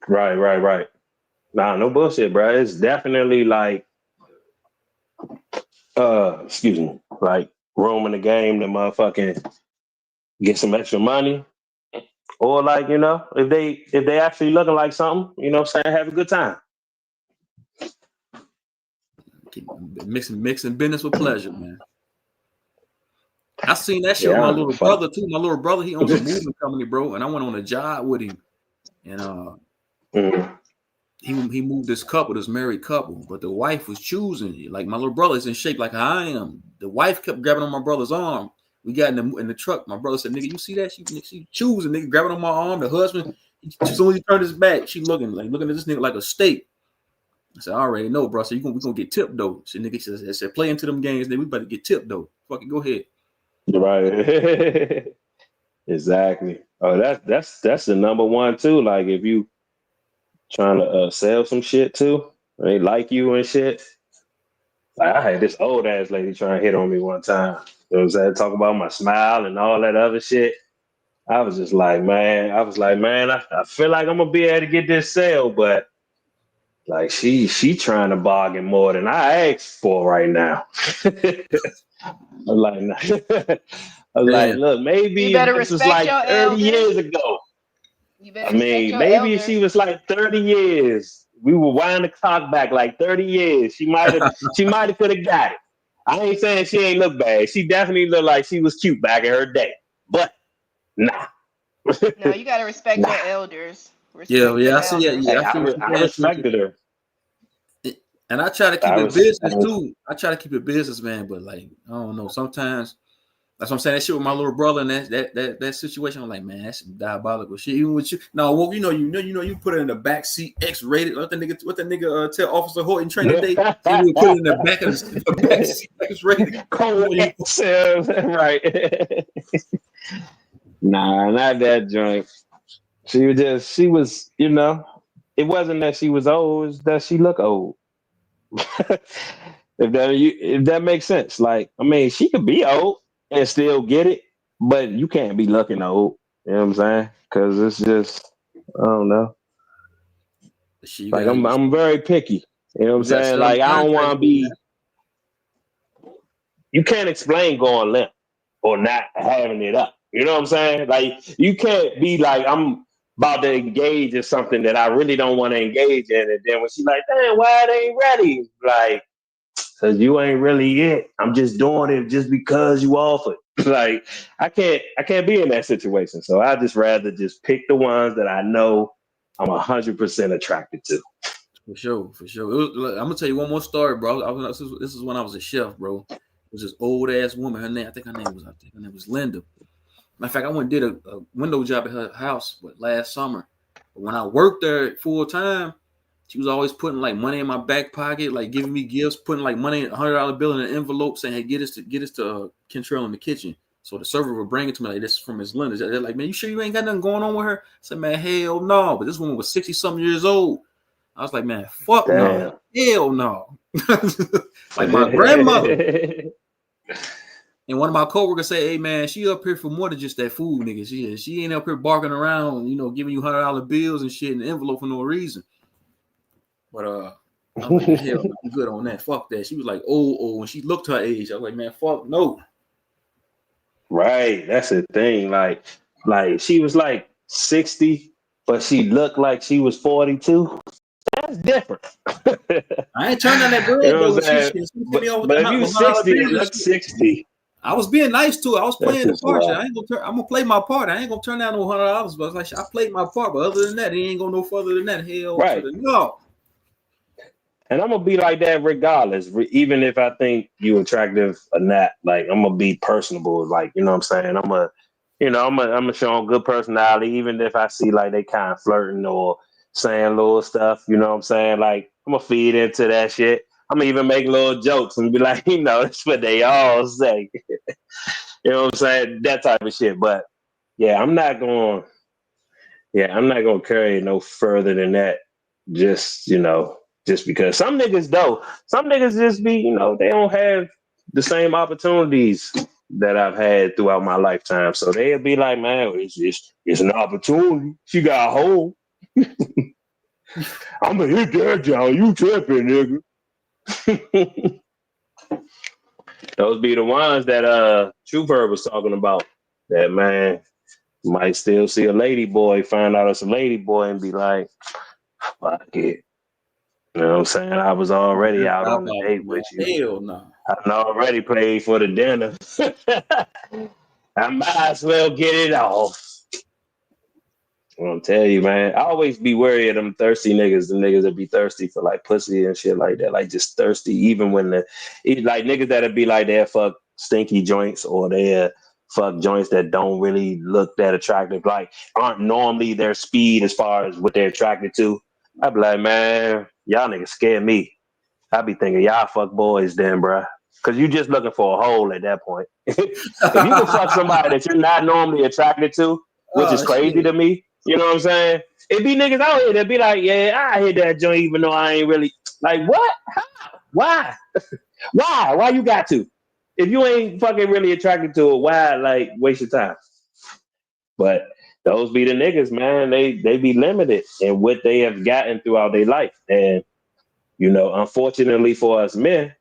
Right. Nah, no bullshit, bro. It's definitely like, excuse me, like room in the game to motherfucking get some extra money. Or like, if they actually looking like something, you know what I'm saying, have a good time. Keep mixing business with pleasure, man. I seen that shit with Yeah, I my don't give a little fuck. brother too. My little brother, he owns a moving company, bro, and I went on a job with him, and Mhm. he moved this married couple, but the wife was choosing. Like my little brother is in shape like I am. The wife kept grabbing on my brother's arm. We got in the truck. My brother said, "Nigga, you see that? She choosing. Nigga, grabbing on my arm. The husband, as soon as he turned his back, she looking at this nigga like a steak." I said, "I already know, bro. So we gonna get tipped though." So nigga said, "Play into them games, nigga. We about to get tipped though. Fucking go ahead." Right. Exactly. Oh, that's the number one too. Like if you trying to sell some shit too, they like you and shit. Like I had this old ass lady trying to hit on me one time. You know what I'm saying? Talk about my smile and all that other shit. I was just like, man, I feel like I'm gonna be able to get this sale, but like she trying to bargain more than I asked for right now. I'm like, nah. I was like, Damn. look, You maybe if better this was respect like your 30 years elders. ago. You I better respect mean, your maybe if she elders. was like 30 years, we would wind the clock back like 30 years. She might have could have got it. I ain't saying she ain't look bad. She definitely looked like she was cute back in her day. But nah. No, you gotta respect Nah. your elders. Yeah, Respect your yeah, I see. Yeah, elders. yeah, Hey, I see what you're I saying, Twitchy. respected her. And I try to I keep it was business too. I try to keep it business, man. But like, I don't know. Sometimes that's what I'm saying. That shit with my little brother and that situation. I'm like, man, that's some diabolical shit. Even with you, no, well, you put it in the back seat, X-rated. What the nigga tell Officer Horton training day? He would put it in the back of the back seat, X-rated. Right. Nah, not that joint. She was, it wasn't that she was old, it's that she looked old. If that makes sense. Like, I mean, she could be old and still get it, but you can't be looking old. You know what I'm saying? Because it's just, I don't know. Shit, you Like, got I'm very picky. You know what I'm you got saying? certain Like, I don't want contacts, to man. be. You can't explain going limp or not having it up. You know what I'm saying? Like, you can't be like, I'm about to engage in something that I really don't want to engage in. And then when she's like, damn, why it ain't ready? Like, because you ain't really it. I'm just doing it just because you offered. Like, I can't be in that situation. So I just rather just pick the ones that I know I'm 100% attracted to. For sure, for sure. Look, I'm gonna tell you one more story, bro. This is when I was a chef, bro. It was this old ass woman. I think her name was Linda. Matter of fact, I went and did a window job at her house last summer. But when I worked there full time, she was always putting like money in my back pocket, like giving me gifts, putting like money, $100 bill in an envelope, saying, "Hey, get us to Kentrell in the kitchen." So the server would bring it to me like, "This is from Miss Linda." They're like, "Man, you sure you ain't got nothing going on with her?" I said, "Man, hell no." But this woman was 60-something years old. I was like, "Man, fuck no, Damn. hell no." Like my grandmother. And one of my coworkers say, "Hey man, she up here for more than just that food, nigga. She ain't up here barking around, giving you $100 bills and shit in the envelope for no reason." But I was like, "Man, hell, no, I'm good on that. Fuck that." She was like, "Oh," when she looked her age, I was like, "Man, fuck no." Right. That's the thing. Like she was like 60, but she looked like she was 42. That's different. I ain't turning down that You bread know though what when I'm she saying? sent me over But the if you $100 60 and bills and look shit. 60, I was being nice to her. I was that's playing the just part. wild. I'm gonna play my part. I ain't gonna turn down no $100. But I was like, I played my part. But other than that, it ain't go no further than that. Hell to Right. the no. And I'm gonna be like that regardless, even if I think you attractive or not. Like, I'm gonna be personable. Like, you know what I'm saying? I'm gonna show them good personality, even if I see like they kind of flirting or saying little stuff. You know what I'm saying? Like, I'm gonna feed into that shit. I'm gonna even make little jokes and be like, that's what they all say. You know what I'm saying? That type of shit. But yeah, I'm not gonna carry it no further than that. Just because some niggas just be, they don't have the same opportunities that I've had throughout my lifetime. So they'll be like, man, it's an opportunity. She got a hole. I'm gonna hit that down. You tripping, nigga. Those be the ones that Trooper was talking about. That man might still see a lady boy, find out it's a lady boy, and be like, fuck it. You know what I'm saying? I was already out on the date with you. Hell no. I already paid for the dinner. I might as well get it off. I'm telling you, man. I always be wary of them thirsty niggas, the niggas that be thirsty for like pussy and shit like that. Like, just thirsty, even when like niggas that'd be like, they fuck stinky joints, or they fuck joints that don't really look that attractive, like aren't normally their speed as far as what they're attracted to. I'd be like, man, y'all niggas scare me. I be thinking y'all fuck boys then, bruh. Cause you just looking for a hole at that point. If you can fuck somebody that you're not normally attracted to, which is Oh crazy shit. to me, you know what I'm saying? It be niggas out here that be like, yeah, I hit that joint even though I ain't really like, what? How? Why? Why you got to? If you ain't fucking really attracted to it, why like waste your time? But those be the niggas, man. They be limited in what they have gotten throughout their life. And unfortunately for us men,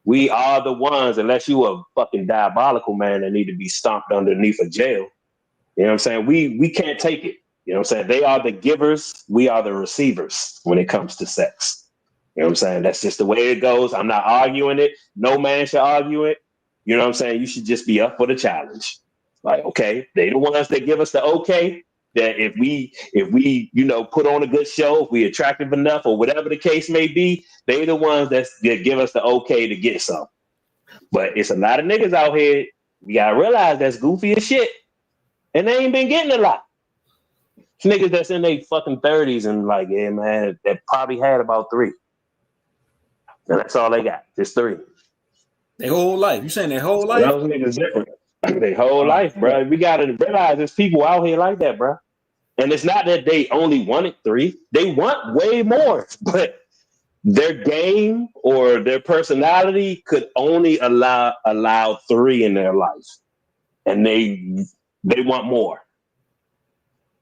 We are the ones, unless you a fucking diabolical man that need to be stomped underneath a jail. You know what I'm saying? We can't take it. You know what I'm saying? They are the givers. We are the receivers when it comes to sex. You know what I'm saying? That's just the way it goes. I'm not arguing it. No man should argue it. You know what I'm saying? You should just be up for the challenge. Like, okay, they the ones that give us the okay. That if we put on a good show, if we attractive enough or whatever the case may be, they the ones that give us the okay to get some. But it's a lot of niggas out here. You gotta realize that's goofy as shit. And they ain't been getting a lot. It's niggas that's in their fucking 30s and like, yeah, man, that probably had about 3. And that's all they got, just 3. Their whole life. You saying their whole life? Those niggas different. Their whole life, bro. We gotta realize there's people out here like that, bro. And it's not that they only wanted 3. They want way more. But their game or their personality could only allow 3 in their life. And they want more.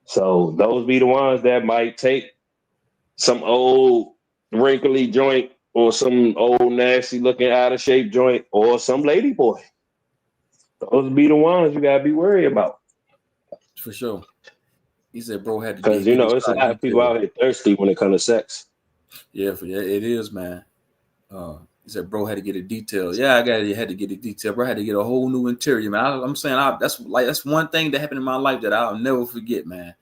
So those be the ones that might take some old wrinkly joint or some old nasty looking out of shape joint or some lady boy. Those be the ones you gotta be worried about. For sure. He said, bro had to because it's a lot of people out here thirsty when it comes to sex. Yeah, it is, man. He said, bro had to get it detailed. Yeah, I had to get it detailed. Bro, I had to get a whole new interior, man. I'm saying that's one thing that happened in my life that I'll never forget, man.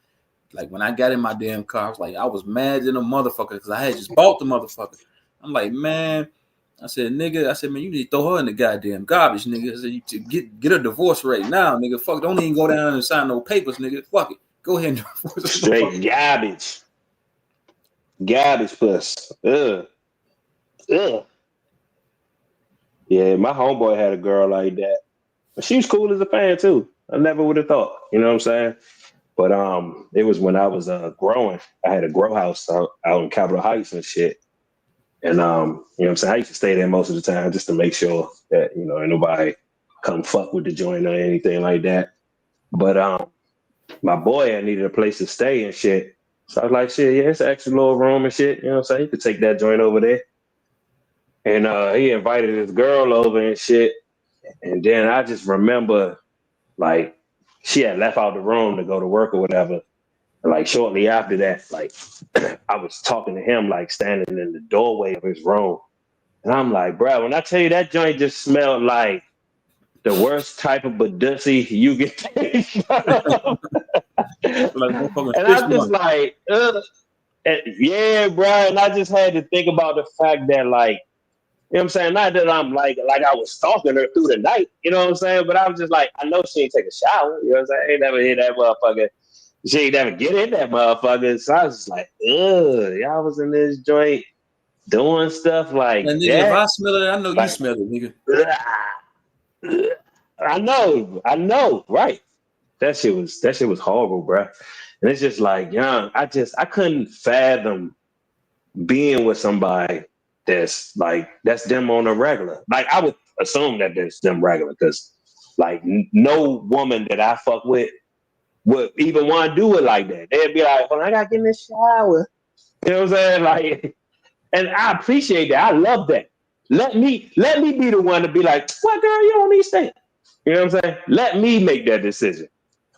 Like when I got in my damn car, I was mad at a motherfucker because I had just bought the motherfucker. I'm like, man. I said, nigga, man, you need to throw her in the goddamn garbage, nigga. I said, you get a divorce right now, nigga. Fuck, don't even go down and sign no papers, nigga. Fuck it. Go ahead and divorce. Straight garbage. Garbage puss. Ugh. Yeah, my homeboy had a girl like that. She was cool as a fan too. I never would have thought. You know what I'm saying? But it was when I was growing. I had a grow house out in Capitol Heights and shit. And you know what I'm saying? I used to stay there most of the time just to make sure that, ain't nobody come fuck with the joint or anything like that. But my boy had needed a place to stay and shit. So I was like, shit, yeah, it's an extra little room and shit. You know what I'm saying? You could take that joint over there. And he invited his girl over and shit. And then I just remember, like, she had left out the room to go to work or whatever. And, like, shortly after that, like, I was talking to him, like, standing in the doorway of his room. And I'm like, bro, when I tell you that joint just smelled like the worst type of badussy you get. And I'm just like, yeah, bro. And I just had to think about the fact that, like, you know what I'm saying? Not that I'm like I was stalking her through the night, you know what I'm saying? But I was just like, I know she ain't take a shower, you know what I'm saying? I ain't never hit that motherfucker. She ain't never get in that motherfucker. So I was just like, ugh, y'all was in this joint doing stuff like nigga, that. If I smell it, I know like, you smell it, nigga. I know, right? That shit was horrible, bro. And it's just like, young, I couldn't fathom being with somebody that's them on a regular. Like, I would assume that that's them regular because, like, no woman that I fuck with would even want to do it like that. They'd be like, well, I got to get in the shower. You know what I'm saying? Like, and I appreciate that. I love that. Let me be the one to be like, what, girl, you don't need to stay. You know what I'm saying? Let me make that decision.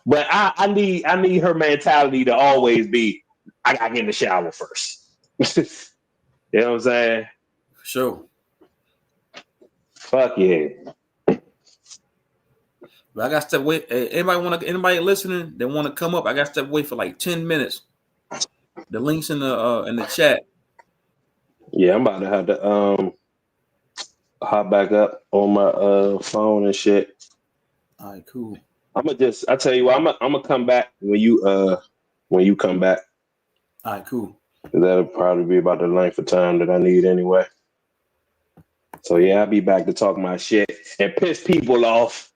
But I need her mentality to always be, I got to get in the shower first. You know what I'm saying? Sure. Fuck yeah. But I got to step away. Anybody listening that want to come up, I got to step away for like 10 minutes. The link's in the chat. Yeah, I'm about to have to hop back up on my phone and shit. All right, cool. I tell you what, I'm gonna come back when you come back. All right, cool. That'll probably be about the length of time that I need anyway. So yeah, I'll be back to talk my shit and piss people off.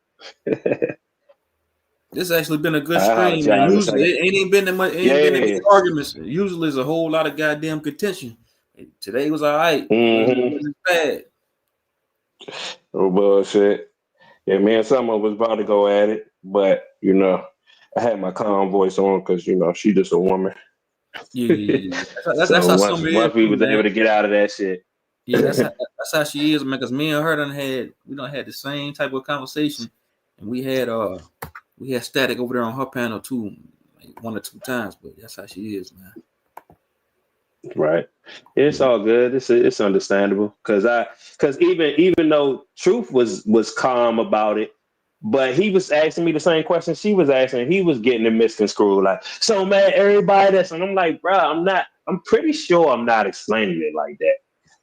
This actually been a good stream, man. Usually it ain't been that much, been any arguments. Usually there's a whole lot of goddamn contention. Today was all right. It wasn't bad. Oh bullshit. Yeah, me and Summer was about to go at it, but I had my calm voice on because she just a woman. Yeah. That's so how once we was able to get out of that shit. Yeah, that's how she is, man. Cause me and her done had the same type of conversation, and we had static over there on her panel too, like 1 or 2 times. But that's how she is, man. Right. It's all good. It's understandable because even though Truth was calm about it, but he was asking me the same question she was asking. He was getting it misconstrued. Like, so man, everybody that's, and I'm like, bro, I'm pretty sure I'm not explaining it like that.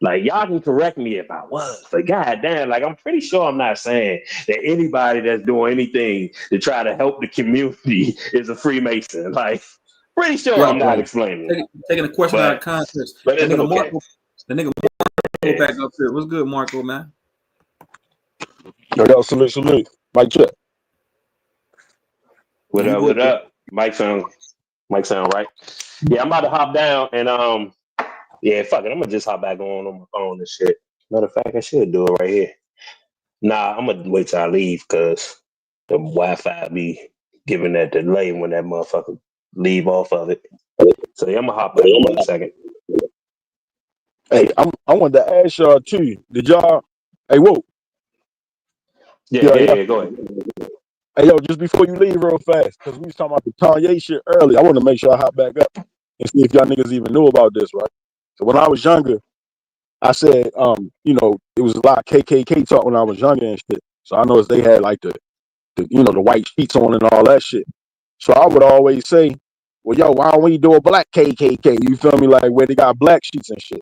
Like, y'all can correct me if I was, but goddamn, like, I'm pretty sure I'm not saying that anybody that's doing anything to try to help the community is a Freemason. Like, pretty sure I'm not Right. explaining it. Taking the question out of context. But That it's nigga okay. Marco back up here. What's good, Marco, man? Yo, salute. Mic check. What You up? good, What bro? up? Mic sound right. Yeah, I'm about to hop down and yeah, fuck it. I'm gonna just hop back on my phone and shit. Matter of fact, I should do it right here. Nah, I'm gonna wait till I leave because the Wi-Fi be giving that delay when that motherfucker leave off of it. So yeah, I'm gonna hop back on in a second. Hey, I wanted to ask y'all too. Did y'all? Hey, whoa. Yeah. Go ahead. Hey, yo, just before you leave real fast, because we was talking about the Kanye shit earlier. I want to make sure I hop back up and see if y'all niggas even knew about this, right? So when I was younger, I said, it was a lot of KKK talk when I was younger and shit. So I noticed they had like the the white sheets on and all that shit. So I would always say, well, yo, why don't we do a black KKK? You feel me? Like where they got black sheets and shit.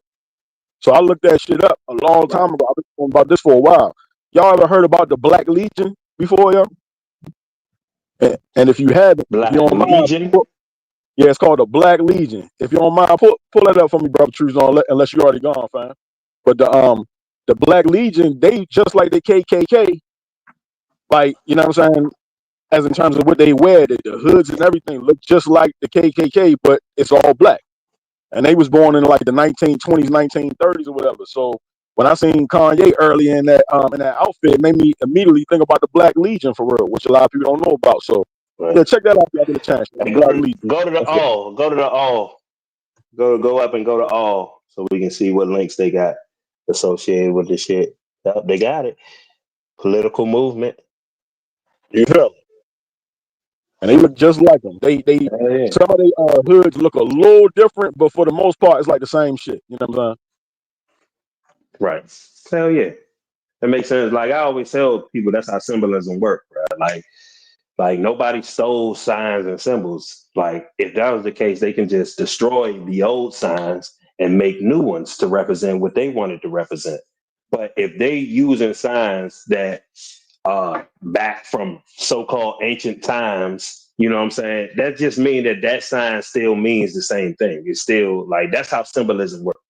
So I looked that shit up a long time ago. I've been talking about this for a while. Y'all ever heard about the Black Legion before, yo? And if you haven't, if you Black don't mind, Legion. yeah, it's called the Black Legion. If you don't mind, pull that up for me, brother. Truth, unless you already gone, fam. But the Black Legion, they just like the KKK, like you know what I'm saying. As in terms of what they wear, the hoods and everything look just like the KKK, but it's all black. And they was born in like the 1920s, 1930s, or whatever. So when I seen Kanye early in that outfit, it made me immediately think about the Black Legion for real, which a lot of people don't know about. So Right. yeah, check that out if y'all get a chance. The Hey, Black Legion. go to the That's it. all. Go to the all. Go up and go to all so we can see what links they got associated with this shit. Yep, they got it. Political movement. You feel? And they look just like them. They Yeah. some of their hoods look a little different, but for the most part, it's like the same shit. You know what I'm saying? Right. Hell yeah. That makes sense. Like I always tell people, that's how symbolism works, right? Like nobody stole signs and symbols. Like if that was the case, they can just destroy the old signs and make new ones to represent what they wanted to represent. But if they using signs that back from so-called ancient times, you know what I'm saying? That just means that sign still means the same thing. It's still like that's how symbolism works.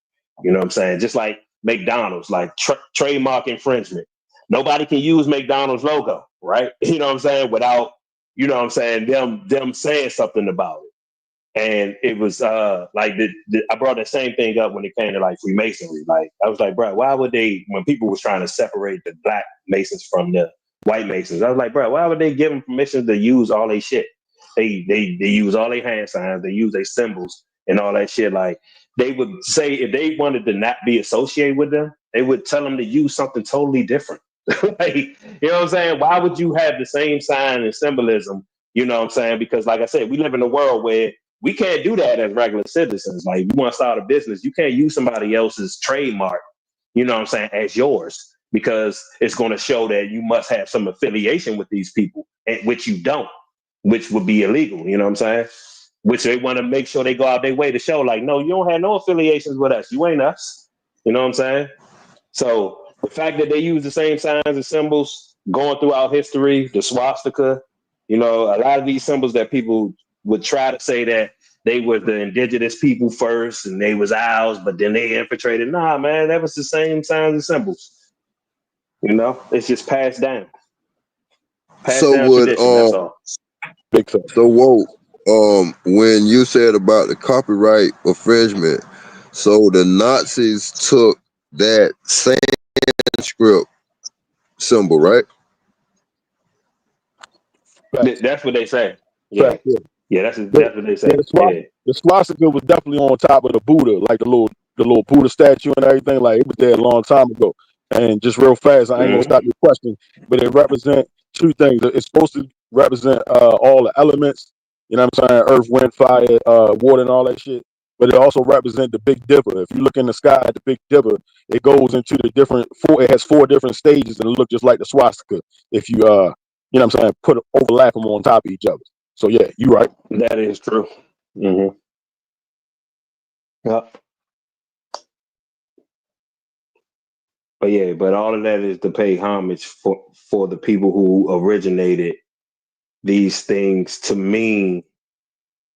You know what I'm saying? Just like McDonald's, like trademark infringement. Nobody can use McDonald's logo, right? You know what I'm saying? Without, you know what I'm saying, them saying something about it. And it was like I brought the same thing up when it came to like Freemasonry. Like I was like, bro, why would they, when people was trying to separate the black Masons from the white Masons, I was like, bro, why would they give them permission to use all their shit? They use all their hand signs, they use their symbols and all that shit. Like they would say if they wanted to not be associated with them, they would tell them to use something totally different. Like, you know what I'm saying? Why would you have the same sign and symbolism? You know what I'm saying? Because like I said, we live in a world where we can't do that as regular citizens. Like, you want to start a business, you can't use somebody else's trademark, you know what I'm saying, as yours, because it's going to show that you must have some affiliation with these people, which you don't, which would be illegal, you know what I'm saying? Which they want to make sure they go out their way to show, like, no, you don't have no affiliations with us. You ain't us. You know what I'm saying? So the fact that they use the same signs and symbols going throughout history, the swastika, you know, a lot of these symbols that people would try to say that they were the indigenous people first and they was ours, but then they infiltrated. Nah, man, that was the same signs and symbols. You know, it's just passed down. Passed So down would tradition, that's all. Big time. so when you said about the copyright infringement, so the Nazis took that Sanskrit symbol, right? Facts. That's what they say. Yeah. Facts. Yeah. Yeah, that's The, what they yeah, say. Yeah. the swastika was definitely on top of the Buddha, like the little the little Buddha statue and everything. Like it was there a long time ago. And just real fast, I ain't gonna stop your question, but it represent two things. It's supposed to represent all the elements. You know what I'm saying? Earth, wind, fire, water, and all that shit. But it also represents the Big Dipper. If you look in the sky at the Big Dipper, it goes into the different four. It has 4 different stages, and it looks just like the swastika. If you you know what I'm saying, overlap them on top of each other. So yeah, you right. That is true. Mm-hmm. Yep. But yeah, but all of that is to pay homage for the people who originated these things to mean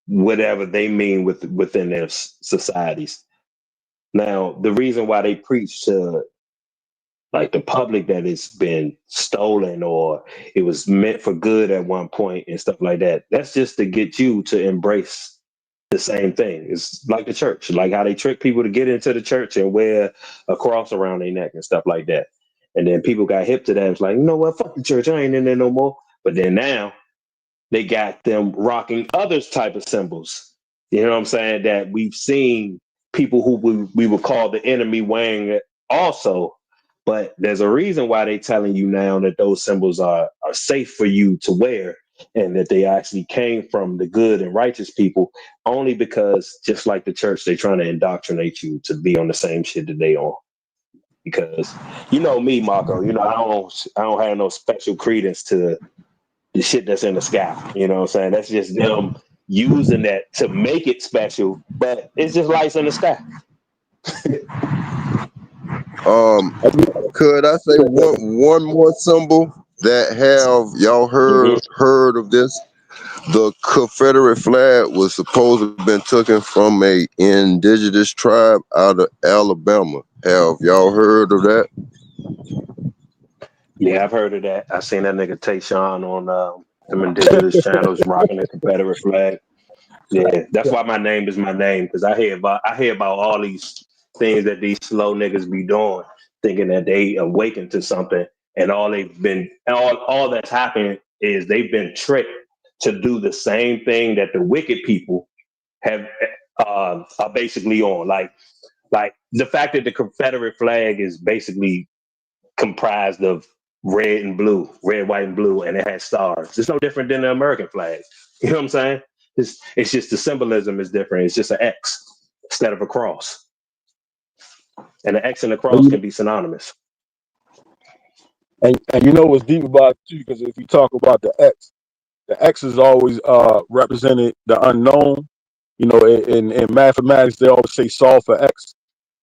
whatever they mean within their societies. Now, the reason why they preach to like the public that it's been stolen or it was meant for good at one point and stuff like that, that's just to get you to embrace the same thing. It's like the church, like how they trick people to get into the church and wear a cross around their neck and stuff like that. And then people got hip to that. It's like, you know what, fuck the church, I ain't in there no more. But then now they got them rocking others type of symbols. You know what I'm saying? That we've seen people who we would call the enemy wearing it also. But there's a reason why they telling you now that those symbols are safe for you to wear and that they actually came from the good and righteous people, only because just like the church, they're trying to indoctrinate you to be on the same shit that they on. Because you know me, Marco, you know, I don't have no special credence to the shit that's in the sky. You know what I'm saying? That's just them using that to make it special, but it's just lights in the sky. Could I say one more symbol that have y'all heard of this? The Confederate flag was supposed to have been taken from a indigenous tribe out of Alabama. Have y'all heard of that? Yeah, I've heard of that. I seen that nigga Tayshawn on them indigenous channels rocking the Confederate flag. Yeah, that's why my name is my name, because I hear about all these things that these slow niggas be doing, thinking that they awaken to something, and all that's happened is they've been tricked to do the same thing that the wicked people have are basically on. Like the fact that the Confederate flag is basically comprised of red, white, and blue, and it has stars. It's no different than the American flag. You know what I'm saying? It's just the symbolism is different. It's just an X instead of a cross. And the X and the cross can be synonymous. And you know what's deep about it too, because if you talk about the X is always represented the unknown. You know, in mathematics they always say solve for X,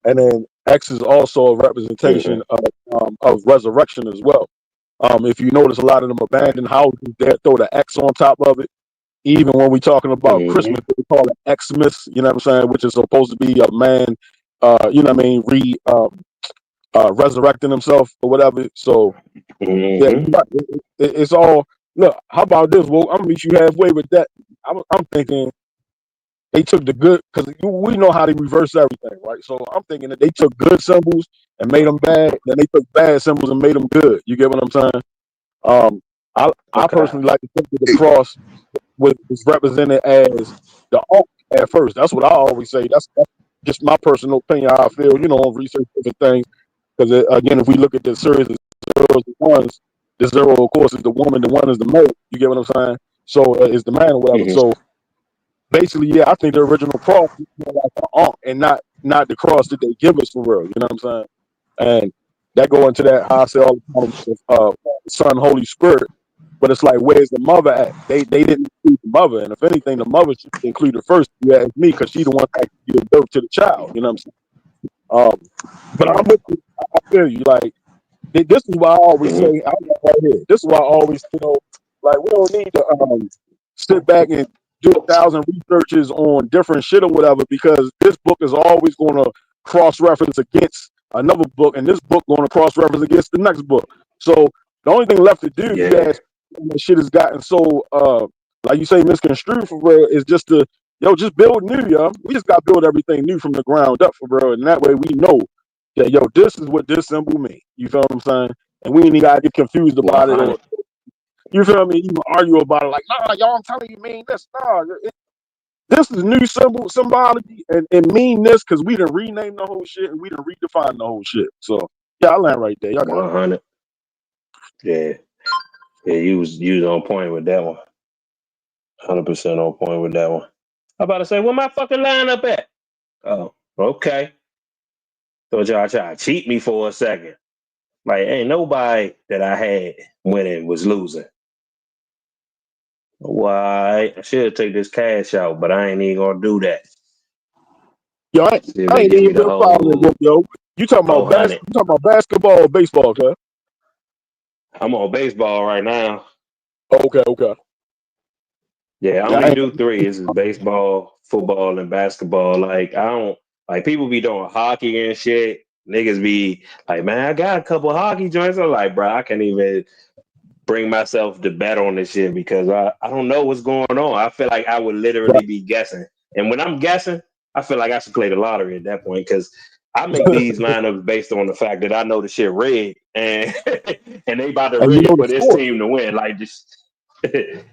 and then X is also a representation of resurrection as well. If you notice, a lot of them abandoned houses, they throw the X on top of it. Even when we're talking about Christmas, they call it Xmas. You know what I'm saying? Which is supposed to be a man, you know what I mean, resurrecting himself or whatever. So yeah, it's all. Look, how about this? Well, I'm gonna meet you halfway with that. I'm thinking they took the good, because we know how they reverse everything, right? So I'm thinking that they took good symbols and made them bad, then they took bad symbols and made them good. You get what I'm saying? I personally like to think that the cross was represented as the ark at first. That's what I always say. That's just my personal opinion. How I feel, you know, on research different things. Because again, if we look at the series of zeros and ones, the zero, of course, is the woman, the one is the male. You get what I'm saying? So is the man or whatever. So basically, yeah, I think the original cross is more like the ark and not the cross that they give us for real. You know what I'm saying? And that go into that how I say all the time with Son, Holy Spirit. But it's like, where's the mother at? They didn't include the mother, and if anything, the mother should be included first. You ask me, because she's the one that gives birth to the child. You know what I'm saying? But I'm with you. I feel you. Like this is why I always say, right here. This is why I always, you know, like we don't need to sit back and do 1,000 researches on different shit or whatever, because this book is always going to cross-reference against another book, and this book going to cross-reference against the next book. So the only thing left to do, you guys, that shit has gotten so, like you say, misconstrued for real, is just to, just build new, yo. We just got to build everything new from the ground up for real, and that way we know that, this is what this symbol means. You feel what I'm saying? And we ain't even got to get confused about it, or, you feel me, even argue about it, like, nah, y'all, I'm telling you, mean this. Nah, This is new symbology and mean this because we done renamed the whole shit and we done redefined the whole shit. So yeah, I land right there. Y'all got 100. Yeah, you was on point with that one. 100% on point with that one. I'm about to say, where my fucking lineup at? Oh, okay. Thought y'all try to cheat me for a second. Like, ain't nobody that I had winning was losing. Why? I should take this cash out, but I ain't even gonna do that. Yo, I ain't Give me even the been following whole yo. You talking about 400. you talking about basketball or baseball, cuz? I'm on baseball right now. Okay. Yeah, I Yeah, only do three. It's baseball, football, and basketball. Like I don't like people be doing hockey and shit. Niggas be like, man, I got a couple hockey joints. I'm like, bro, I can't even bring myself to bet on this shit because I don't know what's going on. I feel like I would literally be guessing. And when I'm guessing, I feel like I should play the lottery at that point because I make these lineups based on the fact that I know the shit rigged and and they about to and you rig know the for this sport. team to win. Like just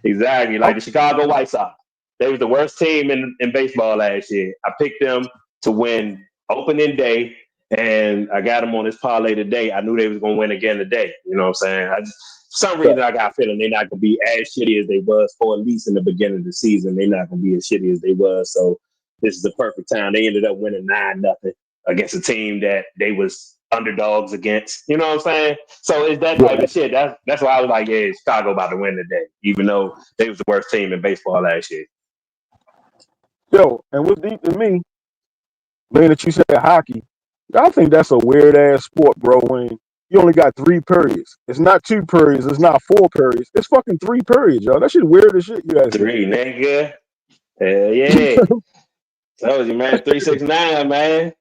exactly like the Chicago White Sox. They was the worst team in baseball last year. I picked them to win opening day, and I got them on this parlay today. I knew they was gonna win again today. You know what I'm saying? For some reason, I got a feeling they're not gonna be as shitty as they was, or at least in the beginning of the season, they're not gonna be as shitty as they was. So this is the perfect time. They ended up winning 9-0 against a team that they was underdogs against. You know what I'm saying? So it's that type of shit. That's why I was like, yeah, Chicago about to win today, even though they was the worst team in baseball last year. Yo, and what's deep to me, being that you said hockey, I think that's a weird ass sport, bro. When you only got 3 periods, it's not 2 periods, it's not 4 periods, it's fucking 3 periods, yo. That shit weird as shit. You ask me. 3, nigga. Hell yeah. Told you, man. 369, man.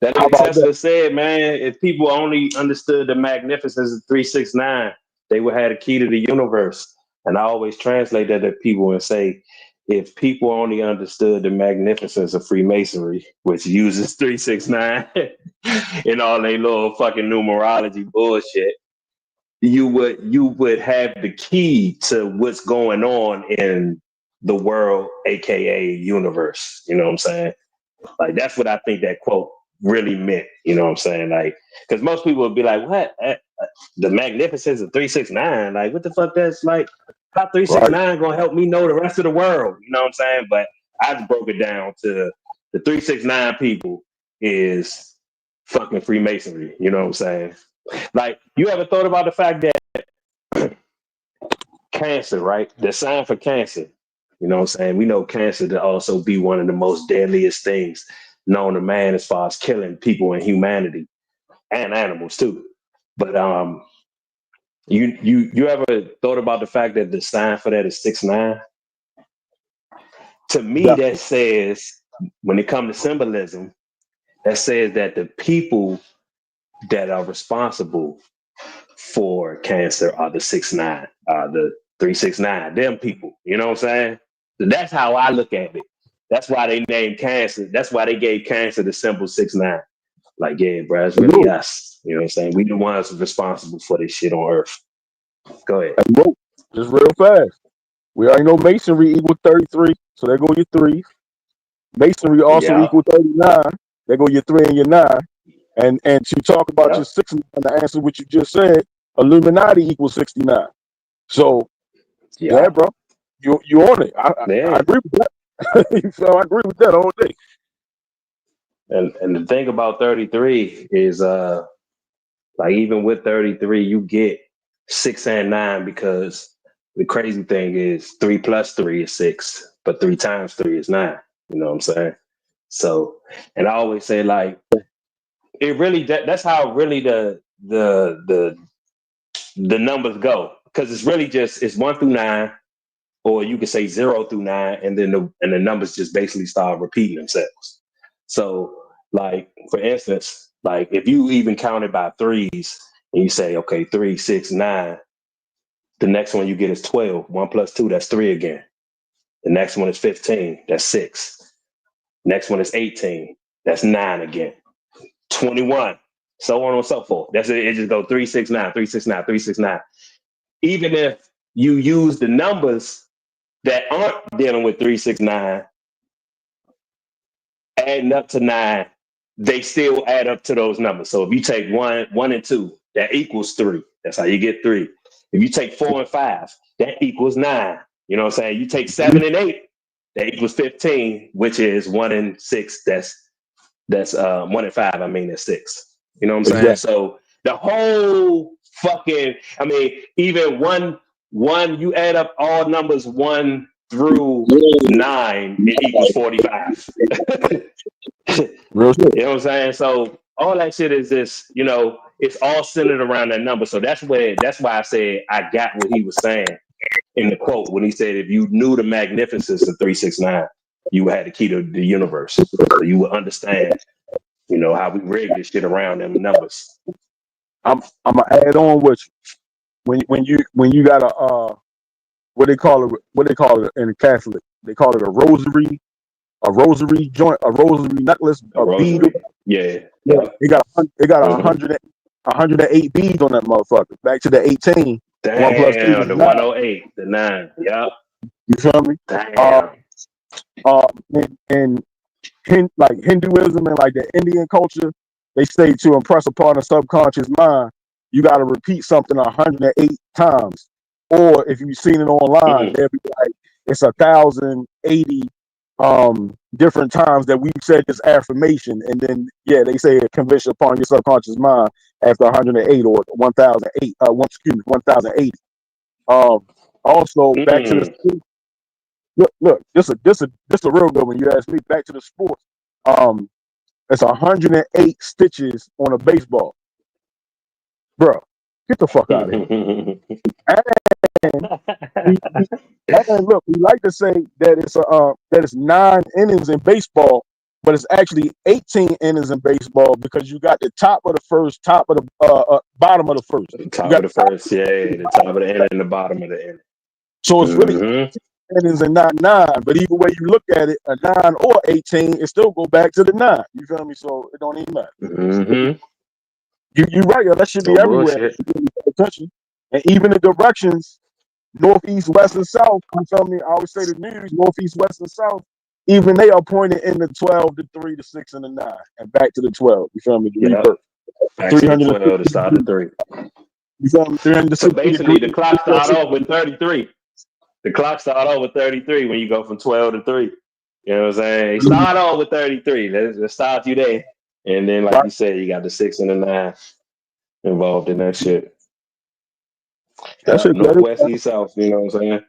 That How nigga about that? Tesla said, man, if people only understood the magnificence of 369, they would have the key to the universe. And I always translate that to people and say, if people only understood the magnificence of Freemasonry, which uses 369 in all their little fucking numerology bullshit, you would have the key to what's going on in the world, aka universe. You know what I'm saying? Like that's what I think that quote really meant. You know what I'm saying? Like, because most people would be like, "What? The magnificence of 369? Like, what the fuck? That's like, how 369 gonna help me know the rest of the world?" You know what I'm saying? But I just broke it down to the 369 people is fucking Freemasonry. You know what I'm saying? Like, you ever thought about the fact that cancer, right? The sign for cancer. You know what I'm saying? We know cancer to also be one of the most deadliest things known to man as far as killing people and humanity and animals too. But you ever thought about the fact that the sign for that is 6'9"? To me, that says when it comes to symbolism, that says that the people that are responsible for cancer are the 6'9", the 369, them people. You know what I'm saying? So that's how I look at it. That's why they named cancer. That's why they gave cancer the symbol 6'9". Like, yeah, bro, it's really us. You know what I'm saying? We the ones responsible for this shit on Earth. Go ahead. Just real fast. We already know masonry equals 33, so there go your 3. Masonry also Yeah. equals 39. There go your 3 and your 9. And to talk about your 69, to answer what you just said, Illuminati equals 69. So yeah, bro, you on it. I agree with that. So I agree with that all day. And the thing about 33 is like even with 33, you get 6 and 9 because the crazy thing is 3 plus 3 is 6, but 3 times 3 is 9. You know what I'm saying? So, and I always say like it really that's how really the numbers go, because it's really just it's 1 through 9, or you could say 0 through 9, and then the numbers just basically start repeating themselves. So, like for instance, like if you even count it by threes, and you say, okay, 3, 6, 9, the next one you get is 12. 1 plus 2, that's 3 again. The next one is 15, that's 6. Next one is 18, that's 9 again. 21, so on and so forth. That's it. It just goes 3, 6, 9, 3, 6, 9, 3, 6, 9. Even if you use the numbers that aren't dealing with 3, 6, 9, adding up to 9, they still add up to those numbers. So if you take 1 and 2, that equals 3. That's how you get 3. If you take 4 and 5, that equals 9. You know what I'm saying? You take 7 and 8, that equals 15, which is 1 and 6. That's 1 and 5. I mean, that's 6. You know what I'm saying? Exactly. So the whole fucking, I mean, even one, you add up all numbers 1 through 9, it equals 45. Real shit. You know what I'm saying? So all that shit is this, it's all centered around that number. So that's why I said I got what he was saying in the quote when he said, if you knew the magnificence of 369, you had the key to the universe. So you would understand, how we rig this shit around them numbers. I'm gonna add on with you. When you got a what they call it in the Catholic, they call it a rosary joint, a rosary necklace, A a bead. rosary. Yeah. They got 108 beads on that motherfucker. Back to the 18. 1 plus 3 Damn, is the 9. 108, the 9. Yep. You feel me? Damn. And like Hinduism and like the Indian culture, they say to impress upon the subconscious mind, you got to repeat something 108 times. Or if you've seen it online, they'll be like, it's 1,080 different times that we've said this affirmation, and then they say it convinced upon your subconscious mind after 108 or 1,008. 1,080. Also back to the look, this a real good one. You ask me. Back to the sports. It's 108 stitches on a baseball, bro. Get the fuck out of here. And look, we like to say that it's 9 innings in baseball, but it's actually 18 innings in baseball because you got the top of the first, top of the bottom of the first. The top of the first, the top of the inning and the bottom of the inning. So it's really 18 innings and not 9. But either way you look at it, a 9 or 18, it still go back to the 9. You feel me? So it don't even matter. You're right, yo. That should be everywhere. Attention. And even the directions, northeast, west, and south. You feel me? I always say the news, northeast, west, and south. Even they are pointed in the 12, the 3, the 6, and the 9, and back to the 12. You feel me? The rebirth. Back to the 12 to start the 3. You feel me? 360 So basically, degrees. the clock start off with 33. The clock start off with 33 when you go from 12 to 3. You know what I'm saying? It start off with 33. Let's start you there. And then, like you said, you got the 6 and the 9 involved in that shit. Northwest, east, south. You know what I'm saying?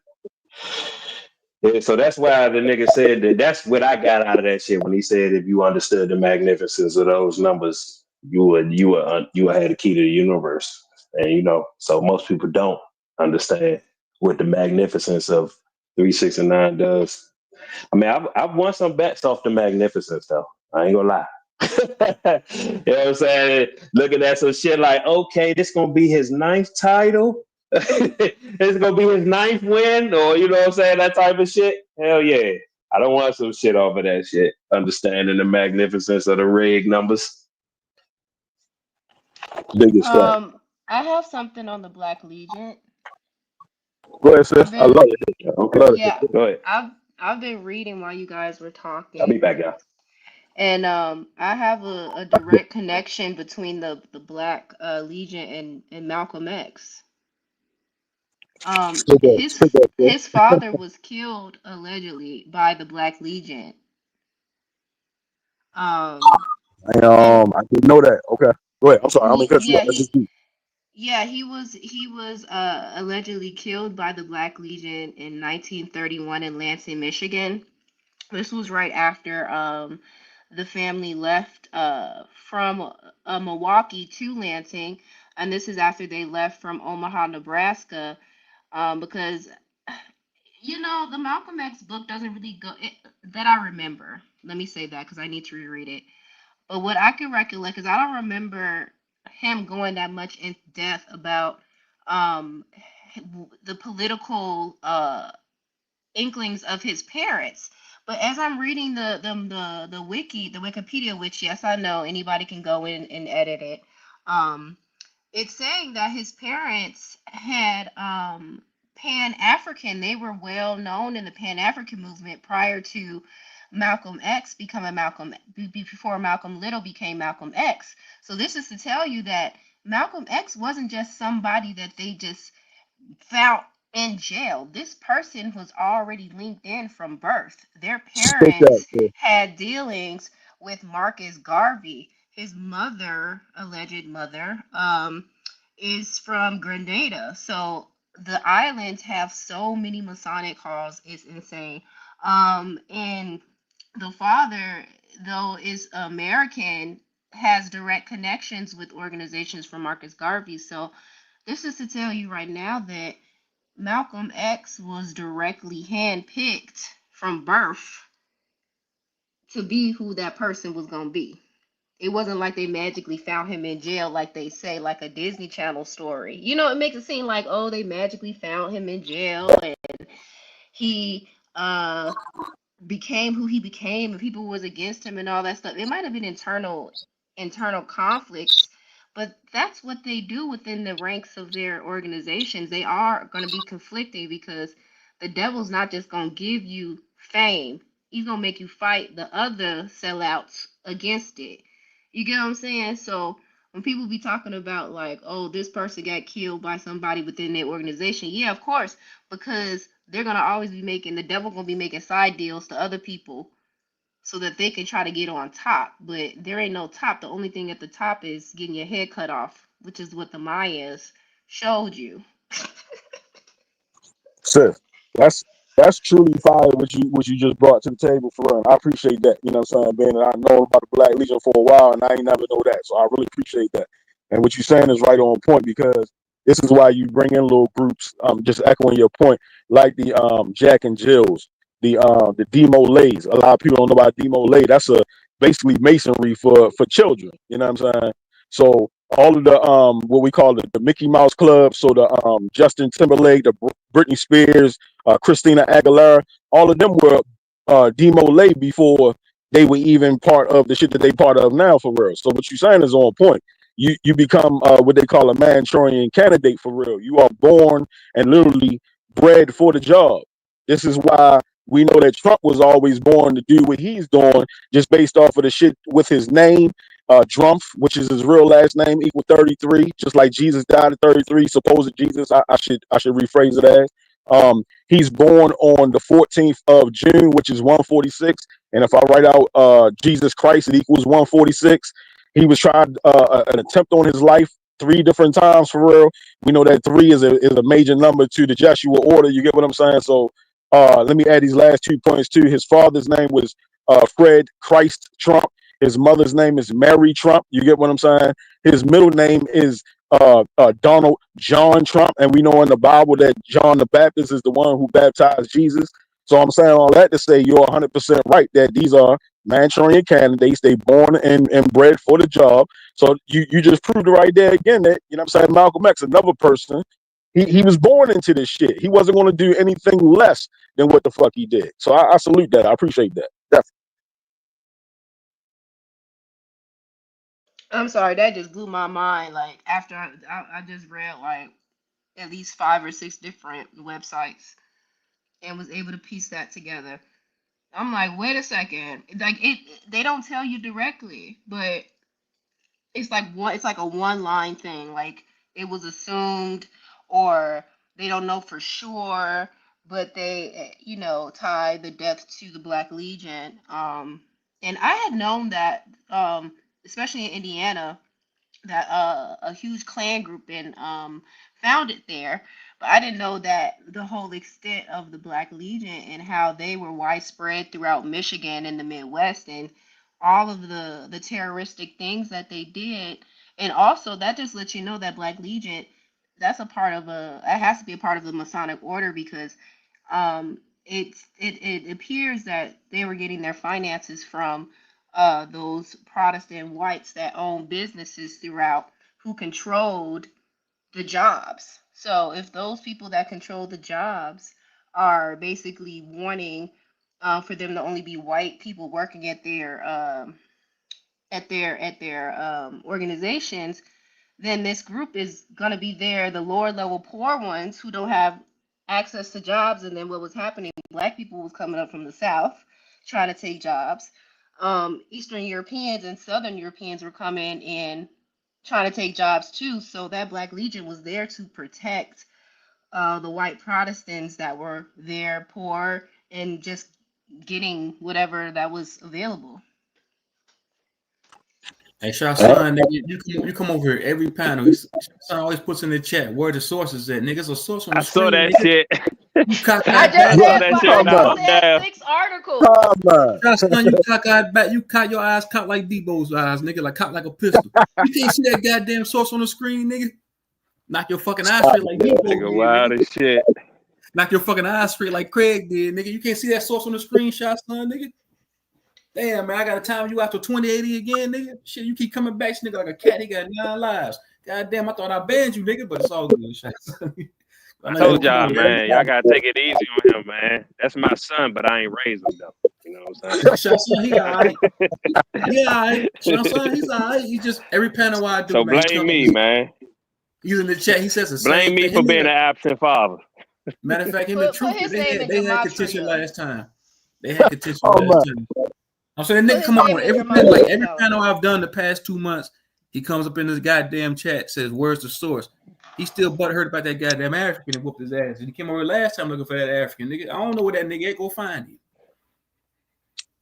Yeah, so that's why the nigga said that. That's what I got out of that shit when he said, if you understood the magnificence of those numbers, you would have the key to the universe. And so most people don't understand what the magnificence of 3, 6, and 9 does. I mean, I've won some bets off the magnificence though. I ain't gonna lie. You know what I'm saying? Looking at some shit like, okay, this gonna be his 9th title. It's gonna be his 9th win, or you know what I'm saying, that type of shit. Hell yeah. I don't want some shit off of that shit. Understanding the magnificence of the rig numbers. Biggest fact. I have something on the Black Legion. Go ahead, sis. I love it. Okay. Yeah, Go ahead. I've been reading while you guys were talking. I'll be back, y'all. And I have a direct connection between the Black Legion and Malcolm X. His father was killed allegedly by the Black Legion. I didn't know that. Okay, go ahead. I'm sorry. I'm gonna cut you off. He was allegedly killed by the Black Legion in 1931 in Lansing, Michigan. This was right after the family left from Milwaukee to Lansing, and this is after they left from Omaha, Nebraska, because the Malcolm X book doesn't really go that I remember. Let me say that because I need to reread it. But what I can recollect is I don't remember him going that much in depth about um, the political inklings of his parents. But as I'm reading the wiki, the Wikipedia, which yes, I know anybody can go in and edit it. It's saying that his parents had Pan African. They were well known in the Pan African movement prior to Malcolm X becoming before Malcolm Little became Malcolm X. So this is to tell you that Malcolm X wasn't just somebody that they just found in jail. This person was already linked in from birth. Their Spoke that. parents had dealings with Marcus Garvey. His mother, alleged mother, is from Grenada. So the islands have so many Masonic halls, it's insane. And the father, though is American, has direct connections with organizations from Marcus Garvey. So this is to tell you right now that Malcolm X was directly handpicked from birth to be who that person was going to be. It wasn't like they magically found him in jail, like they say, like a Disney Channel story. You know, it makes it seem like, oh, they magically found him in jail and he became who he became and people was against him and all that stuff. It might have been internal conflicts, but that's what they do within the ranks of their organizations. They are going to be conflicting because the devil's not just going to give you fame. He's going to make you fight the other sellouts against it. You get what I'm saying? So when people be talking about like, oh, this person got killed by somebody within their organization, yeah, of course, because they're gonna always be making the devil gonna be making side deals to other people so that they can try to get on top. But there ain't no top. The only thing at the top is getting your head cut off, which is what the Mayas showed you. Sis, that's truly fire what you just brought to the table for real. And I appreciate that. You know what I'm saying? Being that I know about the Black Legion for a while and I ain't never know that. So I really appreciate that. And what you're saying is right on point because this is why you bring in little groups, just echoing your point, like the Jack and Jills, the Demo Lays. A lot of people don't know about Demo Lay. That's a basically masonry for children. You know what I'm saying? So all of the what we call the Mickey Mouse Club, so the Justin Timberlake, the Britney Spears, Christina Aguilera, all of them were Demo Lay before they were even part of the shit that they part of now for real. So what you're saying is on point. You become what they call a Manchurian candidate for real. You are born and literally bred for the job. This is why we know that Trump was always born to do what he's doing just based off of the shit with his name. Drumpf, which is his real last name, equal 33, just like Jesus died at 33. Supposed Jesus, I should rephrase it as. He's born on the 14th of June, which is 146. And if I write out Jesus Christ, it equals 146. He was tried an attempt on his life 3 different times for real. We know that 3 is a major number to the Joshua order. You get what I'm saying? So let me add these last 2 points too. His father's name was Fred Christ Trump. His mother's name is Mary Trump. You get what I'm saying? His middle name is Donald John Trump. And we know in the Bible that John the Baptist is the one who baptized Jesus. So I'm saying all that to say you're 100% right that these are Manchurian candidates. They born and bred for the job. So you just proved it right there again that, you know what I'm saying, Malcolm X, another person, he was born into this shit. He wasn't going to do anything less than what the fuck he did. So I salute that. I appreciate that. Definitely. I'm sorry, that just blew my mind. Like after I just read like at least 5 or 6 different websites and was able to piece that together. I'm like, wait a second. Like they don't tell you directly, but it's like a one line thing. Like it was assumed or they don't know for sure, but they tie the death to the Black Legion. And I had known that especially in Indiana that a huge clan group been founded there, but I didn't know that the whole extent of the Black Legion and how they were widespread throughout Michigan and the Midwest and all of the terroristic things that they did. And also that just lets you know that Black Legion, that's a part of it has to be a part of the Masonic order because it appears that they were getting their finances from those Protestant whites that own businesses throughout who controlled the jobs. So if those people that control the jobs are basically wanting for them to only be white people working at their organizations, then this group is gonna be there, the lower level poor ones who don't have access to jobs. And then what was happening? Black people was coming up from the south. trying to take jobs. Eastern Europeans and Southern Europeans were coming and trying to take jobs too. So that Black Legion was there to protect the white Protestants that were there, poor, and just getting whatever that was available. Hey, Shah Son, nigga, you come over here every panel. Son always puts in the chat where the sources at. Nigga, it's a source on I the saw screen, that nigga. shit. You I cockeyed just I bastard. saw said that shit I when I just hopped said down. 6 articles. Shah Son, you cockeyed back. You cock your eyes cocked like Debo's eyes, nigga, like cocked like a pistol. You can't see that goddamn source on the screen, nigga. Knock your fucking eyes straight like Debo did, Nigga, wild nigga. as shit. Knock your fucking eyes straight like Craig did, nigga. You can't see that source on the screen, Shah Son, nigga. Damn, man, I gotta time you after 2080 again, nigga. Shit, you keep coming back, nigga, like a cat. He got 9 lives. God damn, I thought I banned you, nigga, but it's all good, Shah Son. I I know you told gonna come y'all, over here every man, y'all gotta take it easy on him, man. That's my son, but I ain't raised him though. You know what I'm Shah Son, he all right. saying? He all right. Shah Son, he's all right. He just every panel I do, So man, he blame comes me, in. man. He's in the chat. He says the Blame same me thing. for being an absent father. Matter of fact, him and Put Truth, his they name had in they had contention gematria. last time. They had contention Oh last man, time. I'm saying that Put nigga his come up name on in every panel, like gematria. every Tell him. panel I've done the past 2 months. He comes up in this goddamn chat, says, "Where's the source?" He still butthurt about that goddamn African and whooped his ass. And he came over last time looking for that African nigga. I don't know where that nigga at. Go find him.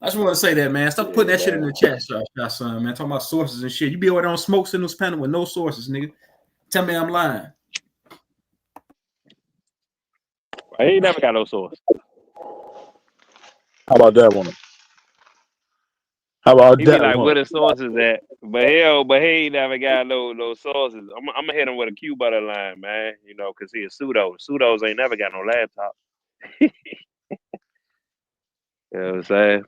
I just want to say that, man. Stop putting Yeah, that shit in man. the chat, Shah Son, man. Talking about sources and shit. You be over there on Smoke Signals panel with no sources, nigga. Tell me I'm lying. He ain't never got no source. how about that one? How about He be that like, one? where the sources at? But he ain't never got no sources. I'm gonna hit him with a Q butter line, man. You know, cause he a pseudo. Pseudos ain't never got no laptop. You know what I'm saying?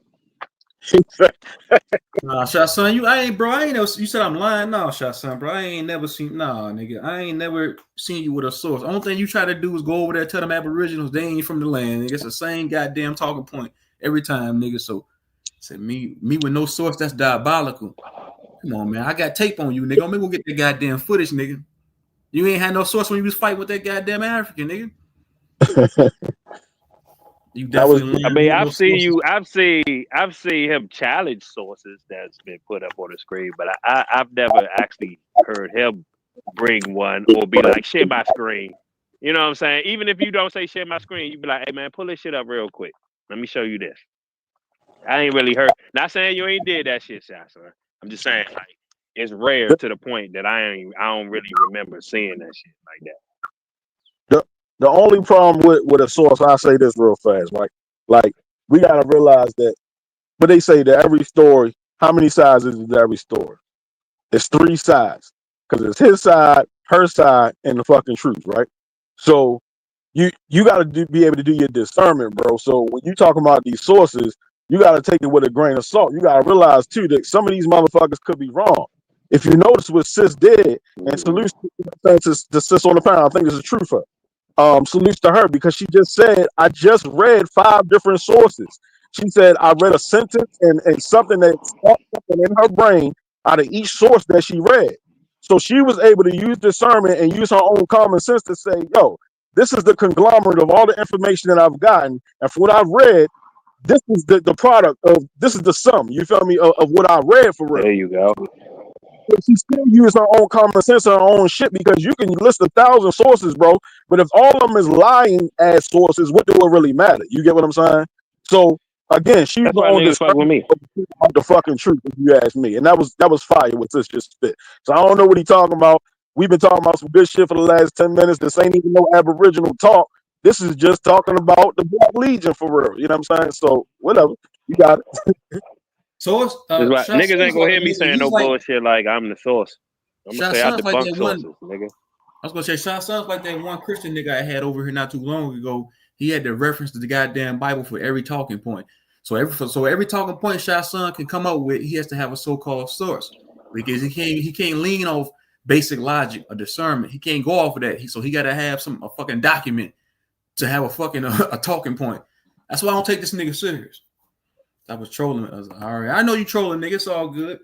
Nah, Shot Son, I ain't never. You said I'm lying. No, Shot Son, bro, I ain't never seen. Nah, nigga, I ain't never seen you with a source. Only thing you try to do is go over there, tell them Aboriginals they ain't from the land. Nigga, it's the same goddamn talking point every time, nigga. So, say me with no source, that's diabolical. Come on, man, I got tape on you, nigga. I'm gonna go get the goddamn footage, nigga. You ain't had no source when you was fighting with that goddamn African, nigga. You That was definitely I lying. mean, Ain't no sources. I've seen him challenge sources that's been put up on the screen, but I've never actually heard him bring one or be like, share my screen. You know what I'm saying? Even if you don't say share my screen, you be like, hey man, pull this shit up real quick. Let me show you this. I ain't really heard. Not saying you ain't did that shit, Shot, son. I'm just saying like it's rare to the point that I don't really remember seeing that shit like that. the only problem with a source. I say this real fast, right? Like we gotta realize that. But they say that every story. How many sides is every story? It's 3 sides because it's his side, her side, and the fucking truth, right? So you got to be able to do your discernment, bro. So when you talking about these sources, you got to take it with a grain of salt. You got to realize too that some of these motherfuckers could be wrong. If you notice what Sis did, and salutes to Sis on the panel, I think this is true for. Salutes to her because she just said, I just read 5 different sources. She said, I read a sentence and something that sparked something in her brain out of each source that she read. So she was able to use discernment and use her own common sense to say, yo, this is the conglomerate of all the information that I've gotten. And from what I've read, this is the product of, this is the sum, you feel me, of what I read for real. There you go. But she still use her own common sense and her own shit because you can list 1,000 sources, bro. But if all of them is lying as sources, what do it really matter? You get what I'm saying? So again, she's That's the why own niggas fuck with me. of the fucking truth, if you ask me. And that was fire with this just spit. So I don't know what he talking about. We've been talking about some good shit for the last 10 minutes. This ain't even no Aboriginal talk. This is just talking about the Black Legion for real. You know what I'm saying? So whatever. You got it. Source, That's why Shot niggas Son's ain't gonna like a hear me nigga. saying He's no like bullshit like I'm the source. I'm gonna Shot say I Son's like debunk that one. sources, nigga. I was gonna say Shot Son's like that one Christian nigga I had over here not too long ago. He had to reference to the goddamn Bible for every talking point. So every talking point Shot Son can come up with, he has to have a so-called source because he can't lean off basic logic or discernment. He can't go off of that. So he got to have a fucking document to have a fucking a talking point. That's why I don't take this nigga serious. I was trolling. I was like, all right, I know you trolling, nigga. It's all good.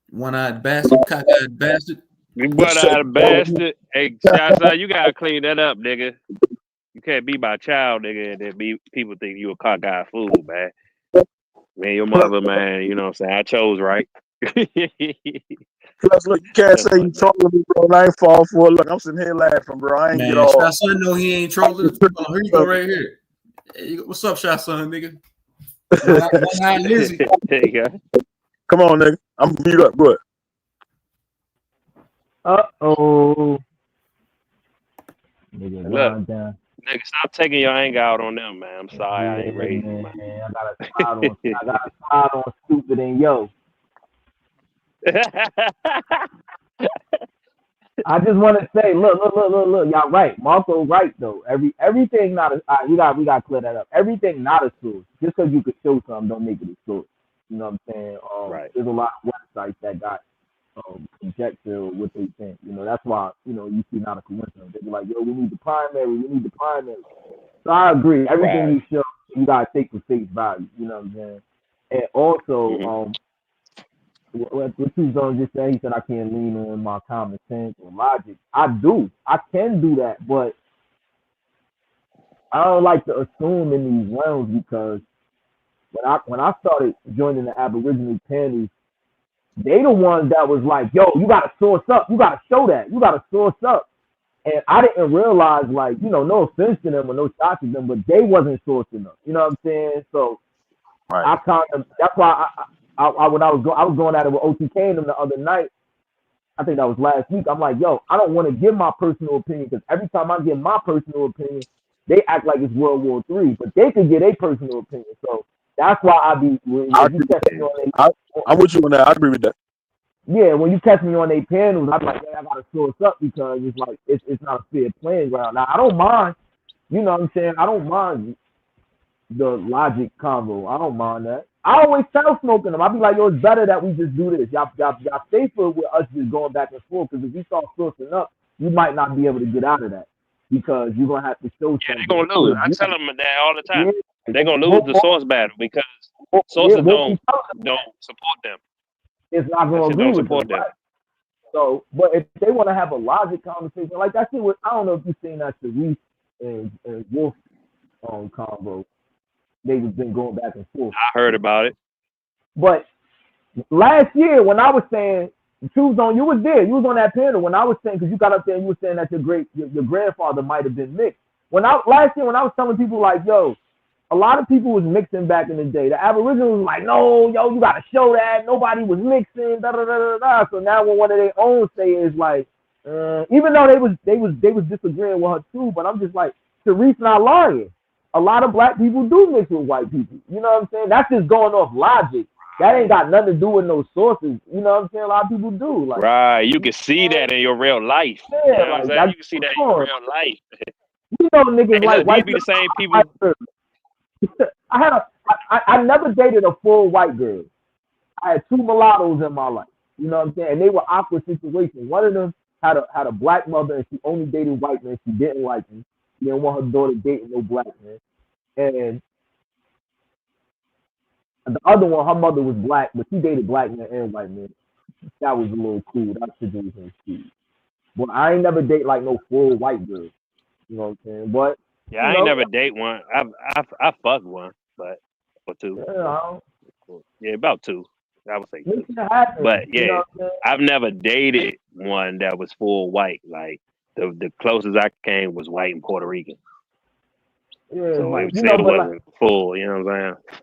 One-eyed bastard, cockeyed bastard. You butt out a bastard. Hey, Shasta, you gotta clean that up, nigga. You can't be my child, nigga, and then be people think you a cockeyed fool, man. Man, your mother, man, you know what I'm saying? I chose right. Plus, look, you can't say you trolling me, bro. And I ain't fall for it. Look, I'm sitting here laughing, bro. I ain't get Man, all. Shot Son know he ain't trolling. Oh, here you go, right here. Hey, you go. What's up, Shot Son, nigga? One eye Lizzie. There you go. Come on, nigga. I'm mute up. Good. Uh-oh. Nigga, stop taking your anger out on them, man. I'm sorry, I ain't raised you, man. I got a slide on stupid and yo. I just want to say, look, y'all right. Marco right though. Everything not a we got to clear that up. Everything not a source. Just because you could show something, don't make it a source. You know what I'm saying? Right. There's a lot of websites that got conjecture what they think. You know, that's why, you see not a coincidence. They be like, yo, we need the primary. So I agree. Everything you show, you gotta take for face value. You know what I'm saying? And also, what you Zone just said, he said I can't lean on my common sense or logic. I do. I can do that, but I don't like to assume in these realms because when I started joining the Aboriginal panels, they the ones that was like, yo, you gotta source up, you gotta show that, you gotta source up. And I didn't realize, like, no offense to them or no shot to them, but they wasn't sourcing up. You know what I'm saying? So I kind of, that's why I when I was going at it with OTK and them the other night. I think that was last week. I'm like, yo, I don't want to give my personal opinion because every time I give my personal opinion, they act like it's World War III, but they could get a personal opinion. So that's why I be when you catch me on I'm with you on that. I agree with that. Yeah, when you catch me on their panels, I'm like, I gotta source up because it's like it's not a fair playing ground. Now I don't mind, you know what I'm saying? I don't mind the logic convo. I don't mind that. I always tell smoking them. I be like, yo, it's better that we just do this. Y'all safer with us just going back and forth because if we start sourcing up, you might not be able to get out of that because you're gonna have to show something. Yeah, they're gonna lose. I tell them that all the time. Yeah. They're gonna lose the source battle because sources don't support them. It's not gonna agree with them. Right? So, but if they want to have a logic conversation, like that shit was, I don't know if you've seen that Sharif and Wolf convo. They've been going back and forth. I heard about it. But last year, when I was saying, Truth Zone, you was there. You was on that panel when I was saying, because you got up there and you were saying that your grandfather might have been mixed. Last year, when I was telling people like, yo, a lot of people was mixing back in the day. The Aboriginals was like, no, yo, you got to show that. Nobody was mixing, da da da da da. So now when one of their own say is like, even though they was disagreeing with her too, but I'm just like, Sharif's not lying. A lot of black people do mix with white people. You know what I'm saying? That's just going off logic. That ain't got nothing to do with no sources. You know what I'm saying? A lot of people do. Like, right. You can see that in your real life. Yeah, you know what I'm saying? You can see that in your real life. You know niggas like white be the same people. I never dated a full white girl. I had two mulattoes in my life. You know what I'm saying? And they were awkward situations. One of them had a black mother and she only dated white men. She didn't like him. She didn't want her daughter dating no black man. And the other one, her mother was black, but she dated black men and white men. That was a little cool. That situation was cool. But I ain't never date like no full white girl. You know what I'm saying? But yeah, I ain't never date one. I fucked one, but or two. Yeah, about two. I would say two. But yeah, you know I've never dated one that was full white. Like the closest I came was white and Puerto Rican. Yeah, so but, it still wasn't full. You know what I'm saying?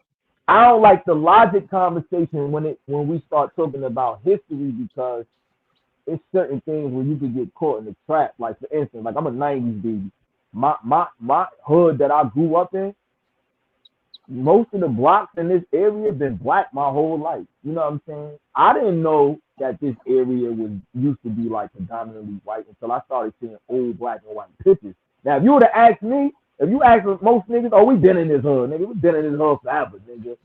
I don't like the logic conversation when we start talking about history because it's certain things where you could get caught in the trap. Like for instance, like I'm a '90s baby. My hood that I grew up in, most of the blocks in this area have been black my whole life. You know what I'm saying? I didn't know that this area was used to be like predominantly white until I started seeing old black and white pictures. Now, if you would have asked me, if you asked most niggas, oh, we been in this hood, nigga. We been in this hood forever, nigga.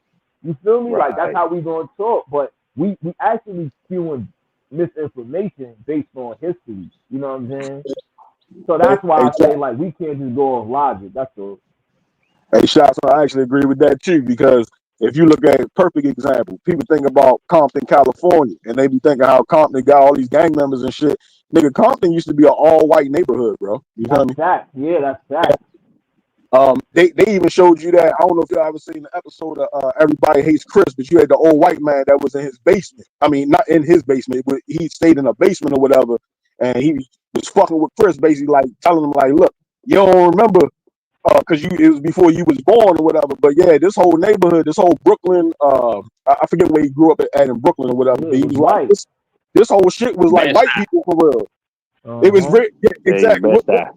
You feel me? Right. Like, that's how we gonna talk. But we actually spewing misinformation based on history. You know what I'm saying? So that's why I say, like, we can't just go off logic. That's all. Hey, Shots, I actually agree with that, too, because if you look at a perfect example, people think about Compton, California, and they be thinking how Compton got all these gang members and shit. Nigga, Compton used to be an all-white neighborhood, bro. You feel me? That's fact. Yeah, that's fact. They even showed you that. I don't know if y'all ever seen the episode of Everybody Hates Chris, but you had the old white man that was in his basement. I mean, not in his basement, but he stayed in a basement or whatever, and he was fucking with Chris, basically like telling him like, look, you don't remember because it was before you was born or whatever. But yeah, this whole neighborhood, this whole Brooklyn, I forget where he grew up at in Brooklyn or whatever. Yeah, But it he was was like, white. this whole shit was like Best white people for real. It was Uh-huh. yeah, Hey, exactly. best eye.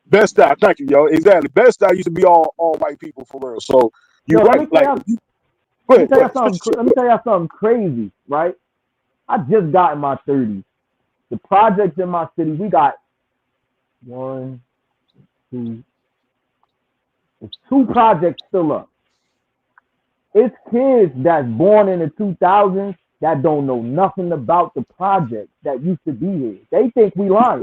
Best Style, thank you, yo. Exactly. Best Style used to be all white people for real. So you're Yo, let right. me tell Like, y'all, go let me ahead, tell go y'all ahead. something. Let me tell y'all something crazy, right? I just got in my 30s. The projects in my city, we got one, two, there's 2 projects still up. It's kids that's born in the 2000s that don't know nothing about the projects that used to be here. They think we lying.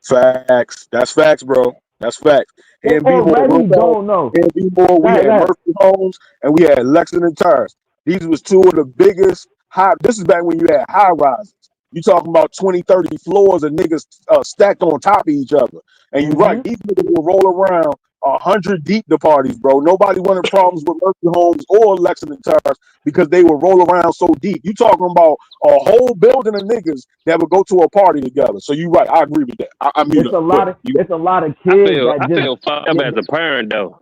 Facts. That's facts, bro. That's facts. They And B more real already fast. don't know. And B more, Go we ahead, go had ahead. Murphy Homes and we had Lexington Tires. These was 2 of the biggest high. This is back when you had high rises. You talking about 20, 30 floors of niggas stacked on top of each other. And you're right. Mm-hmm. These niggas will roll around 100 deep to parties, bro. Nobody wanted problems with Murphy Homes or Lexington Tires because they would roll around so deep. You talking about a whole building of niggas that would go to a party together. So you're right. I agree with that. I mute It's up. a Go lot ahead. of it's a lot of I kids feel that I just feel fucked up yeah. as a parent though,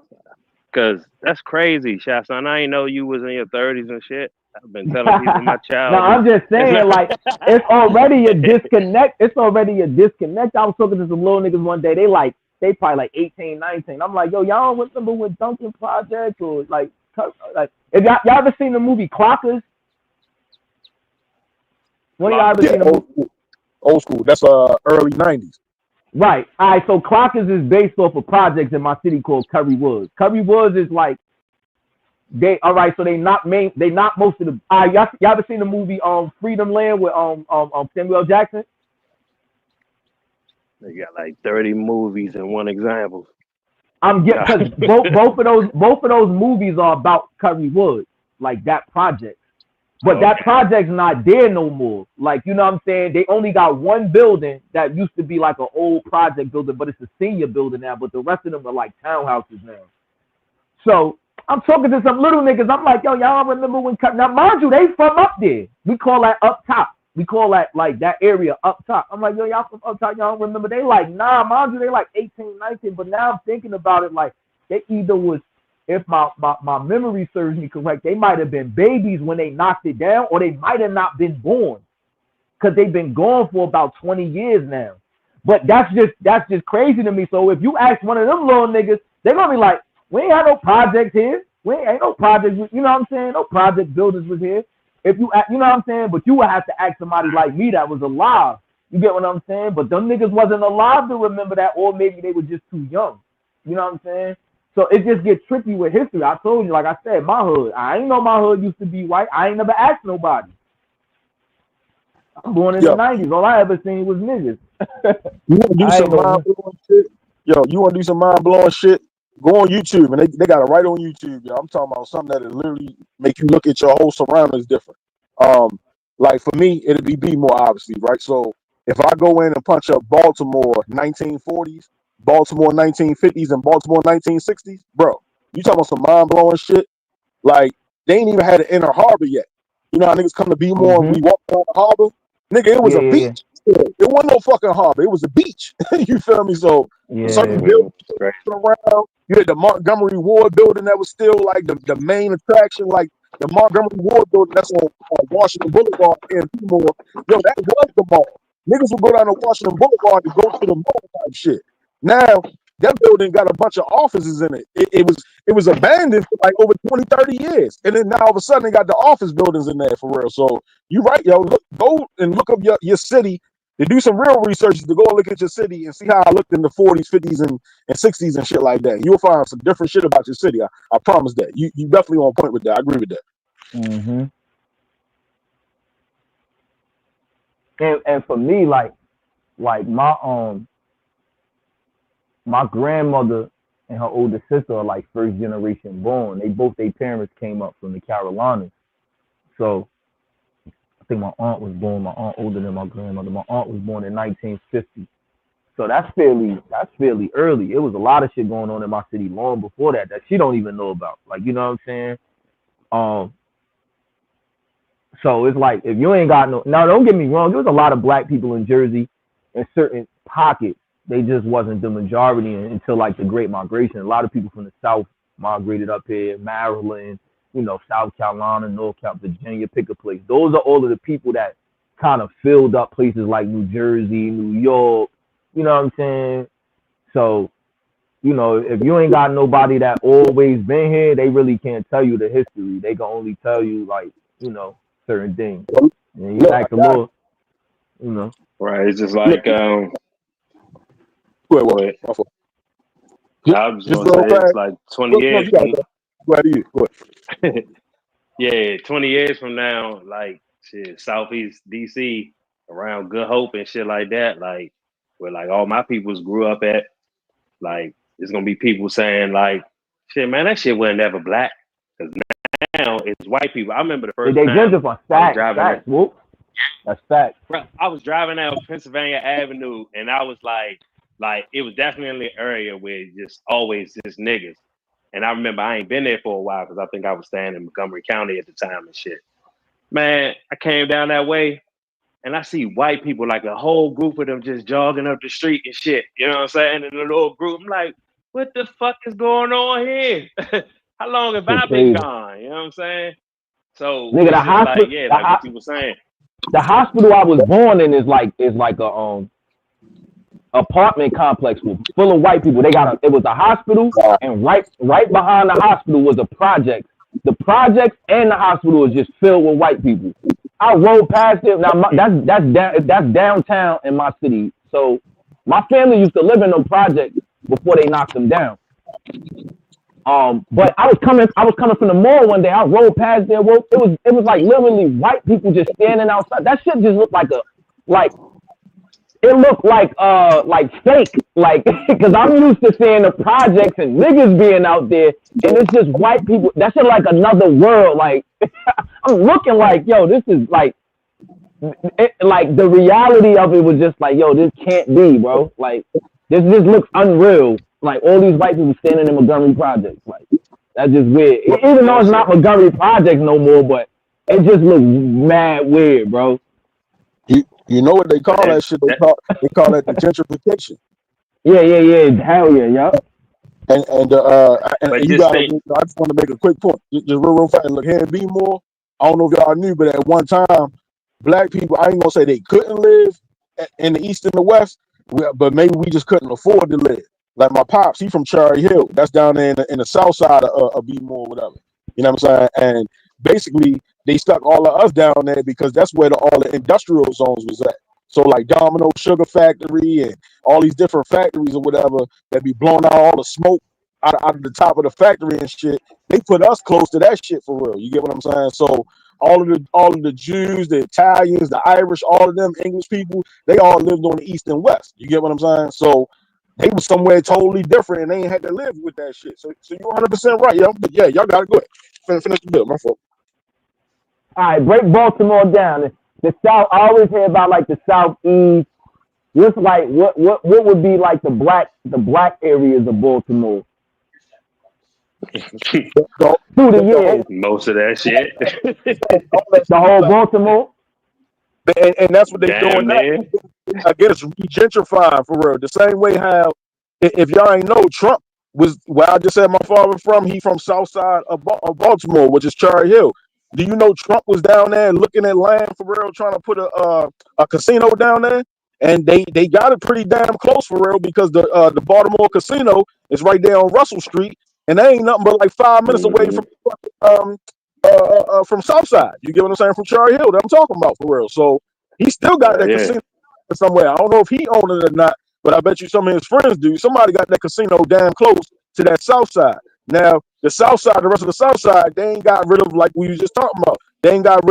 cause that's crazy, Shaston. I ain't know you was in your 30s and shit. I've been telling people my No, child I'm just is saying, like, it's already a disconnect. It's already a disconnect. I was talking to some little niggas one day. They probably like 18, 19. I'm like, yo, y'all don't remember with Duncan Project or like if y'all ever seen the movie Clockers? When y'all ever Yeah, seen the movie? old school. That's early 90s. Right. All right. So Clockers is based off of projects in my city called Curry Woods. Curry Woods is like all right. So they not most of the. Y'all ever seen the movie Freedom Land with Samuel Jackson? they got like 30 movies in one example. I'm getting because both of those movies are about Curry Woods, like that project. But that project's not there no more. Like, you know what I'm saying? They only got one building that used to be like an old project building, but it's a senior building now. But the rest of them are like townhouses now. So I'm talking to some little niggas. I'm like, yo, y'all remember when? Now, mind you, they from up there. We call that up top. We call that like that area up top. I'm like, yo, y'all from up top. Y'all don't remember? They like, nah, mind you, they like 18, 19. But now I'm thinking about it, like they either was, if my memory serves me correct, they might have been babies when they knocked it down, or they might have not been born because they've been gone for about 20 years now. But that's just crazy to me. So if you ask one of them little niggas, they're gonna be like, we ain't had no projects here. We ain't no projects. You know what I'm saying? No project builders was here. If you know what I'm saying, but you would have to ask somebody like me that was alive. You get what I'm saying? But them niggas wasn't alive to remember that, or maybe they were just too young. You know what I'm saying? So it just gets tricky with history. I told you, like I said, my hood. I ain't know my hood used to be white. I ain't never asked nobody. I'm born in the Yo, '90s. All I ever seen was niggas. you want to do I ain't some know. mind blowing shit? Yo, you want to do some mind blowing shit? Go on YouTube, and they got it right on YouTube. Yo, I'm talking about something that literally make you look at your whole surroundings different. Um, like for me, it'd be more obviously, right? So if I go in and punch up Baltimore 1940s, Baltimore 1950s, and Baltimore 1960s, bro, you talking about some mind blowing shit? Like they ain't even had an inner harbor yet. You know how niggas come to Bmore and we walk around the harbor? Nigga, it was a Yeah. beach. It wasn't no fucking harbor. It was a beach. You feel me? So certain Yeah. buildings around. You had the Montgomery Ward building that was still like the main attraction, like the Montgomery Ward building that's on Washington Boulevard in Bmore. Yo, that was the mall. Niggas would go down to Washington Boulevard to go to the mall type shit. Now that building got a bunch of offices in it. It was abandoned for like over 20, 30 years. And then now all of a sudden they got the office buildings in there for real. So you right, yo. Go and look up your city to do some real research, to go and look at your city and see how I looked in the 40s, 50s, and 60s and shit like that. You'll find some different shit about your city. I promise that. You definitely on point with that. I agree with that. Mm-hmm. And for me, like my grandmother and her older sister are like first generation born. Their parents came up from the Carolinas. So I think my aunt older than my grandmother. My aunt was born in 1950. So that's fairly early. It was a lot of shit going on in my city long before that she don't even know about. Like, you know what I'm saying? Um, so it's like if you ain't got no, now don't get me wrong, there was a lot of black people in Jersey in certain pockets. They just wasn't the majority until like the Great Migration. A lot of people from the South migrated up here, Maryland, you know, South Carolina, North Carolina, Virginia, pick a place. Those are all of the people that kind of filled up places like New Jersey, New York, you know what I'm saying? So, you know, if you ain't got nobody that always been here, they really can't tell you the history. They can only tell you like, you know, certain things. And you ask a little, you know. Right. It's just like Go go ahead. I was just Just gonna real say it's fast. like 20 No, years you got from it. Go ahead. yeah, 20 years from now, like shit, Southeast DC around Good Hope and shit like that, like where like all my peoples grew up at, like it's gonna be people saying like, shit, man, that shit wasn't ever black. Cause now it's white people. I remember the They first time gentrify. I was driving Facts. Whoop. That's facts. bro, I was driving down Pennsylvania Avenue and I was like it was definitely an area where just always just niggas. And I remember I ain't been there for a while because I think I was staying in Montgomery County at the time and shit. Man, I came down that way and I see white people, like a whole group of them just jogging up the street and shit. You know what I'm saying? In a little group. I'm like, what the fuck is going on here? How long have I been Crazy. gone? You know what I'm saying? So Nigga, it's just like, yeah, like what you were saying. the hospital I was born in is like a apartment complex full of white people. It was a hospital, and right behind the hospital was a project. The projects and the hospital was just filled with white people. I rode past it. Now that's downtown in my city. So my family used to live in them projects before they knocked them down. But I was coming from the mall one day. I rode past there. It was like literally white people just standing outside. That shit just looked it looked like fake, like, because I'm used to seeing the projects and niggas being out there, and it's just white people. That shit like another world. Like, I'm looking like, yo, this is like the reality of it was just like, yo, this can't be, bro. Like, this just looks unreal. Like, all these white people standing in Montgomery projects, like, that's just weird. Even though it's not Montgomery projects no more, but it just looks mad weird, bro. You know what they call that shit? They call that the gentrification. Yeah. Hell yeah. And you got. I just want to make a quick point, just real fast. Look, here in B-More, I don't know if y'all knew, but at one time, black people, I ain't gonna say they couldn't live in the East and the West, but maybe we just couldn't afford to live. Like my pops, he from Cherry Hill. That's down there in the south side of B-More, whatever. You know what I'm saying? And basically, they stuck all of us down there because that's where all the industrial zones was at. So like Domino Sugar Factory and all these different factories or whatever that be blowing out all the smoke out of the top of the factory and shit. They put us close to that shit for real. You get what I'm saying? So all of the Jews, the Italians, the Irish, all of them English people, they all lived on the East and West. You get what I'm saying? So they was somewhere totally different and they ain't had to live with that shit. So you're 100% right, yo. But yeah, y'all got to go ahead. Finish the bill, my fault. All right, break Baltimore down. The South, I always hear about like the Southeast. What's like what would be like the black areas of Baltimore? Through the years. Most of that shit. The whole Baltimore. And that's what they doing now. I guess gentrifying for real. The same way how, if y'all ain't know, Trump was where I just said my father from. He from South Side of Baltimore, which is Cherry Hill. Do you know Trump was down there looking at land for real, trying to put a casino down there? And they got it pretty damn close for real because the Baltimore casino is right there on Russell Street, and they ain't nothing but like 5 minutes away from Southside. You get what I'm saying? From Cherry Hill that I'm talking about for real. So he still got that casino somewhere. I don't know if he owned it or not, but I bet you some of his friends do. Somebody got that casino damn close to that South Side. Now the South Side, the rest of the South Side, they ain't got rid of, like we was just talking about. They ain't gotten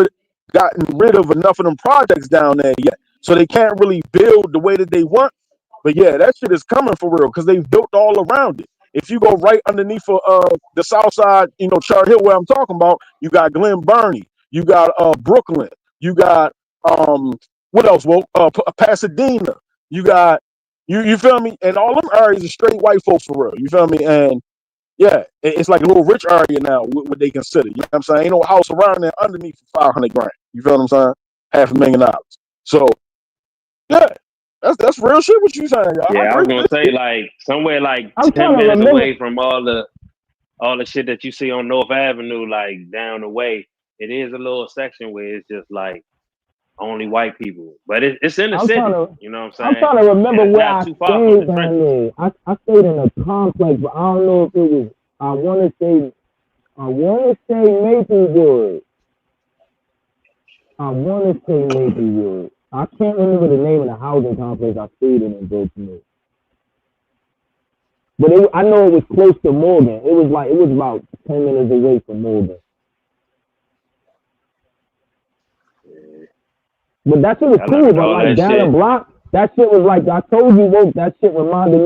rid of enough of them projects down there yet, so they can't really build the way that they want. But yeah, that shit is coming for real because they've built all around it. If you go right underneath the South Side, you know, Cherry Hill, where I'm talking about, you got Glen Burnie, you got Brooklyn, you got what else? Well, Pasadena, you got You feel me? And all them areas are straight white folks for real. You feel me? And yeah, it's like a little rich area now, what they consider. You know what I'm saying? Ain't no house around there underneath for 500 grand. You feel what I'm saying? $500,000. So yeah, that's real shit. What you saying? I Yeah, I agree was with gonna this say shit. like somewhere like I'm 10 trying to minutes remember. away from all the shit that you see on North Avenue, like down the way. It is a little section where it's just like only white people, but it's in the I'm trying city. to. You know what I'm I'm saying? trying to And remember it's where not I too far from the stayed down trenches. there. I stayed in a complex, but I don't know if it was. I want to say Maplewood. I want to say Maplewood. I can't remember the name of the housing complex I stayed in Baltimore. But I know it was close to Morgan. It was about 10 minutes away from Morgan. But that shit was I cool. learned But all like that down the shit. block, that shit was like I told you, woke. That shit reminded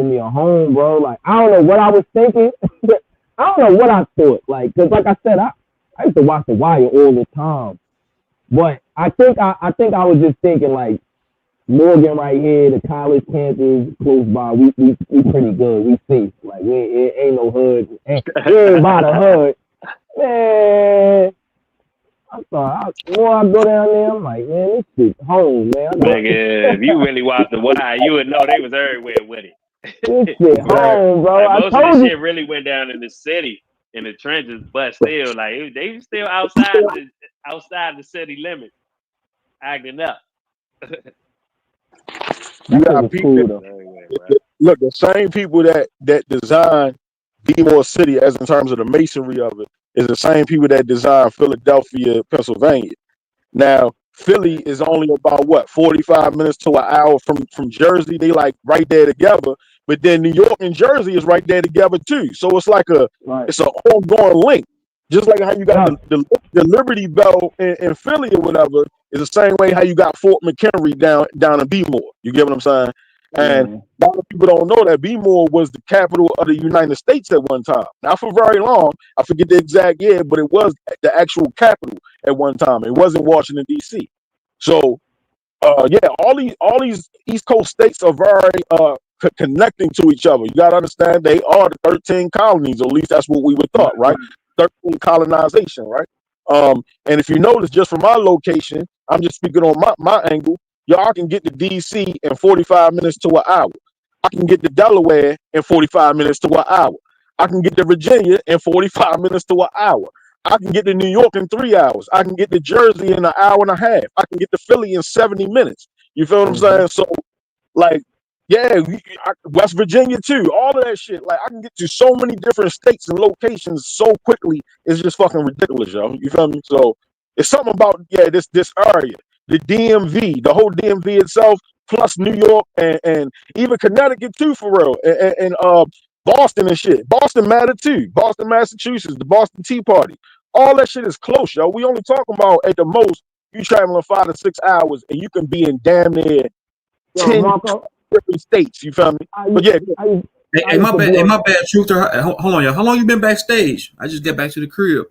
me of home, bro. Like I don't know what I was thinking. I don't know what I thought. Like, cause like I said, I used to watch The Wire all the time. But I think I was just thinking like Morgan right here, the college campus close by. We pretty good. We safe. Like we ain't no hood. We ain't by the hood, man. I thought the more I go down there, I'm like, man, this shit's home, man. Nigga, if you really watched The Wire, you would know they was everywhere with it. This shit home, bro. Like I most of the told you. shit really went down in the city, in the trenches, but still, like they was still outside the city limits, acting up. You That shit got was people cool though. Anyway, look, the same people that design Bmore City, as in terms of the masonry of it, is the same people that design Philadelphia, Pennsylvania. Now, Philly is only about what 45 minutes to an hour from Jersey. They like right there together. But then New York and Jersey is right there together too. So it's like Right. it's an ongoing link. Just like how you got Yeah. the Liberty Bell in Philly or whatever, is the same way how you got Fort McHenry down in Bmore. You get what I'm saying? And a lot of people don't know that Bmore was the capital of the United States at one time. Not for very long. I forget the exact year, but it was the actual capital at one time. It wasn't Washington, D.C. So yeah, all these East Coast states are very connecting to each other. You got to understand they are the 13 colonies, or at least that's what we would thought, right? 13 colonization, right? And if you notice, just from my location, I'm just speaking on my angle. Y'all can get to DC in 45 minutes to an hour. I can get to Delaware in 45 minutes to an hour. I can get to Virginia in 45 minutes to an hour. I can get to New York in 3 hours. I can get to Jersey in an hour and a half. I can get to Philly in 70 minutes. You feel what I'm saying? So, like, yeah, West Virginia too. All of that shit. Like, I can get to so many different states and locations so quickly. It's just fucking ridiculous, yo. You feel me? So, it's something about this area, the DMV, the whole DMV itself, plus New York and even Connecticut too, for real, and Boston and shit. Boston matter too. Boston, Massachusetts, the Boston Tea Party. All that shit is close, yo. We only talking about at the most you traveling 5 to 6 hours, and you can be in damn near 10 different states. You feel me? But yeah, Hey, my bad, Truther. Hold on, y'all. How long you been backstage? I just get back to the crib.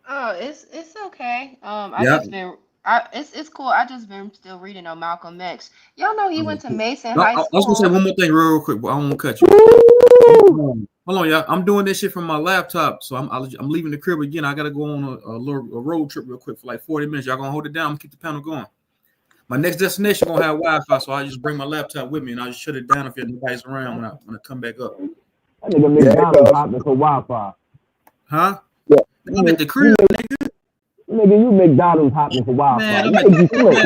Oh, it's okay. I Yeah. just been it's cool. I just been still reading on Malcolm X. Y'all know he went to Mason I High was gonna say School. one more thing real quick, but I don't want to cut you. Hold on, y'all. I'm doing this shit from my laptop, so I'm leaving the crib again. I gotta go on a road trip real quick for like 40 minutes. Y'all gonna hold it down? I'm gonna keep the panel going. My next destination gonna have Wi-Fi, so I just bring my laptop with me and I just shut it down if nobody's around when I come back up. That nigga McDonald's hopping for Wi-Fi. Huh? Yeah. I'm at the crib, nigga. Nigga, you McDonald's hopping for Wi-Fi. Man, You think you slick.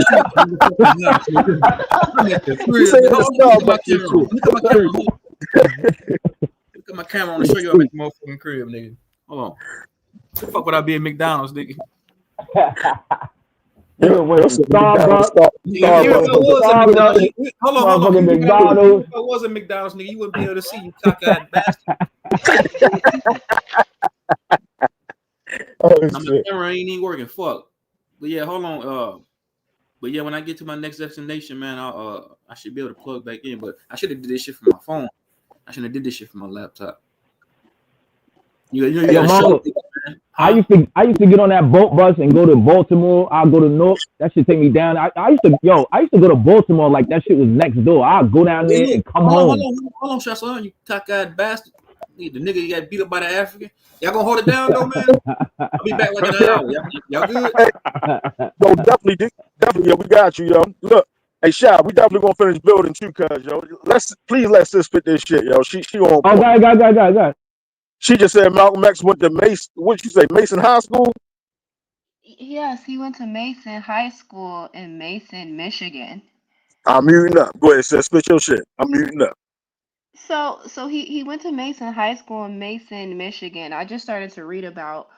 I'm at the you crib. say Hold on, let me look at my camera on. Starbucks Look at my camera. Look at my camera on to show you I'm at the motherfucking crib, nigga. Hold on. The fuck would I be at McDonald's, nigga? You went from Starbucks. Hold on. McDonald's. If I was a McDonald's, nigga, you wouldn't be able to see, you cockeyed bastard. My camera ain't even working. Fuck. But yeah, hold on. But yeah, when I get to my next destination, man, I should be able to plug back in. But I should have did this shit from my phone. I should have did this shit from my laptop. You gotta show me, man. I Huh? used to get on that boat bus and go to Baltimore. I'll go to Newark. That shit take me down. I used to go to Baltimore like that shit was next door. I'll go down Hey, there look, and come hold on, hold home. on, hold on, Shasson, you cockeyed bastard. The nigga you got beat up by the African. Y'all gonna hold it down though, man? I'll be back like in an hour. Y'all good? Hey, yo, definitely, yo, we got you, yo. Look, hey, Shy, we definitely gonna finish building too, cuz, yo. Please let sis spit this shit, yo. She on Oh, point. God. She just said Malcolm X went to Mason. What'd you say, Mason High School? Yes, he went to Mason High School in Mason, Michigan. I'm muting up. Go ahead, sis, spit your shit. I'm muting up. So he went to Mason High School in Mason, Michigan. I just started to read about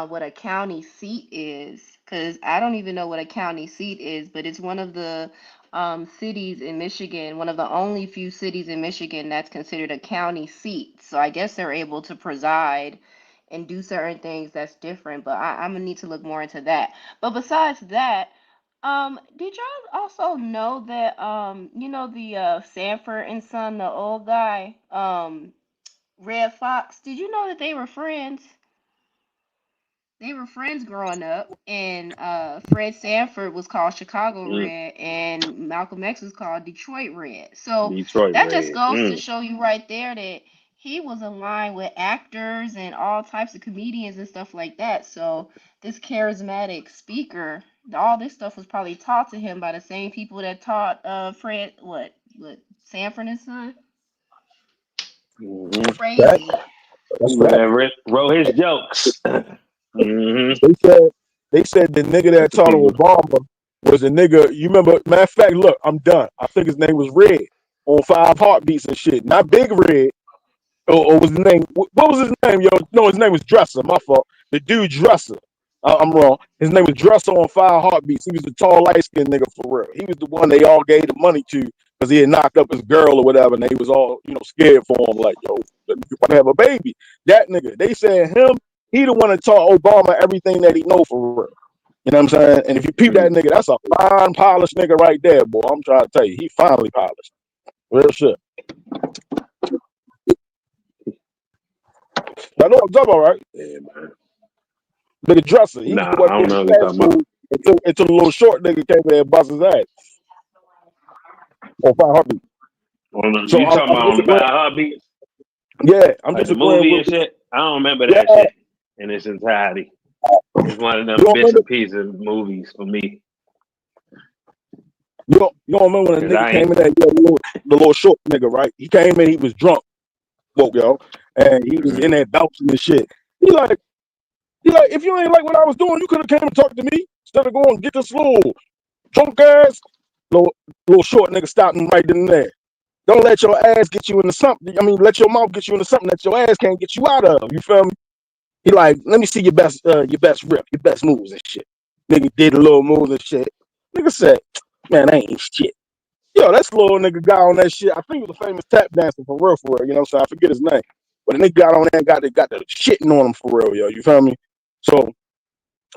what a county seat is, because I don't even know what a county seat is, but it's one of the cities in Michigan, one of the only few cities in Michigan that's considered a county seat. So I guess they're able to preside and do certain things that's different, but I'm gonna need to look more into that. But besides that, did y'all also know that you know the Sanford and Son, the old guy, Red Fox, did you know that they were friends? They were friends growing up, and Fred Sanford was called Chicago Mm, Red, and Malcolm X was called Detroit Red. So Detroit that just Red. goes to show you right there that he was aligned with actors and all types of comedians and stuff like that. So this charismatic speaker, all this stuff was probably taught to him by the same people that taught Fred what Sanford and Son. Mm-hmm. That, Crazy. that's He would fact. have wrote his jokes. Mm-hmm. They said the nigga that That's the taught people. Obama was a nigga. You remember? Matter of fact, look, I'm done. I think his name was Red on Five Heartbeats and shit. Not Big Red. Or was his name? What was his name, yo? No, his name was Dresser. My fault. The dude Dresser. I'm wrong. His name was Dresser on Five Heartbeats. He was the tall, light skinned nigga for real. He was the one they all gave the money to because he had knocked up his girl or whatever, and they was all scared for him, like, yo, you want to have a baby. That nigga. They said him. He the one that taught Obama everything that he know for real. You know what I'm saying? And if you peep that nigga, that's a fine, polished nigga right there, boy. I'm trying to tell you, he finally polished. Real shit. I know what I'm talking about, right? Yeah, man. Nigga Dresser, he was the Nah, one I don't getting know what the you're fast talking about. food until the little short nigga came there and bust his ass on Five Heartbeat. So You talking I'm about on disagreeing. Five Heartbeats, Yeah, I'm like the disagreeing movie with. and shit? I don't remember Yeah, that shit in its entirety. It's one of you them don't bits remember? and pieces movies for me. You don't remember when a Cause nigga I came ain't. in there, the little short nigga, right? He came in, he was drunk, woke yo, and he was in Mm-hmm. there bouncing and shit. He like, if you ain't like what I was doing, you could have came and talked to me instead of going get this little drunk ass little short nigga stopping right then and there. Don't let your ass get you into something. I mean, let your mouth get you into something that your ass can't get you out of. You feel me? He like, let me see your best rip, your best moves and shit. Nigga did a little moves and shit. Nigga said, man, I ain't shit. Yo, that's the little nigga guy on that shit. I think he was a famous tap dancer for real, for real. You know what I'm saying? I forget his name. But the nigga got on there and got the shitting on him for real, yo. You feel me? So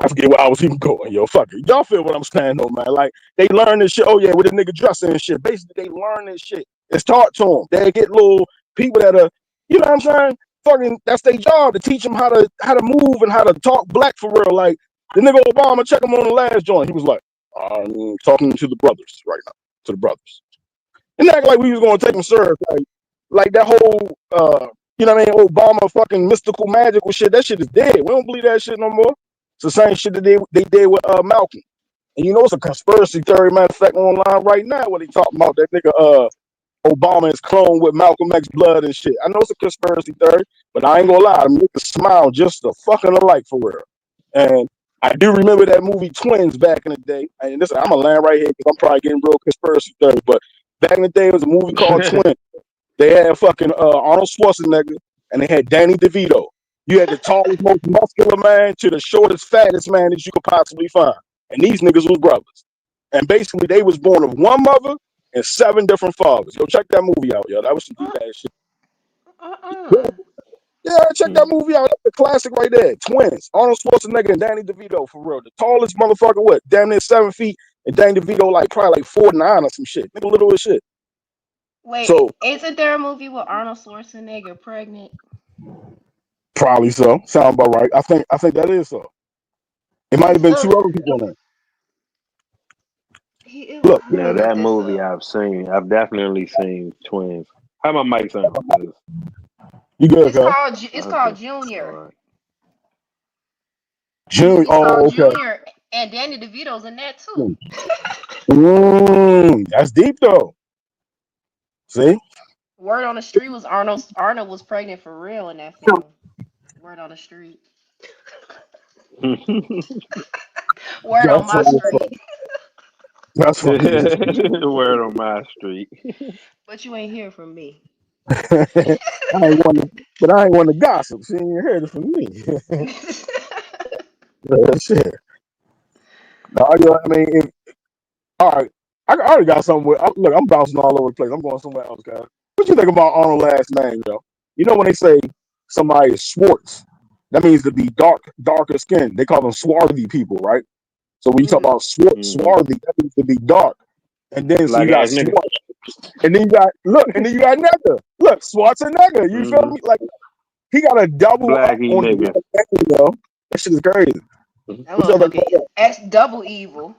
I forget where I was even going, yo. Fuck it. Y'all feel what I'm saying, though, man. Like, they learn this shit. Oh, yeah, with the nigga dressing and shit. Basically, they learn this shit. It's taught to them. They get little people that are, you know what I'm saying? Fucking, that's their job to teach them how to move and how to talk black for real. Like, the nigga Obama, check him on the last joint. He was like, I'm talking to the brothers right now. To the brothers. And act like we was going to take him serious. Like that whole, you know what I mean, Obama fucking mystical magical shit. That shit is dead. We don't believe that shit no more. It's the same shit that they did with Malcolm. And you know it's a conspiracy theory, matter of fact, online right now where they talking about that nigga Obama is cloned with Malcolm X blood and shit. I know it's a conspiracy theory, but I ain't gonna lie, them niggas smile just a fucking alike for real. And I do remember that movie Twins back in the day. And listen, I'm gonna land right here because I'm probably getting real conspiracy theory, but back in the day, it was a movie called Twins. They had fucking Arnold Schwarzenegger and they had Danny DeVito. You had the tallest, most muscular man to the shortest, fattest man that you could possibly find. And these niggas was brothers. And basically, they was born of one mother and 7 different fathers. Yo, check that movie out, yo. That was some deep ass shit. Uh-uh. Yeah, check that movie out. That's the classic right there. Twins. Arnold Schwarzenegger and Danny DeVito, for real. The tallest motherfucker, what? Damn near 7 feet. And Danny DeVito, like, probably like 4'9" or some shit. Nigga, little as shit. Wait, So, isn't there a movie with Arnold Schwarzenegger pregnant? Probably so. Sound about right. I think that is so. It might have been two other people on there. Look. Let me Now look that this movie up. I've definitely seen Twins. How my mic sound? You good, It's cuz? called Okay. All Junior. right. Junior. It's Oh, called okay. Junior, and Danny DeVito's in that too. That's deep though. See? Word on the street was Arnold was pregnant for real in that film. Word on the street. Word on That's my funny as fuck. street. That's funny as Word on my street. But you ain't hear from me. I ain't want to gossip. She ain't heard it from me. Shit. No, you know what I mean? All right. I already got something with. Look, I'm bouncing all over the place. I'm going somewhere else, guys. What you think about Arnold's last name, though? You know when they say somebody is Schwartz, that means to be darker skin. They call them swarthy people, right? So when you talk about swarthy, that means to be dark. And then so you Black got ass nigga. Schwartz. And then you got Nigga. Look, Schwarzenegger. You feel me? Like he got a double up Blacky on his nigga. name, though. That shit is crazy. That What y'all think motherfucker about that? X double evil.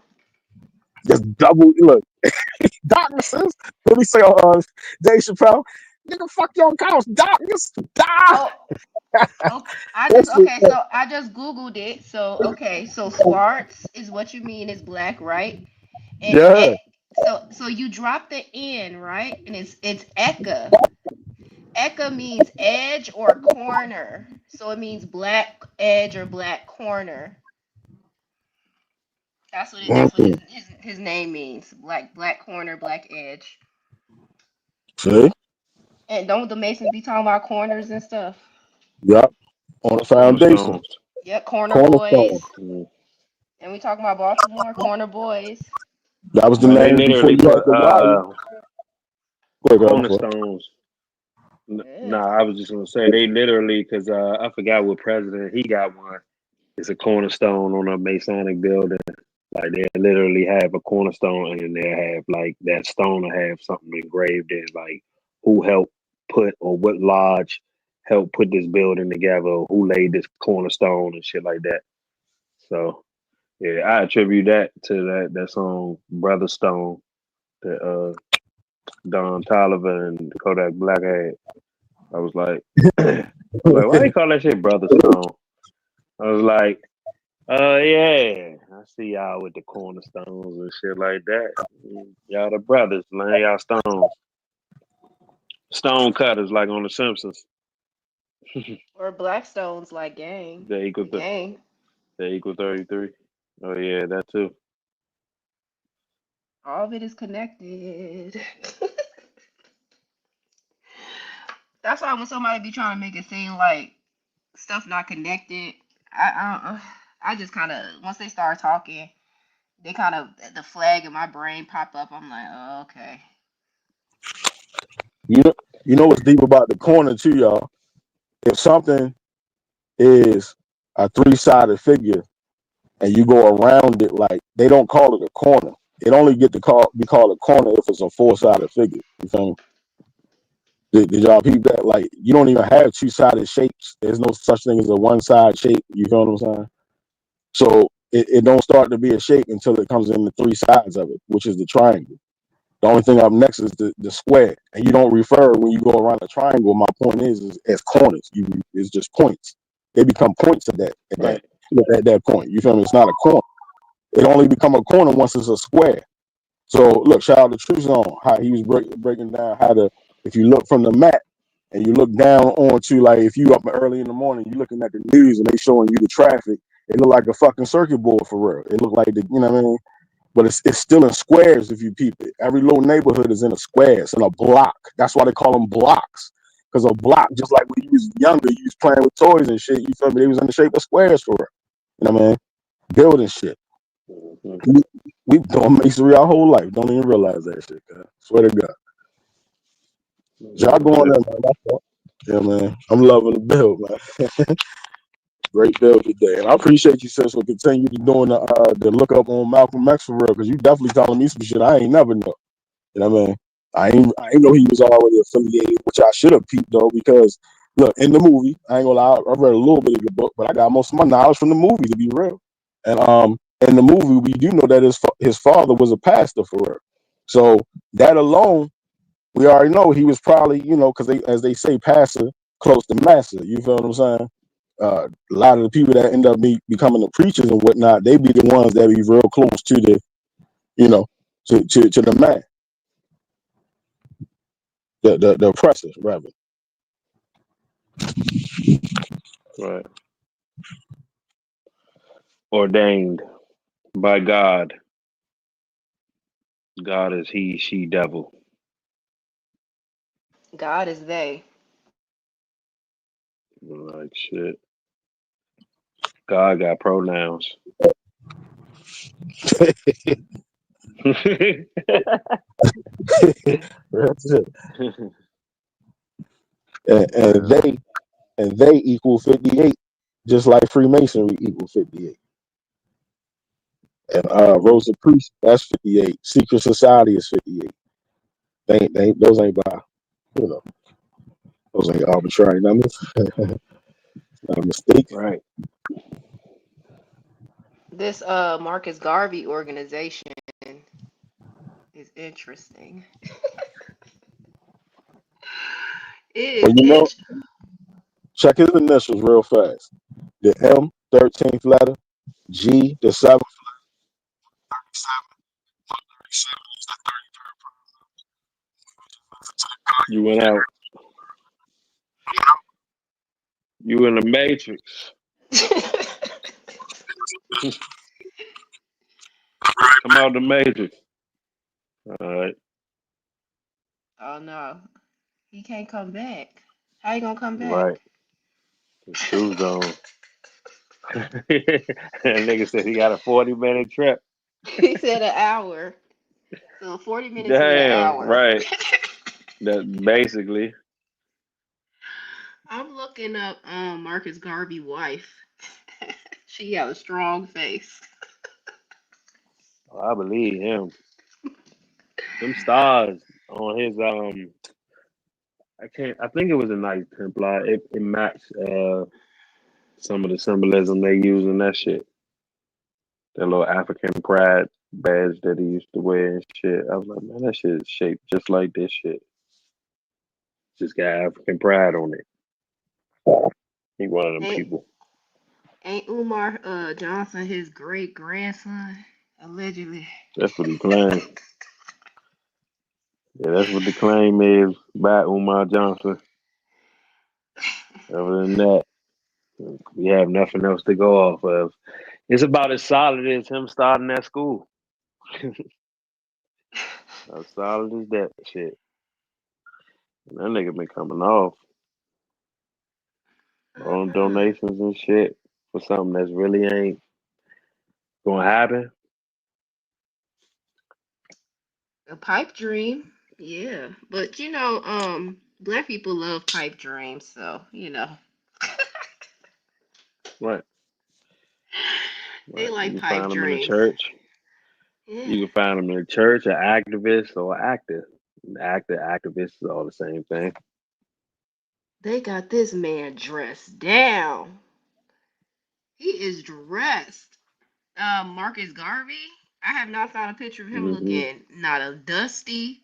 Just double look. Darknesses. What we say on Dave Chappelle? Nigga, fuck your couch. Darkness. Die. Oh, okay. I just Googled it. So Swartz is what you mean is black, right? And Yeah. so you drop the N, right? And it's Eka. Eka means edge or corner. So it means black edge or black corner. That's what his name means. Black corner, black edge. See? And don't the Masons be talking about corners and stuff? Yep. On the foundation. Cornerstones. Yep, corner boys. Cornerstone. And we talking about Baltimore, corner boys. That was the No, they name before literally you had put the Wiley. Wait, cornerstones. Yeah. Nah, I was just gonna say they literally because I forgot what president he got one. It's a cornerstone on a Masonic building. Like they literally have a cornerstone, and then they have like that stone will have something engraved in, like who helped put or what lodge helped put this building together, or who laid this cornerstone and shit like that. So yeah, I attribute that to that song "Brother Stone" that Don Tolliver and Kodak Black had. I was like, why they call that shit Brother Stone? I was like, yeah, I see y'all with the cornerstones and shit like that. Y'all the brothers, man. Y'all stones, stone cutters, like on The Simpsons. Or Blackstones like gang. They equal The gang. they equal 33. Oh yeah, that too. All of it is connected. That's why when somebody be trying to make it seem like stuff not connected, I just kind of once they start talking, they kind of the flag in my brain pop up. I'm like, oh, okay. You know what's deep about the corner too, y'all? If something is a three-sided figure and you go around it, like they don't call it a corner. It only get to be called a corner if it's a four-sided figure. You feel me? Did y'all peep that? Like you don't even have two-sided shapes. There's no such thing as a one-side shape. You feel what I'm saying? So it don't start to be a shape until it comes in the three sides of it, which is the triangle. The only thing up next is the square, and you don't refer when you go around a triangle. My point is as corners. It's just points. They become points Right. at that point. You feel me? It's not a corner. It only become a corner once it's a square. So look, shout out to True Zone, how he was breaking down how to, if you look from the map and you look down onto, like if you up early in the morning, you looking at the news and they showing you the traffic, it look like a fucking circuit board for real. It look like you know what I mean? But it's still in squares if you peep it. Every little neighborhood is in a square. It's in a block. That's why they call them blocks. Because a block, just like when you was younger, you was playing with toys and shit. You feel me? They was in the shape of squares for real. You know what I mean? Building shit. We've doing masonry our whole life. Don't even realize that shit, God. Swear to God. Y'all going there, man. Yeah, man. I'm loving the build, man. Great build today. And I appreciate you, sis, for continue to doing the look up on Malcolm X for real, because you definitely telling me some shit I ain't never know. You know what I mean? I ain't know he was already affiliated, which I should have peeped though, because Look, in the movie, I ain't gonna lie, I read a little bit of the book, but I got most of my knowledge from the movie, to be real. And in the movie, we do know that his father was a pastor for real. So that alone, we already know he was probably, because as they say, pastor close to master. You feel what I'm saying? A lot of the people that end up becoming the preachers and whatnot, they be the ones that be real close to the, to the man, the oppressor, rather. Right. Ordained by God. God is he, she, devil. God is they. Like shit. God got pronouns. That's it. And they equal 58, just like Freemasonry equal 58. And Rosa Priest, that's 58. Secret Society is 58. Those ain't by, you know, those ain't arbitrary numbers. Not a mistake. Right. This Marcus Garvey organization is interesting. Well, It is check his initials real fast. The M, 13th letter, G, the 7th. You went out. You in the matrix. Come out the matrix. All right. Oh no, he can't come back. How you gonna come Right. back? The shoes on. That nigga said he got a 40-minute trip. He said an hour. So 40 minutes in an Damn, hour. right. That basically. I'm looking up Marcus Garvey wife. She got a strong face. I believe him. Them stars on his I think it was a Knight Templar. It matched some of the symbolism they use in that shit. That little African pride badge that he used to wear and shit. I was like, man, that shit is shaped just like this shit. Just got African pride on it. He one of them Ain't people. ain't Umar Johnson his great grandson? Allegedly. That's what he claimed. Yeah, that's what the claim is by Umar Johnson. Other than that, we have nothing else to go off of. It's about as solid as him starting that school. As solid as that shit. And that nigga been coming off on donations and shit for something that's really ain't gonna happen. A pipe dream. Yeah. But black people love pipe dreams, so Right. they Right. like You can pipe find them in the dreams. church. Yeah. You can find them in the church, an activist or an actor. An actor, activist is all the same thing. They got this man dressed down. He is dressed. Marcus Garvey. I have not found a picture of him Hmm. looking not a dusty.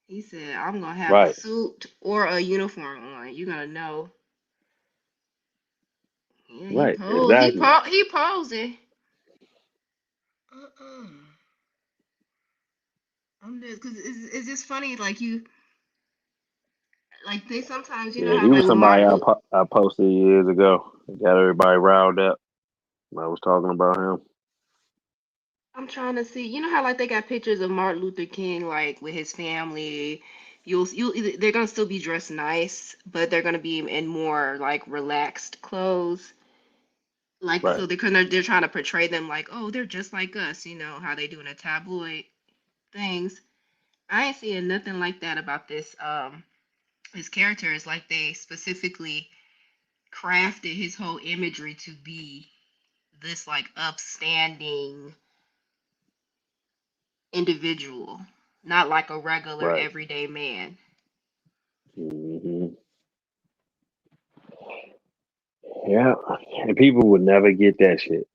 He said, I'm gonna have a Right. suit or a uniform on. You're gonna know. Yeah, he Right. posed. Exactly. He posing. Uh-uh. I'm just because it's just funny. Like they sometimes Yeah, how he was like with somebody Martin Luther. I posted years ago. Got everybody riled up. I was talking about him. I'm trying to see. You know how like they got pictures of Martin Luther King like with his family. They're gonna still be dressed nice, but they're gonna be in more like relaxed clothes. Like Right. so they're trying to portray them like, oh, they're just like us, how they do in the tabloid things. I ain't seeing nothing like that about this his character. Is like they specifically crafted his whole imagery to be this like upstanding individual, not like a regular Right. everyday man. Hmm. Yeah, and people would never get that shit.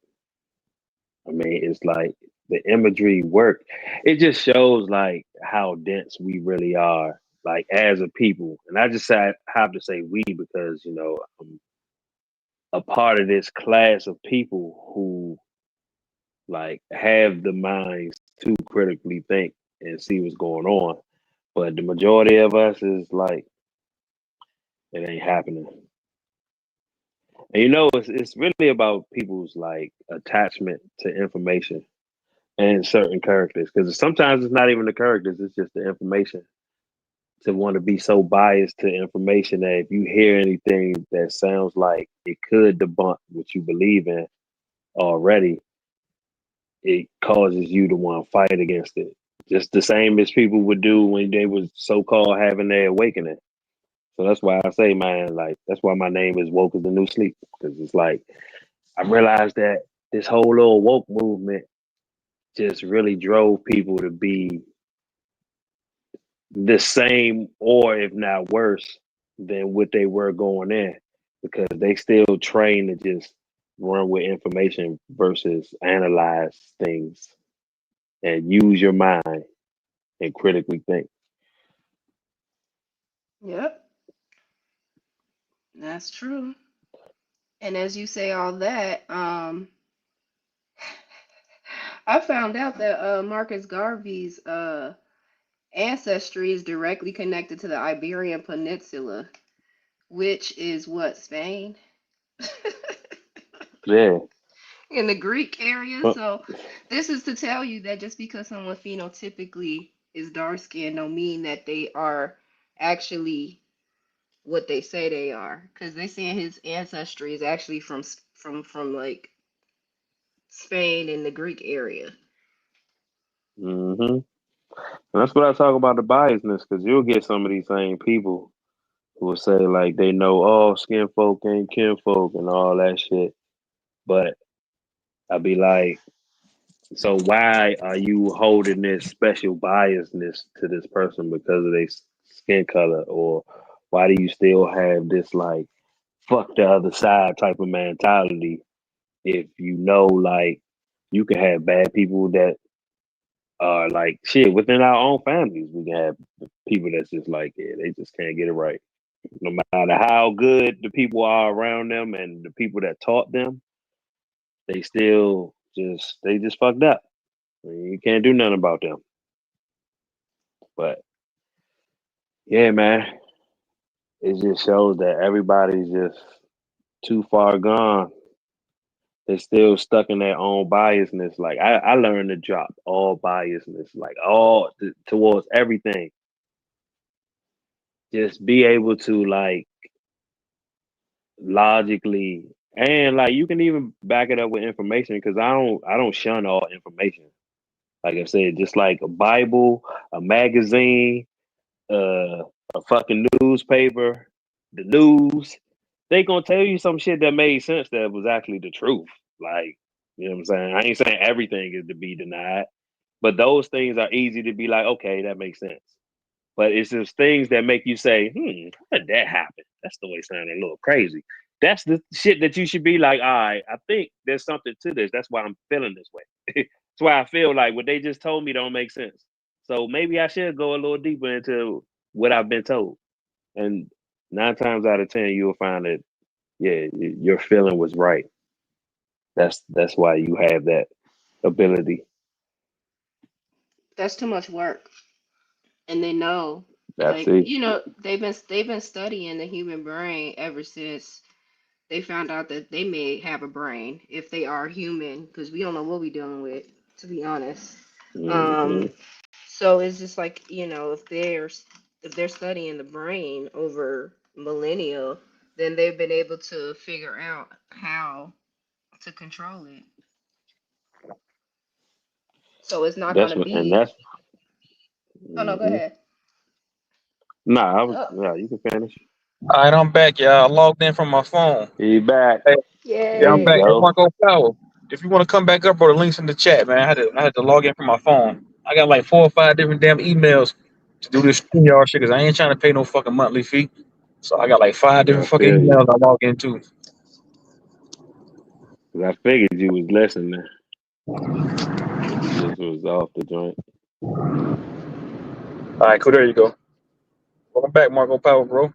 I mean, it's like the imagery work. It just shows like how dense we really are, like as a people. And I just say have to say we because I'm a part of this class of people who like have the minds to critically think and see what's going on. But the majority of us is like it ain't happening. And it's really about people's like attachment to information and certain characters because sometimes it's not even the characters, it's just the information. To want to be so biased to information that if you hear anything that sounds like it could debunk what you believe in already, it causes you to want to fight against it. Just the same as people would do when they was so called having their awakening. So that's why I say, man, like that's why my name is woke as the new sleep. Because it's like I realized that this whole little woke movement just really drove people to be the same or if not worse than what they were going in because they still train to just run with information versus analyze things and use your mind and critically think. Yep, that's true. And as you say all that, I found out that Marcus Garvey's ancestry is directly connected to the Iberian Peninsula, which is what, Spain? Yeah. In the Greek area. Well, So this is to tell you that just because someone phenotypically is dark skinned don't mean that they are actually what they say they are. Because they saying his ancestry is actually from like Spain in the Greek area. and that's what I talk about the biasness because you'll get some of these same people who will say like they know all skin folk ain't kinfolk and all that shit. But I'd be like, so why are you holding this special biasness to this person because of their skin color, or why do you still have this like fuck the other side type of mentality if you know like you can have bad people that are like shit within our own families. We can have people that's just like yeah, they just can't get it right. No matter how good the people are around them and the people that taught them, they just fucked up. You can't do nothing about them. But yeah, man, it just shows that everybody's just too far gone. They're still stuck in their own biasness. Like I learned to drop all biasness, like towards everything. Just be able to like logically and like you can even back it up with information because I don't shun all information. Like I said, just like a Bible, a magazine, a fucking newspaper, the news, they gonna tell you some shit that made sense that was actually the truth. Like, you know what I'm saying? I ain't saying everything is to be denied, but those things are easy to be like, okay, that makes sense. But it's just things that make you say, how did that happen? That's the way it sounded a little crazy. That's the shit that you should be like, all right, I think there's something to this. That's why I'm feeling this way. That's why I feel like what they just told me don't make sense. So maybe I should go a little deeper into what I've been told. And 9 times out of 10, you'll find that, yeah, your feeling was right. That's why you have that ability. That's too much work. And they know, That's like, it. they've been studying the human brain ever since they found out that they may have a brain if they are human, because we don't know what we're dealing with, to be honest. Hmm. Um, so it's just like, if they're studying the brain over millennia, then they've been able to figure out how to control it. So it's not That's gonna what, and be. that's. Oh no, go Hmm. ahead. Nah, I was. Oh, Yeah, you can finish. All right, I'm back, y'all. I logged in from my phone. He back. Hey, yeah, There I'm you back. yay! Hey, go. Marco Power. If you want to come back up, bro, the links in the chat, man. I had to log in from my phone. I got like 4 or 5 different damn emails to do this StreamYard shit because I ain't trying to pay no fucking monthly fee. So I got like 5 different I fucking feel you. emails I log into. 'Cause I figured you was listening. You just was off the joint. All right, cool. There you go. Welcome back, Marco Power, bro.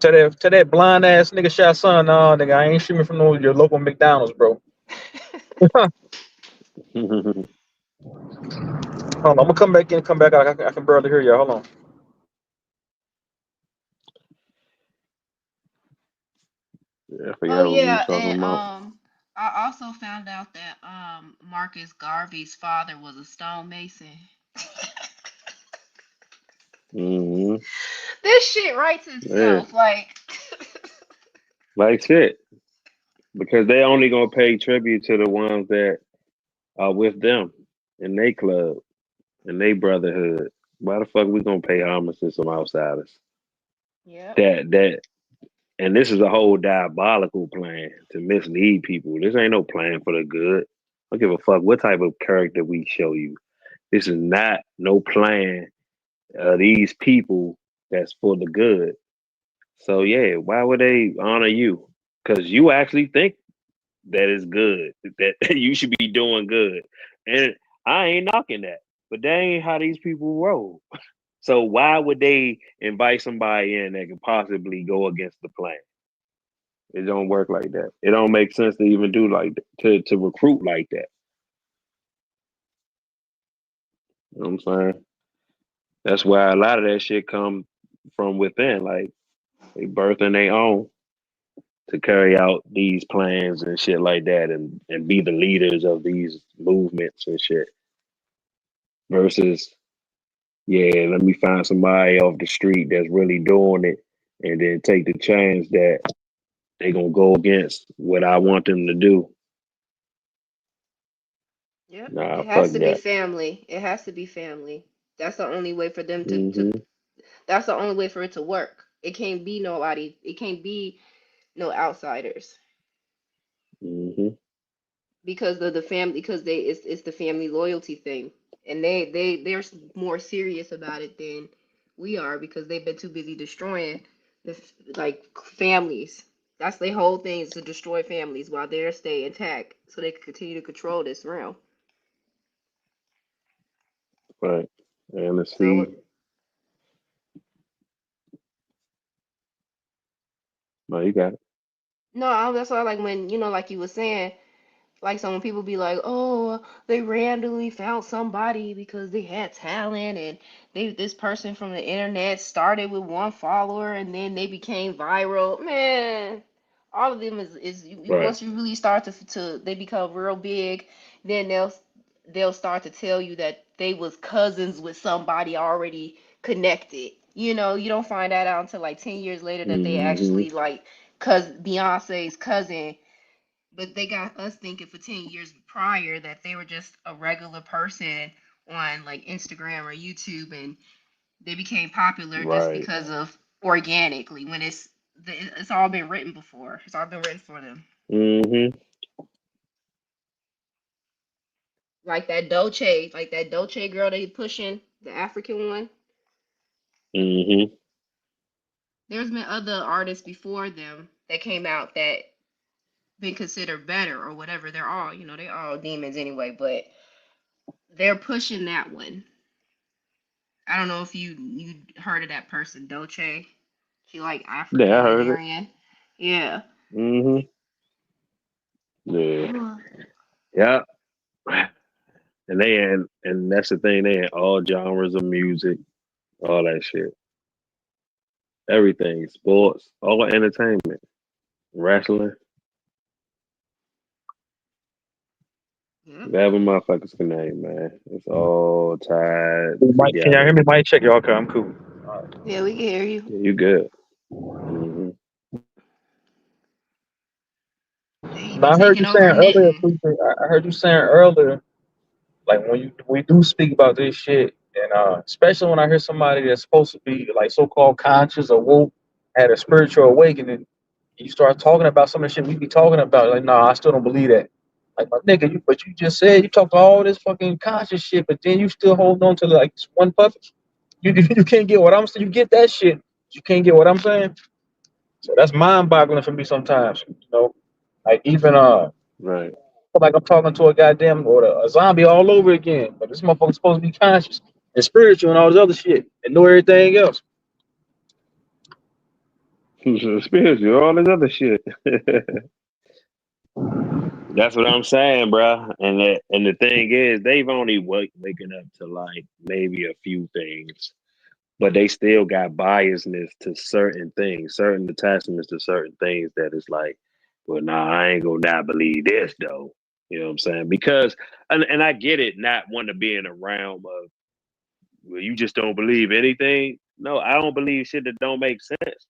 Tell that blind ass nigga shot son, nah, nigga, I ain't streaming from your local McDonald's, bro. Hold on, I'm gonna come back in, come back out. I can barely hear you. Hold on. Yeah, I Oh forgot what we were yeah, talking and about. I also found out that Marcus Garvey's father was a stonemason. Hmm. This shit writes Yeah, itself. Like like shit. Because they only gonna pay tribute to the ones that are with them in they club in they brotherhood. Why the fuck we gonna pay homage to some outsiders? Yep. That and this is a whole diabolical plan to mislead people. This ain't no plan for the good. I don't give a fuck what type of character we show you. This is not no plan of these people that's for the good. So yeah, why would they honor you? Because you actually think that is good, that you should be doing good. And I ain't knocking that, but that ain't how these people roll. So why would they invite somebody in that could possibly go against the plan? It don't work like that. It don't make sense to even do like that, to recruit like that. You know what I'm saying? That's why a lot of that shit come from within. Like they birthing their own to carry out these plans and shit like that, and be the leaders of these movements and shit. Versus, yeah, let me find somebody off the street that's really doing it, and then take the chance that they gonna go against what I want them to do. Yep. Nah, It has fuck to be that. family. It has to be family. That's the only way for them to Hmm. that's the only way for it to work. It can't be nobody. It can't be no outsiders Hmm. because of the family because it's the family loyalty thing. And they're more serious about it than we are because they've been too busy destroying like families. That's their whole thing is to destroy families while they're stay intact so they can continue to control this realm. Right. And to So see, no, you got it. no, that's why like when like you were saying. Like so when people be like, oh, they randomly found somebody because they had talent and this person from the internet started with one follower and then they became viral. Man, all of them is Right. once you really start to they become real big, then they'll start to tell you that they was cousins with somebody already connected. You don't find that out until like 10 years later that they Hmm. actually like cuz Beyonce's cousin, but they got us thinking for 10 years prior that they were just a regular person on like Instagram or YouTube and they became popular just Right. because of organically when it's all been written before. It's all been written for them. Hmm. Like that Dolce girl they pushing, the African one. Hmm. There's been other artists before them that came out that been considered better or whatever. They're all, they're all demons anyway, but they're pushing that one. I don't know if you heard of that person, Dolce. She like Yeah, I African and heard it. Aryan. Yeah. Hmm. Yeah. Ugh. Yeah. And and that's the thing, they in all genres of music, all that shit. Everything. Sports, all entertainment. Wrestling. Yep. Whatever motherfuckers can name, man. It's all tied Mike, can y'all together. hear me? Mike, check y'all. Okay, I'm cool. Yeah, we can hear you. Yeah, you good. Hmm. They Now be I heard taking you over saying earlier. knitting. I heard you saying earlier, like when we do speak about this shit, and especially when I hear somebody that's supposed to be like so-called conscious or woke, had a spiritual awakening, you start talking about some of the shit we be talking about. Like, nah, I still don't believe that. Like, my nigga, but you just said you talked all this fucking conscious shit, but then you still hold on to like this one puppet. You you can't get what I'm saying. You get that shit. You can't get what I'm saying. So that's mind-boggling for me sometimes. Like even Right. like I'm talking to a goddamn or a zombie all over again. But this motherfucker's supposed to be conscious and spiritual and all this other shit and know everything else. Spiritual, all this other shit. That's what I'm saying, bro. And the thing is, they've only waking up to like maybe a few things, but they still got biasness to certain things, certain attachments to certain things that is like, well, nah, I ain't gonna not believe this though. You know what I'm saying? Because and I get it, not wanting to be in a realm of well, you just don't believe anything. No, I don't believe shit that don't make sense.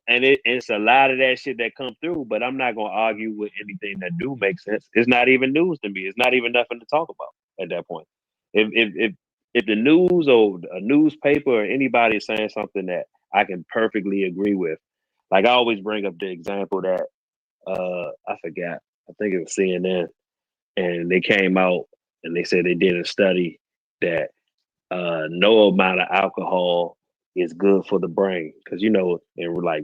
And it's a lot of that shit that come through, but I'm not gonna argue with anything that do make sense. It's not even news to me. It's not even nothing to talk about at that point. If the news or a newspaper or anybody is saying something that I can perfectly agree with, like I always bring up the example that I forgot. I think it was CNN, and they came out and they said they did a study that no amount of alcohol is good for the brain because in like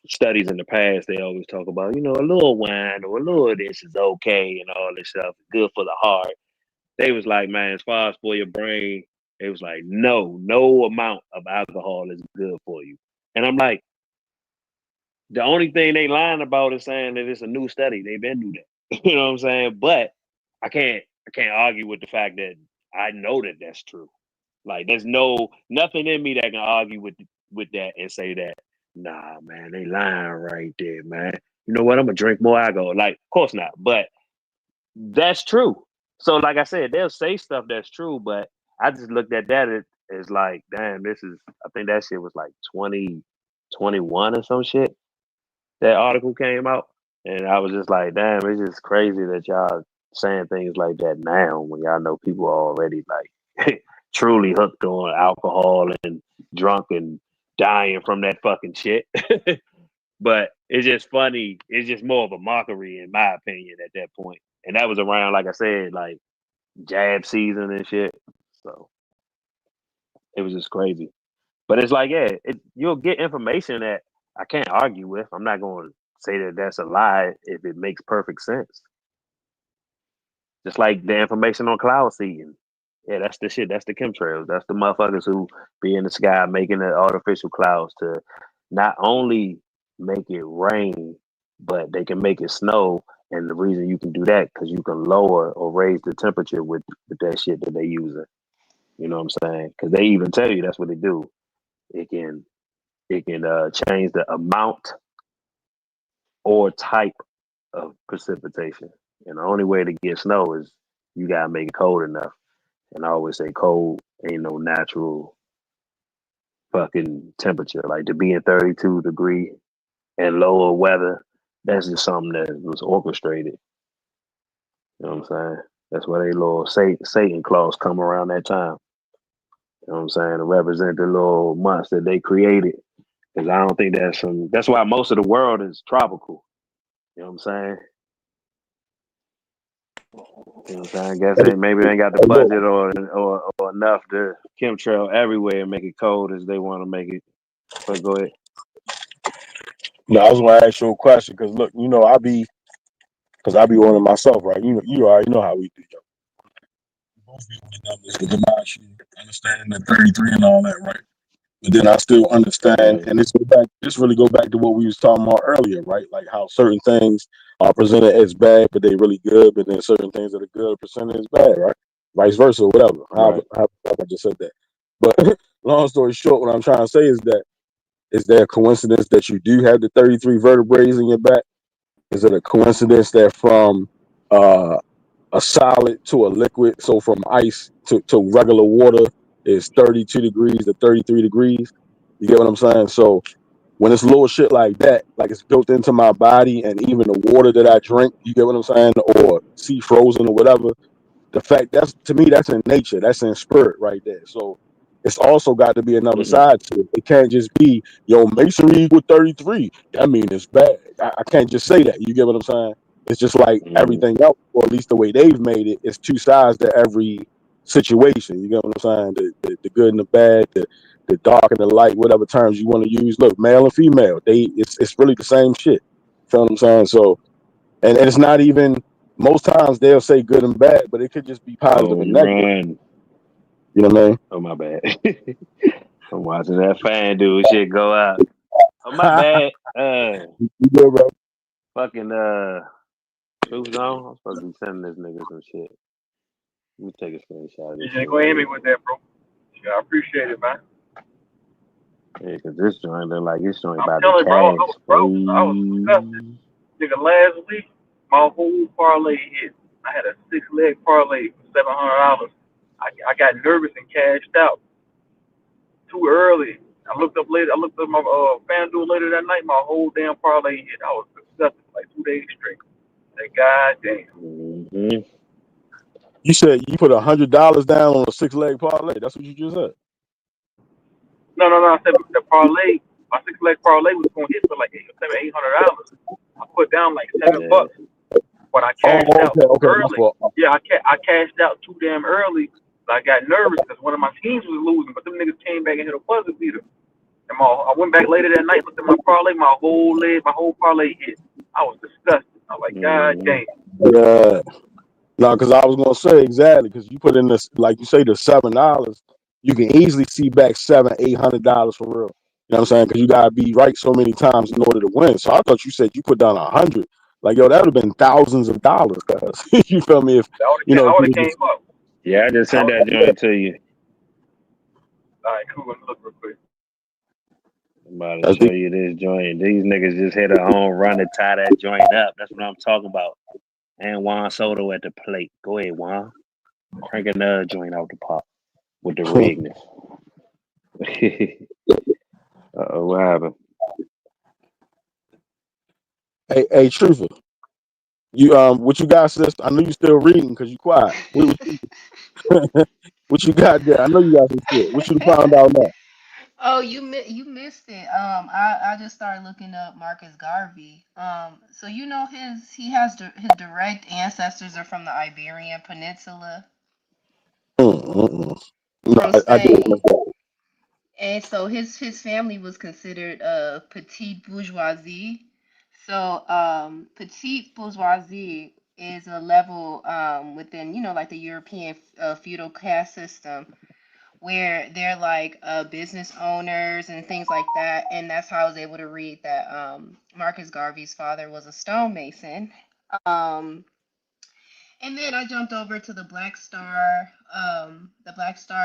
studies in the past, they always talk about, a little wine or a little of this is okay and all this stuff, good for the heart. They was like, man, as far as for your brain, it was like, no amount of alcohol is good for you. And I'm like, the only thing they lying about is saying that it's a new study. They've been doing that. You know what I'm saying? But I can't argue with the fact that I know that that's true. Like, there's nothing in me that can argue with that and say that, nah, man, they lying right there, man. You know what? I'm gonna drink more alcohol. Like, of course not, but that's true. So, like I said, they'll say stuff that's true, but I just looked at that as like, damn, this is. I think that shit was like 2021 or some shit. That article came out, and I was just like, damn, it's just crazy that y'all saying things like that now when y'all know people are already like truly hooked on alcohol and drunk and dying from that fucking shit. But it's just funny. It's just more of a mockery, in my opinion, at that point. And that was around, like I said, like jab season and shit. So it was just crazy. But it's like, yeah, you'll get information that I can't argue with. I'm not going to say that that's a lie if it makes perfect sense. Just like the information on cloud seeding. Yeah, that's the shit. That's the chemtrails. That's the motherfuckers who be in the sky making the artificial clouds to not only make it rain, but they can make it snow. And the reason you can do that because you can lower or raise the temperature with that shit that they using. You know what I'm saying? Because they even tell you that's what they do. It can change the amount or type of precipitation. And the only way to get snow is you gotta make it cold enough. And I always say cold ain't no natural fucking temperature. Like to be in 32-degree and lower weather, that's just something that was orchestrated. You know what I'm saying? That's why they little Satan claws come around that time. You know what I'm saying? To represent the little months that they created. Because I don't think that's why most of the world is tropical. You know what I'm saying? You know what I'm saying? I guess maybe they ain't got the budget or enough to chemtrail everywhere and make it cold as they want to make it. But go ahead. No, I was gonna ask you a question because look, I be on it myself, right? You already know how we do. Both be on the numbers, the Gamashi, understanding the 33 and all that, right? But then I still understand, Right. and this really go back to what we was talking about earlier, right? Like how certain things are presented as bad, but they really good, but then certain things that are good are presented as bad, right? Vice versa, whatever. Right. How I just said that. But long story short, what I'm trying to say is there a coincidence that you do have the 33 vertebrae in your back? Is it a coincidence that from a solid to a liquid, so from ice to regular water is 32 degrees to 33 degrees? You get what I'm saying? So when it's little shit like that, like it's built into my body and even the water that I drink, you get what I'm saying? Or sea frozen or whatever, the fact that's to me, that's in nature, that's in spirit right there. So it's also got to be another Mm-hmm. side to it. It can't just be, masonry equal 33. I mean, it's bad. I can't just say that. You get what I'm saying? It's just like Mm-hmm. everything else, or at least the way they've made it, it's two sides to every situation. You get what I'm saying? The good and the bad, the dark and the light, whatever terms you want to use. Look, male and female, it's really the same shit. Feel what I'm saying? So, and it's not even, most times they'll say good and bad, but it could just be positive Oh, and negative. run. You know what I mean? Oh, my bad. I'm watching that fan dude shit go out. Oh, my bad. You good, bro? Fucking Truth Zone. I'm supposed to be sending this nigga some shit. Let me take a screenshot of this Yeah, shit go right ahead me here. with that, bro. Yeah, I appreciate it, man. Yeah, cause this joint look like this joint I'm about to telling you, bro, cash, I was disgusted. boy. Nigga, last week, my whole parlay hit. I had a 6-leg parlay for $700. I got nervous and cashed out too early. I looked up later. I looked up my FanDuel later that night. My whole damn parlay hit. I was disgusted for like 2 days straight. Like, God damn. Mm-hmm. You said you put $100 down on a 6-leg parlay. That's what you just said. No. I said the parlay, my 6-leg parlay was gonna hit for like $800. I put down like $7, Yeah. but I Oh, cashed out too okay, my early. fault. Yeah, I cashed out too damn early. So I got nervous because one of my teams was losing, but them niggas came back and hit a buzzer beater. And I went back later that night, looked at my parlay, my whole parlay hit. I was disgusted. I was like, God damn. Yeah. No, because I was gonna say exactly, because you put in this, like you say, the $7, you can easily see back $700-800 for real. You know what I'm saying? Because you gotta be right so many times in order to win. So I thought you said you put down 100. Like, yo, that would have been thousands of dollars, guys. You feel me? If I you know, if would you have came just, up. Yeah, I just sent that joint to you. All right, cool. Let me look real quick. I'm about to that's show the, you this joint. These niggas just hit a home run to tie that joint up. That's what I'm talking about. And Juan Soto at the plate. Go ahead, Juan. Crank another joint out the pot with the rigness. Uh-oh, what happened? hey, Truthful. You what you got, sis? I know you still reading because you quiet. What you got there? I know you got some shit. What you found out now? Oh, you missed it. I just started looking up Marcus Garvey. So you know his direct ancestors are from the Iberian Peninsula, No, from I didn't Spain. miss that. And so his family was considered petite bourgeoisie. So petite bourgeoisie is a level within, like the European feudal caste system, where they're like business owners and things like that. And that's how I was able to read that Marcus Garvey's father was a stonemason. Um, and then I jumped over to the Black Star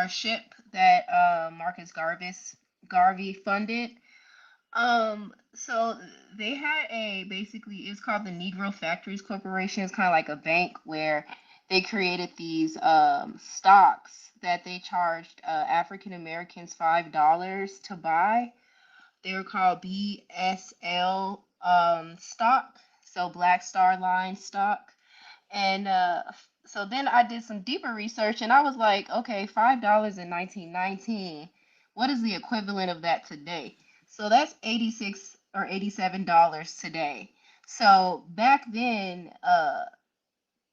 ship that Marcus Garvey funded. So they had basically, it's called the Negro Factories Corporation. It's kind of like a bank where they created these stocks that they charged African Americans $5 to buy. They were called BSL stock, so Black Star Line stock. And so then I did some deeper research and I was like, okay, $5 in 1919, what is the equivalent of that today? So that's 86 or $87 today. So back then,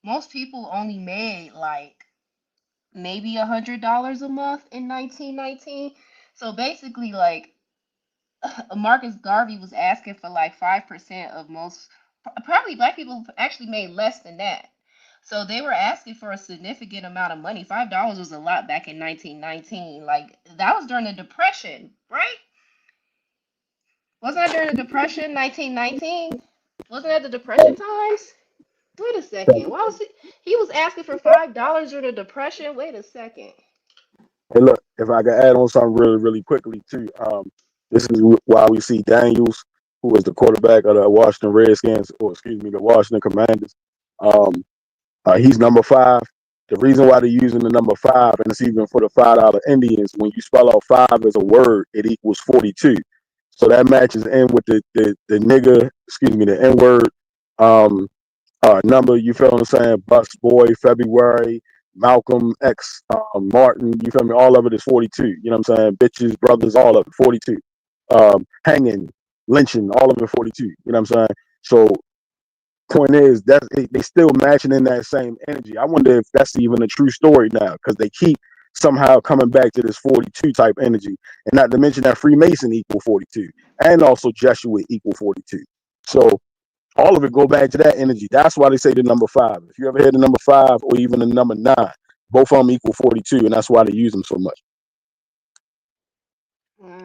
most people only made like maybe $100 a month in 1919. So basically, like Marcus Garvey was asking for like 5% of most, probably black people actually made less than that. So they were asking for a significant amount of money. $5 was a lot back in 1919. Like that was during the Depression, right? Wasn't that during the Depression, 1919? Wasn't that the Depression times? Wait a second. Why was he was asking for $5 during the Depression? Wait a second. Hey, look, if I could add on something really, really quickly too. This is why we see Daniels, who is the quarterback of the Washington Redskins, or excuse me, the Washington Commanders. Um, he's number 5. The reason why they're using the number 5, and it's even for the $5 Indians, when you spell out 5 as a word, it equals 42. So that matches in with the nigga, excuse me, the N word number. You feel what I'm saying? Bus Boy, February, Malcolm X, Martin. You feel me? All of it is 42. You know what I'm saying? Bitches, brothers, all of it 42. Hanging, lynching, all of it 42. You know what I'm saying? So point is that they still matching in that same energy. I wonder if that's even a true story now, because they keep somehow coming back to this 42 type energy, and not to mention that Freemason equal 42, and also Jesuit equal 42. So all of it go back to that energy. That's why they say the number 5. If you ever heard the number 5 or even the number 9, both of them equal 42, and that's why they use them so much.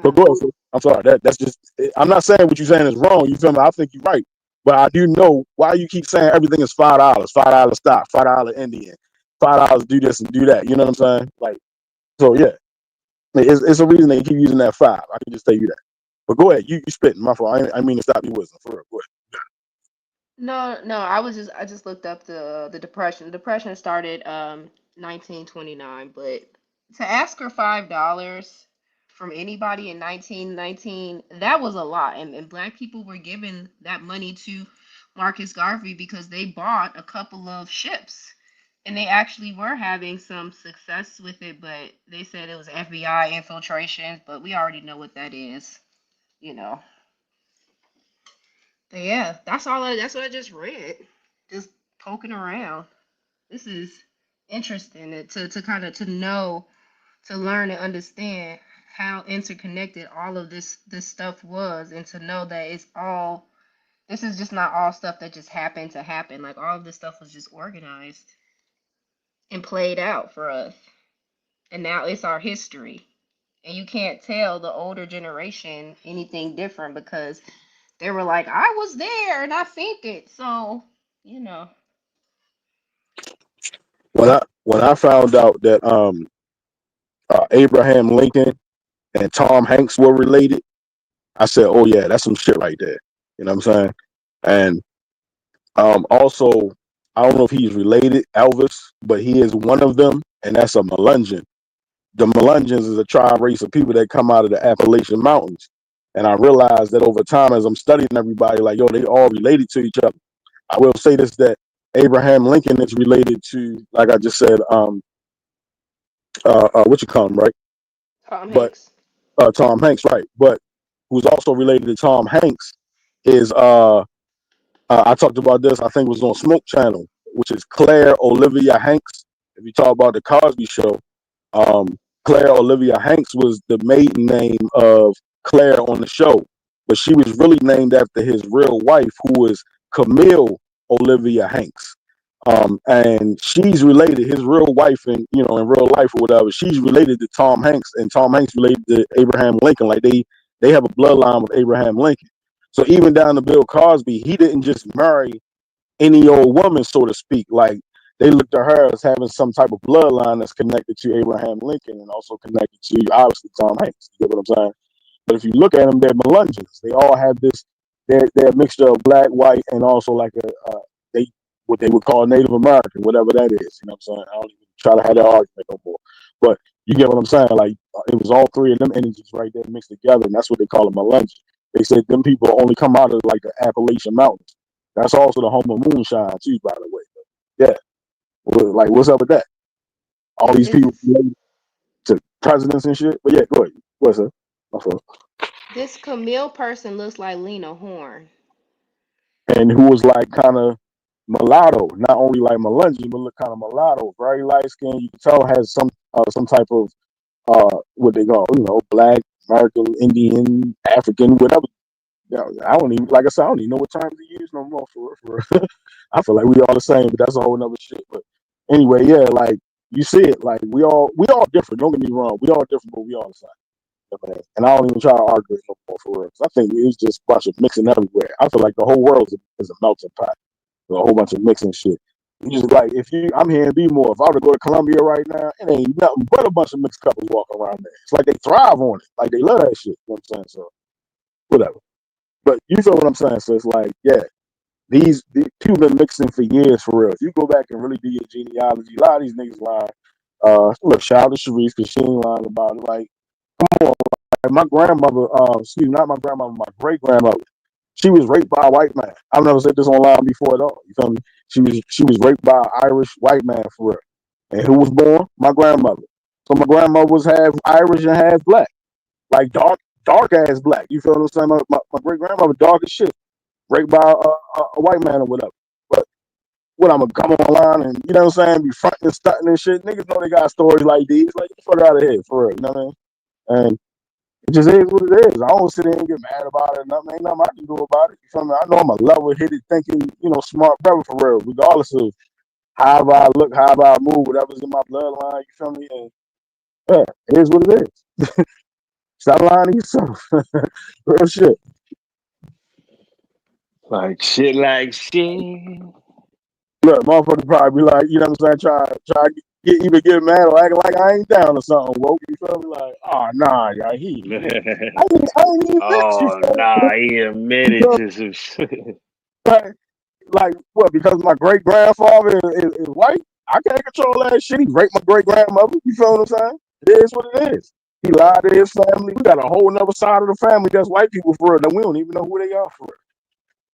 But go ahead, I'm sorry. That's just. I'm not saying what you're saying is wrong. You feel me? I think you're right. But I do know why you keep saying everything is $5. $5 stock, $5 Indian, $5 do this and do that. You know what I'm saying? Like, so yeah, it's a reason they keep using that 5. I can just tell you that. But go ahead, you spitting. My fault. I mean to stop your wisdom for real. Go ahead. No, I just looked up the depression. The depression started 1929, but to ask her $5 from anybody in 1919, that was a lot. And black people were giving that money to Marcus Garvey because they bought a couple of ships. And they actually were having some success with it, but they said it was FBI infiltration, but we already know what that is, you know. But yeah, that's what I just read. Just poking around. This is interesting to kind of to know, to learn and understand how interconnected all of this stuff was, and to know that it's all, this is just not all stuff that just happened to happen. Like all of this stuff was just organized and played out for us. And now it's our history. And you can't tell the older generation anything different because they were like, I was there and I think it. So, you know. When I found out that Abraham Lincoln and Tom Hanks were related, I said, "Oh yeah, that's some shit right there." You know what I'm saying? And also, I don't know if he's related Elvis, but he is one of them, and that's a Melungeon. The Melungeons is a tribe race of people that come out of the Appalachian Mountains. And I realized that over time, as I'm studying everybody, like, yo, they all related to each other. I will say this, that Abraham Lincoln is related to, like I just said, what you call him, right? Tom But Hanks. Tom Hanks, right? But who's also related to Tom Hanks is I talked about this. I think it was on Smoke Channel, which is Claire Olivia Hanks. If you talk about the Cosby Show, um, Claire Olivia Hanks was the maiden name of Claire on the show, but she was really named after his real wife, who was Camille Olivia Hanks. And she's related, his real wife, in real life or whatever. She's related to Tom Hanks, and Tom Hanks related to Abraham Lincoln. Like they have a bloodline with Abraham Lincoln. So even down to Bill Cosby, he didn't just marry any old woman, so to speak. Like they looked at her as having some type of bloodline that's connected to Abraham Lincoln and also connected to obviously Tom Hanks. You get what I'm saying? But if you look at them, they're Melungeons. They all have this. They're a mixture of black, white, and also like they what they would call Native American, whatever that is. You know what I'm saying? I don't even try to have that argument no more. But you get what I'm saying? Like it was all three of them energies right there mixed together, and that's what they call a Melungeon. They said them people only come out of like the Appalachian Mountains. That's also the home of moonshine too, by the way. But yeah, like what's up with that? All these people This related to presidents and shit. But yeah, go ahead. What's up? My fault. this Camille person looks like Lena Horne. And who was like kind of mulatto, not only like Melungeon, but look kind of mulatto, very light skin. You can tell has some type of what they call, black, American, Indian, African, whatever. I don't even, like I said, I don't even know what terms to use no more for I feel like we all the same, but that's a whole nother shit. But anyway, yeah, like you see it, like we all different. Don't get me wrong, we all different, but we all the same. And I don't even try to argue it no more for real. 'Cause I think it's just a bunch of mixing everywhere. I feel like the whole world is a melting pot. There's a whole bunch of mixing shit. You just like I'm here in B-more. If I were to go to Columbia right now, it ain't nothing but a bunch of mixed couples walking around there. It's like they thrive on it. Like they love that shit. You know what I'm saying? So whatever. But you feel what I'm saying? So it's like, yeah, these people been mixing for years for real. If you go back and really do your genealogy, a lot of these niggas lie. Look, shout out to Sharice because she ain't lying about it. Like, come on, like my grandmother, not my grandmother, my great grandmother, she was raped by a white man. I've never said this online before at all. You feel me? She was raped by an Irish white man for real. And who was born? My grandmother. So my grandmother was half Irish and half black, like dark ass black. You feel what I'm saying? My great grandmother dark as shit, raped by a white man or whatever. what I'm gonna come online and you know what I'm saying, be fronting and stunting and shit. Niggas know they got stories like these. Like, get the fuck out of here for real. You know what I mean? And it just is what it is. I don't sit there and get mad about it. Nothing, ain't nothing I can do about it. You feel me? I know I'm a level-headed, thinking, smart brother for real, regardless of however I look, however I move, whatever's in my bloodline. You feel me? And yeah, it is what it is. Stop lying to yourself. Real shit. Like shit. Look, motherfucker probably be like, you know what I'm saying, try to either get mad or acting like I ain't down or something. Woke, you feel me? Like, oh nah, yeah, I ain't even mixed. You Oh feel nah, me? he admitted to some shit. Like what? Because my great grandfather is white, I can't control that shit. He raped my great grandmother. You feel what I'm saying? It is what it is. He lied to his family. We got a whole nother side of the family that's white people for real that we don't even know who they are for real.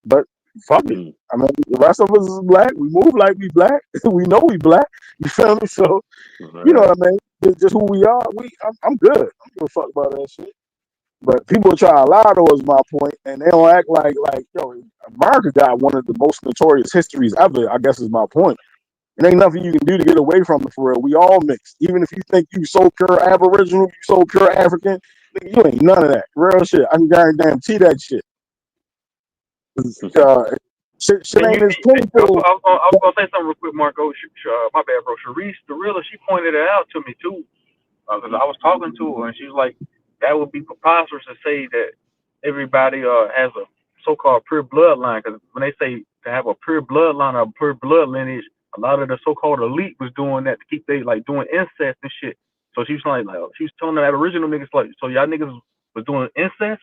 But fuck it. I mean, the rest of us is black. We move like we black. We know we black. You feel me? So you know what I mean? It's just who we are. I'm good. I don't give a fuck about that shit. But people try to lie to us, my point, and they don't act like America got one of the most notorious histories ever. I guess is my point. It ain't nothing you can do to get away from it for real. We all mixed. Even if you think you so pure Aboriginal, you so pure African, nigga, you ain't none of that. Real shit. I can guarantee that shit. Shit And ain't as I plentiful. was gonna say something real quick, Marco. My bad, bro. Sharice, the realer, she pointed it out to me too, because I was talking to her and she was like, that would be preposterous to say that everybody has a so-called pure bloodline. Because when they say to have a pure bloodline or a pure blood lineage, a lot of the so-called elite was doing that to keep they like doing incest and shit. So she was like she was telling the Aboriginal niggas like, so y'all niggas was doing incest.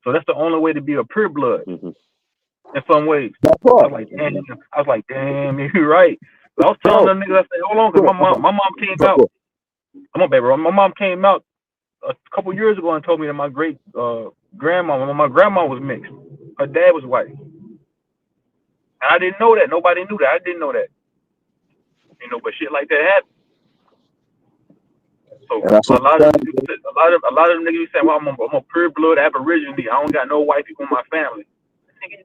So that's the only way to be a pure blood. In some ways, I was like, damn, you're right. But I was telling them niggas, I said, hold on, because my mom came out. I'm on, baby, bro. My mom came out a couple years ago and told me that my great grandma, when my grandma was mixed, her dad was white. And I didn't know that. Nobody knew that. I didn't know that. But shit like that happened. So a lot of them niggas saying, well, I'm a pure blood Aborigine. I don't got no white people in my family. Nigga,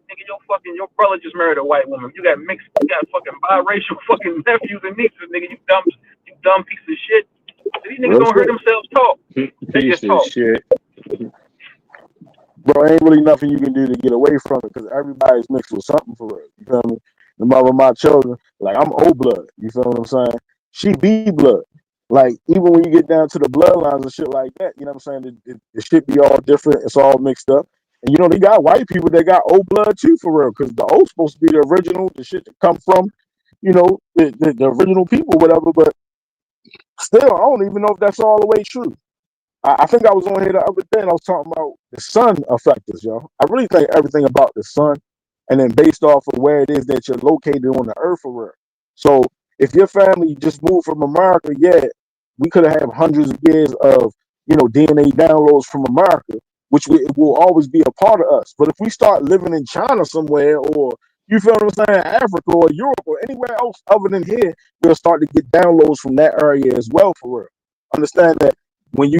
your brother just married a white woman. You got fucking biracial fucking nephews and nieces, nigga. You dumb piece of shit. These niggas don't hear themselves talk. They just talk. Shit. Bro, ain't really nothing you can do to get away from it because everybody's mixed with something for real. You feel me? The mother of my children, like I'm O blood. You feel what I'm saying? She B blood. Like even when you get down to the bloodlines and shit like that, you know what I'm saying? It should be all different. It's all mixed up. And they got white people that got O blood too for real because the O's supposed to be the original, the shit that come from, the original people, whatever. But still, I don't even know if that's all the way true. I think I was on here the other day and I was talking about the sun affect us, yo. I really think everything about the sun and then based off of where it is that you're located on the earth for real. So if your family just moved from America, yeah, we could have hundreds of years of, DNA downloads from America, which it will always be a part of us. But if we start living in China somewhere or you feel what I'm saying, Africa or Europe or anywhere else other than here, we'll start to get downloads from that area as well for real. Understand that when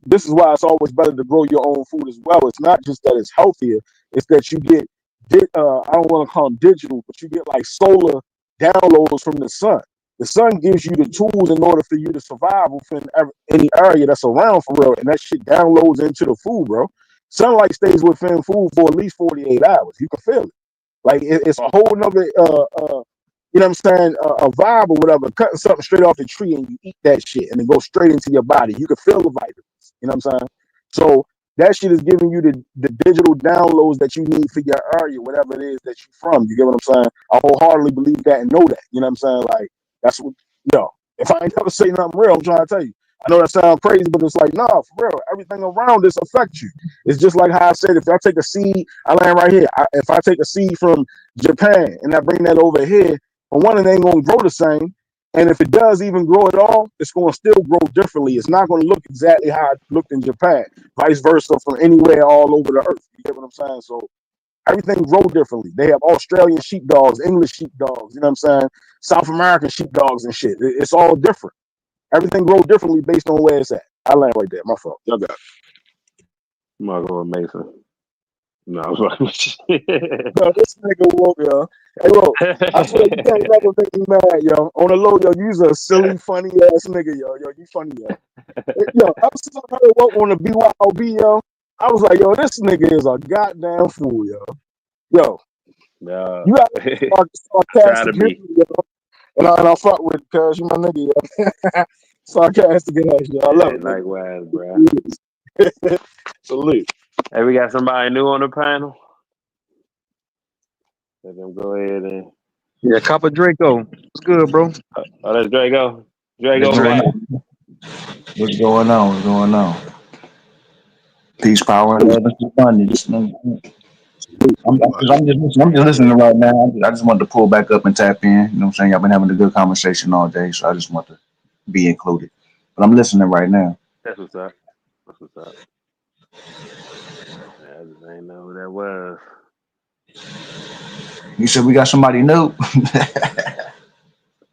this is why it's always better to grow your own food as well. It's not just that it's healthier; it's that you get I don't want to call them digital, but you get like solar downloads from the sun. The sun gives you the tools in order for you to survive within any area that's around for real, and that shit downloads into the food, bro. Sunlight stays within food for at least 48 hours. You can feel it. Like it's a whole nother you know what I'm saying, a vibe or whatever, cutting something straight off the tree and you eat that shit and it goes straight into your body. You can feel the vitamins. You know what I'm saying? So that shit is giving you the digital downloads that you need for your area, whatever it is that you're from. You get what I'm saying? I wholeheartedly believe that and know that. You know what I'm saying? Like, that's what, if I ain't never say nothing real, I'm trying to tell you. I know that sounds crazy, but it's like, nah, for real. Everything around this affects you. It's just like how I said, if I take a seed, I land right here. If I take a seed from Japan and I bring that over here, for one, it ain't going to grow the same. And if it does even grow at all, it's going to still grow differently. It's not going to look exactly how it looked in Japan, vice versa from anywhere all over the earth. You get what I'm saying? So everything grow differently. They have Australian sheepdogs, English sheepdogs, you know what I'm saying? South American sheepdogs and shit. It's all different. Everything grow differently based on where it's at. I land right there. My fault. Y'all got it. Marco and Mason. No, I was like, No, this nigga woke, yo. Hey, bro, I swear you can't never make me mad, yo. On the low, yo, you's a silly, funny ass nigga, yo. Yo, you funny, yo. Yo, ever since I heard what on the BYOB, yo, I was like, yo, this nigga is a goddamn fool, yo. Yo, No. you got Try to sarcastic humor, be. yo. And I fuck with it, cuz you my nigga, yo. Sarcastic ass, yo. I love Hey, it, nigga. likewise, bro. Salute. Hey, we got somebody new on the panel. Let them go ahead and. Yeah, Copper Draco. What's good, bro? Oh, that's Drago. What's Drago going Rat. on? What's going on? What's going on? Peace, power, and love, and abundance. I'm just listening right now. I just wanted to pull back up and tap in. You know what I'm saying? Y'all been having a good conversation all day, so I just want to be included. But I'm listening right now. That's what's up. That's what's up. I just ain't know who that was. You said we got somebody new.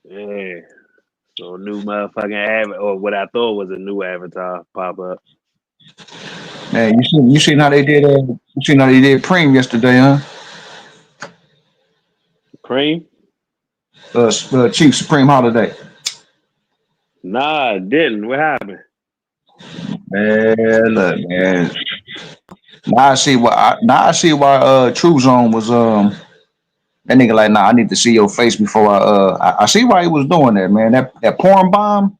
Yeah. So new motherfucking or what I thought was a new avatar pop up. Man, you seen how they did Preem yesterday, huh? Cream? Chief Supreme Holiday. Nah, it didn't. What happened? Man, look, man. Now I see why True Zone was that nigga like, nah, I need to see your face before I see why he was doing that, man. That porn bomb,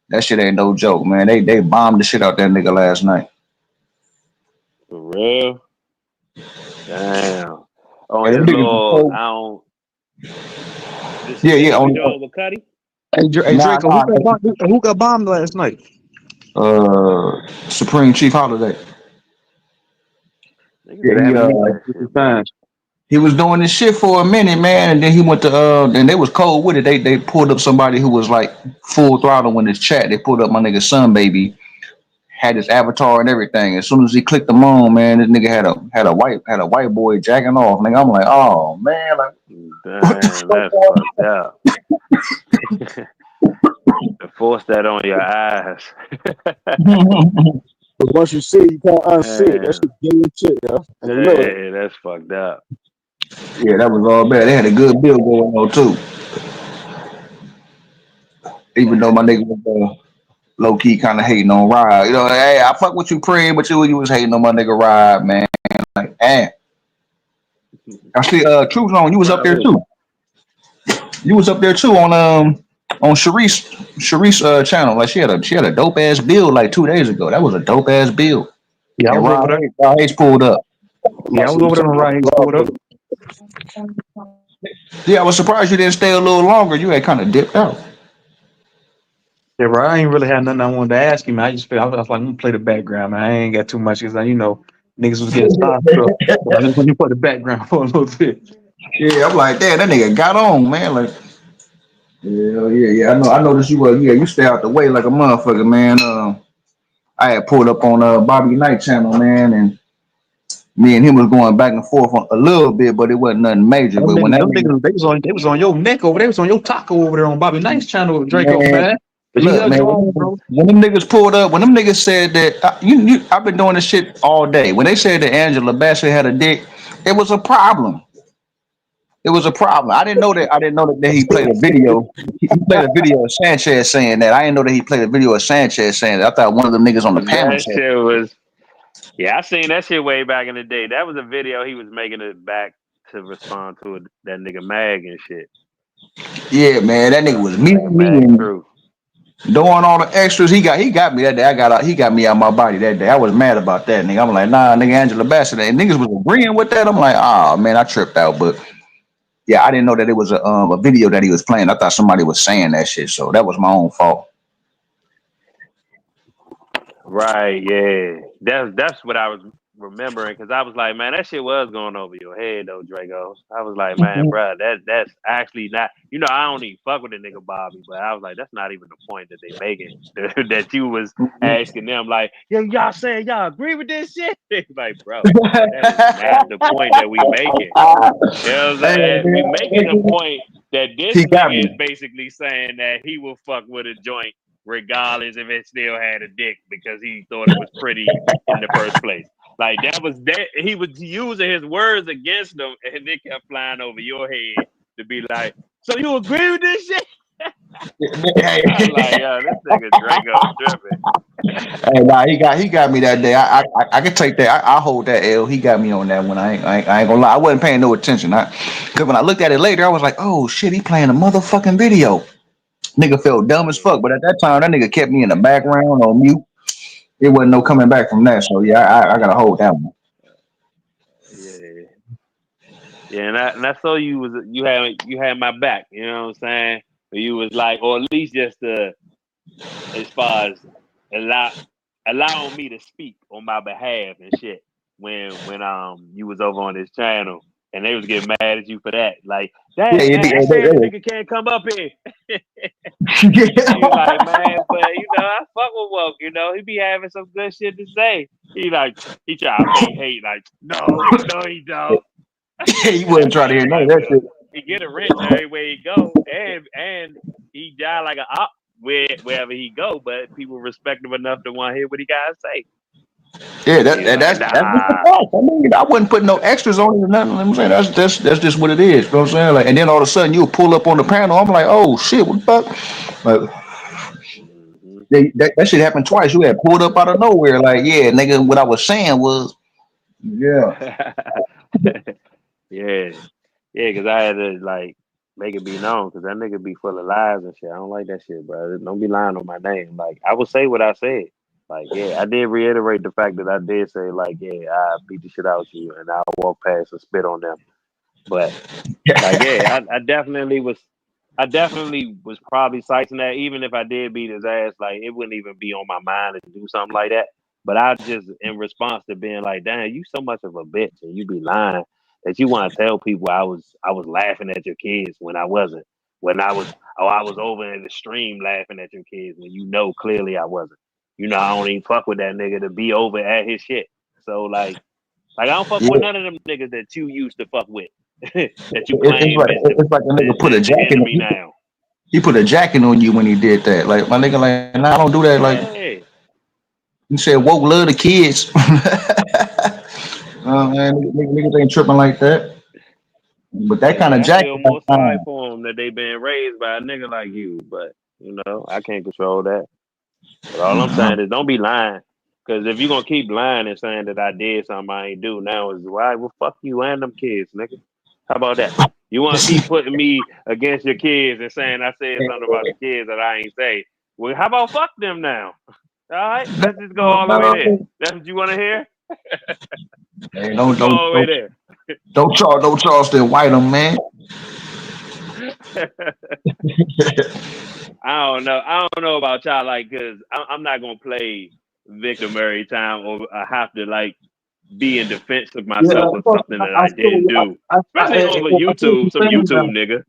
that shit ain't no joke, man. They bombed the shit out that nigga last night. For real? Damn. On And his them niggas was little, so I don't. The shit yeah, that yeah, he be on doing with Cuddy? hey Draco, who got bombed last night? Supreme Chief Holiday. Niggas Yeah, been having to do that shit, bro. he was doing this shit for a minute, man, and then he went to and they was cold with it. They pulled up somebody who was like full throttle in this chat. They pulled up my nigga Son Baby, had his avatar and everything. As soon as he clicked them on, man, this nigga had a white boy jacking off. Nigga, I'm like, oh man, like what Damn, that's fucked up. To force that on your eyes. the fuck? But once you see it, you can't unsee it. That Damn. shit gay as shit, yo. And remember that. Yeah, that's fucked up. Yeah, that was all bad. They had a good bill going on too. Even though my Damn. nigga was low key kind of hating on Rod. You know, hey, I fuck with you, Preem, but you was hating on my nigga Rod, man. Like, damn. I see Truth Zone, you was up Right there with too. You was up there too on Sharice channel. Like she had a dope ass build like 2 days ago. That was a dope ass build. Yeah, I And was over there. Rod Hayes pulled up. Yeah, I was You over there when talking Ryan about pulled up. Yeah, I was surprised you didn't stay a little longer. You had kind of dipped out. Yeah, bro, I ain't really had nothing I wanted to ask him. I was like, I'm gonna play the background, man. I ain't got too much because niggas was getting starstruck. So I just want to play the background for a little bit. Yeah, I'm like, damn, that nigga got on, man. Like, yeah. I noticed you you stay out the way like a motherfucker, man. I had pulled up on Bobby Knight channel, man, and me and him was going back and forth on a little bit, but it wasn't nothing major. But when that Them nigga, niggas, they was on your neck over. They was on your taco over there on Bobby Knight's channel, Draco, man, man. But you look, held man, your own, bro. when them niggas pulled up, when them niggas said that I've been doing this shit all day. When they said that Angela Bassett had a dick, it was a problem. It was a problem. I didn't know that. That he played a video. He played a video of Sanchez saying that. I didn't know that he played a video of Sanchez saying that. I thought one of them niggas on the panel That said. shit was. Yeah, I seen that shit way back in the day. That was a video he was making it back to respond to that nigga Mag and shit. Yeah, man, that nigga was Nigga meeting me Mag and True. doing all the extras. He got me that day. He got me out my body that day. I was mad about that, nigga. I'm like, nah, nigga, Angela Bassett. And niggas was agreeing with that. I'm like, oh man, I tripped out. But yeah, I didn't know that it was a video that he was playing. I thought somebody was saying that shit. So that was my own fault. Right, yeah. That's what I was remembering because I was like, man, that shit was going over your head though, Drago. I was like, man, bro, that's actually not. I don't even fuck with the nigga Bobby, but I was like, that's not even the point that they making. That you was asking them like, yo, y'all saying y'all agree with this shit? Like, bro, that is not the point that we making. You know what I'm Hey, saying? We making a point that this he got nigga is me. basically saying that he will fuck with a joint regardless if it still had a dick because he thought it was pretty in the first place. Like that was that he was using his words against them, and they kept flying over your head to be like, "So you agree with this shit?" Hey, I was like, "Yo, this nigga Draco tripping." hey, nah, he got me that day. I can take that. I hold that L. He got me on that one. I ain't gonna lie. I wasn't paying no attention. Cause when I looked at it later, I was like, oh shit, he playing a motherfucking video. Nigga felt dumb as fuck. But at that time, that nigga kept me in the background on mute. It wasn't no coming back from that. So yeah, I gotta hold that one. Yeah, yeah, and I saw you had my back. You know what I'm saying? But you was like, or at least just as far as allow allowing me to speak on my behalf and shit when you was over on this channel and they was getting mad at you for that. Like, Yeah, dang man, that man nigga can't come up here. You like, man, but I fuck with Woke, he be having some good shit to say. He try to fake hate, like, no, he don't. He wasn't trying to hear none of that Well, shit. he get a wrench everywhere he go, and he die like a op wherever he go. But people respect him enough to want to hear what he gotta say. Yeah, He's like, that's just the nah. fact. I mean, I wouldn't put no extras on it or nothing. I'm saying that's just what it is. You know what I'm saying? Like, and then all of a sudden you pull up on the panel. I'm like, oh shit, what the fuck? Like, Mhm. that shit happened twice. You had pulled up out of nowhere. Like, yeah, nigga, what I was saying was, yeah. Yeah, yeah, because I had to like make it be known because that nigga be full of lies and shit. I don't like that shit, bro. Don't be lying on my name. Like I will say what I said. Like yeah, I did reiterate the fact that I did say like yeah, I beat the shit out you and I walk past and spit on them. But like yeah, I definitely was probably citing that. Even if I did beat his ass, like it wouldn't even be on my mind to do something like that. But I just in response to being like, damn, you so much of a bitch and you be lying that you want to tell people I was laughing at your kids when I wasn't. When I was over in the stream laughing at your kids when clearly I wasn't. I don't even fuck with that nigga to be over at his shit. So like I don't fuck with Yeah. none of them niggas that you used to fuck with. That you It's claim like is the it's like a nigga put a the jacket. enemy now. He put a jacket on you when he did that. Like my nigga, like nah, I don't do that. Like Yeah. you said, woke love the kids. Man, niggas ain't tripping like that. But that Yeah, kind but of I jacket, feel that's more sorry fine. for them that they been raised by a nigga like you. But I can't control that. But all I'm saying is don't be lying. Because if you're gonna keep lying and saying that I did something I ain't do now is why well fuck you and them kids, nigga. How about that? You wanna keep putting me against your kids and saying I said something about the kids that I ain't say. Well, how about fuck them now? All right, let's just go all the way there. That's what you wanna hear? Hey, Let's go all the way there. don't Charleston white them, man. I don't know about y'all, like, cause I'm not gonna play victim every time, or I have to like be in defense of Yeah, myself of something that I I didn't feel do, especially over I feel what YouTube. you're Some saying now. YouTube nigga.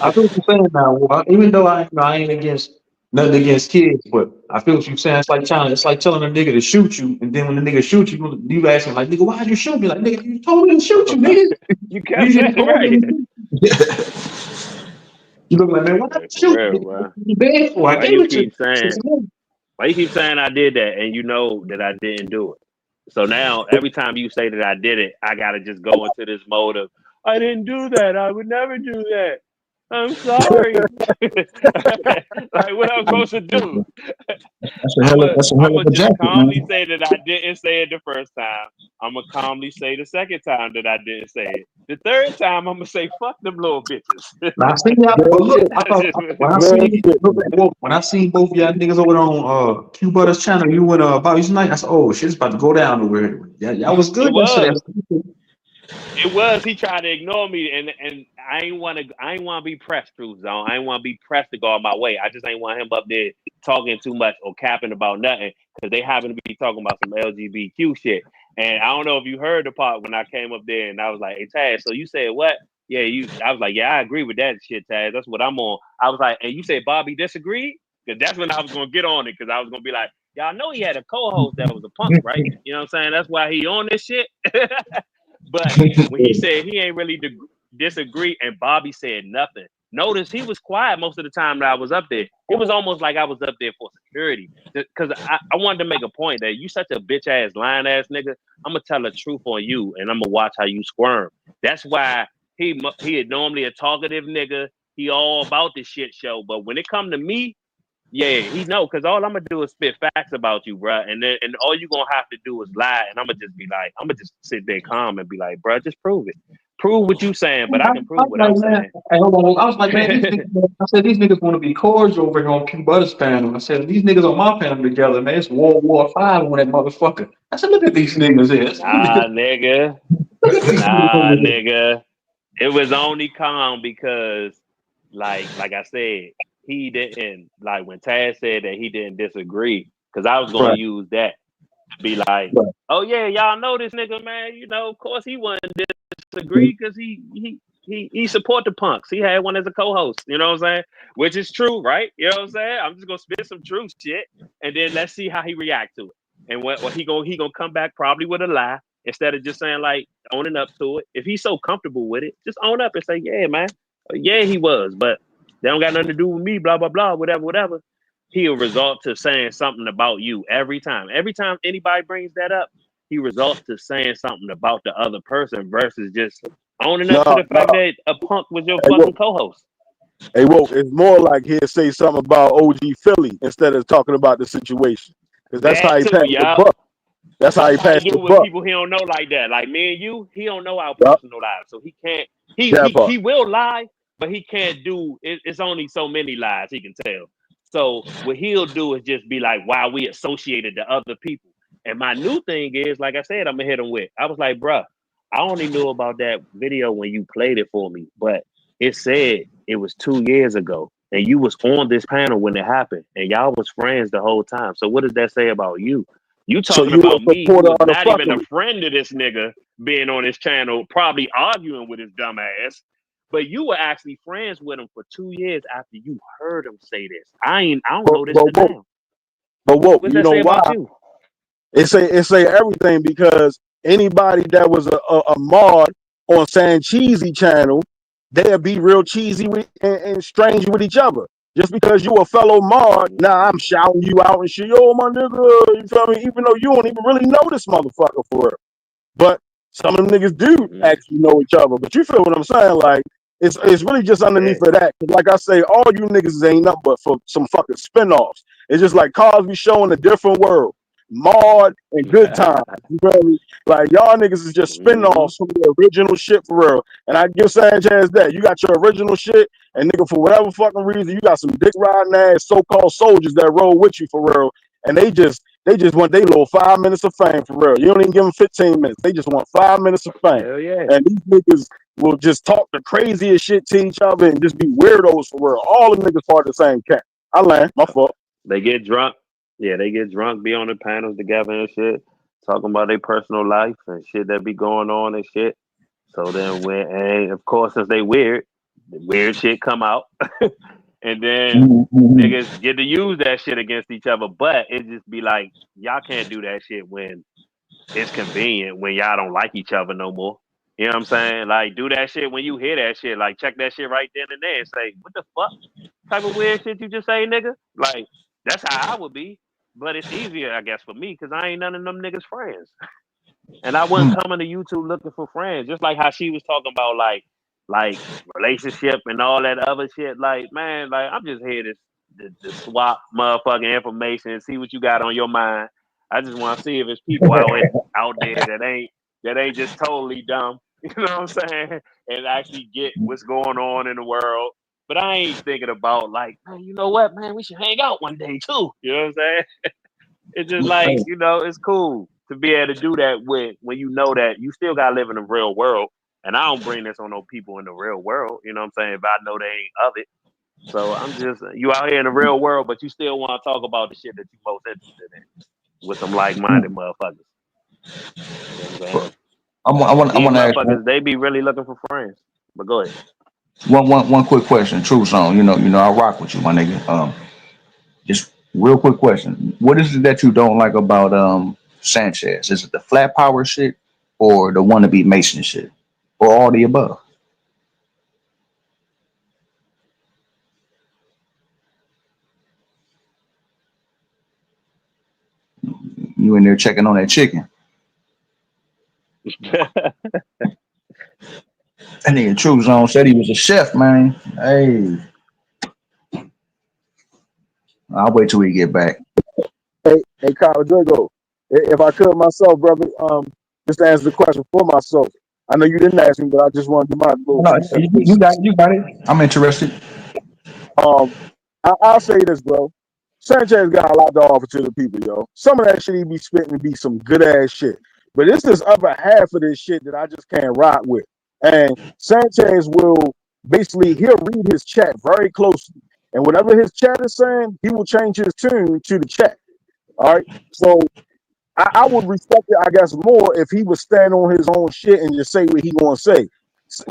I feel what you're saying now. Well, even though I ain't against nothing against kids, but I feel what you're saying. It's like telling a nigga to shoot you, and then when the nigga shoot you, you ask him like, "Nigga, why'd you shoot me?" Like, "Nigga, you told me to shoot you, nigga. You You kept just saying told me right. to shoot you." You look like, man, why Yeah, not for shoot me? real, Nigga, what bro. you bad for? I Why gave you it to keep you. saying? Why you keep saying I did that, and you know that I didn't do it? So now every time you say that I did it, I gotta just go into this mode of I didn't do that. I would never do that. I'm sorry. Like what I'm supposed to do? That's a hell I'm of gonna a just jacket, calmly man. say that I didn't say it the first time. I'm gonna calmly say the second time that I didn't say it. The third time I'm gonna say fuck them little bitches. Now I seen y'all, but look, I That's thought just what when it I is. seen look, well, when I seen both of y'all niggas over on Q Butter's channel, you and Bobby's night, I said, "Oh shit, it's about to go down over here." Yeah, y'all was It good yesterday. was. It was. He tried to ignore me, and I ain't want to. I ain't want to be pressed through zone. I ain't want to be pressed to go out my way. I just ain't want him up there talking too much or capping about nothing because they happen to be talking about some LGBTQ shit. And I don't know if you heard the part when I came up there and I was like, "Hey Taz, so you said what?" Yeah, you. I was like, "Yeah, I agree with that shit, Taz. That's what I'm on." I was like, "And you said Bobby disagreed?" Because that's when I was gonna get on it because I was gonna be like, "Y'all know he had a co-host that was a punk, right? You know what I'm saying? That's why he on this shit." But when he said he ain't really disagree, and Bobby said nothing, Notice he was quiet most of the time that I was up there. It was almost like I was up there for security. Because I wanted to make a point that you such a bitch ass, lying ass nigga. I'm gonna tell the truth on you, and I'm gonna watch how you squirm. That's why he is normally a talkative nigga. He all about this shit show. But when it come to me, yeah, he know. Because all I'm gonna do is spit facts about you, bruh. And all you gonna have to do is lie. And I'm gonna just be like, I'm gonna just sit there calm and be like, bruh, just prove it. Prove what you saying, but I can I prove was what like, I'm man, saying. hey, hold on. I was like, man, these niggas, I said, these niggas want to be cordial over here on Q Butter's panel. I said, these niggas on my panel together, man, it's World War Five on that motherfucker. I said, look at these niggas here. I said, Nah, nigga. look at these niggas Nah, over here. nigga. It was only calm because, like I said, he didn't like when Taz said that he didn't disagree. Because I was gonna Right, use that to be like, right. oh yeah, y'all know this nigga, man. You know, of course he wouldn't disagree because he support the punks. He had one as a co-host. You know what I'm saying? Which is true, right? You know what I'm saying? I'm just gonna spit some truth shit, and then let's see how he react to it. And what he gonna come back probably with a lie instead of just saying like owning up to it. If he's so comfortable with it, just own up and say, yeah, man, yeah, he was, but they don't got nothing to do with me. Blah blah blah, whatever, whatever. He'll resort to saying something about you every time. Every time anybody brings that up, he results to saying something about the other person versus just owning up to No, the no. fact that a punk was your Hey, fucking co-host. It's more like he'll say something about OG Philly instead of talking about the situation. Because that's how That he too, passed the y'all. buck. That's how That's he how he passed the do with buck. people he don't know like that. Like me and you, he don't know our Yup, personal lives, so he can't. He that he part. he will lie, but he can't do. It's only so many lies he can tell. So what he'll do is just be like, "Why we associated to other people." And my new thing is, like I said, I'm gonna hit him with. I was like, "Bruh, I only knew about that video when you played it for me, but it said it was 2 years ago, and you was on this panel when it happened, and y'all was friends the whole time. So what does that say about you?" You So talking you about a me, who supporter was of the not even a fuckery. friend of this nigga, being on his channel, probably arguing with his dumb ass. But you were actually friends with him for 2 years after you heard him say this. I don't But, know this but, to whoa, now. but whoa, What's you that know say why? about you? It say everything because anybody that was a mod on San Cheesy channel, they'll be real cheesy and strange with each other. Just because you a fellow mod, now I'm shouting you out and shit. Yo, my nigga, you feel me? Even though you don't even really know this motherfucker for real. But some of them niggas do actually know each other. But you feel what I'm saying? Like it's really just underneath Yeah. of that. 'Cause like I say, all you niggas ain't nothing but for some fucking spinoffs. It's just like Cosby showing a different world. Maud and Good Time. You feel me? Like y'all niggas is just spinoffs from the original shit for real. And I give Sanchez that. You got your original shit, and nigga, for whatever fucking reason, you got some dick riding ass so-called soldiers that roll with you for real. And they just want their little 5 minutes of fame for real. You don't even give them 15 minutes. They just want 5 minutes of fame. Hell yeah. And these niggas will just talk the craziest shit to each other and just be weirdos for real. All the niggas part of the same cat. I land. My fault. They get drunk. Yeah, they get drunk, be on the panels together and shit, talking about their personal life and shit that be going on and shit. So then and of course, since they weird, the weird shit come out. And then Mhm. niggas get to use that shit against each other. But it just be like, y'all can't do that shit when it's convenient, when y'all don't like each other no more. You know what I'm saying? Like, do that shit when you hear that shit. Like, check that shit right then and there and say, what the fuck type of weird shit you just say, nigga? Like, that's how I would be. But it's easier, I guess, for me because I ain't none of them niggas' friends. And I wasn't coming to YouTube looking for friends. Just like how she was talking about like relationship and all that other shit. Like, man, like I'm just here to swap motherfucking information and see what you got on your mind. I just want to see if there's people out there that ain't just totally dumb. You know what I'm saying? And actually get what's going on in the world. But I ain't thinking about like, man, you know what, man, we should hang out one day too. You know what I'm saying? It's just like, it's cool to be able to do that when you know that you still gotta live in the real world. And I don't bring this on no people in the real world, you know what I'm saying? If I know they ain't of it. So I'm just you out here in the real world, but you still want to talk about the shit that you most interested in with some like minded motherfuckers. You know what I'm saying? I These want to ask motherfuckers, they be really looking for friends. But go ahead. one quick question. True song. I rock with you, my nigga. Just real quick question. What is it that you don't like about Sanchez? Is it the flat power shit or the wannabe Mason shit? Or all the above? you in there checking on that chicken. That nigga True Zone said he was a chef, man. Hey, I'll wait till we get back. Hey, Kyle Drago, if I could myself, brother, just to answer the question for myself. I know you didn't ask me, but I just wanted to do my little No, 2 cents. you got it. I'm interested. I'll say this, bro. Sanchez got a lot to offer to the people, yo. Some of that shit he be spitting be some good ass shit. But it's this other half of this shit that I just can't rock with. And Sanchez will basically, he'll read his chat very closely. And whatever his chat is saying, he will change his tune to the chat. All right. So I would respect it, I guess, more if he would stand on his own shit and just say what he gonna say.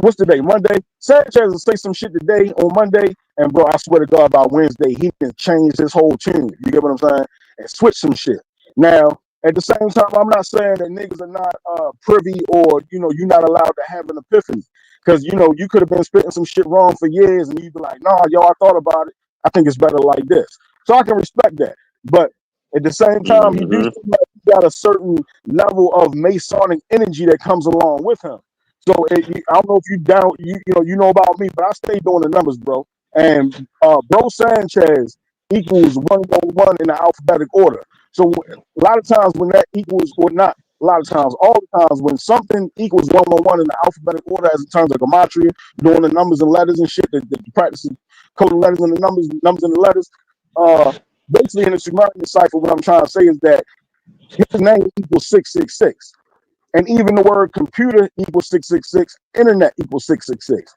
What's the day? Monday. Sanchez will say some shit today on Monday, and bro, I swear to God, by Wednesday he can change his whole tune. You get what I'm saying? And switch some shit. Now, at the same time, I'm not saying that niggas are not privy, or you're not allowed to have an epiphany, because you could have been spitting some shit wrong for years, and you'd be like, nah, yo, I thought about it. I think it's better like this. So I can respect that, but at the same time, he do seem like he got a certain level of Masonic energy that comes along with him. So I don't know if you know about me, but I stay doing the numbers, bro. And bro Sanchez equals 111 in the alphabetic order. So a lot of times when that equals, or not a lot of times, all the times when something equals 111 in the alphabetic order, as in terms of gematria, doing the numbers and letters and shit, that practicing coding letters and the numbers and the letters. Basically, in the Sumerian cipher, what I'm trying to say is that his name equals 666. And even the word computer equals 666, internet equals 666.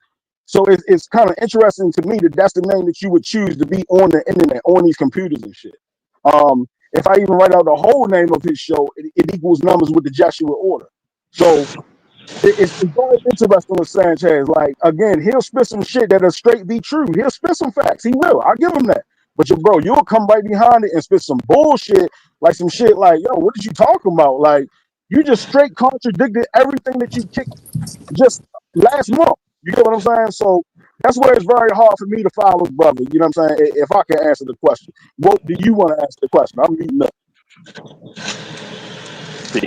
So it's kind of interesting to me that that's the name that you would choose to be on the internet, on these computers and shit. If I even write out the whole name of his show, it equals numbers with the Jesuit order. So it's very interesting with Sanchez. Like, again, he'll spit some shit that'll straight be true. He'll spit some facts. He will. I'll give him that. But bro, you'll come right behind it and spit some bullshit, like some shit like, yo, what did you talking about? Like, you just straight contradicted everything that you kicked just last month. You get what I'm saying? So that's where it's very hard for me to follow, brother. You know what I'm saying? If I can answer the question, what do you want to answer the question? I'm muting up.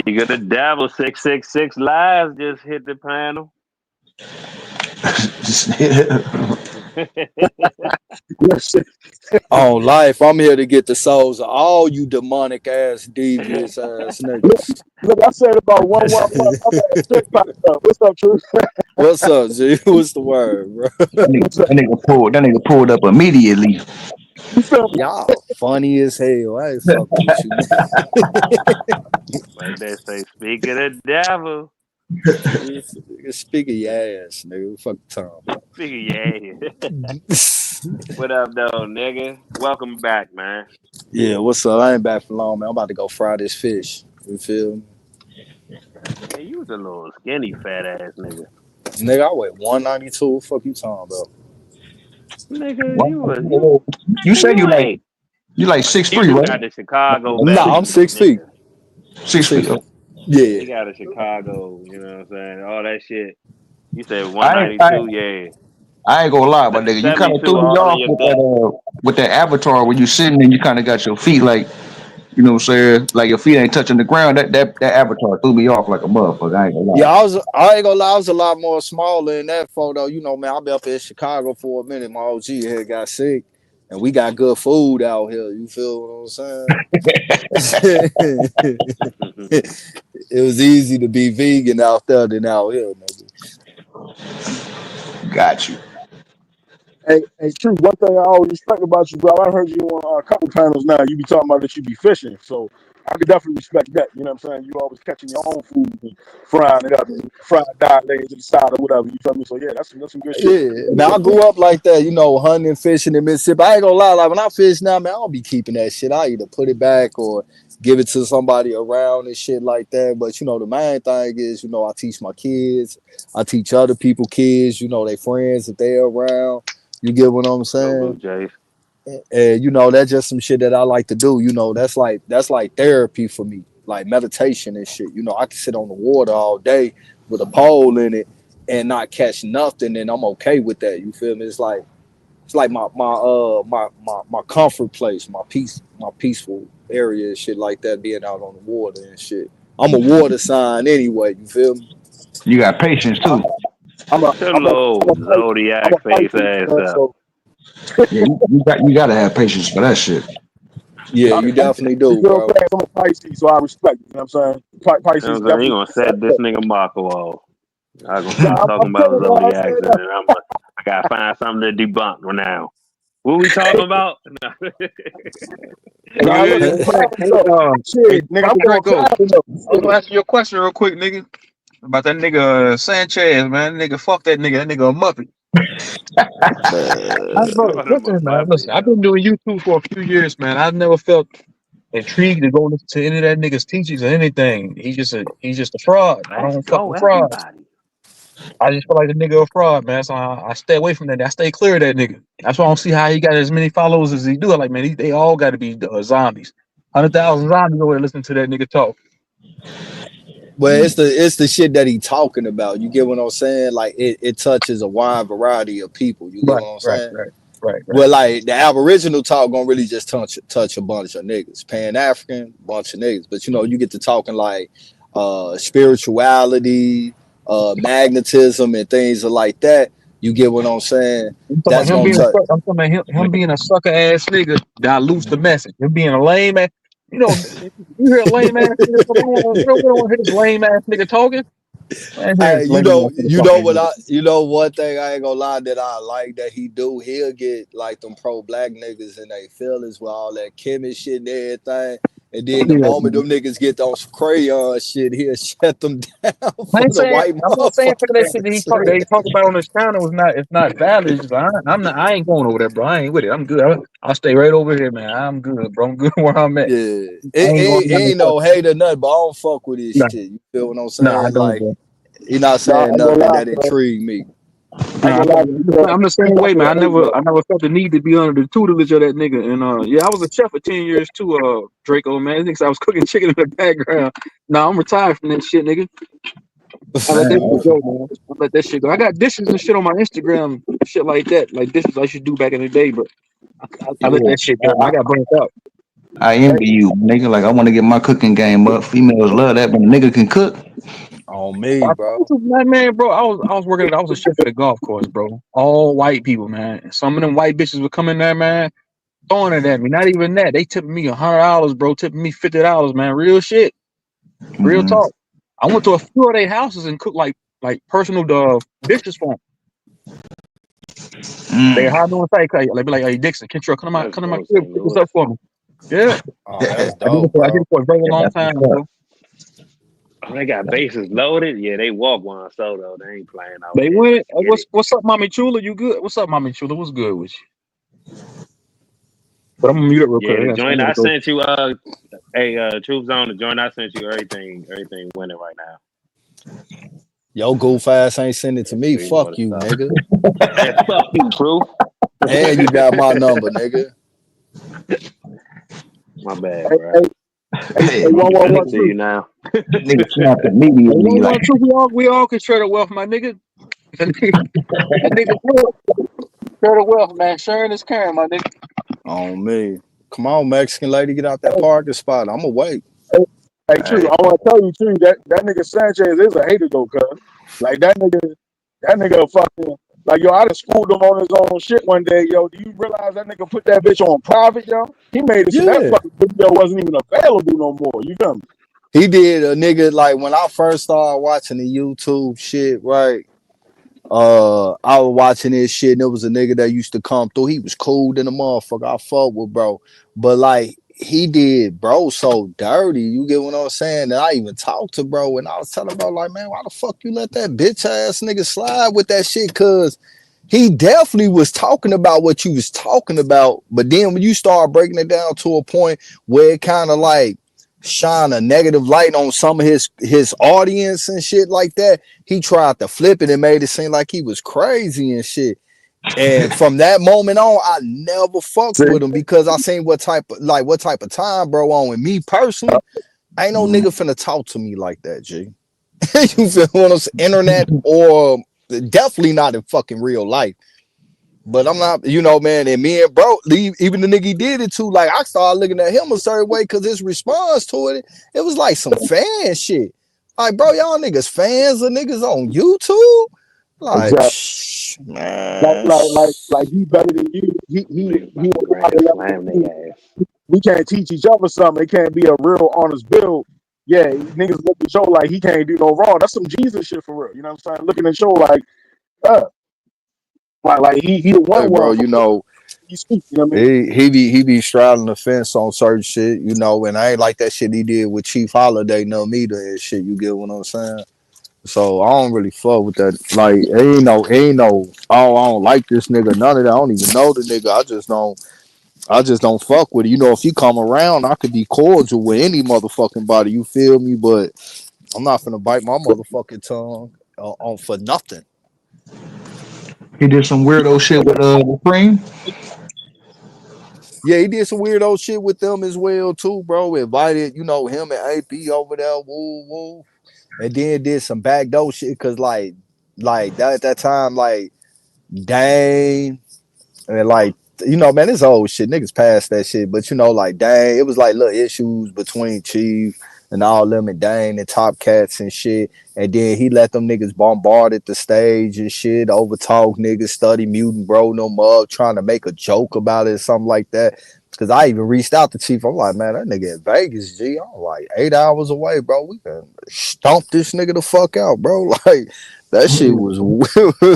You got the devil 666 lives just hit the panel. On life, I'm here to get the souls of all you demonic ass, devious ass niggas. Look, I said about 111. What's up, Truth? What's up, G? What's the word, bro? That nigga pulled up immediately. Y'all funny as hell. I ain't fucking with you, Like they say, speak of the devil. Speak of your ass, nigga. Fuck the time, bro. Speak of your ass. What up, though, nigga? Welcome back, man. Yeah, what's up? I ain't back for long, man. I'm about to go fry this fish. You feel me? Hey, you was a little skinny, fat ass nigga. Nigga, I weigh 192. Fuck you talking about? Nigga, You said you ain't. like You 6'3", just right? got the Chicago Nah, I'm belly, 6 feet. nigga. 6 feet. Yeah. He got a Chicago, you know what I'm saying? All that shit. You said I 192, yeah. ain't gonna lie, my nigga. You kind of 72 threw me all in off your gut. with that avatar when you sitting and you kind of got your feet like, you know what I'm saying, like your feet ain't touching the ground. That avatar threw me off like a motherfucker. I ain't gonna Yeah, lie. I ain't gonna lie, I was a lot more smaller in that photo. You know, man, I been up in Chicago for a minute. My OG here got sick. And we got good food out here. You feel what I'm saying? It was easy to be vegan out there than out here, nigga. Got you. Hey, True. One thing I always respect about you, bro. I heard you on a couple panels now. You be talking about that you be fishing, so I could definitely respect that. You know what I'm saying? You always catching your own food and frying it up and fried dot laying to the side or whatever. You feel me? So yeah, that's some good shit. Yeah, man, I grew up like that, you know, hunting and fishing in Mississippi. I ain't gonna lie, like when I fish now, man, I don't be keeping that shit. I either put it back or give it to somebody around and shit like that. But you know, the main thing is, you know, I teach my kids, I teach other people kids, you know, they friends if they around. You get what I'm Go Blue saying? Jays. And you know, that's just some shit that I like to do. You know, that's like therapy for me, like meditation and shit. You know, I can sit on the water all day with a pole in it and not catch nothing, and I'm okay with that. You feel me? It's it's like my comfort place, my peaceful area and shit like that, being out on the water and shit. I'm a water sign anyway, you feel me? You got patience too. I'm a Your I'm a I'm a little Pisces. I'm a zodiac face Pisces, ass man. up. So Yeah, you gotta have patience for that shit. Yeah, I'm, you I'm definitely you do, know what bro. I'm saying? I'm a Pisces, so I respect it. You know what I'm saying? You know Pisces what I'm saying? You definitely. gonna set this nigga Marco off. I'm gonna Nah, start talking I'm about telling you, I zodiacs, said and then I gotta find something to debunk now. What we talking about? Hey, nah, yeah, look, yeah, it's yeah. traveling Hey, though. hey, Shit, nigga, I'm Papa going Draco. traveling though. I was gonna ask you a question real quick, nigga. About that nigga Sanchez, man. That nigga, fuck that nigga. That nigga a muppet. Bro, Call him a listen, man. muppet, Listen, I've yo. been doing YouTube for a few years, man. I've never felt intrigued to go listen to any of that nigga's teachings or anything. He's just a fraud. I Let's don't fuck go, with frauds. everybody. I just feel like the nigga a fraud, man. So I stay away from that. I stay clear of that nigga. That's why I don't see how he got as many followers as he do. I'm like, man, they all got to be zombies. 100,000 zombies over there listening to that nigga talk. Well, it's the shit that he talking about. You get what I'm saying? Like it touches a wide variety of people. You get Right, what I'm right, saying? right, right. Well, like the Aboriginal talk gonna really just touch a bunch of niggas. Pan African, bunch of niggas. But you get to talking like spirituality, magnetism, and things like that. You get what I'm saying? I'm talking about That's him gonna being touch. I'm talking about him being a sucker ass nigga dilutes the message. Him being a lame ass, you hear a lame ass nigga, we don't want to hear this lame ass nigga talking. I ain't hearing Hey, this lame ass nigga talking what anymore. one thing I ain't gonna lie that I like that he do. He'll get like them pro black niggas and they feelings with all that chemist shit and everything. And then the Yeah, moment man. them niggas get on some crayon shit, he'll shut them down I for ain't the saying white I'm not saying for that shit motherfuckers. that he talked about on his channel was not it's not valid. It's just, I ain't going over there, bro. I ain't with it. I'm good. I'll stay right over here, man. I'm good, bro. I'm good where I'm at. Yeah, I ain't going. it I ain't ain't fuck. no hate or nothing, but I don't fuck with this Nah, shit. You feel what I'm nah, I saying? don't, Like bro. he not Nah, I saying ain't gonna nothing lie, that bro. intrigued me. I ain't Nah, gonna lie, I'm the he same way, man. definitely an I never felt the need to be under the tutelage of that nigga. And yeah, I was a chef for 10 years too, Draco, man. Niggas, I was cooking chicken in the background. Nah, I'm retired from that shit, nigga. I let that Man, shit go, man. I let that shit go. I got dishes and shit on my Instagram, shit like that, like dishes I should do back in the day, but I let yeah. that shit go. I got burnt out. I envy you, nigga. Like I want to get my cooking game up. Females love that, but a nigga can cook. On me, I bro. told you, man, bro. I was a chef at a golf course, bro. All white people, man. Some of them white bitches would come in there, man, throwing it at me. Not even that. They tipping me $100, bro. Tipping me $50, man. Real shit. Real Mm-hmm. talk. I went to a few of their houses and cooked like personal dishes for them. They Mm. hide me on site. They be like, "Hey Dixon, Kentrell, That's come to my dope, crib, St. pick this Louis. up for me." Yeah, Oh, that's I did it dope, bro. for a very Yeah, long that's what's time, up. bro. Oh, they got bases loaded. Yeah, they walk one so though. They ain't playing out They there. went. Let's get it. What's up, Mommy Chula? You good? What's up, Mommy Chula? What's good with you? But I'm gonna mute up real quick. Yeah, the I joint gotta I go. sent you, hey, Troops on the joint I sent you. Everything winning right now. Yo, goof ass ain't send it to me. So you know what Fuck it's you, up. nigga. Man, fuck you, Proof. And you got my number, nigga. My bad, Hey, bro. hey, Hey, hey, I'm gonna send it 111 to too. you now. nigga snap Hey, immediately. Like 112, we all can share the wealth, my nigga. That nigga share the wealth, man. Sharing is caring, my nigga. On me. Come on, Mexican lady, get out that parking spot. I'm awake. Hey, hey, true. hey, I want to tell you too that nigga Sanchez is a hater though, cuz. Like that nigga fucking like yo. I just schooled him on his own shit one day, yo. Do you realize that nigga put that bitch on private, yo? He made it so that Yeah. fucking video wasn't even available no more. You feel me? He did a nigga like when I first started watching the YouTube shit, right? I was watching this shit and there was a nigga that used to come through. He was cool than a motherfucker. I fuck with bro. But like he did bro so dirty. You get what I'm saying? And I even talked to bro and I was telling bro, like, man, why the fuck you let that bitch ass nigga slide with that shit? Cause he definitely was talking about what you was talking about. But then when you start breaking it down to a point where it kind of like shine a negative light on some of his audience and shit like that, he tried to flip it and made it seem like he was crazy and shit. And from that moment on, I never fucked See? with him because I seen what type of time bro on with me personally. Ain't no nigga finna talk to me like that, G. You feel what I'm saying? Internet or definitely not in fucking real life. But I'm not, man. And me and bro, even the nigga he did it to, like I started looking at him a certain way because his response to it was like some fan shit. Like, bro, y'all niggas fans of niggas on YouTube? Like, Exactly. man, Like he better than you. Niggas He about to on grand another level slam than you. their ass. We can't teach each other something. It can't be a real honest build. Yeah, niggas look at show like he can't do no wrong. That's some Jesus shit for real. You know what I'm saying? Looking at show uh, like he the hey, bro, one for he speak. You know what I mean? he be straddling the fence on certain shit, and I ain't like that shit he did with Chief Holiday, no meter and shit. You get what I'm saying? So I don't really fuck with that. Like, ain't no. Oh, I don't like this nigga. None of that. I don't even know the nigga. I just don't fuck with it. If he come around, I could be cordial with any motherfucking body. You feel me? But I'm not gonna bite my motherfucking tongue on for nothing. He did some weirdo shit with the cream. Yeah, he did some weirdo shit with them as well too, bro. Invited, him and AP over there, woo woo, and then did some backdoor shit because like that at that time, like dang. And like, man, it's old shit. Niggas past that shit. But like, dang, it was like little issues between Chief and all them and Dane and Top Cats and shit. And then he let them niggas bombard at the stage and shit, overtalk niggas, study mutant bro them up, trying to make a joke about it or something like that. Cause I even reached out to Chief. I'm like, man, that nigga in Vegas, G. I'm like 8 hours away, bro. We can stomp this nigga the fuck out, bro. Like that shit was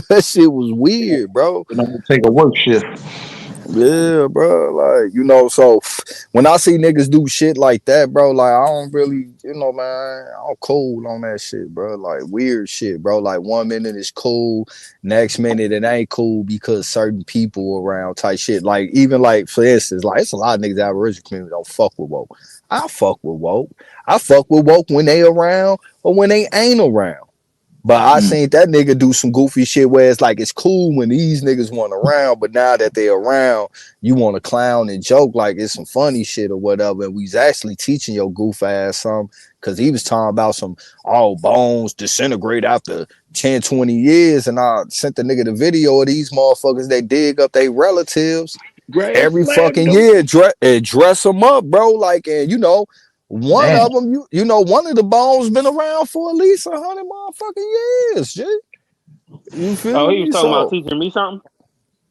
that shit was weird, bro. Take a work shift. Yeah, bro. Like, so when I see niggas do shit like that, bro, like I don't really, man, I'm cool on that shit, bro. Like weird shit, bro. Like 1 minute is cool, next minute it ain't cool because certain people around type shit. Like even like for instance, like it's a lot of niggas out of Aboriginal community don't fuck with woke. I fuck with woke. I fuck with woke when they around or when they ain't around. But I seen that nigga do some goofy shit where it's like it's cool when these niggas want around, but now that they're around, you want to clown and joke like it's some funny shit or whatever. And we's actually teaching your goof ass some because he was talking about some all bones disintegrate after 10, 20 years. And I sent the nigga the video of these motherfuckers that dig up their relatives Grand every slam fucking though. year, dress them up, bro. Like, and one Damn. of them, one of the bones been around for at least 100 motherfucking years, G. You Oh, feel he was me? talking about So, teaching me something.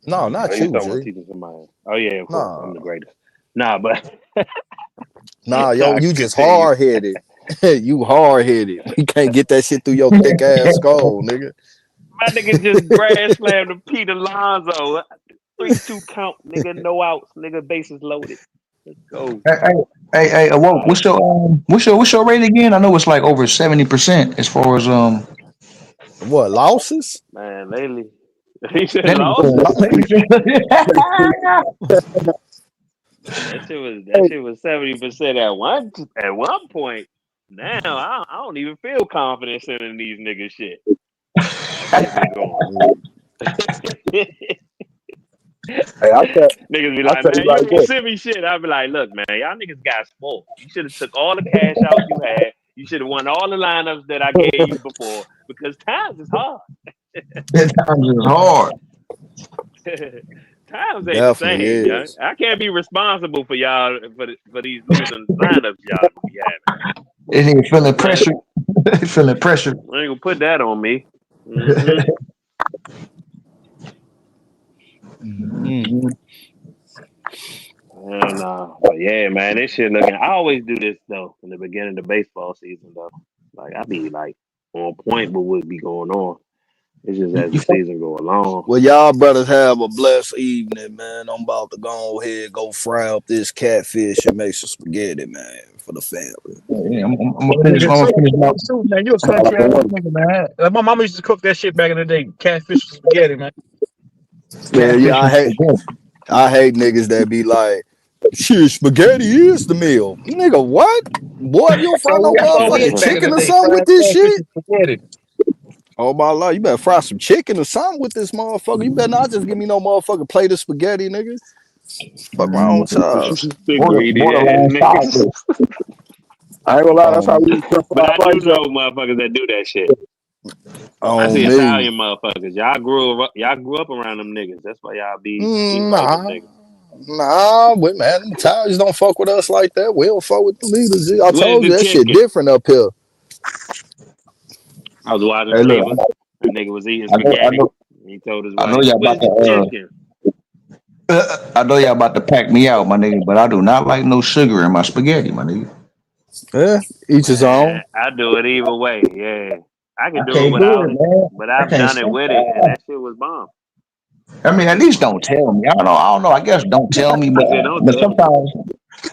no, Oh, not he was you, talking about G. teaching somebody. Oh yeah, of course, I'm the Nah, greatest. Nah, but nah, yo, nah, you just continue. hard headed. You hard headed. You can't get that shit through your thick ass skull, nigga. My nigga just grand slammed to Pete Alonso. 3-2 count, nigga. No outs, nigga. Bases loaded. Let's go. Hey, All right, what's your rate again? I know it's like over 70% as far as What, losses? man. Lately, he said that nigga said losses. lo- That shit was 70% at one point. Now I don't even feel confident sending these niggas shit. That shit been going. Hey, Niggas be I like, tell you man, you like ain't this. send me shit. I be like, look, man, y'all niggas got spoiled. You should have took all the cash outs you had. You should have won all the lineups that I gave you before because times is hard. that times is hard. Times ain't the Definitely same, yo. is. I can't be responsible for y'all for these losing lineups y'all be having. This nigga You know feeling what I'm pressure. Feeling pressure. saying? I ain't gonna put that on me. Mm-hmm. Mm-mm. And but yeah, man, this shit looking. I always do this though in the beginning of the baseball season though. Like I be like on point with what be going on. It's just as You the season go along. Well, y'all brothers have a blessed evening, man. I'm about to go ahead, go fry up this catfish and make some spaghetti, man, for the family. yeah, I'm gonna Well, finish. I'm nigga, gonna finish my. too, man. You a country ass nigga, man. Like, my mama used to cook that shit back in the day. Catfish and spaghetti, man. Yeah, yeah, Catfish I and hate spaghetti. I hate niggas that be like, shit, spaghetti is the meal. Nigga, what? Boy, if you don't fry no That's all we motherfucking ate back in chicken the or day. something with Fried this catfish shit. and spaghetti. Oh my life, you better fry some chicken or something with this motherfucker. You better not just give me no motherfucking plate of spaghetti, nigga. Fuck wrong with y'all. The greedy ass Borderline niggas. sideways. I ain't gonna lie, that's how Um, we was put But our I do price know up. motherfuckers that do that shit. I see On me. Italian motherfuckers. Y'all grew up around them niggas. That's why y'all be like them Nah. niggas. Nah, we man, them Italians don't fuck with us like that. We don't fuck with the leaders. I Where's told the you that shit chicken? different up here. I was watching Hey, look, Flavor. A nigga was eating I know, I spaghetti. know, He told his I know wife, y'all about "Where's the chicken?" I know y'all about to pack me out, my nigga, but I do not like no sugar in my spaghetti, my nigga. Yeah, each his own. Man, I do it either way. Yeah, I I can do it can't do without it, it, man. but I I've can't done it stand with it, and it. that shit was bomb. I mean, at least don't tell me. I don't know. I guess don't tell me, I said, "Don't but tell me."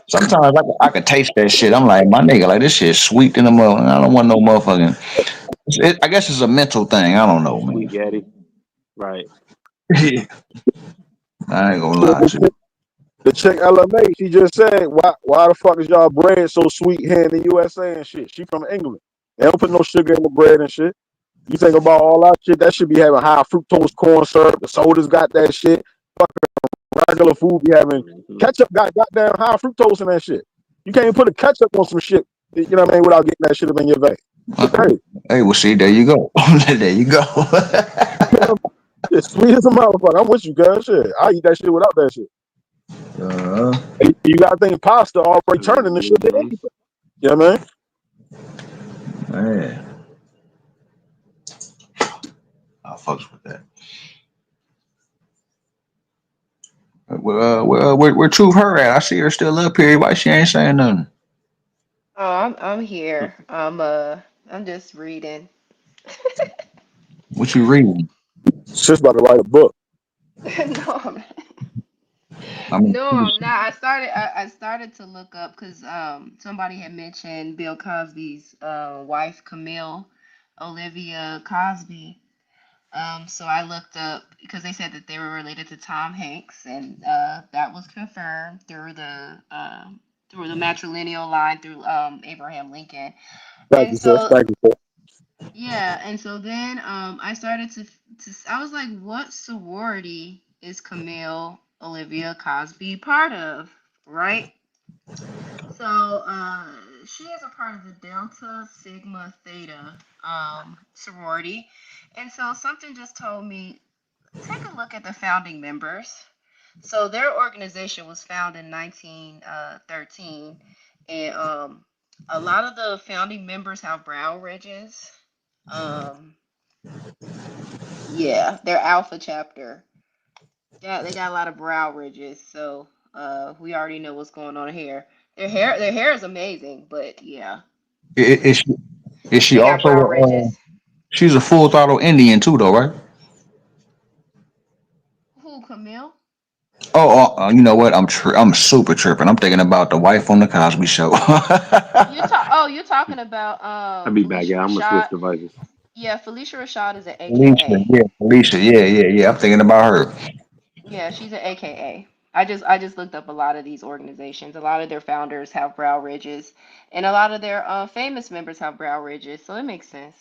sometimes I could taste that shit. I'm like, my nigga, like this shit sweet in the mother. I don't want no motherfucking. I guess it's a mental thing. I don't know, Sweet man. Gaddy, right? I ain't gonna lie to you. The chick LMA, she just said, why the fuck is y'all bread so sweet here in the USA and shit? She from England. They don't put no sugar in the bread and shit. You think about all that shit, that should be having high fructose corn syrup. The sodas got that shit. Regular food be having Mm-hmm. ketchup got goddamn high fructose in that shit. You can't even put a ketchup on some shit, you know what I mean, without getting that shit up in your vein. Shit crazy. Hey, well, see, there you go. There you go. It's sweet as a motherfucker. I'm with you, guys. Shit. I eat that shit without that shit. uh, You gotta think pasta already turning the shit to Mm-hmm. anything. You know what I mean? man, I fucks with that. Where Truth her at? I see her still up here. Why she ain't saying nothing? Oh, I'm here. I'm just reading. What you reading? Shit's about to write a book. No, I'm I mean, no, I'm not. I started to look up because somebody had mentioned Bill Cosby's wife Camille Olivia Cosby. So I looked up because they said that they were related to Tom Hanks, and that was confirmed through the matrilineal line through Abraham Lincoln. Thank And you, sir. so Thank you, sir. yeah, and so then I started to I was like, what sorority is Camille Olivia Cosby part of, right? So she is a part of the Delta Sigma Theta sorority, and so something just told me take a look at the founding members. So their organization was founded in 1913, and a lot of the founding members have brow ridges. Um, yeah, their Alpha chapter. Yeah, they got a lot of brow ridges, so we already know what's going on here. Their hair is amazing, but yeah, is she is she they got also brow ridges. she's a full throttle Indian too, though, right? Who, Camille? You know what? I'm super tripping. I'm thinking about the wife on the Cosby Show. You're talking about I'll be back, Felicia y'all. I'm gonna switch Rashad. devices. Yeah, Felicia Rashad is an Felicia, AKA. yeah, Felicia, yeah. I'm thinking about her. Yeah, she's an AKA. I just looked up a lot of these organizations. A lot of their founders have brow ridges, and a lot of their famous members have brow ridges. So it makes sense.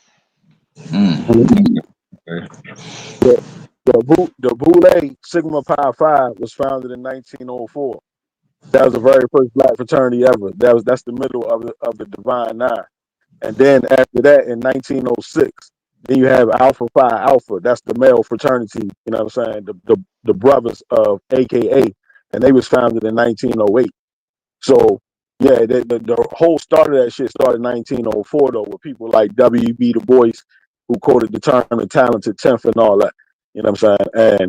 Mm. Okay. The Boule Sigma Pi Phi was founded in 1904. That was the very first black fraternity ever. That's the middle of the Divine Nine. And then after that, in 1906, then you have Alpha Phi Alpha. That's the male fraternity. You know what I'm saying? The brothers of AKA, and they was founded in 1908. So yeah, the whole start of that shit started in 1904 though, with people like W.B. Du Bois, who quoted the term "the talented tenth" and all that. You know what I'm saying?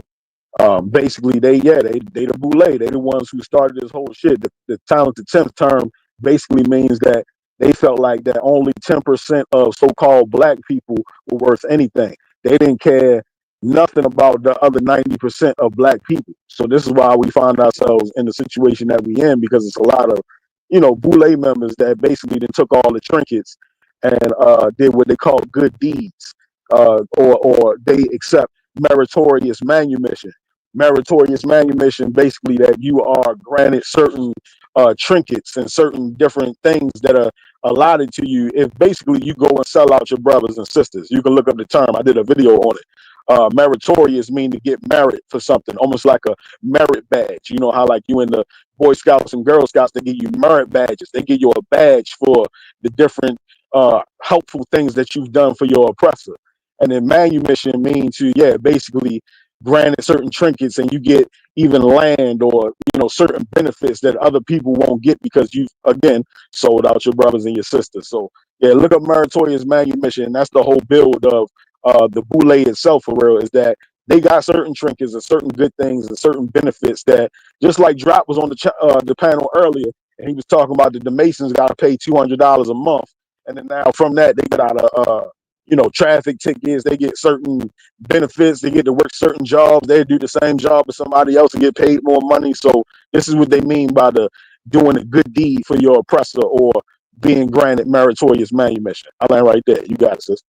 And basically they the boule. They the ones who started this whole shit. The talented tenth term basically means that they felt like that only 10% of so-called black people were worth anything. They didn't care nothing about the other 90% of black people. So this is why we find ourselves in the situation that we in, because it's a lot of, boule members that basically then took all the trinkets and did what they call good deeds, or they accept meritorious manumission. Meritorious manumission, basically, that you are granted certain trinkets and certain different things that are allotted to you if basically you go and sell out your brothers and sisters. You can look up the term. I did a video on it. Meritorious mean to get merit for something, almost like a merit badge. You know how like you in the Boy Scouts and Girl Scouts, they give you merit badges. They give you a badge for the different helpful things that you've done for your oppressor. And then manumission means to, basically granted certain trinkets, and you get even land or, certain benefits that other people won't get because you, again, sold out your brothers and your sisters. So, look up meritorious manumission. And that's the whole build of the boule itself, for real, is that they got certain trinkets and certain good things and certain benefits that, just like Drop was on the panel earlier, and he was talking about the Masons got to pay $200 a month. And then now from that, they got traffic tickets, they get certain benefits, they get to work certain jobs, they do the same job as somebody else and get paid more money. So this is what they mean by the doing a good deed for your oppressor or being granted meritorious manumission. I land right there. You got it, sis.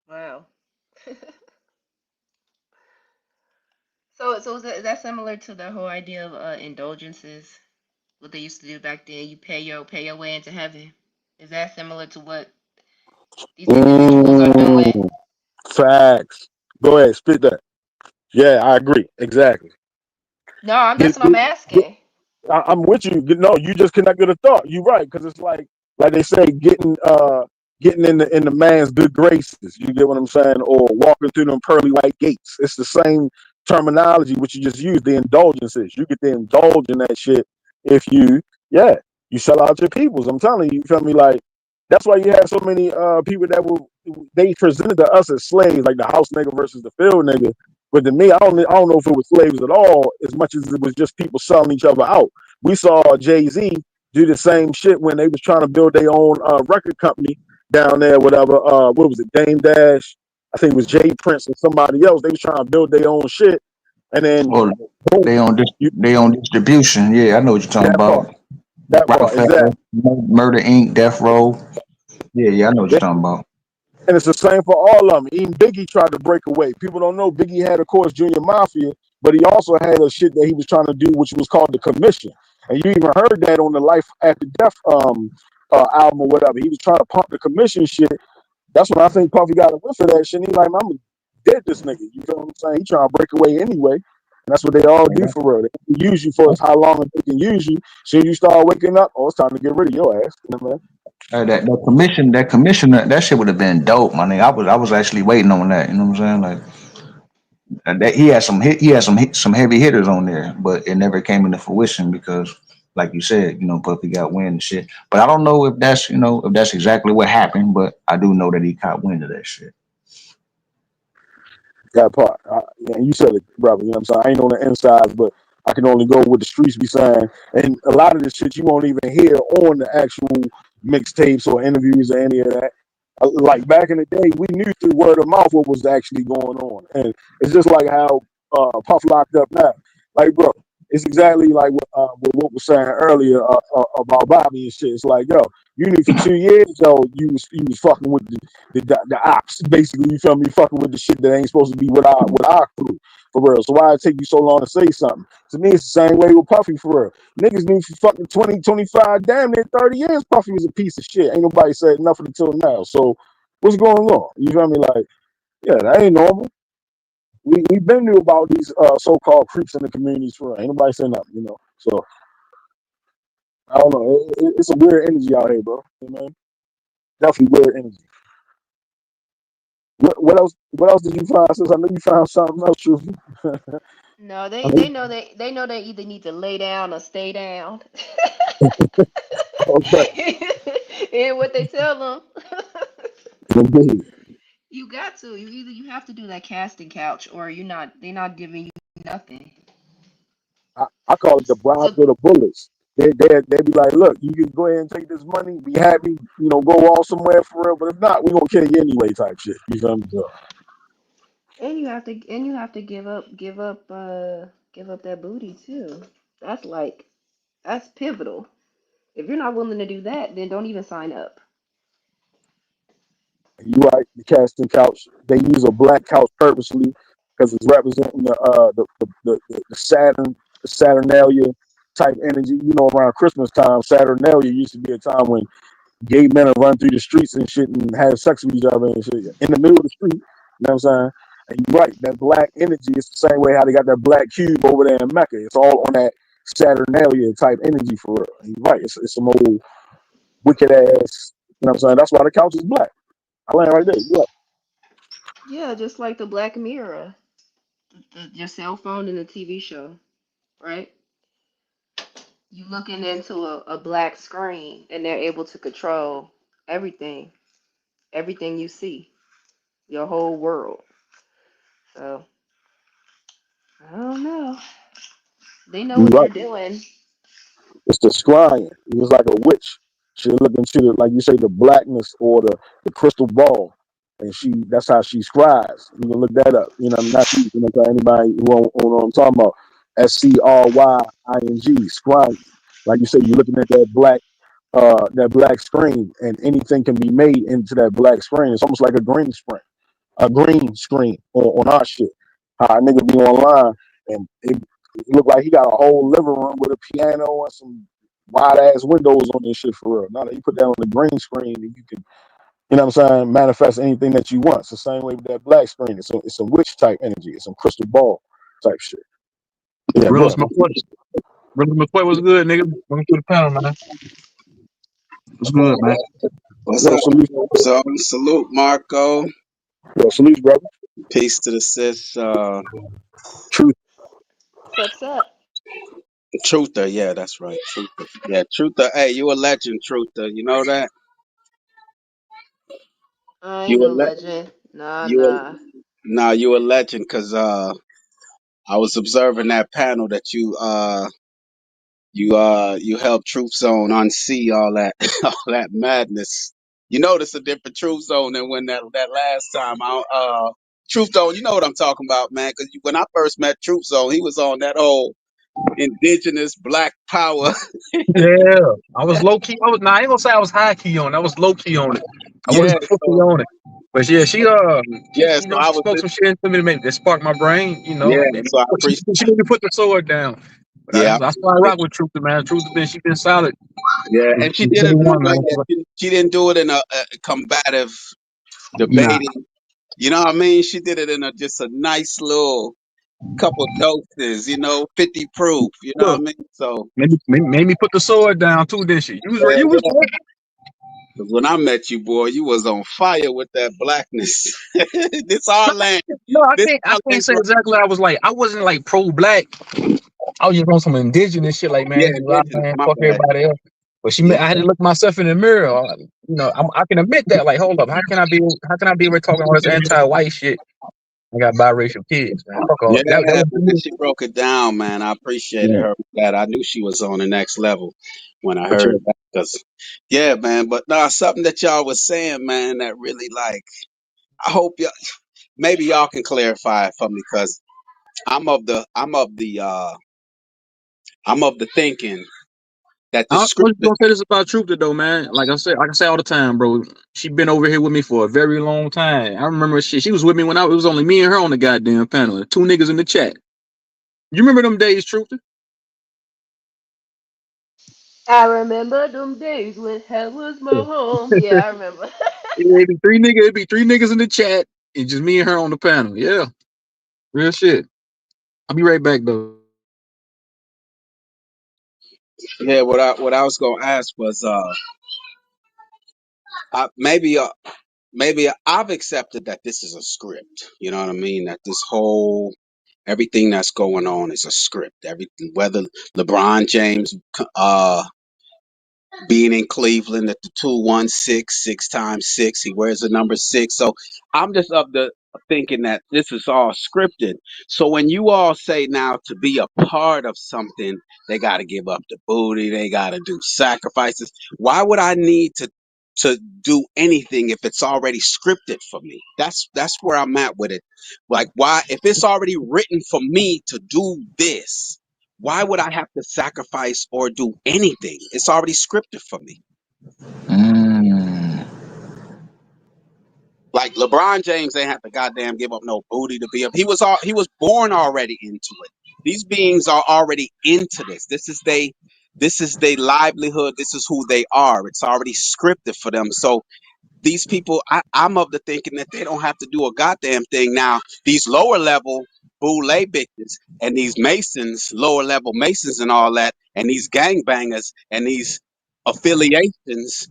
Wow. So is that similar to the whole idea of indulgences? What they used to do back then? You pay your way into heaven. Is that similar to what these individuals are doing? Facts. Go ahead, spit that. Yeah, I agree. Exactly. No, Get, that's what I'm get, get, asking. I'm with you. No, you just connected a thought. You're right, because it's like they say, getting in the man's good graces. You get what I'm saying, or walking through them pearly white gates. It's the same terminology which you just used. The indulgences. You get to indulge in that shit if you sell out your peoples. I'm telling you, you feel me? Like that's why you have so many people that they presented to us as slaves, like the house nigga versus the field nigga. But to me, I don't know if it was slaves at all, as much as it was just people selling each other out. We saw Jay-Z do the same shit when they was trying to build their own record company down there, whatever. What was it, Dame Dash? I think it was Jay Prince and somebody else. They was trying to build their own shit, and then Or boom, they own distribution. Yeah, I know what you're talking that part, about. that part, Rockefeller, exactly. Murder Inc., Death Row. Yeah, I know what you're talking about. And it's the same for all of them. Even Biggie tried to break away. People don't know Biggie had, of course, Junior Mafia, but he also had a shit that he was trying to do, which was called the Commission. And you even heard that on the Life After Death album or whatever. He was trying to pump the Commission shit. That's when I think Puffy got a whiff of that shit. And he like, I'm dead this nigga. You know what I'm saying? He trying to break away anyway. And that's what they all do for real. They can use you for how long they can use you. Soon you start waking up, it's time to get rid of your ass. You know what I mean? That commission, that shit would have been dope, my nigga. I was actually waiting on that. You know what I'm saying? Like that, he had some heavy hitters on there, but it never came into fruition because, like you said, Puffy got wind and shit. But I don't know if that's exactly what happened. But I do know that he caught wind of that shit. That part. And you said it, brother. You know what I'm saying? I ain't on the inside, but I can only go with the streets be saying. And a lot of this shit you won't even hear on the actual mixtapes or interviews or any of that. Like back in the day, we knew through word of mouth what was actually going on. And it's just like how Puff locked up now. Like, bro, it's exactly like what was saying earlier about Bobby and shit. It's like, yo, you knew for 2 years, yo, you was fucking with the ops, basically. You feel me? Fucking with the shit that ain't supposed to be with our crew, for real. So why it take you so long to say something? To me, it's the same way with Puffy, for real. Niggas knew for fucking 20, 25, damn near 30 years, Puffy was a piece of shit. Ain't nobody said nothing until now. So what's going on? You feel me? Like, yeah, that ain't normal. We been knew about these so-called creeps in the communities for real. Ain't nobody saying nothing. So I don't know. It's a weird energy out here, bro. You know, definitely weird energy. What else? What else did you find? Since I know you found something else, truthful. No, I they know they either need to lay down or stay down. okay. And what they tell them. Indeed. You got to. You have to do that casting couch, or they're not giving you nothing. I call it the bribes So or the bullets. They be like, look, you can go ahead and take this money, be happy, go all somewhere for real. But if not, we gonna kill you anyway, type shit. You feel me? So, and you have to give up that booty too. That's like that's pivotal. If you're not willing to do that, then don't even sign up. you right, the casting couch. They use a black couch purposely because it's representing the Saturn, the Saturnalia type energy. Around Christmas time, Saturnalia used to be a time when gay men will run through the streets and shit and have sex with each other and shit in the middle of the street. You know what I'm saying? And you're right, that black energy is the same way how they got that black cube over there in Mecca. It's all on that Saturnalia type energy for real. And you're right, it's some old wicked ass know what I'm saying? That's why the couch is black. I land right there. Yeah. Yeah, just like the Black Mirror, your cell phone in the TV show, right? You looking into a black screen and they're able to control everything, everything you see, your whole world. So I don't know. They know You what right. they're doing. It's the scrying. It was like a witch. She look into the, like you say, the blackness or the crystal ball, and that's how she scries. You can look that up. You know, not you, you know, anybody who don't know what I'm talking about. SCRYING, scrying. Like you say, you're looking at that black screen, and anything can be made into that black screen. It's almost like a green screen on our shit. How a nigga be online and it look like he got a whole living room with a piano and some wide ass windows on this shit for real. Now that you put that on the green screen and you can, you know what I'm saying, manifest anything that you want. It's the same way with that black screen. It's a witch type energy. It's some crystal ball type shit. Yeah, go Realist ahead, man. McCoy. Realist McCoy was good, nigga. Welcome to the panel, man. What's good, man? What's Yo, up? salute, So salute, Marco. yo, salute, brother. Peace to the sis. Truth. Sup, sup. Truther, yeah, that's right. Truther. Yeah, Truther. Hey, you a legend, Truther. You know that? I ain't You a no le- legend. Nah, you a nah. Nah, you a legend because I was observing that panel that you helped Truth Zone unsee all that all that madness. You notice a different Truth Zone than when that last time Truth Zone, you know what I'm talking about, man. Because when I first met Truth Zone, he was on that whole indigenous black power. Yeah, I was low key. Nah, I ain't gonna say I was high key on it. I was low key on it. I Yeah, wasn't fully so on it. But yeah, she yeah, you so know I she was spoke some shit into me that sparked my brain. You know, yeah, and so I appreciate she made me put the sword down. But yeah, I that's why I appreciate rock with Truth, man. Truth she been solid. yeah, She's and she did it really in a one, way man. that she didn't do it in a combative Nah, debating. You know what I mean? She did it in just a nice little couple doses, 50 proof. You know what I look, mean? So made me put the sword down too, didn't she? You was right. yeah, You was yeah. right. 'Cause when I met you, boy, you was on fire with that blackness. This our land. No, I This can't. I our can't land, say bro. exactly. I wasn't like pro black. I was just on some indigenous shit. Like, Yeah, man, you out, indigenous. man, My fuck bad. everybody else. But Yeah, I had to look myself in the mirror. I can admit that. Like, hold up, how can I be? How can I be over talking all this anti-white shit? I got biracial kids, man. Fuck all yeah. that. That But was then me. she broke it down, man. I appreciated Yeah, her for that. I knew she was on the next level when I for heard sure. that. Cause, yeah, man. But nah, something that y'all was saying, man, that really like. I hope y'all maybe y'all can clarify it for me, cause I'm of the thinking that the I was script. just gonna say this about Truth, though, man. Like I say all the time, bro. She been over here with me for a very long time. I remember she was with me when it was only me and her on the goddamn panel. Two niggas in the chat. You remember them days, Truth? I remember them days when hell was my home. Yeah, I remember. It'd be three niggas in the chat and just me and her on the panel. Yeah, real shit. I'll be right back though. Yeah, what I was gonna ask was maybe I've accepted that this is a script. You know what I mean? That this whole everything that's going on is a script. Everything, whether LeBron James being in Cleveland at the 216, six times six. He wears the number six. So I'm just of the thinking that this is all scripted. So when you all say now to be a part of something, they got to give up the booty, they got to do sacrifices. Why would I need to do anything if it's already scripted for me? That's where I'm at with it. Like why if it's already written for me to do this, why would I have to sacrifice or do anything? It's already scripted for me. Mm. Like LeBron James ain't have to goddamn give up no booty to be up. He was born already into it. These beings are already into this. This is their livelihood. This is who they are. It's already scripted for them. So these people, I'm of the thinking that they don't have to do a goddamn thing. Now, these lower level boule bitches and these masons, lower level masons and all that, and these gangbangers and these affiliations,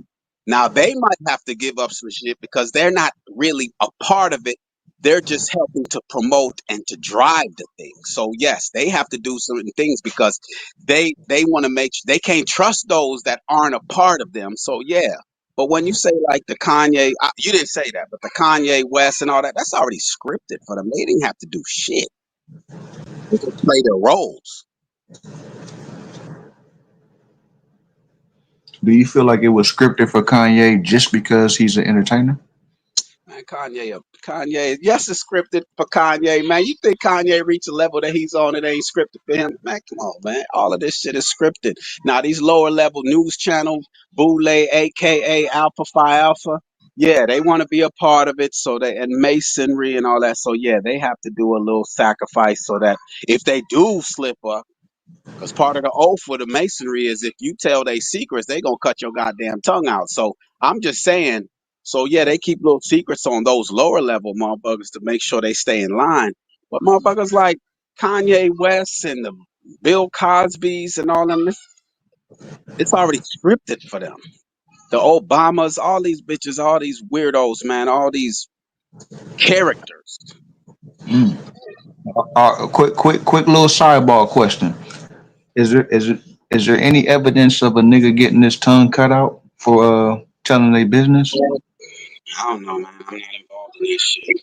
Now they might have to give up some shit because they're not really a part of it. They're just helping to promote and to drive the thing. So yes, they have to do certain things because they want to make they can't trust those that aren't a part of them. So yeah. But when you say like the Kanye, you didn't say that, but the Kanye West and all that, that's already scripted for them. They didn't have to do shit. They just play their roles. Do you feel like it was scripted for Kanye just because he's an entertainer? Man, Kanye, yes, it's scripted for Kanye, man. You think Kanye reached a level that he's on, it ain't scripted for him? Man, come on, man. All of this shit is scripted. Now, these lower level news channels, Boule, aka Alpha Phi Alpha, yeah, they want to be a part of it, so they and masonry and all that. So yeah, they have to do a little sacrifice so that if they do slip up, because part of the oath for the masonry is if you tell they secrets, they gonna cut your goddamn tongue out. So I'm just saying. So yeah, they keep little secrets on those lower level motherfuckers to make sure they stay in line. But motherfuckers like Kanye West and the Bill Cosbys and all them, it's already scripted for them. The Obamas, all these bitches, all these weirdos, man, all these characters. Mm. Quick little sidebar question. Is there any evidence of a nigga getting his tongue cut out for telling their business? I don't know, man. I'm not involved in this shit.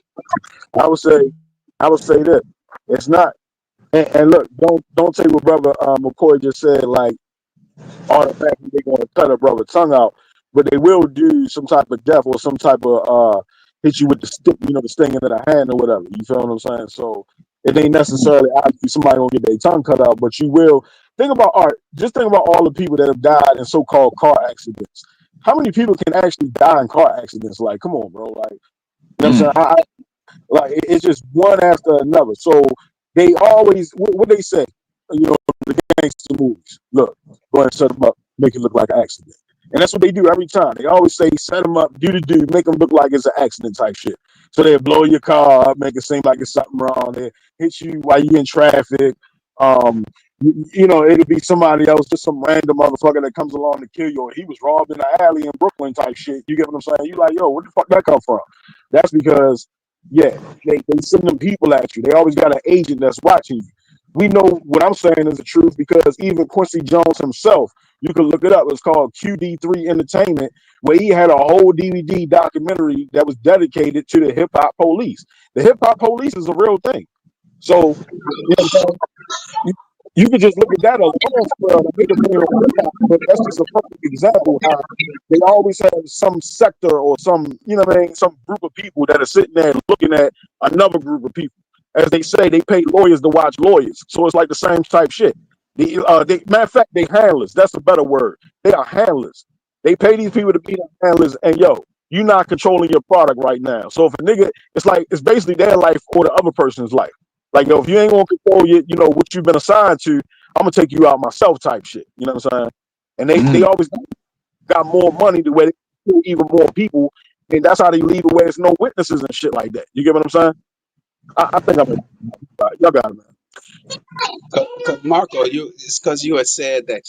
I would say, this. It's not. And look, don't take what brother McCoy just said. Like automatically they're going to cut a brother tongue out, but they will do some type of death or some type of hit you with the stick, the sting into the hand or whatever. You feel what I'm saying? So it ain't necessarily obviously somebody gonna get their tongue cut out, but you will think about art. Just think about all the people that have died in so-called car accidents. How many people can actually die in car accidents? Like, come on, bro. Like, you know what I'm saying? Mm. It's just one after another. So they always what they say, the gangster movies. Look, go ahead and set them up, make it look like an accident. And that's what they do every time. They always say, set them up, do, make them look like it's an accident type shit. So they'll blow your car up, make it seem like it's something wrong. They hit you while you in traffic. It'll be somebody else, just some random motherfucker that comes along to kill you. Or he was robbed in an alley in Brooklyn type shit. You get what I'm saying? You like, yo, where the fuck that come from? That's because, yeah, they send them people at you. They always got an agent that's watching you. We know what I'm saying is the truth because even Quincy Jones himself, you can look it up. It's called QD3 Entertainment, where he had a whole DVD documentary that was dedicated to the hip hop police. The hip hop police is a real thing. So, you can just look at that alone for a bigger thing on hip hop, but that's just a perfect example how they always have some sector or some, some group of people that are sitting there looking at another group of people. As they say, they pay lawyers to watch lawyers. So it's like the same type shit. Matter of fact, they handlers. That's a better word. They are handlers. They pay these people to be the handlers. And you're not controlling your product right now. So if a nigga, it's basically their life or the other person's life. Like, if you ain't gonna control what you've been assigned to, I'm gonna take you out myself type shit. You know what I'm saying? And they always got more money to where they kill even more people. And that's how they leave it where there's no witnesses and shit like that. You get what I'm saying? I think y'all got it, man. Cause Marco, it's because you had said that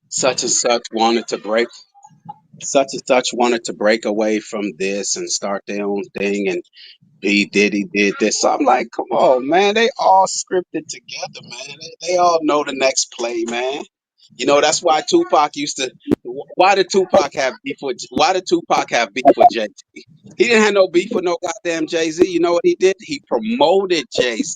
such and such wanted to break such and such wanted to break away from this and start their own thing, and he did this. So I'm like, come on, man, they all scripted together, man. They all know the next play, man. That's why Tupac used to. Why did Tupac have beef with? Why did Tupac have beef with Jay Z? He didn't have no beef with no goddamn Jay Z. You know what he did? He promoted Jay Z.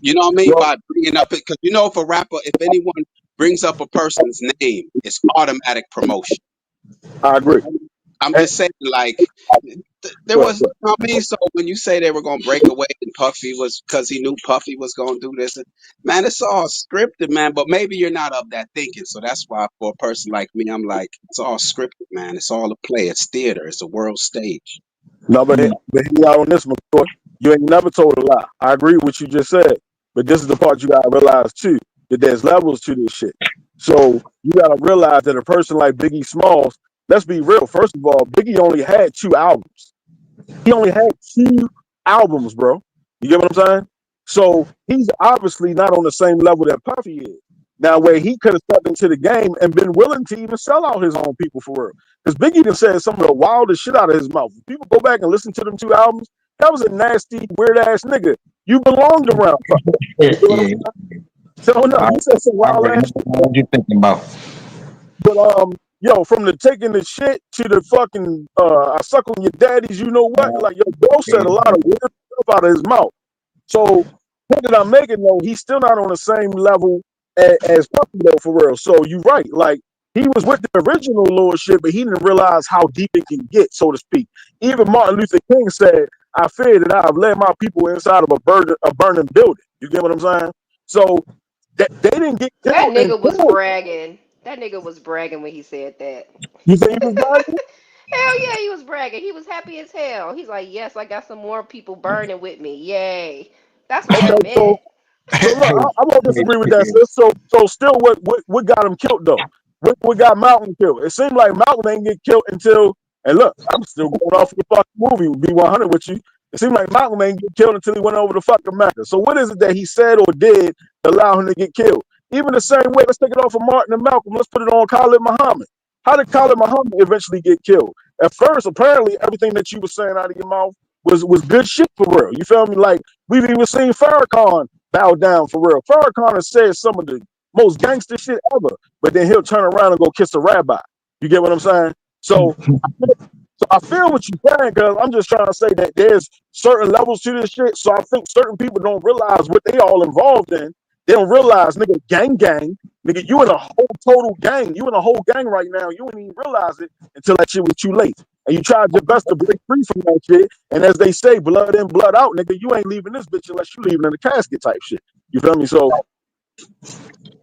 You know what I mean? Well, By bringing up it, because if a rapper, if anyone brings up a person's name, it's automatic promotion. I agree. I'm And, just saying, like, there but, was, I mean, so when you say they were gonna break away and Puffy was because he knew Puffy was gonna do this, man, it's all scripted, man. But maybe you're not of that thinking, so that's why for a person like me, I'm like, it's all scripted, man. It's all a play. It's theater. It's a world stage. no, but hear me out on this, McCoy. You ain't never told a lie. I agree with what you just said. But this is the part you gotta realize too, that there's levels to this shit. So you gotta realize that a person like Biggie Smalls, let's be real. First of all, Biggie only had 2 albums. He only had 2 albums, bro. You get what I'm saying? So he's obviously not on the same level that Puffy is. Now, where he could have stepped into the game and been willing to even sell out his own people for real. Because Biggie done said some of the wildest shit out of his mouth. If people go back and listen to them 2 albums, that was a nasty, weird ass nigga. You belonged around. Yeah, You know what I'm yeah. saying? So no, I, he said some I wild already ass know what you're thinking about. but yo, from the taking the shit to the fucking I suck on your daddies, you know what? Like yo, bro said a lot of weird stuff out of his mouth. So what did I make it though? He's still not on the same level as Puffy though, for real. So you're right. Like he was with the original Lord shit, but he didn't realize how deep it can get, so to speak. Even Martin Luther King said, "I fear that I've led my people inside of a burning building." You get what I'm saying? So that they didn't get That killed and nigga was killed. bragging. That nigga was bragging when he said that. You think he was bragging? Hell yeah, he was bragging. He was happy as hell. He's like, yes, I got some more people burning with me. Yay. That's what that Okay, meant. so look, I won't disagree with that, sis. So still, what got him killed though? What got Malcolm killed? It seemed like Malcolm ain't get killed until. And look, I'm still going off of the fucking movie. Be 100 with you. It seemed like Malcolm ain't get killed until he went over the fucking Mecca. So what is it that he said or did to allow him to get killed? Even the same way, let's take it off of Martin and Malcolm. Let's put it on Khalid Muhammad. How did Khalid Muhammad eventually get killed? At first, apparently, everything that you were saying out of your mouth was good shit for real. You feel me? Like we've even seen Farrakhan bow down for real. Farrakhan has said some of the most gangster shit ever, but then he'll turn around and go kiss a rabbi. You get what I'm saying? So, I feel what you're saying, because I'm just trying to say that there's certain levels to this shit. So I think certain people don't realize what they all involved in. They don't realize, nigga, gang, nigga, you in a whole total gang. You in a whole gang right now. You didn't even realize it until that shit was too late. And you tried your best to break free from that shit. And as they say, blood in, blood out, nigga, you ain't leaving this bitch unless you leaving in the casket type shit. You feel me? So,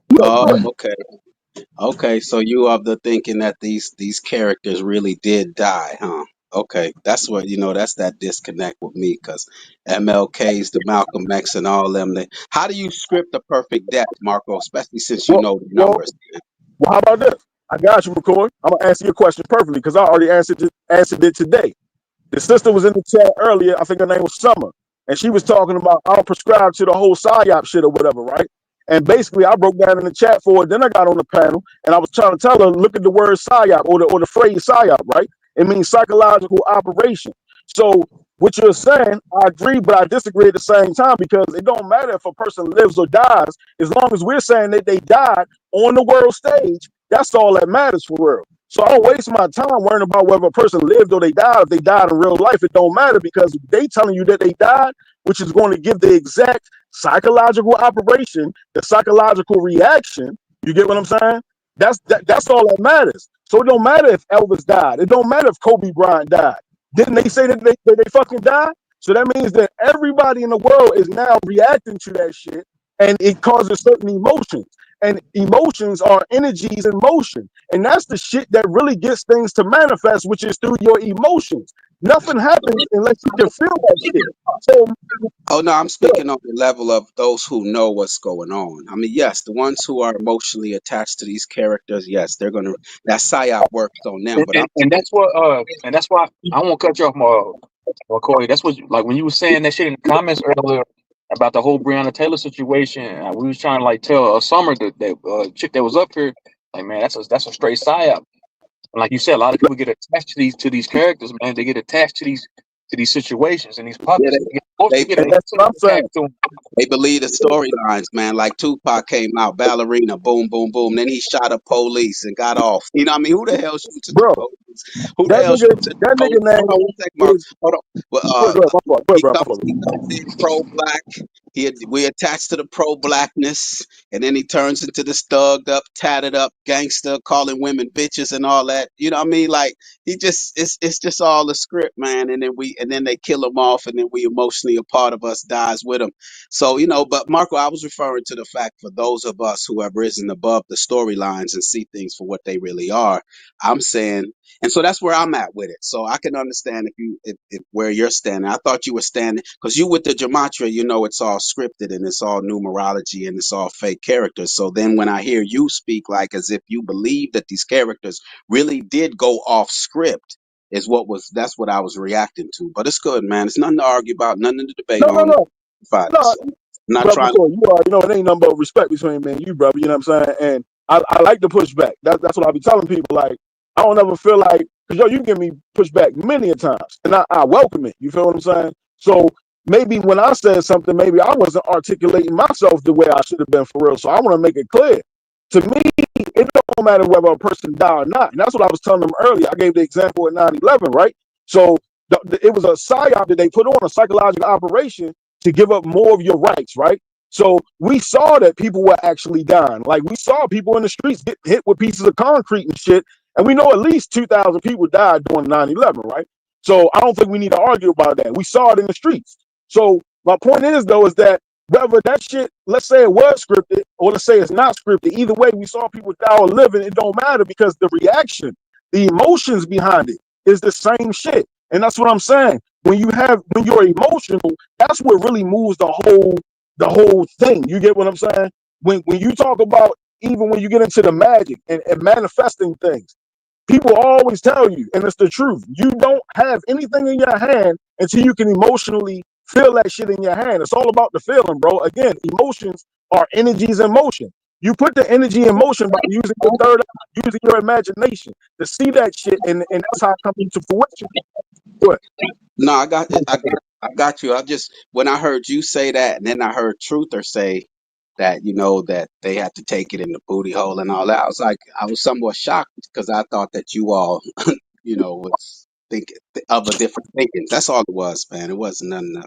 yeah, Oh, good. okay. Okay, so you of the thinking that these characters really did die, huh? Okay, that's what that's that disconnect with me, because MLK's, the Malcolm X, and all them. How do you script a perfect death, Marco? Especially since you Well, know the well, numbers. well, how about this? I got you, record. I'm gonna answer your question perfectly because I already answered it today. The sister was in the chat earlier. I think her name was Summer, and she was talking about I don't prescribe to the whole psyop shit or whatever, right? And basically, I broke down in the chat for it. Then I got on the panel, and I was trying to tell her, look at the word psyop or the phrase psyop, right? It means psychological operation. So what you're saying, I agree, but I disagree at the same time, because it don't matter if a person lives or dies, as long as we're saying that they died on the world stage. That's all that matters for real. So I don't waste my time worrying about whether a person lived or they died. If they died in real life, it don't matter, because they telling you that they died, which is going to give the exact psychological operation, the psychological reaction. You get what I'm saying? That's all that matters. So it don't matter if Elvis died. It don't matter if Kobe Bryant died. Didn't they say that they fucking died? So that means that everybody in the world is now reacting to that shit, and it causes certain emotions. And emotions are energies in motion. And that's the shit that really gets things to manifest, which is through your emotions. Nothing happens unless you can feel that shit. So, Oh no, I'm yeah, speaking on the level of those who know what's going on. I mean, yes, the ones who are emotionally attached to these characters, yes, they're gonna that psyop works on them. But I'm And that's what and that's why I won't cut you off, Corey. That's what like when you were saying that shit in the comments earlier about the whole Breonna Taylor situation. We was trying to like tell Summer that chick that was up here, like man, that's a straight psyop. And like you said, a lot of people get attached to these characters, man. They get attached to these situations and these yeah, puppets. They get they and that's what I'm emotionally saying. attached to them. They believe the storylines, man. Like Tupac came out, ballerina, boom, boom, boom. Then he shot a police and got off. You know what I mean? Who the hell shoots at the Bro, police? Who the hell shoots at the that nigga police? Hold on name one second, Mark. is, Hold on. Well, go ahead, my fault, he my comes fault. he comes in pro-black. We attached to the pro-blackness, and then he turns into this thugged up, tatted up gangster, calling women bitches and all that. You know what I mean? Like he just it's just all a script, man. And then they kill him off, and then we emotionally a part of us dies with him. So, but Marco, I was referring to the fact for those of us who have risen above the storylines and see things for what they really are. I'm saying, and so that's where I'm at with it. So I can understand if where you're standing. I thought you were standing because you with the gematria, it's all scripted and it's all numerology and it's all fake characters. So then when I hear you speak like as if you believe that these characters really did go off script, that's what I was reacting to. But it's good, man. It's nothing to argue about, nothing to debate No, no, on. no, Fight no. itself. not brother trying. Corey, you already know it ain't nothing but respect between me and you, brother. You know what I'm saying? And I like to push back. That's what I be telling people. Like, I don't ever feel like, because yo, you give me pushback many a times, and I welcome it. You feel what I'm saying? So maybe when I said something, maybe I wasn't articulating myself the way I should have been for real. So I want to make it clear. To me, it don't matter whether a person die or not. And that's what I was telling them earlier. I gave the example at 9/11, right? So it was a psyop that they put on, a psychological operation to give up more of your rights, right? So we saw that people were actually dying. Like we saw people in the streets get hit with pieces of concrete and shit. And we know at least 2,000 people died during 9/11, right? So I don't think we need to argue about that. We saw it in the streets. So my point is, though, is that whether that shit, let's say it was scripted or let's say it's not scripted, either way, we saw people die or living. It don't matter because the reaction, the emotions behind it is the same shit. And that's what I'm saying. When you're emotional, that's what really moves the whole thing. You get what I'm saying? When you talk about, even when you get into the magic and manifesting things, people always tell you, and it's the truth, you don't have anything in your hand until you can emotionally feel that shit in your hand. It's all about the feeling, bro. Again, emotions are energies in motion. You put the energy in motion by using your third eye, using your imagination to see that shit, and that's how it comes into fruition. What? No, I got it. I got you. I just when I heard you say that, and then I heard Truther say that that they had to take it in the booty hole and all that. I was somewhat shocked because I thought that you all was thinking of a different thinking. That's all it was, man. It wasn't nothing.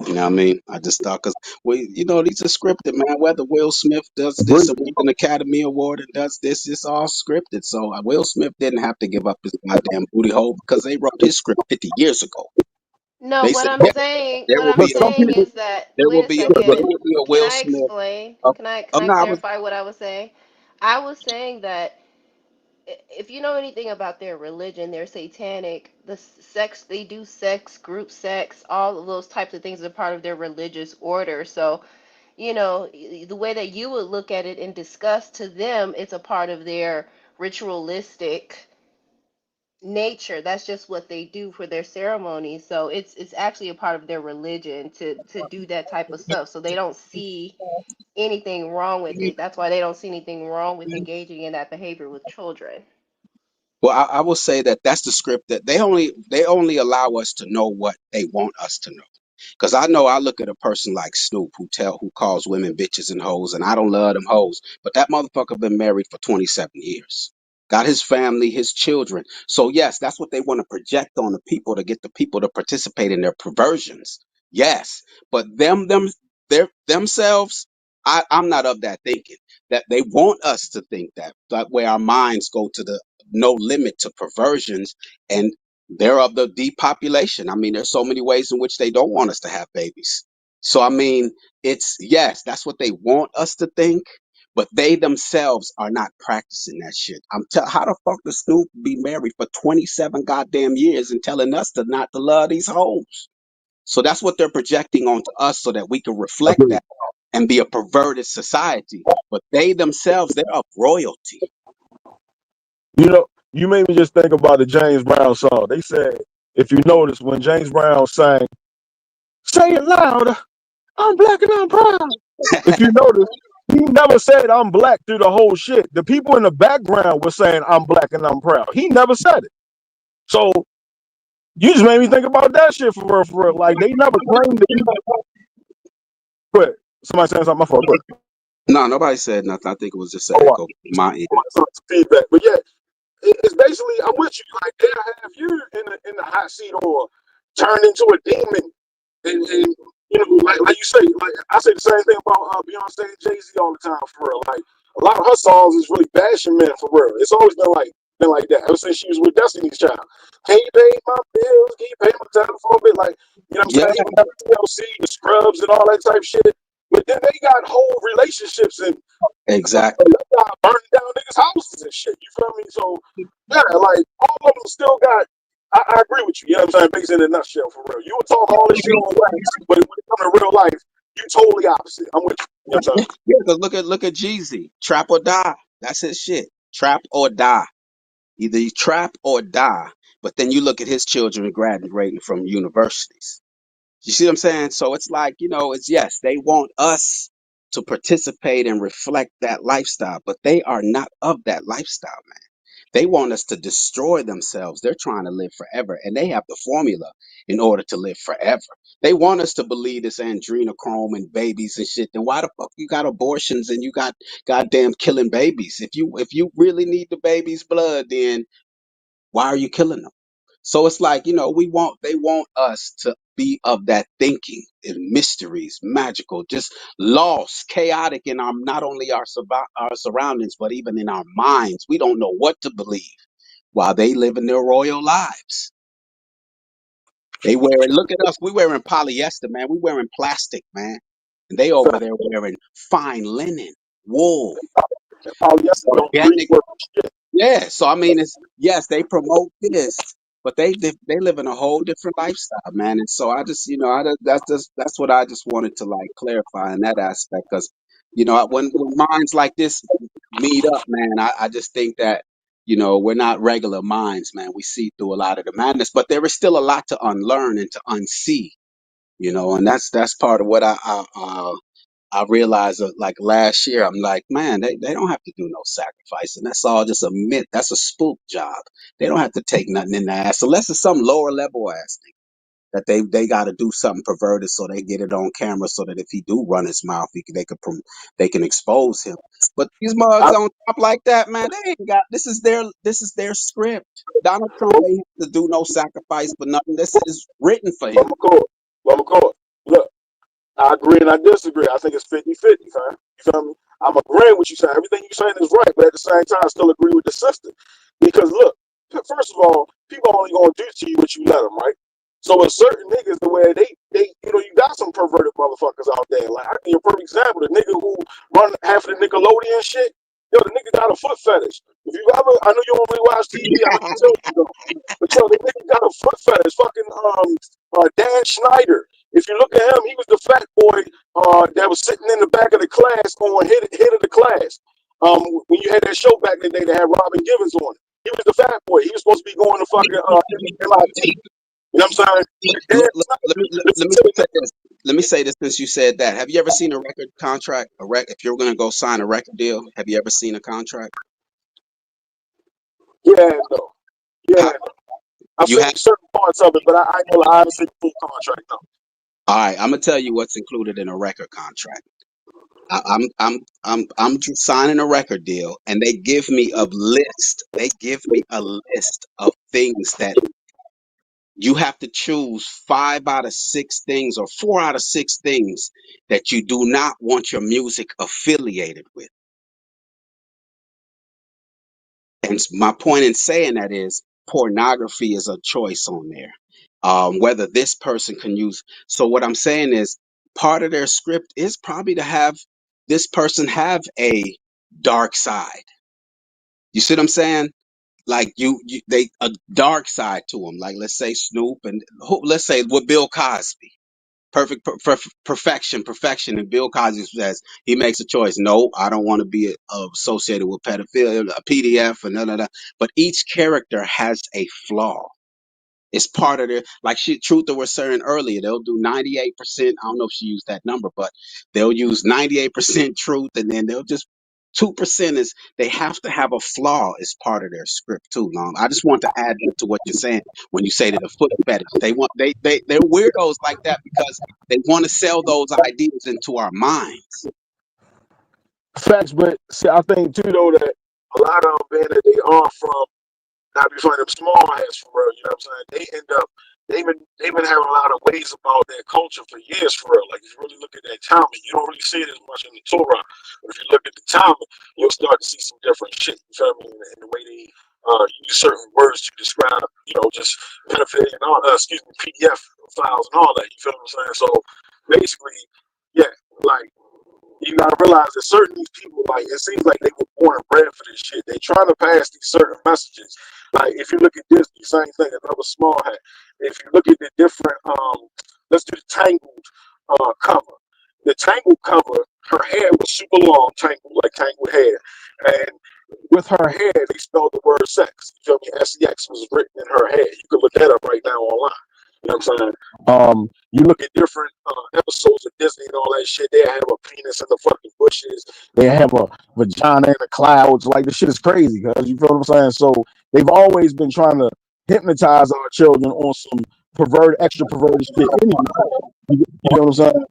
You know what I mean? I just thought because these are scripted, man. Whether Will Smith does this Agree. or wins an Academy Award and does this, it's all scripted. So Will Smith didn't have to give up his goddamn booty hole because they wrote his script 50 years ago. No, They what said I'm saying, there what will I'm But be a some saying people, is that there will wait a be a second. there will be a Can Will I Smith. explain? Of, Can I no, I was clarify what I was saying? I was saying that if you know anything about their religion, they're satanic. The sex they do, sex, group sex, all of those types of things are part of their religious order. So, the way that you would look at it and discuss to them, it's a part of their ritualistic nature. That's just what they do for their ceremonies. So it's actually a part of their religion to do that type of stuff. So they don't see anything wrong with it. That's why they don't see anything wrong with engaging in that behavior with children. well. I will say that that's the script that they only allow us to know what they want us to know. Cause I know I look at a person like Snoop who calls women bitches and hoes, and I don't love them hoes, but that motherfucker been married for 27 years. Got his family, his children. So yes, that's what they want to project on the people to get the people to participate in their perversions. Yes. But themselves, I'm not of that thinking. That they want us to think that way our minds go to the no limit to perversions, and they're of the depopulation. I mean, there's so many ways in which they don't want us to have babies. So, I mean, it's yes, that's what they want us to think, but they themselves are not practicing that shit. How the fuck does Snoop be married for 27 goddamn years and telling us to not love these hoes? So that's what they're projecting onto us so that we can reflect agree. that and be a perverted society. But they themselves, they're of royalty. You made me just think about the James Brown song. They said, if you notice, when James Brown sang, "Say it louder, I'm black and I'm proud." If you notice, he never said I'm black through the whole shit. The people in the background were saying I'm black and I'm proud. He never said it. So you just made me think about that shit for real, for real. Like they never claimed to be. Quit. Somebody saying something. My fault. Quit. No, nobody said nothing. I think it was just an Oh, echo from my end. some feedback. But yeah, it's basically I'm with you. Like they'll have you in the hot seat or turned into a demon. And like you say, like I say the same thing about Beyonce and Jay Z all the time for real. Like a lot of her songs is really bashing men for real. It's always been like that ever since she was with Destiny's Child. Can you pay my bills? Can you pay my telephone bill? Like what I'm Yeah, saying, even got TLC, the Scrubs, and all that type shit. But then they got whole relationships and exactly. they got burning down niggas' houses and shit. You feel me? So yeah, like all of them still got. I agree with you. You know what I'm saying? Basically, in a nutshell, for real. You would talk all this shit on wax, but when it comes to real life, you totally opposite. I'm with you. You know what I'm saying? Yeah, because look at Jeezy. Trap or die. That's his shit. Trap or die. Either you trap or die. But then you look at his children graduating from universities. You see what I'm saying? So it's like, it's yes, they want us to participate and reflect that lifestyle, but they are not of that lifestyle, man. They want us to destroy themselves. They're trying to live forever, and they have the formula in order to live forever. They want us to believe this adrenochrome and babies and shit. Then why the fuck you got abortions and you got goddamn killing babies? If you really need the baby's blood, then why are you killing them? So it's like, they want us to be of that thinking and mysteries, magical, just lost, chaotic in our, not only our surroundings, but even in our minds. We don't know what to believe while they live in their royal lives. They wearing, look at us, we wearing polyester, man. We wearing plastic, man. And they over there wearing fine linen, wool, Polyester don't breathe organic. worth shit. Yeah, so I mean, it's yes, they promote this, but they live in a whole different lifestyle, man. And so I just, that's what I just wanted to like clarify in that aspect, because when minds like this meet up, man, I just think that we're not regular minds, man. We see through a lot of the madness, but there is still a lot to unlearn and to unsee, and that's part of what I realized like last year, I'm like, man, they don't have to do no sacrifice. And that's all just a myth. That's a spook job. They don't have to take nothing in the ass unless it's some lower level ass thing that they got to do something perverted so they get it on camera so that if he do run his mouth, they can expose him. But these mugs I, on top like that, man, they ain't got, this is their script. Donald Trump ain't have to do no sacrifice for nothing. This is written for him. Look, I agree and I disagree. I think it's 50-50, fam. You feel me? I'm agreeing with you saying everything you saying is right, but at the same time, I still agree with the system. Because look, first of all, people only gonna do to you what you let them, right? So with certain niggas, the way they you got some perverted motherfuckers out there. Like I give you a perfect example, the nigga who run half of the Nickelodeon shit. Yo, the nigga got a foot fetish. If you ever, I know you don't really watch TV. I know you tell you though, but yo, the nigga got a foot fetish. Fucking Dan Schneider. If you look at him, he was the fat boy that was sitting in the back of the class on head of the class. When you had that show back in the day that had Robin Givens on it, he was the fat boy. He was supposed to be going to fucking MIT. You know what I'm saying? Let me say this. Let me say this since you said that. Have you ever seen a record contract? If you're going to go sign a record deal, have you ever seen a contract? Yeah, no. Yeah, How, no. I've you seen have. certain parts of it, but I haven't seen the full contract though. All right, I'm gonna tell you what's included in a record contract. I'm just signing a record deal, and they give me a list. They give me a list of things that you have to choose 5 out of 6 things or 4 out of 6 things that you do not want your music affiliated with. And my point in saying that is pornography is a choice on there. Whether this person can use. So what I'm saying is part of their script is probably to have this person have a dark side. You see what I'm saying? Like they a dark side to them. Like let's say Snoop and let's say with Bill Cosby. Perfection. And Bill Cosby says he makes a choice. No, I don't want to be associated with pedophilia, a PDF, and none of that. But each character has a flaw. It's part of their, like Truth that was saying earlier. They'll do 98%. I don't know if she used that number, but they'll use 98% truth, and then they'll just 2% is they have to have a flaw as part of their script too. Long. I just want to add that to what you're saying when you say that the foot fetish. They're weirdos like that because they want to sell those ideas into our minds. Facts, but see, I think too though that a lot of them being that they are from not be from them small hats for real. You know what I'm saying? They end up they've been having a lot of ways about their culture for years for real. Like if you really look at that Talmud, you don't really see it as much in the Torah. But if you look at the Talmud, you'll start to see some different shit. You feel me? In the way they use certain words to describe, just benefit and all PDF files and all that. You feel what I'm saying? So basically, yeah, like you gotta realize that certain these people, like it seems like they were born and bred for this shit. They trying to pass these certain messages. Like if you look at Disney, same thing, another small hat. If you look at the different, let's do the Tangled cover. The Tangled cover, her hair was super long, tangled like tangled hair, and with her hair they spelled the word sex. You feel me? SEX was written in her hair. You can look that up right now online. You know what I'm saying? You look at different episodes of Disney and all that shit. They have a penis in the fucking bushes. They have a vagina in the clouds. Like the shit is crazy, cuz you feel what I'm saying? So they've always been trying to hypnotize our children on some extra perverted shit anyway. You know what I'm saying?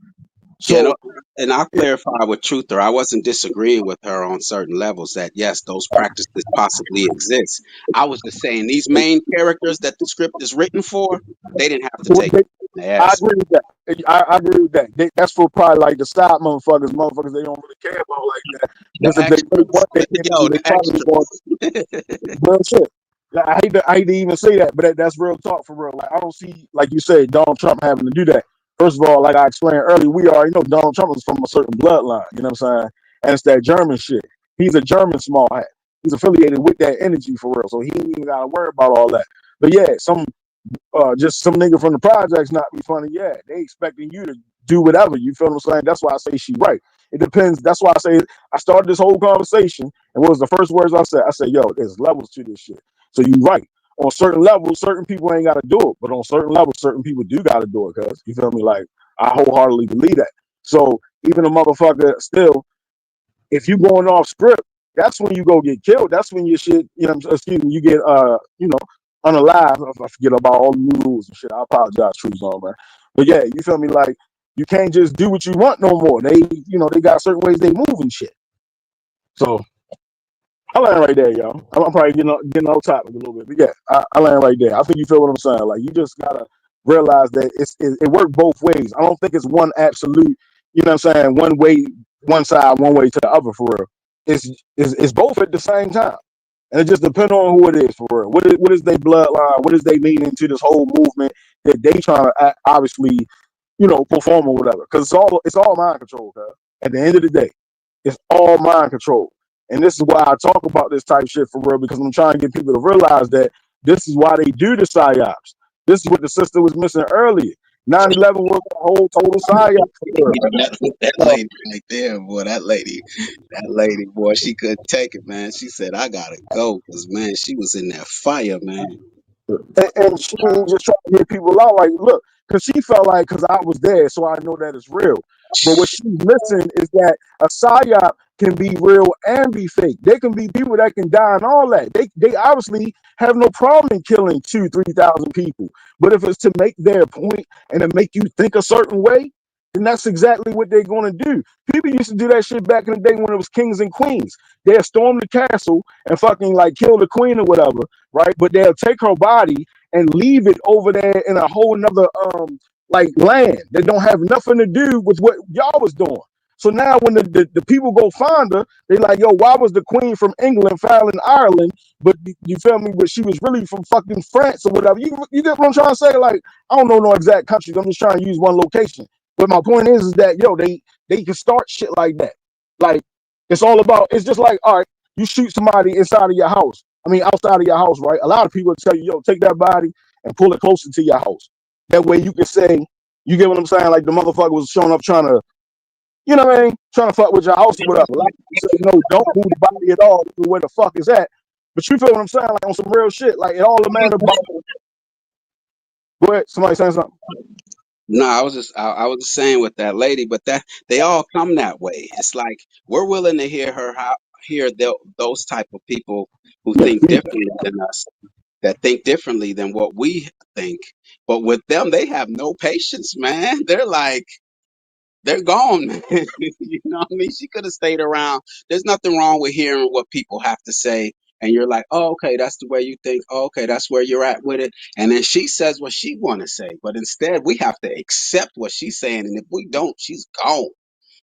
Yeah, no, So and I'll clarify with Truther. I wasn't disagreeing with her on certain levels that yes, those practices possibly exist. I was just saying these main characters that the script is written for, they didn't have to well, take the I ass. agree with that. I agree with that. That's for probably like the side motherfuckers they don't really care about like that. The Because if they really extras, want their energy, yo, they the probably want extras. real shit. Like, I hate to even say that, but that's real talk for real. Like I don't see, like you said, Donald Trump having to do that. First of all, like I explained earlier, we already know Donald Trump is from a certain bloodline. You know what I'm saying? And it's that German shit. He's a German small hat. He's affiliated with that energy for real, so he ain't even got to worry about all that. But yeah, just some nigga from the projects not be funny. Yeah, they expecting you to do whatever. You feel what I'm saying? That's why I say she right. It depends. That's why I say I started this whole conversation. And what was the first words I said? I said, yo, there's levels to this shit. So you right. On certain levels, certain people ain't gotta do it. But on certain levels, certain people do gotta do it, cuz you feel me? Like I wholeheartedly believe that. So even a motherfucker still, if you going off script, that's when you go get killed. That's when your shit, excuse me, you get unalive. I forget about all the new rules and shit. I apologize, True Zone, man. But yeah, you feel me? Like you can't just do what you want no more. They got certain ways they move and shit. So I land right there, y'all. I'm probably getting off topic a little bit, but yeah, I land right there. I think you feel what I'm saying. Like you just gotta realize that it works both ways. I don't think it's one absolute. You know what I'm saying? One way, one side, one way to the other for real. It's both at the same time, and it just depends on who it is for real. What is their bloodline? What is they meaning to this whole movement that they trying to obviously perform or whatever? Because it's all mind control. Cause at the end of the day, it's all mind control. And this is why I talk about this type of shit for real, because I'm trying to get people to realize that this is why they do the psyops. This is what the sister was missing earlier. 9/11 was a whole total psyop for real. Yeah, that lady right there, boy. That lady, boy. She couldn't take it, man. She said, "I gotta go," because man, she was in that fire, man. And she ain't just trying to get people out like, look, because she felt like, because I was there, so I know that it's real. But what she's missing is that a psyop can be real and be fake. There can be people that can die and all that. They obviously have no problem in killing 2,000-3,000 people. But if it's to make their point and to make you think a certain way, then that's exactly what they're going to do. People used to do that shit back in the day when it was kings and queens. They'll storm the castle and fucking like kill the queen or whatever, right? But they'll take her body and leave it over there in a whole nother like land that don't have nothing to do with what y'all was doing. So now when the people go find her, they like, yo, why was the queen from England found in Ireland? But you feel me? But she was really from fucking France or whatever. You get what I'm trying to say? Like, I don't know no exact countries. I'm just trying to use one location. But my point is that yo, they can start shit like that. Like it's all about. It's just like, all right, you shoot somebody inside of your house. I mean, outside of your house, right? A lot of people tell you, yo, take that body and pull it closer to your house. That way you can say, you get what I'm saying? Like the motherfucker was showing up trying to, you know what I mean? Trying to fuck with your house or whatever. A lot of people say, no, don't move the body at all. Where the fuck is that? But you feel what I'm saying? Like on some real shit. Like it all a matter about. Go ahead. Somebody saying something. No, I was just saying with that lady, but that they all come that way. It's like we're willing to hear those type of people who think differently than us, that think differently than what we think. But with them, they have no patience, man. They're like they're gone, man. You know what I mean? She could have stayed around. There's nothing wrong with hearing what people have to say. And you're like, oh, okay, that's the way you think. Oh, okay, that's where you're at with it. And then she says what she want to say. But instead, we have to accept what she's saying. And if we don't, she's gone.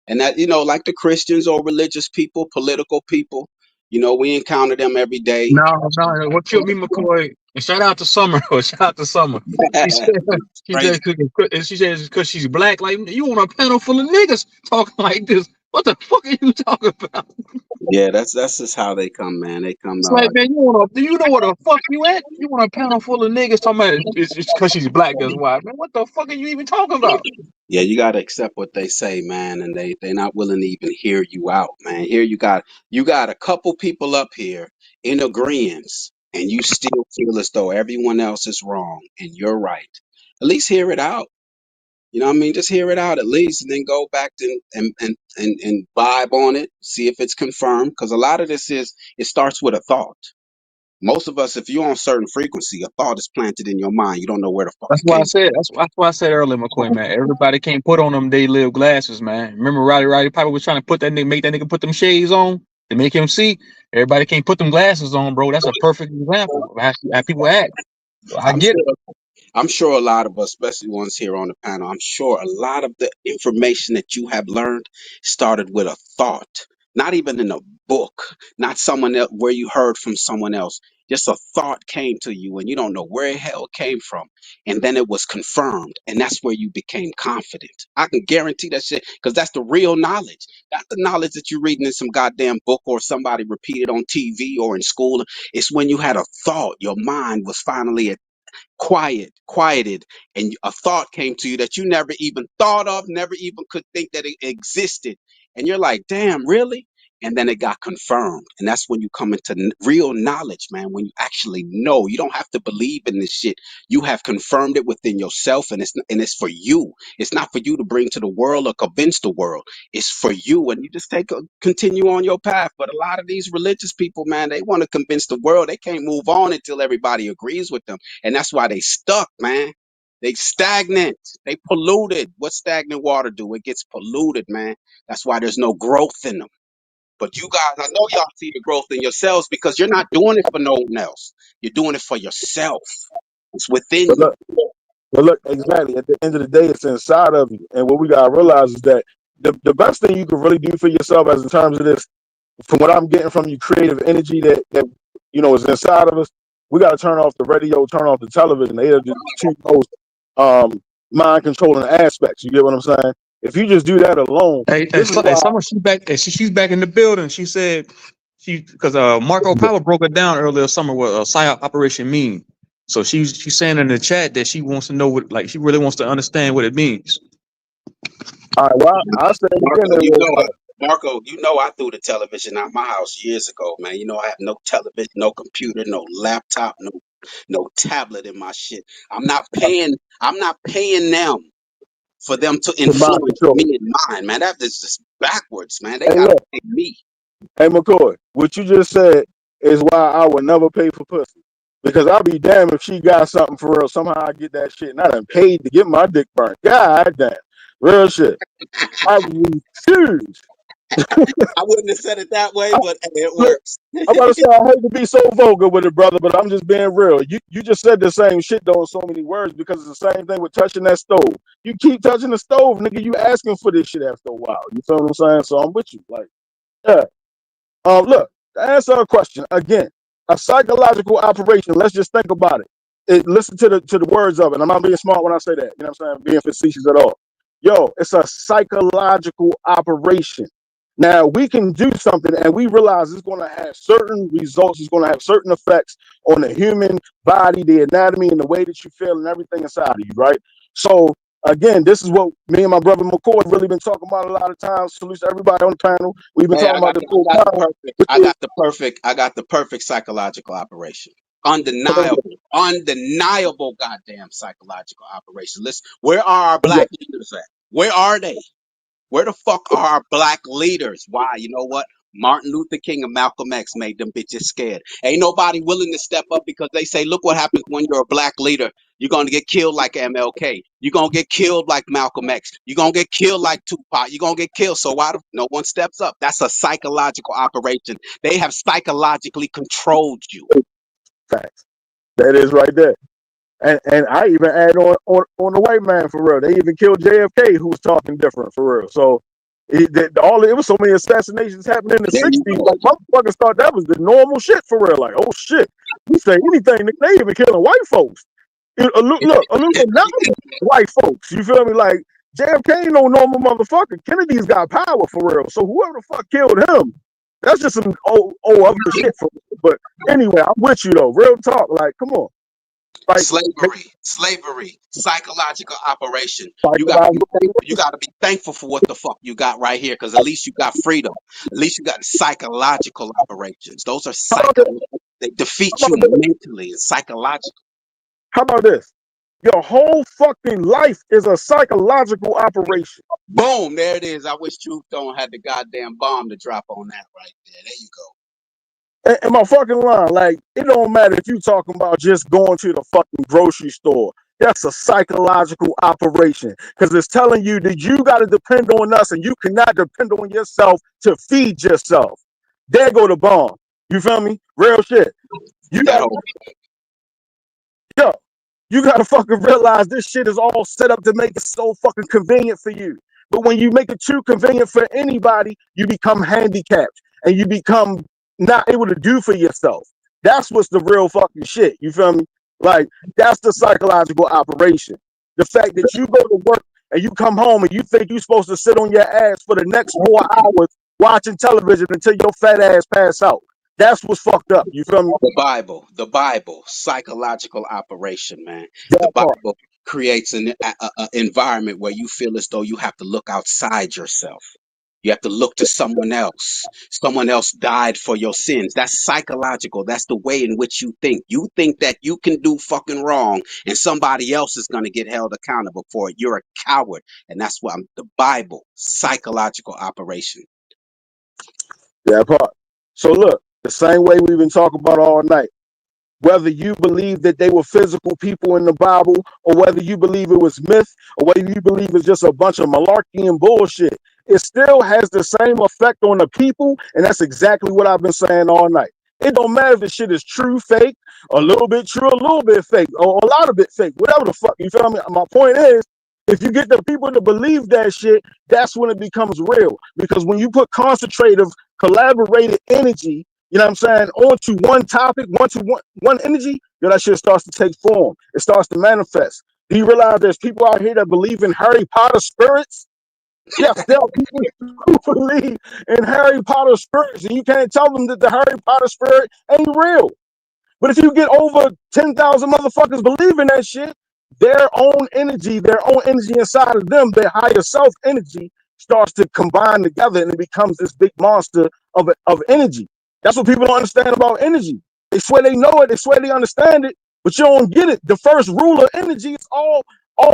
And that, like the Christians or religious people, political people, we encounter them every day. No, no, what killed me, McCoy? And shout out to Summer. Shout out to Summer. She said, she Crazy. said, she says because she's black. Like you on a panel full of niggas talking like this. What the fuck are you talking about? Yeah, that's just how they come, man. They come. It's like, man, do you know where the fuck you at? You want a panel full of niggas talking about it's because she's black. That's why, man. What the fuck are you even talking about? Yeah, you got to accept what they say, man, and they're not willing to even hear you out, man. Here you got a couple people up here in agreement, and you still feel as though everyone else is wrong and you're right. At least hear it out. You know what I mean? Just hear it out at least, and then go back to and vibe on it. See if it's confirmed. Because a lot of this is it starts with a thought. Most of us, if you're on a certain frequency, a thought is planted in your mind. You don't know where the fuck That's it why I came said. That's why I said earlier, McCoy, man. Everybody can't put on them they live glasses, man. Remember, Roddy Piper was trying to put that nigga, make that nigga put them shades on to make him see. Everybody can't put them glasses on, bro. That's a perfect example of how people act. So I from. get it. I'm sure a lot of us, especially ones here on the panel, I'm sure a lot of the information that you have learned started with a thought, not even in a book, not someone else where you heard from someone else. Just a thought came to you and you don't know where the hell it came from. And then it was confirmed. And that's where you became confident. I can guarantee that shit because that's the real knowledge. That's the knowledge that you're reading in some goddamn book or somebody repeated on TV or in school. It's when you had a thought, your mind was finally quieted, and a thought came to you that you never even thought of, never even could think that it existed. And you're like, damn, really? And then it got confirmed. And that's when you come into real knowledge, man. When you actually know, you don't have to believe in this shit. You have confirmed it within yourself, and it's for you. It's not for you to bring to the world or convince the world. It's for you, and you just continue on your path. But a lot of these religious people, man, they want to convince the world. They can't move on until everybody agrees with them. And that's why they stuck, man. They stagnant. They polluted. What stagnant water do? It gets polluted, man. That's why there's no growth in them. But you guys, I know y'all see the growth in yourselves because you're not doing it for no one else. You're doing it for yourself. It's within But you. look, but look, exactly. At the end of the day, it's inside of you. And what we gotta realize is that the best thing you can really do for yourself, as in terms of this, from what I'm getting from you, creative energy that is inside of us. We got to turn off the radio, turn off the television. They are the two most mind controlling aspects. You get what I'm saying? If you just do that alone, this is why. Someone she's back. She's back in the building. She said because Marco Polo broke it down earlier summer what a psyop operation mean. So she's saying in the chat that she wants to know what, like, she really wants to understand what it means. All right, well, I said it again. Marco, you know I threw the television out my house years ago, man. You know I have no television, no computer, no laptop, no tablet in my shit. I'm not paying them for them to To mind influence control. me and mine, man. That is just backwards, man. They Hey, gotta look, pay me. hey, McCoy, what you just said is why I would never pay for pussy. Because I'll be damned if she got something for real. Somehow I get that shit and I done paid to get my dick burnt. God damn. Real shit. I refuse. I wouldn't have said it that way, but hey, it Look, works. I'm about to say I hate to be so vulgar with it, brother, but I'm just being real. You just said the same shit though in so many words because it's the same thing with touching that stove. You keep touching the stove, nigga, you asking for this shit after a while. You feel what I'm saying? So I'm with you. Like, yeah. Look, to answer a question again, a psychological operation. Let's just think about it. Listen to the words of it. I'm not being smart when I say that. You know what I'm saying? Being facetious at all. Yo, it's a psychological operation. Now we can do something, and we realize it's going to have certain results. It's going to have certain effects on the human body, the anatomy, and the way that you feel, and everything inside of you. Right. So again, this is what me and my brother McCoy have really been talking about a lot of times. Salute to everybody on the panel. We've been Hey, talking about this whole I got the perfect psychological operation. Undeniable goddamn psychological operation. Listen, where are our black leaders at? Where are they? Where the fuck are our black leaders? Why? You know what? Martin Luther King and Malcolm X made them bitches scared. Ain't nobody willing to step up because they say, look what happens when you're a black leader. You're going to get killed like MLK. You're going to get killed like Malcolm X. You're going to get killed like Tupac. You're going to get killed. So why no one steps up? That's a psychological operation. They have psychologically controlled you. facts. That is right there. And I even add on the white man for real. They even killed JFK, who was talking different for real. So it was so many assassinations happening in the There you '60s. go. Like motherfuckers thought that was the normal shit for real. Like, oh shit, you say anything, they even killing white folks. Look, white folks. You feel me? Like JFK ain't no normal motherfucker. Kennedy's got power for real. So whoever the fuck killed him, that's just some other shit for real. But anyway, I'm with you though. Real talk. Like, come on. Like Slavery, psychological operation. You got to be psychological. thankful. You got to be thankful for what the fuck you got right here, because at least you got freedom. At least you got psychological operations. Those are How about this? They How defeat you about this? mentally and psychologically. How about this? Your whole fucking life is a psychological operation. Boom, there it is. I wish Truth don't had the goddamn bomb to drop on that right there. There you go. And my fucking line, like, it don't matter if you talking about just going to the fucking grocery store. That's a psychological operation because it's telling you that you got to depend on us and you cannot depend on yourself to feed yourself. There go the bomb. You feel me? Real shit. You That got whole yo, you gotta fucking realize this shit is all set up to make it so fucking convenient for you. But when you make it too convenient for anybody, you become handicapped and you become not able to do for yourself. That's what's the real fucking shit. You feel me? Like, that's the psychological operation. The fact that you go to work and you come home and you think you're supposed to sit on your ass for the next 4 hours watching television until your fat ass pass out. That's what's fucked up. You feel me? The Bible, psychological operation, man. The That part. Bible creates an environment where you feel as though you have to look outside yourself. You have to look to someone else. Someone else died for your sins. That's psychological. That's the way in which you think. You think that you can do fucking wrong and somebody else is going to get held accountable for it. You're a coward. And that's why the Bible, psychological operation. That part. So look, the same way we've been talking about all night. Whether you believe that they were physical people in the Bible, or whether you believe it was myth, or whether you believe it's just a bunch of malarkey and bullshit, it still has the same effect on the people, and that's exactly what I've been saying all night. It don't matter if the shit is true, fake, a little bit true, a little bit fake, or a lot of it fake, whatever the fuck. You feel me? My point is, if you get the people to believe that shit, that's when it becomes real. Because when you put concentrative, collaborated energy, you know what I'm saying, onto one topic, one energy, yo, that shit starts to take form. It starts to manifest. Do you realize there's people out here that believe in Harry Potter spirits? Yes, there are people who believe in Harry Potter spirits, and you can't tell them that the Harry Potter spirit ain't real. But if you get over 10,000 motherfuckers believing that shit, their own energy inside of them, their higher self energy starts to combine together and it becomes this big monster of energy. That's what people don't understand about energy. They swear they know it, they swear they understand it, but you don't get it. The first rule of energy is all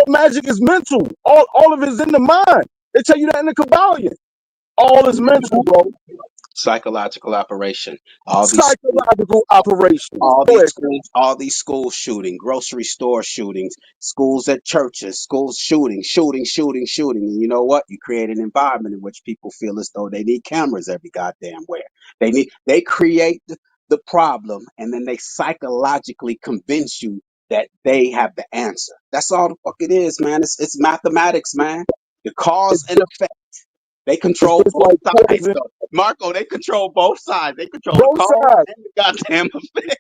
magic is mental. All of it is in the mind. They tell you that in the Kabbalion. All is mental, bro. Psychological operation. All these Psychological operations. all Go these ahead. schools, all these school shooting, grocery store shootings, schools at churches, schools shooting. And you know what? You create an environment in which people feel as though they need cameras every goddamn where. They create the problem and then they psychologically convince you that they have the answer. That's all the fuck it is, man. It's mathematics, man. The cause and effect. They It's control just both like sides, poison. though. Marco, they control both sides. They control the Both cause sides. and the goddamn effect.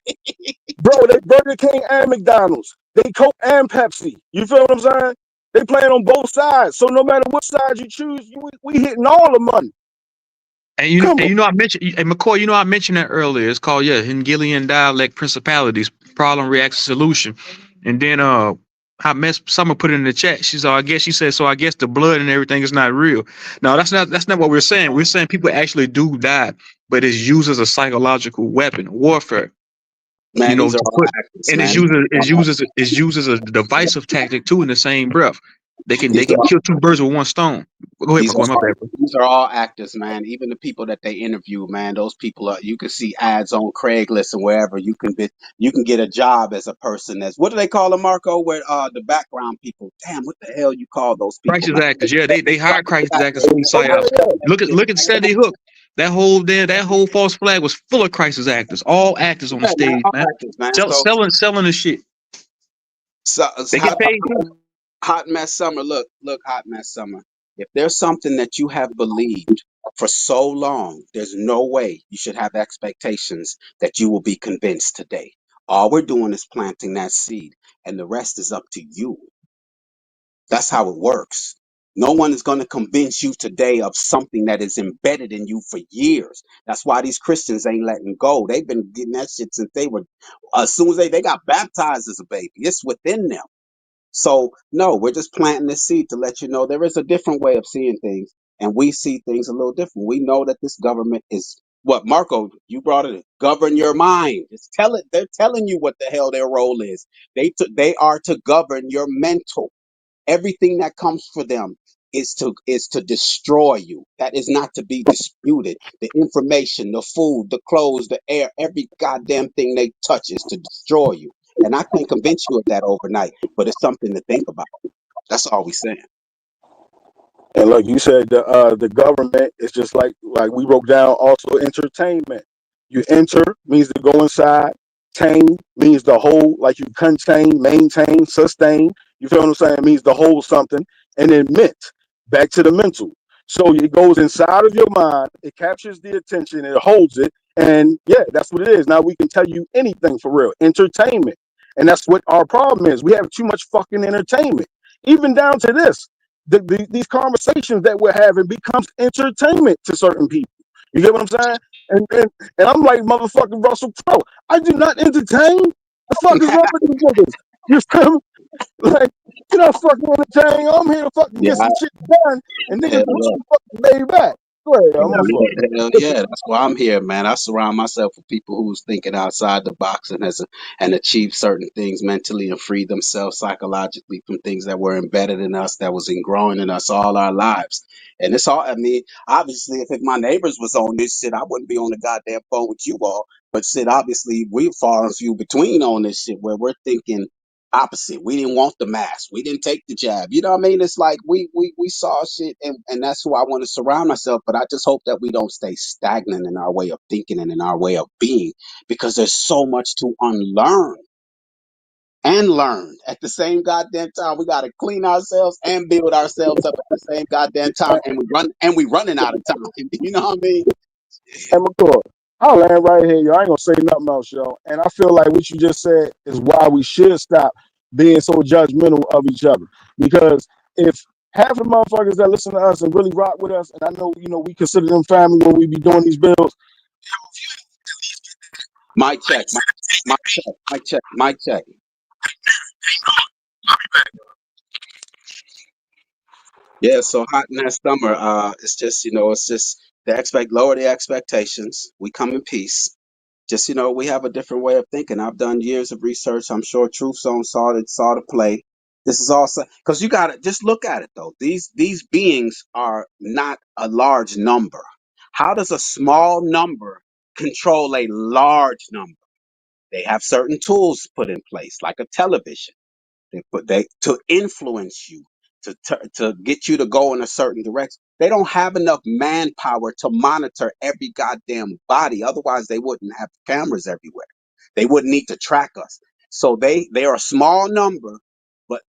Bro, they Burger King and McDonald's. They Coke and Pepsi. You feel what I'm saying? They playing on both sides. So no matter which side you choose, we hitting all the money. Come on. I mentioned, and McCoy, I mentioned that earlier. It's called, Hegelian dialect principalities, problem, reaction, solution. And then I messed someone put it in the chat. She said, so I guess the blood and everything is not real. No, that's not what we're saying. We're saying people actually do die, but it's used as a psychological weapon, warfare. Man, these are To all put, actors, and man. it's used as a divisive tactic too in the same breath. They These can are kill two birds with one stone. Go ahead, these McCoy, my are bad, bro. these are all actors, man. Even the people that they interview, man. Those people are. You can see ads on Craigslist and wherever. You can get a job as a person. As what do they call them, Marco? Where the background people. Damn, what the hell you call those people, Crisis man? actors, yeah, they hire crisis actors for these Oh yeah, psyops. yeah. Look at Sandy Hook. That whole false flag was full of crisis actors, all actors on the Yeah, man, stage, all man. actors, man. So Selling the shit. so They get paid too. Hot Mess Summer, look, Hot Mess Summer. If there's something that you have believed for so long, there's no way you should have expectations that you will be convinced today. All we're doing is planting that seed, and the rest is up to you. That's how it works. No one is going to convince you today of something that is embedded in you for years. That's why these Christians ain't letting go. They've been getting that shit since they were, as soon as they got baptized as a baby. It's within them. So, no, we're just planting this seed to let you know there is a different way of seeing things, and we see things a little different. We know that this government is What, Marco? You brought it. Govern your mind. They're telling you what the hell their role is. They are to govern your mental. Everything that comes for them is to destroy you. That is not to be disputed. The information, the food, the clothes, the air, every goddamn thing they touch is to destroy you. And I can't convince you of that overnight, but it's something to think about. That's all we saying. And like you said, the government is just like we broke down. Also, entertainment. You enter means to go inside. Tain means to hold, like you contain, maintain, sustain. You feel what I'm saying? It means to hold something. And then mint, back to the mental. So it goes inside of your mind. It captures the attention. It holds it. And yeah, that's what it is. Now we can tell you anything for real. Entertainment. And that's what our problem is. We have too much fucking entertainment. Even down to this. These conversations that we're having becomes entertainment to certain people. You get what I'm saying? And I'm like motherfucking Russell Crowe. I do not entertain. The fuck is wrong with these niggas? You feel me? Like, you're not fucking entertaining. I'm here to fucking Yeah, get some shit done, and niggas hell want yeah. you to fucking lay back. Go ahead, I'm a fuck. Hell yeah, that's why I'm here, man. I surround myself with people who's thinking outside the box and achieve certain things mentally and free themselves psychologically from things that were embedded in us, that was ingrowing in us all our lives. And it's all, I mean, obviously, if my neighbors was on this shit, I wouldn't be on the goddamn phone with you all. But shit, obviously, we're far and few between on this shit where we're thinking opposite. We didn't want the mask. We didn't take the jab. You know what I mean? It's like we saw shit, and that's who I want to surround myself. But I just hope that we don't stay stagnant in our way of thinking and in our way of being, because there's so much to unlearn and learn at the same goddamn time. We got to clean ourselves and build ourselves up at the same goddamn time, and we running out of time. You know what I mean? And McCoy, I'll land right here, yo. I ain't gonna say nothing else, yo. And I feel like what you just said is why we should stop being so judgmental of each other. Because if half the motherfuckers that listen to us and really rock with us, and I know, we consider them family when we be doing these bills. Mic check, mic check, mic check, mic check. Yeah, so hot in that summer. It's just, it's just lower the expectations. We come in peace. Just, we have a different way of thinking. I've done years of research. I'm sure Truth Zone saw the play. This is also because you got to just look at it though. These beings are not a large number. How does a small number control a large number? They have certain tools put in place, like a television. They to influence you, to get you to go in a certain direction. They don't have enough manpower to monitor every goddamn body. Otherwise, they wouldn't have cameras everywhere. They wouldn't need to track us. So they are a small number,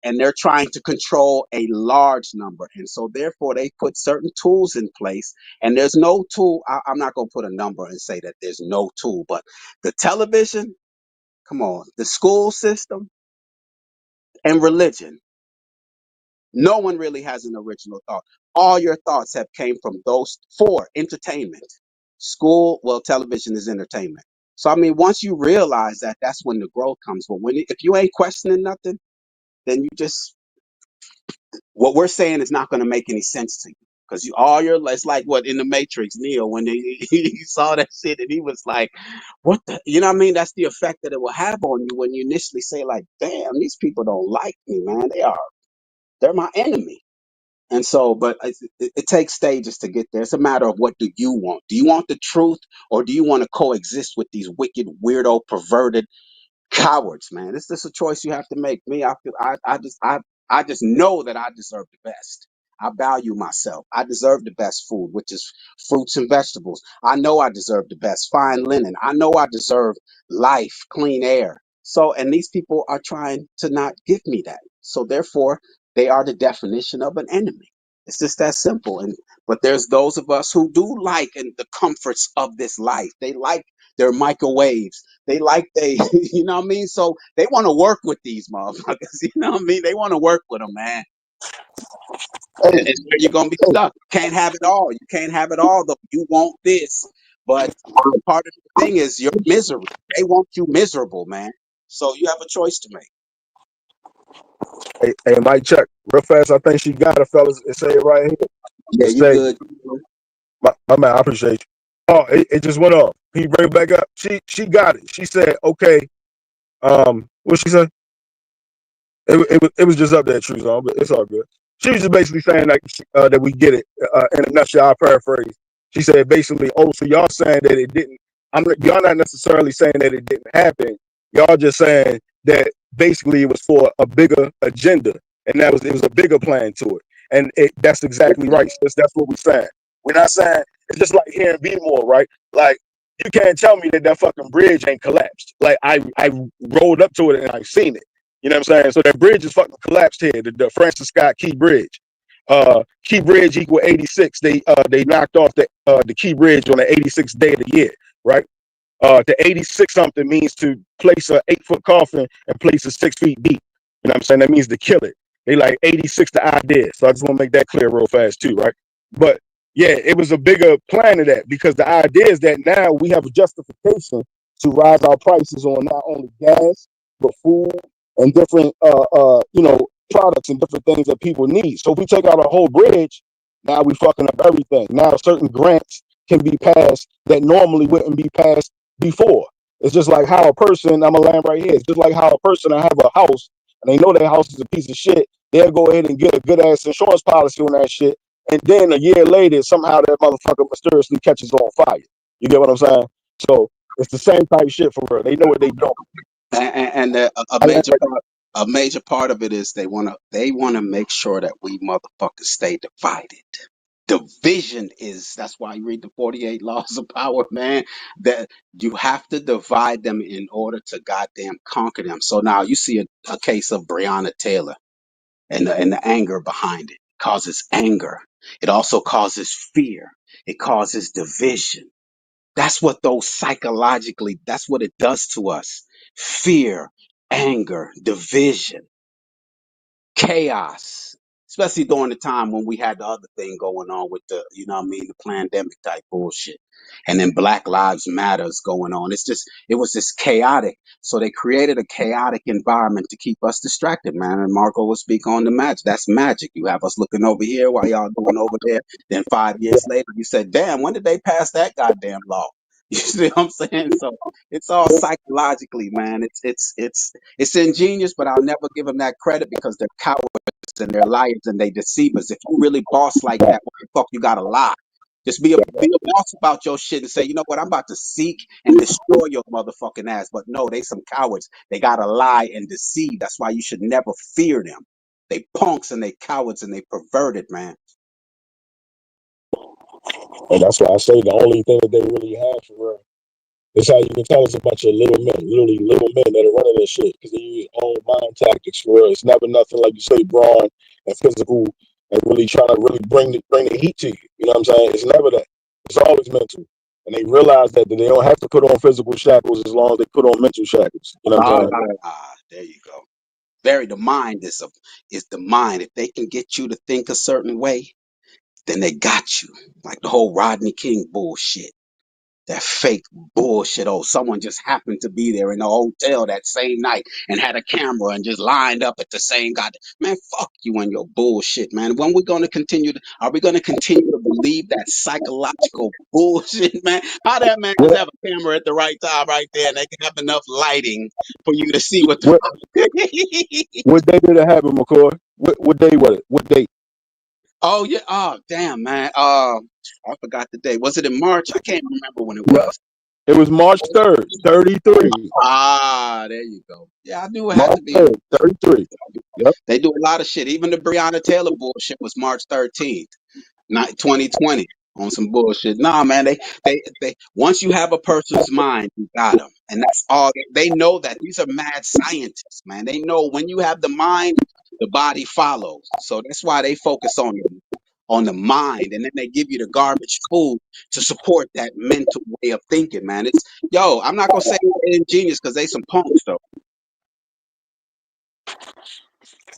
and they're trying to control a large number. And so therefore they put certain tools in place. And there's no tool. I'm not gonna put a number and say that there's no tool, but the television, come on, the school system and religion. No one really has an original thought. All your thoughts have came from those four: entertainment, school. Well, television is entertainment. So I mean, once you realize that, that's when the growth comes. But if you ain't questioning nothing, then you just, what we're saying is not going to make any sense to you, because it's like what in the Matrix, Neo, when he saw that shit and he was like, "What the?" You know what I mean? That's the effect that it will have on you when you initially say like, "Damn, these people don't like me, man. They're my enemy." And so, but it takes stages to get there. It's a matter of, what do you want? Do you want the truth, or do you want to coexist with these wicked, weirdo, perverted cowards, man? It's just a choice you have to make. Me, I just know that I deserve the best. I value myself. I deserve the best food, which is fruits and vegetables. I know I deserve the best fine linen. I know I deserve life, clean air. So, and these people are trying to not give me that. So therefore, they are the definition of an enemy. It's just that simple. But there's those of us who do like the comforts of this life. They like their microwaves. They like you know what I mean? So they want to work with these motherfuckers. You know what I mean? They want to work with them, man. Hey, And it's where you're gonna be stuck. Can't have it all. You can't have it all though. You want this, but part of the thing is your misery. They want you miserable, man. So you have a choice to make. hey, Mike, check real fast. I think she got it, fellas. It say it right here. Yeah, It you say, good. my man, I appreciate you. Oh, it just went off. Can you bring it back up? She got it. She said, okay. What she said? It was just up there, True Zone, but it's all good. She was just basically saying like that we get it in a nutshell. I paraphrase. She said basically, oh, so y'all saying that it didn't. Y'all not necessarily saying that it didn't happen. Y'all just saying that basically it was for a bigger agenda, and it was a bigger plan to it. And that's exactly right. That's what we're saying. We're not saying it's just like here in B-more, right? Like you can't tell me that fucking bridge ain't collapsed. Like I rolled up to it and I've seen it. You know what I'm saying? So that bridge is fucking collapsed here. The Francis Scott Key Bridge. Key Bridge equal 86. They knocked off the Key Bridge on the 86th day of the year, right? The 86 something means to place a 8-foot coffin and place it 6 feet deep. You know what I'm saying? That means to kill it. They like 86 the idea. So I just want to make that clear real fast too, right? But yeah, it was a bigger plan of that because the idea is that now we have a justification to rise our prices on not only gas, but food and different products and different things that people need. So if we take out a whole bridge, now we fucking up everything. Now certain grants can be passed that normally wouldn't be passed before. It's just like how a person, I'm gonna land right here. It's just like how a person that have a house and they know their house is a piece of shit, they'll go ahead and get a good ass insurance policy on that shit. And then a year later, somehow that motherfucker mysteriously catches on fire. You get what I'm saying? So it's the same type of shit for real. They know what they doing. And a major part of it is they wanna make sure that we motherfuckers stay divided. Division is that's why you read the 48 laws of power, man. That you have to divide them in order to goddamn conquer them. So now you see a case of Breonna Taylor and the anger behind it. It causes anger. It also causes fear. It causes division. That's what that's what it does to us. Fear, anger, division, chaos, especially during the time when we had the other thing going on with the, you know what I mean, the pandemic type bullshit. And then Black Lives Matters going on. It was just chaotic. So they created a chaotic environment to keep us distracted, man. And Marco will speak on the magic. That's magic. You have us looking over here while y'all doing over there. Then 5 years later, you said, damn, when did they pass that goddamn law? You see what I'm saying? So it's all psychologically, man. It's ingenious, but I'll never give them that credit because they're cowards and they're liars and they deceive us. If you really boss like that, what the fuck you gotta lie? Just be a boss about your shit and say, you know what, I'm about to seek and destroy your motherfucking ass. But no, they some cowards. They gotta lie and deceive. That's why you should never fear them. They punks and they cowards and they perverted, man. And that's why I say the only thing that they really have for real. That's how you can tell it's a bunch of little men, literally little men that are running this shit because they use old mind tactics for real. It's never nothing like you say, brawn and physical and really trying to really bring the heat to you. You know what I'm saying? It's never that. It's always mental. And they realize that they don't have to put on physical shackles as long as they put on mental shackles. You know what I'm saying? There you go. The mind is the mind. If they can get you to think a certain way, then they got you. Like the whole Rodney King bullshit. That fake bullshit. Oh, someone just happened to be there in the hotel that same night and had a camera and just lined up at the same god. Man, fuck you and your bullshit, man. When we gonna continue? Are we gonna continue to believe that psychological bullshit, man? How that man just have a camera at the right time, right there, and they can have enough lighting for you to see what the What fuck. what day did it happen, McCoy? What day was it? What date? Oh yeah. Oh damn, man. I forgot the day. Was it in March? I can't remember when it Yeah. was. It was March 3rd, 33. There you go. Yeah, I knew it had March to be. 3rd, 33. Yep. They do a lot of shit. Even the Breonna Taylor bullshit was March 13th, not 2020 on some bullshit. Nah, man, they once you have a person's mind, you got them. And that's all they know that these are mad scientists, man. They know when you have the mind, the body follows. So that's why they focus on the mind and then they give you the garbage food to support that mental way of thinking, man. I'm not gonna say they're ingenious because they some punks though.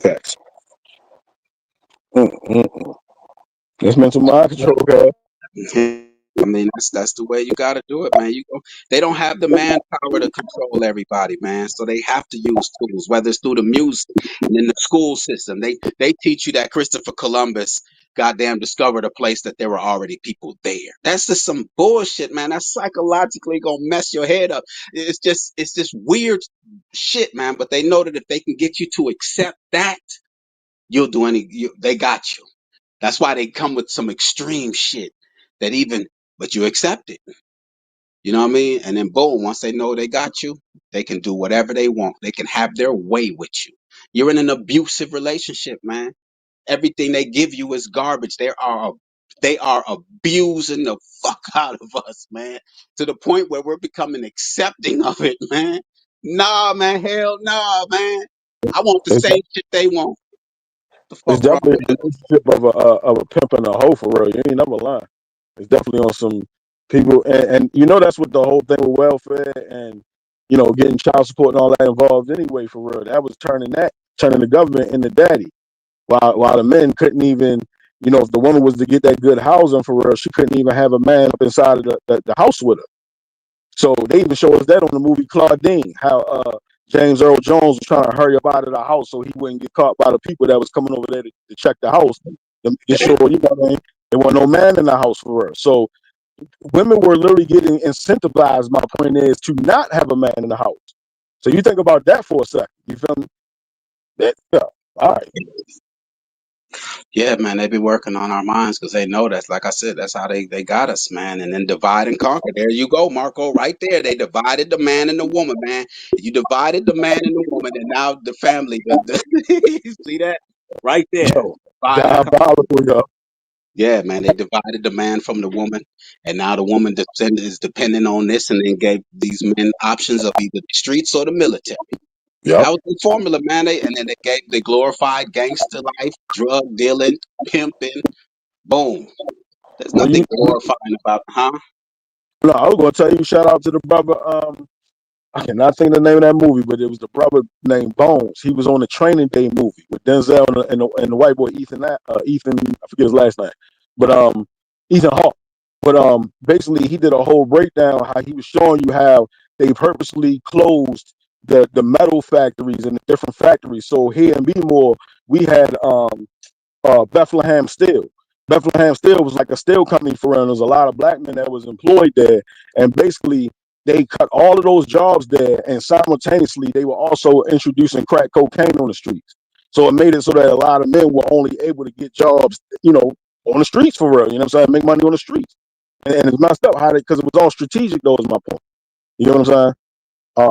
Facts. Mm-mm. It's mental mind control, guys. I mean, that's the way you got to do it, man. They don't have the manpower to control everybody, man. So they have to use tools, whether it's through the music and in the school system. They teach you that Christopher Columbus goddamn discovered a place that there were already people there. That's just some bullshit, man. That's psychologically gonna mess your head up. It's just weird shit, man. But they know that if they can get you to accept that, you'll do they got you. That's why they come with some extreme shit that but you accept it. You know what I mean? And then boom, once they know they got you, they can do whatever they want. They can have their way with you. You're in an abusive relationship, man. Everything they give you is garbage. They are abusing the fuck out of us, man, to the point where we're becoming accepting of it, man. Nah, man, hell nah, man. I want the It's, same shit they want. The it's fuck wrong definitely with a relationship of a pimp and a hoe for real. You ain't never lying. It's definitely on some people, and you know that's what the whole thing with welfare and getting child support and all that involved anyway. For real, that was turning the government into daddy, while the men couldn't even. If the woman was to get that good housing for real, she couldn't even have a man up inside of the house with her. So they even show us that on the movie Claudine, how James Earl Jones was trying to hurry up out of the house so he wouldn't get caught by the people that was coming over there to check the house. To get sure, what I mean? There wasn't no man in the house for her. So women were literally getting incentivized, my point is, to not have a man in the house. So you think about that for a second. You feel me? Yeah. All right. Yeah, man, they be working on our minds because they know that's, like I said, that's how they got us, man. And then divide and conquer. There you go, Marco, right there. They divided the man and the woman, man. You divided the man and the woman, and now the family. You see that right there? Yo, Divide and conquer. diabolical, yo. Yeah, man, they divided the man from the woman, and now the woman is depending on this, and then gave these men options of either the streets or the military. Yep. That was the formula, man. And then they glorified gangster life, drug dealing, pimping. Boom. There's Well, nothing glorifying about, huh? no, I was gonna tell you, shout out to the brother. I cannot think of the name of that movie, but it was the brother named Bones. He was on the Training Day movie with Denzel and the white boy Ethan. I forget his last name, but Ethan Hawke. But basically, he did a whole breakdown how he was showing you how they purposely closed the metal factories and the different factories. So here in Bmore, we had Bethlehem Steel. Bethlehem Steel was like a steel company for real. There's a lot of black men that was employed there, and basically they cut all of those jobs there, and simultaneously they were also introducing crack cocaine on the streets. So it made it so that a lot of men were only able to get jobs, on the streets for real. You know what I'm saying? Make money on the streets, and it's messed up how because it was all strategic. Though is my point. You know what I'm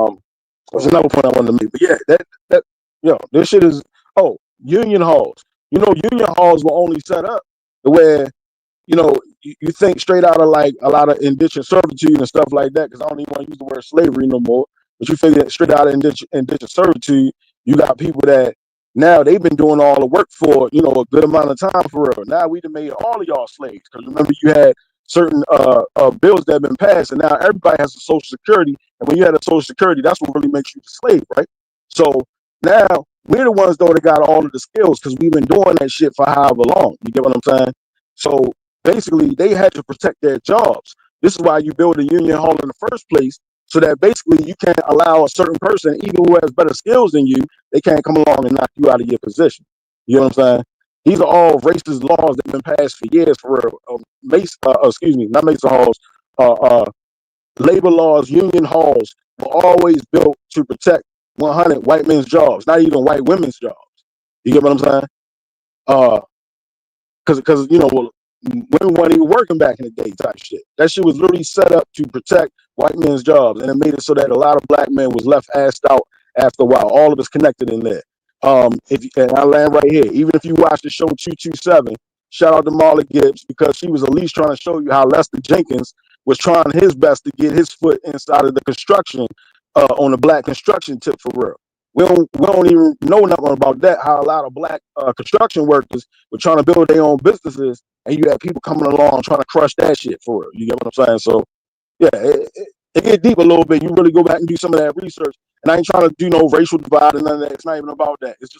saying? There's another point I wanted to make, but yeah, this shit is union halls. Union halls were only set up where you think straight out of like a lot of indentured servitude and stuff like that. Because I don't even want to use the word slavery no more. But you figure that straight out of indentured servitude, you got people that now they've been doing all the work for a good amount of time for real. Now we done made all of y'all slaves. Because remember, you had certain bills that have been passed, and now everybody has a social security. And when you had a social security, that's what really makes you a slave, right? So now we're the ones though that got all of the skills because we've been doing that shit for however long. You get what I'm saying? So basically, they had to protect their jobs. This is why you build a union hall in the first place, so that basically you can't allow a certain person, even who has better skills than you, they can't come along and knock you out of your position. You know what I'm saying? These are all racist laws that have been passed for years for real. Not Mason halls. Labor laws, union halls were always built to protect 100 white men's jobs, not even white women's jobs. You get what I'm saying? Because women weren't even working back in the day type shit. That shit was literally set up to protect white men's jobs, and it made it so that a lot of black men was left assed out after a while. All of us connected in there. And I land right here. Even if you watch the show 227, shout out to Marla Gibbs because she was at least trying to show you how Lester Jenkins was trying his best to get his foot inside of the construction on the black construction tip for real. We don't even know nothing about that. How a lot of black construction workers were trying to build their own businesses, and you had people coming along trying to crush that shit for real. You get what I'm saying? So yeah, it get deep a little bit. You really go back and do some of that research. And I ain't trying to do no racial divide and none of that. It's not even about that. It's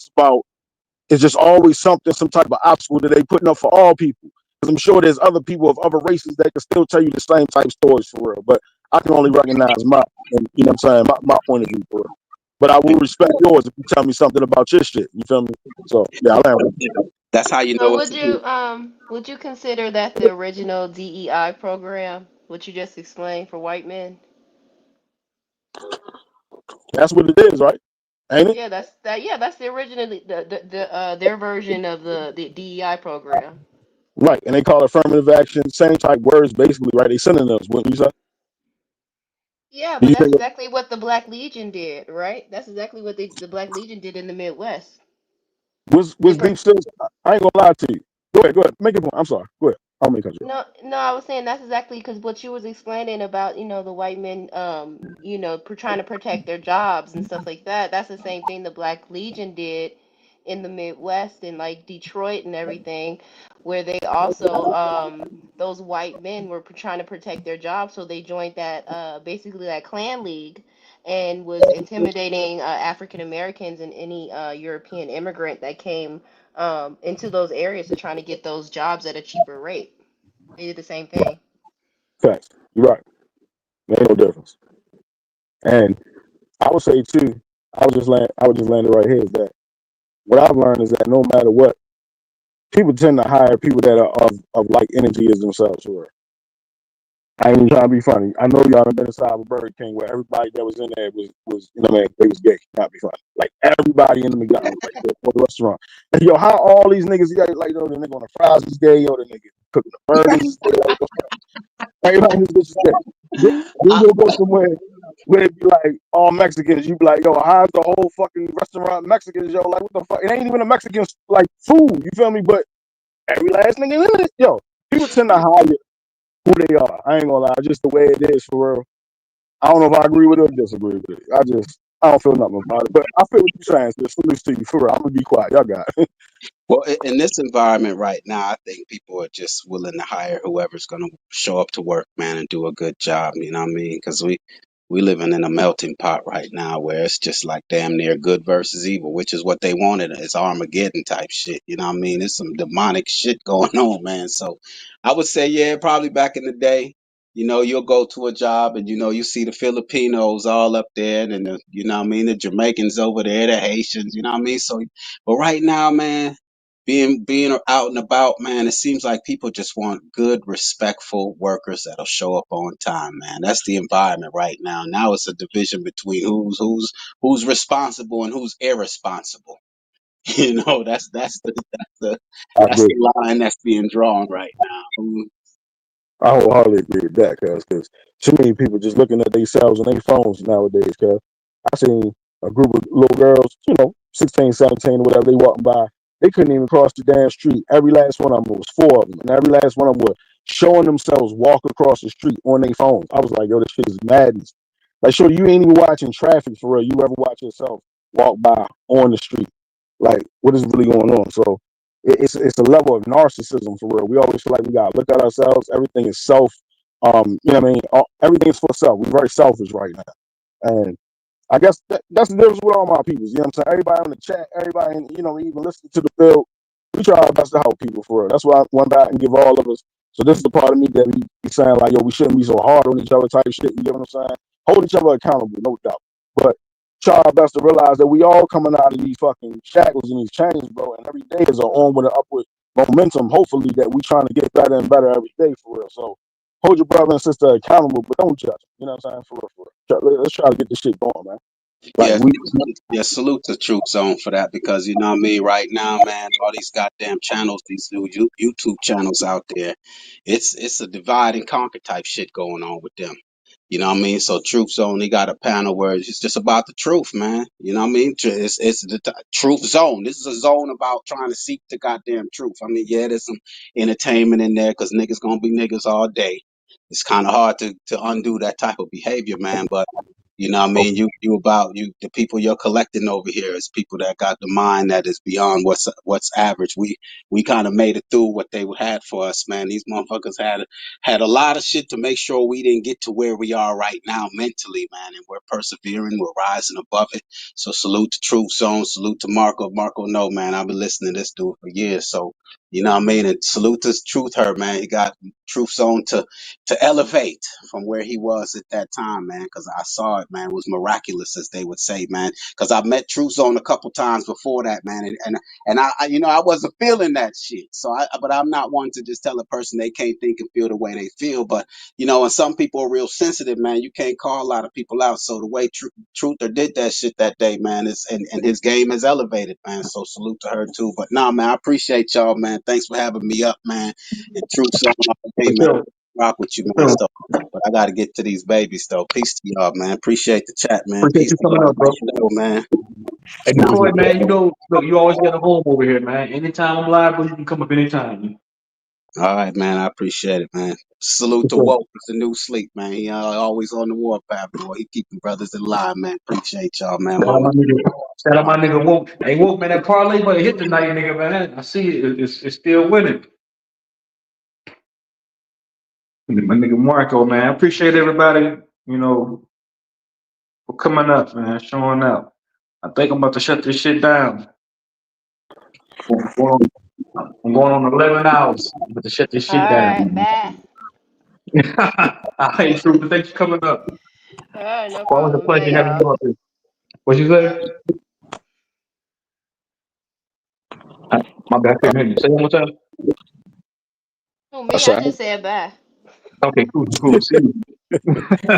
just always something, some type of obstacle that they putting up for all people. Because I'm sure there's other people of other races that can still tell you the same type stories for real. But I can only recognize you know what I'm saying, my point of view for real. But I will respect yours if you tell me something about your shit. You feel me? So yeah, I land with you. That's how you So know it's a group. would you consider that the original DEI program, what you just explained for white men? That's what it is, right? Ain't it? Yeah, that's the original their version of the DEI program. Right. And they call it affirmative action, same type words, basically, right? They synonyms, wouldn't you say? Yeah, Do but you that's think exactly what the Black Legion did, right? That's exactly what the Black Legion did in the Midwest. They was per deep six? I ain't gonna lie to you. Go ahead. Make it point. I'm sorry. Go ahead. I'll make it. No, no, I was saying that's exactly because what you was explaining about, the white men, trying to protect their jobs and stuff like that. That's the same thing the Black Legion did in the Midwest and like Detroit and everything, where they also, those white men were trying to protect their jobs, so they joined that, basically that Klan League, and was intimidating African Americans and any European immigrant that came into those areas to trying to get those jobs at a cheaper rate. They did the same thing. Facts. You're right. There ain't no difference. And I would say too, I would just land it right here is that what I've learned is that no matter what, people tend to hire people that are of like energy as themselves. Or I ain't even trying to be funny. I know y'all done been inside of a Burger King where everybody that was in there was they was gay. Not be funny. Like everybody in the McDonald's, like the restaurant. And yo, how all these niggas, yeah, like, the nigga on the fries is gay, yo, the nigga cooking the burgers is gay, like, everybody in this bitch is gay. Then you'll go somewhere where it be like all Mexicans, you be like, yo, how's the whole fucking restaurant Mexicans, yo? Like, what the fuck? It ain't even a Mexican like food, you feel me? But every last nigga in it, yo, people tend to hire who they are. I ain't gonna lie, just the way it is for real. I don't know if I agree with it or disagree with it. I don't feel nothing about it. But I feel what you're saying. Just salute to you for real. I'm gonna be quiet. Y'all got it. Well, in this environment right now, I think people are just willing to hire whoever's going to show up to work, man, and do a good job. You know what I mean? Because we living in a melting pot right now where it's just like damn near good versus evil, which is what they wanted. It's Armageddon type shit. You know what I mean? It's some demonic shit going on, man. So I would say, yeah, probably back in the day. You'll go to a job and you see the Filipinos all up there and you know what I mean, the Jamaicans over there, the Haitians, you know what I mean? So but right now, man, being out and about, man, it seems like people just want good, respectful workers that'll show up on time, man. That's the environment right now. Now it's a division between who's responsible and who's irresponsible. That's the I that's agree. the line that's being drawn right now. I wholeheartedly agree with that, cause too many people just looking at themselves and their phones nowadays, cuz I seen a group of little girls, 16, 17, or whatever, they walking by. They couldn't even cross the damn street. Every last one of them was four of them, and every last one of them was showing themselves walk across the street on their phones. I was like, yo, this shit is madness. Like, sure, you ain't even watching traffic for real. You ever watch yourself walk by on the street? Like, what is really going on? So it's a level of narcissism for real. We always feel like we gotta look at ourselves. Everything is self. You know what I mean? Everything is for self. We're very selfish right now, and I guess that's the difference with all my peoples. You know what I'm saying? Everybody on the chat, everybody, even listening to the field, we try our best to help people for real. That's why I went back and give all of us. So this is the part of me that we be saying like, yo, we shouldn't be so hard on each other type shit. You get what I'm saying? Hold each other accountable, no doubt. But try our best to realize that we all coming out of these fucking shackles and these chains, bro. And every day is an onward and upward momentum. Hopefully that we trying to get better and better every day for real. So hold your brother and sister accountable, but don't judge them. You know what I'm saying? For real, for real. Let's try to get this shit going, man. Like Yeah, we yeah, salute to Truth Zone for that because you know what I mean. Right now, man, all these goddamn channels, these new YouTube channels out there, it's a divide and conquer type shit going on with them. You know what I mean? So Truth Zone, he got a panel where it's just about the truth, man. You know what I mean? It's the Truth Zone. This is a zone about trying to seek the goddamn truth. I mean, yeah, there's some entertainment in there because niggas gonna be niggas all day. It's kind of hard to undo that type of behavior, man. But you know what I mean? The people you're collecting over here is people that got the mind that is beyond what's average. We kind of made it through what they had for us, man. These motherfuckers had a lot of shit to make sure we didn't get to where we are right now mentally, man. And we're persevering, we're rising above it. So salute to Truth Zone, salute to Marco. Marco, no, man, I've been listening to this dude for years. So You know what I mean? And salute to Truth Hurt, man. He got Truth Zone to elevate from where he was at that time, man. Because I saw it, man. It was miraculous, as they would say, man. Because I met Truth Zone a couple times before that, man. And you know, I wasn't feeling that shit. But I'm not one to just tell a person they can't think and feel the way they feel. But you know, and some people are real sensitive, man. You can't call a lot of people out. So the way Truther did that shit that day, man, is and his game is elevated, man. So salute to her too. But nah, man, I appreciate y'all, man. Thanks for having me up, man. And Truth Zone, hey, For man, sure. rock with you, For man. sure. So, but I got to get to these babies, though. Peace to y'all, man. Appreciate the chat, man. Appreciate Peace you to coming y'all, up, bro. man. Hey, Detroit, man, you know, look, you always got a home over here, man. Anytime I'm live, bro, you can come up anytime. All right, man. I appreciate it, man. Salute For to sure. Woke. It's the new sleep, man. He always on the warpath, boy. He keeping brothers alive, man. Appreciate y'all, man. Shout out Hold my nigga. Shout out my nigga Woke. Hey, Woke, man, that parlay but it hit tonight, nigga, man. I see it. It's still winning. My nigga Marco, man. I appreciate everybody, you know, for coming up, man, showing up. I think I'm about to shut this shit down. I'm going on 11 hours. I'm about to shut this All shit right, down. bye. I hate Truth. Thanks for coming up. All right, no Always a problem. pleasure Bye, having y'all. you up here. What you say? My bad, I couldn't hear you. Say it one more time. Oh, I me, I said, just said bye. Okay, cool, cool. See you.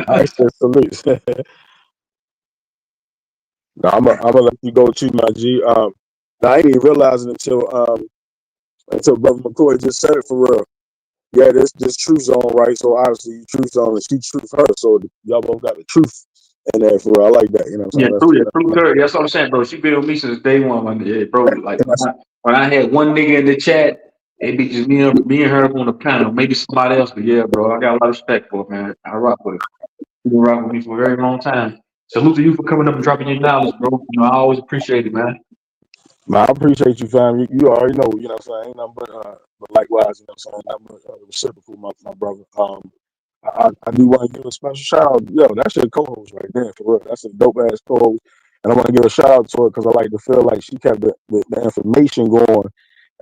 I said salute. No, I'm gonna let you go too, my G. Now, I ain't even realizing until Brother McCoy just said it for real. Yeah, this truth zone, right? So obviously you truth zone and she truth her. So y'all both got the truth in there for real. I like that. You know what Yeah, I'm true, saying? yeah, true, third. That's what I'm saying, bro. She been with me since day one, my nigga. Yeah, bro. Like when I had one nigga in the chat, it be just me and her on the panel, maybe somebody else, but yeah, bro. I got a lot of respect for it, man. I rock with her. She been rocking with me for a very long time. Salute to you for coming up and dropping your knowledge, bro. You know, I always appreciate it, man. Man, I appreciate you, fam. You already know, you know what I'm saying? Ain't nothing but likewise, you know what I'm saying? Nothing but reciprocal, my brother. I do want to give a special shout out. Yo, that's your co-host right there, for real. That's a dope ass co-host. And I want to give a shout out to her because I like to feel like she kept the information going.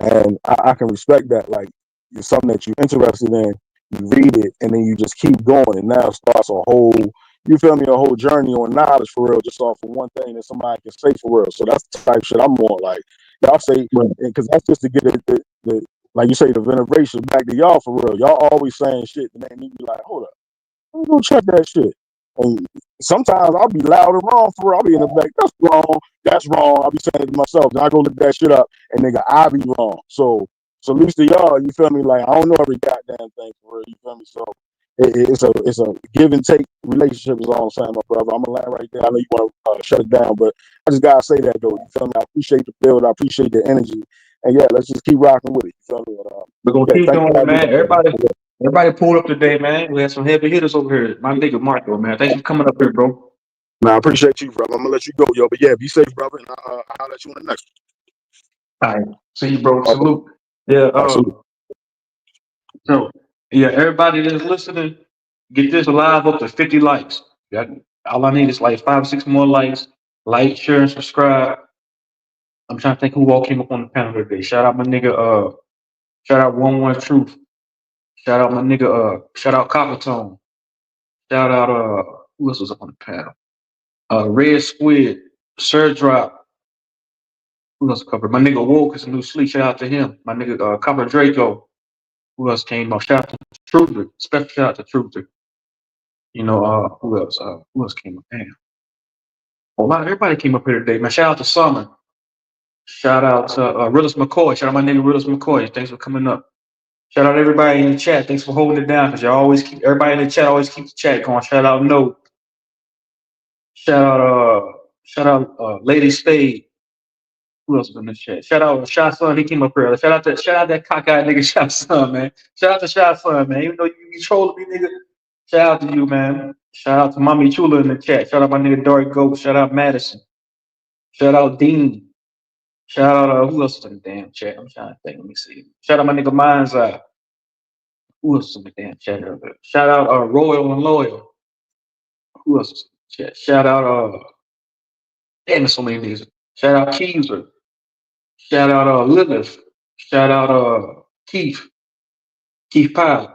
And I can respect that. Like, it's something that you're interested in, you read it, and then you just keep going. And now it starts a whole, you feel me, a whole journey on knowledge for real, just off of one thing that somebody can say for real. So that's the type of shit I'm on. Like, y'all say, because that's just to get the like you say, the veneration back to y'all for real. Y'all always saying shit and then you be like, hold up, let me go check that shit. And sometimes I'll be loud and wrong for real. I'll be in the back, that's wrong. I'll be saying it to myself. Then I go look that shit up and nigga, I be wrong. So at least to y'all, you feel me? Like, I don't know every goddamn thing for real, you feel me? So it's a give and take relationship is all I'm saying, my brother. I'm gonna land right there. I know you want to shut it down, but I just gotta say that though. You feel me? I appreciate the build. I appreciate the energy. And yeah, let's just keep rocking with it. You feel me? We're gonna Yeah, keep thanks doing for it, having me. man. Everybody pulled up today, man. We had some heavy hitters over here. My nigga Marco, man. Thanks for coming up here, bro. Man, I appreciate you, brother. I'm gonna let you go, yo. But yeah, be safe, brother, and I'll let you on the next All right. See you, bro. one. Salute. Yeah, Absolutely. so yeah, everybody that's listening, get this live up to 50 likes. Yeah, all I need is like 5 or 6 more likes. Like, share, and subscribe. I'm trying to think who all came up on the panel today. Shout out my nigga, shout out One Truth. Shout out my nigga, shout out Coppertone. Shout out who else was up on the panel? Red Squid, Sir Drop. Who else covered? My nigga Woke is a new sleep. Shout out to him. My nigga Copper Draco. Who else came up? Shout out to Truther. Special shout out to Truther. You know, who else? Who else came up? Damn. A lot. Everybody came up here today, man. Shout out to Summer. Shout out to Willis McCoy. Shout out my nigga Willis McCoy. Thanks for coming up. Shout out everybody in the chat. Thanks for holding it down because y'all always keep everybody in the chat always keeps the chat going. Shout out No. Shout out Lady Spade. Who else was in the chat? Shout out Shot Son, he came up early. Shout out that cockeyed nigga Shot Son, man. Shout out to Shot Son, man. Even though you be trolling me, nigga. Shout out to you, man. Shout out to Mommy Chula in the chat. Shout out my nigga Dark Goat. Shout out Madison. Shout out Dean. Shout out who else was in the damn chat? I'm trying to think. Let me see. Shout out my nigga Mind's Eye. Who else was in the damn chat earlier? Shout out Royal and Loyal. Who else was in the chat? Shout out damn, so many niggas. Shout out Keezer. Shout out Lilith. Shout out Keith Powell.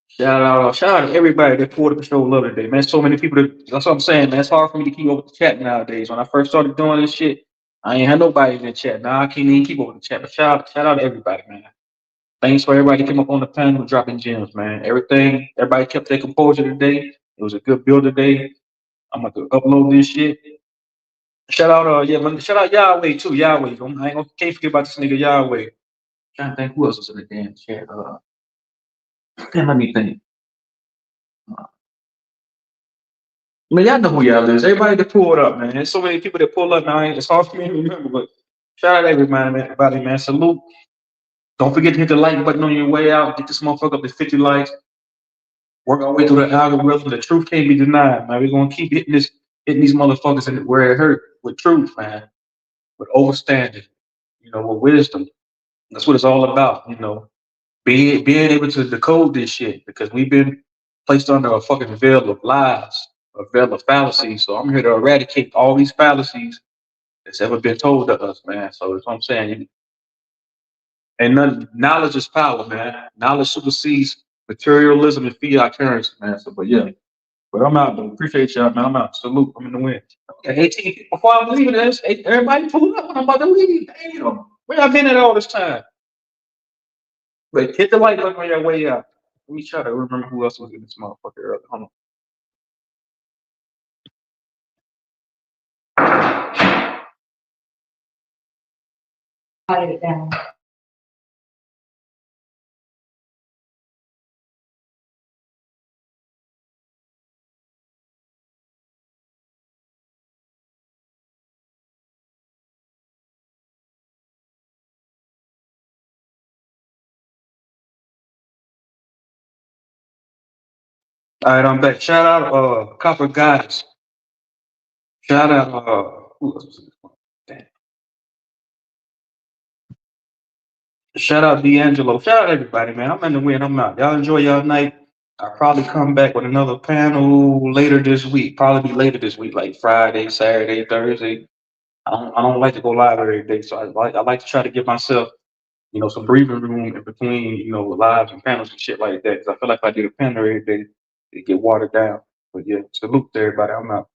Shout out to everybody that pulled up and showed love today, man. So many people that's what I'm saying, man. It's hard for me to keep up with the chat nowadays. When I first started doing this shit, I ain't had nobody in the chat. Now I can't even keep up with the chat. But shout out to everybody, man. Thanks for everybody that came up on the panel dropping gems, man. Everybody kept their composure today. It was a good build today. I'm gonna upload this shit. Shout out, shout out Yahweh too. Yahweh. Can't forget about this nigga Yahweh. Trying to think who else was in the damn chat. Let me think. Man, y'all know who y'all is. Everybody that pulled up, man. There's so many people that pull up now. It's hard for me to remember, but shout out to everybody, man. Salute. Don't forget to hit the like button on your way out. Get this motherfucker up to 50 likes. Work our way through the algorithm. The truth can't be denied, man. We're gonna keep hitting these motherfuckers in where it hurt with truth, man. With overstanding, with wisdom. That's what it's all about, being able to decode this shit because we've been placed under a fucking veil of lies, a veil of fallacies. So I'm here to eradicate all these fallacies that's ever been told to us, man. So that's what I'm saying. And knowledge is power, man. Knowledge supersedes materialism and fiat currency, man. So, but yeah. But I'm out, though. Appreciate y'all, man. I'm out. Salute. I'm in the win. Okay, 18 people before I'm leaving this. Everybody pull up when I'm about to leave. Damn. Where I been at all this time? But hit the like button on your way out. Let me try to remember who else was in this motherfucker earlier. Hold on. Write it down. All right, I'm back. Shout out Copper Goddess. Shout out who else was in this one? Damn. Shout out D'Angelo. Shout out everybody, man. I'm in the win. I'm out. Y'all enjoy y'all night. I'll probably come back with another panel later this week. Probably be later this week, like Friday, Saturday, Thursday. I don't like to go live every day, so I like to try to give myself, some breathing room in between, lives and panels and shit like that. Because I feel like if I do the panel every day, it get watered down. But yeah, salute to everybody. I'm out.